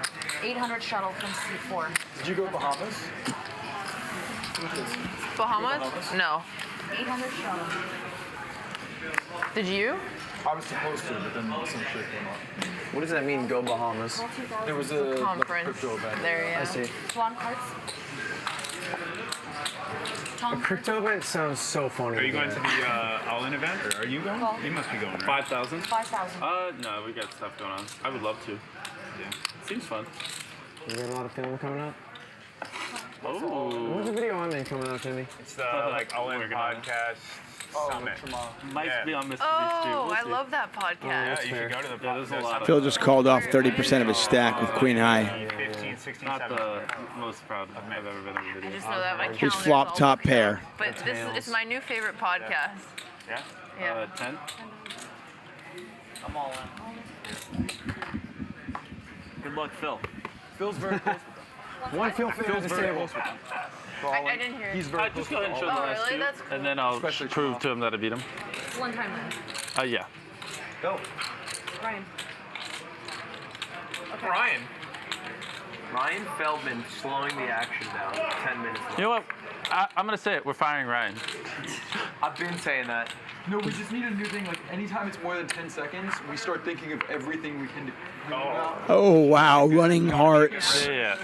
800 shuttle from C4. Did you go to Bahamas? Bahamas? No. 800 shuttle. Did you? I was supposed to, but then some shit came up. What does that mean, go Bahamas? There was a Conference. crypto event. There, yeah. I see. Swan cards. A crypto event sounds so funny. Are you going to the All-In event, or are you going? Well, You must be going, right? 5,000. 5,000. No, we got stuff going on. I would love to. Yeah. Seems fun. You got a lot of film coming out? Oh. What's the video I'm in coming out, Timmy? It's the like All-In podcast summit. Might Yeah. be on Mr. Beast too. Oh, We'll I see. love that podcast. Yeah, you should go to the there's a lot of Phil just called off 30% of his stack with Queen High. 15, 16, Not 17. the most proud I've ever been in a video. I just know that my His calendar's flop all top booked pair. out. But this is my new favorite podcast. Yeah? Yeah. 10? I'm all in. Good luck, Phil. Phil's very close. One feel free to disable. I didn't hear it. He's very Just close. go ahead and show Oh, the last really? two, That's cool. and then I'll Especially prove to him that I beat him. One time then. Yeah. Go. Ryan. Okay. Ryan Feldman slowing the action down 10 minutes. You know what? I'm gonna say it. We're firing Ryan. I've been saying that. No, we just need a new thing. Like anytime it's more than 10 seconds, we start thinking of everything we can do. Oh, wow. Running hearts. Yeah.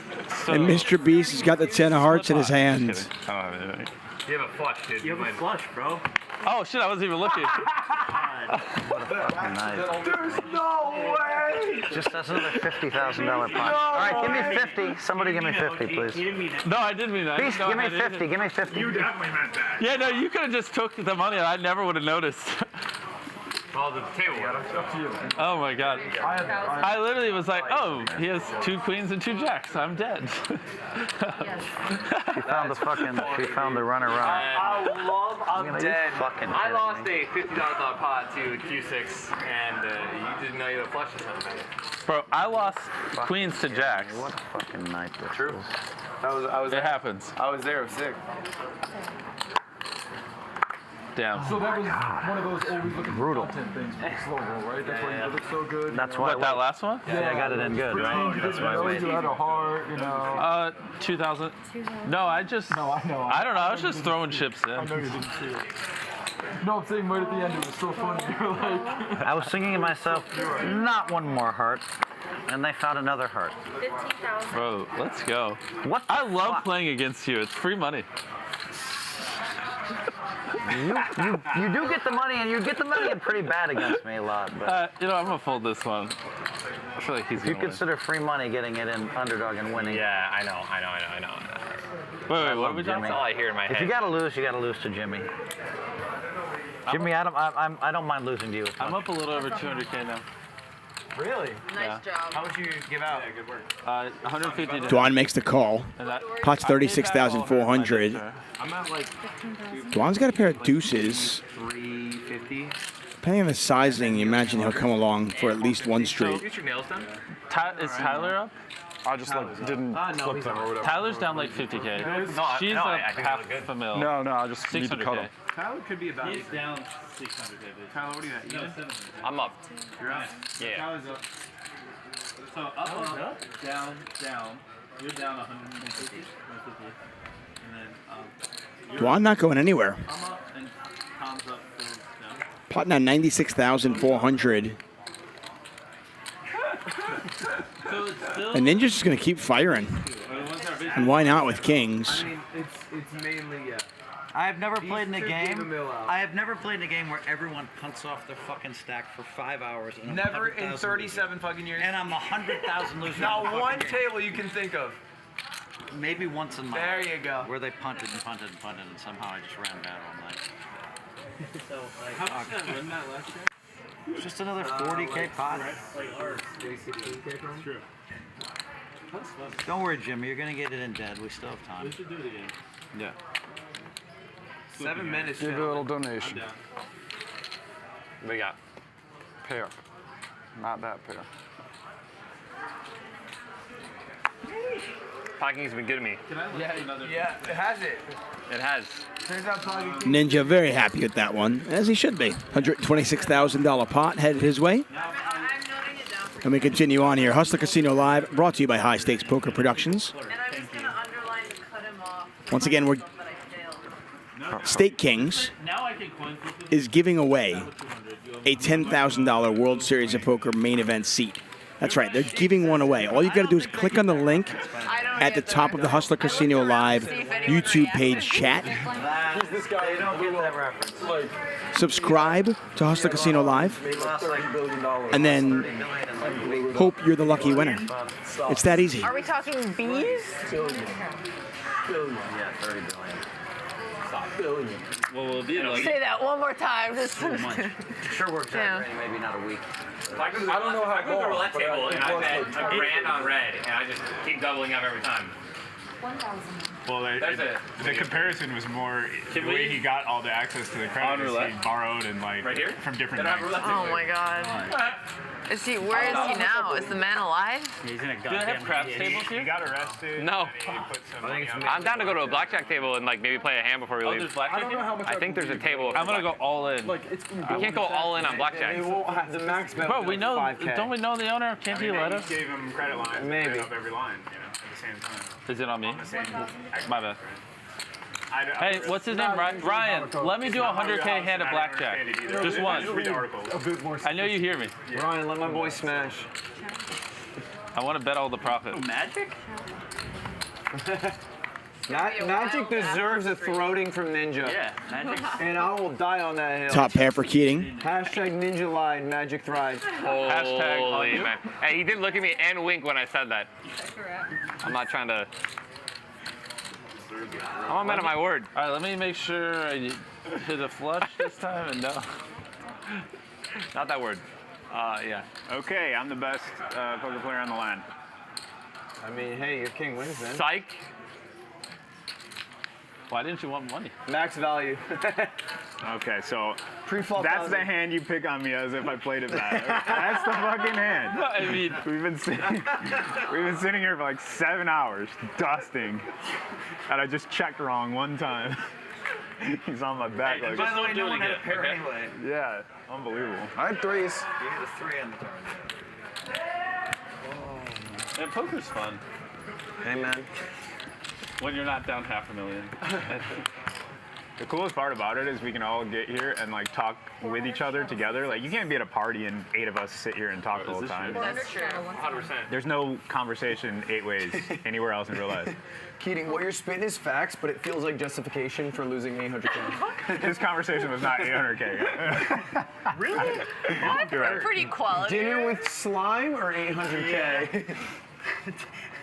So, And Mr. Beast has got the 10 of hearts in his hands. I don't have anything. You have a flush, kid. You have a flush, bro. Oh shit! I wasn't even looking. There's no way! Just that's another $50,000 pot. All right, give me 50. Somebody give me 50, please. He didn't mean it. No, I didn't mean that. Beast, No, give me I didn't. 50. Give me 50. You definitely meant that. Yeah, no, you could have just took the money and I never would have noticed. Well, the table. Up to you. Oh my god. I literally was like, oh, he has 2 queens and 2 jacks. I'm dead. She found the fucking. She found the runner run. I'm dead. Fucking I lost a $50 pot to Q6, and you didn't know you had flushed this one. Bro, I lost queens to jacks. What a fucking night this True. was. It happens. I was there. It was sick. Damn. So that was one of those always looking Brutal. for content things with slow roll, right? That's why you look so good. That's you know? why. What, that last one? Yeah, I got it in good, right? That's why you had a heart, you know. 2000. No, I just. No, I know. I don't know. I was just throwing chips in. I know you didn't see it. No, I'm saying right at the end, it was so funny. You were like. I was thinking to myself, not one more heart, and they found another heart. 15,000. Bro, let's go. What? I love playing against you. It's free money. You do get the money, and you get the money in pretty bad against me a lot. But You know, I'm gonna fold this one. I feel like he's you gonna consider free money getting it in underdog and winning. Yeah, I know. Wait, what are we Jimmy. That's all I hear in my head. If you gotta lose to Jimmy. Jimmy, I don't mind losing to you. I'm up a little over 200K now. Really? Nice job. How much you give out? Good work. 150. Dwan makes the call. Pot's 36,400. I'm at like Dwan's got a pair of deuces. 350. Depending on the sizing, you imagine he'll come along for at least one street. Get your nails done. Is Tyler up? I just didn't clip them or whatever. Tyler's down like 50K. She's I up think half they look good. a mil. No, I just need to cut 600K. them. Tyler could be about. He's down 600K. Tyler, what are you at? I'm up. You're up. Yeah. Tyler's up. So up, down. You're down 150. And then Dwan not going anywhere. I'm up and Tom's up. So down. Pot now 96,400. So it's still. And Ninja's just going to keep firing. And why not with kings? I mean, it's mainly, yeah. I have never played in a should give game. a mill out. I have never played in a game where everyone punts off their fucking stack for 5 hours. And I'm Never in 100,000 37 fucking years. And I'm 100,000 losers. Not one table you can think of. Maybe once in my There life. you go. Where they punted, and somehow I just ran bad all night. So, like, how much did I win that last year? Just another 40K pot. Like ours. 16K from? True. Don't worry, Jimmy. You're gonna get it in dead. We still have time. We should do it again. Yeah. 7 minutes. Give a little donation. I'm down. We got. Pair. Not that pair. Pocking's been good to me. Yeah, it has it. It has. Turns out Poggy Ninja very happy with that one, as he should be. $126,000 pot headed his way. And we continue on here. Hustler Casino Live, brought to you by High Stakes Poker Productions. Once again, we're State Kings is giving away a $10,000 World Series of Poker main event seat. That's right, they're giving one away. All you got to do is click on the link at the top of the Hustler Casino Live YouTube page chat. This guy, don't get that reference. Like, Subscribe to Hustler Casino Live, and then hope you're the lucky winner. It's that easy. Are we talking bees? Billion. Yeah, 30 billion. Stop. Billion. Well, we'll be like. Say that one more time. Just Sure we're exaggerating, maybe not a week. I don't know how I go to the roulette table and I bet a grand on red, and I just keep doubling up every time. 1,000. Well, the comparison was more the way he got all the access to the credit. He borrowed and like from different banks. Oh my God. Is he? Where is he now? Is the man alive? He's in a Do they have craps tables here? He got arrested. No. I'm down to go to a blackjack table and like maybe play a hand before we leave. There's blackjack? I think there's a table. I'm gonna go all in. You can't go all in on blackjack. The max bet. Bro, we know. Don't we know the owner? Can't he let us? Gave him credit lines. Maybe. Up every line, you know, at the same time. Is it on me? Same. My bad. Hey, what's his name? Ryan, let me do a 100K hand of blackjack. Just one. I know you hear me. Ryan, let my boy smash. I want to bet all the profit. Magic? Magic deserves a throating from Ninja. Yeah, Magic. And I will die on that hill. Top pair for Keating. Hashtag Ninja lied, Magic thrives. Holy man. Hey, he did look at me and wink when I said that. I'm not trying to. I'm a man of my word. All right, let me make sure I hit a flush this time and no. Not that word. Yeah. Okay, I'm the best poker player on the line. I mean, hey, your king wins then. Psych. Why didn't you want money? Max value. Okay, so Pre-flop that's the 1,000. hand you pick on me as if I played it bad. That's the fucking hand. No, I mean, we've been sitting here for like 7 hours dusting, and I just checked wrong one time. He's on my back. Hey, like, by the way, no one had a pair anyway. Yeah, unbelievable. I had threes. You hit a 3 on the turn. Man, poker's fun. Hey, man. When you're not down $500,000. The coolest part about it is we can all get here and like talk with each other together. Like you can't be at a party and 8 of us sit here and talk the whole time. That's true. 100%. There's no conversation 8 ways anywhere else in real life. Keating, what you're spitting is facts, but it feels like justification for losing 800K. This conversation was not 800K. Really? Right. Pretty quality. Dinner with slime or 800K?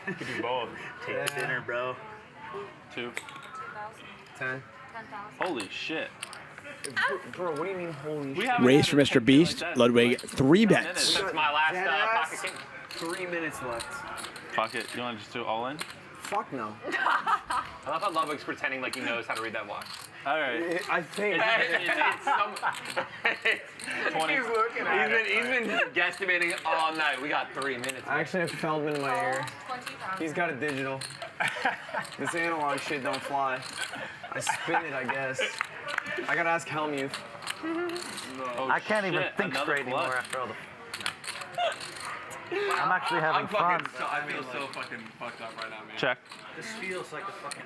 Could do both. Take dinner, bro. 2. 10. Holy shit. Bro, what do you mean holy shit? Raise for Mr. Beast. Ludwig, 3 bets. That's my last pocket king. 3 minutes left. Fuck it. You want to just do it all in? Fuck no. I love how Ludwig's pretending like he knows how to read that watch. All right. I think. He's looking at it. He's been guesstimating all night. We got 3 minutes. I actually have Feldman in my ear. He's got a digital. This analog shit don't fly. I spin it, I guess. I gotta ask Hellmuth. Oh, I can't even shit, think another straight flush. anymore after all the. I'm actually having fun. I feel so fucking fucked up right now, man. Check. This feels like a fucking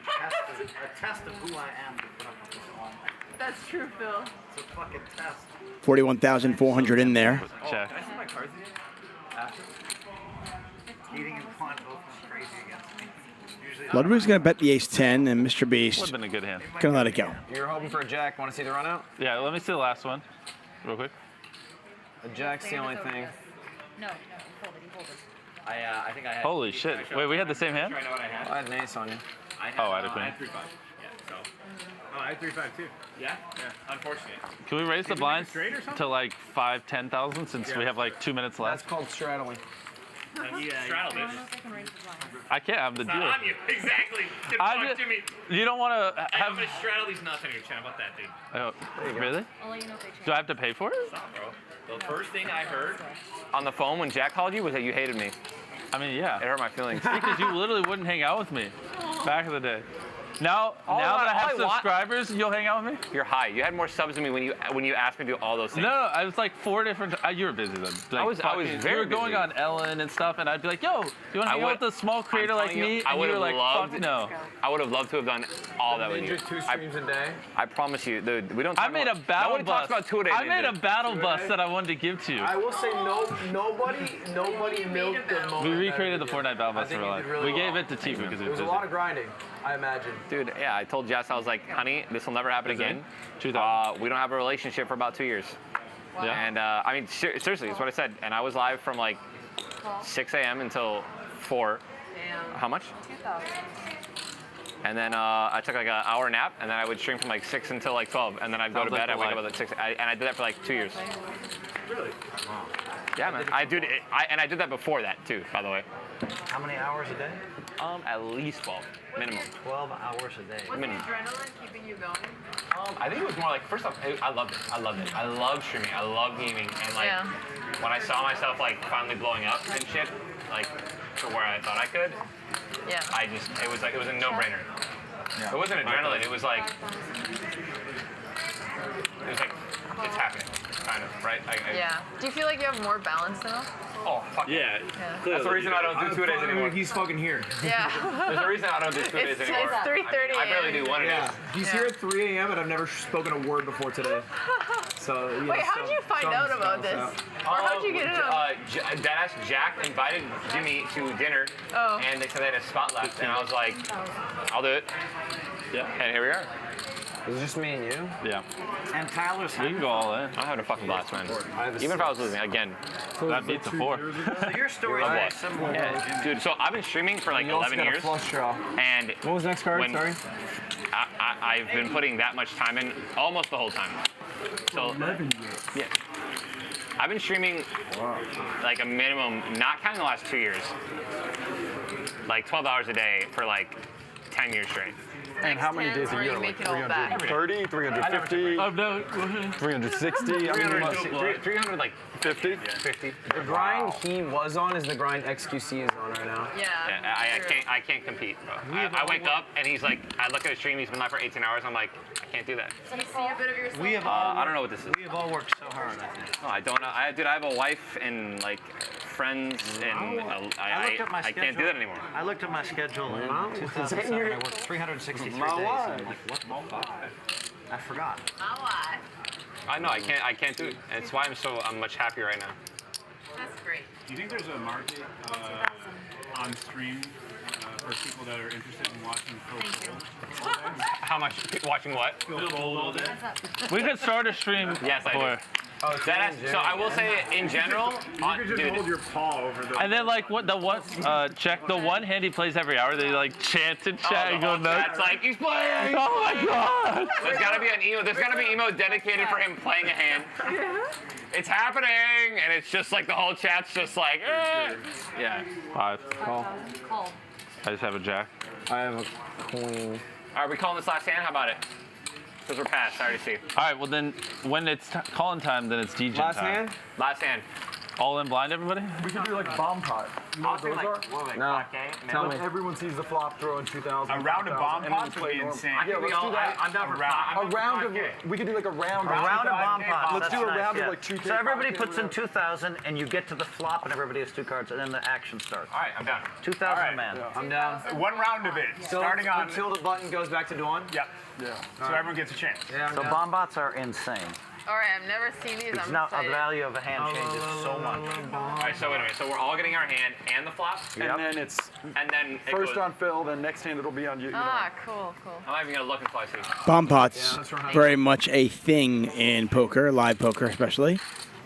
test of who I am to put up with this one. That's true, Phil. It's a fucking test. 41,400 in there. Check. Can I see my cards again? After? Eating and fun both went crazy against me. Usually Ludwig's going to bet the ace-10, and Mr. Would Beast have been a good hand. going to let it go. You're hoping for a jack. Want to see the run out? Yeah, let me see the last one, real quick. A jack's the only thing. No, hold it, hold it. I think I had. Holy shit. Wait, we had the same hand? I know what I had. I had an ace on you. I had, Oh, I had a queen. I had 3-5. Yeah, so. Oh, I had 3-5 too. Yeah? Yeah. Unfortunate. Can we raise the we make it blinds straight or something? to like 5,000, 10,000 since we have like 2 minutes That's left? called straddling. Straddle, bitch. I can't have the It's deal. not on you. Exactly. Good I talk just- to me. You don't want to Hey, I'm have. gonna straddle these nuts on your chin. How about that, dude? Oh, really? I'll let you know if they change. Do I have to pay for it? Stop, bro. The first thing I heard. On the phone when Jack called you was that you hated me. I mean, yeah. It hurt my feelings. Because you literally wouldn't hang out with me back in the day. Now that I have subscribers, you'll hang out with me? You're high. You had more subs than me when you asked me to do all those things. No, I was like 4 different. You were busy then. Like, I was very You were going busy. on Ellen and stuff, and I'd be like, "Yo, do you want to hang out with a small creator like me?" I And would you have were like, loved. "Fuck no." I would have loved to have done all that with you. Ninja 2 streams a day. I promise you, dude. We don't. Talk I made a about, battle nobody talks bus. about 2 a day. I made a ninja. battle bus that I wanted to give to you. I will say nobody milked the moment. We recreated the Fortnite battle I bus think for you life. did really We well. gave it to Tifu because he It was was a busy. lot of grinding, I imagine. Dude, yeah. I told Jess, I was like, honey, this will never happen again. 2000. We don't have a relationship for about 2 years. Wow. Yeah. And I mean, seriously, that's what I said. And I was live from like 6 a.m. until 4. Damn. How much? 2,000. And then I took like an hour nap, and then I would stream from like 6 until like 12, and then I'd go to Sounds like bed. I'd the wake up life. at like 6, and I did that for like 2 years. Really? Yeah, man. I did it, and I did that before that too, by the way. How many hours a day? At least 12, minimum. 12 hours a day. Was the Minimum. adrenaline keeping you going? I think it was more like, first off, I loved it. I loved it. I love streaming. I love gaming, and like Yeah. when I saw myself like finally blowing up and shit, like to where I thought I could, Yeah. it was a no-brainer. It wasn't adrenaline. It was like it's happening, kind of, right? Yeah. Do you feel like you have more balance now? Oh, fuck. Yeah. That's the reason I don't do 2 days anymore. He's fucking here. Yeah. There's a reason I don't do 2 days It's anymore. 3:30 I barely do 1 a day. Yeah, he's here at 3 a.m. and I've never spoken a word before today. So yeah, Wait, how'd you find out about this? Or how'd you get it on? Deadass Jack invited Jimmy to dinner, Oh. and they said they had a spot left, and I was like, I'll do it. Yeah. And here we are. Is it just me and you? Yeah. And Tyler's We can go all in. I'm having a fucking blast, man. have a Even if I was losing, again. That beats a 4. So your story's I very was. similar. Yeah, dude, so I've been streaming for like You also 11 got a years, flush draw. and What was next card? when- Sorry. I've been putting that much time in almost the whole time. So 11 years. yeah. I've been streaming like a minimum, not counting the last 2 years, like 12 hours a day for like 10 years straight. And how many days a year? Like 330, 350, 360? 300 like 50? Yeah. 50. The grind he was on is the grind XQC is on right now. I can't compete, bro. I wake up and he's like, I look at his stream, he's been live for 18 hours. I'm like, I can't do that. Can you see a bit of yourself? We have all. I don't know what this is. We have all worked so hard. I think. No, I don't know. Dude, I have a wife and like friends, and I can't do that anymore. I looked at my schedule in 2007. I worked 363 days. And I'm like, what the fuck? I forgot. I know. I can't do it. And it's why I'm much happier right now. That's great. Do you think there's a market on stream for people that are interested in watching Phil Cole? How much? Watching what? Phil Cole all day. We could start a stream. Yes, I do. So I will say, in general, you could just hold your paw over the. And then like check the one hand he plays every hour. They like chant and chat and go nuts. That's like he's playing. Oh my god! There's gotta be an emo. There's gotta be emo dedicated for him playing a hand. It's happening, and it's just like the whole chat's just like, yeah. 5. Call. I just have a jack. I have a queen. All right, we calling this last hand? How about it? Because we're past. I already see. All right. Well then, when it's calling time, then it's DJ Last time. hand? Last hand. All in blind, everybody. We could do like bomb pot. You know what those are? No. Tell me. Everyone sees the flop throw in 2000. A round of bomb pots would be normal. insane. Yeah, let's do that. I'm down for A round of. We could do like a round. A round of bomb pots. Let's do a round of like 2K. So everybody puts in 2,000, and you get to the flop, and everybody has 2 cards, and then the action starts. All right, I'm down. 2,000 a man. I'm down. One round of it, starting on. Until the button goes back to Dwan? Yep. Yeah. So everyone gets a chance. Yeah, So bomb bots are insane. All right, I've never seen these. Because I'm now excited. the value of a hand changes so much. All right, so wait a minute. So we're all getting our hand and the flop? And then it's first on Phil, then next hand it'll be on you. Cool. I'm not even going to look until I see. Bomb pots, very much a thing in poker, live poker especially.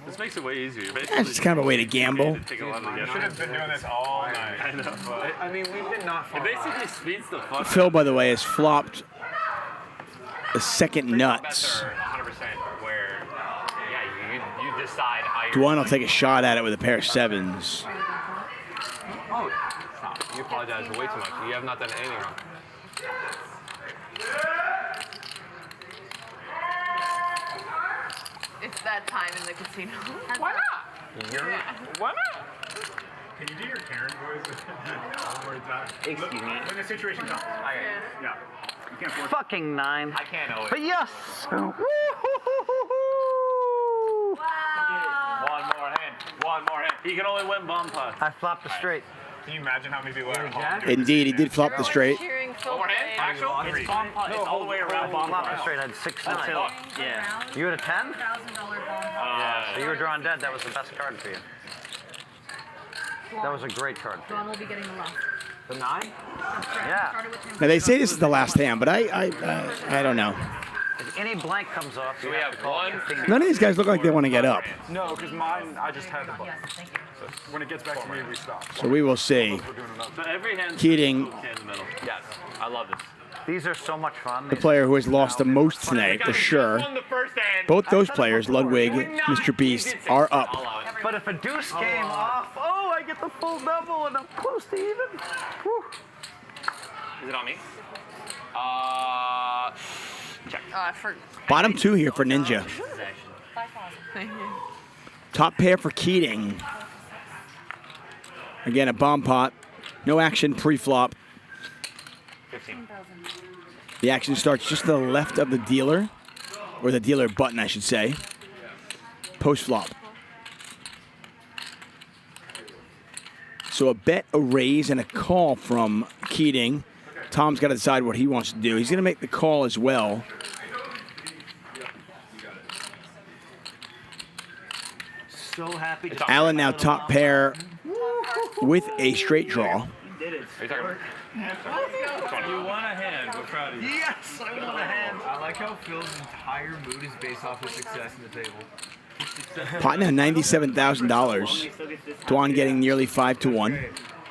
This makes it way easier. It's just kind of a way to gamble. Should have been doing this all night. I know. I mean, we've been not far. It basically speeds the fuck. Phil, by the way, has flopped a second nuts. 100% where, you decide how you're... Dwan will take a shot at it with a pair of 7s. Oh, stop. You apologize way too much. You have not done anything wrong. It's that time in the casino. Why not? Why not? Can you do your Karen voice one more time? Excuse me. When the situation comes. Yeah. You can't force Fucking 9. I can't always. But yes! One more hand. He can only win bomb pots. I flopped a straight. Can you imagine how many people are at home? Indeed, he did flop the straight. One more hand? Actual? It's bomb pot. It's all the way around. I flopped a straight. I had 6 9. Yeah. You had a 10? Yeah. So you were drawing dead. That was the best card for you. That was a great card for you. Dawn will be getting the last. The 9? Yeah. Now they say this is the last hand, but I don't know. If any blank comes off, you have to call it. None of these guys look like they want to get up. No, because mine, I just had the button. So when it gets back to me, we stop. So we will see. So every hand. Keating, In the middle. Yes. I love this. These are so much fun. the player who has lost the most tonight, for sure. Both those players, Ludwig, Mr. Beast, are up. But if a deuce came off, oh, I get the full double and I'm close to even. Whew. Is it on me? Check. I forgot. Bottom 2 here for Ninja. 5,000. Top pair for Keating. Again, a bomb pot. No action pre-flop. 15. The action starts just to the left of the dealer, or the dealer button, I should say. Post-flop. So a bet, a raise, and a call from Keating. Tom's got to decide what he wants to do. He's going to make the call as well. So happy to Alan now top pair with a straight draw. You want a hand. We're proud of you. Yes, I want a hand. I like how Phil's entire mood is based off his success in the table. Pot now $97,000. Dwan getting nearly 5 to 1.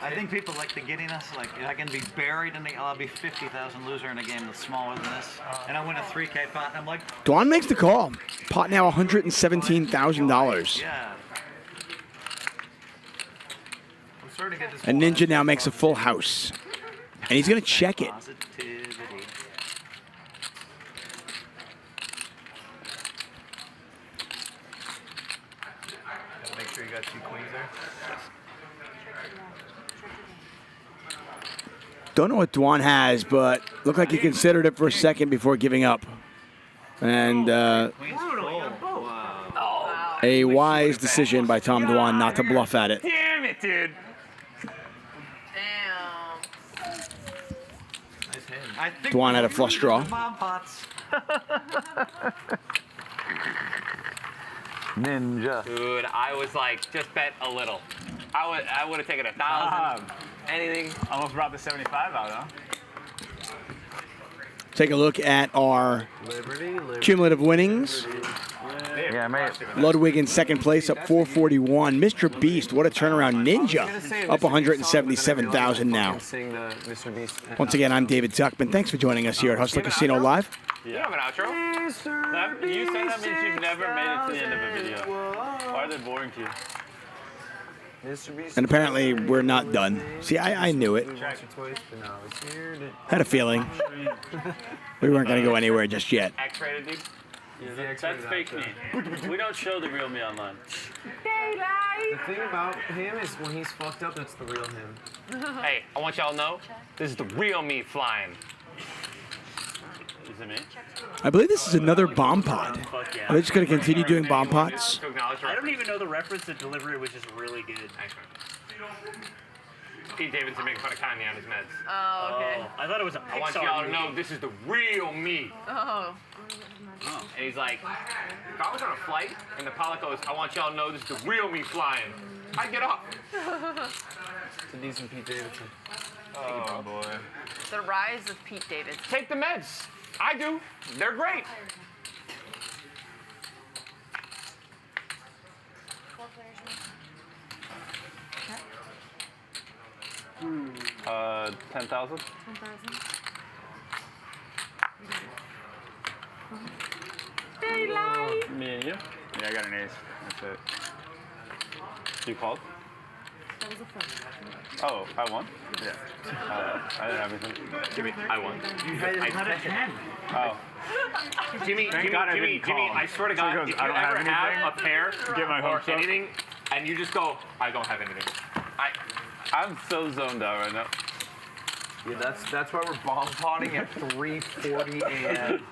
I think people like the giddiness. Like I can be buried in the. I'll be 50,000 loser in a game that's smaller than this, and I win a 3K pot, and I'm like. Dwan makes the call. Pot now $117,000. Yeah. I'm starting to get this. And Ninja now makes a full house. And he's going to check it. Positivity. Make sure you got 2 queens there. Don't know what Dwan has, but looked like he considered it for a second before giving up. And a wise decision by Tom Dwan not to bluff at it. Damn it, dude. Dwan had a flush draw. Ninja. Dude, I was like, just bet a little. I would have taken 1,000. Anything. Almost brought the 75 out, huh? Take a look at our cumulative winnings. Yeah, mate. Ludwig in second place, up 441. Mr. Beast, what a turnaround. Ninja, up 177,000 now. Once again, I'm David Tuckman. Thanks for joining us here at Hustler Casino Live. You have an outro? You said that means you've never made it to the end of a video. Why are they boring to you? And apparently, we're not done. See, I knew it. Had a feeling. We weren't going to go anywhere just yet. X-rated, dude? Yeah, that's fake me. We don't show the real me online. The thing about him is when he's fucked up, that's the real him. Hey, I want y'all to know, this is the real me flying. Is it me? I believe this is another bomb pot. Are they just going to continue doing bomb pots? I don't even know the reference. The delivery was just really good. Pete Davidson making fun of Kanye on his meds. Oh, okay. I thought it was a I want y'all to know this is the real me. Oh. And he's like, if I was on a flight and the pilot goes, I want y'all to know this is the real me flying, I'd get off. It's a decent Pete Davidson. Oh, boy. The rise of Pete Davidson. Take the meds. I do. They're great. 10,000. Me and you? Yeah, I got an ace. That's it. You called? That was a fun. Oh, I won? Yeah. I didn't have anything. Jimmy, I won. You had a 10. Oh. Jimmy, Thank God I didn't call him. I swear to God, So he goes, if I you don't have ever have anything. a pair Get my or hopes up. anything, and you just go, I don't have anything. I'm so zoned out right now. Yeah, that's why we're bomb potting at 3:40 a.m.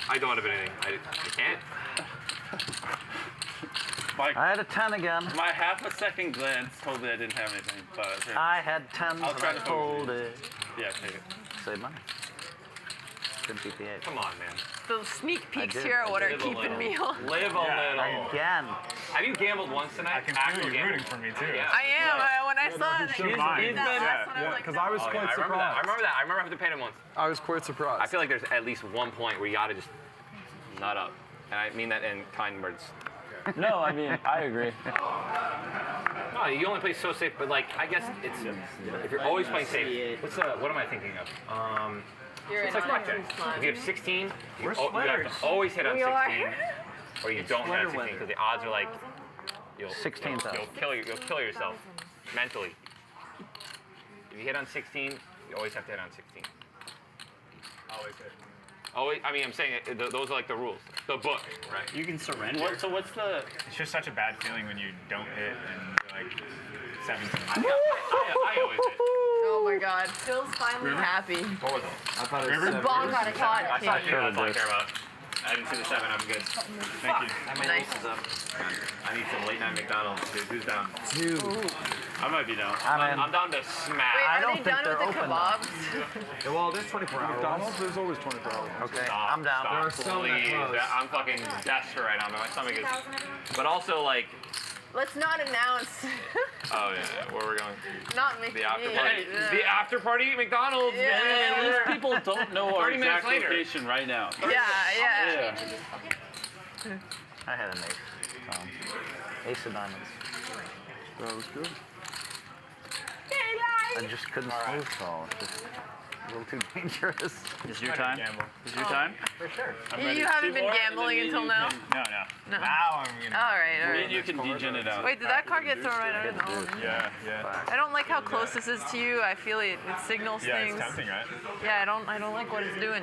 I don't have anything. I can't. I had a 10 again. My half a second glance told me I didn't have anything, but I had 10, I'll but try I to told it. Yeah, take it. Save money. Couldn't beat the 8. Come on, man. Those sneak peeks did. here are what are Live a keeping little. me on. Live a little. Again. Have you gambled once tonight? I can feel you rooting for me, too. Yeah. I am. When I saw it, He's mine. Because I was quite I remember surprised. that. I remember that. I remember having to pay him once. I was quite surprised. I feel like there's at least one point where you gotta just nut up. And I mean that in kind words. No, I mean, I agree. No, you only play so safe, but like, I guess it's, if you're always playing safe, what am I thinking of? It's like blackjack. If you have 16, you have to always hit on 16, or you don't hit on 16, because the odds are like, you'll kill yourself mentally. If you hit on 16, you always have to hit on 16. Always hit. Always, I mean, I'm saying those are like the rules, the book, right? You can surrender. So what's the? It's just such a bad feeling when you don't hit and you're like 17. I always hit. Oh my God, Phil's finally happy. What was it? I thought it was The ball got caught. I saw you. That's all I care about. I didn't see the 7. I'm good. Thank you. Nice. I need some late night McDonald's. Dude, who's down? Dude. I might be down. I'm down to smash. Wait, are they done with the kebabs? Yeah, well, there's 24 hours. McDonald's, there's always 24 hours. Okay, Stop, I'm down. Stop, There are some that please. close. I'm fucking desperate right now. My stomach is. But also, like. Let's not announce. Oh yeah, where are we going? Not make The after party. Yeah. The after party at McDonald's. Yeah. Man, At least people don't know our 30 minutes exact later. location right now. Yeah. I had an ace. Ace of diamonds. That was good. I just couldn't smooth call. It's just a little too dangerous. This is your time? This is your time? For sure. You haven't been gambling until now? No. No. Now I'm gonna. All right. You can degen it out. Wait, did that card get thrown right out? No. Yeah. I don't like how close this is to you. I feel it signals things. It's tempting, right? Yeah, I don't like what it's doing.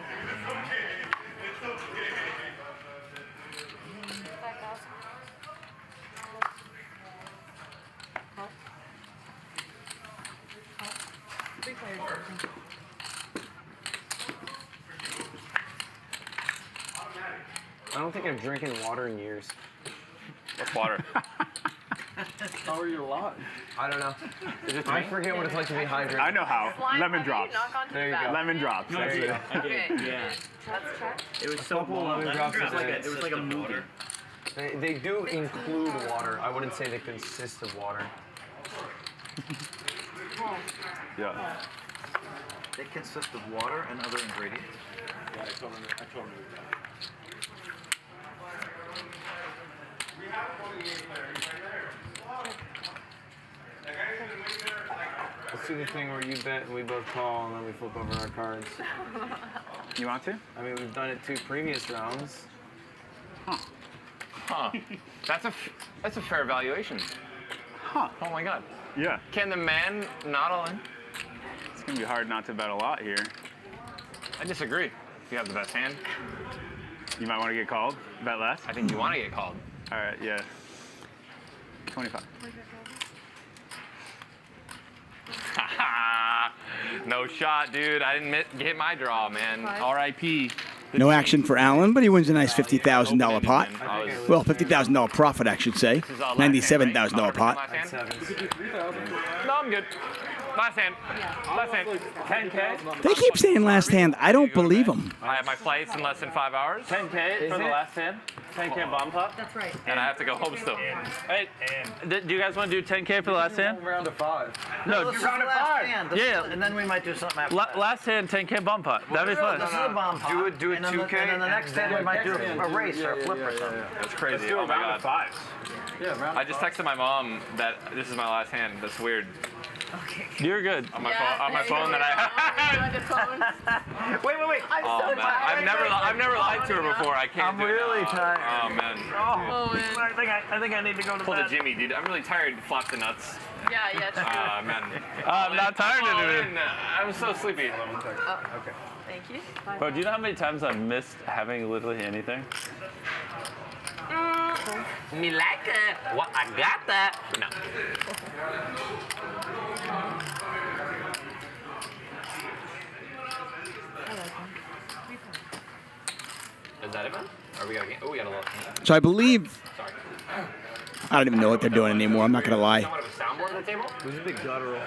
I don't think I've drinking water in years. What's water? How are you alive? I don't know. I forget what it's like to be hydrated. I know how. Flying, Lemon why did you drops. knock onto There the you go. back? Lemon drops. There you go. Okay. Yeah. That's check. It was so couple long. lemon drops It was a like day. it was like a movie. They do include water. I wouldn't say they consist of water. Yeah. They consist of water and other ingredients. Yeah, I told him that. Let's do the thing where you bet and we both call and then we flip over our cards. You want to? I mean, we've done it 2 previous rounds. Huh. That's a fair valuation. Huh. Oh my God. Yeah. Can the man not all in? It's gonna be hard not to bet a lot here. I disagree. If you have the best hand, You might want to get called. Bet less. I think you want to get called. All right. Yeah. 25. No shot, dude. I didn't get my draw, man. R.I.P. No action for Allen, but he wins a nice $50,000 pot. Well, $50,000 profit, I should say. $97,000 pot. No, I'm good. Last hand. Last hand. 10K? They keep saying last hand. I don't believe them. I have my flights in less than 5 hours. 10K for the last hand? 10K bomb pot? That's right. And I have to go home still. Hey, do you guys want to do 10K for the last hand? Round of 5. No, Let's do round of 5. Yeah. And then we might do something after that. Last hand, 10K bomb pot. That'd be fun. This is a bomb pot. Do it and then 2K. And then the next hand we might do a race or a flip or something. That's crazy. Let's do a Oh my round of God. 5s. Yeah, round I just texted my mom that this is my last hand. That's weird. You're good. On my phone that I. Wait. I'm Oh so man, tired. I've never lied to her before. I can't. I'm do it. really tired. Oh man. Oh man. I think I need to go to Pull the bed. Jimmy, dude. I'm really tired. Flop the nuts. Yeah, true. Man. I'm not tired All of it. in. I'm so sleepy. Okay. Thank you. Bro, do you know how many times I've missed having literally anything? Me like it. What? I got that. No. Is that it, man? Or we got a game? Oh, we got a little. So I believe, Sorry. I don't even know what they're doing anymore. I'm not going to lie. Somewhat of a soundboard on the table? There's a big guttural.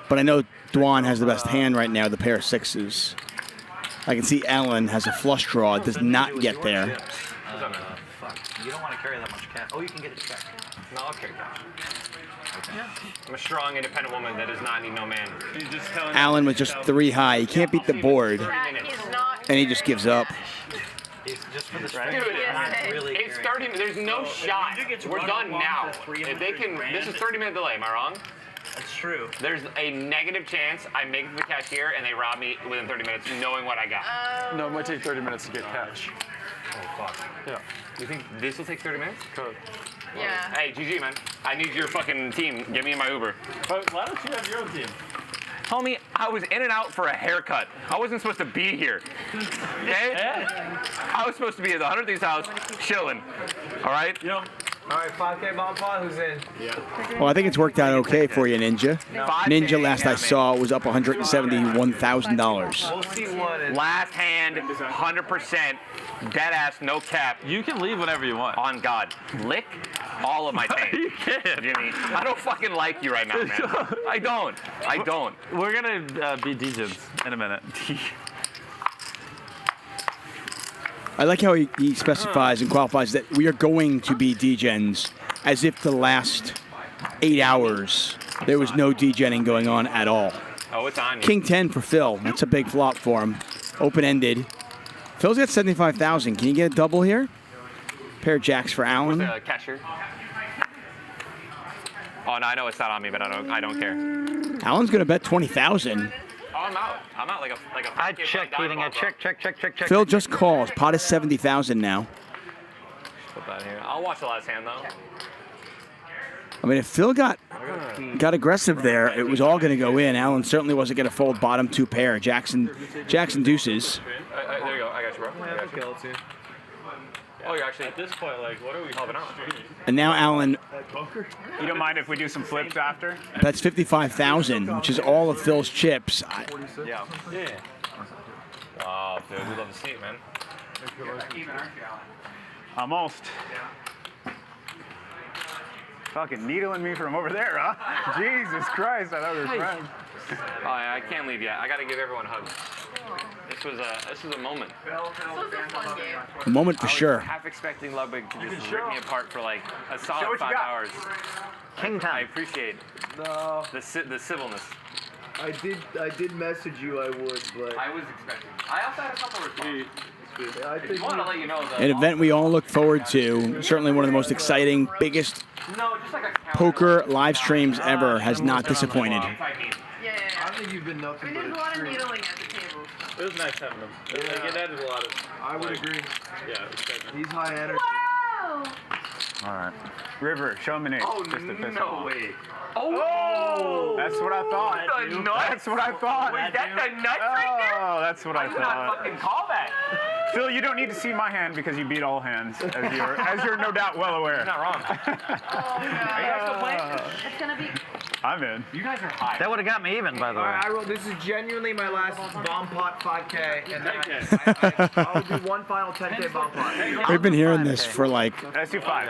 But I know Dwan has the best hand right now, the pair of 6s. I can see Allen has a flush draw. It does not get there. Fuck. You don't want to carry that much cash. Oh, you can get it checked. No, I'll carry that. I'm a strong, independent woman that does not need no man. Allen was just 3 high. He can't beat the board. And he just gives up. Just for the Dude, it's 30 minutes. There's no shot. We're done now. If they can, this is 30-minute delay. Am I wrong? That's true. There's a negative chance I make it to the cashier and they rob me within 30 minutes, knowing what I got. No, it might take 30 minutes to get cash. Oh fuck. Yeah. You think this will take 30 minutes? Could. Yeah. Hey, GG, man. I need your fucking team. Get me in my Uber. But why don't you have your own team? Homie, I was in and out for a haircut. I wasn't supposed to be here. Okay? I was supposed to be at the 100th house chilling. All right? You know. All right, 5K bomb pot. Who's in? Yeah. Well, I think it's worked out okay for you, Ninja. Ninja, last I saw, was up $171,000. We'll see what is. Last hand, 100%, dead ass, no cap. You can leave whenever you want. On God. Lick all of my tape. You can. Jimmy, I don't fucking like you right now, man. I don't. We're gonna be DJs in a minute. I like how he specifies and qualifies that we are going to be degens, as if the last 8 hours there was no degenning going on at all. Oh, it's on you. King 10 for Phil. That's a big flop for him. Open-ended. Phil's got 75,000. Can you get a double here? Pair of jacks for Allen. Cashier. Oh, no, I know it's not on me, but I don't care. Alan's going to bet 20,000. Oh, I'm out. I'm out like a. I check, Keating. I check. Phil just calls. Pot is 70,000 now. Put that here. I'll watch the last hand though. I mean, if Phil got aggressive there, it was all going to go in. Alan certainly wasn't going to fold bottom two pair. Jackson deuces. There you go. I got you, bro. Okay, let's see. Oh, you're actually At this point, like, what are we helping out? And now Alan You don't mind if we do some flips after? bets 55,000, which is all of Phil's chips. Yeah. Wow, dude, we love to see it, man. Almost. Fucking needling me from over there, huh? Jesus Christ, I thought we were friends. Oh, I can't leave yet. I got to give everyone a hug. This was a moment. A moment for sure. Half expecting Ludwig to just rip me apart for like a solid 5 hours. King time. I appreciate No. the civilness. I did message you I would, but I was expecting. I also had a couple responses. I If you want to let you know An event we all look forward to. Certainly one of the most exciting, biggest poker live streams ever. Has not disappointed. I think you've been nothing but There's a lot of needling at the table. It was nice having him. Like, it added a lot of. I would agree. Yeah, it was good. He's high energy. Wow! All right. River, show him an ace. Oh, just to piss him no off. way. Oh! That's what I thought. The nuts? That's what I thought. Was that the nuts right there? Oh, that's what I I would not thought. fucking call that. Phil, you don't need to see my hand because you beat all hands, as you're no doubt well aware. You're not wrong. Oh, God. Are you guys still playing? It's gonna be. I'm in. You guys are high. That would have got me even, by the way. Alright, I wrote, this is genuinely my last bomb pot 5K, and then I'll do one final 10K bomb pot. We've been hearing this for like. Let's do five.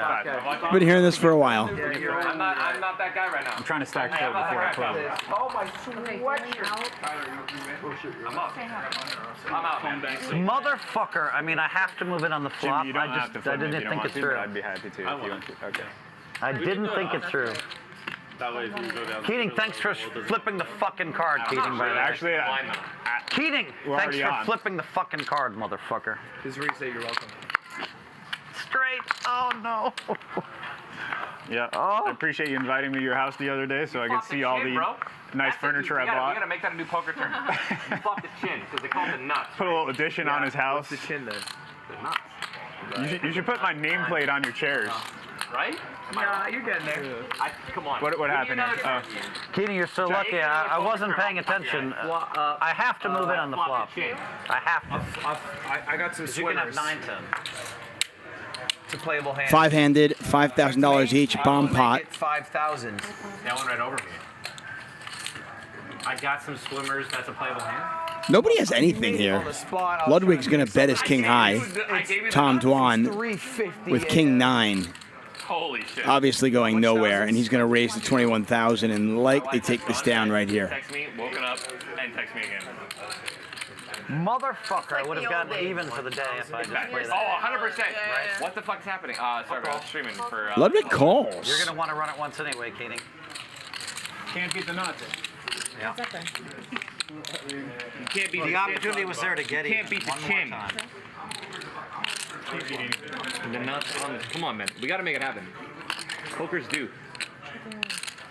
We've been hearing this for a while. Yeah, you're right. I'm not that guy right now. I'm trying to stack Phil before I close. Oh, my sweatshirt. I'm up. I'm out, man. Motherfucker. I mean, I have to move it on the flop. Jim, you don't have to I flip didn't if you don't think want it to, through. but I'd be happy to if you want to. Okay. I didn't think it through. That way, if you go down. Keating, thanks for flipping the fucking card, Keating, by the way. Actually, Keating, we're thanks already for on. flipping the fucking card, motherfucker. This is where you say you're welcome. Straight. Oh, no. yeah. I appreciate you inviting me to your house the other day so I could see all the nice furniture I We bought. gotta make that a new poker term. You flop the chin, because they call it the nuts. Put a little addition on his house. What's the chin then? The nuts. You should put my nameplate on your chairs. Right? Nah, you're getting there. Come on. What happened here? Keating, you're so lucky. I wasn't paying attention. I have to move it on the flop. I have to. I got some You can have swimmers. 9-10. It's a playable hand. Five-handed, $5,000 each, bomb pot. 5,000. That one right over me. I got some swimmers. That's a playable hand. Nobody has anything here. Ludwig's going to bet his king high. Tom Dwan with king 9. Holy shit. Obviously going nowhere, and he's going to raise to 21,000 and likely take this down right here. Text me, woken up, and text me again. Motherfucker, I would have gotten even for the day if I just played that. Oh, 100%. Right. What the fuck's happening? Sorry, I was streaming for. Ludwig calls. You're going to want to run it once anyway, Keating. Can't beat the nuts. Yeah. You can't beat The opportunity was there to get You even. can't beat the One more chin. time. The nuts on the, come on, man. We got to make it happen. Poker's due.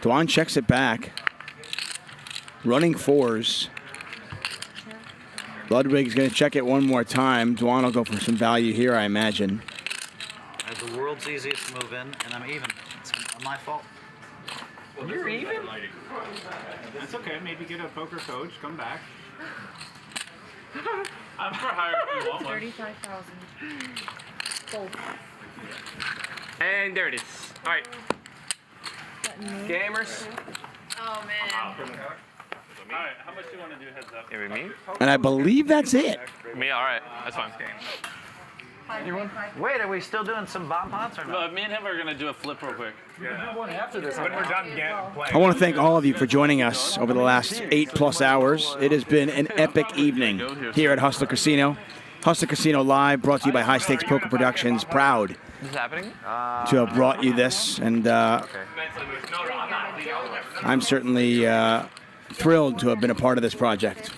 Dwan checks it back. Running fours. Ludwig's going to check it one more time. Dwan will go for some value here, I imagine. I had the world's easiest move in, and I'm even. It's my fault. You're even? That's okay. Maybe get a poker coach. Come back. I'm for hire if you want one. 35,000. Fold. And there it is. All right. Gamers. Oh man. Alright, how much do you want to do heads up? Give me. And I believe that's it. Me, all right. That's fine. Wait, are we still doing some bomb pots or No, not? me and him are going to do a flip real quick. After this, when we're done playing. I want to thank all of you for joining us over the last 8+ hours. It has been an epic evening here at Hustler Casino. Hustler Casino Live, brought to you by High Stakes Poker Productions. Proud This is happening? to have brought you this, and I'm certainly thrilled to have been a part of this project.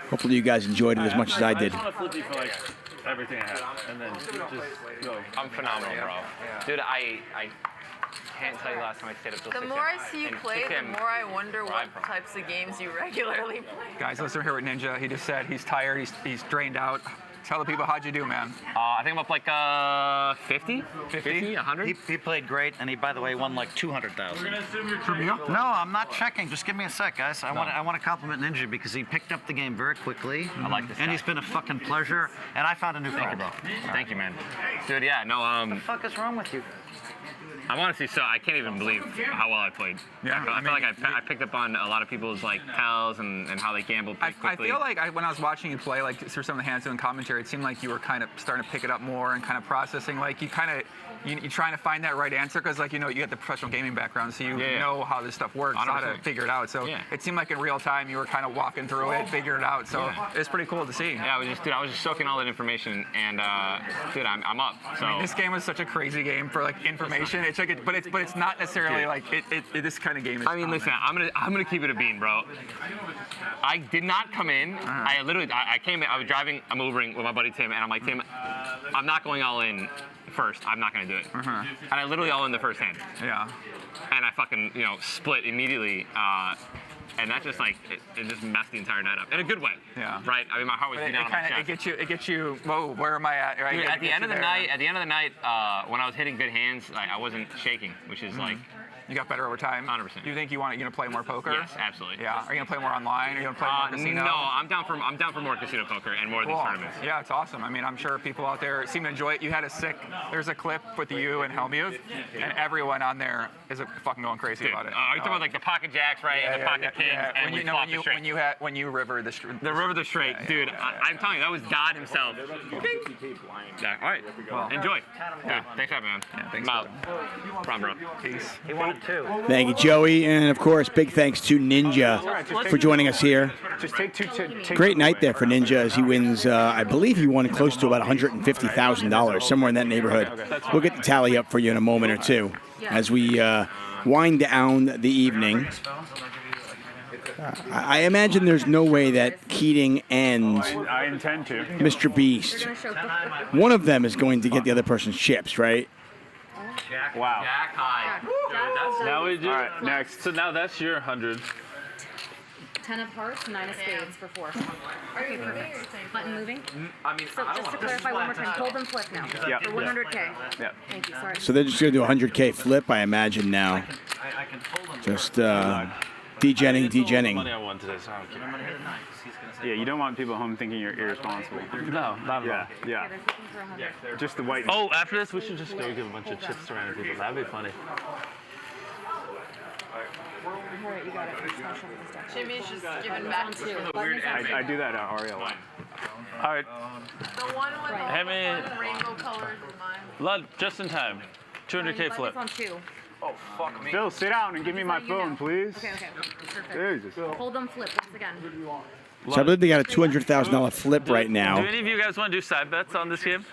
Hopefully you guys enjoyed it as much as I did. I just want to flip you for like everything I have, and then just go. I'm phenomenal, bro. Dude, can't tell you the last time I stayed up till 6 The a.m. more I see you And play, 6 the a.m. more I wonder where what I'm from. types of games you regularly play. Guys, let's hear what Ninja. He just said he's tired. He's drained out. Tell the people, how'd you do, man? I think I'm up like 50, 100. He played great, and he, by the way, won like 200,000. No, I'm not checking. Just give me a sec, guys. I want to compliment Ninja because he picked up the game very quickly. I like this and guy. he's been a fucking pleasure. And I found a new friend. Thank you, man. Dude, yeah, no, What the fuck is wrong with you? I'm honestly I can't even believe how well I played. Yeah, I feel like I picked up on a lot of people's like tells and how they gambled pretty I quickly. feel like when I was watching you play, like through some of the hands doing commentary, it seemed like you were kind of starting to pick it up more and kind of processing. Like you kind of you're trying to find that right answer because like you got the professional gaming background, so you know how this stuff works, how to figure it out. So it seemed like in real time you were kind of walking through it, figuring it out. So it's pretty cool to see. Yeah, I was just soaking all that information, and dude, I'm up. So I mean, this game is such a crazy game for like information. It's like but it's not necessarily like this kind of game is. I mean, listen, I'm gonna keep it a bean, bro. I did not come in. I came in. I was driving. I'm Ubering with my buddy Tim, and I'm like, Tim, I'm not going all in first. I'm not gonna do it. And I literally all in the first hand. Yeah. And I fucking split immediately. And that just like it just messed the entire night up in a good way. Yeah. Right. I mean, my heart was beating out on my chest. It gets you. Whoa, where am I at? Right. Dude, at the end of the night, when I was hitting good hands, I wasn't shaking, which is like. You got better over time. 100%. Do you think you're gonna play more poker? Yes, absolutely. Yeah. Are you gonna play more online? Are you gonna play more casino? No, I'm down for more casino poker and more of these tournaments. Yeah, it's awesome. I mean, I'm sure people out there seem to enjoy it. You had there's a clip with you and Hellmuth, and everyone on there is fucking going crazy about it. Are you talking about like the pocket jacks, right, and the pocket kings, and when you river the straight. The river the straight, dude. I'm telling you, that was God himself. Yeah, all right. Well, enjoy. Good. Thanks for having me, man. Yeah, thanks. I'm out. Problem, bro. Peace. He wanted two. Thank you, Joey, and of course, big thanks to Ninja for joining us here. Just take two. Great night there for Ninja as he wins. I believe he won close to about $150,000, somewhere in that neighborhood. We'll get the tally up for you in a moment or two as we wind down the evening. I imagine there's no way that Keating and I intend to. Mr. Beast, one of them is going to get the other person's chips, right? Wow. Jack high. Now we do. All right, next. So now that's your 100. 10 of hearts, 9 of spades for 4. Okay, perfect. Button moving. I mean, So just to clarify one more time, hold and flip now. Yep. For 100K. Yep. Thank you, sorry. So they're just going to do a 100K flip, I imagine now. Just degenning. Money I won today, so I don't care. Yeah, you don't want people at home thinking you're irresponsible. No, not at all. Yeah. Just the white. Oh, after this, we should just go give a bunch of chips to random people. That'd be funny. Alright, you got it. Jimmy's just giving back to you. I do that at Ariel. All right. The one with the Hey, man. fun rainbow colors is mine. Lud, just in time. 200K flip. It's on 2. Oh, fuck me. Phil, sit down and give me my phone, please. Okay. Perfect. Jesus. Hold them flip once again. So I believe they got a $200,000 flip right now. Do any of you guys want to do side bets on this game?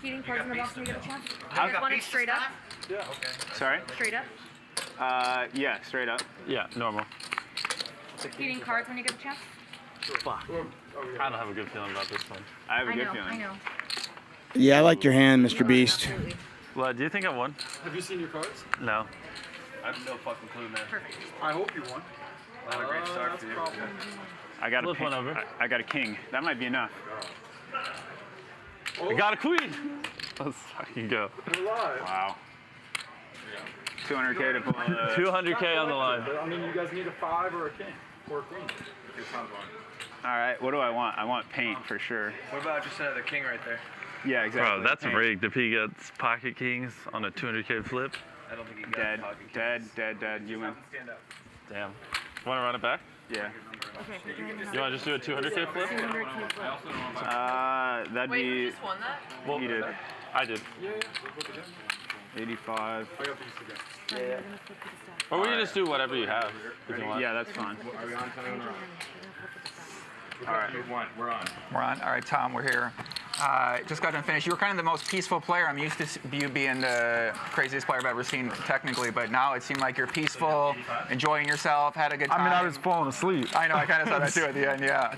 Feeding cards in the box when you get a chance. I've You got want it straight up? Yeah, okay. Sorry? Straight up? Yeah, straight up. Yeah, normal. Feeding cards when you get a chance? Fuck. I don't have a good feeling about this one. I have a good I feeling. know. Yeah, I like your hand, Mr. Beast. Lud, do you think I won? Have you seen your cards? No. I have no fucking clue, man. Perfect. I hope you won. Not a great start for you. I got Flip one over. I got a king. That might be enough. I got a queen. Let's fucking go. We're live. Wow. 200K to pull. 200K on the line. I mean, you guys need a 5 or a king or a queen. All right. What do I want? I want paint for sure. What about just the king right there? Yeah, exactly. Bro, that's paint. rigged. If he gets pocket kings on a 200K flip. I don't think he got Dead. You win. Stand up. Damn. Want to run it back? Yeah. Okay. You want to just do a 200K flip? 200K flip. That'd Wait, be. you just won that? Well, He did. I did. 85. Or we can just do whatever you have. If you want. Yeah, that's fine. Are we on time? All right. We're on. We're on. All right, Tom, we're here. Just got done finished. You were kind of the most peaceful player. I'm used to you being the craziest player I've ever seen technically, but now it seemed like you're peaceful, enjoying yourself, had a good time. I mean, I was falling asleep. I know. I kind of saw that too at the end. Yeah.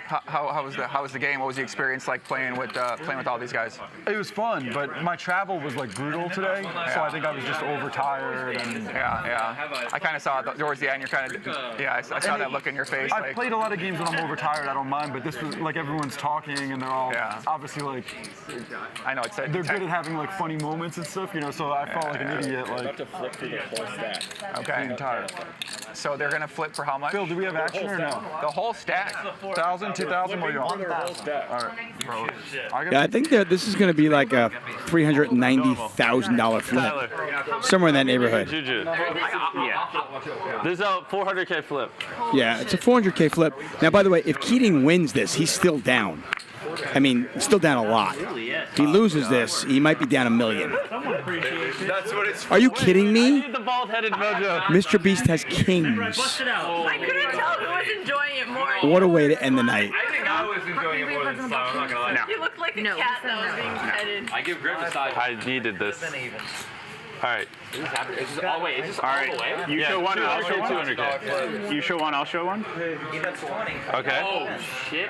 How was the game? What was the experience like playing with all these guys? It was fun, but my travel was like brutal today, so I think I was just overtired. And yeah. I kind of saw it towards the end. You're kind of I saw that look in your face. I've played a lot of games when I'm overtired. I don't mind, but this was like everyone's talking and they're all obviously like. I know they're good at having like funny moments and stuff, you know. So I felt like an idiot. Like. About to flip through the whole stack. Okay. The entire. So they're gonna flip for how much? Phil, do we have action or no? The whole stack. 1,000, 2,000, what do you want? All right, bro. Yeah, I think that this is going to be like a $390,000 flip, somewhere in that neighborhood. Juju. This is a 400K flip. Yeah, it's a 400K flip. Now, by the way, if Keating wins this, he's still down. I mean, still down a lot. If he loses this, he might be down $1 million. That's what it's. Are you kidding me? The bald-headed mojo. Mr. Beast has kings. I couldn't tell who was enjoying it more. What a way to end the night. I think I was enjoying it more than Slam. I'm not gonna lie. You look like a cat that was being petted. I give Griff a side. I needed this. All right. Is this all the way? You show one, I'll show one. 200K. You show one, I'll show one. Okay. Oh shit.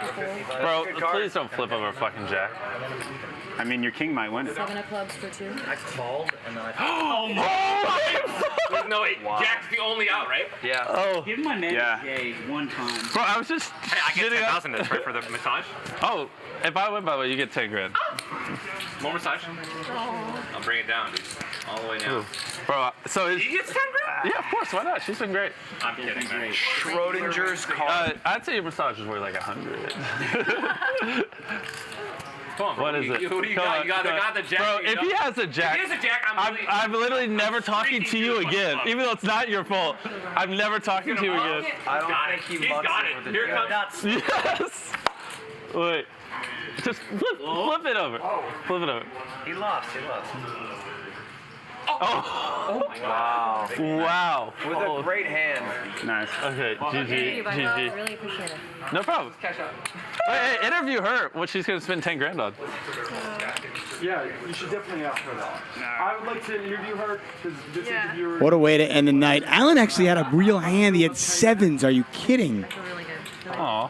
Bro, please don't flip over fucking jack. I mean, your king might win it. 7 of clubs for 2. I called and then I. No, wait. Jack's the only out, right? Yeah. Oh. Give my man Yeah. one time. Bro, I was just. Hey, I get 10,000 this right for the massage. Oh, if I win, by the way, you get 10 grand. More massage. I'll bring it down, dude. All the way down. Bro, so is. He gets 10 grand? Yeah, of course. Why not? She's been great. I'm kidding, man. Schrodinger's car. I'd say your massage is worth like 100. Come on, bro. What is it? Who do you got? You got the jack. Bro, if he has a jack, If he has a jack, I'm literally never talking to you again. Even though it's not your fault, I'm never talking to you again. I don't think he got it. Here comes. Yes. Wait. Just flip it over. Flip it over. He lost. Oh. Wow. Wow. With a great hand. Nice. Okay, GG. GG. Really appreciate it. No problem. Hey, interview her. What she's gonna spend 10 grand on. Yeah, you should definitely ask her that. I would like to interview her because this interviewer. What a way to end the night. Alan actually had a real hand. He had 7s. Are you kidding? Aw.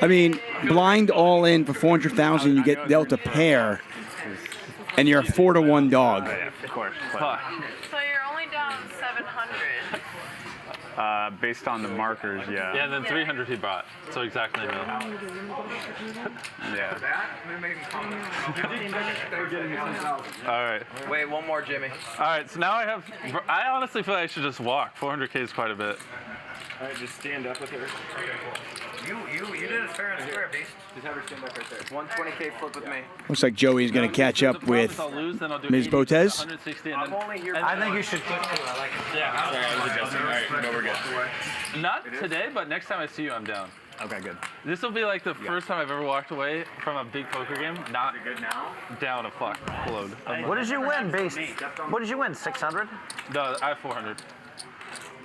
I mean, blind all in for 400,000. You get dealt a pair, and you're a 4-to-1 dog. Of course. So you're only down 700. Based on the markers, yeah. Yeah, and then 300 he brought. So exactly no. Yeah. All right. Wait, one more, Jimmy. All right, so now I honestly feel like I should just walk. 400K is quite a bit. All right, just stand up with her. You did it fair and square, Beast. Just have her stand up right there. 120K flip with me. Looks like Joey's going to catch up with Ms. Botez. I think you should put 2. I like it. Yeah. Sorry, I was adjusting. All right, no, we're good. Not today, but next time I see you, I'm down. Okay, good. This will be like the first time I've ever walked away from a big poker game, not down a fuck load. What did you win, Beast? What did you win? 600? No, I have 400.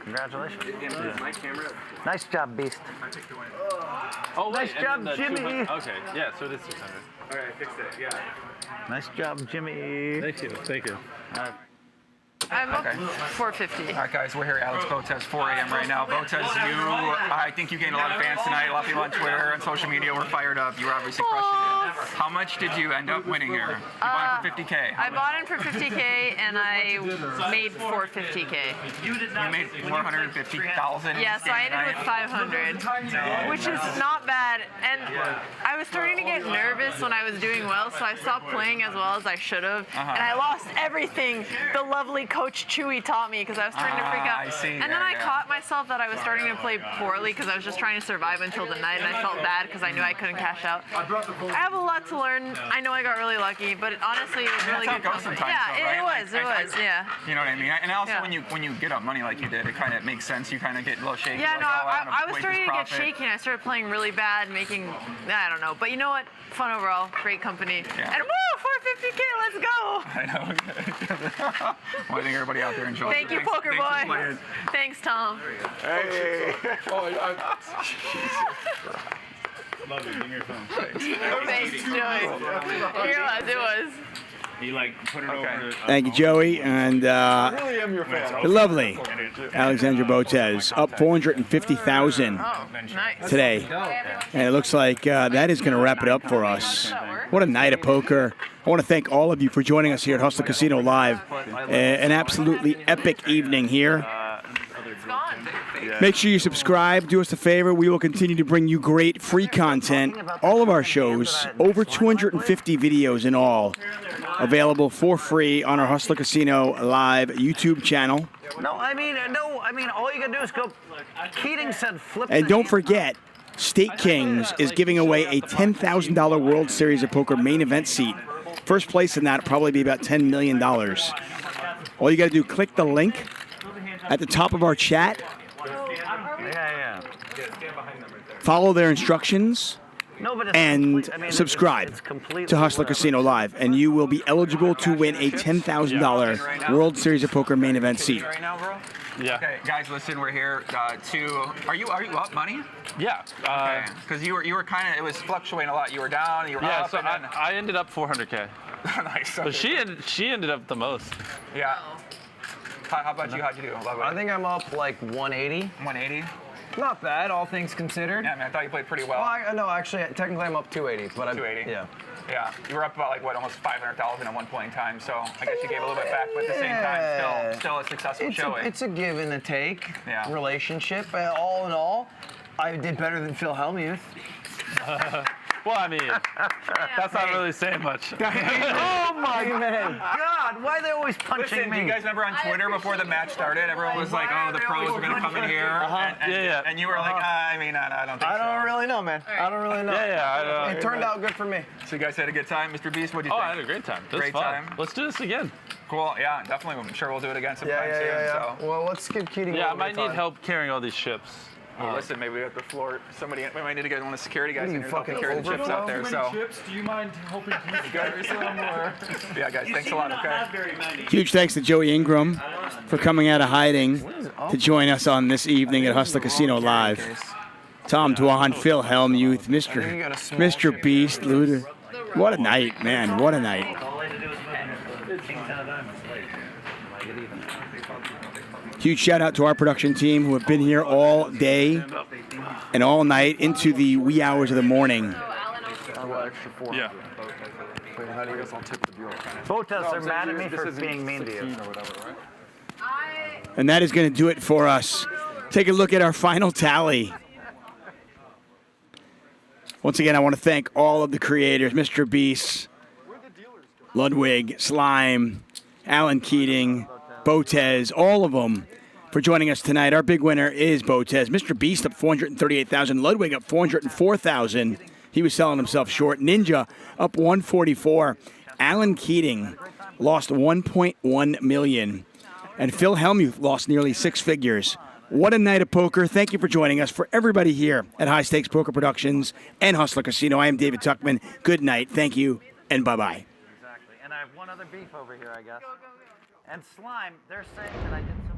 Congratulations. Yeah. Nice job, Beast. Oh, wait, Nice job, and then the Jimmy. 200 Okay, yeah, so it is 600. All right, I fixed it, yeah. Nice job, Jimmy. Thank you. Thank you. I'm up 450. All right, guys, we're here at Alex Botez, 4 a.m. right now. Botez, I think you gained a lot of fans tonight. A lot of people on Twitter and social media were fired up. You were obviously crushing it. How much did you end up winning here? You bought it for 50K. I bought in for 50K and I made 450K. You made 450,000. Yeah, so I ended with 500, which is not bad. And I was starting to get nervous when I was doing well, so I stopped playing as well as I should have. And I lost everything the lovely Coach Chewy taught me because I was starting to freak out. I see. And then I caught myself that I was starting to play poorly because I was just trying to survive until the night, and I felt bad because I knew I couldn't cash out. I have a lot to learn. I know I got really lucky, but honestly, it was really good company. Yeah, it was, yeah. You know what I mean? And also, when you get up money like you did, it kind of makes sense. You kind of get a little shaky. Yeah, like, no, I was wait, starting to get profit. shaky, and I started playing really bad, making, I don't know. But you know what? Fun overall, great company. Yeah. And woo, 450K, let's go. I know. Well, I think everybody out there enjoyed it. Thank you, Thanks- Poker thanks for Boy. playing. Thanks, Tom. Hey. Love it. Bring your phone. Thanks, Joey. It was. He like put it over. Thank you, Joey, and I really am your fan. the lovely Alexandra Botez up 450,000 Nice. today, and it looks like that is going to wrap it up for us. What a night of poker! I want to thank all of you for joining us here at Hustler Casino Live. An absolutely epic evening here. Make sure you subscribe. Do us a favor. We will continue to bring you great free content. All of our shows, over 250 videos in all, available for free on our Hustler Casino Live YouTube channel. No, I mean, all you gotta do is go. Keating said flip. And don't forget, State Kings is giving away a $10,000 World Series of Poker main event seat. First place in that will probably be about $10 million. All you got to do, click the link at the top of our chat. Yeah. Follow their instructions. No, but it's and complete- I mean, subscribe it's completely to Hustler Casino Live, and you will be eligible to win a $10,000 World Series of Poker main event seat. Right now, bro? Yeah. Okay, guys, listen, we're here to. Are you up money? Yeah. Because you were kind of. It was fluctuating a lot. You were down. You were Yeah. up. So and then, I ended up 400K. Nice. But she ended up the most. Yeah. How about you? How'd you do? I think I'm up like 180. 180. Not bad, all things considered. Yeah, man. I thought you played pretty well. Well, no, actually, technically I'm up 280, but I'm 280. Yeah. Yeah, you were up about almost 500,000 at one point in time. So I guess you gave a little bit back, but at the same time, still a successful showing. It's a give and a take relationship. All in all, I did better than Phil Hellmuth. Well, I mean, that's not really saying much. Oh my God! Why are they always punching Listen, me? do you guys remember on Twitter before the match started, everyone was like, "Oh, the pros are gonna come in here," and you were like, I don't think so. I don't really know, man. I don't really know. Yeah. It turned out good for me. So you guys had a good time, Mr. Beast. What do you think? I had a great time. This Great was fun. time. Let's do this again. Cool. Yeah, definitely. I'm sure we'll do it again sometime soon. So. Well, let's give Keating. Yeah, I might need help carrying all these chips. Well, listen, maybe we have the floor. We might need to get one of the security guys in here to help fucking carry the chips out there. So. Chips? Do you mind helping me carry some or? Yeah, guys. Thanks a lot. Okay. Huge thanks to Joey Ingram for coming out of hiding to join us on this evening at Hustler Casino Live. Tom Dwan, Phil Hellmuth, Mr. Beast, Luda. What a night, man. What a night. Huge shout out to our production team who have been here all day and all night into the wee hours of the morning. Yeah. Botez are mad at me for being mean to you. And that is going to do it for us. Take a look at our final tally. Once again, I want to thank all of the creators, Mr. Beast, Ludwig, Slime, Alan Keating, Botez, all of them for joining us tonight. Our big winner is Botez. Mr. Beast up 438,000. Ludwig up 404,000. He was selling himself short. Ninja up 144. Alan Keating lost 1.1 million. And Phil Hellmuth lost nearly 6 figures. What a night of poker. Thank you for joining us. For everybody here at High Stakes Poker Productions and Hustler Casino, I am David Tuckman. Good night. Thank you, and bye-bye. Exactly. And I have one other beef over here, I guess. And Slime, they're saying that I did some